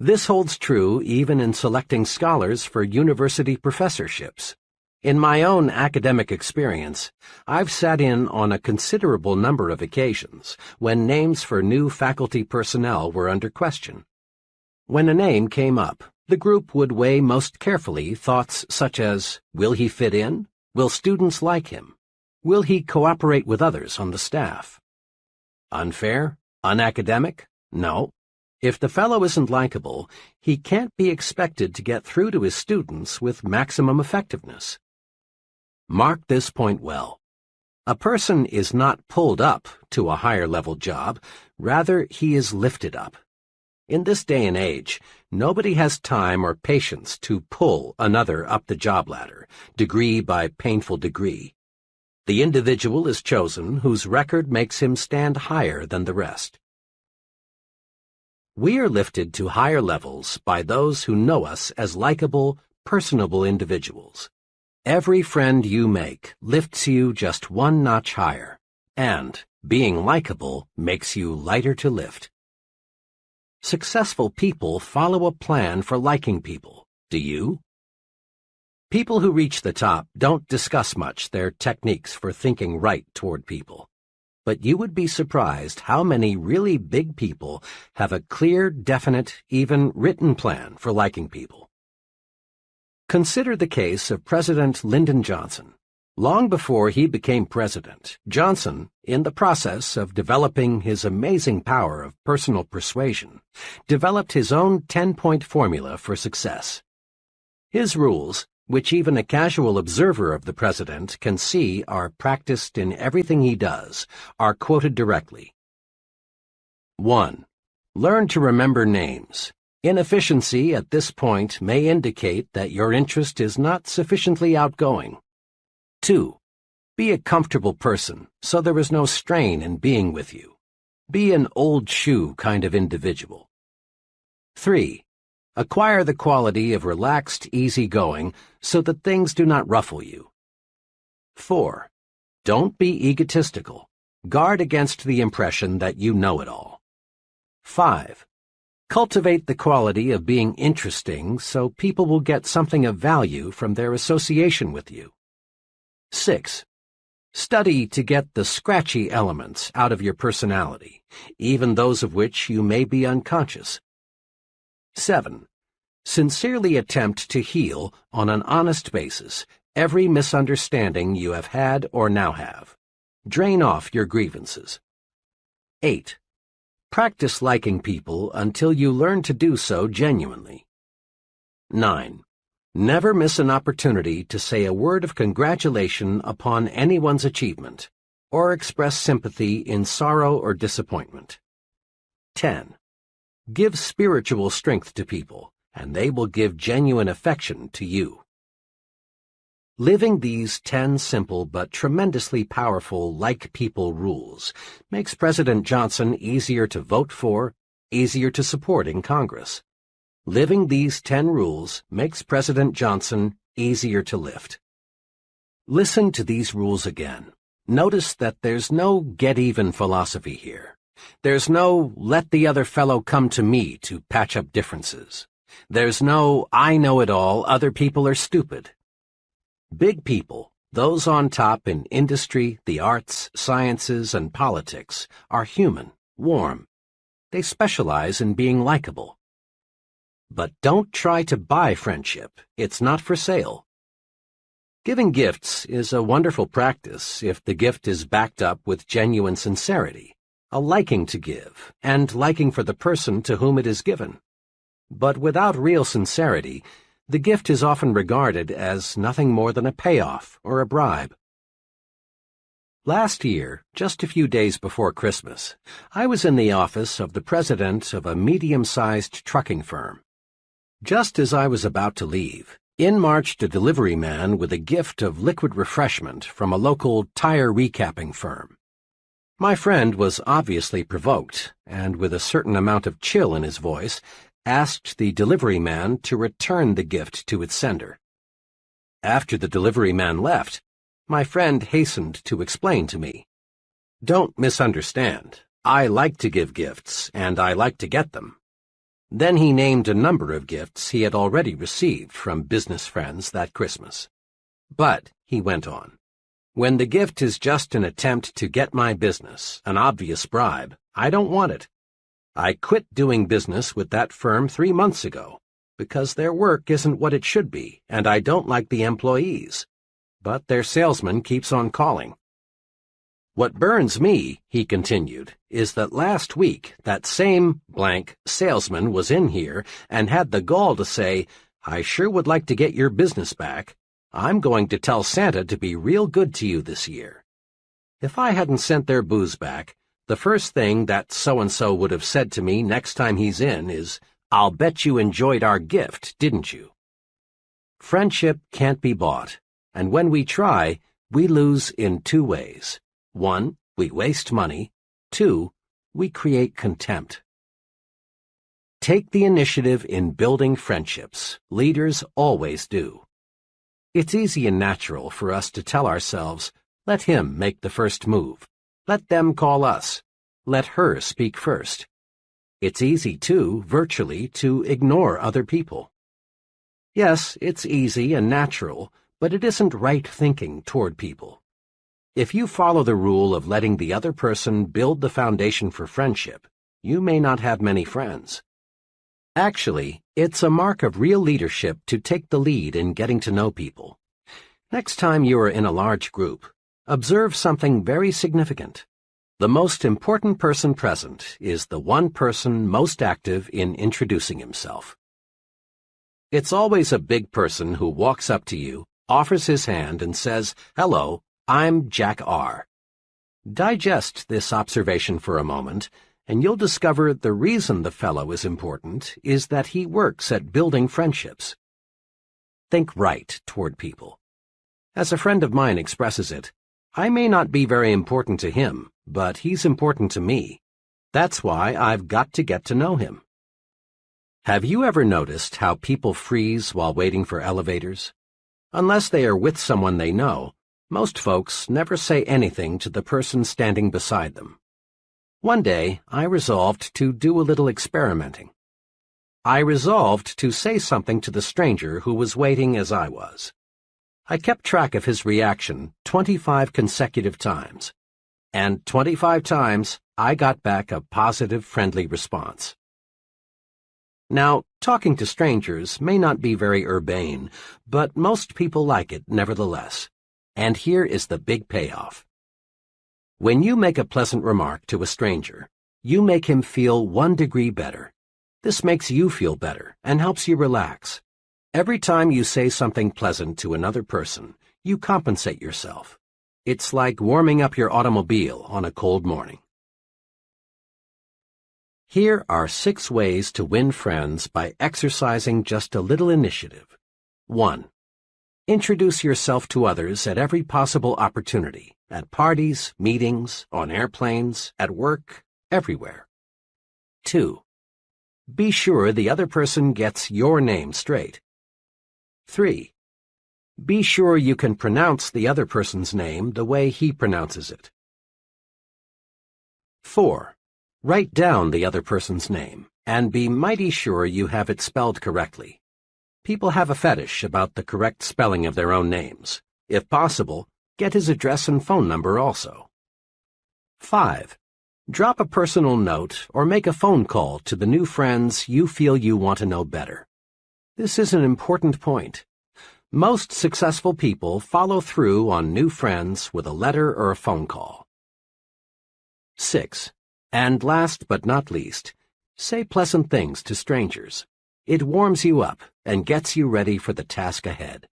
This holds true even in selecting scholars for university professorships. In my own academic experience, I've sat in on a considerable number of occasions when names for new faculty personnel were under question. When a name came up, the group would weigh most carefully thoughts such as, will he fit in? Will students like him? Will he cooperate with others on the staff? Unfair? Unacademic? No. If the fellow isn't likable, he can't be expected to get through to his students with maximum effectiveness. Mark this point well. A person is not pulled up to a higher-level job, rather he is lifted up. In this day and age, nobody has time or patience to pull another up the job ladder, degree by painful degree. The individual is chosen whose record makes him stand higher than the rest. We are lifted to higher levels by those who know us as likable, personable individuals. Every friend you make lifts you just one notch higher, and being likable makes you lighter to lift. Successful people follow a plan for liking people. Do you? People who reach the top don't discuss much their techniques for thinking right toward people. But you would be surprised how many really big people have a clear, definite, even written plan for liking people. Consider the case of President Lyndon Johnson. Long before he became president, Johnson, in the process of developing his amazing power of personal persuasion, developed his own 10-point formula for success. His rules, which even a casual observer of the president can see are practiced in everything he does, are quoted directly. 1. Learn to remember names. Inefficiency at this point may indicate that your interest is not sufficiently outgoing. 2. Be a comfortable person, so there is no strain in being with you. Be an old shoe kind of individual. 3. Acquire the quality of relaxed, easygoing, so that things do not ruffle you. 4. Don't be egotistical. Guard against the impression that you know it all. 5. Cultivate the quality of being interesting so people will get something of value from their association with you. 6. Study to get the scratchy elements out of your personality, even those of which you may be unconscious. 7. Sincerely attempt to heal on an honest basis every misunderstanding you have had or now have. Drain off your grievances. 8. Practice liking people until you learn to do so genuinely. 9. Never miss an opportunity to say a word of congratulation upon anyone's achievement, or express sympathy in sorrow or disappointment. 10. Give spiritual strength to people, and they will give genuine affection to you. Living these 10 simple but tremendously powerful like people rules makes President Johnson easier to vote for, easier to support in Congress. Living these 10 rules makes President Johnson easier to lift. Listen to these rules again. Notice that there's no get-even philosophy here. There's no let the other fellow come to me to patch up differences. There's no I know it all, other people are stupid. Big people, those on top in industry, the arts, sciences, and politics, are human, warm. They specialize in being likable. But don't try to buy friendship. It's not for sale. Giving gifts is a wonderful practice if the gift is backed up with genuine sincerity, a liking to give, and liking for the person to whom it is given. But without real sincerity, the gift is often regarded as nothing more than a payoff or a bribe. Last year, just a few days before Christmas, I was in the office of the president of a medium-sized trucking firm. Just as I was about to leave, in marched a delivery man with a gift of liquid refreshment from a local tire recapping firm. My friend was obviously provoked, and with a certain amount of chill in his voice, asked the delivery man to return the gift to its sender. After the delivery man left, my friend hastened to explain to me, "Don't misunderstand. I like to give gifts, and I like to get them." Then he named a number of gifts he had already received from business friends that Christmas. "But," he went on, "when the gift is just an attempt to get my business, an obvious bribe, I don't want it. I quit doing business with that firm 3 months ago, because their work isn't what it should be, and I don't like the employees. But their salesman keeps on calling. What burns me," he continued, "is that last week that same blank salesman was in here and had the gall to say, 'I sure would like to get your business back. I'm going to tell Santa to be real good to you this year.' If I hadn't sent their booze back, the first thing that so-and-so would have said to me next time he's in is, 'I'll bet you enjoyed our gift, didn't you?' Friendship can't be bought, and when we try, we lose in 2 ways. 1, we waste money. 2, we create contempt. Take the initiative in building friendships. Leaders always do. It's easy and natural for us to tell ourselves, let him make the first move. Let them call us. Let her speak first. It's easy, too, virtually, to ignore other people. Yes, it's easy and natural, but it isn't right thinking toward people. If you follow the rule of letting the other person build the foundation for friendship, you may not have many friends. Actually, it's a mark of real leadership to take the lead in getting to know people. Next time you are in a large group, observe something very significant. The most important person present is the one person most active in introducing himself. It's always a big person who walks up to you, offers his hand, and says, "Hello, I'm Jack R." Digest this observation for a moment, and you'll discover the reason the fellow is important is that he works at building friendships. Think right toward people. As a friend of mine expresses it, I may not be very important to him, but he's important to me. That's why I've got to get to know him. Have you ever noticed how people freeze while waiting for elevators? Unless they are with someone they know, most folks never say anything to the person standing beside them. One day, I resolved to do a little experimenting. I resolved to say something to the stranger who was waiting as I was. I kept track of his reaction 25 consecutive times, and 25 times I got back a positive, friendly response. Now, talking to strangers may not be very urbane, but most people like it nevertheless. And here is the big payoff. When you make a pleasant remark to a stranger, you make him feel 1 degree better. This makes you feel better and helps you relax. Every time you say something pleasant to another person, you compensate yourself. It's like warming up your automobile on a cold morning. Here are 6 ways to win friends by exercising just a little initiative. 1. Introduce yourself to others at every possible opportunity, at parties, meetings, on airplanes, at work, everywhere. 2. Be sure the other person gets your name straight. 3. Be sure you can pronounce the other person's name the way he pronounces it. 4. Write down the other person's name, and be mighty sure you have it spelled correctly. People have a fetish about the correct spelling of their own names. If possible, get his address and phone number also. 5. Drop a personal note or make a phone call to the new friends you feel you want to know better. This is an important point. Most successful people follow through on new friends with a letter or a phone call. 6. And last but not least, say pleasant things to strangers. It warms you up and gets you ready for the task ahead.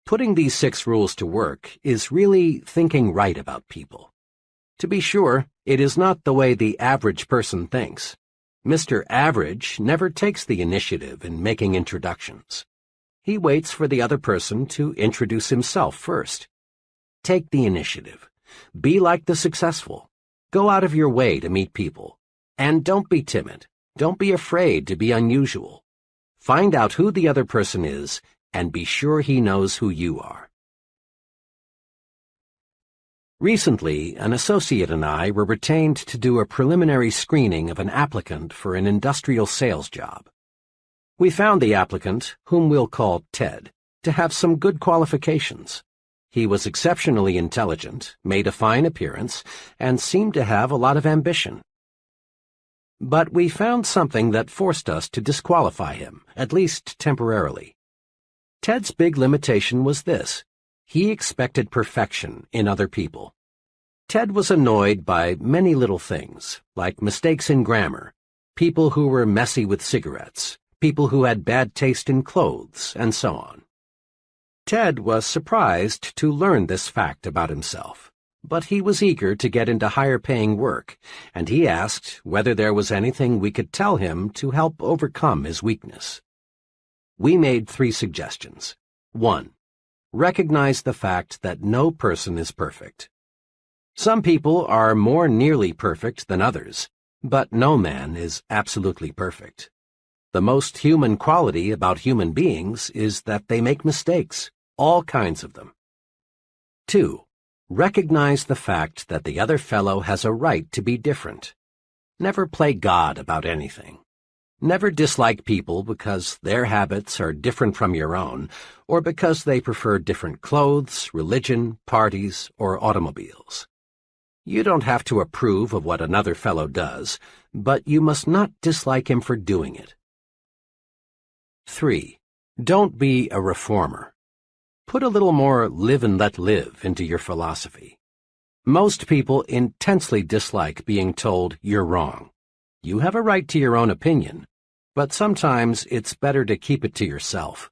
Putting these 6 rules to work is really thinking right about people. To be sure, it is not the way the average person thinks. Mr. Average never takes the initiative in making introductions. He waits for the other person to introduce himself first. Take the initiative. Be like the successful. Go out of your way to meet people. And don't be timid. Don't be afraid to be unusual. Find out who the other person is, and be sure he knows who you are. Recently, an associate and I were retained to do a preliminary screening of an applicant for an industrial sales job. We found the applicant, whom we'll call Ted, to have some good qualifications. He was exceptionally intelligent, made a fine appearance, and seemed to have a lot of ambition. But we found something that forced us to disqualify him, at least temporarily. Ted's big limitation was this: he expected perfection in other people. Ted was annoyed by many little things, like mistakes in grammar, people who were messy with cigarettes, people who had bad taste in clothes, and so on. Ted was surprised to learn this fact about himself, but he was eager to get into higher-paying work, and he asked whether there was anything we could tell him to help overcome his weakness. We made 3 suggestions. 1. Recognize the fact that no person is perfect. Some people are more nearly perfect than others, but no man is absolutely perfect. The most human quality about human beings is that they make mistakes, all kinds of them. 2. Recognize the fact that the other fellow has a right to be different. Never play God about anything. Never dislike people because their habits are different from your own, or because they prefer different clothes, religion, parties, or automobiles. You don't have to approve of what another fellow does, but you must not dislike him for doing it. 3. Don't be a reformer. Put a little more live and let live into your philosophy. Most people intensely dislike being told you're wrong. You have a right to your own opinion, but sometimes it's better to keep it to yourself.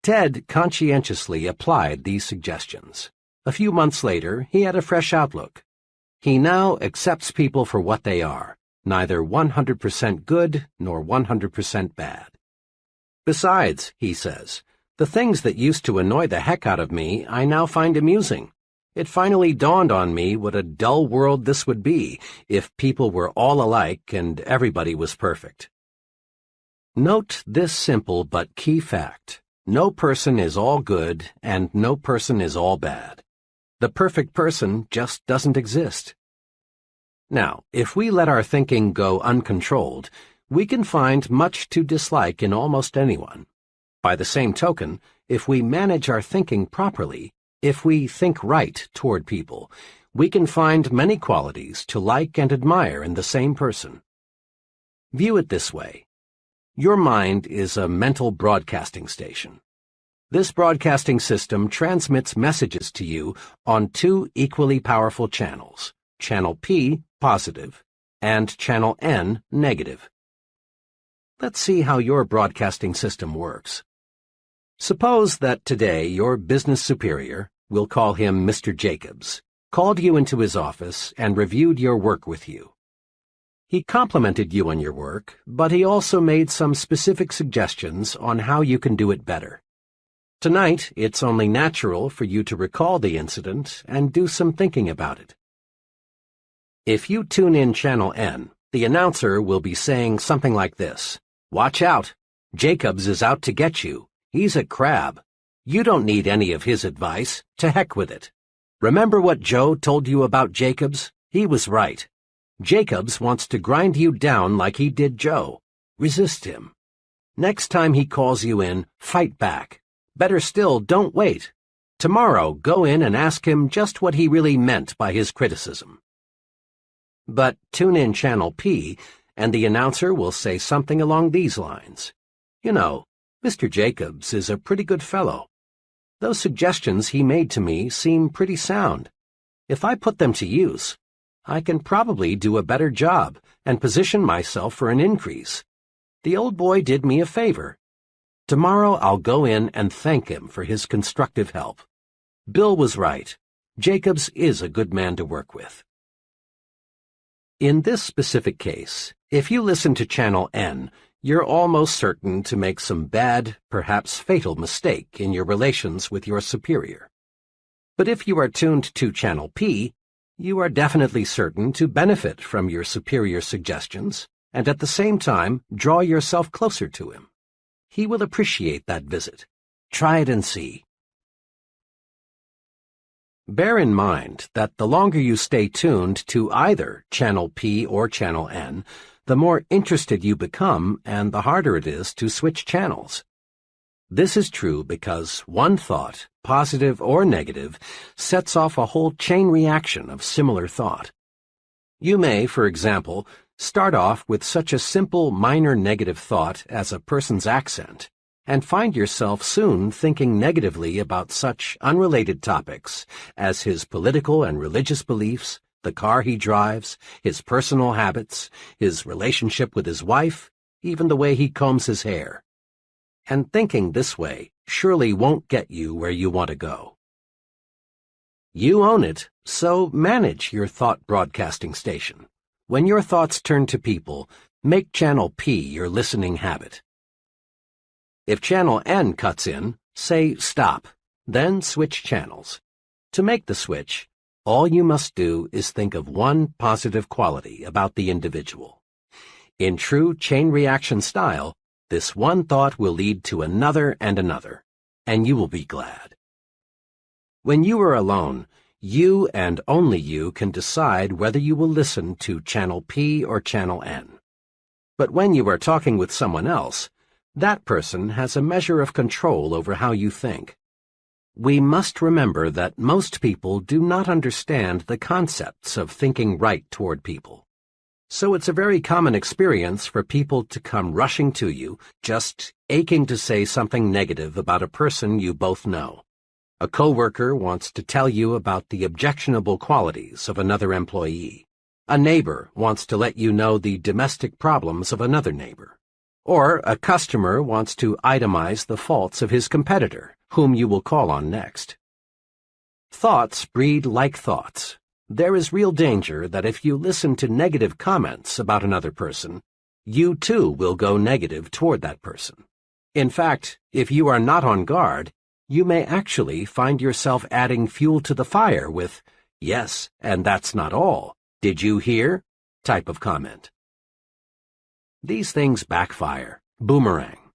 Ted conscientiously applied these suggestions. A few months later, he had a fresh outlook. He now accepts people for what they are, neither 100% good nor 100% bad. Besides, he says, the things that used to annoy the heck out of me I now find amusing. It finally dawned on me what a dull world this would be if people were all alike and everybody was perfect. Note this simple but key fact. No person is all good and no person is all bad. The perfect person just doesn't exist. Now, if we let our thinking go uncontrolled, we can find much to dislike in almost anyone. By the same token, if we manage our thinking properly, if we think right toward people, we can find many qualities to like and admire in the same person. View it this way. Your mind is a mental broadcasting station. This broadcasting system transmits messages to you on two equally powerful channels, Channel P, positive, and Channel N, negative. Let's see how your broadcasting system works. Suppose that today your business superior, we'll call him Mr. Jacobs, called you into his office and reviewed your work with you. He complimented you on your work, but he also made some specific suggestions on how you can do it better. Tonight, it's only natural for you to recall the incident and do some thinking about it. If you tune in Channel N, the announcer will be saying something like this: "Watch out! Jacobs is out to get you. He's a crab. You don't need any of his advice. To heck with it. Remember what Joe told you about Jacobs? He was right. Jacobs wants to grind you down like he did Joe. Resist him. Next time he calls you in, fight back. Better still, don't wait. Tomorrow, go in and ask him just what he really meant by his criticism." But tune in Channel P, and the announcer will say something along these lines. "You know, Mr. Jacobs is a pretty good fellow. Those suggestions he made to me seem pretty sound. If I put them to use, I can probably do a better job and position myself for an increase. The old boy did me a favor. Tomorrow I'll go in and thank him for his constructive help. Bill was right. Jacobs is a good man to work with." In this specific case, if you listen to Channel N, you're almost certain to make some bad, perhaps fatal mistake in your relations with your superior. But if you are tuned to Channel P, you are definitely certain to benefit from your superior's suggestions and at the same time draw yourself closer to him. He will appreciate that visit. Try it and see. Bear in mind that the longer you stay tuned to either Channel P or Channel N, the more interested you become and the harder it is to switch channels. This is true because one thought, positive or negative, sets off a whole chain reaction of similar thought. You may, for example, start off with such a simple minor negative thought as a person's accent, and find yourself soon thinking negatively about such unrelated topics as his political and religious beliefs, the car he drives, his personal habits, his relationship with his wife, even the way he combs his hair. And thinking this way surely won't get you where you want to go. You own it, so manage your thought broadcasting station. When your thoughts turn to people, make Channel P your listening habit. If Channel N cuts in, say stop, then switch channels. To make the switch, all you must do is think of one positive quality about the individual. In true chain reaction style, this one thought will lead to another and another, and you will be glad. When you are alone, you and only you can decide whether you will listen to Channel P or Channel N. But when you are talking with someone else, that person has a measure of control over how you think. We must remember that most people do not understand the concepts of thinking right toward people. So it's a very common experience for people to come rushing to you, just aching to say something negative about a person you both know. A coworker wants to tell you about the objectionable qualities of another employee. A neighbor wants to let you know the domestic problems of another neighbor. Or a customer wants to itemize the faults of his competitor, whom you will call on next. Thoughts breed like thoughts. There is real danger that if you listen to negative comments about another person, you too will go negative toward that person. In fact, if you are not on guard, you may actually find yourself adding fuel to the fire with, "Yes, and that's not all. Did you hear?" type of comment. These things backfire, boomerang.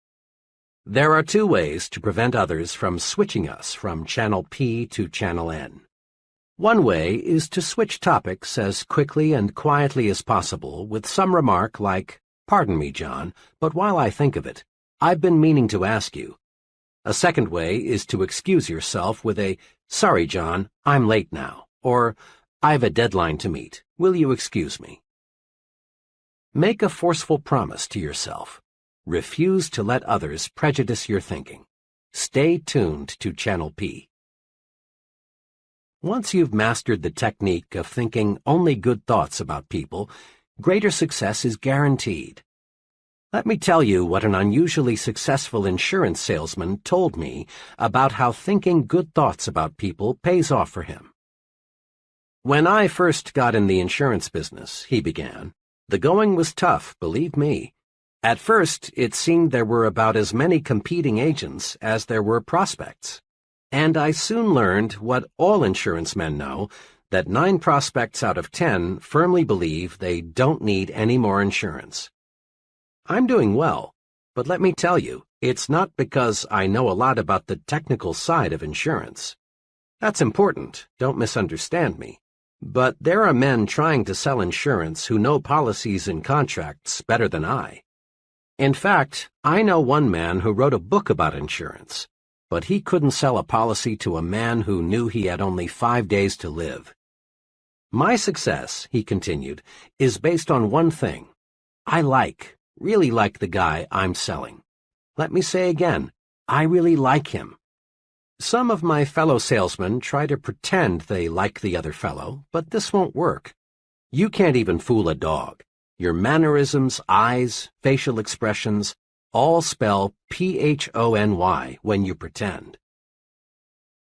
There are two ways to prevent others from switching us from Channel P to Channel N. One way is to switch topics as quickly and quietly as possible with some remark like, "Pardon me, John, but while I think of it, I've been meaning to ask you." A second way is to excuse yourself with a, "Sorry, John, I'm late now," or, "I've a deadline to meet. Will you excuse me?" Make a forceful promise to yourself. Refuse to let others prejudice your thinking. Stay tuned to Channel P. Once you've mastered the technique of thinking only good thoughts about people, greater success is guaranteed. Let me tell you what an unusually successful insurance salesman told me about how thinking good thoughts about people pays off for him. "When I first got in the insurance business," he began, "the going was tough, believe me. At first, it seemed there were about as many competing agents as there were prospects. And I soon learned what all insurance men know, that 9 prospects out of 10 firmly believe they don't need any more insurance. I'm doing well, but let me tell you, it's not because I know a lot about the technical side of insurance. That's important, don't misunderstand me. But there are men trying to sell insurance who know policies and contracts better than I. In fact, I know one man who wrote a book about insurance, but he couldn't sell a policy to a man who knew he had only 5 days to live. My success," he continued, "is based on one thing. I really like the guy I'm selling. Let me say again, I really like him. Some of my fellow salesmen try to pretend they like the other fellow, but this won't work. You can't even fool a dog. Your mannerisms, eyes, facial expressions, all spell PHONY when you pretend.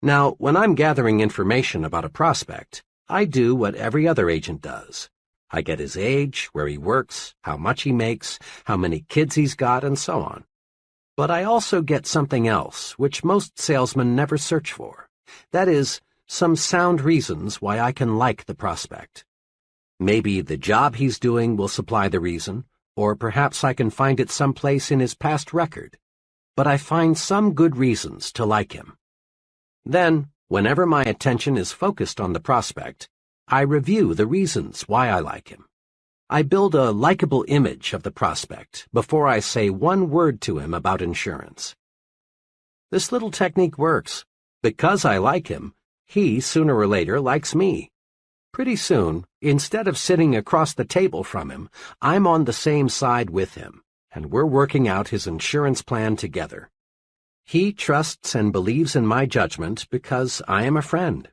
Now, when I'm gathering information about a prospect, I do what every other agent does. I get his age, where he works, how much he makes, how many kids he's got, and so on. But I also get something else, which most salesmen never search for. That is, some sound reasons why I can like the prospect. Maybe the job he's doing will supply the reason, or perhaps I can find it someplace in his past record. But I find some good reasons to like him. Then, whenever my attention is focused on the prospect, I review the reasons why I like him. I build a likable image of the prospect before I say one word to him about insurance. This little technique works. Because I like him, he sooner or later likes me. Pretty soon, instead of sitting across the table from him, I'm on the same side with him, and we're working out his insurance plan together. He trusts and believes in my judgment because I am a friend.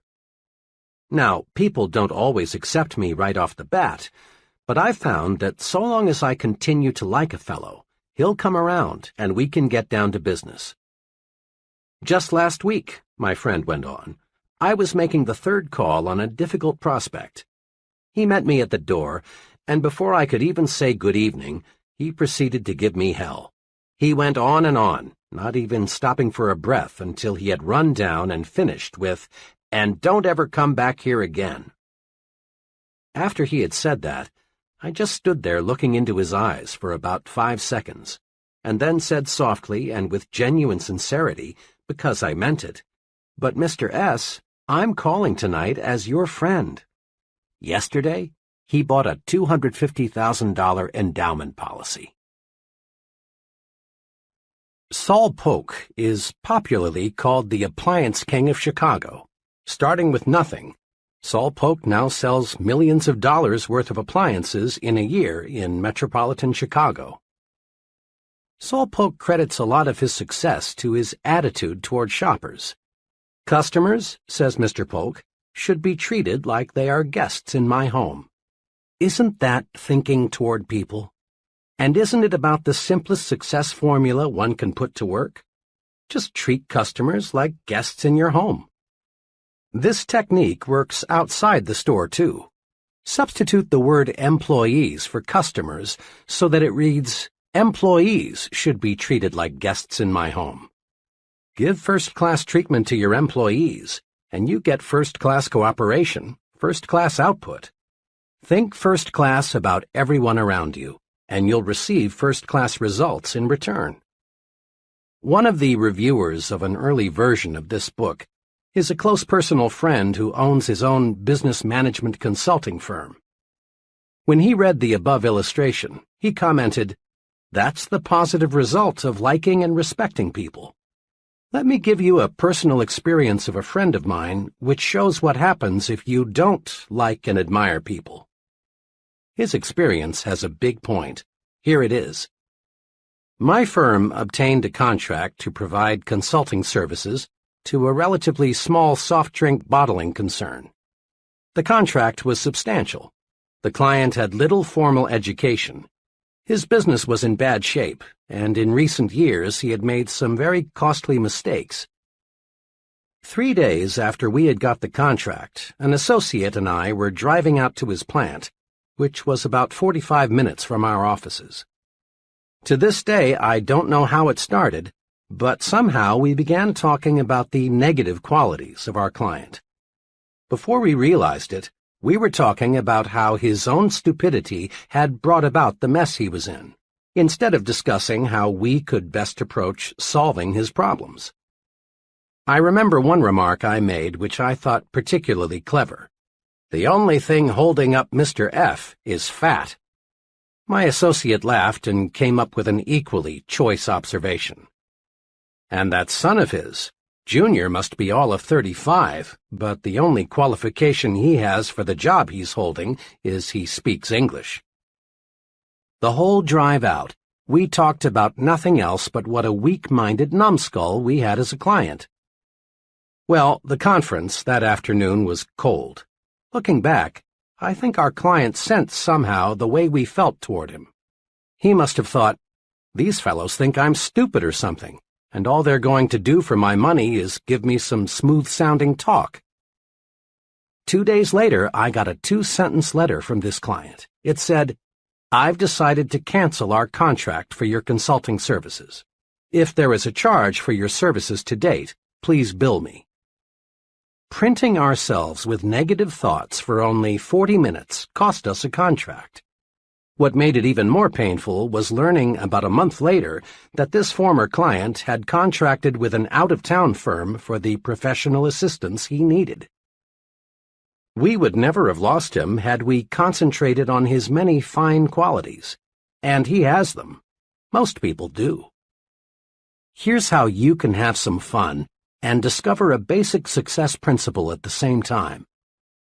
Now, people don't always accept me right off the bat, but I've found that so long as I continue to like a fellow, he'll come around and we can get down to business. Just last week, my friend went on, I was making the 3rd call on a difficult prospect. He met me at the door, and before I could even say good evening, he proceeded to give me hell. He went on, not even stopping for a breath until he had run down and finished with, "And don't ever come back here again." After he had said that, I just stood there looking into his eyes for about 5 seconds, and then said softly and with genuine sincerity, because I meant it, "But Mr. S., I'm calling tonight as your friend." Yesterday, he bought a $250,000 endowment policy. Saul Polk is popularly called the appliance king of Chicago. Starting with nothing, Saul Polk now sells millions of dollars worth of appliances in a year in metropolitan Chicago. Saul Polk credits a lot of his success to his attitude toward shoppers. "Customers," says Mr. Polk, "should be treated like they are guests in my home." Isn't that thinking toward people? And isn't it about the simplest success formula one can put to work? Just treat customers like guests in your home. This technique works outside the store, too. Substitute the word employees for customers so that it reads, "Employees should be treated like guests in my home." Give first-class treatment to your employees, and you get first-class cooperation, first-class output. Think first class about everyone around you, and you'll receive first-class results in return. One of the reviewers of an early version of this book is a close personal friend who owns his own business management consulting firm. When he read the above illustration, he commented, "That's the positive result of liking and respecting people." Let me give you a personal experience of a friend of mine which shows what happens if you don't like and admire people. His experience has a big point. Here it is. My firm obtained a contract to provide consulting services to a relatively small soft drink bottling concern. The contract was substantial. The client had little formal education. His business was in bad shape, and in recent years he had made some very costly mistakes. 3 days after we had got the contract, an associate and I were driving out to his plant, which was about 45 minutes from our offices. To this day, I don't know how it started, but somehow we began talking about the negative qualities of our client. Before we realized it, we were talking about how his own stupidity had brought about the mess he was in, instead of discussing how we could best approach solving his problems. I remember one remark I made which I thought particularly clever. "The only thing holding up Mr. F is fat." My associate laughed and came up with an equally choice observation. "And that son of his, Junior, must be all of 35, but the only qualification he has for the job he's holding is he speaks English." The whole drive out, we talked about nothing else but what a weak-minded numbskull we had as a client. Well, the conference that afternoon was cold. Looking back, I think our client sensed somehow the way we felt toward him. He must have thought, "These fellows think I'm stupid or something, and all they're going to do for my money is give me some smooth-sounding talk." 2 days later, I got a 2-sentence letter from this client. It said, "I've decided to cancel our contract for your consulting services. If there is a charge for your services to date, please bill me." Printing ourselves with negative thoughts for only 40 minutes cost us a contract. What made it even more painful was learning about a month later that this former client had contracted with an out-of-town firm for the professional assistance he needed. We would never have lost him had we concentrated on his many fine qualities, and he has them. Most people do. Here's how you can have some fun and discover a basic success principle at the same time.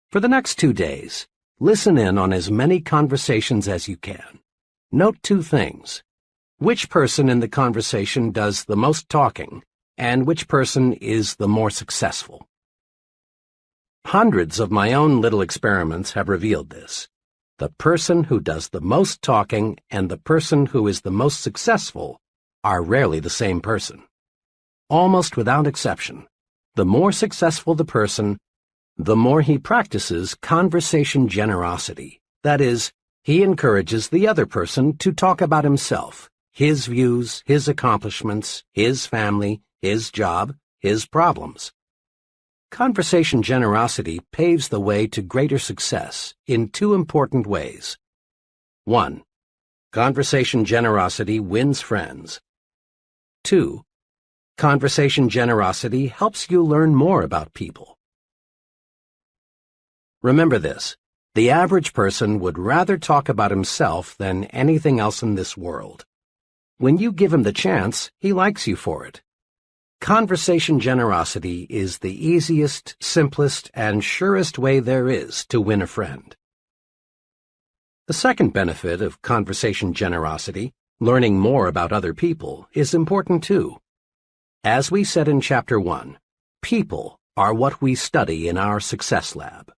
For the next 2 days, listen in on as many conversations as you can. Note 2 things. Which person in the conversation does the most talking, and which person is the more successful. Hundreds of my own little experiments have revealed this. The person who does the most talking and the person who is the most successful are rarely the same person. Almost without exception, the more successful the person, the more he practices conversation generosity. That is, he encourages the other person to talk about himself, his views, his accomplishments, his family, his job, his problems. Conversation generosity paves the way to greater success in 2 important ways. 1. Conversation generosity wins friends. 2. Conversation generosity helps you learn more about people. Remember this, the average person would rather talk about himself than anything else in this world. When you give him the chance, he likes you for it. Conversation generosity is the easiest, simplest, and surest way there is to win a friend. The second benefit of conversation generosity, learning more about other people, is important too. As we said in Chapter 1, people are what we study in our Success Lab.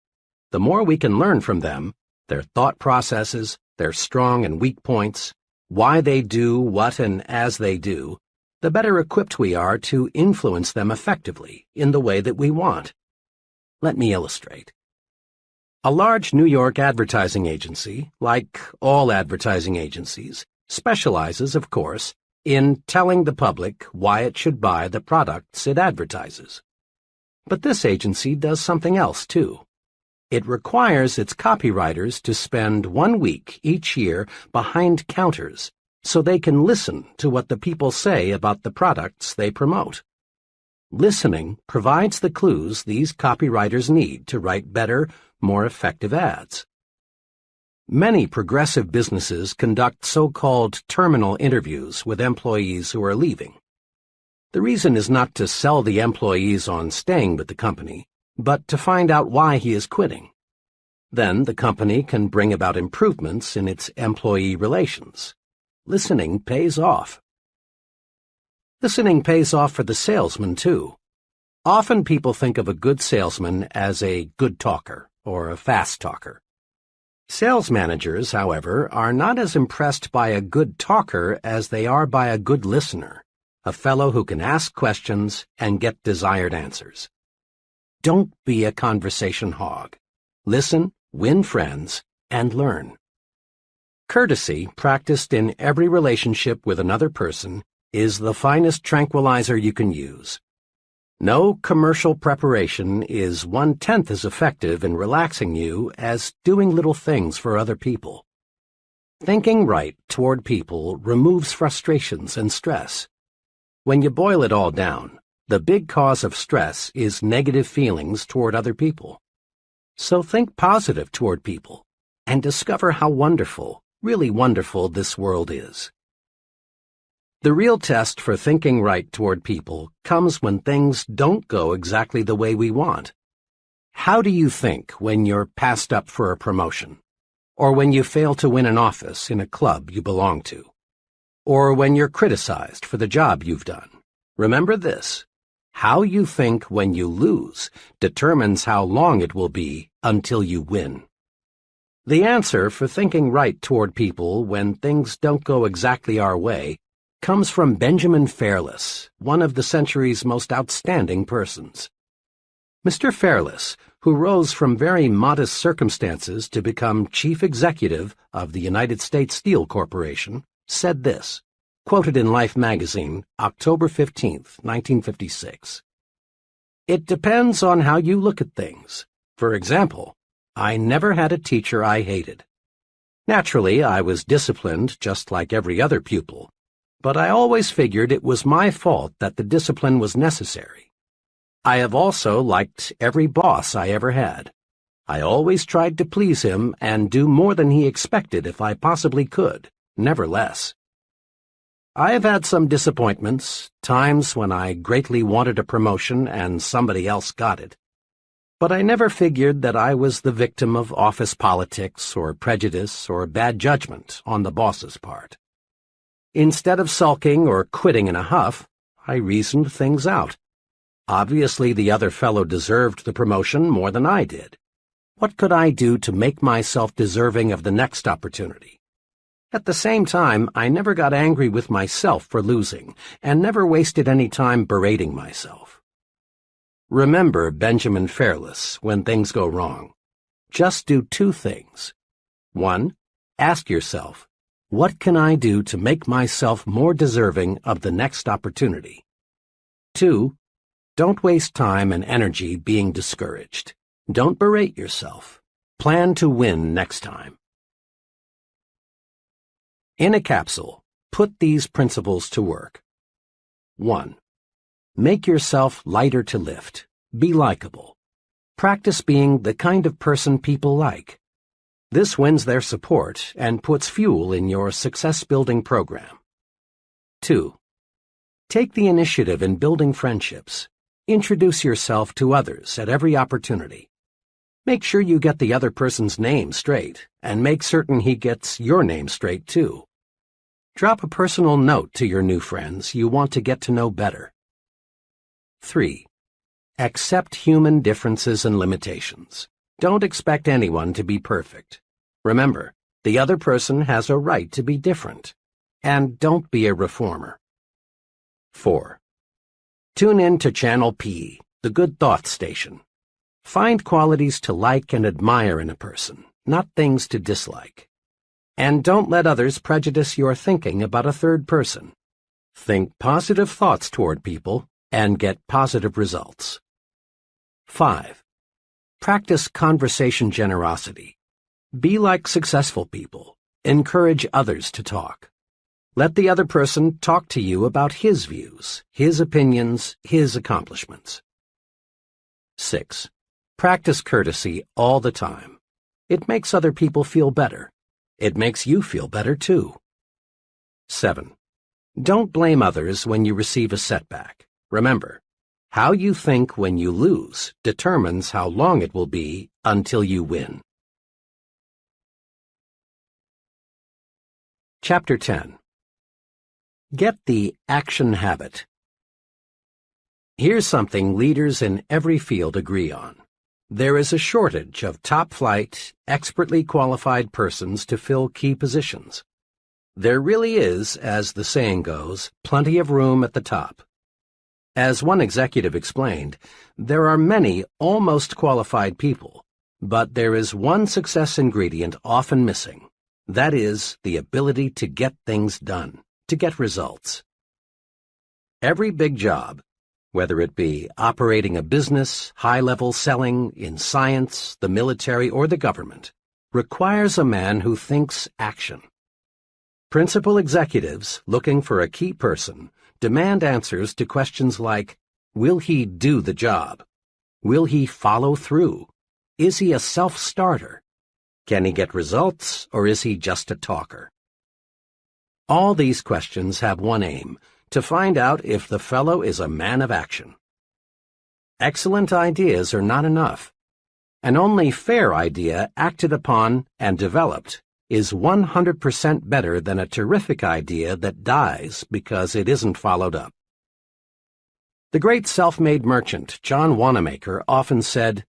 The more we can learn from them, their thought processes, their strong and weak points, why they do what and as they do, the better equipped we are to influence them effectively in the way that we want. Let me illustrate. A large New York advertising agency, like all advertising agencies, specializes, of course, in telling the public why it should buy the products it advertises. But this agency does something else, too. It requires its copywriters to spend 1 week each year behind counters so they can listen to what the people say about the products they promote. Listening provides the clues these copywriters need to write better, more effective ads. Many progressive businesses conduct so-called terminal interviews with employees who are leaving. The reason is not to sell the employees on staying with the company, but to find out why he is quitting. Then the company can bring about improvements in its employee relations. Listening pays off. Listening pays off for the salesman, too. Often people think of a good salesman as a good talker or a fast talker. Sales managers, however, are not as impressed by a good talker as they are by a good listener, a fellow who can ask questions and get desired answers. Don't be a conversation hog. Listen, win friends, and learn. Courtesy, practiced in every relationship with another person, is the finest tranquilizer you can use. No commercial preparation is 1/10 as effective in relaxing you as doing little things for other people. Thinking right toward people removes frustrations and stress. When you boil it all down, the big cause of stress is negative feelings toward other people. So think positive toward people and discover how wonderful, really wonderful this world is. The real test for thinking right toward people comes when things don't go exactly the way we want. How do you think when you're passed up for a promotion? Or when you fail to win an office in a club you belong to? Or when you're criticized for the job you've done? Remember this: how you think when you lose determines how long it will be until you win. The answer for thinking right toward people when things don't go exactly our way comes from Benjamin Fairless, one of the century's most outstanding persons. Mr. Fairless, who rose from very modest circumstances to become chief executive of the United States Steel Corporation, said this, quoted in Life magazine, October 15, 1956. "It depends on how you look at things. For example, I never had a teacher I hated. Naturally, I was disciplined just like every other pupil, but I always figured it was my fault that the discipline was necessary. I have also liked every boss I ever had. I always tried to please him and do more than he expected if I possibly could, never less. I have had some disappointments, times when I greatly wanted a promotion and somebody else got it. But I never figured that I was the victim of office politics or prejudice or bad judgment on the boss's part. Instead of sulking or quitting in a huff, I reasoned things out. Obviously, the other fellow deserved the promotion more than I did. What could I do to make myself deserving of the next opportunity? At the same time, I never got angry with myself for losing, and never wasted any time berating myself. Remember Benjamin Fairless when things go wrong. Just do two things. 1. Ask yourself, what can I do to make myself more deserving of the next opportunity? 2. Don't waste time and energy being discouraged. Don't berate yourself. Plan to win next time. In a capsule, put these principles to work. 1. Make yourself lighter to lift. Be likable. Practice being the kind of person people like. This wins their support and puts fuel in your success-building program. 2. Take the initiative in building friendships. Introduce yourself to others at every opportunity. Make sure you get the other person's name straight, and make certain he gets your name straight, too. Drop a personal note to your new friends you want to get to know better. 3. Accept human differences and limitations. Don't expect anyone to be perfect. Remember, the other person has a right to be different. And don't be a reformer. 4. Tune in to Channel P, the Good Thoughts Station. Find qualities to like and admire in a person, not things to dislike. And don't let others prejudice your thinking about a third person. Think positive thoughts toward people and get positive results. 5. Practice conversation generosity. Be like successful people. Encourage others to talk. Let the other person talk to you about his views, his opinions, his accomplishments. 6. Practice courtesy all the time. It makes other people feel better. It makes you feel better, too. 7. Don't blame others when you receive a setback. Remember, how you think when you lose determines how long it will be until you win. Chapter 10. Get the action habit. Here's something leaders in every field agree on. There is a shortage of top-flight, expertly qualified persons to fill key positions. There really is, as the saying goes, plenty of room at the top. As one executive explained, there are many almost qualified people, but there is one success ingredient often missing. That is, the ability to get things done, to get results. Every big job, whether it be operating a business, high-level selling, in science, the military, or the government, requires a man who thinks action. Principal executives, looking for a key person, demand answers to questions like, will he do the job? Will he follow through? Is he a self-starter? Can he get results, or is he just a talker? All these questions have one aim, to find out if the fellow is a man of action. Excellent ideas are not enough. An only fair idea acted upon and developed is 100% better than a terrific idea that dies because it isn't followed up. The great self-made merchant John Wanamaker often said,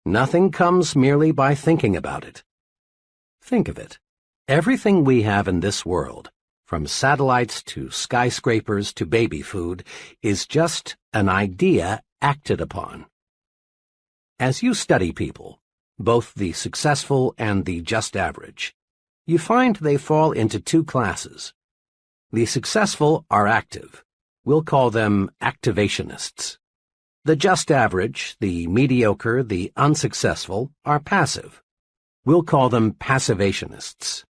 "Nothing comes merely by thinking about it." Think of it. Everything we have in this world, from satellites to skyscrapers to baby food, is just an idea acted upon. As you study people, both the successful and the just average, you find they fall into two classes. The successful are active. We'll call them activationists. The just average, the mediocre, the unsuccessful, are passive. We'll call them passivationists.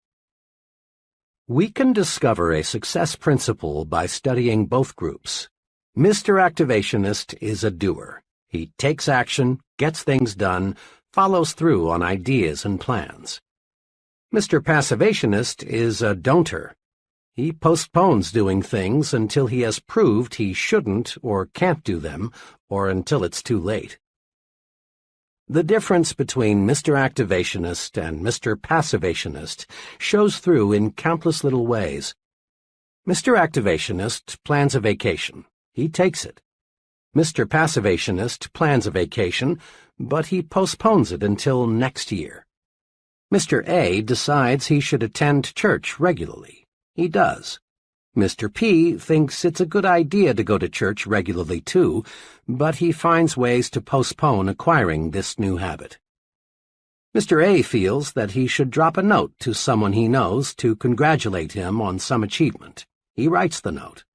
We can discover a success principle by studying both groups. Mr. Activationist is a doer. He takes action, gets things done, follows through on ideas and plans. Mr. Passivationist is a don'ter. He postpones doing things until he has proved he shouldn't or can't do them, or until it's too late. The difference between Mr. Activationist and Mr. Passivationist shows through in countless little ways. Mr. Activationist plans a vacation. He takes it. Mr. Passivationist plans a vacation, but he postpones it until next year. Mr. A decides he should attend church regularly. He does. Mr. P thinks it's a good idea to go to church regularly too, but he finds ways to postpone acquiring this new habit. Mr. A feels that he should drop a note to someone he knows to congratulate him on some achievement. He writes the note.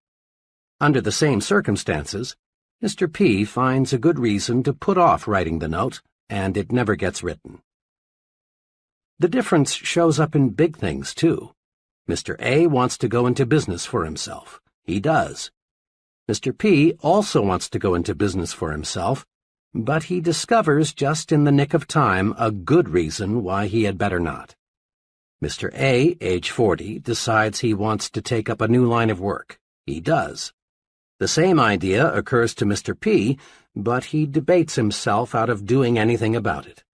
Under the same circumstances, Mr. P finds a good reason to put off writing the note, and it never gets written. The difference shows up in big things, too. Mr. A wants to go into business for himself. He does. Mr. P also wants to go into business for himself, but he discovers just in the nick of time a good reason why he had better not. Mr. A, age 40, decides he wants to take up a new line of work. He does. The same idea occurs to Mr. P, but he debates himself out of doing anything about it.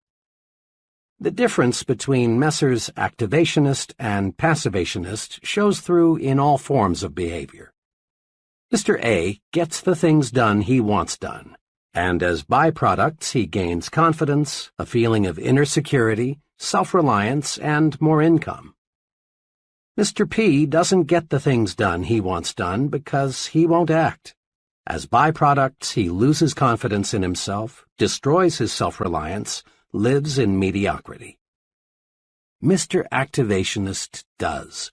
The difference between Messrs. Activationist and Passivationist shows through in all forms of behavior. Mr. A gets the things done he wants done, and as byproducts he gains confidence, a feeling of inner security, self-reliance, and more income. Mr. P doesn't get the things done he wants done because he won't act. As byproducts, he loses confidence in himself, destroys his self-reliance, lives in mediocrity. Mr. Activationist does.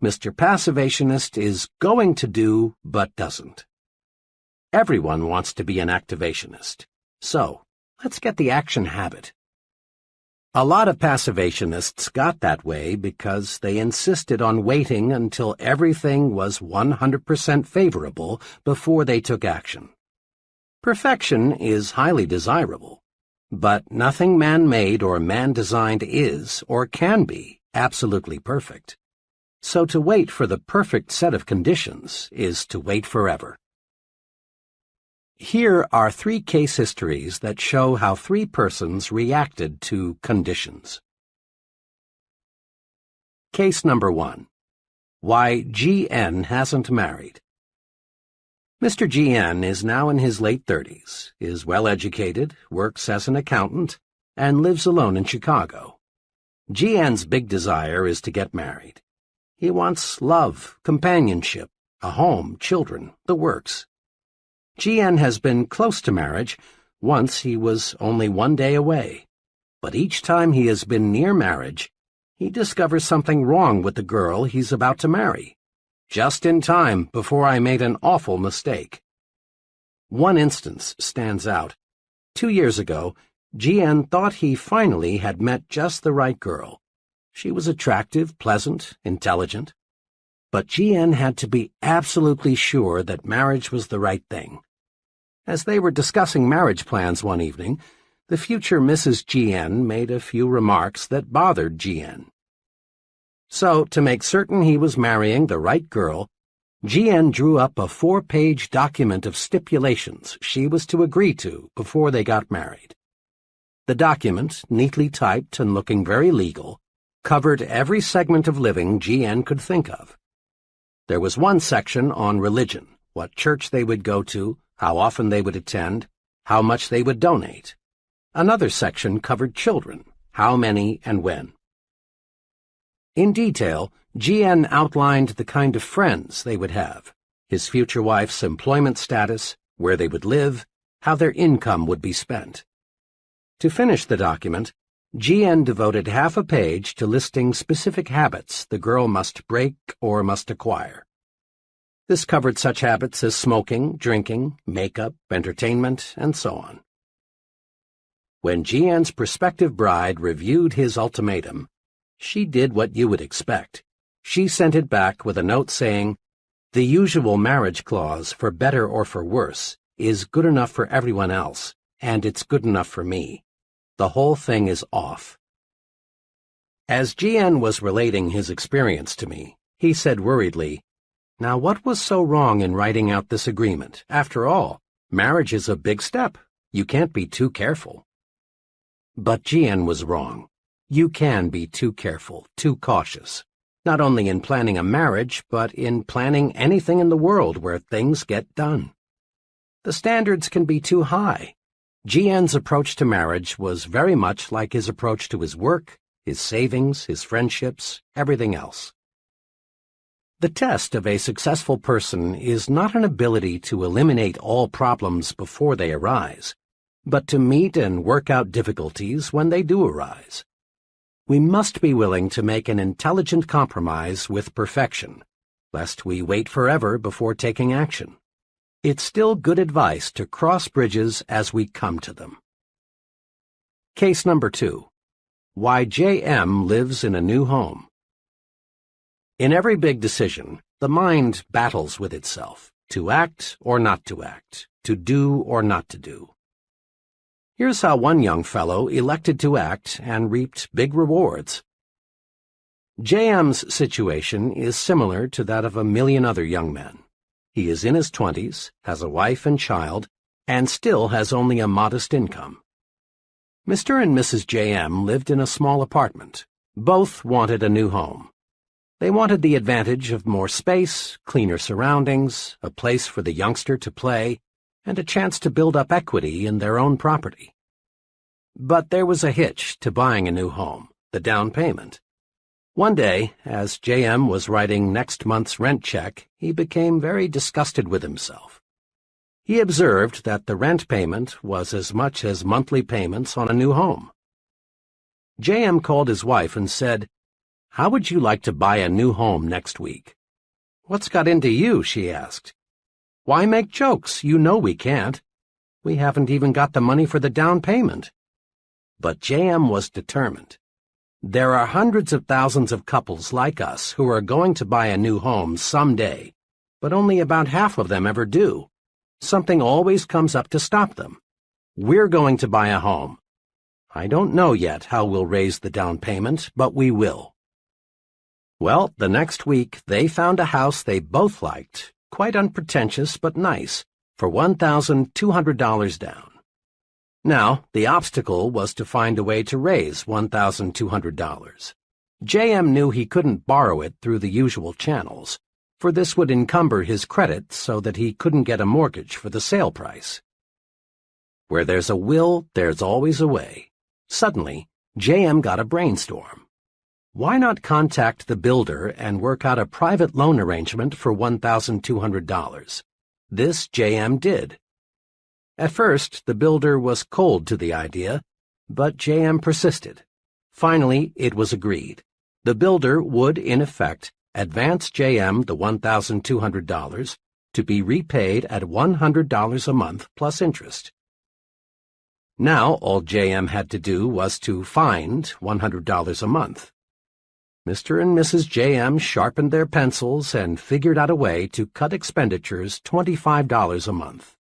Mr. Passivationist is going to do, but doesn't. Everyone wants to be an activationist. So, let's get the action habit. A lot of passivationists got that way because they insisted on waiting until everything was 100% favorable before they took action. Perfection is highly desirable, but nothing man-made or man-designed is or can be absolutely perfect. So to wait for the perfect set of conditions is to wait forever. Here are 3 case histories that show how 3 persons reacted to conditions. Case number 1. Why G.N. hasn't married. Mr. G.N. is now in his late 30s, is well-educated, works as an accountant, and lives alone in Chicago. G.N.'s big desire is to get married. He wants love, companionship, a home, children, the works. G.N. has been close to marriage. Once he was only 1 day away. But each time he has been near marriage, he discovers something wrong with the girl he's about to marry. Just in time before I made an awful mistake. One instance stands out. 2 years ago, G.N. thought he finally had met just the right girl. She was attractive, pleasant, intelligent. But G.N. had to be absolutely sure that marriage was the right thing. As they were discussing marriage plans one evening, the future Mrs. G.N. made a few remarks that bothered G.N. So, to make certain he was marrying the right girl, G.N. drew up a 4-page document of stipulations she was to agree to before they got married. The document, neatly typed and looking very legal, covered every segment of living G.N. could think of. There was one section on religion, what church they would go to, how often they would attend, how much they would donate. Another section covered children, how many and when. In detail, G.N. outlined the kind of friends they would have, his future wife's employment status, where they would live, how their income would be spent. To finish the document, G.N. devoted half a page to listing specific habits the girl must break or must acquire. This covered such habits as smoking, drinking, makeup, entertainment, and so on. When G.N.'s prospective bride reviewed his ultimatum, she did what you would expect. She sent it back with a note saying, "The usual marriage clause, for better or for worse, is good enough for everyone else, and it's good enough for me. The whole thing is off." As G.N. was relating his experience to me, he said worriedly, "Now what was so wrong in writing out this agreement? After all, marriage is a big step. You can't be too careful." But G.N. was wrong. You can be too careful, too cautious, not only in planning a marriage, but in planning anything in the world where things get done. The standards can be too high. G.N.'s approach to marriage was very much like his approach to his work, his savings, his friendships, everything else. The test of a successful person is not an ability to eliminate all problems before they arise, but to meet and work out difficulties when they do arise. We must be willing to make an intelligent compromise with perfection, lest we wait forever before taking action. It's still good advice to cross bridges as we come to them. Case number 2. Why J.M. lives in a new home. In every big decision, the mind battles with itself, to act or not to act, to do or not to do. Here's how one young fellow elected to act and reaped big rewards. J.M.'s situation is similar to that of a million other young men. He is in his 20s, has a wife and child, and still has only a modest income. Mr. and Mrs. J.M. lived in a small apartment. Both wanted a new home. They wanted the advantage of more space, cleaner surroundings, a place for the youngster to play, and a chance to build up equity in their own property. But there was a hitch to buying a new home, the down payment. One day, as J.M. was writing next month's rent check, he became very disgusted with himself. He observed that the rent payment was as much as monthly payments on a new home. J.M. called his wife and said, "How would you like to buy a new home next week?" "What's got into you?" she asked. "Why make jokes? You know we can't. We haven't even got the money for the down payment." But JM was determined. There are hundreds of thousands of couples like us who are going to buy a new home someday, but only about half of them ever do. Something always comes up to stop them. We're going to buy a home. I don't know yet how we'll raise the down payment, but we will. Well, the next week they found a house they both liked, quite unpretentious but nice, for $1,200 down. Now, the obstacle was to find a way to raise $1,200. JM knew he couldn't borrow it through the usual channels, for this would encumber his credit so that he couldn't get a mortgage for the sale price. Where there's a will, there's always a way. Suddenly, JM got a brainstorm. Why not contact the builder and work out a private loan arrangement for $1,200? This JM did. At first, the builder was cold to the idea, but JM persisted. Finally, it was agreed. The builder would, in effect, advance JM the $1,200 to be repaid at $100 a month plus interest. Now, all JM had to do was to find $100 a month. Mr. and Mrs. JM sharpened their pencils and figured out a way to cut expenditures $25 a month.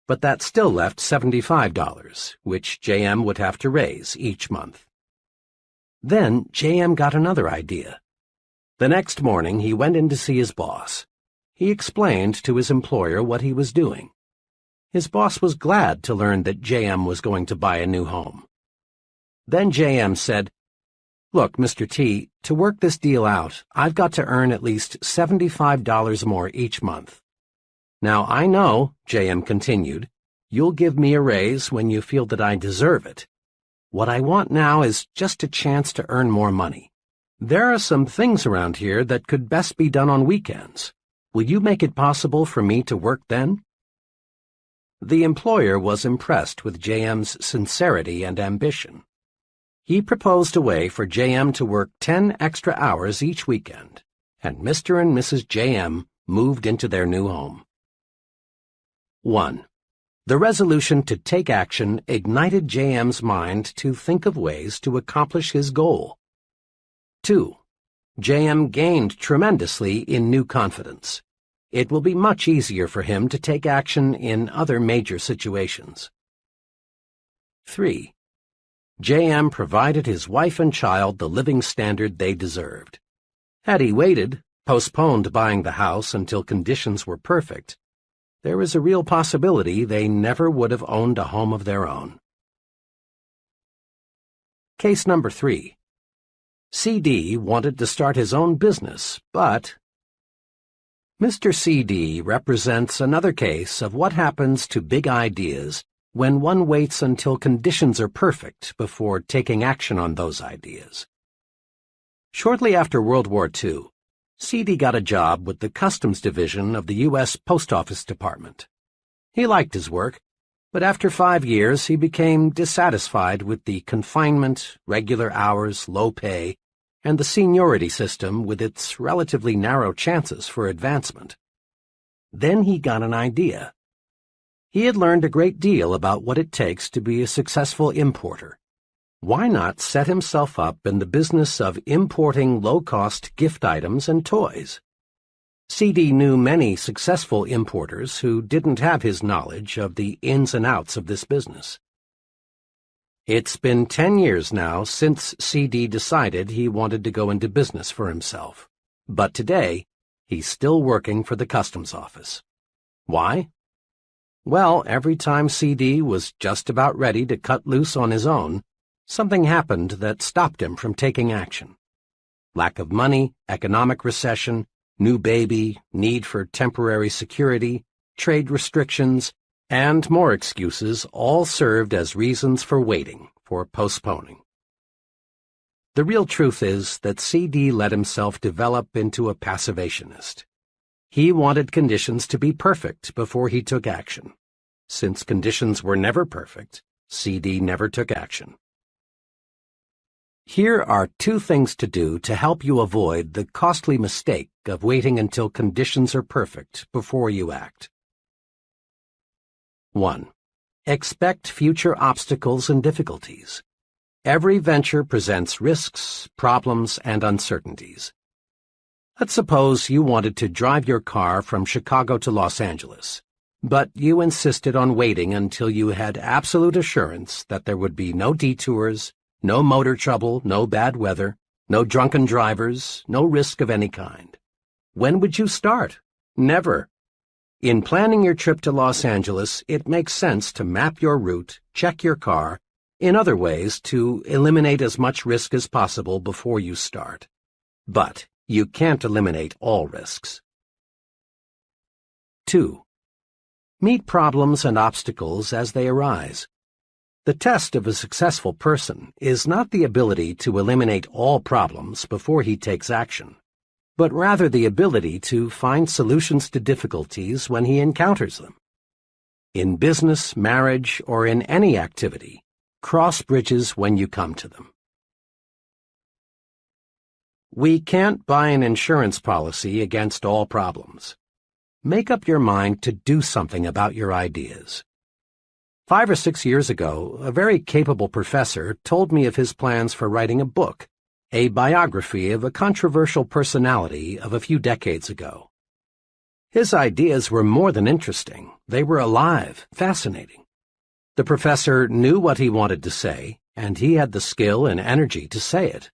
But that still left $75, which JM would have to raise each month. Then JM got another idea. The next morning he went in to see his boss. He explained to his employer what he was doing. His boss was glad to learn that JM was going to buy a new home. Then JM said, "Look, Mr. T, to work this deal out, I've got to earn at least $75 more each month. Now, I know," JM continued, "you'll give me a raise when you feel that I deserve it. What I want now is just a chance to earn more money. There are some things around here that could best be done on weekends. Will you make it possible for me to work then?" The employer was impressed with JM's sincerity and ambition. He proposed a way for JM to work 10 extra hours each weekend, and Mr. and Mrs. JM moved into their new home. 1. The resolution to take action ignited JM's mind to think of ways to accomplish his goal. 2. JM gained tremendously in new confidence. It will be much easier for him to take action in other major situations. 3. JM provided his wife and child the living standard they deserved. Had he waited, postponed buying the house until conditions were perfect, there is a real possibility they never would have owned a home of their own. Case number 3. CD wanted to start his own business, but Mr. CD represents another case of what happens to big ideas when one waits until conditions are perfect before taking action on those ideas. Shortly after World War II, CD got a job with the Customs Division of the U.S. Post Office Department. He liked his work, but after 5 years he became dissatisfied with the confinement, regular hours, low pay, and the seniority system with its relatively narrow chances for advancement. Then he got an idea. He had learned a great deal about what it takes to be a successful importer. Why not set himself up in the business of importing low-cost gift items and toys? CD knew many successful importers who didn't have his knowledge of the ins and outs of this business. It's been 10 years now since CD decided he wanted to go into business for himself. But today, he's still working for the Customs Office. Why? Well, every time CD was just about ready to cut loose on his own, something happened that stopped him from taking action. Lack of money, economic recession, new baby, need for temporary security, trade restrictions, and more excuses all served as reasons for waiting, for postponing. The real truth is that CD let himself develop into a passivationist. He wanted conditions to be perfect before he took action. Since conditions were never perfect, CD never took action. Here are 2 things to do to help you avoid the costly mistake of waiting until conditions are perfect before you act. 1. Expect future obstacles and difficulties. Every venture presents risks, problems, and uncertainties. Let's suppose you wanted to drive your car from Chicago to Los Angeles, but you insisted on waiting until you had absolute assurance that there would be no detours, no motor trouble, no bad weather, no drunken drivers, no risk of any kind. When would you start? Never. In planning your trip to Los Angeles, it makes sense to map your route, check your car, in other ways to eliminate as much risk as possible before you start. But you can't eliminate all risks. 2. Meet problems and obstacles as they arise. The test of a successful person is not the ability to eliminate all problems before he takes action, but rather the ability to find solutions to difficulties when he encounters them. In business, marriage, or in any activity, cross bridges when you come to them. We can't buy an insurance policy against all problems. Make up your mind to do something about your ideas. 5 or 6 years ago, a very capable professor told me of his plans for writing a book, a biography of a controversial personality of a few decades ago. His ideas were more than interesting. They were alive, fascinating. The professor knew what he wanted to say, and he had the skill and energy to say it.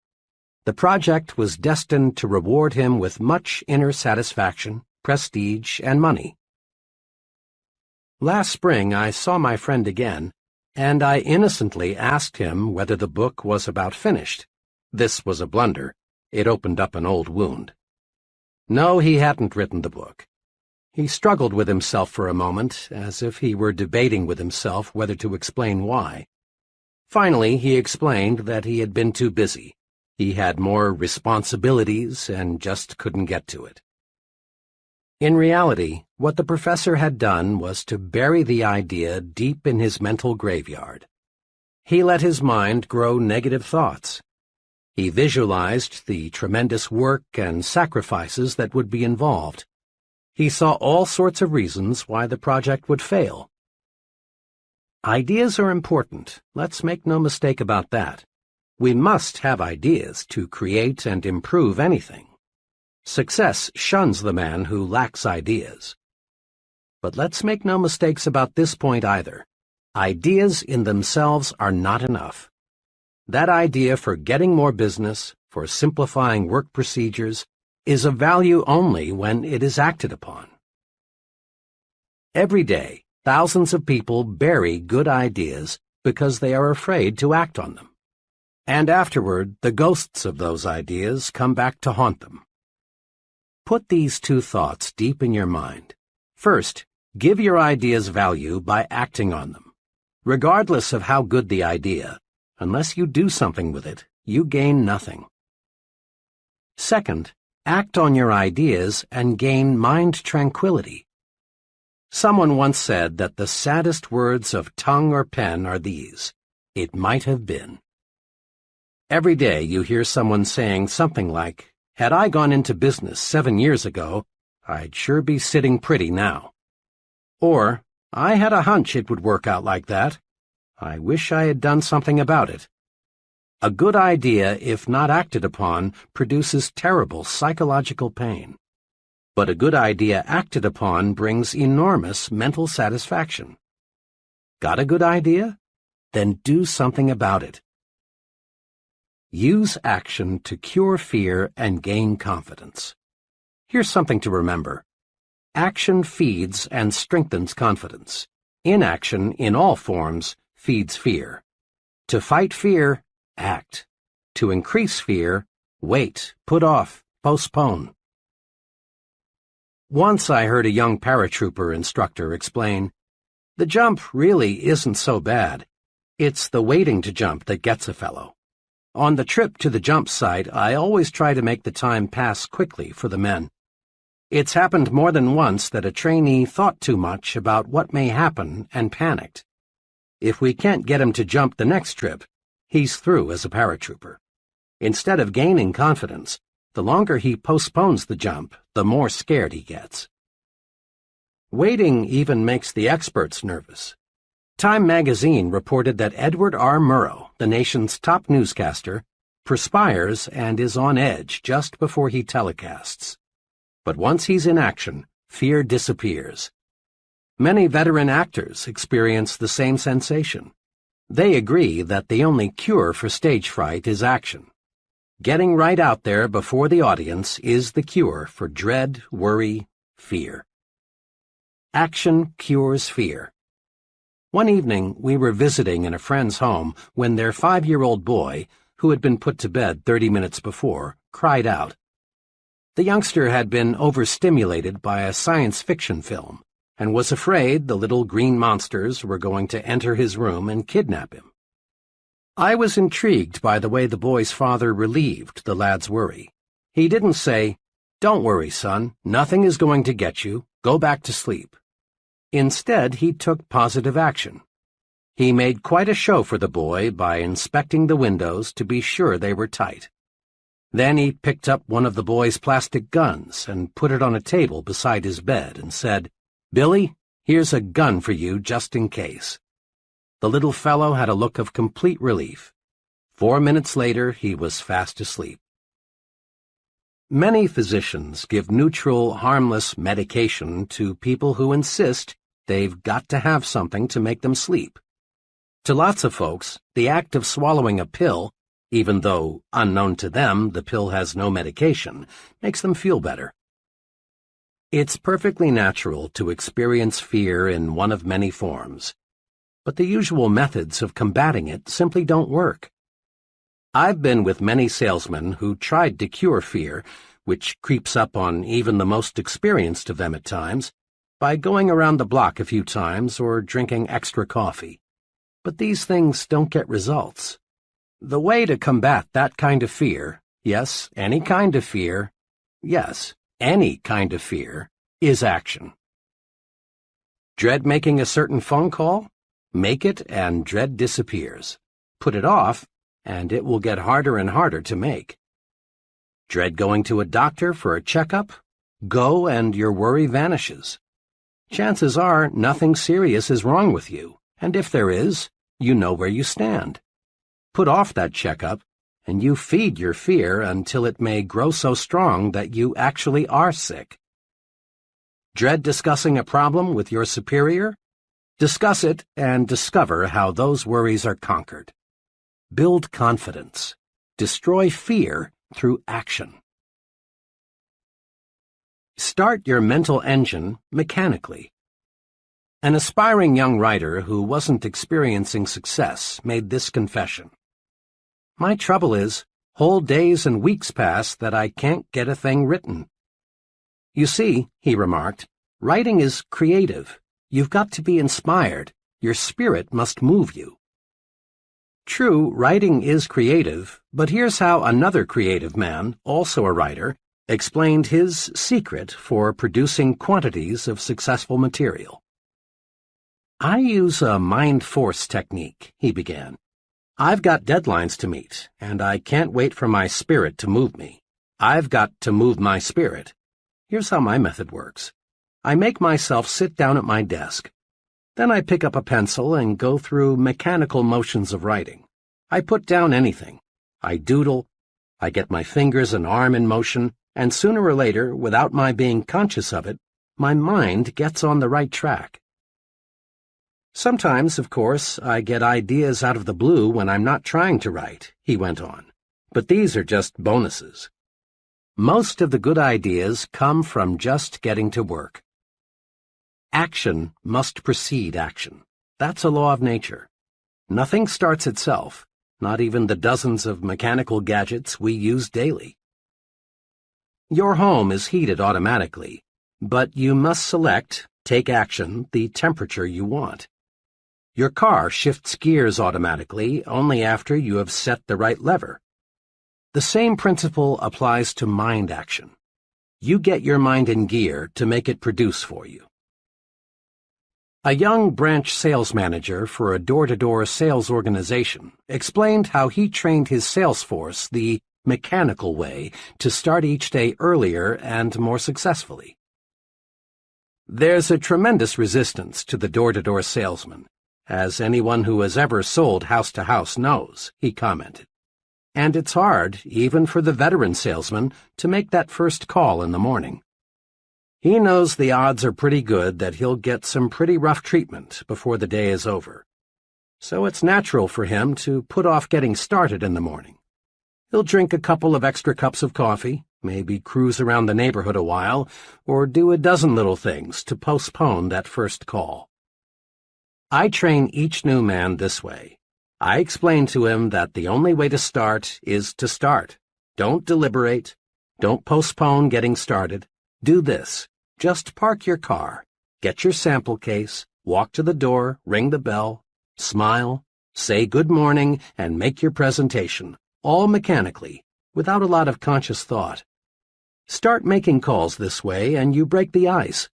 The project was destined to reward him with much inner satisfaction, prestige, and money. Last spring I saw my friend again, and I innocently asked him whether the book was about finished. This was a blunder. It opened up an old wound. No, he hadn't written the book. He struggled with himself for a moment, as if he were debating with himself whether to explain why. Finally, he explained that he had been too busy. He had more responsibilities and just couldn't get to it. In reality, what the professor had done was to bury the idea deep in his mental graveyard. He let his mind grow negative thoughts. He visualized the tremendous work and sacrifices that would be involved. He saw all sorts of reasons why the project would fail. Ideas are important. Let's make no mistake about that. We must have ideas to create and improve anything. Success shuns the man who lacks ideas. But let's make no mistakes about this point either. Ideas in themselves are not enough. That idea for getting more business, for simplifying work procedures, is of value only when it is acted upon. Every day, thousands of people bury good ideas because they are afraid to act on them. And afterward, the ghosts of those ideas come back to haunt them. Put these two thoughts deep in your mind. First, give your ideas value by acting on them. Regardless of how good the idea, unless you do something with it, you gain nothing. Second, act on your ideas and gain mind tranquility. Someone once said that the saddest words of tongue or pen are these: "It might have been." Every day you hear someone saying something like, "Had I gone into business 7 years ago, I'd sure be sitting pretty now." Or, "I had a hunch it would work out like that. I wish I had done something about it." A good idea, if not acted upon, produces terrible psychological pain. But a good idea acted upon brings enormous mental satisfaction. Got a good idea? Then do something about it. Use action to cure fear and gain confidence. Here's something to remember. Action feeds and strengthens confidence. Inaction, in all forms, feeds fear. To fight fear, act. To increase fear, wait, put off, postpone. Once I heard a young paratrooper instructor explain, "The jump really isn't so bad. It's the waiting to jump that gets a fellow." On the trip to the jump site, I always try to make the time pass quickly for the men. It's happened more than once that a trainee thought too much about what may happen and panicked. If we can't get him to jump the next trip, he's through as a paratrooper. Instead of gaining confidence, the longer he postpones the jump, the more scared he gets. Waiting even makes the experts nervous. Time magazine reported that Edward R. Murrow, the nation's top newscaster, perspires and is on edge just before he telecasts. But once he's in action, fear disappears. Many veteran actors experience the same sensation. They agree that the only cure for stage fright is action. Getting right out there before the audience is the cure for dread, worry, fear. Action cures fear. One evening, we were visiting in a friend's home when their 5-year-old boy, who had been put to bed 30 minutes before, cried out. The youngster had been overstimulated by a science fiction film and was afraid the little green monsters were going to enter his room and kidnap him. I was intrigued by the way the boy's father relieved the lad's worry. He didn't say, "Don't worry, son, nothing is going to get you, go back to sleep." Instead, he took positive action. He made quite a show for the boy by inspecting the windows to be sure they were tight. Then he picked up one of the boy's plastic guns and put it on a table beside his bed and said, "Billy, here's a gun for you just in case." The little fellow had a look of complete relief. 4 minutes later, he was fast asleep. Many physicians give neutral, harmless medication to people who insist they've got to have something to make them sleep. To lots of folks, the act of swallowing a pill, even though, unknown to them, the pill has no medication, makes them feel better. It's perfectly natural to experience fear in one of many forms, but the usual methods of combating it simply don't work. I've been with many salesmen who tried to cure fear, which creeps up on even the most experienced of them at times, by going around the block a few times or drinking extra coffee. But these things don't get results. The way to combat that kind of fear, yes, any kind of fear, yes, any kind of fear, is action. Dread making a certain phone call? Make it and dread disappears. Put it off, and it will get harder and harder to make. Dread going to a doctor for a checkup? Go and your worry vanishes. Chances are nothing serious is wrong with you, and if there is, you know where you stand. Put off that checkup, and you feed your fear until it may grow so strong that you actually are sick. Dread discussing a problem with your superior? Discuss it and discover how those worries are conquered. Build confidence. Destroy fear through action. Start your mental engine mechanically. An aspiring young writer who wasn't experiencing success made this confession. My trouble is, whole days and weeks pass that I can't get a thing written. You see, he remarked, writing is creative. You've got to be inspired. Your spirit must move you. True, writing is creative, but here's how another creative man, also a writer, explained his secret for producing quantities of successful material. I use a mind force technique, he began. I've got deadlines to meet, and I can't wait for my spirit to move me. I've got to move my spirit. Here's how my method works. I make myself sit down at my desk. Then I pick up a pencil and go through mechanical motions of writing. I put down anything. I doodle. I get my fingers and arm in motion, and sooner or later, without my being conscious of it, my mind gets on the right track. Sometimes, of course, I get ideas out of the blue when I'm not trying to write, he went on, but these are just bonuses. Most of the good ideas come from just getting to work. Action must precede action. That's a law of nature. Nothing starts itself, not even the dozens of mechanical gadgets we use daily. Your home is heated automatically, but you must select, take action, the temperature you want. Your car shifts gears automatically only after you have set the right lever. The same principle applies to mind action. You get your mind in gear to make it produce for you. A young branch sales manager for a door-to-door sales organization explained how he trained his sales force the mechanical way to start each day earlier and more successfully. There's a tremendous resistance to the door-to-door salesman, as anyone who has ever sold house to house knows," he commented. "And it's hard, even for the veteran salesman, to make that first call in the morning. He knows the odds are pretty good that he'll get some pretty rough treatment before the day is over. So it's natural for him to put off getting started in the morning. He'll drink a couple of extra cups of coffee, maybe cruise around the neighborhood a while, or do a dozen little things to postpone that first call. I train each new man this way. I explain to him that the only way to start is to start. Don't deliberate. Don't postpone getting started. Do this. Just park your car, get your sample case, walk to the door, ring the bell, smile, say good morning, and make your presentation, all mechanically, without a lot of conscious thought. Start making calls this way and you break the ice.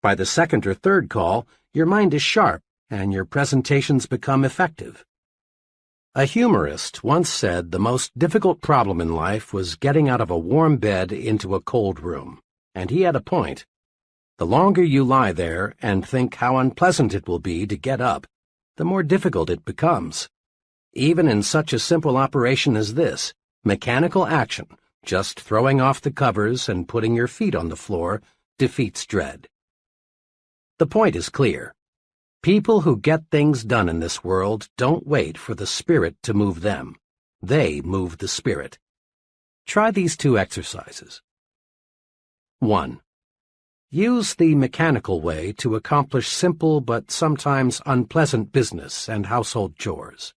By the second or third call, your mind is sharp and your presentations become effective. A humorist once said the most difficult problem in life was getting out of a warm bed into a cold room, and he had a point. The longer you lie there and think how unpleasant it will be to get up, the more difficult it becomes. Even in such a simple operation as this, mechanical action, just throwing off the covers and putting your feet on the floor, defeats dread. The point is clear. People who get things done in this world don't wait for the spirit to move them. They move the spirit. Try these 2 exercises. 1. Use the mechanical way to accomplish simple but sometimes unpleasant business and household chores.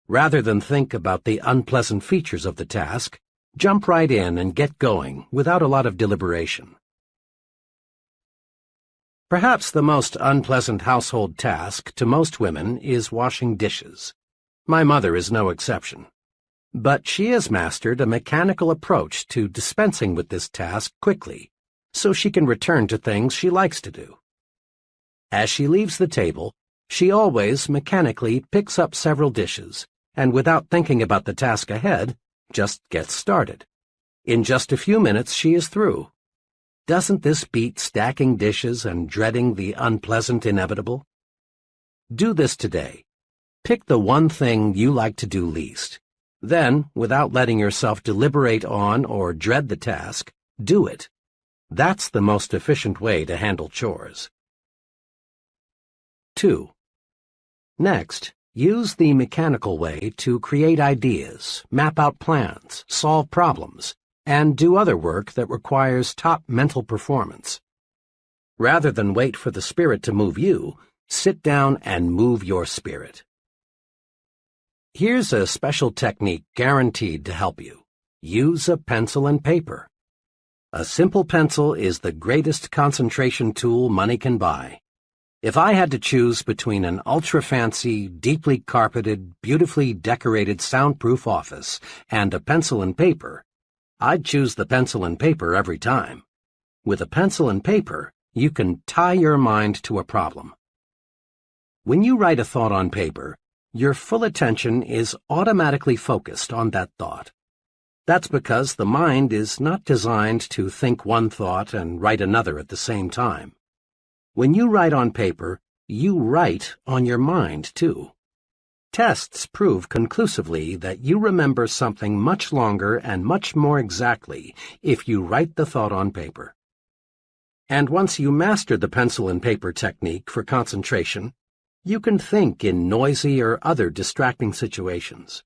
Rather than think about the unpleasant features of the task, jump right in and get going without a lot of deliberation. Perhaps the most unpleasant household task to most women is washing dishes. My mother is no exception. But she has mastered a mechanical approach to dispensing with this task quickly, so she can return to things she likes to do. As she leaves the table, she always mechanically picks up several dishes, and without thinking about the task ahead, just gets started. In just a few minutes she is through. Doesn't this beat stacking dishes and dreading the unpleasant inevitable? Do this today. Pick the one thing you like to do least. Then, without letting yourself deliberate on or dread the task, do it. That's the most efficient way to handle chores. 2. Next, use the mechanical way to create ideas, map out plans, solve problems, and do other work that requires top mental performance. Rather than wait for the spirit to move you, sit down and move your spirit. Here's a special technique guaranteed to help you. Use a pencil and paper. A simple pencil is the greatest concentration tool money can buy. If I had to choose between an ultra-fancy, deeply carpeted, beautifully decorated soundproof office and a pencil and paper, I'd choose the pencil and paper every time. With a pencil and paper, you can tie your mind to a problem. When you write a thought on paper, your full attention is automatically focused on that thought. That's because the mind is not designed to think one thought and write another at the same time. When you write on paper, you write on your mind, too. Tests prove conclusively that you remember something much longer and much more exactly if you write the thought on paper. And once you master the pencil and paper technique for concentration, you can think in noisy or other distracting situations.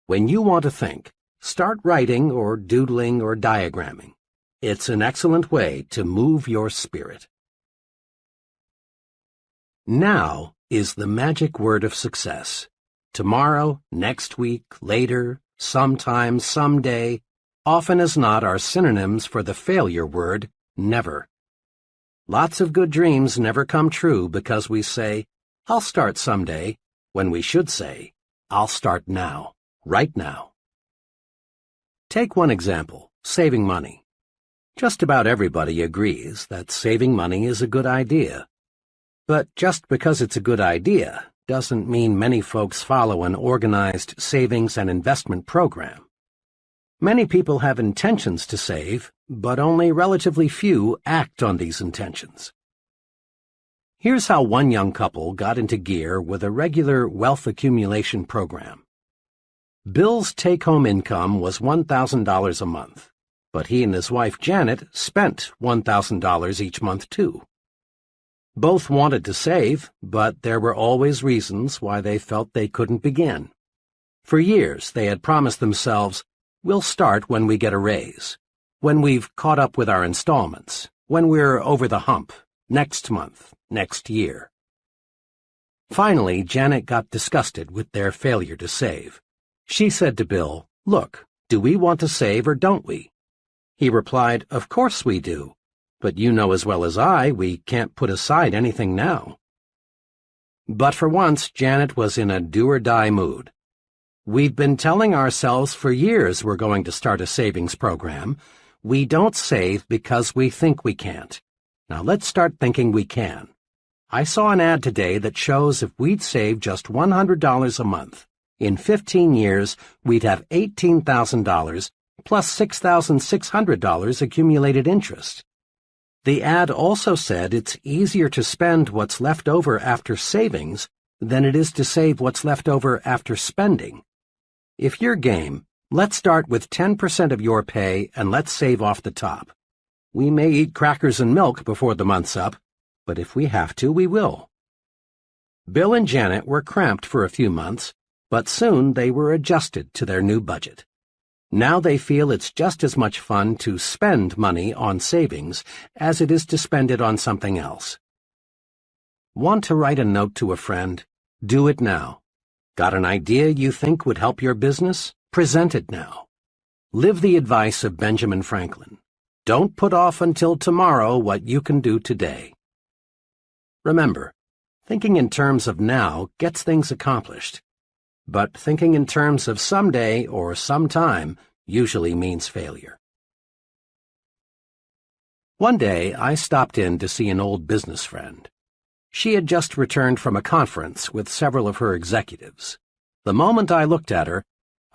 When you want to think, start writing or doodling or diagramming. It's an excellent way to move your spirit. Now is the magic word of success. Tomorrow, next week, later, sometime, someday, often as not are synonyms for the failure word, never. Lots of good dreams never come true because we say, "I'll start someday," when we should say, "I'll start now, right now." Take one example, saving money. Just about everybody agrees that saving money is a good idea. But just because it's a good idea doesn't mean many folks follow an organized savings and investment program. Many people have intentions to save, but only relatively few act on these intentions. Here's how one young couple got into gear with a regular wealth accumulation program. Bill's take-home income was $1,000 a month, but he and his wife Janet spent $1,000 each month too. Both wanted to save, but there were always reasons why they felt they couldn't begin. For years, they had promised themselves, "We'll start when we get a raise, when we've caught up with our installments, when we're over the hump, next month, next year." Finally, Janet got disgusted with their failure to save. She said to Bill, "Look, do we want to save or don't we?" He replied, "Of course we do. But you know as well as I, we can't put aside anything now." But for once, Janet was in a do-or-die mood. "We've been telling ourselves for years we're going to start a savings program. We don't save because we think we can't. Now let's start thinking we can. I saw an ad today that shows if we'd save just $100 a month, in 15 years we'd have $18,000 plus $6,600 accumulated interest." The ad also said it's easier to spend what's left over after savings than it is to save what's left over after spending. If you're game, let's start with 10% of your pay and let's save off the top. We may eat crackers and milk before the month's up, but if we have to, we will. Bill and Janet were cramped for a few months, but soon they were adjusted to their new budget. Now they feel it's just as much fun to spend money on savings as it is to spend it on something else. Want to write a note to a friend? Do it now. Got an idea you think would help your business? Present it now. Live the advice of Benjamin Franklin. Don't put off until tomorrow what you can do today. Remember, thinking in terms of now gets things accomplished. But thinking in terms of someday or sometime usually means failure. One day, I stopped in to see an old business friend. She had just returned from a conference with several of her executives. The moment I looked at her,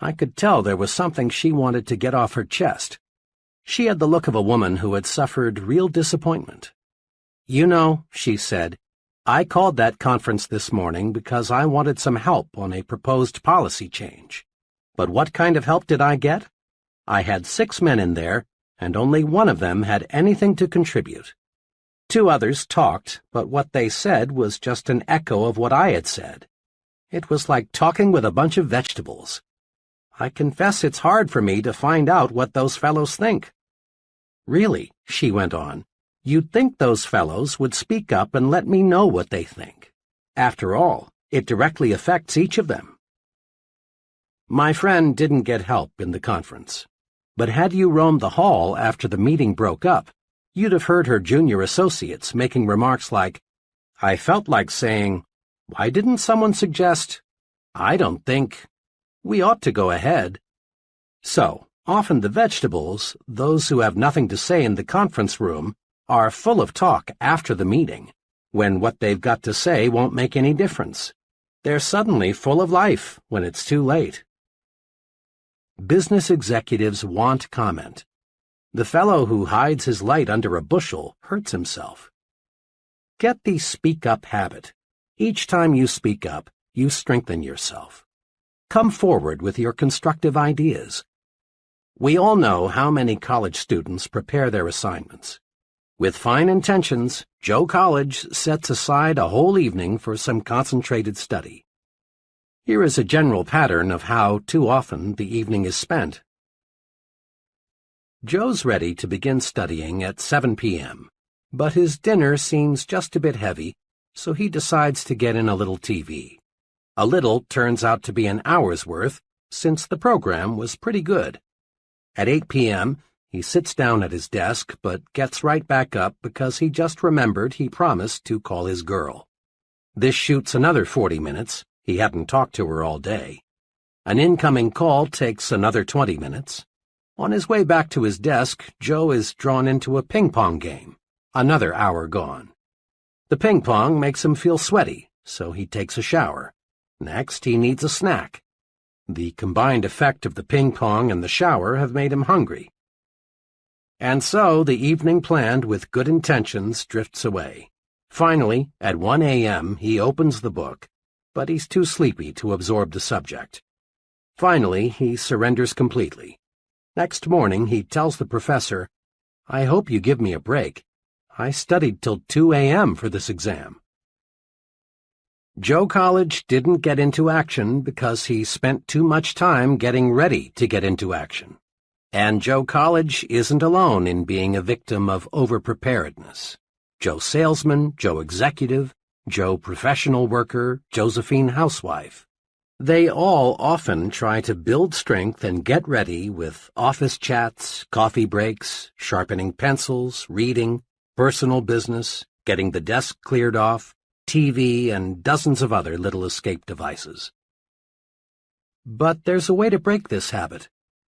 I could tell there was something she wanted to get off her chest. She had the look of a woman who had suffered real disappointment. "You know," she said, "I called that conference this morning because I wanted some help on a proposed policy change. But what kind of help did I get? I had 6 men in there, and only one of them had anything to contribute. 2 others talked, but what they said was just an echo of what I had said. It was like talking with a bunch of vegetables. I confess it's hard for me to find out what those fellows think." "Really," she went on, "you'd think those fellows would speak up and let me know what they think. After all, it directly affects each of them." My friend didn't get help in the conference, but had you roamed the hall after the meeting broke up, you'd have heard her junior associates making remarks like, "I felt like saying, why didn't someone suggest, I don't think, we ought to go ahead." So, often the vegetables, those who have nothing to say in the conference room, are full of talk after the meeting, when what they've got to say won't make any difference. They're suddenly full of life when it's too late. Business executives want comment. The fellow who hides his light under a bushel hurts himself. Get the speak-up habit. Each time you speak up, you strengthen yourself. Come forward with your constructive ideas. We all know how many college students prepare their assignments. With fine intentions, Joe College sets aside a whole evening for some concentrated study. Here is a general pattern of how, too often, the evening is spent. Joe's ready to begin studying at 7 p.m., but his dinner seems just a bit heavy, so he decides to get in a little TV. A little turns out to be an hour's worth, since the program was pretty good. At 8 p.m., he sits down at his desk, but gets right back up because he just remembered he promised to call his girl. This shoots another 40 minutes. He hadn't talked to her all day. An incoming call takes another 20 minutes. On his way back to his desk, Joe is drawn into a ping-pong game. Another hour gone. The ping-pong makes him feel sweaty, so he takes a shower. Next, he needs a snack. The combined effect of the ping-pong and the shower have made him hungry. And so the evening planned with good intentions drifts away. Finally, at 1 a.m., he opens the book, but he's too sleepy to absorb the subject. Finally, he surrenders completely. Next morning, he tells the professor, "I hope you give me a break. I studied till 2 a.m. for this exam." Joe College didn't get into action because he spent too much time getting ready to get into action. And Joe College isn't alone in being a victim of overpreparedness. Joe Salesman, Joe Executive, Joe Professional Worker, Josephine Housewife. They all often try to build strength and get ready with office chats, coffee breaks, sharpening pencils, reading, personal business, getting the desk cleared off, TV, and dozens of other little escape devices. But there's a way to break this habit.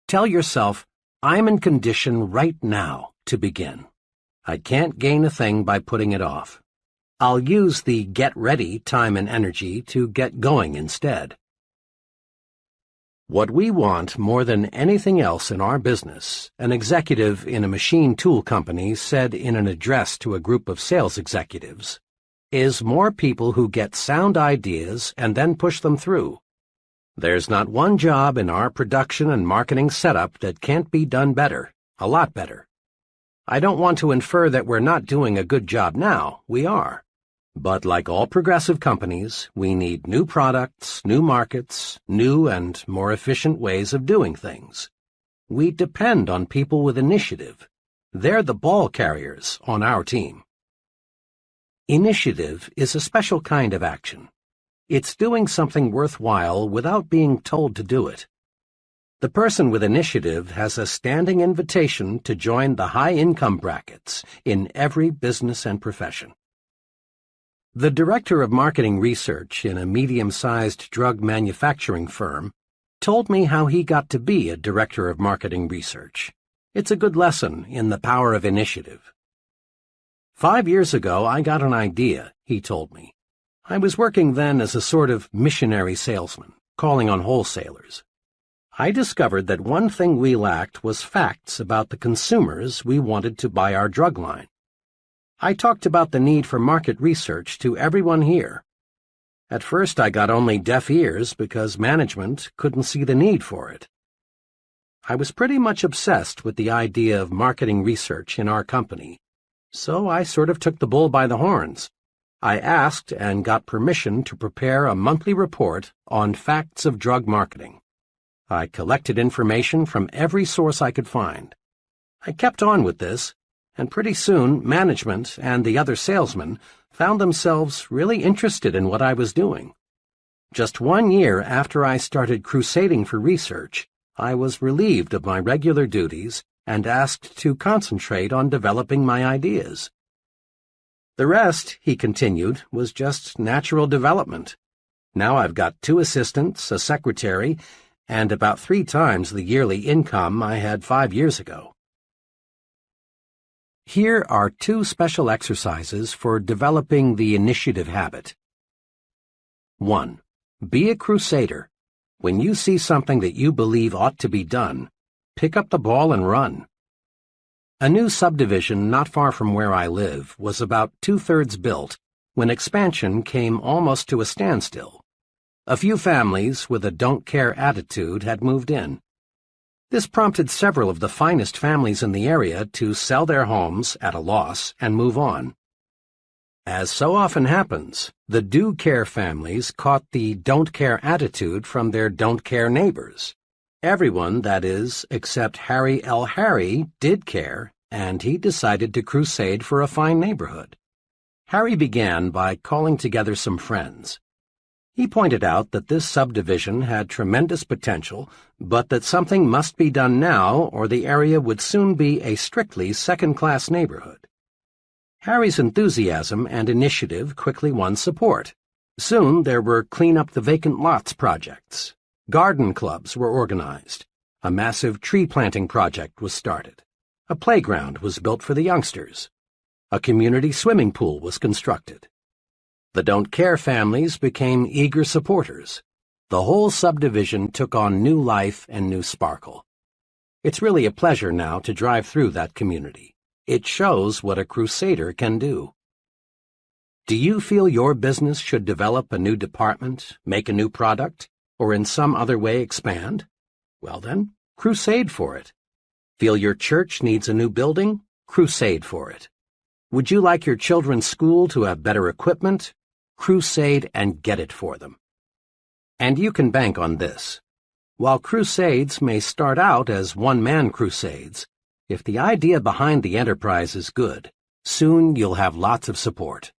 Tell yourself, "I'm in condition right now to begin. I can't gain a thing by putting it off. I'll use the get ready time and energy to get going instead." What we want more than anything else in our business, an executive in a machine tool company said in an address to a group of sales executives, is more people who get sound ideas and then push them through. There's not one job in our production and marketing setup that can't be done better, a lot better. I don't want to infer that we're not doing a good job now. We are. But like all progressive companies, we need new products, new markets, new and more efficient ways of doing things. We depend on people with initiative. They're the ball carriers on our team. Initiative is a special kind of action. It's doing something worthwhile without being told to do it. The person with initiative has a standing invitation to join the high-income brackets in every business and profession. The director of marketing research in a medium-sized drug manufacturing firm told me how he got to be a director of marketing research. It's a good lesson in the power of initiative. 5 years ago, I got an idea, he told me. I was working then as a sort of missionary salesman, calling on wholesalers. I discovered that one thing we lacked was facts about the consumers we wanted to buy our drug line. I talked about the need for market research to everyone here. At first I got only deaf ears because management couldn't see the need for it. I was pretty much obsessed with the idea of marketing research in our company, so I sort of took the bull by the horns. I asked and got permission to prepare a monthly report on facts of drug marketing. I collected information from every source I could find. I kept on with this, and pretty soon management and the other salesmen found themselves really interested in what I was doing. Just 1 year after I started crusading for research, I was relieved of my regular duties and asked to concentrate on developing my ideas. The rest, he continued, was just natural development. Now I've got 2 assistants, a secretary, and about 3 times the yearly income I had 5 years ago. Here are 2 special exercises for developing the initiative habit. 1. Be a crusader. When you see something that you believe ought to be done, pick up the ball and run. A new subdivision not far from where I live was about 2/3 built when expansion came almost to a standstill. A few families with a don't-care attitude had moved in. This prompted several of the finest families in the area to sell their homes at a loss and move on. As so often happens, the do-care families caught the don't-care attitude from their don't-care neighbors. Everyone, that is, except Harry L. Harry, did care, and he decided to crusade for a fine neighborhood. Harry began by calling together some friends. He pointed out that this subdivision had tremendous potential, but that something must be done now or the area would soon be a strictly second-class neighborhood. Harry's enthusiasm and initiative quickly won support. Soon there were clean-up-the-vacant lots projects. Garden clubs were organized. A massive tree-planting project was started. A playground was built for the youngsters. A community swimming pool was constructed. The don't-care families became eager supporters. The whole subdivision took on new life and new sparkle. It's really a pleasure now to drive through that community. It shows what a crusader can do. Do you feel your business should develop a new department, make a new product, or in some other way expand? Well then, crusade for it. Feel your church needs a new building? Crusade for it. Would you like your children's school to have better equipment? Crusade and get it for them. And you can bank on this. While crusades may start out as one-man crusades, if the idea behind the enterprise is good, soon you'll have lots of support.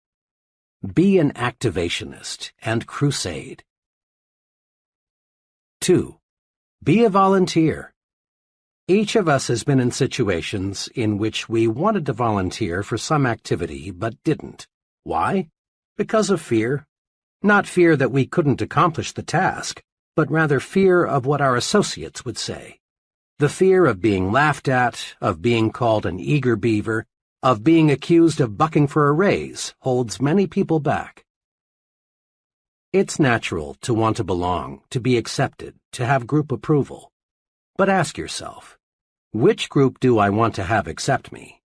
Be an activationist and crusade. 2. Be a volunteer. Each of us has been in situations in which we wanted to volunteer for some activity but didn't. Why? Because of fear. Not fear that we couldn't accomplish the task, but rather fear of what our associates would say. The fear of being laughed at, of being called an eager beaver, of being accused of bucking for a raise holds many people back. It's natural to want to belong, to be accepted, to have group approval. But ask yourself, which group do I want to have accept me?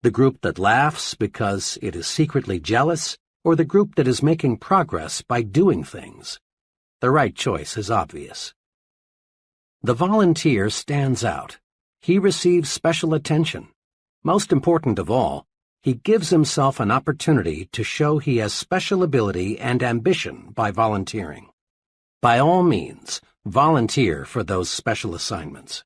The group that laughs because it is secretly jealous, or the group that is making progress by doing things? The right choice is obvious. The volunteer stands out. He receives special attention. Most important of all, he gives himself an opportunity to show he has special ability and ambition by volunteering. By all means, volunteer for those special assignments.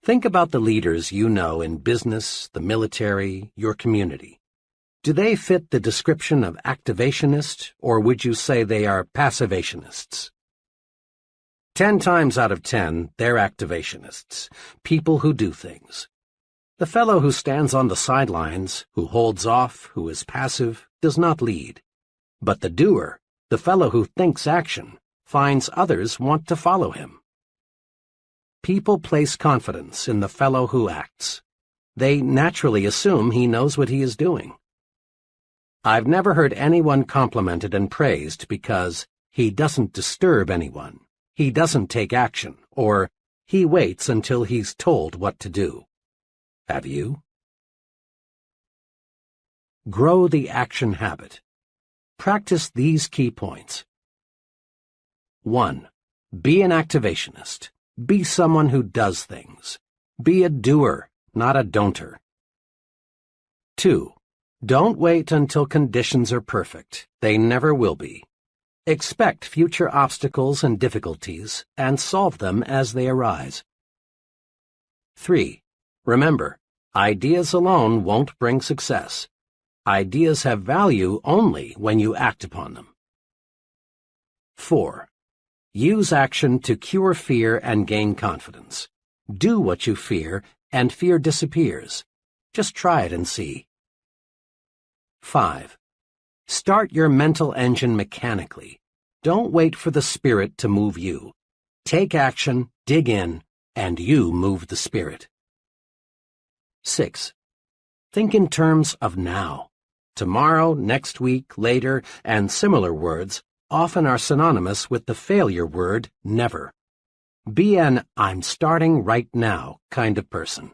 Think about the leaders you know in business, the military, your community. Do they fit the description of activationist, or would you say they are passivationists? 10 times out of 10, they're activationists, people who do things. The fellow who stands on the sidelines, who holds off, who is passive, does not lead. But the doer, the fellow who thinks action, finds others want to follow him. People place confidence in the fellow who acts. They naturally assume he knows what he is doing. I've never heard anyone complimented and praised because he doesn't disturb anyone, he doesn't take action, or he waits until he's told what to do. Have you? Grow the action habit. Practice these key points. 1. Be an activationist. Be someone who does things. Be a doer, not a don'ter. 2. Don't wait until conditions are perfect. They never will be. Expect future obstacles and difficulties and solve them as they arise. 3. Remember, ideas alone won't bring success. Ideas have value only when you act upon them. 4. Use action to cure fear and gain confidence. Do what you fear, and fear disappears. Just try it and see. 5. Start your mental engine mechanically. Don't wait for the spirit to move you. Take action, dig in, and you move the spirit. 6. Think in terms of now. Tomorrow, next week, later, and similar words often are synonymous with the failure word never. Be an I'm starting right now kind of person.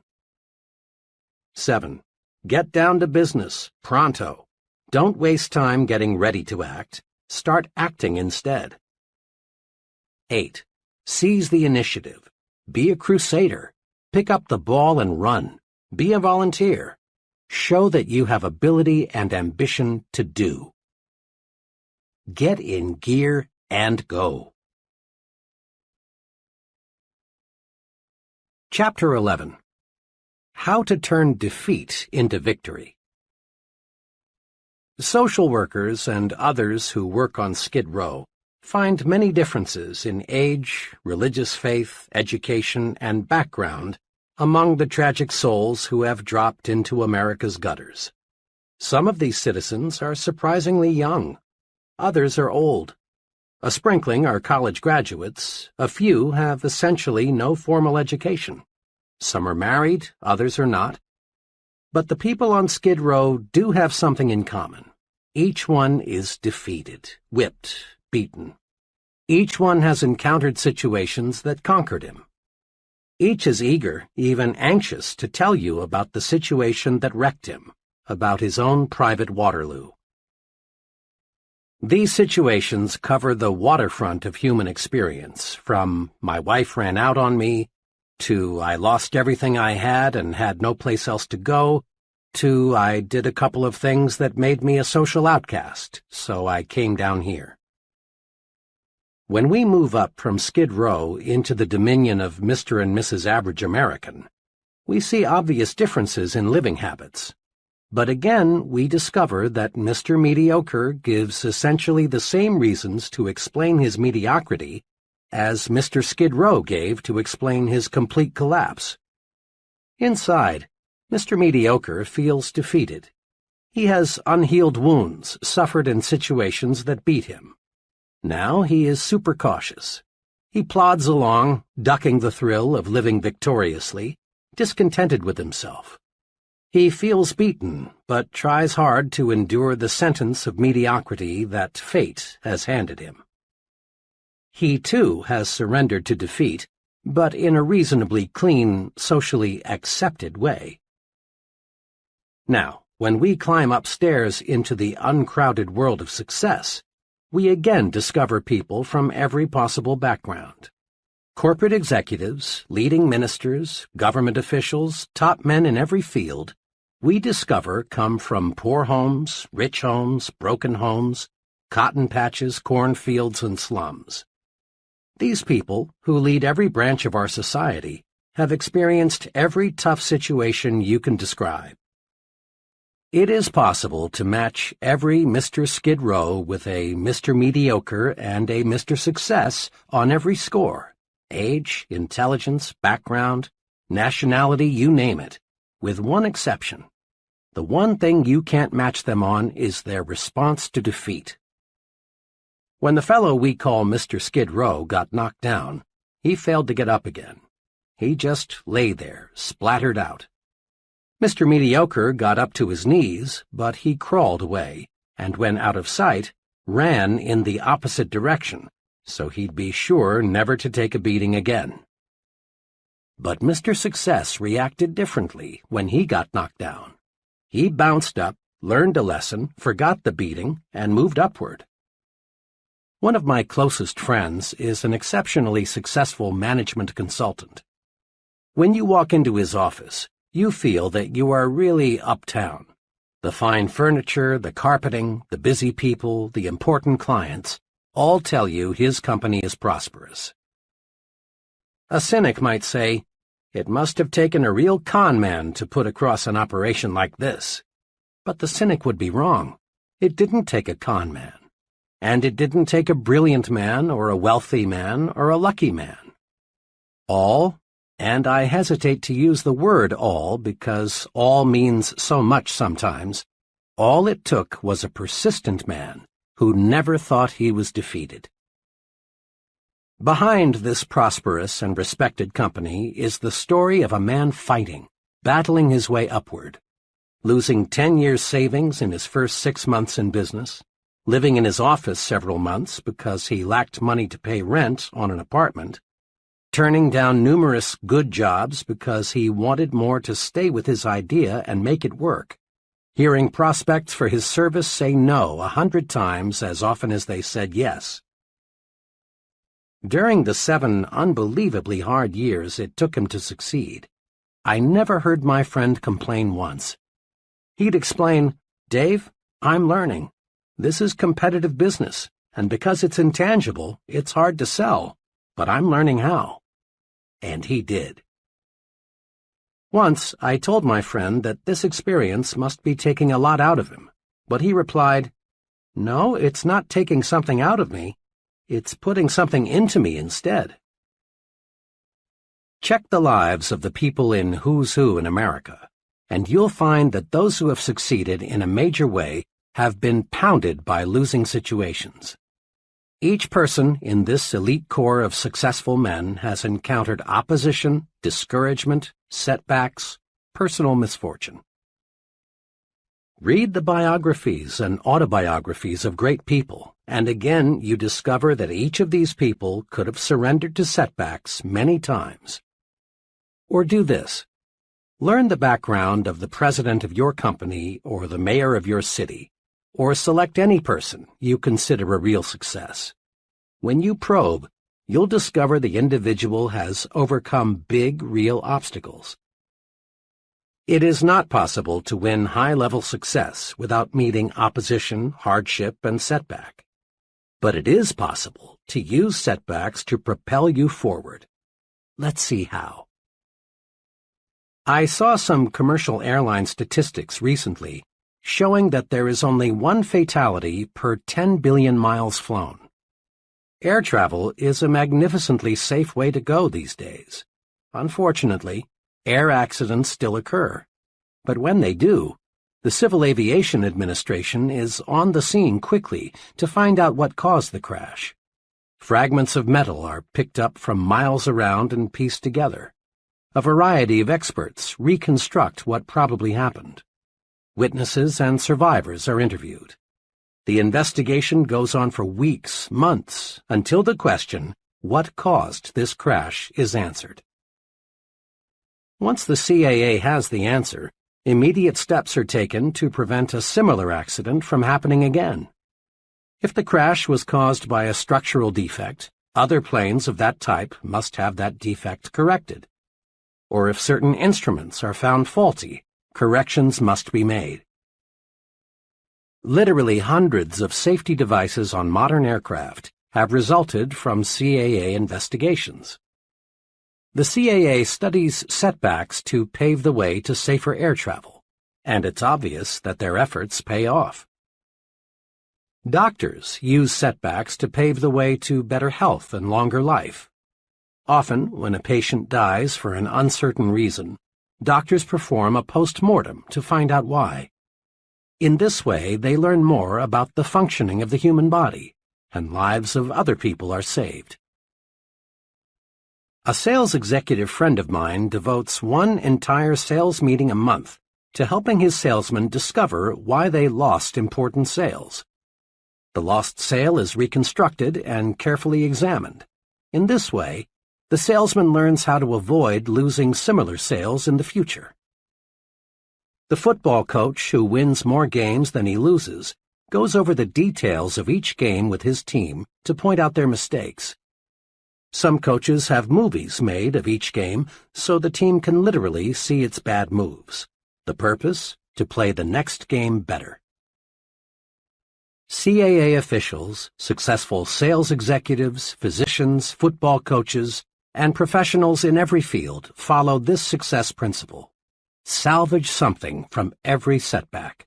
7. Get down to business, pronto. Don't waste time getting ready to act. Start acting instead. 8. Seize the initiative. Be a crusader. Pick up the ball and run. Be a volunteer. Show that you have ability and ambition to do. Get in gear and go. Chapter 11. How to turn defeat into victory. Social workers and others who work on Skid Row find many differences in age, religious faith, education, and background among the tragic souls who have dropped into America's gutters. Some of these citizens are surprisingly young. Others are old. A sprinkling are college graduates. A few have essentially no formal education. Some are married, others are not. But the people on Skid Row do have something in common. Each one is defeated, whipped, beaten. Each one has encountered situations that conquered him. Each is eager, even anxious, to tell you about the situation that wrecked him, about his own private Waterloo. These situations cover the waterfront of human experience, from "my wife ran out on me," to "I lost everything I had and had no place else to go," to "I did a couple of things that made me a social outcast, so I came down here." When we move up from Skid Row into the dominion of Mr. and Mrs. Average American, we see obvious differences in living habits. But again, we discover that Mr. Mediocre gives essentially the same reasons to explain his mediocrity as Mr. Skid Row gave to explain his complete collapse. Inside, Mr. Mediocre feels defeated. He has unhealed wounds suffered in situations that beat him. Now he is super cautious. He plods along, ducking the thrill of living victoriously, discontented with himself. He feels beaten, but tries hard to endure the sentence of mediocrity that fate has handed him. He, too, has surrendered to defeat, but in a reasonably clean, socially accepted way. Now, when we climb upstairs into the uncrowded world of success, we again discover people from every possible background. Corporate executives, leading ministers, government officials, top men in every field, we discover come from poor homes, rich homes, broken homes, cotton patches, cornfields, and slums. These people, who lead every branch of our society, have experienced every tough situation you can describe. It is possible to match every Mr. Skid Row with a Mr. Mediocre and a Mr. Success on every score: age, intelligence, background, nationality, you name it, with one exception. The one thing you can't match them on is their response to defeat. When the fellow we call Mr. Skid Row got knocked down, he failed to get up again. He just lay there, splattered out. Mr. Mediocre got up to his knees, but he crawled away, and when out of sight, ran in the opposite direction, so he'd be sure never to take a beating again. But Mr. Success reacted differently when he got knocked down. He bounced up, learned a lesson, forgot the beating, and moved upward. One of my closest friends is an exceptionally successful management consultant. When you walk into his office, you feel that you are really uptown. The fine furniture, the carpeting, the busy people, the important clients, all tell you his company is prosperous. A cynic might say, "It must have taken a real con man to put across an operation like this." But the cynic would be wrong. It didn't take a con man. And it didn't take a brilliant man or a wealthy man or a lucky man. All, and I hesitate to use the word all because all means so much sometimes, all it took was a persistent man who never thought he was defeated. Behind this prosperous and respected company is the story of a man fighting, battling his way upward, losing 10 years' savings in his first 6 months in business, living in his office several months because he lacked money to pay rent on an apartment, turning down numerous good jobs because he wanted more to stay with his idea and make it work, hearing prospects for his service say no 100 times as often as they said yes. During the 7 unbelievably hard years it took him to succeed, I never heard my friend complain once. He'd explain, "Dave, I'm learning. This is competitive business, and because it's intangible, it's hard to sell, but I'm learning how." And he did. Once I told my friend that this experience must be taking a lot out of him, but he replied, "No, it's not taking something out of me. It's putting something into me instead." Check the lives of the people in Who's Who in America, and you'll find that those who have succeeded in a major way have been pounded by losing situations. Each person in this elite core of successful men has encountered opposition, discouragement, setbacks, personal misfortune. Read the biographies and autobiographies of great people, and again you discover that each of these people could have surrendered to setbacks many times. Or do this. Learn the background of the president of your company or the mayor of your city, or select any person you consider a real success. When you probe, you'll discover the individual has overcome big, real obstacles. It is not possible to win high-level success without meeting opposition, hardship, and setback. But it is possible to use setbacks to propel you forward. Let's see how. I saw some commercial airline statistics recently showing that there is only one fatality per 10 billion miles flown. Air travel is a magnificently safe way to go these days. Unfortunately, air accidents still occur. But when they do, the Civil Aviation Administration is on the scene quickly to find out what caused the crash. Fragments of metal are picked up from miles around and pieced together. A variety of experts reconstruct what probably happened. Witnesses and survivors are interviewed. The investigation goes on for weeks, months, until the question, what caused this crash, is answered. Once the CAA has the answer, immediate steps are taken to prevent a similar accident from happening again. If the crash was caused by a structural defect, other planes of that type must have that defect corrected. Or if certain instruments are found faulty, corrections must be made. Literally hundreds of safety devices on modern aircraft have resulted from CAA investigations. The CAA studies setbacks to pave the way to safer air travel, and it's obvious that their efforts pay off. Doctors use setbacks to pave the way to better health and longer life. Often, when a patient dies for an uncertain reason, doctors perform a post-mortem to find out why. In this way, they learn more about the functioning of the human body, and lives of other people are saved. A sales executive friend of mine devotes one entire sales meeting a month to helping his salesmen discover why they lost important sales. The lost sale is reconstructed and carefully examined. In this way, the salesman learns how to avoid losing similar sales in the future. The football coach who wins more games than he loses goes over the details of each game with his team to point out their mistakes. Some coaches have movies made of each game so the team can literally see its bad moves. The purpose? To play the next game better. CAA officials, successful sales executives, physicians, football coaches, and professionals in every field follow this success principle. Salvage something from every setback.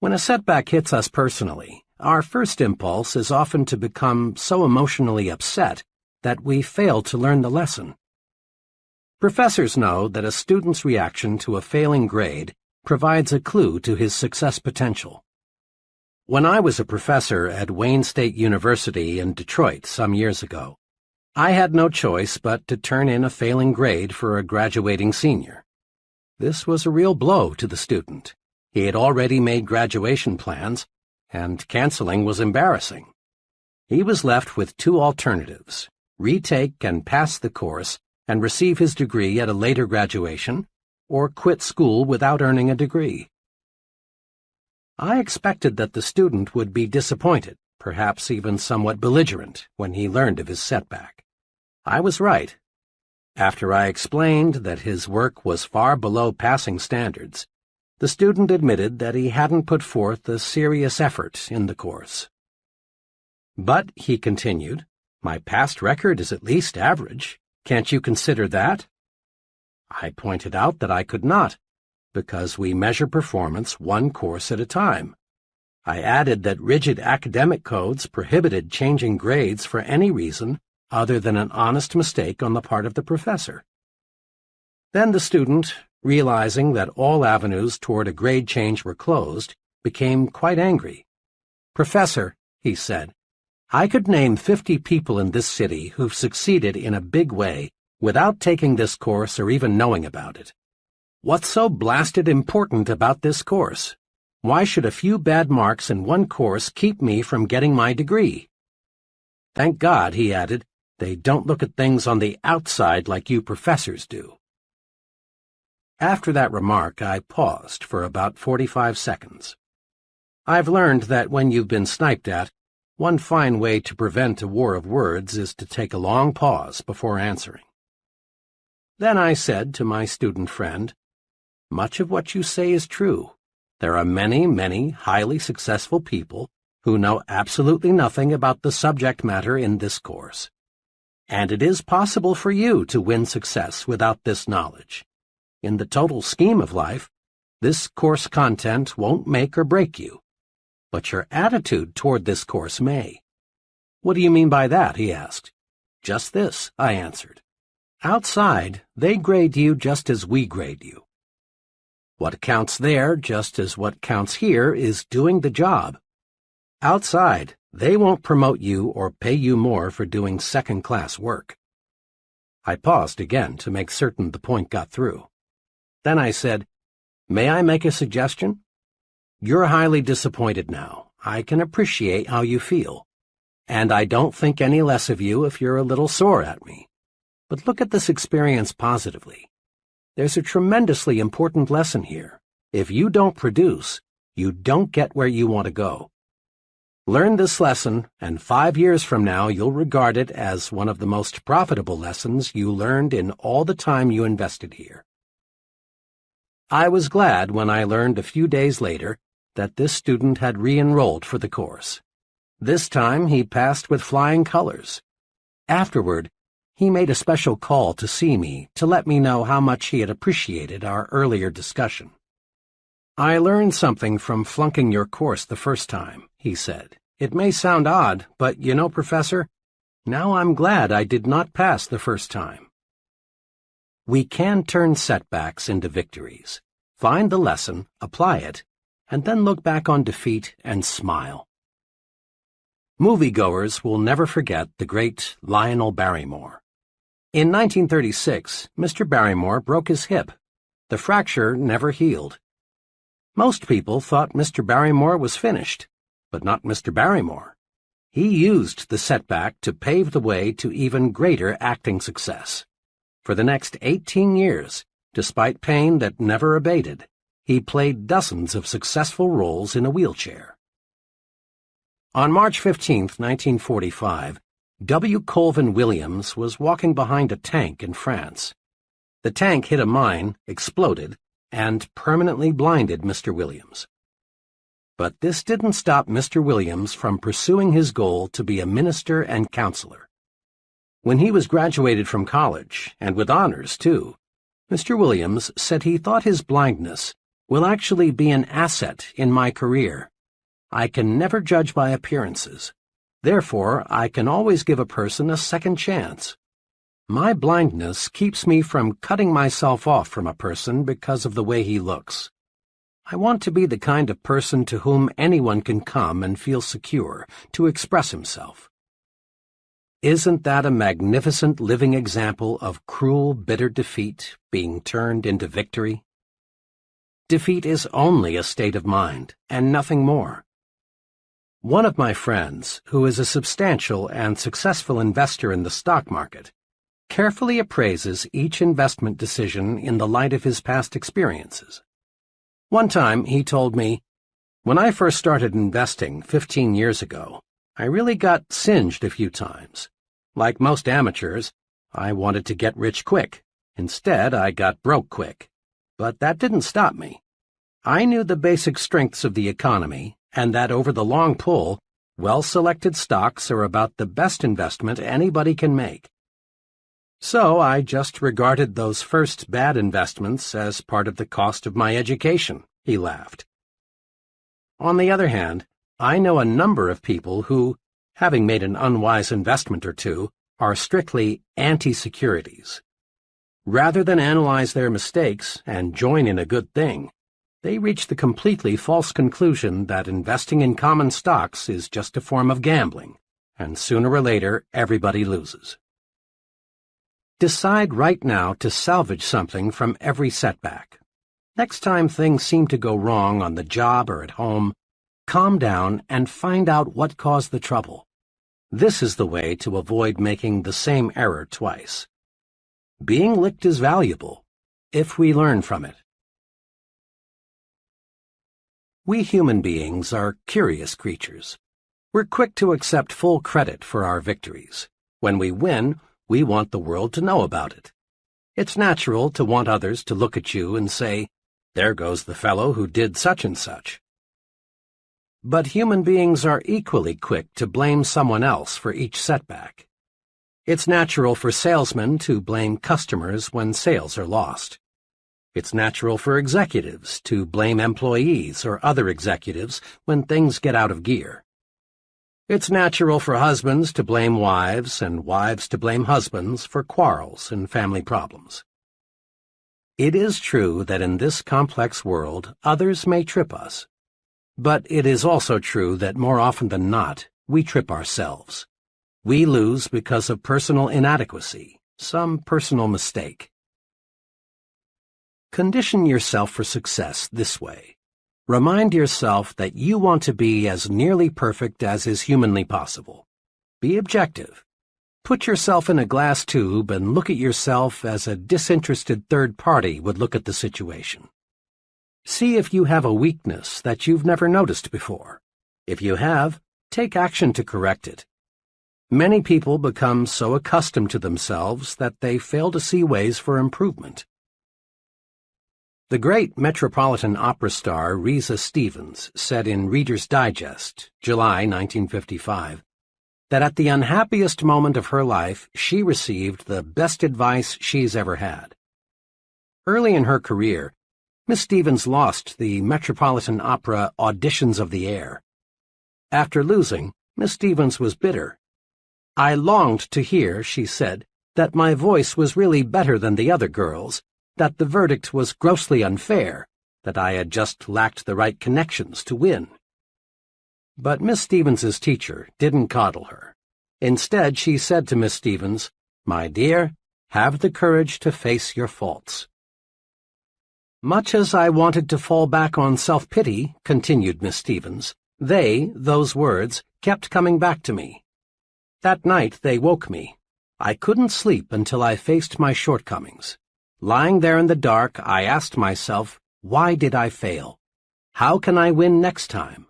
When a setback hits us personally, our first impulse is often to become so emotionally upset that we fail to learn the lesson. Professors know that a student's reaction to a failing grade provides a clue to his success potential. When I was a professor at Wayne State University in Detroit some years ago, I had no choice but to turn in a failing grade for a graduating senior. This was a real blow to the student. He had already made graduation plans, and canceling was embarrassing. He was left with two alternatives: retake and pass the course and receive his degree at a later graduation, or quit school without earning a degree. I expected that the student would be disappointed, perhaps even somewhat belligerent, when he learned of his setback. I was right. After I explained that his work was far below passing standards, the student admitted that he hadn't put forth a serious effort in the course. But, he continued, my past record is at least average. Can't you consider that? I pointed out that I could not, because we measure performance one course at a time. I added that rigid academic codes prohibited changing grades for any reason other than an honest mistake on the part of the professor. Then the student, realizing that all avenues toward a grade change were closed, became quite angry. Professor, he said, I could name 50 people in this city who've succeeded in a big way without taking this course or even knowing about it. What's so blasted important about this course? Why should a few bad marks in one course keep me from getting my degree? Thank God, he added, they don't look at things on the outside like you professors do. After that remark, I paused for about 45 seconds. I've learned that when you've been sniped at, one fine way to prevent a war of words is to take a long pause before answering. Then I said to my student friend, "Much of what you say is true. There are many, many highly successful people who know absolutely nothing about the subject matter in this course. And it is possible for you to win success without this knowledge. In the total scheme of life, this course content won't make or break you. But your attitude toward this course may." "What do you mean by that?" he asked. "Just this," I answered. "Outside, they grade you just as we grade you. What counts there, just as what counts here, is doing the job. Outside, they won't promote you or pay you more for doing second-class work." I paused again to make certain the point got through. Then I said, "May I make a suggestion? You're highly disappointed now. I can appreciate how you feel. And I don't think any less of you if you're a little sore at me. But look at this experience positively. There's a tremendously important lesson here. If you don't produce, you don't get where you want to go. Learn this lesson, and 5 years from now you'll regard it as one of the most profitable lessons you learned in all the time you invested here." I was glad when I learned a few days later that this student had re-enrolled for the course. This time he passed with flying colors. Afterward, he made a special call to see me to let me know how much he had appreciated our earlier discussion. "I learned something from flunking your course the first time," he said. "It may sound odd, but you know, Professor, now I'm glad I did not pass the first time." We can turn setbacks into victories, find the lesson, apply it, and then look back on defeat and smile. Moviegoers will never forget the great Lionel Barrymore. In 1936, Mr. Barrymore broke his hip. The fracture never healed. Most people thought Mr. Barrymore was finished, but not Mr. Barrymore. He used the setback to pave the way to even greater acting success. For the next 18 years, despite pain that never abated, he played dozens of successful roles in a wheelchair. On March 15, 1945, W. Colvin Williams was walking behind a tank in France. The tank hit a mine, exploded, and permanently blinded Mr. Williams. But this didn't stop Mr. Williams from pursuing his goal to be a minister and counselor. When he was graduated from college, and with honors too, Mr. Williams said he thought his blindness will actually be an asset in my career. I can never judge by appearances. Therefore, I can always give a person a second chance. My blindness keeps me from cutting myself off from a person because of the way he looks. I want to be the kind of person to whom anyone can come and feel secure to express himself. Isn't that a magnificent living example of cruel, bitter defeat being turned into victory? Defeat is only a state of mind, and nothing more. One of my friends, who is a substantial and successful investor in the stock market, carefully appraises each investment decision in the light of his past experiences. One time he told me, "When I first started investing 15 years ago, I really got singed a few times. Like most amateurs, I wanted to get rich quick. Instead, I got broke quick. But that didn't stop me. I knew the basic strengths of the economy, and that over the long pull, well-selected stocks are about the best investment anybody can make. So I just regarded those first bad investments as part of the cost of my education," he laughed. On the other hand, I know a number of people who, having made an unwise investment or two, are strictly anti-securities. Rather than analyze their mistakes and join in a good thing, they reach the completely false conclusion that investing in common stocks is just a form of gambling, and sooner or later everybody loses. Decide right now to salvage something from every setback. Next time things seem to go wrong on the job or at home, calm down and find out what caused the trouble. This is the way to avoid making the same error twice. Being licked is valuable. if we learn from it. We human beings are curious creatures. We're quick to accept full credit for our victories. When we win, we want the world to know about it. It's natural to want others to look at you and say, "There goes the fellow who did such and such." But human beings are equally quick to blame someone else for each setback. It's natural for salesmen to blame customers when sales are lost. It's natural for executives to blame employees or other executives when things get out of gear. It's natural for husbands to blame wives and wives to blame husbands for quarrels and family problems. It is true that in this complex world, others may trip us. But it is also true that more often than not, we trip ourselves. We lose because of personal inadequacy, some personal mistake. Condition yourself for success this way. Remind yourself that you want to be as nearly perfect as is humanly possible. Be objective. Put yourself in a glass tube and look at yourself as a disinterested third party would look at the situation. See if you have a weakness that you've never noticed before. If you have, take action to correct it. Many people become so accustomed to themselves that they fail to see ways for improvement. The great Metropolitan Opera star Risa Stevens said in Reader's Digest, July 1955, that at the unhappiest moment of her life, she received the best advice she's ever had. Early in her career, Miss Stevens lost the Metropolitan Opera Auditions of the Air. After losing, Miss Stevens was bitter. "I longed to hear," she said, "that my voice was really better than the other girls', that the verdict was grossly unfair, that I had just lacked the right connections to win." But Miss Stevens's teacher didn't coddle her. Instead, she said to Miss Stevens, "My dear, have the courage to face your faults." Much as I wanted to fall back on self-pity, continued Miss Stevens, those words, kept coming back to me. That night they woke me. I couldn't sleep until I faced my shortcomings. Lying there in the dark, I asked myself, why did I fail? How can I win next time?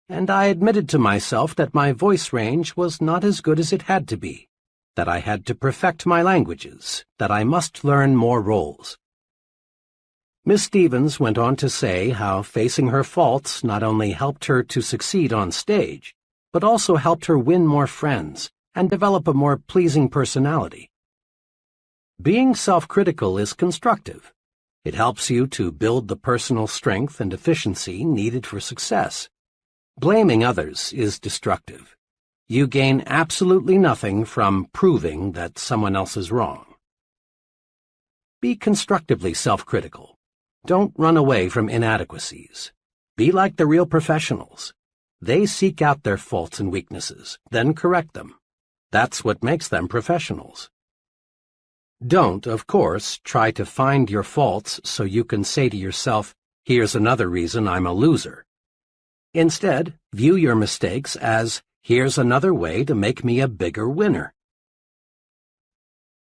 And I admitted to myself that my voice range was not as good as it had to be, that I had to perfect my languages, that I must learn more roles. Miss Stevens went on to say how facing her faults not only helped her to succeed on stage, but also helped her win more friends and develop a more pleasing personality. Being self-critical is constructive. It helps you to build the personal strength and efficiency needed for success. Blaming others is destructive. You gain absolutely nothing from proving that someone else is wrong. Be constructively self-critical. Don't run away from inadequacies. Be like the real professionals. They seek out their faults and weaknesses, then correct them. That's what makes them professionals. Don't, of course, try to find your faults so you can say to yourself, "Here's another reason I'm a loser." Instead, view your mistakes as, "Here's another way to make me a bigger winner."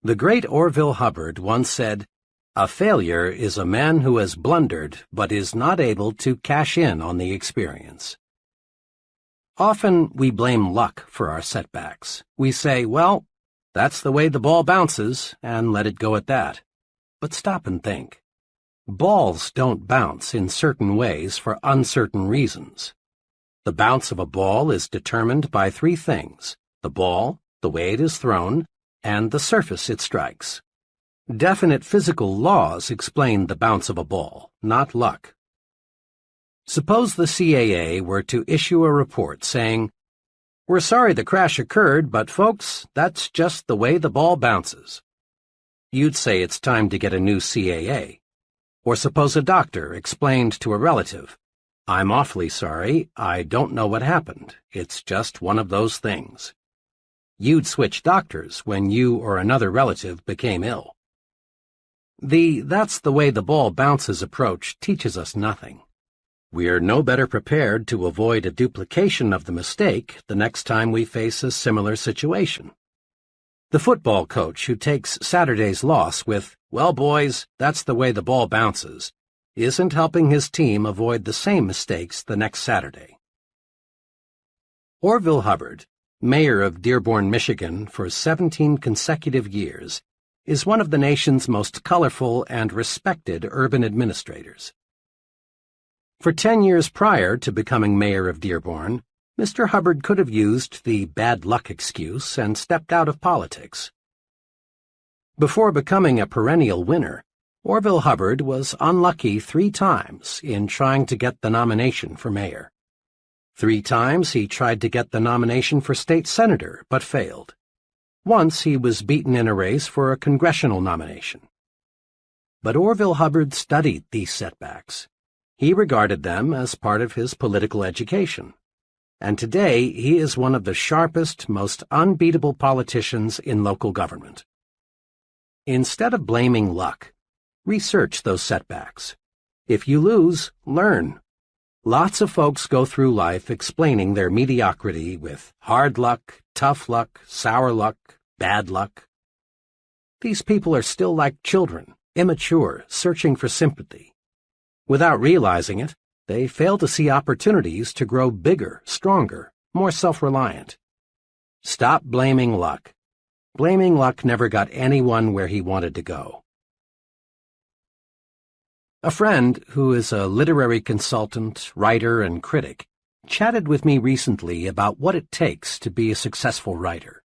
The great Orville Hubbard once said, "A failure is a man who has blundered but is not able to cash in on the experience." Often we blame luck for our setbacks. We say, "Well, that's the way the ball bounces," and let it go at that. But stop and think. Balls don't bounce in certain ways for uncertain reasons. The bounce of a ball is determined by three things: the ball, the way it is thrown, and the surface it strikes. Definite physical laws explain the bounce of a ball, not luck. Suppose the CAA were to issue a report saying, "We're sorry the crash occurred, but folks, that's just the way the ball bounces." You'd say it's time to get a new CAA. Or suppose a doctor explained to a relative, "I'm awfully sorry, I don't know what happened. It's just one of those things." You'd switch doctors when you or another relative became ill. The "that's the way the ball bounces" approach teaches us nothing. We're no better prepared to avoid a duplication of the mistake the next time we face a similar situation. The football coach who takes Saturday's loss with, "Well, boys, that's the way the ball bounces," isn't helping his team avoid the same mistakes the next Saturday. Orville Hubbard, mayor of Dearborn, Michigan for 17 consecutive years, is one of the nation's most colorful and respected urban administrators. For 10 years prior to becoming mayor of Dearborn, Mr. Hubbard could have used the bad luck excuse and stepped out of politics. Before becoming a perennial winner, Orville Hubbard was unlucky 3 times in trying to get the nomination for mayor. 3 times he tried to get the nomination for state senator, but failed. Once he was beaten in a race for a congressional nomination. But Orville Hubbard studied these setbacks. He regarded them as part of his political education. And today he is one of the sharpest, most unbeatable politicians in local government. Instead of blaming luck, research those setbacks. If you lose, learn. Lots of folks go through life explaining their mediocrity with hard luck, tough luck, sour luck, bad luck. These people are still like children, immature, searching for sympathy. Without realizing it, they fail to see opportunities to grow bigger, stronger, more self-reliant. Stop blaming luck. Blaming luck never got anyone where he wanted to go. A friend, who is a literary consultant, writer, and critic, chatted with me recently about what it takes to be a successful writer.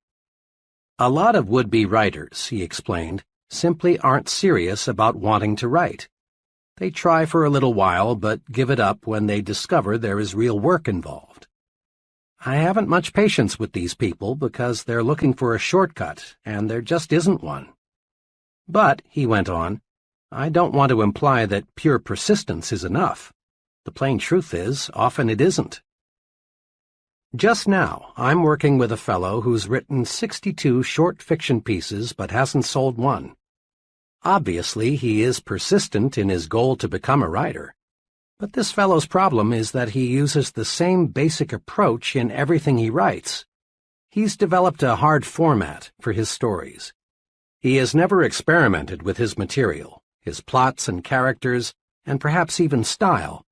A lot of would-be writers, he explained, simply aren't serious about wanting to write. They try for a little while, but give it up when they discover there is real work involved. I haven't much patience with these people because they're looking for a shortcut, and there just isn't one. But, he went on, I don't want to imply that pure persistence is enough. The plain truth is, often it isn't. Just now, I'm working with a fellow who's written 62 short fiction pieces but hasn't sold one. Obviously, he is persistent in his goal to become a writer. But this fellow's problem is that he uses the same basic approach in everything he writes. He's developed a hard format for his stories. He has never experimented with his material, his plots and characters, and perhaps even style.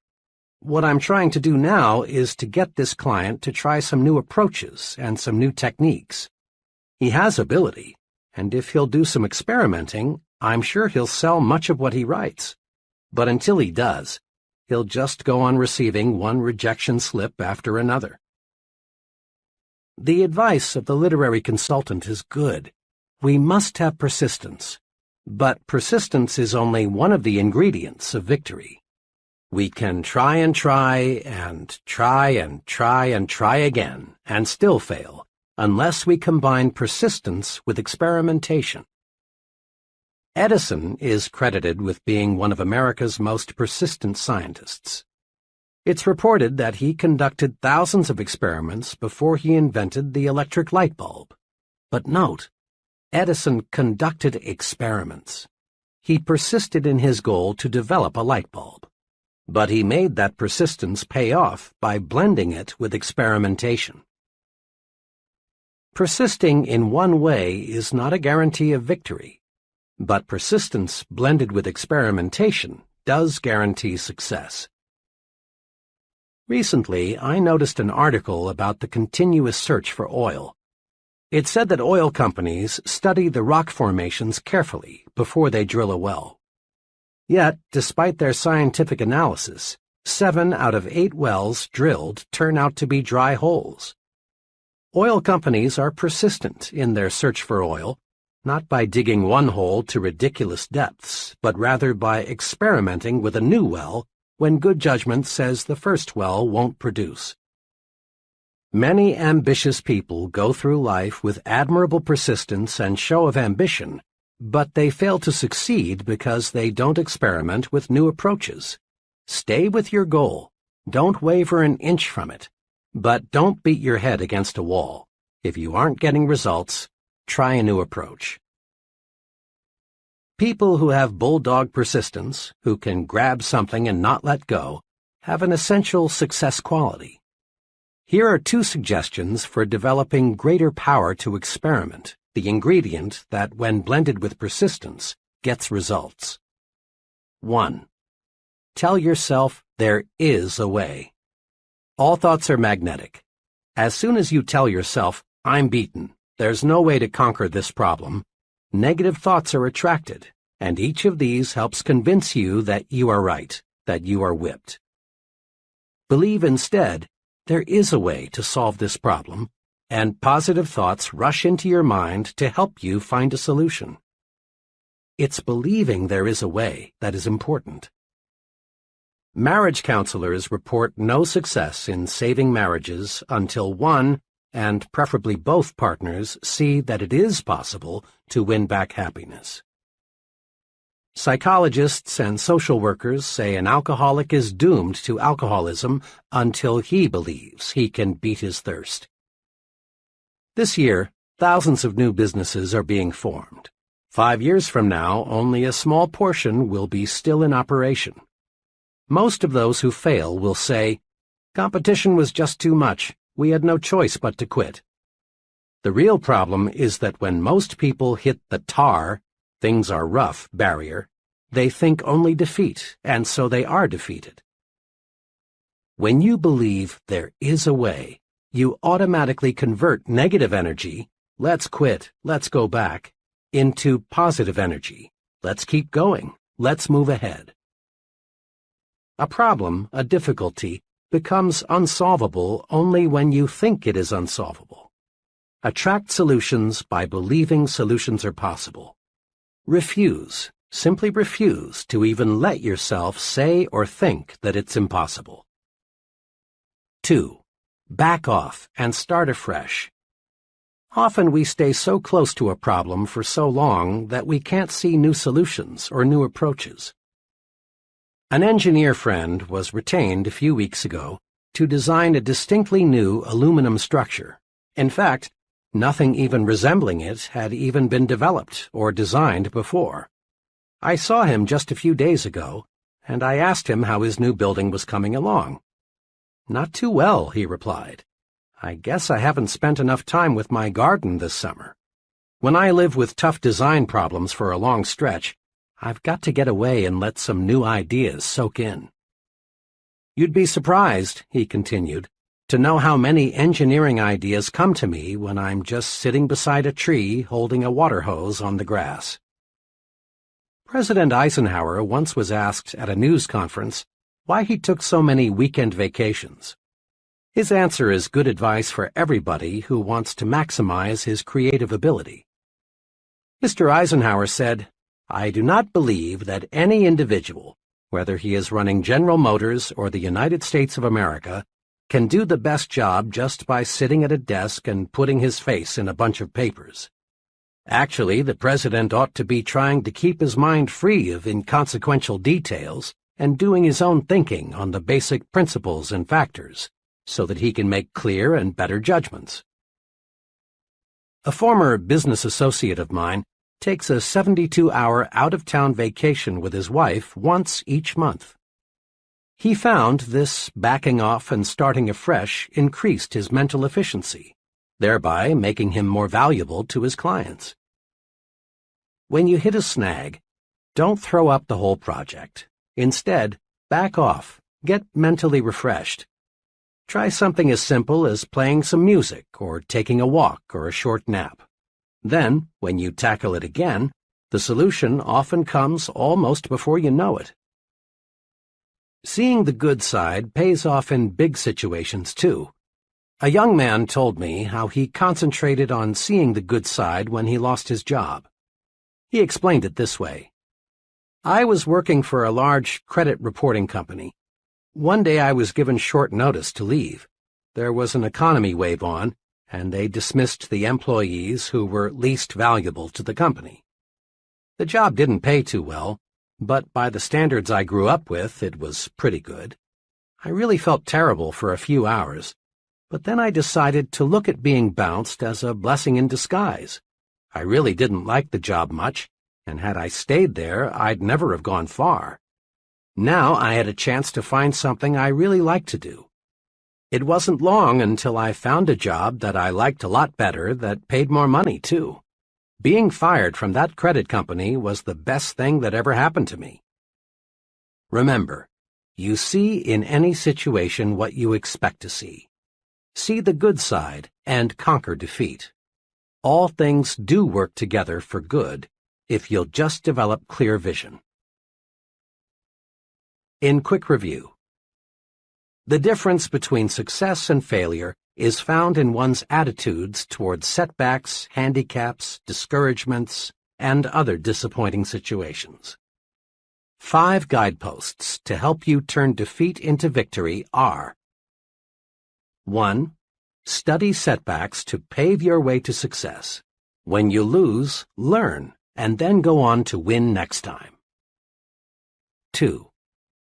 What I'm trying to do now is to get this client to try some new approaches and some new techniques. He has ability, and if he'll do some experimenting, I'm sure he'll sell much of what he writes. But until he does, he'll just go on receiving one rejection slip after another. The advice of the literary consultant is good. We must have persistence. But persistence is only one of the ingredients of victory. We can try and try and try and try and try again and still fail, unless we combine persistence with experimentation. Edison is credited with being one of America's most persistent scientists. It's reported that he conducted thousands of experiments before he invented the electric light bulb. But note, Edison conducted experiments. He persisted in his goal to develop a light bulb. But he made that persistence pay off by blending it with experimentation. Persisting in one way is not a guarantee of victory. But persistence blended with experimentation does guarantee success. Recently, I noticed an article about the continuous search for oil. It said that oil companies study the rock formations carefully before they drill a well. Yet, despite their scientific analysis, 7 out of 8 wells drilled turn out to be dry holes. Oil companies are persistent in their search for oil, not by digging one hole to ridiculous depths, but rather by experimenting with a new well when good judgment says the first well won't produce. Many ambitious people go through life with admirable persistence and show of ambition, but they fail to succeed because they don't experiment with new approaches. Stay with your goal. Don't waver an inch from it. But don't beat your head against a wall. If you aren't getting results, try a new approach. People who have bulldog persistence, who can grab something and not let go, have an essential success quality. Here are 2 suggestions for developing greater power to experiment, the ingredient that, when blended with persistence, gets results. 1. Tell yourself there is a way. All thoughts are magnetic. As soon as you tell yourself, I'm beaten, there's no way to conquer this problem, negative thoughts are attracted, and each of these helps convince you that you are right, that you are whipped. Believe instead, there is a way to solve this problem, and positive thoughts rush into your mind to help you find a solution. It's believing there is a way that is important. Marriage counselors report no success in saving marriages until one, and preferably both partners, see that it is possible to win back happiness. Psychologists and social workers say an alcoholic is doomed to alcoholism until he believes he can beat his thirst. This year, thousands of new businesses are being formed. 5 years from now, only a small portion will be still in operation. Most of those who fail will say, competition was just too much. We had no choice but to quit. The real problem is that when most people hit the tar, things are rough barrier, they think only defeat, and so they are defeated. When you believe there is a way, you automatically convert negative energy, let's quit, let's go back, into positive energy, let's keep going, let's move ahead. A problem, a difficulty, becomes unsolvable only when you think it is unsolvable. Attract solutions by believing solutions are possible. Refuse, simply refuse to even let yourself say or think that it's impossible. 2. Back off and start afresh. Often we stay so close to a problem for so long that we can't see new solutions or new approaches. An engineer friend was retained a few weeks ago to design a distinctly new aluminum structure. In fact, nothing even resembling it had even been developed or designed before. I saw him just a few days ago, and I asked him how his new building was coming along. Not too well, he replied. I guess I haven't spent enough time with my garden this summer. When I live with tough design problems for a long stretch, I've got to get away and let some new ideas soak in. You'd be surprised, he continued, to know how many engineering ideas come to me when I'm just sitting beside a tree holding a water hose on the grass. President Eisenhower once was asked at a news conference why he took so many weekend vacations. His answer is good advice for everybody who wants to maximize his creative ability. Mr. Eisenhower said, I do not believe that any individual, whether he is running General Motors or the United States of America, can do the best job just by sitting at a desk and putting his face in a bunch of papers. Actually, the president ought to be trying to keep his mind free of inconsequential details and doing his own thinking on the basic principles and factors, so that he can make clear and better judgments. A former business associate of mine takes a 72-hour out-of-town vacation with his wife once each month. He found this backing off and starting afresh increased his mental efficiency, thereby making him more valuable to his clients. When you hit a snag, don't throw up the whole project. Instead, back off, get mentally refreshed. Try something as simple as playing some music or taking a walk or a short nap. Then, when you tackle it again, the solution often comes almost before you know it. Seeing the good side pays off in big situations, too. A young man told me how he concentrated on seeing the good side when he lost his job. He explained it this way. I was working for a large credit reporting company. One day I was given short notice to leave. There was an economy wave on, and they dismissed the employees who were least valuable to the company. The job didn't pay too well, but by the standards I grew up with, it was pretty good. I really felt terrible for a few hours, but then I decided to look at being bounced as a blessing in disguise. I really didn't like the job much, and had I stayed there, I'd never have gone far. Now I had a chance to find something I really liked to do. It wasn't long until I found a job that I liked a lot better that paid more money, too. Being fired from that credit company was the best thing that ever happened to me. Remember, you see in any situation what you expect to see. See the good side and conquer defeat. All things do work together for good if you'll just develop clear vision. In quick review, the difference between success and failure is found in one's attitudes towards setbacks, handicaps, discouragements, and other disappointing situations. 5 guideposts to help you turn defeat into victory are: 1. Study setbacks to pave your way to success. When you lose, learn, and then go on to win next time. 2.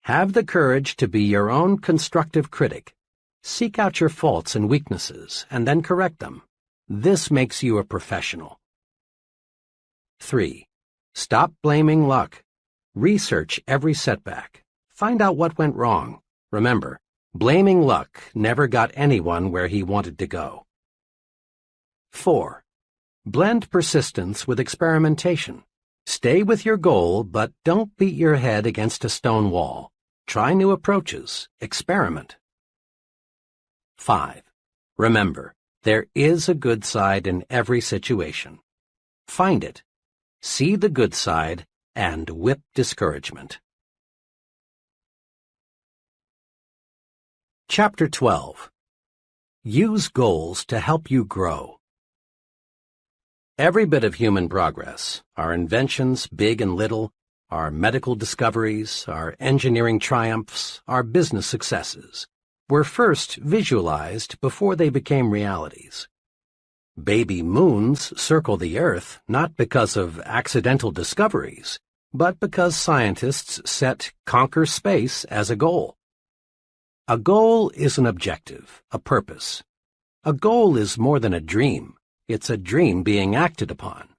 Have the courage to be your own constructive critic. Seek out your faults and weaknesses, and then correct them. This makes you a professional. 3. Stop blaming luck. Research every setback. Find out what went wrong. Remember, blaming luck never got anyone where he wanted to go. 4. Blend persistence with experimentation. Stay with your goal, but don't beat your head against a stone wall. Try new approaches. Experiment. 5. Remember, there is a good side in every situation. Find it. See the good side and whip discouragement. Chapter 12. Use goals to help you grow. Every bit of human progress, our inventions, big and little, our medical discoveries, our engineering triumphs, our business successes, were first visualized before they became realities. Baby moons circle the Earth not because of accidental discoveries, but because scientists set conquer space as a goal. A goal is an objective, a purpose. A goal is more than a dream. It's a dream being acted upon.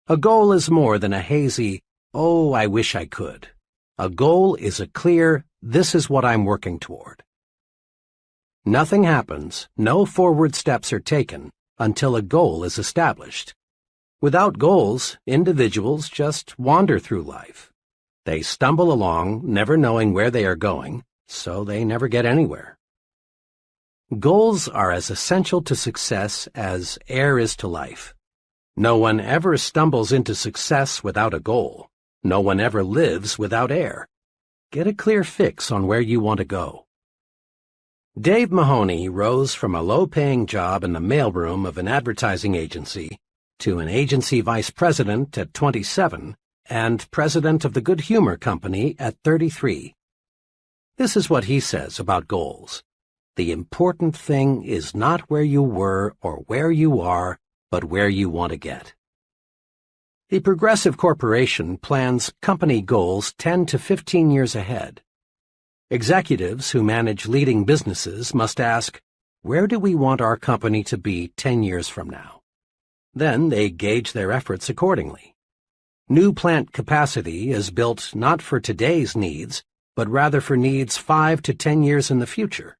A goal is more than a hazy, "Oh, I wish I could." A goal is a clear, "This is what I'm working toward." Nothing happens, no forward steps are taken, until a goal is established. Without goals, individuals just wander through life. They stumble along, never knowing where they are going, so they never get anywhere. Goals are as essential to success as air is to life. No one ever stumbles into success without a goal. No one ever lives without air. Get a clear fix on where you want to go. Dave Mahoney rose from a low-paying job in the mailroom of an advertising agency to an agency vice president at 27 and president of the Good Humor Company at 33. This is what he says about goals. The important thing is not where you were or where you are, but where you want to get. The Progressive Corporation plans company goals 10 to 15 years ahead. Executives who manage leading businesses must ask, where do we want our company to be 10 years from now? Then they gauge their efforts accordingly. New plant capacity is built not for today's needs, but rather for needs 5 to 10 years in the future.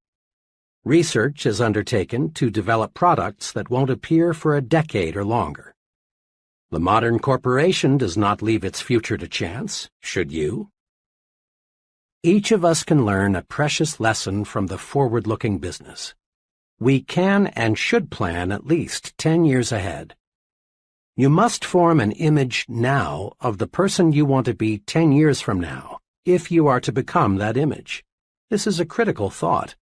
Research is undertaken to develop products that won't appear for a decade or longer. The modern corporation does not leave its future to chance, should you? Each of us can learn a precious lesson from the forward-looking business. We can and should plan at least 10 years ahead. You must form an image now of the person you want to be 10 years from now, if you are to become that image. This is a critical thought.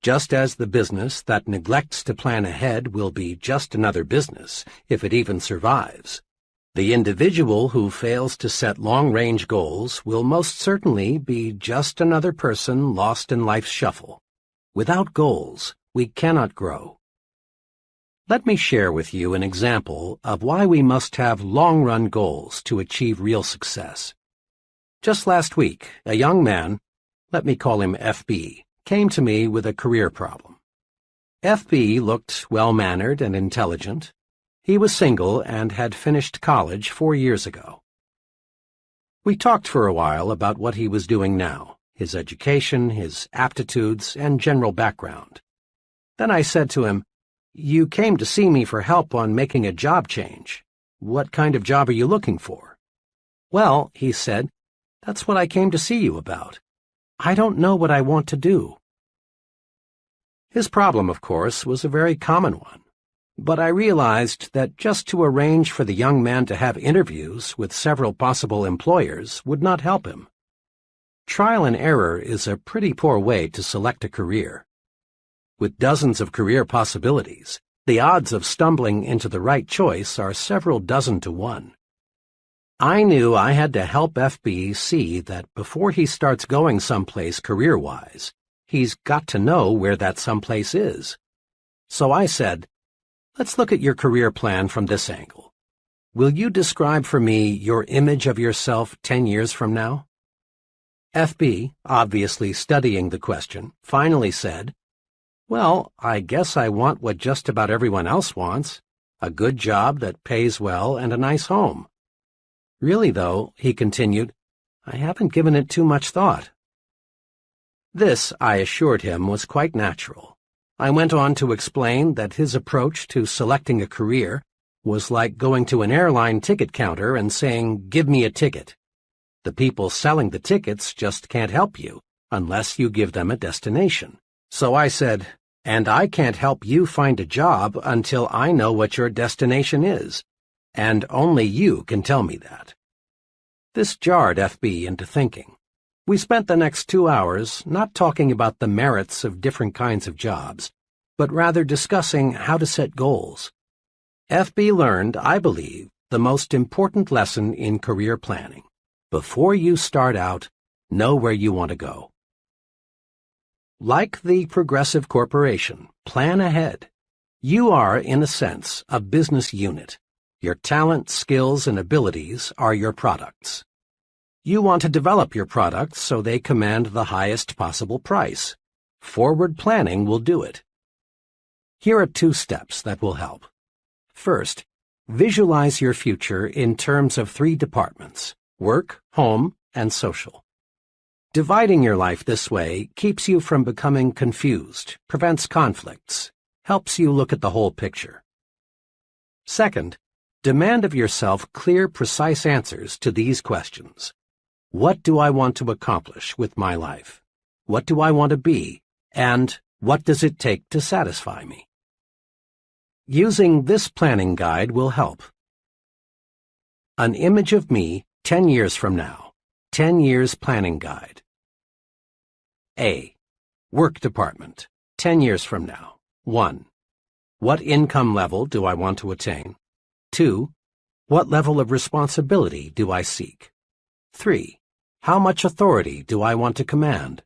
Just as the business that neglects to plan ahead will be just another business, if it even survives, the individual who fails to set long-range goals will most certainly be just another person lost in life's shuffle. Without goals, we cannot grow. Let me share with you an example of why we must have long-run goals to achieve real success. Just last week, a young man, let me call him FB, came to me with a career problem. FB looked well-mannered and intelligent. He was single and had finished college 4 years ago. We talked for a while about what he was doing now, his education, his aptitudes, and general background. Then I said to him, "You came to see me for help on making a job change. "What kind of job are you looking for?" "Well," he said, "that's what I came to see you about. I don't know what I want to do." His problem, of course, was a very common one, but I realized that just to arrange for the young man to have interviews with several possible employers would not help him. Trial and error is a pretty poor way to select a career. With dozens of career possibilities, the odds of stumbling into the right choice are several dozen to one. I knew I had to help FB see that before he starts going someplace career-wise, he's got to know where that someplace is. So I said, "Let's look at your career plan from this angle. Will you describe for me your image of yourself 10 years from now?" FB, obviously studying the question, finally said, "Well, I guess I want what just about everyone else wants, a good job that pays well and a nice home. Really, though," he continued, "I haven't given it too much thought." This, I assured him, was quite natural. I went on to explain that his approach to selecting a career was like going to an airline ticket counter and saying, "Give me a ticket." The people selling the tickets just can't help you unless you give them a destination. So I said, "And I can't help you find a job until I know what your destination is, and only you can tell me that." This jarred FB into thinking. We spent the next 2 hours not talking about the merits of different kinds of jobs, but rather discussing how to set goals. FB learned, I believe, the most important lesson in career planning. Before you start out, know where you want to go. Like the Progressive Corporation, plan ahead. You are, in a sense, a business unit. Your talent, skills, and abilities are your products. You want to develop your products so they command the highest possible price. Forward planning will do it. Here are 2 steps that will help. First, visualize your future in terms of 3 departments: work, home, and social. Dividing your life this way keeps you from becoming confused, prevents conflicts, helps you look at the whole picture. Second, demand of yourself clear, precise answers to these questions. What do I want to accomplish with my life? What do I want to be? And what does it take to satisfy me? Using this planning guide will help. An image of me 10 years from now. 10 years planning guide. A. Work department. 10 years from now. 1. What income level do I want to attain? 2. What level of responsibility do I seek? 3. How much authority do I want to command?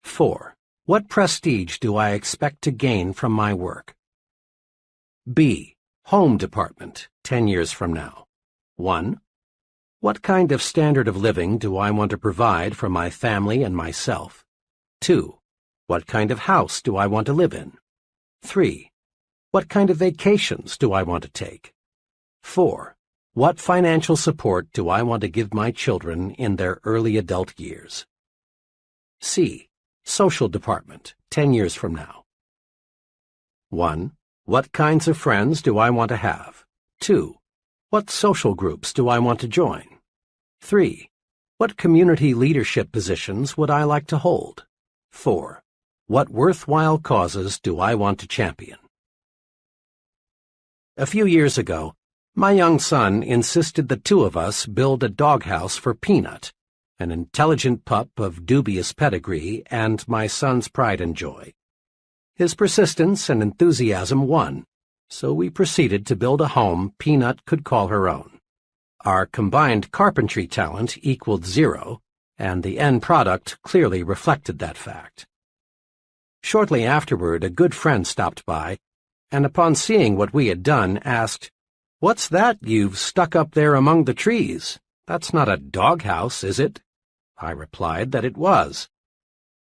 4. What prestige do I expect to gain from my work? B. Home department, 10 years from now. 1. What kind of standard of living do I want to provide for my family and myself? 2. What kind of house do I want to live in? 3. What kind of vacations do I want to take? 4. What financial support do I want to give my children in their early adult years? C. Social department, 10 years from now. 1. What kinds of friends do I want to have? 2. What social groups do I want to join? 3. What community leadership positions would I like to hold? 4. What worthwhile causes do I want to champion? A few years ago, my young son insisted the 2 of us build a doghouse for Peanut, an intelligent pup of dubious pedigree and my son's pride and joy. His persistence and enthusiasm won, so we proceeded to build a home Peanut could call her own. Our combined carpentry talent equaled 0, and the end product clearly reflected that fact. Shortly afterward, a good friend stopped by, and upon seeing what we had done, asked, "What's that you've stuck up there among the trees? That's not a doghouse, is it?" I replied that it was.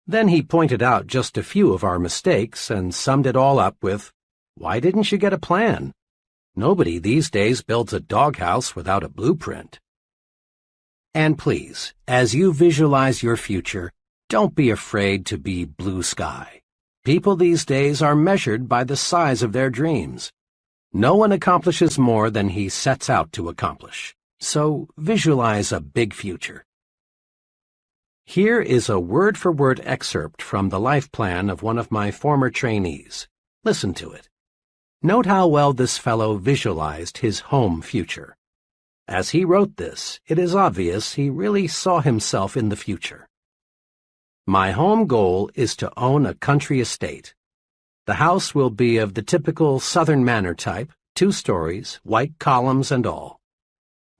Then he pointed out just a few of our mistakes and summed it all up with, "Why didn't you get a plan? Nobody these days builds a doghouse without a blueprint." And please, as you visualize your future, don't be afraid to be blue sky. People these days are measured by the size of their dreams. No one accomplishes more than he sets out to accomplish. So visualize a big future. Here is a word-for-word excerpt from the life plan of one of my former trainees. Listen to it. Note how well this fellow visualized his home future. As he wrote this, it is obvious he really saw himself in the future. My home goal is to own a country estate. The house will be of the typical Southern manor type, 2 stories, white columns and all.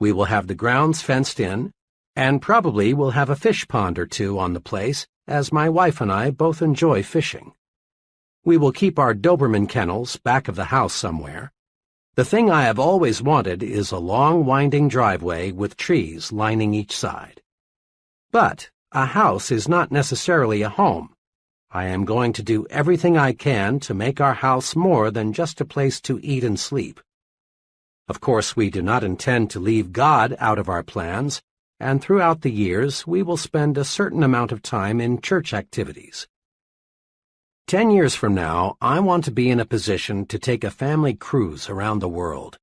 We will have the grounds fenced in, and probably we'll have a fish pond or 2 on the place, as my wife and I both enjoy fishing. We will keep our Doberman kennels back of the house somewhere. The thing I have always wanted is a long winding driveway with trees lining each side. But a house is not necessarily a home. I am going to do everything I can to make our house more than just a place to eat and sleep. Of course, we do not intend to leave God out of our plans, and throughout the years we will spend a certain amount of time in church activities. 10 years from now, I want to be in a position to take a family cruise around the world.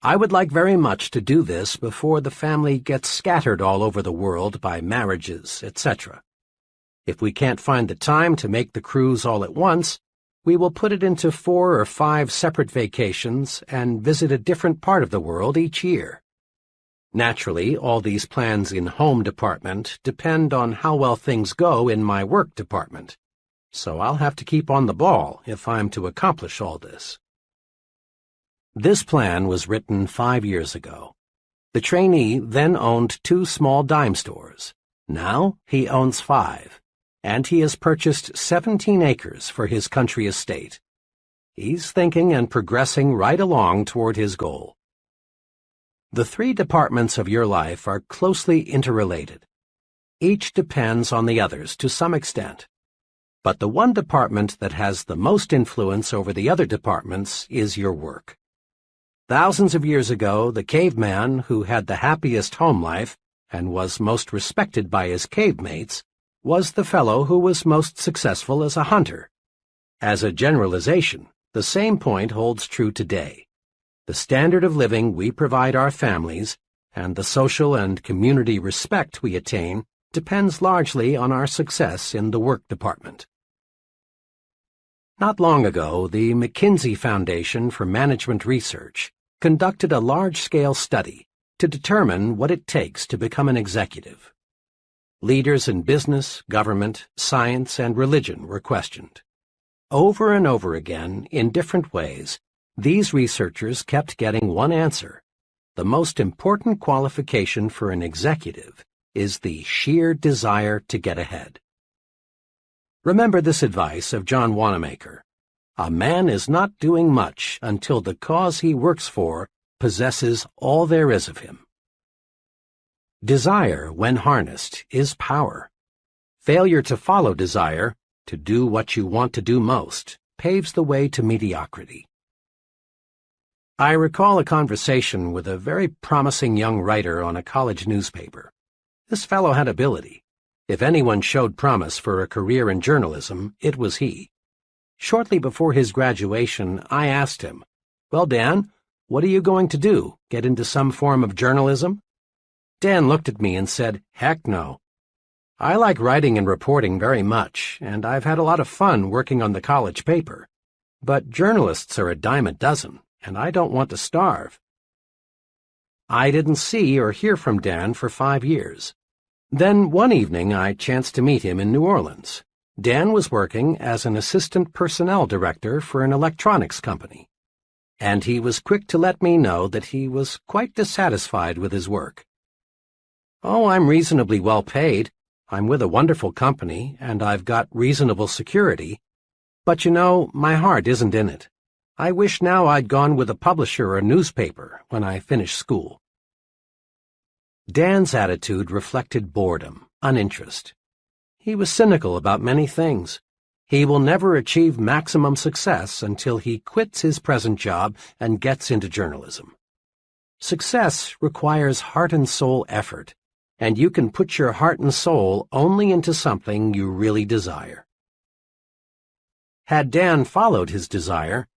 I would like very much to do this before the family gets scattered all over the world by marriages, etc. If we can't find the time to make the cruise all at once, we will put it into 4 or 5 separate vacations and visit a different part of the world each year. Naturally, all these plans in home department depend on how well things go in my work department. So I'll have to keep on the ball if I'm to accomplish all this. This plan was written 5 years ago. The trainee then owned 2 small dime stores. Now he owns 5, and he has purchased 17 acres for his country estate. He's thinking and progressing right along toward his goal. The 3 departments of your life are closely interrelated. Each depends on the others to some extent. But the one department that has the most influence over the other departments is your work. Thousands of years ago, the caveman who had the happiest home life and was most respected by his cave mates was the fellow who was most successful as a hunter. As a generalization, the same point holds true today. The standard of living we provide our families and the social and community respect we attain depends largely on our success in the work department. Not long ago, the McKinsey Foundation for Management Research conducted a large-scale study to determine what it takes to become an executive. Leaders in business, government, science, and religion were questioned. Over and over again, in different ways, these researchers kept getting one answer. The most important qualification for an executive is the sheer desire to get ahead. Remember this advice of John Wanamaker. A man is not doing much until the cause he works for possesses all there is of him. Desire, when harnessed, is power. Failure to follow desire, to do what you want to do most, paves the way to mediocrity. I recall a conversation with a very promising young writer on a college newspaper. This fellow had ability. If anyone showed promise for a career in journalism, it was he. Shortly before his graduation, I asked him, "Well, Dan, what are you going to do? Get into some form of journalism?" Dan looked at me and said, "Heck no. I like writing and reporting very much, and I've had a lot of fun working on the college paper. But journalists are a dime a dozen, and I don't want to starve." I didn't see or hear from Dan for 5 years. Then one evening I chanced to meet him in New Orleans. Dan was working as an assistant personnel director for an electronics company, and he was quick to let me know that he was quite dissatisfied with his work. "Oh, I'm reasonably well paid. I'm with a wonderful company, and I've got reasonable security. But you know, my heart isn't in it. I wish now I'd gone with a publisher or a newspaper when I finished school." Dan's attitude reflected boredom, uninterest. He was cynical about many things. He will never achieve maximum success until he quits his present job and gets into journalism. Success requires heart and soul effort, and you can put your heart and soul only into something you really desire. Had Dan followed his desire,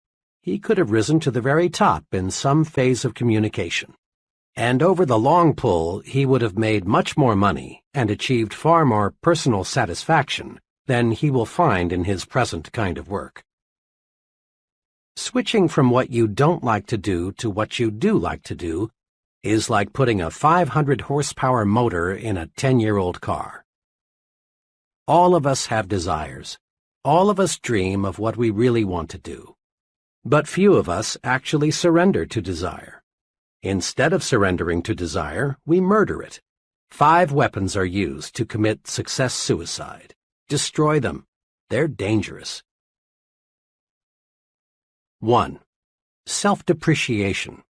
he could have risen to the very top in some phase of communication. And over the long pull, he would have made much more money and achieved far more personal satisfaction than he will find in his present kind of work. Switching from what you don't like to do to what you do like to do is like putting a 500-horsepower motor in a 10-year-old car. All of us have desires. All of us dream of what we really want to do. But few of us actually surrender to desire. Instead of surrendering to desire, we murder it. 5 weapons are used to commit success suicide. Destroy them. They're dangerous. 1. Self-depreciation.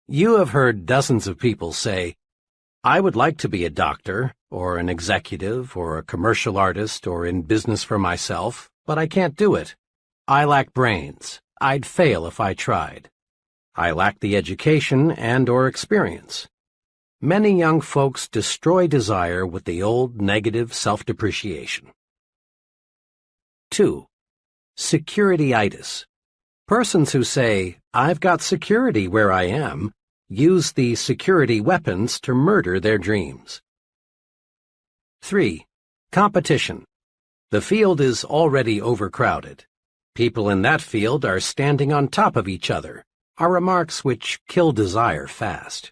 You have heard dozens of people say, "I would like to be a doctor, or an executive, or a commercial artist, or in business for myself, but I can't do it. I lack brains. I'd fail if I tried. I lack the education and/or experience." Many young folks destroy desire with the old negative self-depreciation. 2. Security-itis. Persons who say, "I've got security where I am," use the security weapons to murder their dreams. 3. Competition. The field is already overcrowded. People in that field are standing on top of each other, are remarks which kill desire fast.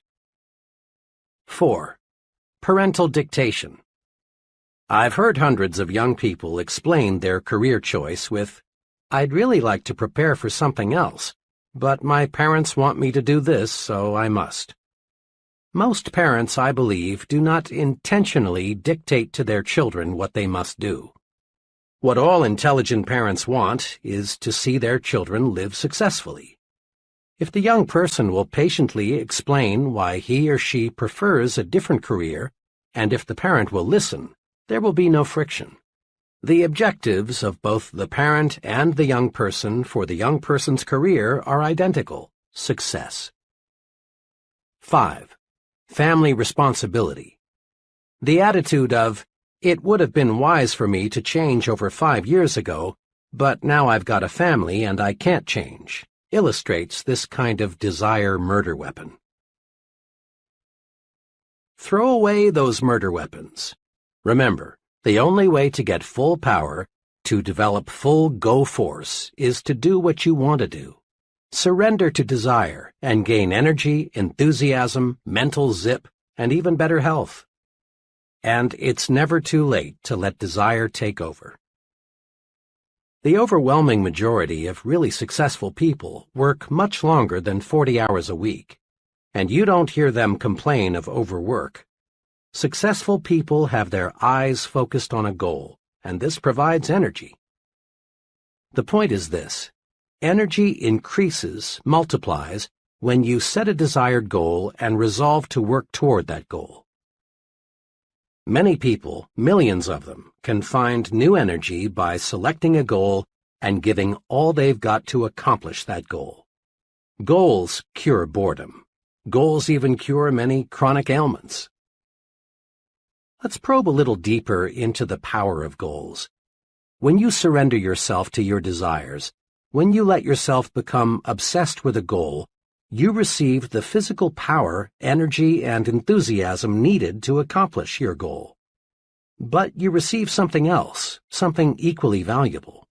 4. Parental dictation. I've heard hundreds of young people explain their career choice with, "I'd really like to prepare for something else, but my parents want me to do this, so I must." Most parents, I believe, do not intentionally dictate to their children what they must do. What all intelligent parents want is to see their children live successfully. If the young person will patiently explain why he or she prefers a different career, and if the parent will listen, there will be no friction. The objectives of both the parent and the young person for the young person's career are identical: success. 5. Family responsibility. The attitude of, "It would have been wise for me to change over 5 years ago, but now I've got a family and I can't change," illustrates this kind of desire murder weapon. Throw away those murder weapons. Remember, the only way to get full power, to develop full go force, is to do what you want to do. Surrender to desire and gain energy, enthusiasm, mental zip, and even better health. And it's never too late to let desire take over. The overwhelming majority of really successful people work much longer than 40 hours a week, and you don't hear them complain of overwork. Successful people have their eyes focused on a goal, and this provides energy. The point is this: energy increases, multiplies, when you set a desired goal and resolve to work toward that goal. Many people, millions of them, can find new energy by selecting a goal and giving all they've got to accomplish that goal. Goals cure boredom. Goals even cure many chronic ailments. Let's probe a little deeper into the power of goals. When you surrender yourself to your desires, when you let yourself become obsessed with a goal, you receive the physical power, energy, and enthusiasm needed to accomplish your goal. But you receive something else, something equally valuable.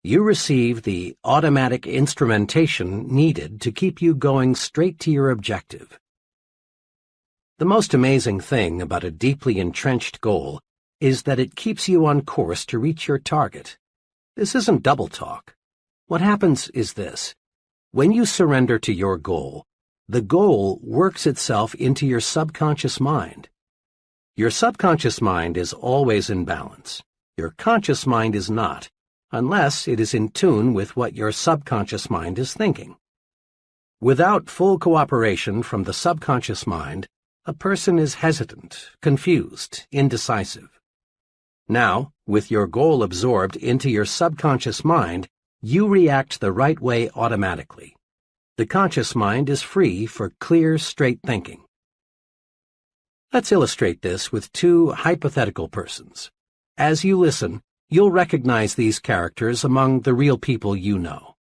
You receive the automatic instrumentation needed to keep you going straight to your objective. The most amazing thing about a deeply entrenched goal is that it keeps you on course to reach your target. This isn't double talk. What happens is this. When you surrender to your goal, the goal works itself into your subconscious mind. Your subconscious mind is always in balance. Your conscious mind is not, unless it is in tune with what your subconscious mind is thinking. Without full cooperation from the subconscious mind, a person is hesitant, confused, indecisive. Now, with your goal absorbed into your subconscious mind, you react the right way automatically. The conscious mind is free for clear, straight thinking. Let's illustrate this with 2 hypothetical persons. As you listen, you'll recognize these characters among the real people you know.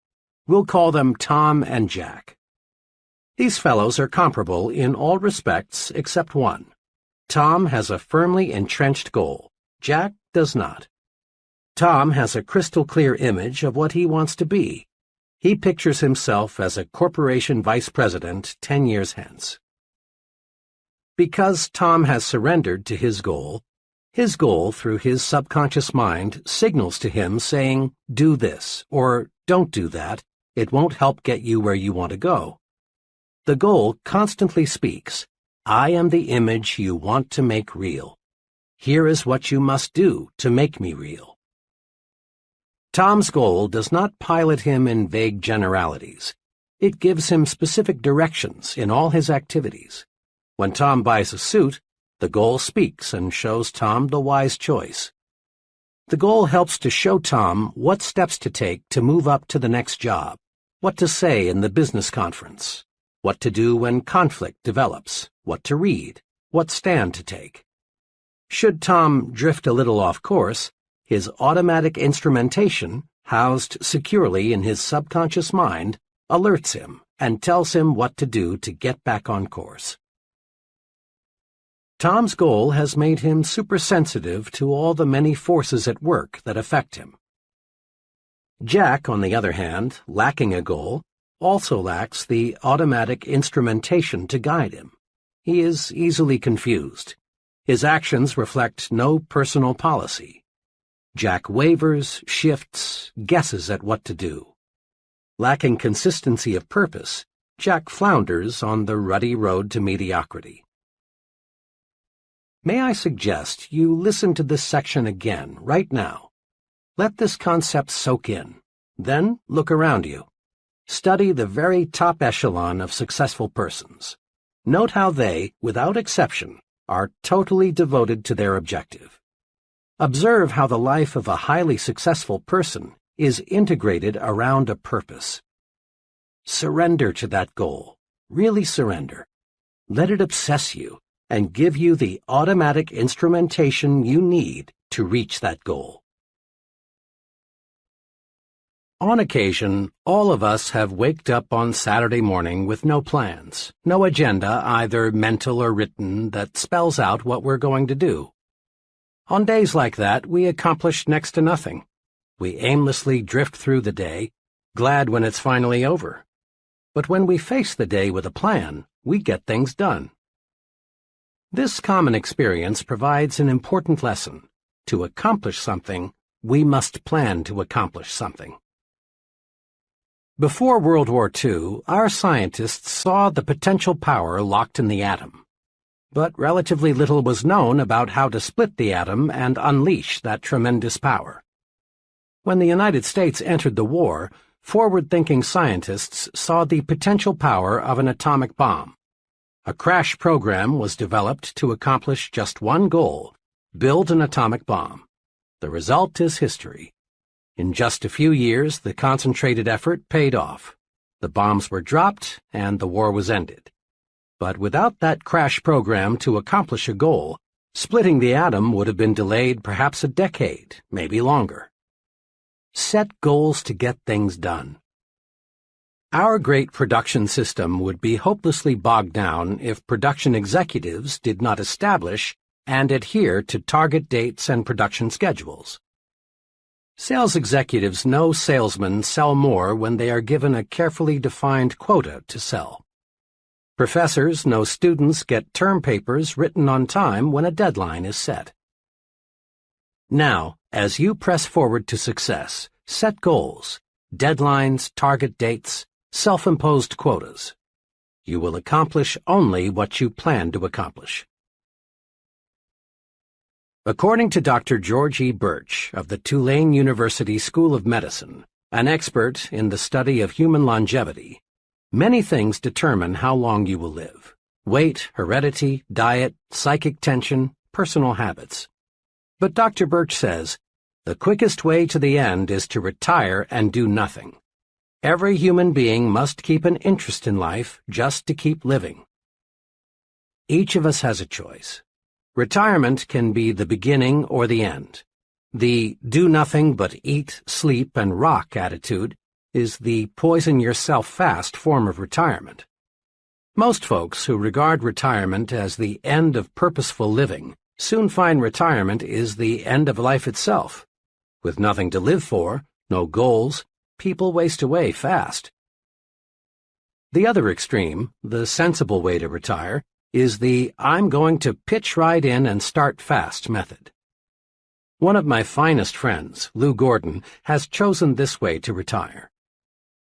We'll call them Tom and Jack. These fellows are comparable in all respects except one. Tom has a firmly entrenched goal. Jack does not. Tom has a crystal-clear image of what he wants to be. He pictures himself as a corporation vice president 10 years hence. Because Tom has surrendered to his goal through his subconscious mind signals to him saying, "Do this," or "Don't do that. It won't help get you where you want to go." The goal constantly speaks, "I am the image you want to make real. Here is what you must do to make me real." Tom's goal does not pilot him in vague generalities. It gives him specific directions in all his activities. When Tom buys a suit, the goal speaks and shows Tom the wise choice. The goal helps to show Tom what steps to take to move up to the next job, what to say in the business conference, what to do when conflict develops, what to read, what stand to take. Should Tom drift a little off course, his automatic instrumentation, housed securely in his subconscious mind, alerts him and tells him what to do to get back on course. Tom's goal has made him supersensitive to all the many forces at work that affect him. Jack, on the other hand, lacking a goal, also lacks the automatic instrumentation to guide him. He is easily confused. His actions reflect no personal policy. Jack wavers, shifts, guesses at what to do. Lacking consistency of purpose, Jack flounders on the ruddy road to mediocrity. May I suggest you listen to this section again, right now. Let this concept soak in. Then look around you. Study the very top echelon of successful persons. Note how they, without exception, are totally devoted to their objective. Observe how the life of a highly successful person is integrated around a purpose. Surrender to that goal. Really surrender. Let it obsess you and give you the automatic instrumentation you need to reach that goal. On occasion, all of us have waked up on Saturday morning with no plans, no agenda, either mental or written, that spells out what we're going to do. On days like that, we accomplish next to nothing. We aimlessly drift through the day, glad when it's finally over. But when we face the day with a plan, we get things done. This common experience provides an important lesson. To accomplish something, we must plan to accomplish something. Before World War II, our scientists saw the potential power locked in the atom. But relatively little was known about how to split the atom and unleash that tremendous power. When the United States entered the war, forward-thinking scientists saw the potential power of an atomic bomb. A crash program was developed to accomplish just one goal: build an atomic bomb. The result is history. In just a few years, the concentrated effort paid off. The bombs were dropped, and the war was ended. But without that crash program to accomplish a goal, splitting the atom would have been delayed perhaps a decade, maybe longer. Set goals to get things done. Our great production system would be hopelessly bogged down if production executives did not establish and adhere to target dates and production schedules. Sales executives know salesmen sell more when they are given a carefully defined quota to sell. Professors know students get term papers written on time when a deadline is set. Now, as you press forward to success, set goals, deadlines, target dates, self-imposed quotas. You will accomplish only what you plan to accomplish. According to Dr. George E. Birch of the Tulane University School of Medicine, an expert in the study of human longevity, many things determine how long you will live: weight, heredity, diet, psychic tension, personal habits. But Dr. Birch says, the quickest way to the end is to retire and do nothing. Every human being must keep an interest in life just to keep living. Each of us has a choice. Retirement can be the beginning or the end. The do nothing but eat, sleep, and rock attitude is the poison-yourself-fast form of retirement. Most folks who regard retirement as the end of purposeful living soon find retirement is the end of life itself. With nothing to live for, no goals, people waste away fast. The other extreme, the sensible way to retire, is the I'm going to pitch right in and start fast method. One of my finest friends, Lou Gordon, has chosen this way to retire.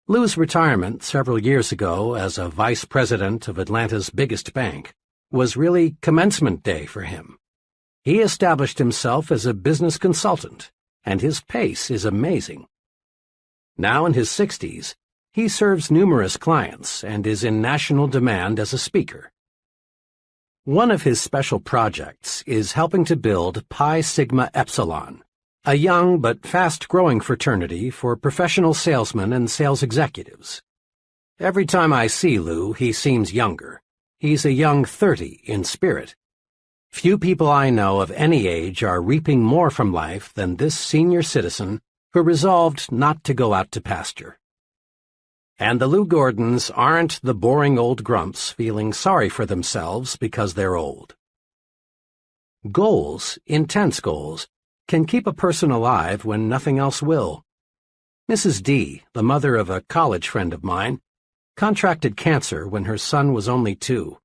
Lou's retirement several years ago as a vice president of Atlanta's biggest bank was really commencement day for him. He established himself as a business consultant, and his pace is amazing. Now in his 60s, he serves numerous clients and is in national demand as a speaker. One of his special projects is helping to build Pi Sigma Epsilon, a young but fast-growing fraternity for professional salesmen and sales executives. Every time I see Lou, he seems younger. He's a young 30 in spirit. Few people I know of any age are reaping more from life than this senior citizen who resolved not to go out to pasture. And the Lou Gordons aren't the boring old grumps feeling sorry for themselves because they're old. Goals, intense goals, can keep a person alive when nothing else will. Mrs. D, the mother of a college friend of mine, contracted cancer when her son was only 2.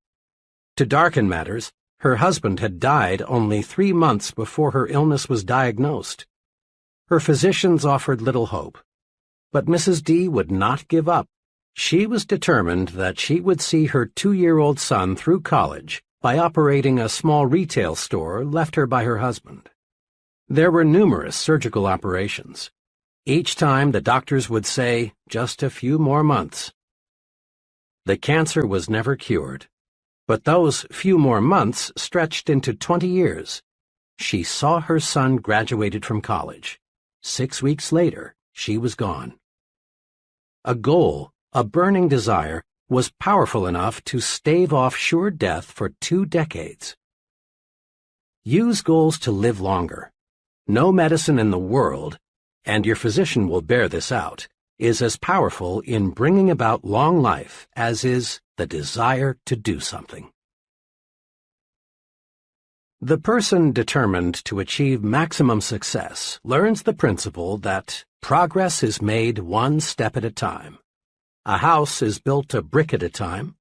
To darken matters, her husband had died only 3 months before her illness was diagnosed. Her physicians offered little hope, but Mrs. D would not give up. She was determined that she would see her 2-year-old son through college by operating a small retail store left her by her husband. There were numerous surgical operations. Each time the doctors would say, just a few more months. The cancer was never cured, but those few more months stretched into 20 years. She saw her son graduated from college. 6 weeks later, she was gone. A goal, a burning desire, was powerful enough to stave off sure death for 2 decades. Use goals to live longer. No medicine in the world, and your physician will bear this out, is as powerful in bringing about long life as is the desire to do something. The person determined to achieve maximum success learns the principle that progress is made 1 step at a time. A house is built a brick at a time.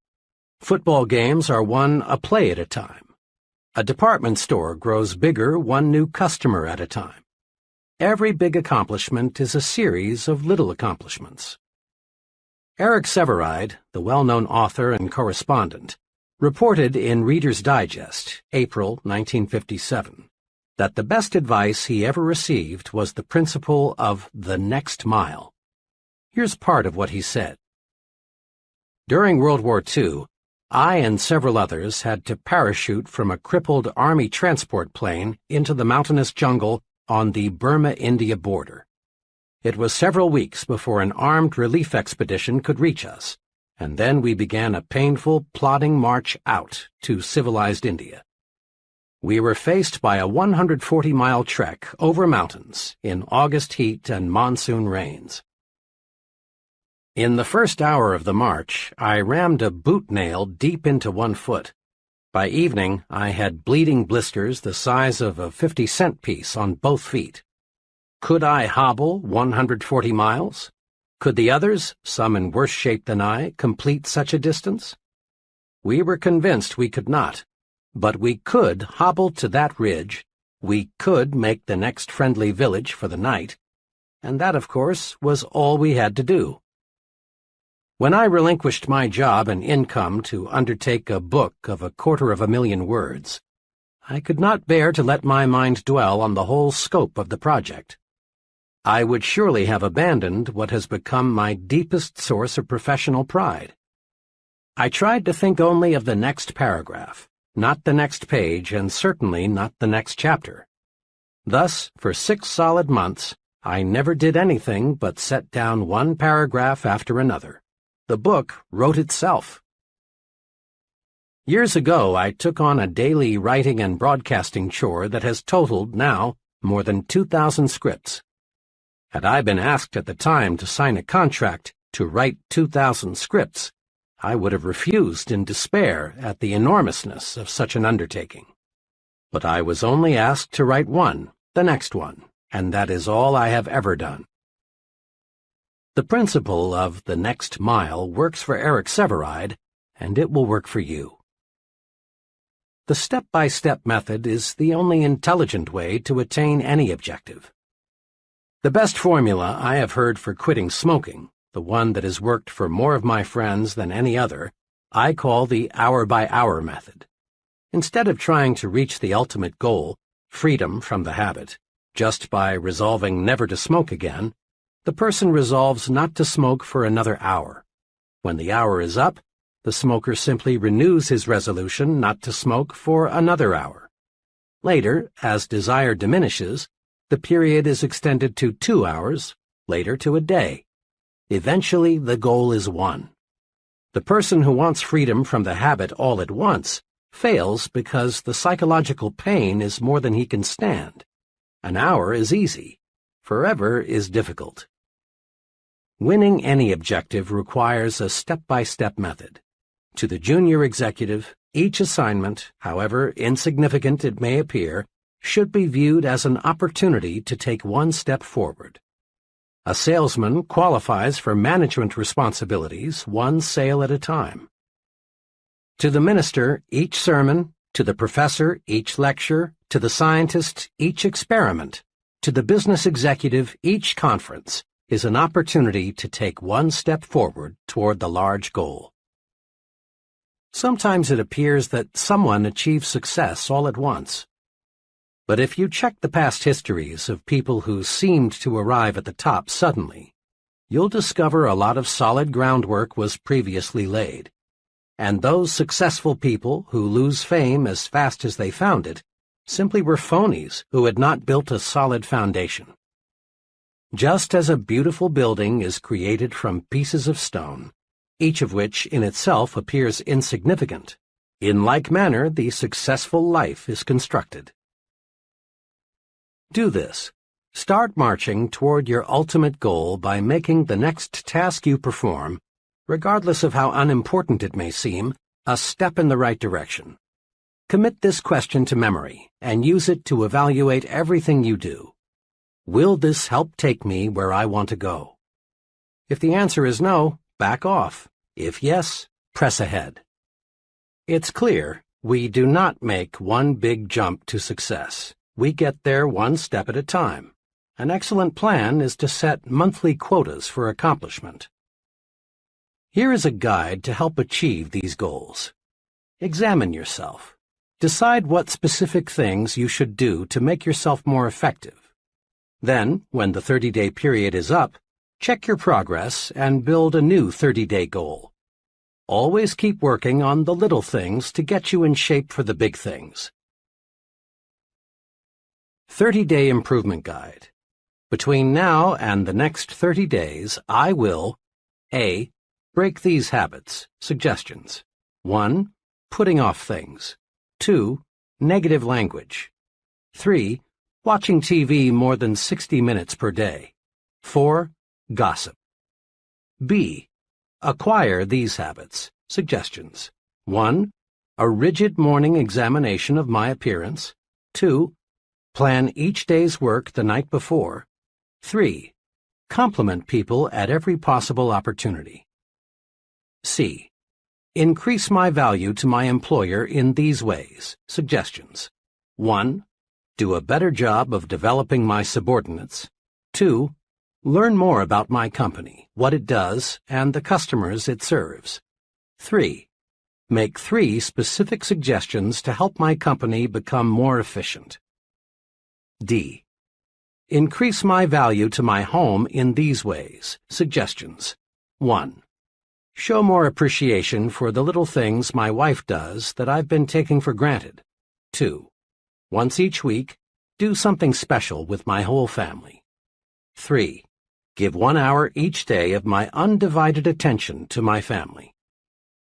Football games are won a play at a time. A department store grows bigger 1 new customer at a time. Every big accomplishment is a series of little accomplishments. Eric Sevareid, the well-known author and correspondent, reported in Reader's Digest, April 1957, that the best advice he ever received was the principle of the next mile. Here's part of what he said. During World War II, I and several others had to parachute from a crippled Army transport plane into the mountainous jungle on the Burma-India border. It was several weeks before an armed relief expedition could reach us, and then we began a painful, plodding march out to civilized India. We were faced by a 140-mile trek over mountains in August heat and monsoon rains. In the first hour of the march, I rammed a boot nail deep into 1 foot. By evening, I had bleeding blisters the size of a 50-cent piece on both feet. Could I hobble 140 miles? Could the others, some in worse shape than I, complete such a distance? We were convinced we could not, but we could hobble to that ridge, we could make the next friendly village for the night, and that, of course, was all we had to do. When I relinquished my job and income to undertake a book of 250,000 words, I could not bear to let my mind dwell on the whole scope of the project. I would surely have abandoned what has become my deepest source of professional pride. I tried to think only of the next paragraph, not the next page, and certainly not the next chapter. Thus, for 6 solid months, I never did anything but set down 1 paragraph after another. The book wrote itself. Years ago, I took on a daily writing and broadcasting chore that has totaled, now, more than 2,000 scripts. Had I been asked at the time to sign a contract to write 2,000 scripts, I would have refused in despair at the enormousness of such an undertaking. But I was only asked to write one, the next one, and that is all I have ever done. The principle of the next mile works for Eric Sevareid, and it will work for you. The step-by-step method is the only intelligent way to attain any objective. The best formula I have heard for quitting smoking, the one that has worked for more of my friends than any other, I call the hour-by-hour method. Instead of trying to reach the ultimate goal, freedom from the habit, just by resolving never to smoke again, the person resolves not to smoke for another hour. When the hour is up, the smoker simply renews his resolution not to smoke for another hour. Later, as desire diminishes, the period is extended to 2 hours, later to a day. Eventually, the goal is won. The person who wants freedom from the habit all at once fails because the psychological pain is more than he can stand. An hour is easy. Forever is difficult. Winning any objective requires a step-by-step method. To the junior executive, each assignment, however insignificant it may appear, should be viewed as an opportunity to take one step forward. A salesman qualifies for management responsibilities one sale at a time. To the minister, each sermon; to the professor, each lecture; to the scientist, each experiment; to the business executive, each conference is an opportunity to take one step forward toward the large goal. Sometimes it appears that someone achieves success all at once. But if you check the past histories of people who seemed to arrive at the top suddenly, you'll discover a lot of solid groundwork was previously laid. And those successful people who lose fame as fast as they found it simply were phonies who had not built a solid foundation. Just as a beautiful building is created from pieces of stone, each of which in itself appears insignificant, in like manner the successful life is constructed. Do this. Start marching toward your ultimate goal by making the next task you perform, regardless of how unimportant it may seem, a step in the right direction. Commit this question to memory and use it to evaluate everything you do. Will this help take me where I want to go? If the answer is no, back off. If yes, press ahead. It's clear we do not make one big jump to success. We get there one step at a time. An excellent plan is to set monthly quotas for accomplishment. Here is a guide to help achieve these goals. Examine yourself. Decide what specific things you should do to make yourself more effective. Then, when the 30-day period is up, check your progress and build a new 30-day goal. Always keep working on the little things to get you in shape for the big things. 30-Day Improvement Guide. Between now and the next 30 days, I will A. Break these habits. Suggestions. 1. Putting off things. 2. Negative language. 3. Watching TV more than 60 minutes per day. 4. Gossip. B. Acquire these habits. Suggestions. 1. A rigid morning examination of my appearance. 2. Plan each day's work the night before. 3. Compliment people at every possible opportunity. C. Increase my value to my employer in these ways. Suggestions. 1. Do a better job of developing my subordinates. 2. Learn more about my company, what it does, and the customers it serves. 3. Make 3 specific suggestions to help my company become more efficient. D. Increase my value to my home in these ways. Suggestions. 1. Show more appreciation for the little things my wife does that I've been taking for granted. 2. Once each week, do something special with my whole family. 3. Give 1 hour each day of my undivided attention to my family.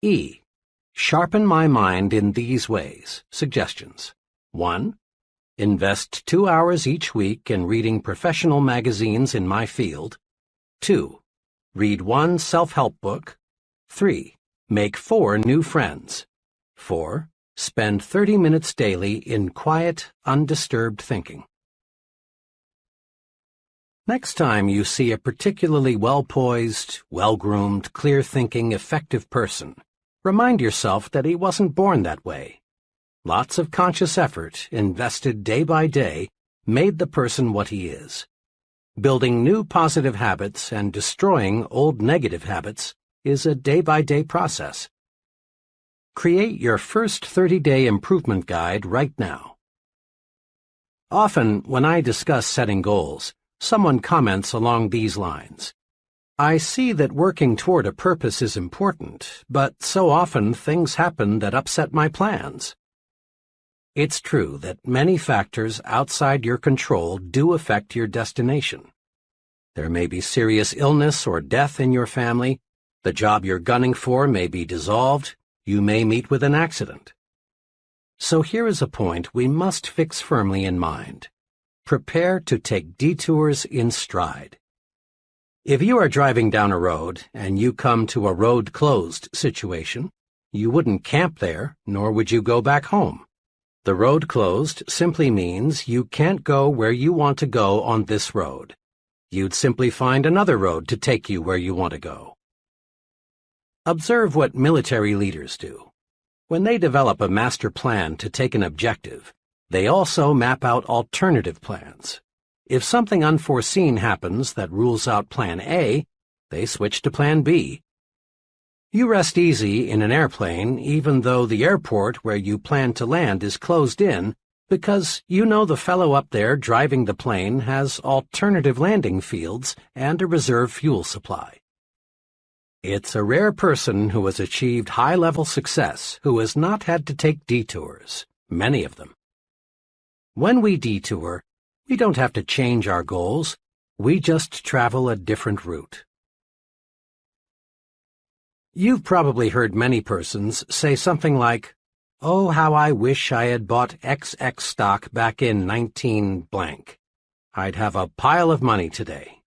E. Sharpen my mind in these ways. Suggestions. 1. Invest 2 hours each week in reading professional magazines in my field. 2. Read 1 self-help book. 3. Make 4 new friends. 4. Spend 30 minutes daily in quiet, undisturbed thinking. Next time you see a particularly well-poised, well-groomed, clear-thinking, effective person, remind yourself that he wasn't born that way. Lots of conscious effort, invested day by day, made the person what he is. Building new positive habits and destroying old negative habits is a day-by-day process. Create your first 30-day improvement guide right now. Often, when I discuss setting goals, someone comments along these lines. I see that working toward a purpose is important, but so often things happen that upset my plans. It's true that many factors outside your control do affect your destination. There may be serious illness or death in your family, the job you're gunning for may be dissolved, you may meet with an accident. So here is a point we must fix firmly in mind. Prepare to take detours in stride. If you are driving down a road and you come to a road closed situation, you wouldn't camp there, nor would you go back home. The road closed simply means you can't go where you want to go on this road. You'd simply find another road to take you where you want to go. Observe what military leaders do. When they develop a master plan to take an objective, they also map out alternative plans. If something unforeseen happens that rules out Plan A, they switch to Plan B. You rest easy in an airplane even though the airport where you plan to land is closed in because you know the fellow up there driving the plane has alternative landing fields and a reserve fuel supply. It's a rare person who has achieved high-level success who has not had to take detours, many of them. When we detour, we don't have to change our goals, we just travel a different route. You've probably heard many persons say something like, "Oh, how I wish I had bought XX stock back in 19 blank. I'd have a pile of money today."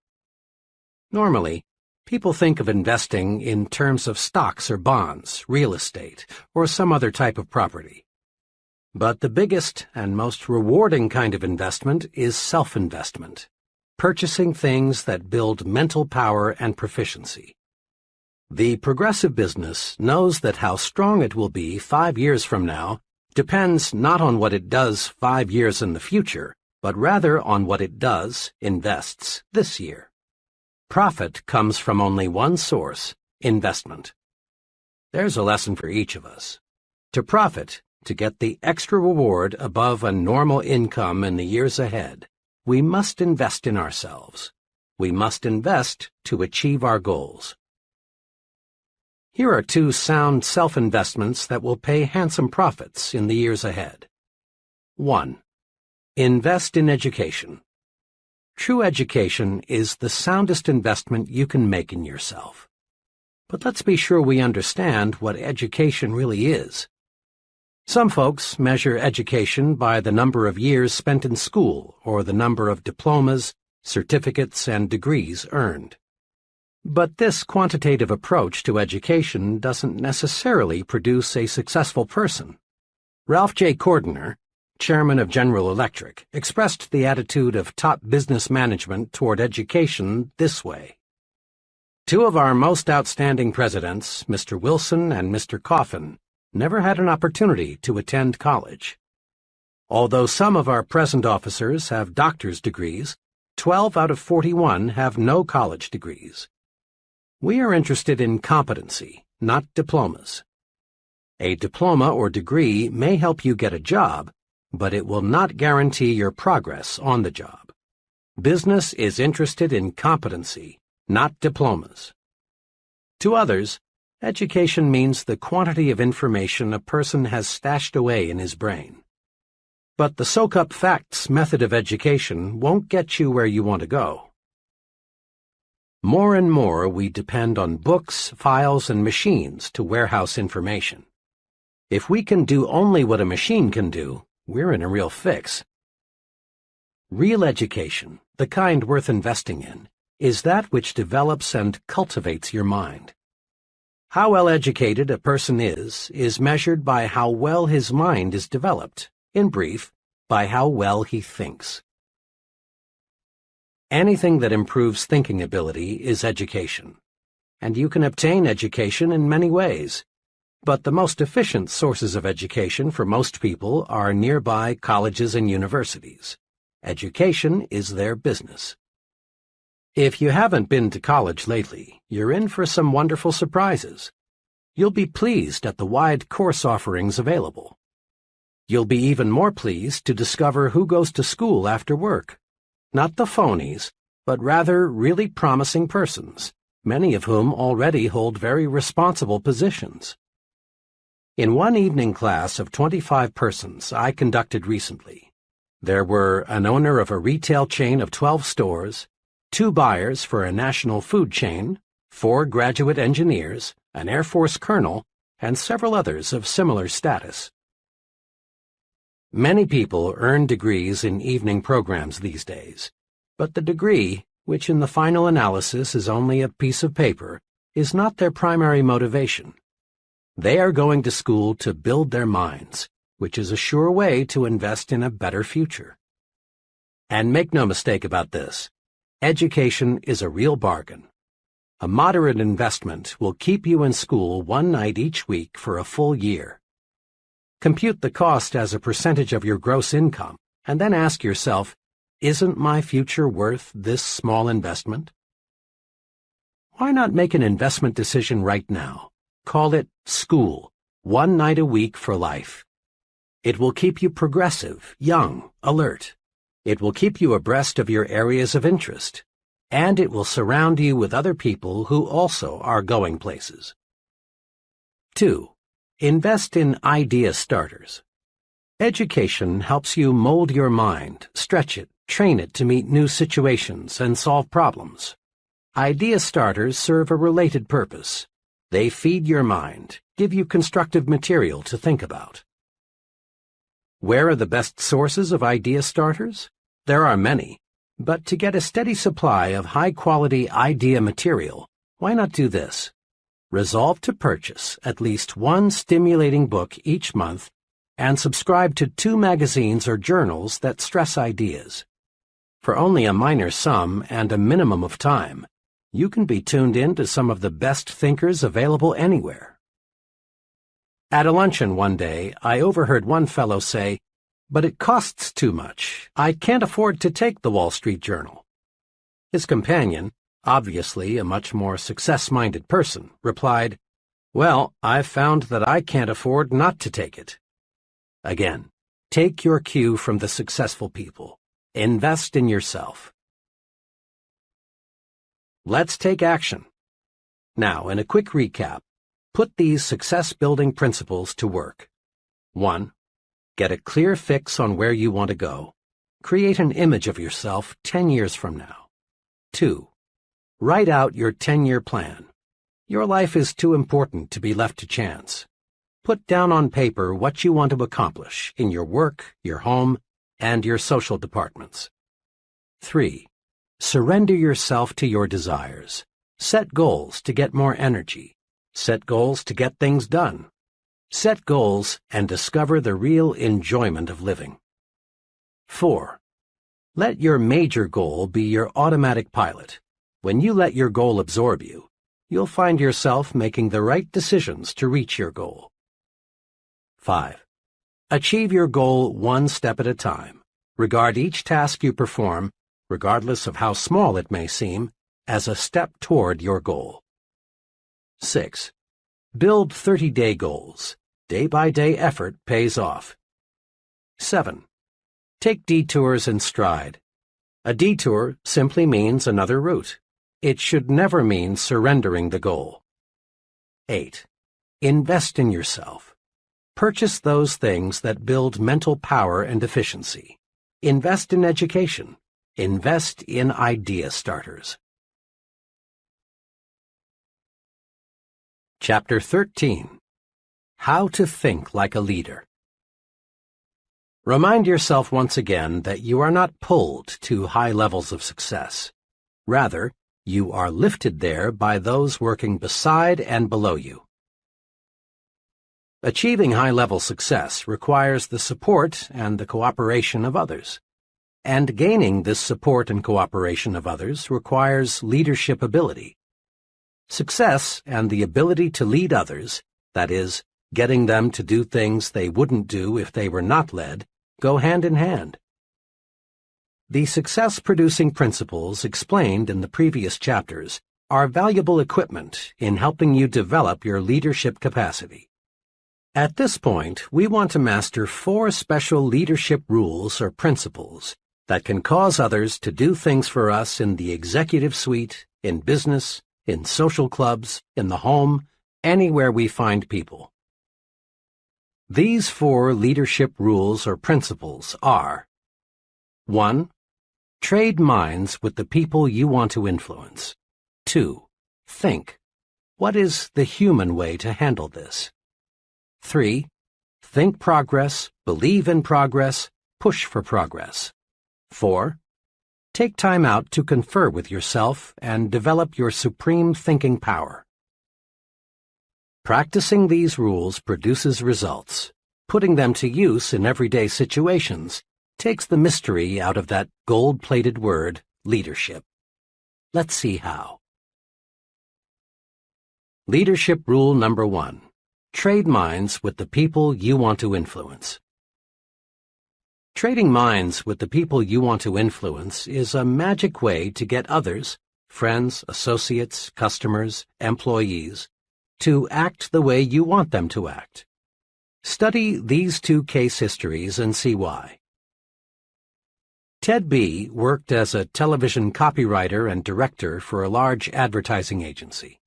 Normally, people think of investing in terms of stocks or bonds, real estate, or some other type of property. But the biggest and most rewarding kind of investment is self-investment, purchasing things that build mental power and proficiency. The progressive business knows that how strong it will be 5 years from now depends not on what it does 5 years in the future, but rather on what it does, invests, this year. Profit comes from only one source, investment. There's a lesson for each of us. To profit, to get the extra reward above a normal income in the years ahead, we must invest in ourselves. We must invest to achieve our goals. Here are 2 sound self-investments that will pay handsome profits in the years ahead. 1. Invest in education. True education is the soundest investment you can make in yourself. But let's be sure we understand what education really is. Some folks measure education by the number of years spent in school or the number of diplomas, certificates, and degrees earned. But this quantitative approach to education doesn't necessarily produce a successful person. Ralph J. Cordiner, chairman of General Electric, expressed the attitude of top business management toward education this way. 2 of our most outstanding presidents, Mr. Wilson and Mr. Coffin, never had an opportunity to attend college. Although some of our present officers have doctor's degrees, 12 out of 41 have no college degrees. We are interested in competency, not diplomas. A diploma or degree may help you get a job, but it will not guarantee your progress on the job. Business is interested in competency, not diplomas. To others, education means the quantity of information a person has stashed away in his brain. But the soak-up facts method of education won't get you where you want to go. More and more we depend on books, files, and machines to warehouse information. If we can do only what a machine can do, we're in a real fix. Real education, the kind worth investing in, is that which develops and cultivates your mind. How well educated a person is measured by how well his mind is developed, in brief, by how well he thinks. Anything that improves thinking ability is education, and you can obtain education in many ways. But the most efficient sources of education for most people are nearby colleges and universities. Education is their business. If you haven't been to college lately, you're in for some wonderful surprises. You'll be pleased at the wide course offerings available. You'll be even more pleased to discover who goes to school after work. Not the phonies, but rather really promising persons, many of whom already hold very responsible positions. In one evening class of 25 persons I conducted recently, there were an owner of a retail chain of 12 stores, 2 buyers for a national food chain, 4 graduate engineers, an Air Force colonel, and several others of similar status. Many people earn degrees in evening programs these days, but the degree, which in the final analysis is only a piece of paper, is not their primary motivation. They are going to school to build their minds, which is a sure way to invest in a better future. And make no mistake about this, education is a real bargain. A moderate investment will keep you in school one night each week for a full year. Compute the cost as a percentage of your gross income, and then ask yourself, isn't my future worth this small investment? Why not make an investment decision right now? Call it school, one night a week for life. It will keep you progressive, young, alert. It will keep you abreast of your areas of interest, and it will surround you with other people who also are going places. 2. Invest in idea starters. Education helps you mold your mind, stretch it, train it to meet new situations and solve problems. Idea starters serve a related purpose. They feed your mind, give you constructive material to think about. Where are the best sources of idea starters? There are many, but to get a steady supply of high-quality idea material, why not do this? Resolve to purchase at least one stimulating book each month and subscribe to 2 magazines or journals that stress ideas. For only a minor sum and a minimum of time, you can be tuned in to some of the best thinkers available anywhere. At a luncheon one day, I overheard one fellow say, "But it costs too much. I can't afford to take the Wall Street Journal." His companion, obviously a much more success-minded person, replied, "Well, I've found that I can't afford not to take it." Again, take your cue from the successful people. Invest in yourself. Let's take action. Now, in a quick recap, put these success-building principles to work. 1. Get a clear fix on where you want to go. Create an image of yourself 10 years from now. 2. Write out your 10-year plan. Your life is too important to be left to chance. Put down on paper what you want to accomplish in your work, your home, and your social departments. 3. Surrender yourself to your desires. Set goals to get more energy. Set goals to get things done. Set goals and discover the real enjoyment of living. 4. Let your major goal be your automatic pilot. When you let your goal absorb you, you'll find yourself making the right decisions to reach your goal. 5. Achieve your goal one step at a time. Regard each task you perform, regardless of how small it may seem, as a step toward your goal. 6. Build 30-day goals. Day-by-day effort pays off. 7. Take detours in stride. A detour simply means another route. It should never mean surrendering the goal. 8. Invest in yourself. Purchase those things that build mental power and efficiency. Invest in education. Invest in idea starters. Chapter 13. How to Think Like a Leader. Remind yourself once again that you are not pulled to high levels of success. Rather, you are lifted there by those working beside and below you. Achieving high-level success requires the support and the cooperation of others. And gaining this support and cooperation of others requires leadership ability. Success and the ability to lead others, that is, getting them to do things they wouldn't do if they were not led, go hand in hand. The success-producing principles explained in the previous chapters are valuable equipment in helping you develop your leadership capacity. At this point, we want to master 4 special leadership rules or principles that can cause others to do things for us in the executive suite, in business, in social clubs, in the home, anywhere we find people. These 4 leadership rules or principles are: 1. Trade minds with the people you want to influence. 2. Think. What is the human way to handle this? 3. Think progress, believe in progress, push for progress. 4. Take time out to confer with yourself and develop your supreme thinking power. Practicing these rules produces results. Putting them to use in everyday situations takes the mystery out of that gold-plated word, leadership. Let's see how. Leadership rule number 1. Trade minds with the people you want to influence. Trading minds with the people you want to influence is a magic way to get others, friends, associates, customers, employees, to act the way you want them to act. Study these 2 case histories and see why. Ted B. worked as a television copywriter and director for a large advertising agency.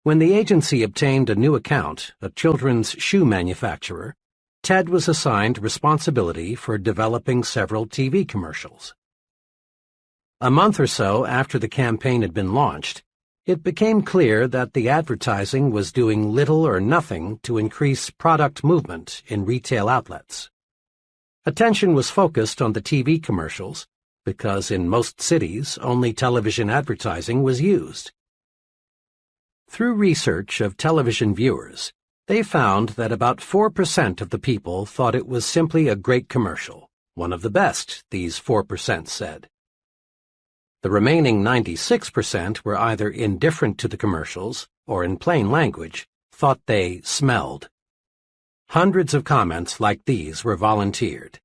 When the agency obtained a new account, a children's shoe manufacturer, Ted was assigned responsibility for developing several TV commercials. A month or so after the campaign had been launched, it became clear that the advertising was doing little or nothing to increase product movement in retail outlets. Attention was focused on the TV commercials because in most cities only television advertising was used. Through research of television viewers, they found that about 4% of the people thought it was simply a great commercial, one of the best, these 4% said. The remaining 96% were either indifferent to the commercials or, in plain language, thought they smelled. Hundreds of comments like these were volunteered.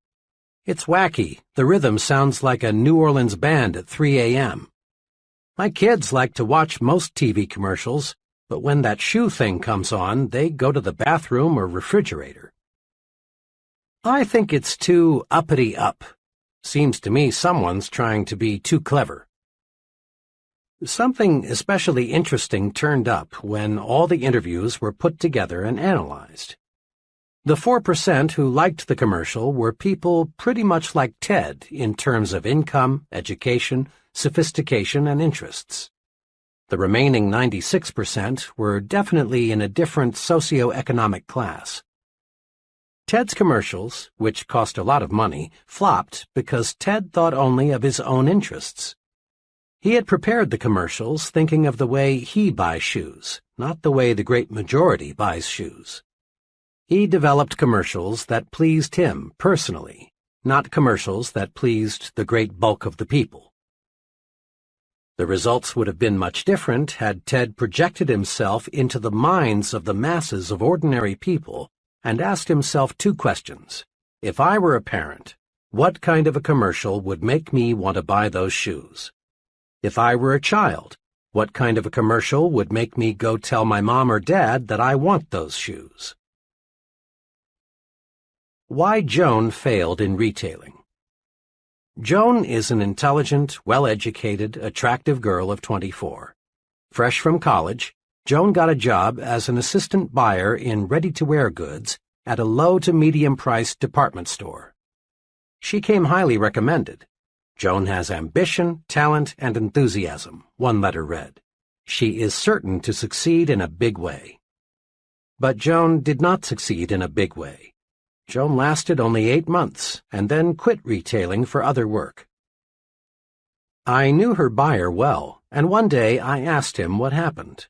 It's wacky. The rhythm sounds like a New Orleans band at 3 a.m. My kids like to watch most TV commercials, but when that shoe thing comes on, they go to the bathroom or refrigerator. I think it's too uppity up. Seems to me someone's trying to be too clever. Something especially interesting turned up when all the interviews were put together and analyzed. The 4% who liked the commercial were people pretty much like Ted in terms of income, education, sophistication, and interests. The remaining 96% were definitely in a different socioeconomic class. Ted's commercials, which cost a lot of money, flopped because Ted thought only of his own interests. He had prepared the commercials thinking of the way he buys shoes, not the way the great majority buys shoes. He developed commercials that pleased him personally, not commercials that pleased the great bulk of the people. The results would have been much different had Ted projected himself into the minds of the masses of ordinary people and asked himself 2 questions. If I were a parent, what kind of a commercial would make me want to buy those shoes? If I were a child, what kind of a commercial would make me go tell my mom or dad that I want those shoes? Why Joan failed in retailing. Joan is an intelligent, well-educated, attractive girl of 24. Fresh from college, Joan got a job as an assistant buyer in ready-to-wear goods at a low to medium-priced department store. She came highly recommended. Joan has ambition, talent, and enthusiasm, one letter read. She is certain to succeed in a big way. But Joan did not succeed in a big way. Joan lasted only 8 months and then quit retailing for other work. I knew her buyer well, and one day I asked him what happened.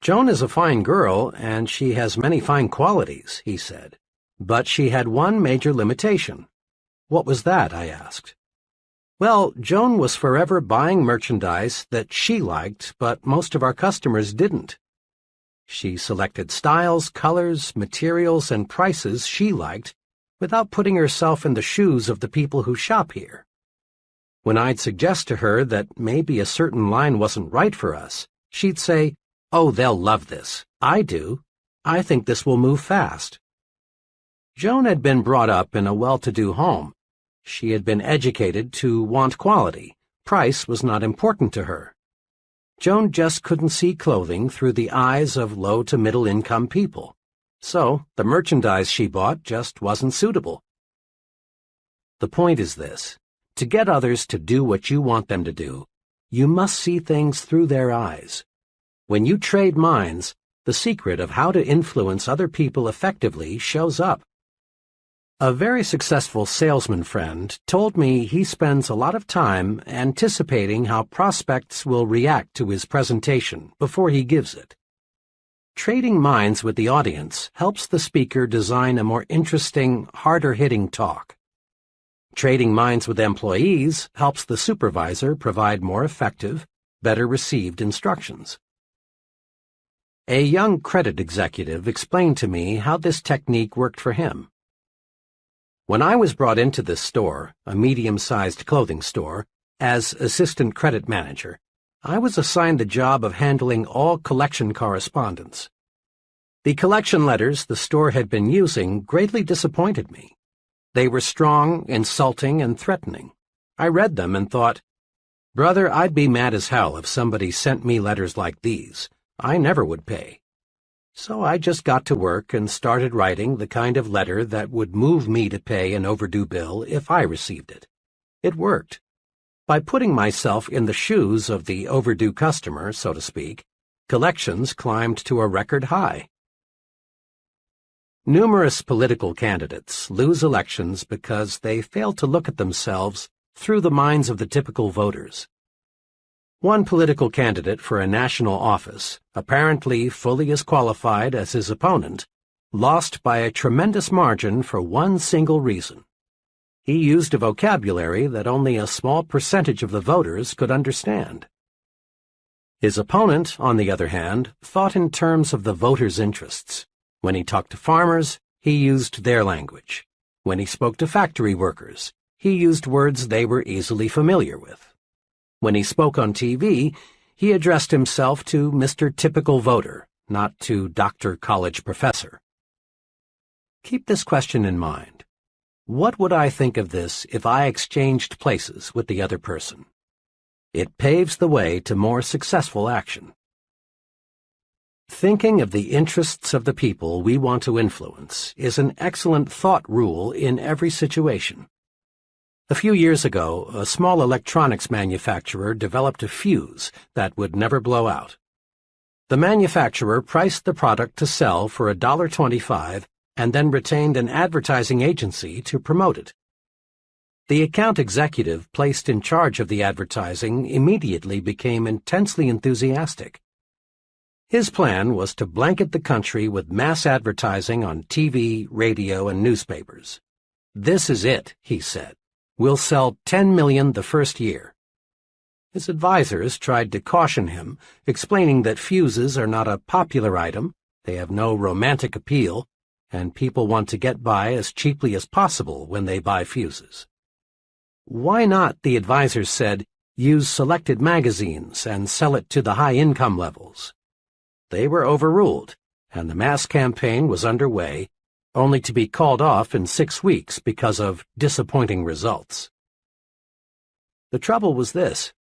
"Joan is a fine girl, and she has many fine qualities," he said. "But she had one major limitation." "What was that?" I asked. "Well, Joan was forever buying merchandise that she liked, but most of our customers didn't. She selected styles, colors, materials, and prices she liked without putting herself in the shoes of the people who shop here. When I'd suggest to her that maybe a certain line wasn't right for us, she'd say, 'Oh, they'll love this. I do. I think this will move fast.'" Joan had been brought up in a well-to-do home. She had been educated to want quality. Price was not important to her. Joan just couldn't see clothing through the eyes of low to middle income people. So the merchandise she bought just wasn't suitable. The point is this: to get others to do what you want them to do, you must see things through their eyes. When you trade minds, the secret of how to influence other people effectively shows up. A very successful salesman friend told me he spends a lot of time anticipating how prospects will react to his presentation before he gives it. Trading minds with the audience helps the speaker design a more interesting, harder-hitting talk. Trading minds with employees helps the supervisor provide more effective, better-received instructions. A young credit executive explained to me how this technique worked for him. "When I was brought into this store, a medium-sized clothing store, as assistant credit manager, I was assigned the job of handling all collection correspondence. The collection letters the store had been using greatly disappointed me. They were strong, insulting, and threatening. I read them and thought, 'Brother, I'd be mad as hell if somebody sent me letters like these. I never would pay.' So I just got to work and started writing the kind of letter that would move me to pay an overdue bill if I received it. It worked. By putting myself in the shoes of the overdue customer, so to speak, collections climbed to a record high." Numerous political candidates lose elections because they fail to look at themselves through the minds of the typical voters. One political candidate for a national office, apparently fully as qualified as his opponent, lost by a tremendous margin for one single reason. He used a vocabulary that only a small percentage of the voters could understand. His opponent, on the other hand, thought in terms of the voters' interests. When he talked to farmers, he used their language. When he spoke to factory workers, he used words they were easily familiar with. When he spoke on TV, he addressed himself to Mr. Typical Voter, not to Dr. College Professor. Keep this question in mind. What would I think of this if I exchanged places with the other person? It paves the way to more successful action. Thinking of the interests of the people we want to influence is an excellent thought rule in every situation. A few years ago, a small electronics manufacturer developed a fuse that would never blow out. The manufacturer priced the product to sell for $1.25 and then retained an advertising agency to promote it. The account executive placed in charge of the advertising immediately became intensely enthusiastic. His plan was to blanket the country with mass advertising on TV, radio, and newspapers. "This is it," he said. "We'll sell 10 million the first year." His advisors tried to caution him, explaining that fuses are not a popular item, they have no romantic appeal, and people want to get by as cheaply as possible when they buy fuses. "Why not," the advisors said, "use selected magazines and sell it to the high income levels?" They were overruled, and the mass campaign was underway, only to be called off in 6 weeks because of disappointing results. The trouble was this: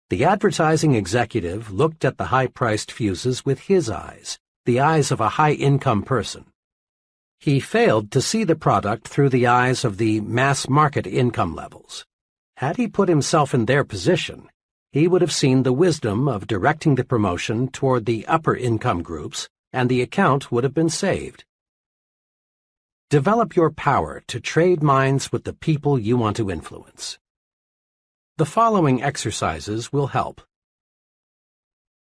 the advertising executive looked at the high-priced fuses with his eyes, the eyes of a high-income person. He failed to see the product through the eyes of the mass-market income levels. Had he put himself in their position, he would have seen the wisdom of directing the promotion toward the upper-income groups, and the account would have been saved. Develop your power to trade minds with the people you want to influence. The following exercises will help.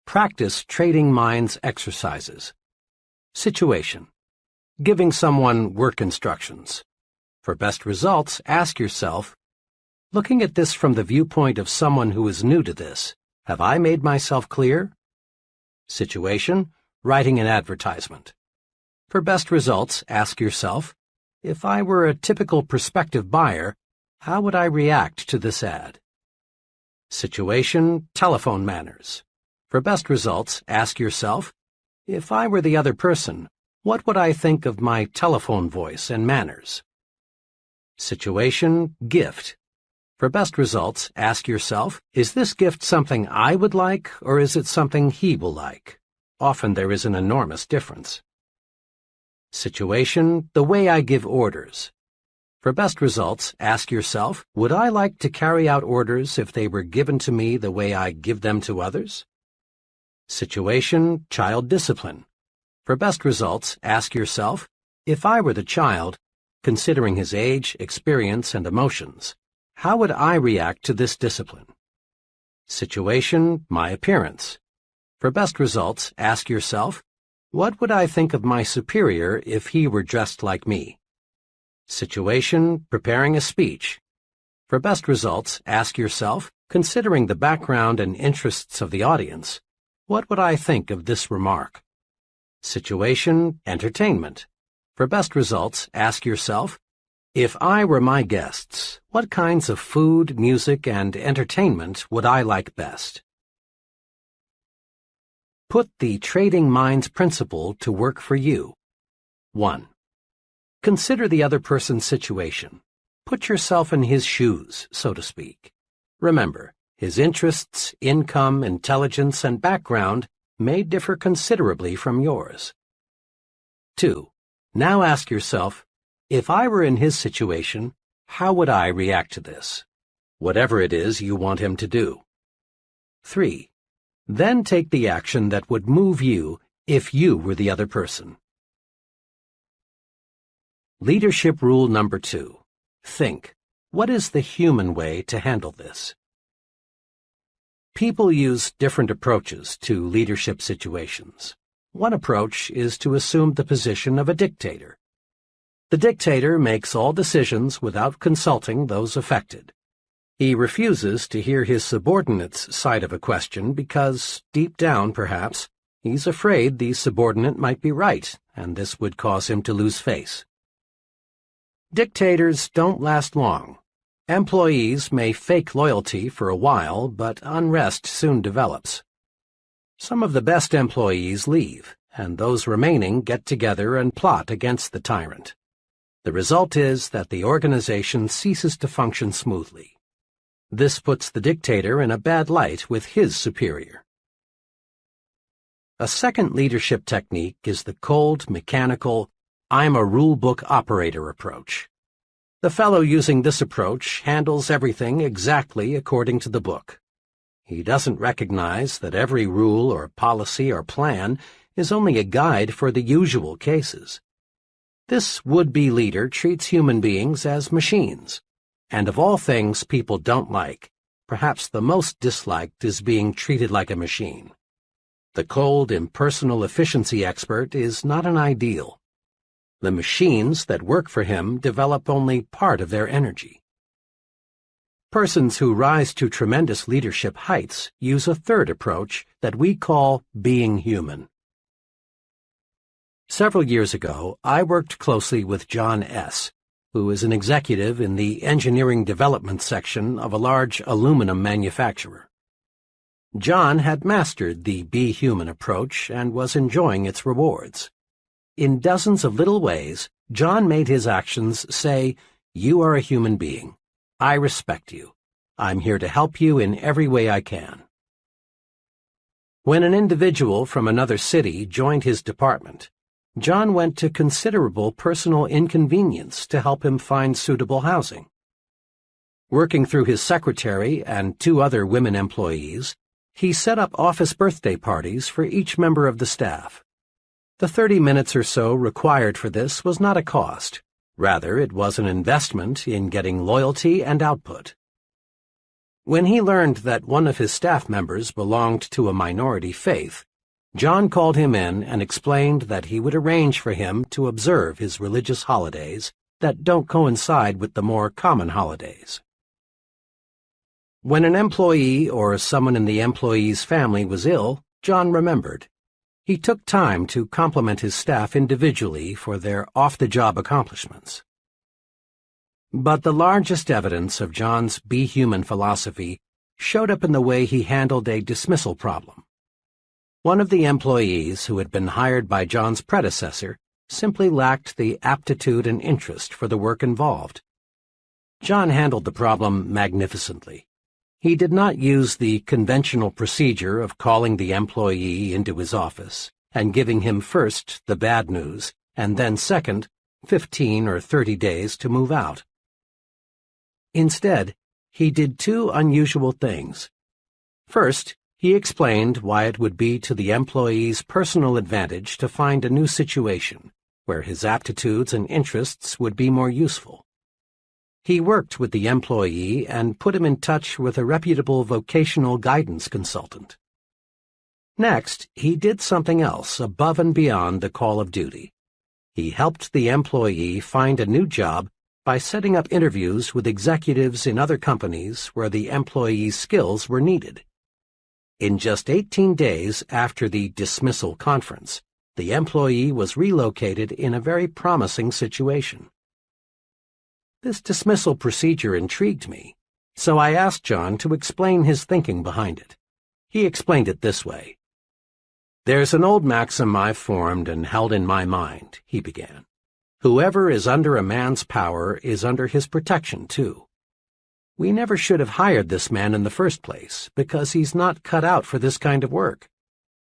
Practice trading minds exercises. Situation. Giving someone work instructions. For best results, ask yourself, looking at this from the viewpoint of someone who is new to this, have I made myself clear? Situation. Writing an advertisement. For best results, ask yourself, if I were a typical prospective buyer, how would I react to this ad? Situation. Telephone manners. For best results, ask yourself, if I were the other person, what would I think of my telephone voice and manners? Situation. Gift. For best results, ask yourself, is this gift something I would like, or is it something he will like? Often there is an enormous difference. Situation. The way I give orders. For best results, ask yourself, would I like to carry out orders if they were given to me the way I give them to others? Situation. Child discipline. For best results, ask yourself, if I were the child, considering his age, experience, and emotions, how would I react to this discipline? Situation. My appearance. For best results, ask yourself, what would I think of my superior if he were dressed like me? Situation. Preparing a speech. For best results, ask yourself, considering the background and interests of the audience, what would I think of this remark? Situation. Entertainment. For best results, ask yourself, if I were my guests, what kinds of food, music, and entertainment would I like best? Put the trading minds principle to work for you. 1. Consider the other person's situation. Put yourself in his shoes, so to speak. Remember, his interests, income, intelligence, and background may differ considerably from yours. 2. Now ask yourself, if I were in his situation, how would I react to this? Whatever it is you want him to do. 3. Then take the action that would move you if you were the other person. Leadership rule number 2. Think, what is the human way to handle this? People use different approaches to leadership situations. One approach is to assume the position of a dictator. The dictator makes all decisions without consulting those affected. He refuses to hear his subordinate's side of a question because, deep down perhaps, he's afraid the subordinate might be right, and this would cause him to lose face. Dictators don't last long. Employees may fake loyalty for a while, but unrest soon develops. Some of the best employees leave, and those remaining get together and plot against the tyrant. The result is that the organization ceases to function smoothly. This puts the dictator in a bad light with his superior. A second leadership technique is the cold, mechanical, I'm a rule-book operator approach. The fellow using this approach handles everything exactly according to the book. He doesn't recognize that every rule or policy or plan is only a guide for the usual cases. This would-be leader treats human beings as machines. And of all things people don't like, perhaps the most disliked is being treated like a machine. The cold, impersonal efficiency expert is not an ideal. The machines that work for him develop only part of their energy. Persons who rise to tremendous leadership heights use a third approach that we call being human. Several years ago, I worked closely with John S., who is an executive in the engineering development section of a large aluminum manufacturer. John had mastered the Be Human approach and was enjoying its rewards. In dozens of little ways, John made his actions say, "You are a human being. I respect you. I'm here to help you in every way I can." When an individual from another city joined his department, John went to considerable personal inconvenience to help him find suitable housing. Working through his secretary and 2 other women employees, he set up office birthday parties for each member of the staff. The 30 minutes or so required for this was not a cost, Rather, it was an investment in getting loyalty and output. When he learned that one of his staff members belonged to a minority faith, John called him in and explained that he would arrange for him to observe his religious holidays that don't coincide with the more common holidays. When an employee or someone in the employee's family was ill, John remembered. He took time to compliment his staff individually for their off-the-job accomplishments. But the largest evidence of John's Be Human philosophy showed up in the way he handled a dismissal problem. One of the employees who had been hired by John's predecessor simply lacked the aptitude and interest for the work involved. John handled the problem magnificently. He did not use the conventional procedure of calling the employee into his office and giving him first the bad news and then second 15 or 30 days to move out. Instead, he did two unusual things. First, he explained why it would be to the employee's personal advantage to find a new situation where his aptitudes and interests would be more useful. He worked with the employee and put him in touch with a reputable vocational guidance consultant. Next, he did something else above and beyond the call of duty. He helped the employee find a new job by setting up interviews with executives in other companies where the employee's skills were needed. In just 18 days after the dismissal conference, the employee was relocated in a very promising situation. This dismissal procedure intrigued me, so I asked John to explain his thinking behind it. He explained it this way. "There's an old maxim I've formed and held in my mind," he began. "Whoever is under a man's power is under his protection, too. We never should have hired this man in the first place, because he's not cut out for this kind of work.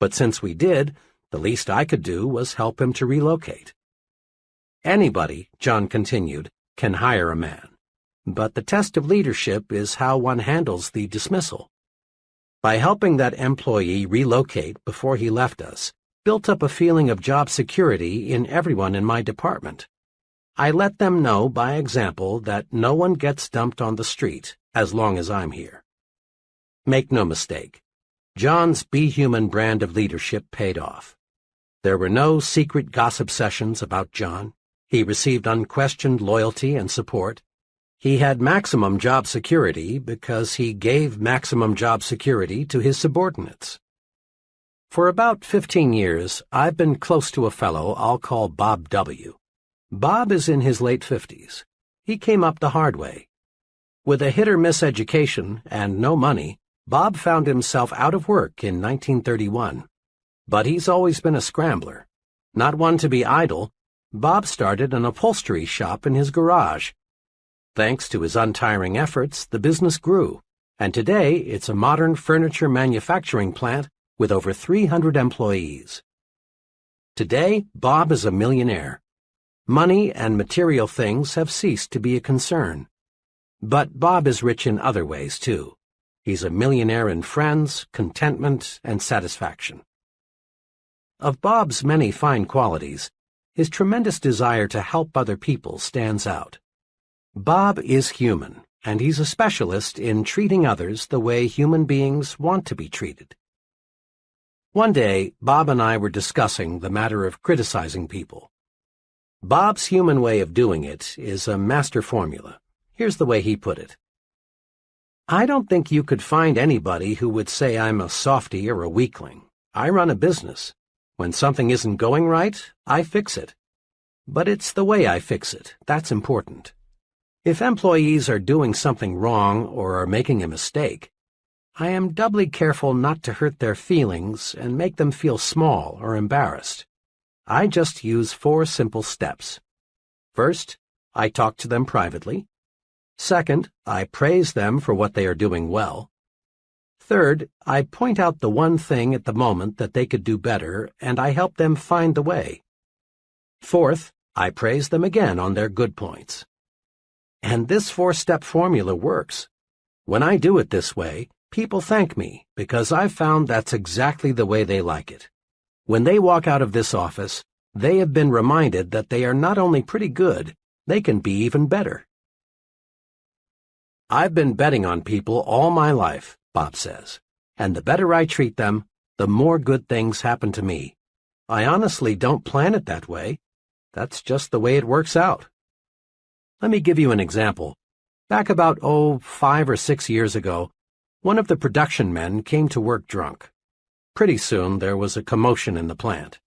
But since we did, the least I could do was help him to relocate." Anybody, John continued, can hire a man, but the test of leadership is how one handles the dismissal. By helping that employee relocate before he left us, built up a feeling of job security in everyone in my department. I let them know by example that no one gets dumped on the street as long as I'm here. Make no mistake, John's Be Human brand of leadership paid off. There were no secret gossip sessions about John. He received unquestioned loyalty and support. He had maximum job security because he gave maximum job security to his subordinates. For about 15 years, I've been close to a fellow I'll call Bob W. Bob is in his late 50s. He came up the hard way. With a hit-or-miss education and no money, Bob found himself out of work in 1931. But he's always been a scrambler. Not one to be idle, Bob started an upholstery shop in his garage. Thanks to his untiring efforts, the business grew, and today it's a modern furniture manufacturing plant with over 300 employees. Today, Bob is a millionaire. Money and material things have ceased to be a concern. But Bob is rich in other ways, too. He's a millionaire in friends, contentment, and satisfaction. Of Bob's many fine qualities, his tremendous desire to help other people stands out. Bob is human, and he's a specialist in treating others the way human beings want to be treated. One day, Bob and I were discussing the matter of criticizing people. Bob's human way of doing it is a master formula. Here's the way he put it. "I don't think you could find anybody who would say I'm a softy or a weakling. I run a business. When something isn't going right, I fix it. But it's the way I fix it that's important. If employees are doing something wrong or are making a mistake, I am doubly careful not to hurt their feelings and make them feel small or embarrassed. I just use 4 simple steps. First, I talk to them privately. Second, I praise them for what they are doing well. Third, I point out the one thing at the moment that they could do better, and I help them find the way. Fourth, I praise them again on their good points. And this 4-step formula works. When I do it this way, people thank me because I've found that's exactly the way they like it. When they walk out of this office, they have been reminded that they are not only pretty good, they can be even better. I've been betting on people all my life, Bob says, and the better I treat them, the more good things happen to me. I honestly don't plan it that way. That's just the way it works out. Let me give you an example. Back about, 5 or 6 years ago, one of the production men came to work drunk. Pretty soon there was a commotion in the plant.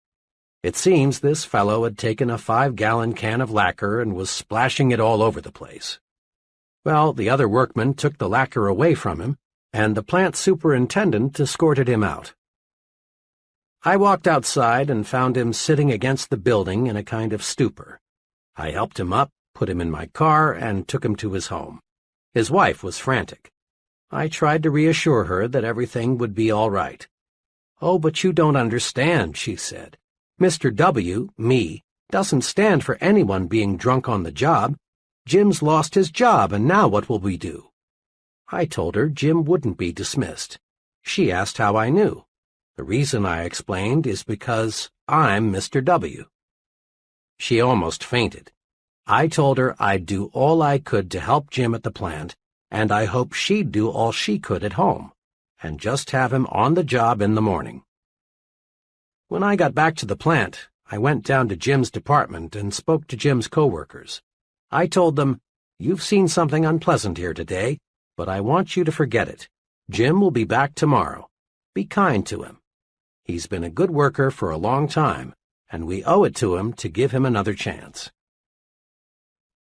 It seems this fellow had taken a 5-gallon can of lacquer and was splashing it all over the place. Well, the other workmen took the lacquer away from him, and the plant superintendent escorted him out. I walked outside and found him sitting against the building in a kind of stupor. I helped him up, put him in my car, and took him to his home. His wife was frantic. I tried to reassure her that everything would be all right. "Oh, but you don't understand," she said. "Mr. W, me, doesn't stand for anyone being drunk on the job. Jim's lost his job, and now what will we do?" I told her Jim wouldn't be dismissed. She asked how I knew. The reason, I explained, is because I'm Mr. W. She almost fainted. I told her I'd do all I could to help Jim at the plant, and I hoped she'd do all she could at home, and just have him on the job in the morning. When I got back to the plant, I went down to Jim's department and spoke to Jim's coworkers. I told them, "You've seen something unpleasant here today, but I want you to forget it. Jim will be back tomorrow. Be kind to him. He's been a good worker for a long time, and we owe it to him to give him another chance."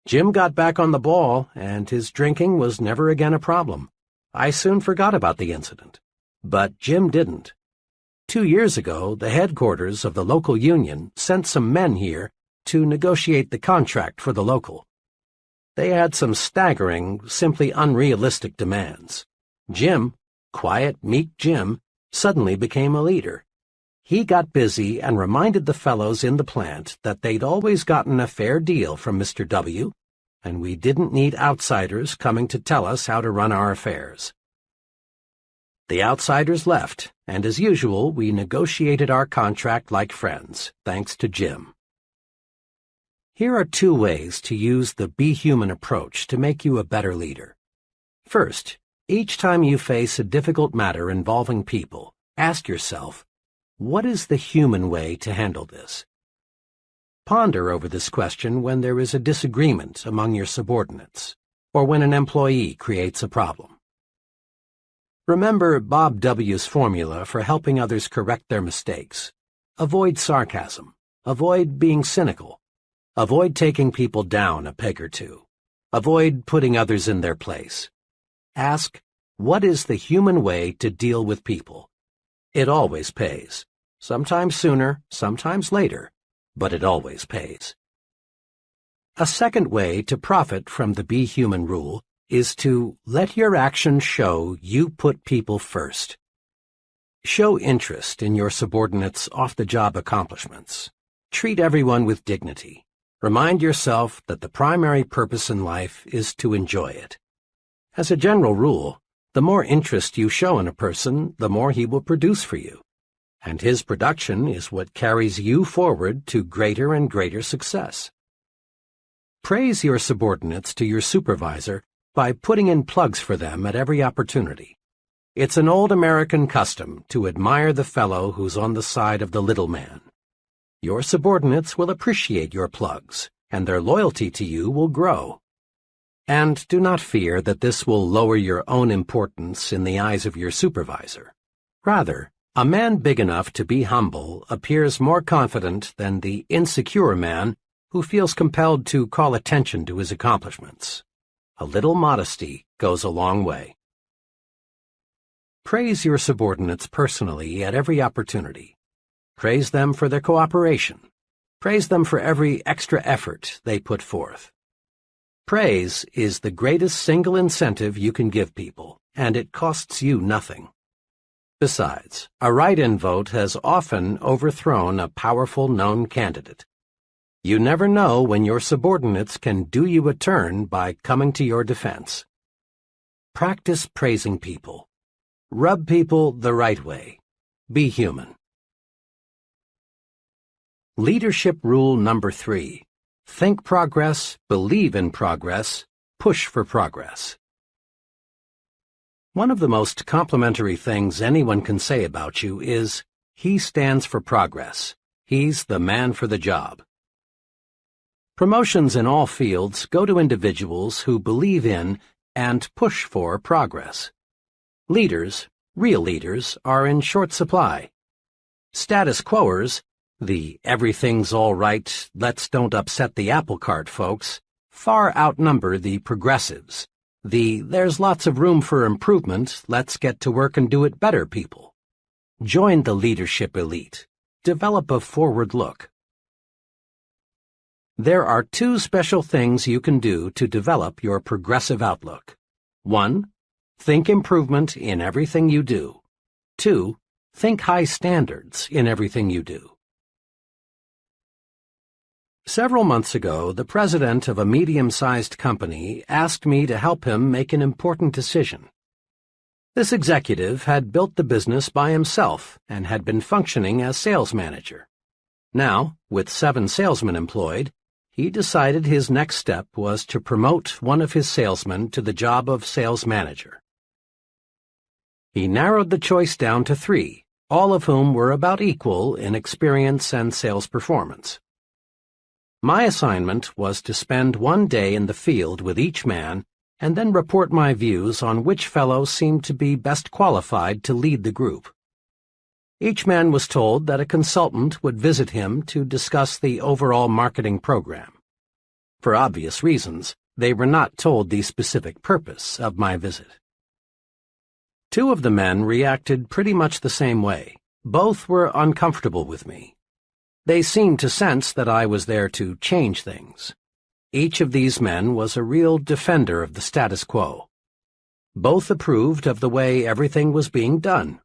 Jim got back on the ball, and his drinking was never again a problem. I soon forgot about the incident. But Jim didn't. 2 years ago, the headquarters of the local union sent some men here to negotiate the contract for the local. They had some staggering, simply unrealistic demands. Jim, quiet, meek Jim, suddenly became a leader. He got busy and reminded the fellows in the plant that they'd always gotten a fair deal from Mr. W, and we didn't need outsiders coming to tell us how to run our affairs. The outsiders left, and as usual, we negotiated our contract like friends, thanks to Jim. Here are 2 ways to use the Be Human approach to make you a better leader. First, each time you face a difficult matter involving people, ask yourself, what is the human way to handle this? Ponder over this question when there is a disagreement among your subordinates, or when an employee creates a problem. Remember Bob W.'s formula for helping others correct their mistakes. Avoid sarcasm. Avoid being cynical. Avoid taking people down a peg or two. Avoid putting others in their place. Ask, what is the human way to deal with people? It always pays. Sometimes sooner, sometimes later, but it always pays. A second way to profit from the Be Human rule is to let your actions show you put people first. Show interest in your subordinates' off-the-job accomplishments. Treat everyone with dignity. Remind yourself that the primary purpose in life is to enjoy it. As a general rule, the more interest you show in a person, the more he will produce for you. And his production is what carries you forward to greater and greater success. Praise your subordinates to your supervisor by putting in plugs for them at every opportunity. It's an old American custom to admire the fellow who's on the side of the little man. Your subordinates will appreciate your plugs, and their loyalty to you will grow. And do not fear that this will lower your own importance in the eyes of your supervisor. Rather, a man big enough to be humble appears more confident than the insecure man who feels compelled to call attention to his accomplishments. A little modesty goes a long way. Praise your subordinates personally at every opportunity. Praise them for their cooperation. Praise them for every extra effort they put forth. Praise is the greatest single incentive you can give people, and it costs you nothing. Besides, a write-in vote has often overthrown a powerful known candidate. You never know when your subordinates can do you a turn by coming to your defense. Practice praising people. Rub people the right way. Be human. Leadership rule number 3. think progress, believe in progress, push for progress. One of the most complimentary things anyone can say about you is, he stands for progress. He's the man for the job. Promotions in all fields go to individuals who believe in and push for progress. Leaders, real leaders, are in short supply. Status quoers, the everything's all right, let's don't upset the apple cart folks, far outnumber the progressives, the there's lots of room for improvement, let's get to work and do it better people. Join the leadership elite. Develop a forward look. There are two special things you can do to develop your progressive outlook. 1. Think improvement in everything you do. 2. Think high standards in everything you do. Several months ago, the president of a medium-sized company asked me to help him make an important decision. This executive had built the business by himself and had been functioning as sales manager. Now, with 7 salesmen employed, he decided his next step was to promote one of his salesmen to the job of sales manager. He narrowed the choice down to 3, all of whom were about equal in experience and sales performance. My assignment was to spend one day in the field with each man and then report my views on which fellow seemed to be best qualified to lead the group. Each man was told that a consultant would visit him to discuss the overall marketing program. For obvious reasons, they were not told the specific purpose of my visit. 2 of the men reacted pretty much the same way. Both were uncomfortable with me. They seemed to sense that I was there to change things. Each of these men was a real defender of the status quo. Both approved of the way everything was being done.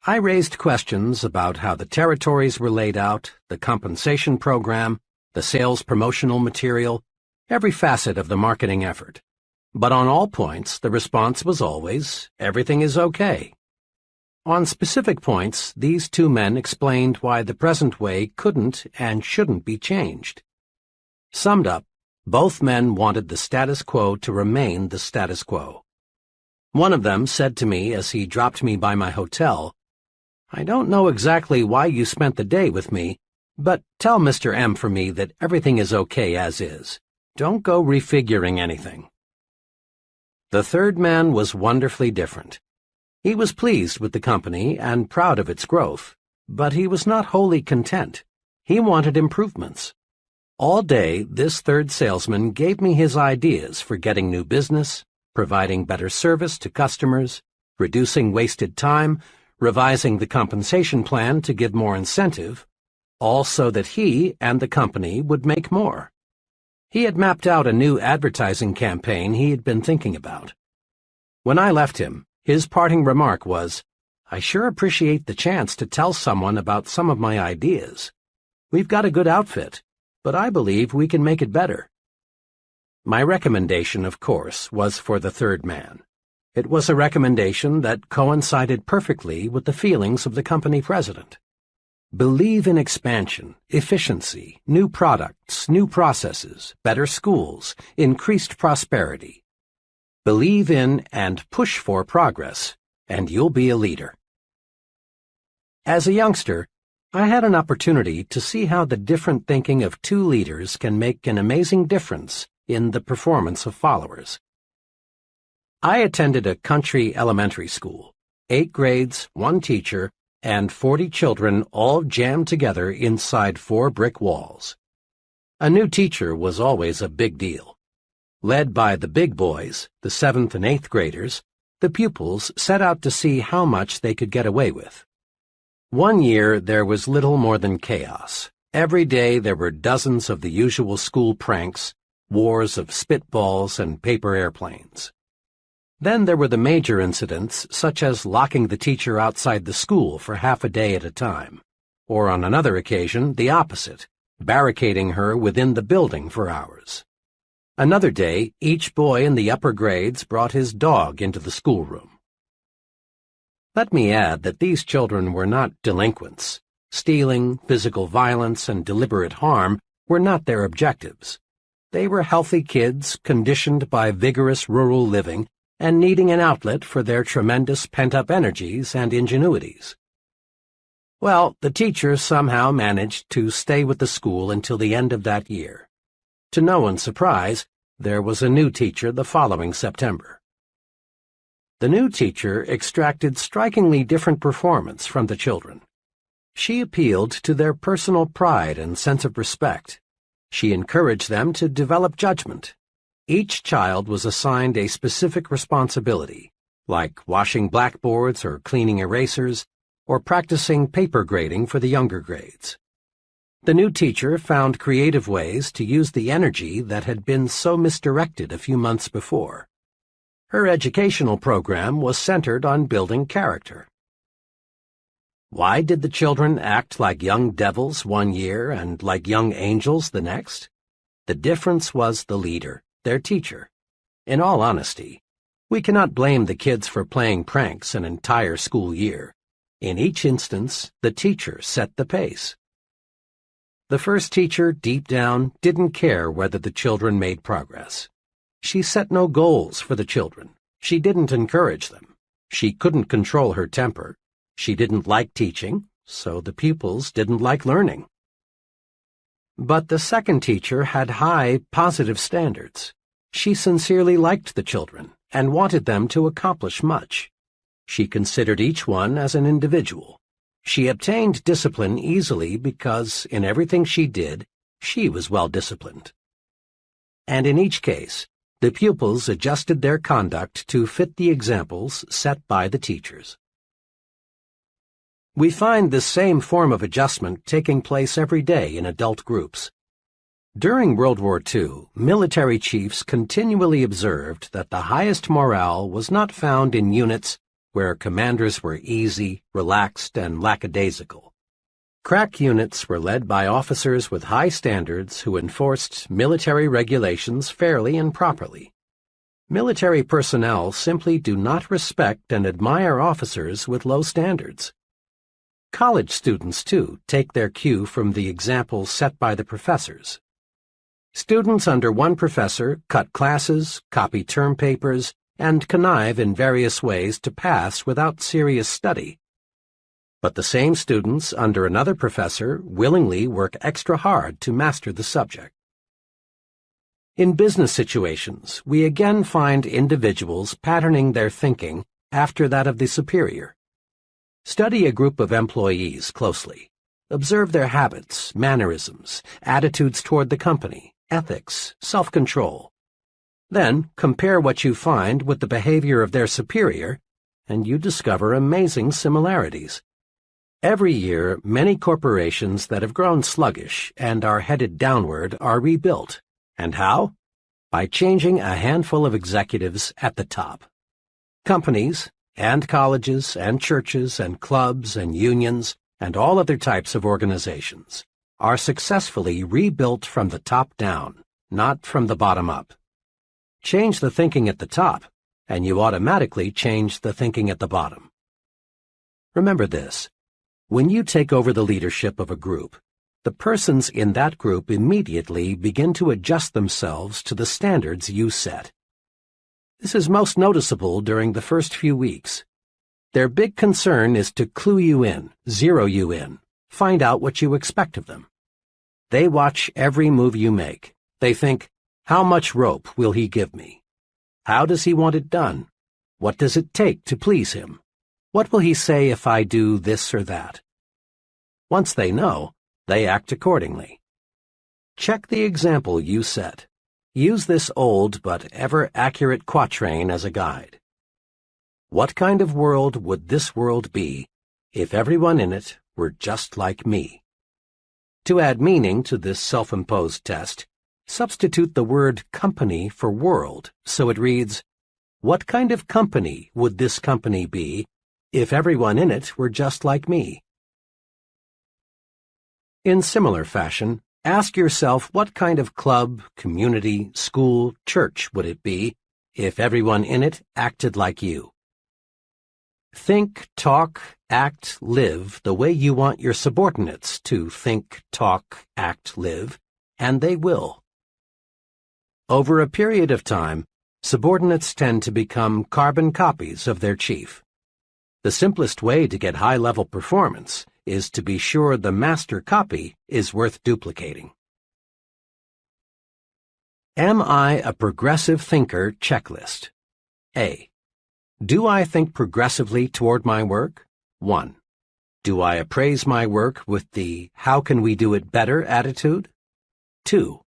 I raised questions about how the territories were laid out, the compensation program, the sales promotional material, every facet of the marketing effort. But on all points, the response was always, everything is okay. On specific points, these 2 men explained why the present way couldn't and shouldn't be changed. Summed up, both men wanted the status quo to remain the status quo. One of them said to me as he dropped me by my hotel, I don't know exactly why you spent the day with me, but tell Mr. M for me that everything is okay as is. Don't go refiguring anything. The third man was wonderfully different. He was pleased with the company and proud of its growth, but he was not wholly content. He wanted improvements. All day, this third salesman gave me his ideas for getting new business, providing better service to customers, reducing wasted time, revising the compensation plan to give more incentive, all so that he and the company would make more. He had mapped out a new advertising campaign he had been thinking about. When I left him, his parting remark was, I sure appreciate the chance to tell someone about some of my ideas. We've got a good outfit, but I believe we can make it better. My recommendation, of course, was for the third man. It was a recommendation that coincided perfectly with the feelings of the company president. Believe in expansion, efficiency, new products, new processes, better schools, increased prosperity. Believe in and push for progress, and you'll be a leader. As a youngster, I had an opportunity to see how the different thinking of 2 leaders can make an amazing difference in the performance of followers. I attended a country elementary school, 8 grades, 1 teacher, and 40 children all jammed together inside 4 brick walls. A new teacher was always a big deal. Led by the big boys, the 7th and 8th graders, the pupils set out to see how much they could get away with. One year there was little more than chaos. Every day there were dozens of the usual school pranks, wars of spitballs and paper airplanes. Then there were the major incidents, such as locking the teacher outside the school for half a day at a time, or on another occasion, the opposite, barricading her within the building for hours. Another day, each boy in the upper grades brought his dog into the schoolroom. Let me add that these children were not delinquents. Stealing, physical violence, and deliberate harm were not their objectives. They were healthy kids conditioned by vigorous rural living and needing an outlet for their tremendous pent-up energies and ingenuities. Well, the teacher somehow managed to stay with the school until the end of that year. To no one's surprise, there was a new teacher the following September. The new teacher extracted strikingly different performance from the children. She appealed to their personal pride and sense of respect. She encouraged them to develop judgment. Each child was assigned a specific responsibility, like washing blackboards or cleaning erasers, or practicing paper grading for the younger grades. The new teacher found creative ways to use the energy that had been so misdirected a few months before. Her educational program was centered on building character. Why did the children act like young devils one year and like young angels the next? The difference was the leader, their teacher. In all honesty, we cannot blame the kids for playing pranks an entire school year. In each instance, the teacher set the pace. The first teacher, deep down, didn't care whether the children made progress. She set no goals for the children. She didn't encourage them. She couldn't control her temper. She didn't like teaching, so the pupils didn't like learning. But the second teacher had high, positive standards. She sincerely liked the children and wanted them to accomplish much. She considered each one as an individual. She obtained discipline easily because, in everything she did, she was well disciplined. And in each case, the pupils adjusted their conduct to fit the examples set by the teachers. We find this same form of adjustment taking place every day in adult groups. During World War II, military chiefs continually observed that the highest morale was not found in units where commanders were easy, relaxed, and lackadaisical. Crack units were led by officers with high standards who enforced military regulations fairly and properly. Military personnel simply do not respect and admire officers with low standards. College students, too, take their cue from the examples set by the professors. Students under one professor cut classes, copy term papers, and connive in various ways to pass without serious study. But the same students under another professor willingly work extra hard to master the subject. In business situations, we again find individuals patterning their thinking after that of the superior. Study a group of employees closely. Observe their habits, mannerisms, attitudes toward the company, ethics, self-control. Then compare what you find with the behavior of their superior, and you discover amazing similarities. Every year, many corporations that have grown sluggish and are headed downward are rebuilt. And how? By changing a handful of executives at the top. Companies, and colleges, and churches, and clubs, and unions, and all other types of organizations are successfully rebuilt from the top down, not from the bottom up. Change the thinking at the top, and you automatically change the thinking at the bottom. Remember this. When you take over the leadership of a group, the persons in that group immediately begin to adjust themselves to the standards you set. This is most noticeable during the first few weeks. Their big concern is to clue you in, zero you in, find out what you expect of them. They watch every move you make. They think, how much rope will he give me? How does he want it done? What does it take to please him? What will he say if I do this or that? Once they know, they act accordingly. Check the example you set. Use this old but ever-accurate quatrain as a guide. What kind of world would this world be if everyone in it were just like me? To add meaning to this self-imposed test, substitute the word company for world, so it reads, what kind of company would this company be if everyone in it were just like me? In similar fashion, ask yourself what kind of club, community, school, church would it be if everyone in it acted like you? Think, talk, act, live the way you want your subordinates to think, talk, act, live, and they will. Over a period of time, subordinates tend to become carbon copies of their chief. The simplest way to get high-level performance is to be sure the master copy is worth duplicating. Am I a progressive thinker? Checklist. A. Do I think progressively toward my work? 1. Do I appraise my work with the "how can we do it better" attitude? 2.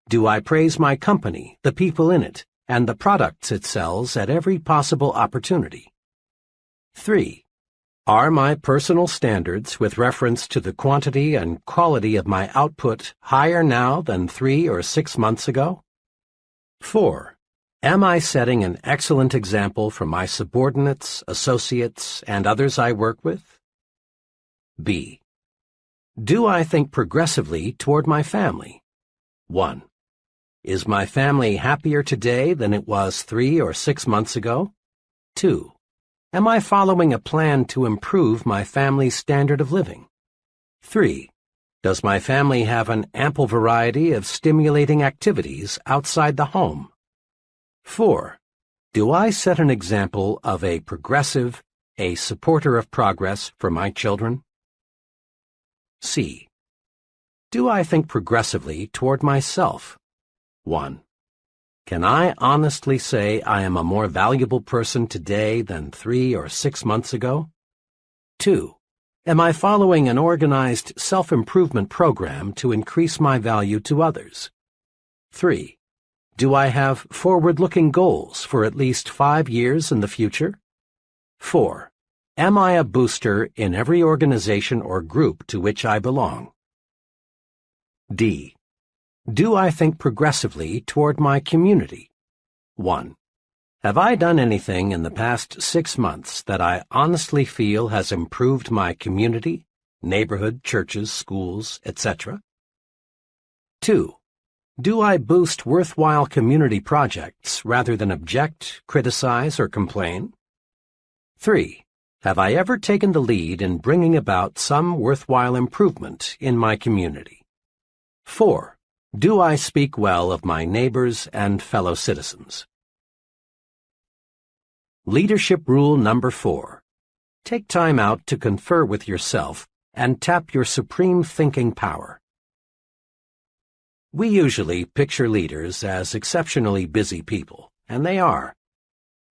Do I praise my company, the people in it, and the products it sells at every possible opportunity? 3. Are my personal standards with reference to the quantity and quality of my output higher now than 3 or 6 months ago? 4. Am I setting an excellent example for my subordinates, associates, and others I work with? B. Do I think progressively toward my family? 1. Is my family happier today than it was 3 or 6 months ago? 2. Am I following a plan to improve my family's standard of living? 3. Does my family have an ample variety of stimulating activities outside the home? 4. Do I set an example of a progressive, a supporter of progress for my children? C. Do I think progressively toward myself? 1. Can I honestly say I am a more valuable person today than 3 or 6 months ago? 2. Am I following an organized self-improvement program to increase my value to others? 3. Do I have forward-looking goals for at least 5 years in the future? 4. Am I a booster in every organization or group to which I belong? D. Do I think progressively toward my community? 1. Have I done anything in the past 6 months that I honestly feel has improved my community, neighborhood, churches, schools, etc.? 2. Do I boost worthwhile community projects rather than object, criticize, or complain? 3. Have I ever taken the lead in bringing about some worthwhile improvement in my community? 4. Do I speak well of my neighbors and fellow citizens? Leadership rule number 4. Take time out to confer with yourself and tap your supreme thinking power. We usually picture leaders as exceptionally busy people, and they are.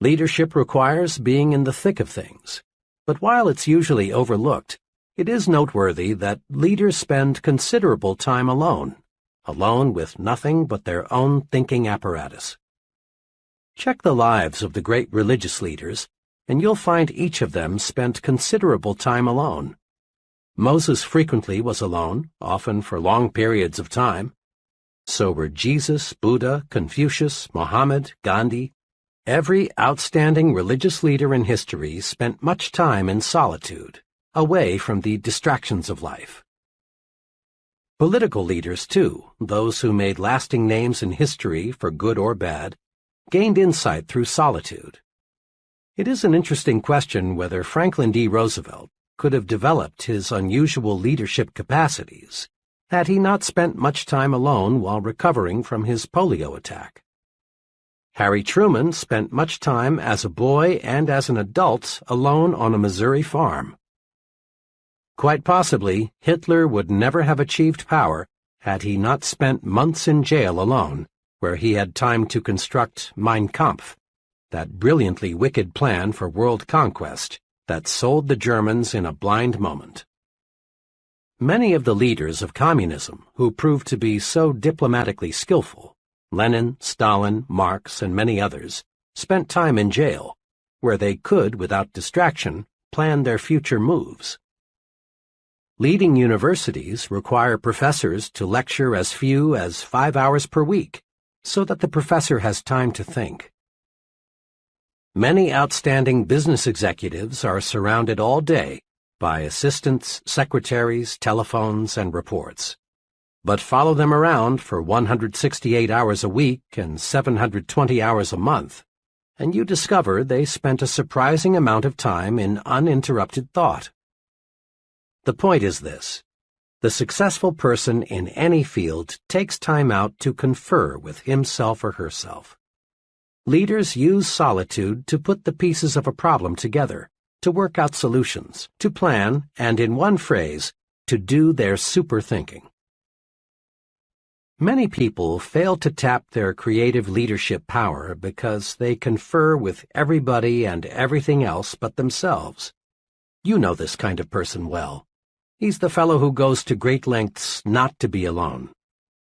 Leadership requires being in the thick of things, but while it's usually overlooked, it is noteworthy that leaders spend considerable time alone with nothing but their own thinking apparatus. Check the lives of the great religious leaders, and you'll find each of them spent considerable time alone. Moses frequently was alone, often for long periods of time. So were Jesus, Buddha, Confucius, Muhammad, Gandhi. Every outstanding religious leader in history spent much time in solitude, away from the distractions of life. Political leaders, too, those who made lasting names in history for good or bad, gained insight through solitude. It is an interesting question whether Franklin D. Roosevelt could have developed his unusual leadership capacities had he not spent much time alone while recovering from his polio attack. Harry Truman spent much time as a boy and as an adult alone on a Missouri farm. Quite possibly, Hitler would never have achieved power had he not spent months in jail alone, where he had time to construct Mein Kampf, that brilliantly wicked plan for world conquest that sold the Germans in a blind moment. Many of the leaders of communism who proved to be so diplomatically skillful, Lenin, Stalin, Marx, and many others, spent time in jail, where they could, without distraction, plan their future moves. Leading universities require professors to lecture as few as 5 hours per week, so that the professor has time to think. Many outstanding business executives are surrounded all day by assistants, secretaries, telephones, and reports. But follow them around for 168 hours a week and 720 hours a month, and you discover they spent a surprising amount of time in uninterrupted thought. The point is this: The successful person in any field takes time out to confer with himself or herself. Leaders use solitude to put the pieces of a problem together, to work out solutions, to plan, and in one phrase, to do their super thinking. Many people fail to tap their creative leadership power because they confer with everybody and everything else but themselves. You know this kind of person well. He's the fellow who goes to great lengths not to be alone.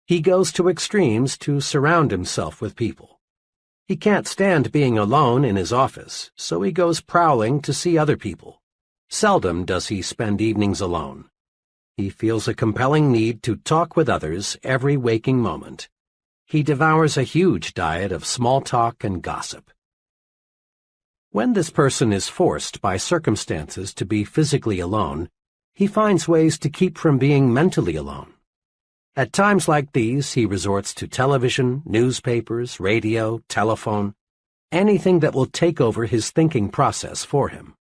He goes to extremes to surround himself with people. He can't stand being alone in his office, so he goes prowling to see other people. Seldom does he spend evenings alone. He feels a compelling need to talk with others every waking moment. He devours a huge diet of small talk and gossip. When this person is forced by circumstances to be physically alone, he finds ways to keep from being mentally alone. At times like these, he resorts to television, newspapers, radio, telephone, anything that will take over his thinking process for him.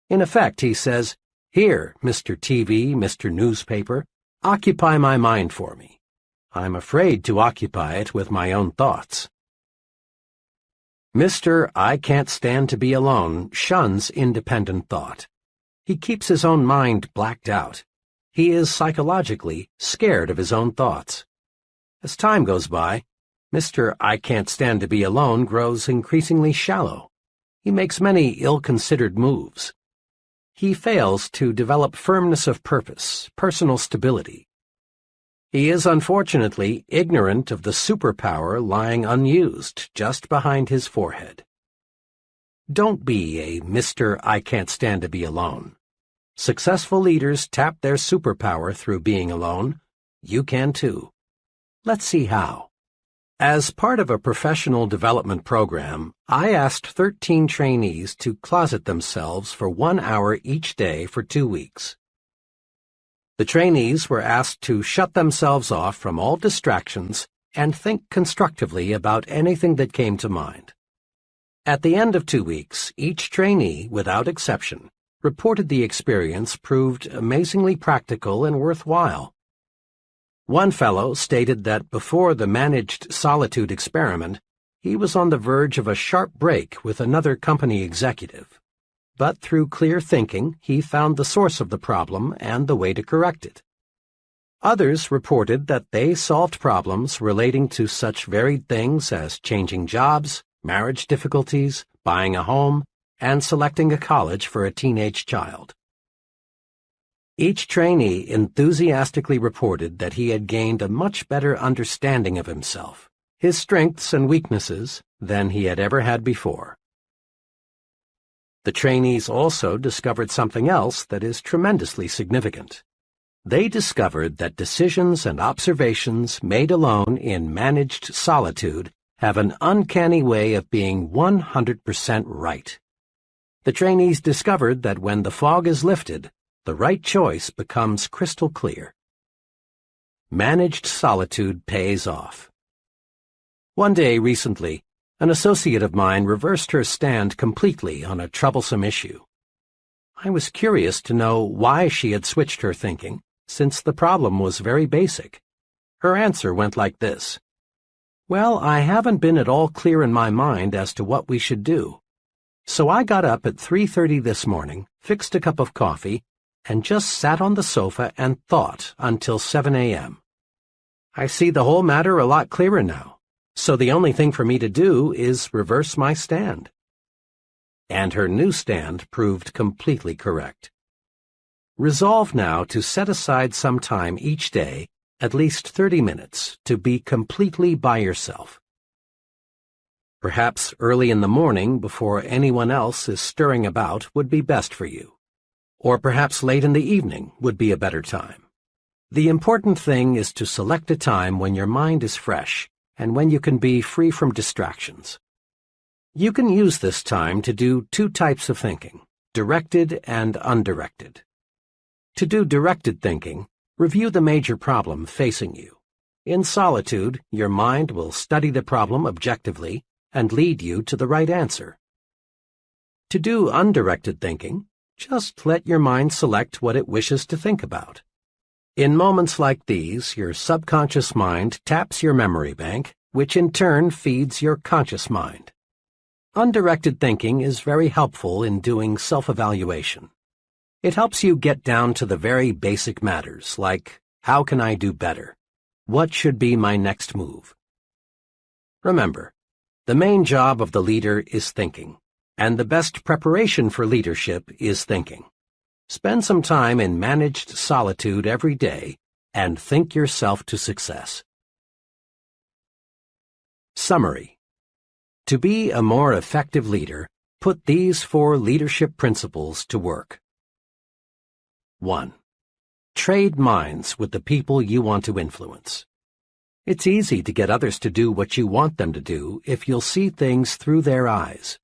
In effect, he says, "Here, Mr. TV, Mr. Newspaper, occupy my mind for me. I'm afraid to occupy it with my own thoughts." Mr. I Can't Stand to Be Alone shuns independent thought. He keeps his own mind blacked out. He is psychologically scared of his own thoughts. As time goes by, Mr. I Can't Stand to Be Alone grows increasingly shallow. He makes many ill-considered moves. He fails to develop firmness of purpose, personal stability. He is unfortunately ignorant of the superpower lying unused just behind his forehead. Don't be a Mr. I Can't Stand to Be Alone. Successful leaders tap their superpower through being alone. You can too. Let's see how. As part of a professional development program, I asked 13 trainees to closet themselves for 1 hour each day for 2 weeks. The trainees were asked to shut themselves off from all distractions and think constructively about anything that came to mind. At the end of 2 weeks, each trainee, without exception, reported the experience proved amazingly practical and worthwhile. One fellow stated that before the managed solitude experiment, he was on the verge of a sharp break with another company executive. But through clear thinking, he found the source of the problem and the way to correct it. Others reported that they solved problems relating to such varied things as changing jobs, marriage difficulties, buying a home, and selecting a college for a teenage child. Each trainee enthusiastically reported that he had gained a much better understanding of himself, his strengths and weaknesses, than he had ever had before. The trainees also discovered something else that is tremendously significant. They discovered that decisions and observations made alone in managed solitude have an uncanny way of being 100% right. The trainees discovered that when the fog is lifted, the right choice becomes crystal clear. Managed solitude pays off. One day recently, an associate of mine reversed her stand completely on a troublesome issue. I was curious to know why she had switched her thinking, since the problem was very basic. Her answer went like this: "Well, I haven't been at all clear in my mind as to what we should do. So I got up at 3:30 this morning, fixed a cup of coffee, and just sat on the sofa and thought until 7 a.m. I see the whole matter a lot clearer now, so the only thing for me to do is reverse my stand." And her new stand proved completely correct. Resolve now to set aside some time each day, at least 30 minutes, to be completely by yourself. Perhaps early in the morning, before anyone else is stirring about, would be best for you. Or perhaps late in the evening would be a better time. The important thing is to select a time when your mind is fresh and when you can be free from distractions. You can use this time to do 2 types of thinking, directed and undirected. To do directed thinking, review the major problem facing you. In solitude, your mind will study the problem objectively and lead you to the right answer. To do undirected thinking, just let your mind select what it wishes to think about. In moments like these, your subconscious mind taps your memory bank, which in turn feeds your conscious mind. Undirected thinking is very helpful in doing self-evaluation. It helps you get down to the very basic matters, like, how can I do better? What should be my next move? Remember, the main job of the leader is thinking, and the best preparation for leadership is thinking. Spend some time in managed solitude every day and think yourself to success. Summary. To be a more effective leader, put these 4 leadership principles to work. 1. Trade minds with the people you want to influence. It's easy to get others to do what you want them to do if you'll see things through their eyes.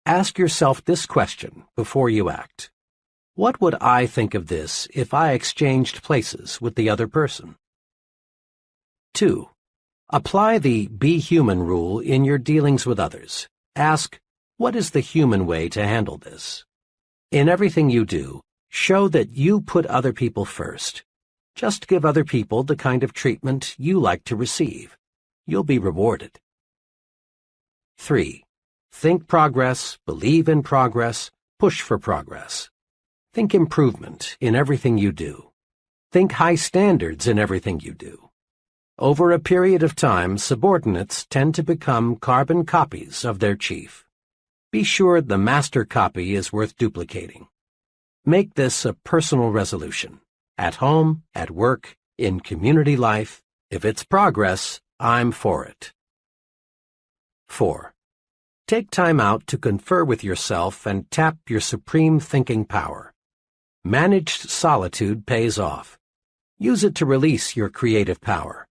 Ask yourself this question before you act. What would I think of this if I exchanged places with the other person? 2. Apply the Be Human rule in your dealings with others. Ask, what is the human way to handle this? In everything you do, show that you put other people first. Just give other people the kind of treatment you like to receive. You'll be rewarded. 3. Think progress, believe in progress, push for progress. Think improvement in everything you do. Think high standards in everything you do. Over a period of time, subordinates tend to become carbon copies of their chief. Be sure the master copy is worth duplicating. Make this a personal resolution. At home, at work, in community life, if it's progress, I'm for it. 4. Take time out to confer with yourself and tap your supreme thinking power. Managed solitude pays off. Use it to release your creative power.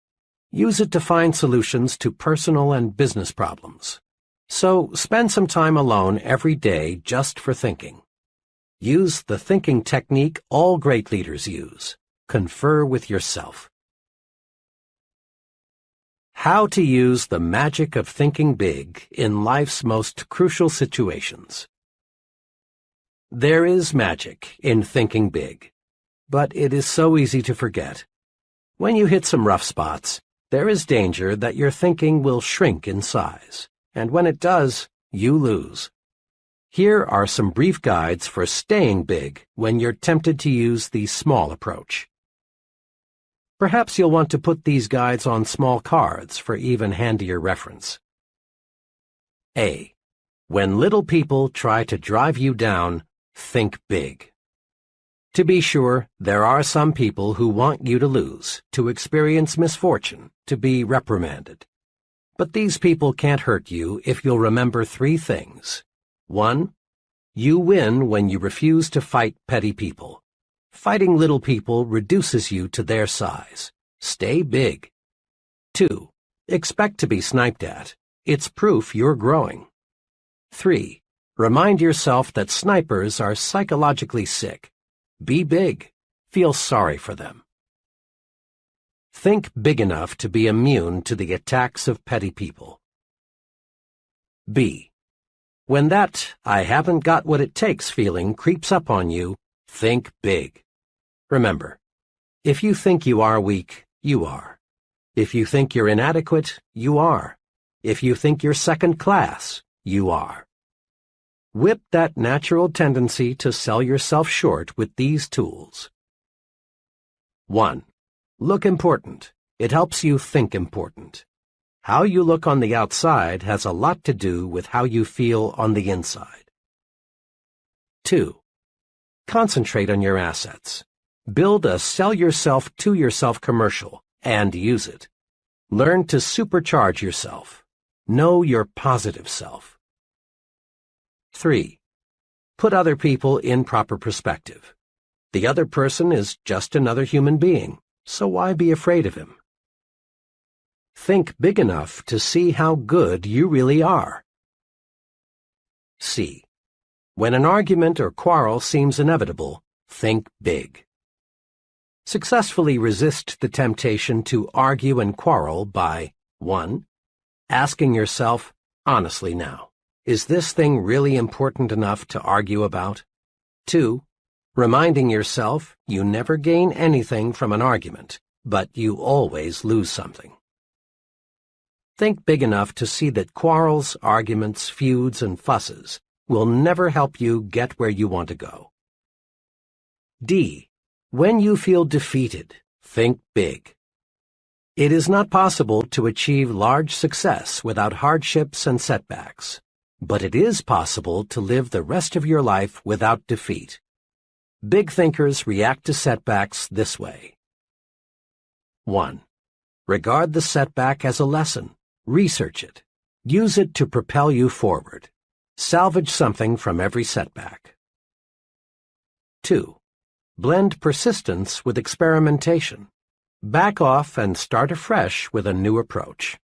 Use it to find solutions to personal and business problems. So spend some time alone every day just for thinking. Use the thinking technique all great leaders use. Confer with yourself. How to use the magic of thinking big in life's most crucial situations. There is magic in thinking big, but it is so easy to forget. When you hit some rough spots, there is danger that your thinking will shrink in size, and when it does, you lose. Here are some brief guides for staying big when you're tempted to use the small approach. Perhaps you'll want to put these guides on small cards for even handier reference. A. When little people try to drive you down, think big. To be sure, there are some people who want you to lose, to experience misfortune, to be reprimanded. But these people can't hurt you if you'll remember 3 things. 1. You win when you refuse to fight petty people. Fighting little people reduces you to their size. Stay big. 2. Expect to be sniped at. It's proof you're growing. 3. Remind yourself that snipers are psychologically sick. Be big. Feel sorry for them. Think big enough to be immune to the attacks of petty people. B. When that I haven't got what it takes feeling creeps up on you, think big. Remember, if you think you are weak, you are. If you think you're inadequate, you are. If you think you're second class, you are. Whip that natural tendency to sell yourself short with these tools. 1. Look important. It helps you think important. How you look on the outside has a lot to do with how you feel on the inside. 2. Concentrate on your assets. Build a sell yourself to yourself commercial and use it. Learn to supercharge yourself. Know your positive self. 3. Put other people in proper perspective. The other person is just another human being, so why be afraid of him? Think big enough to see how good you really are. C. When an argument or quarrel seems inevitable, think big. Successfully resist the temptation to argue and quarrel by 1. Asking yourself, honestly now, is this thing really important enough to argue about? 2. reminding yourself you never gain anything from an argument, but you always lose something. Think big enough to see that quarrels, arguments, feuds, and fusses will never help you get where you want to go. D. When you feel defeated, think big. It is not possible to achieve large success without hardships and setbacks, but it is possible to live the rest of your life without defeat. Big thinkers react to setbacks this way. 1. Regard the setback as a lesson. Research it. Use it to propel you forward. Salvage something from every setback. 2. Blend persistence with experimentation. Back off and start afresh with a new approach.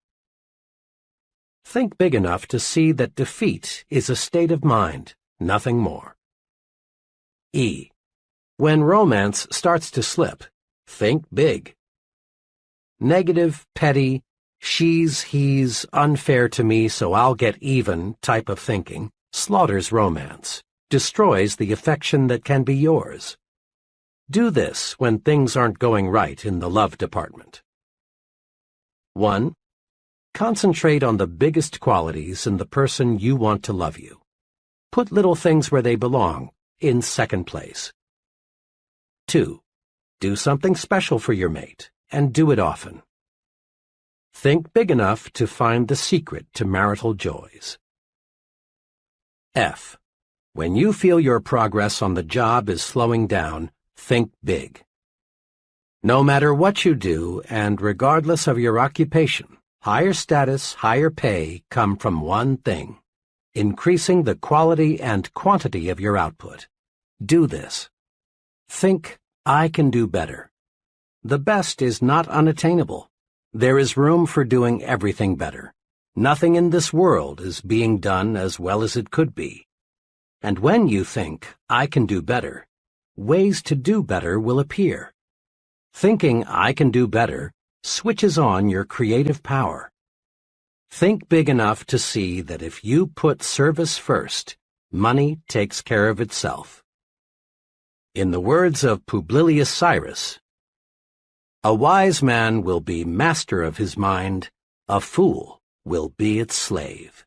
Think big enough to see that defeat is a state of mind, nothing more. E. When romance starts to slip, think big. Negative, petty, she's, he's, unfair to me so I'll get even type of thinking slaughters romance, destroys the affection that can be yours. Do this when things aren't going right in the love department. 1. Concentrate on the biggest qualities in the person you want to love you. Put little things where they belong, in second place. 2. Do something special for your mate, and do it often. Think big enough to find the secret to marital joys. F. When you feel your progress on the job is slowing down, think big. No matter what you do, and regardless of your occupation, higher status, higher pay come from one thing: increasing the quality and quantity of your output. Do this. Think, I can do better. The best is not unattainable. There is room for doing everything better. Nothing in this world is being done as well as it could be. And when you think, I can do better, ways to do better will appear. Thinking I can do better switches on your creative power. Think big enough to see that if you put service first, money takes care of itself. In the words of Publilius Cyrus, a wise man will be master of his mind, a fool will be its slave.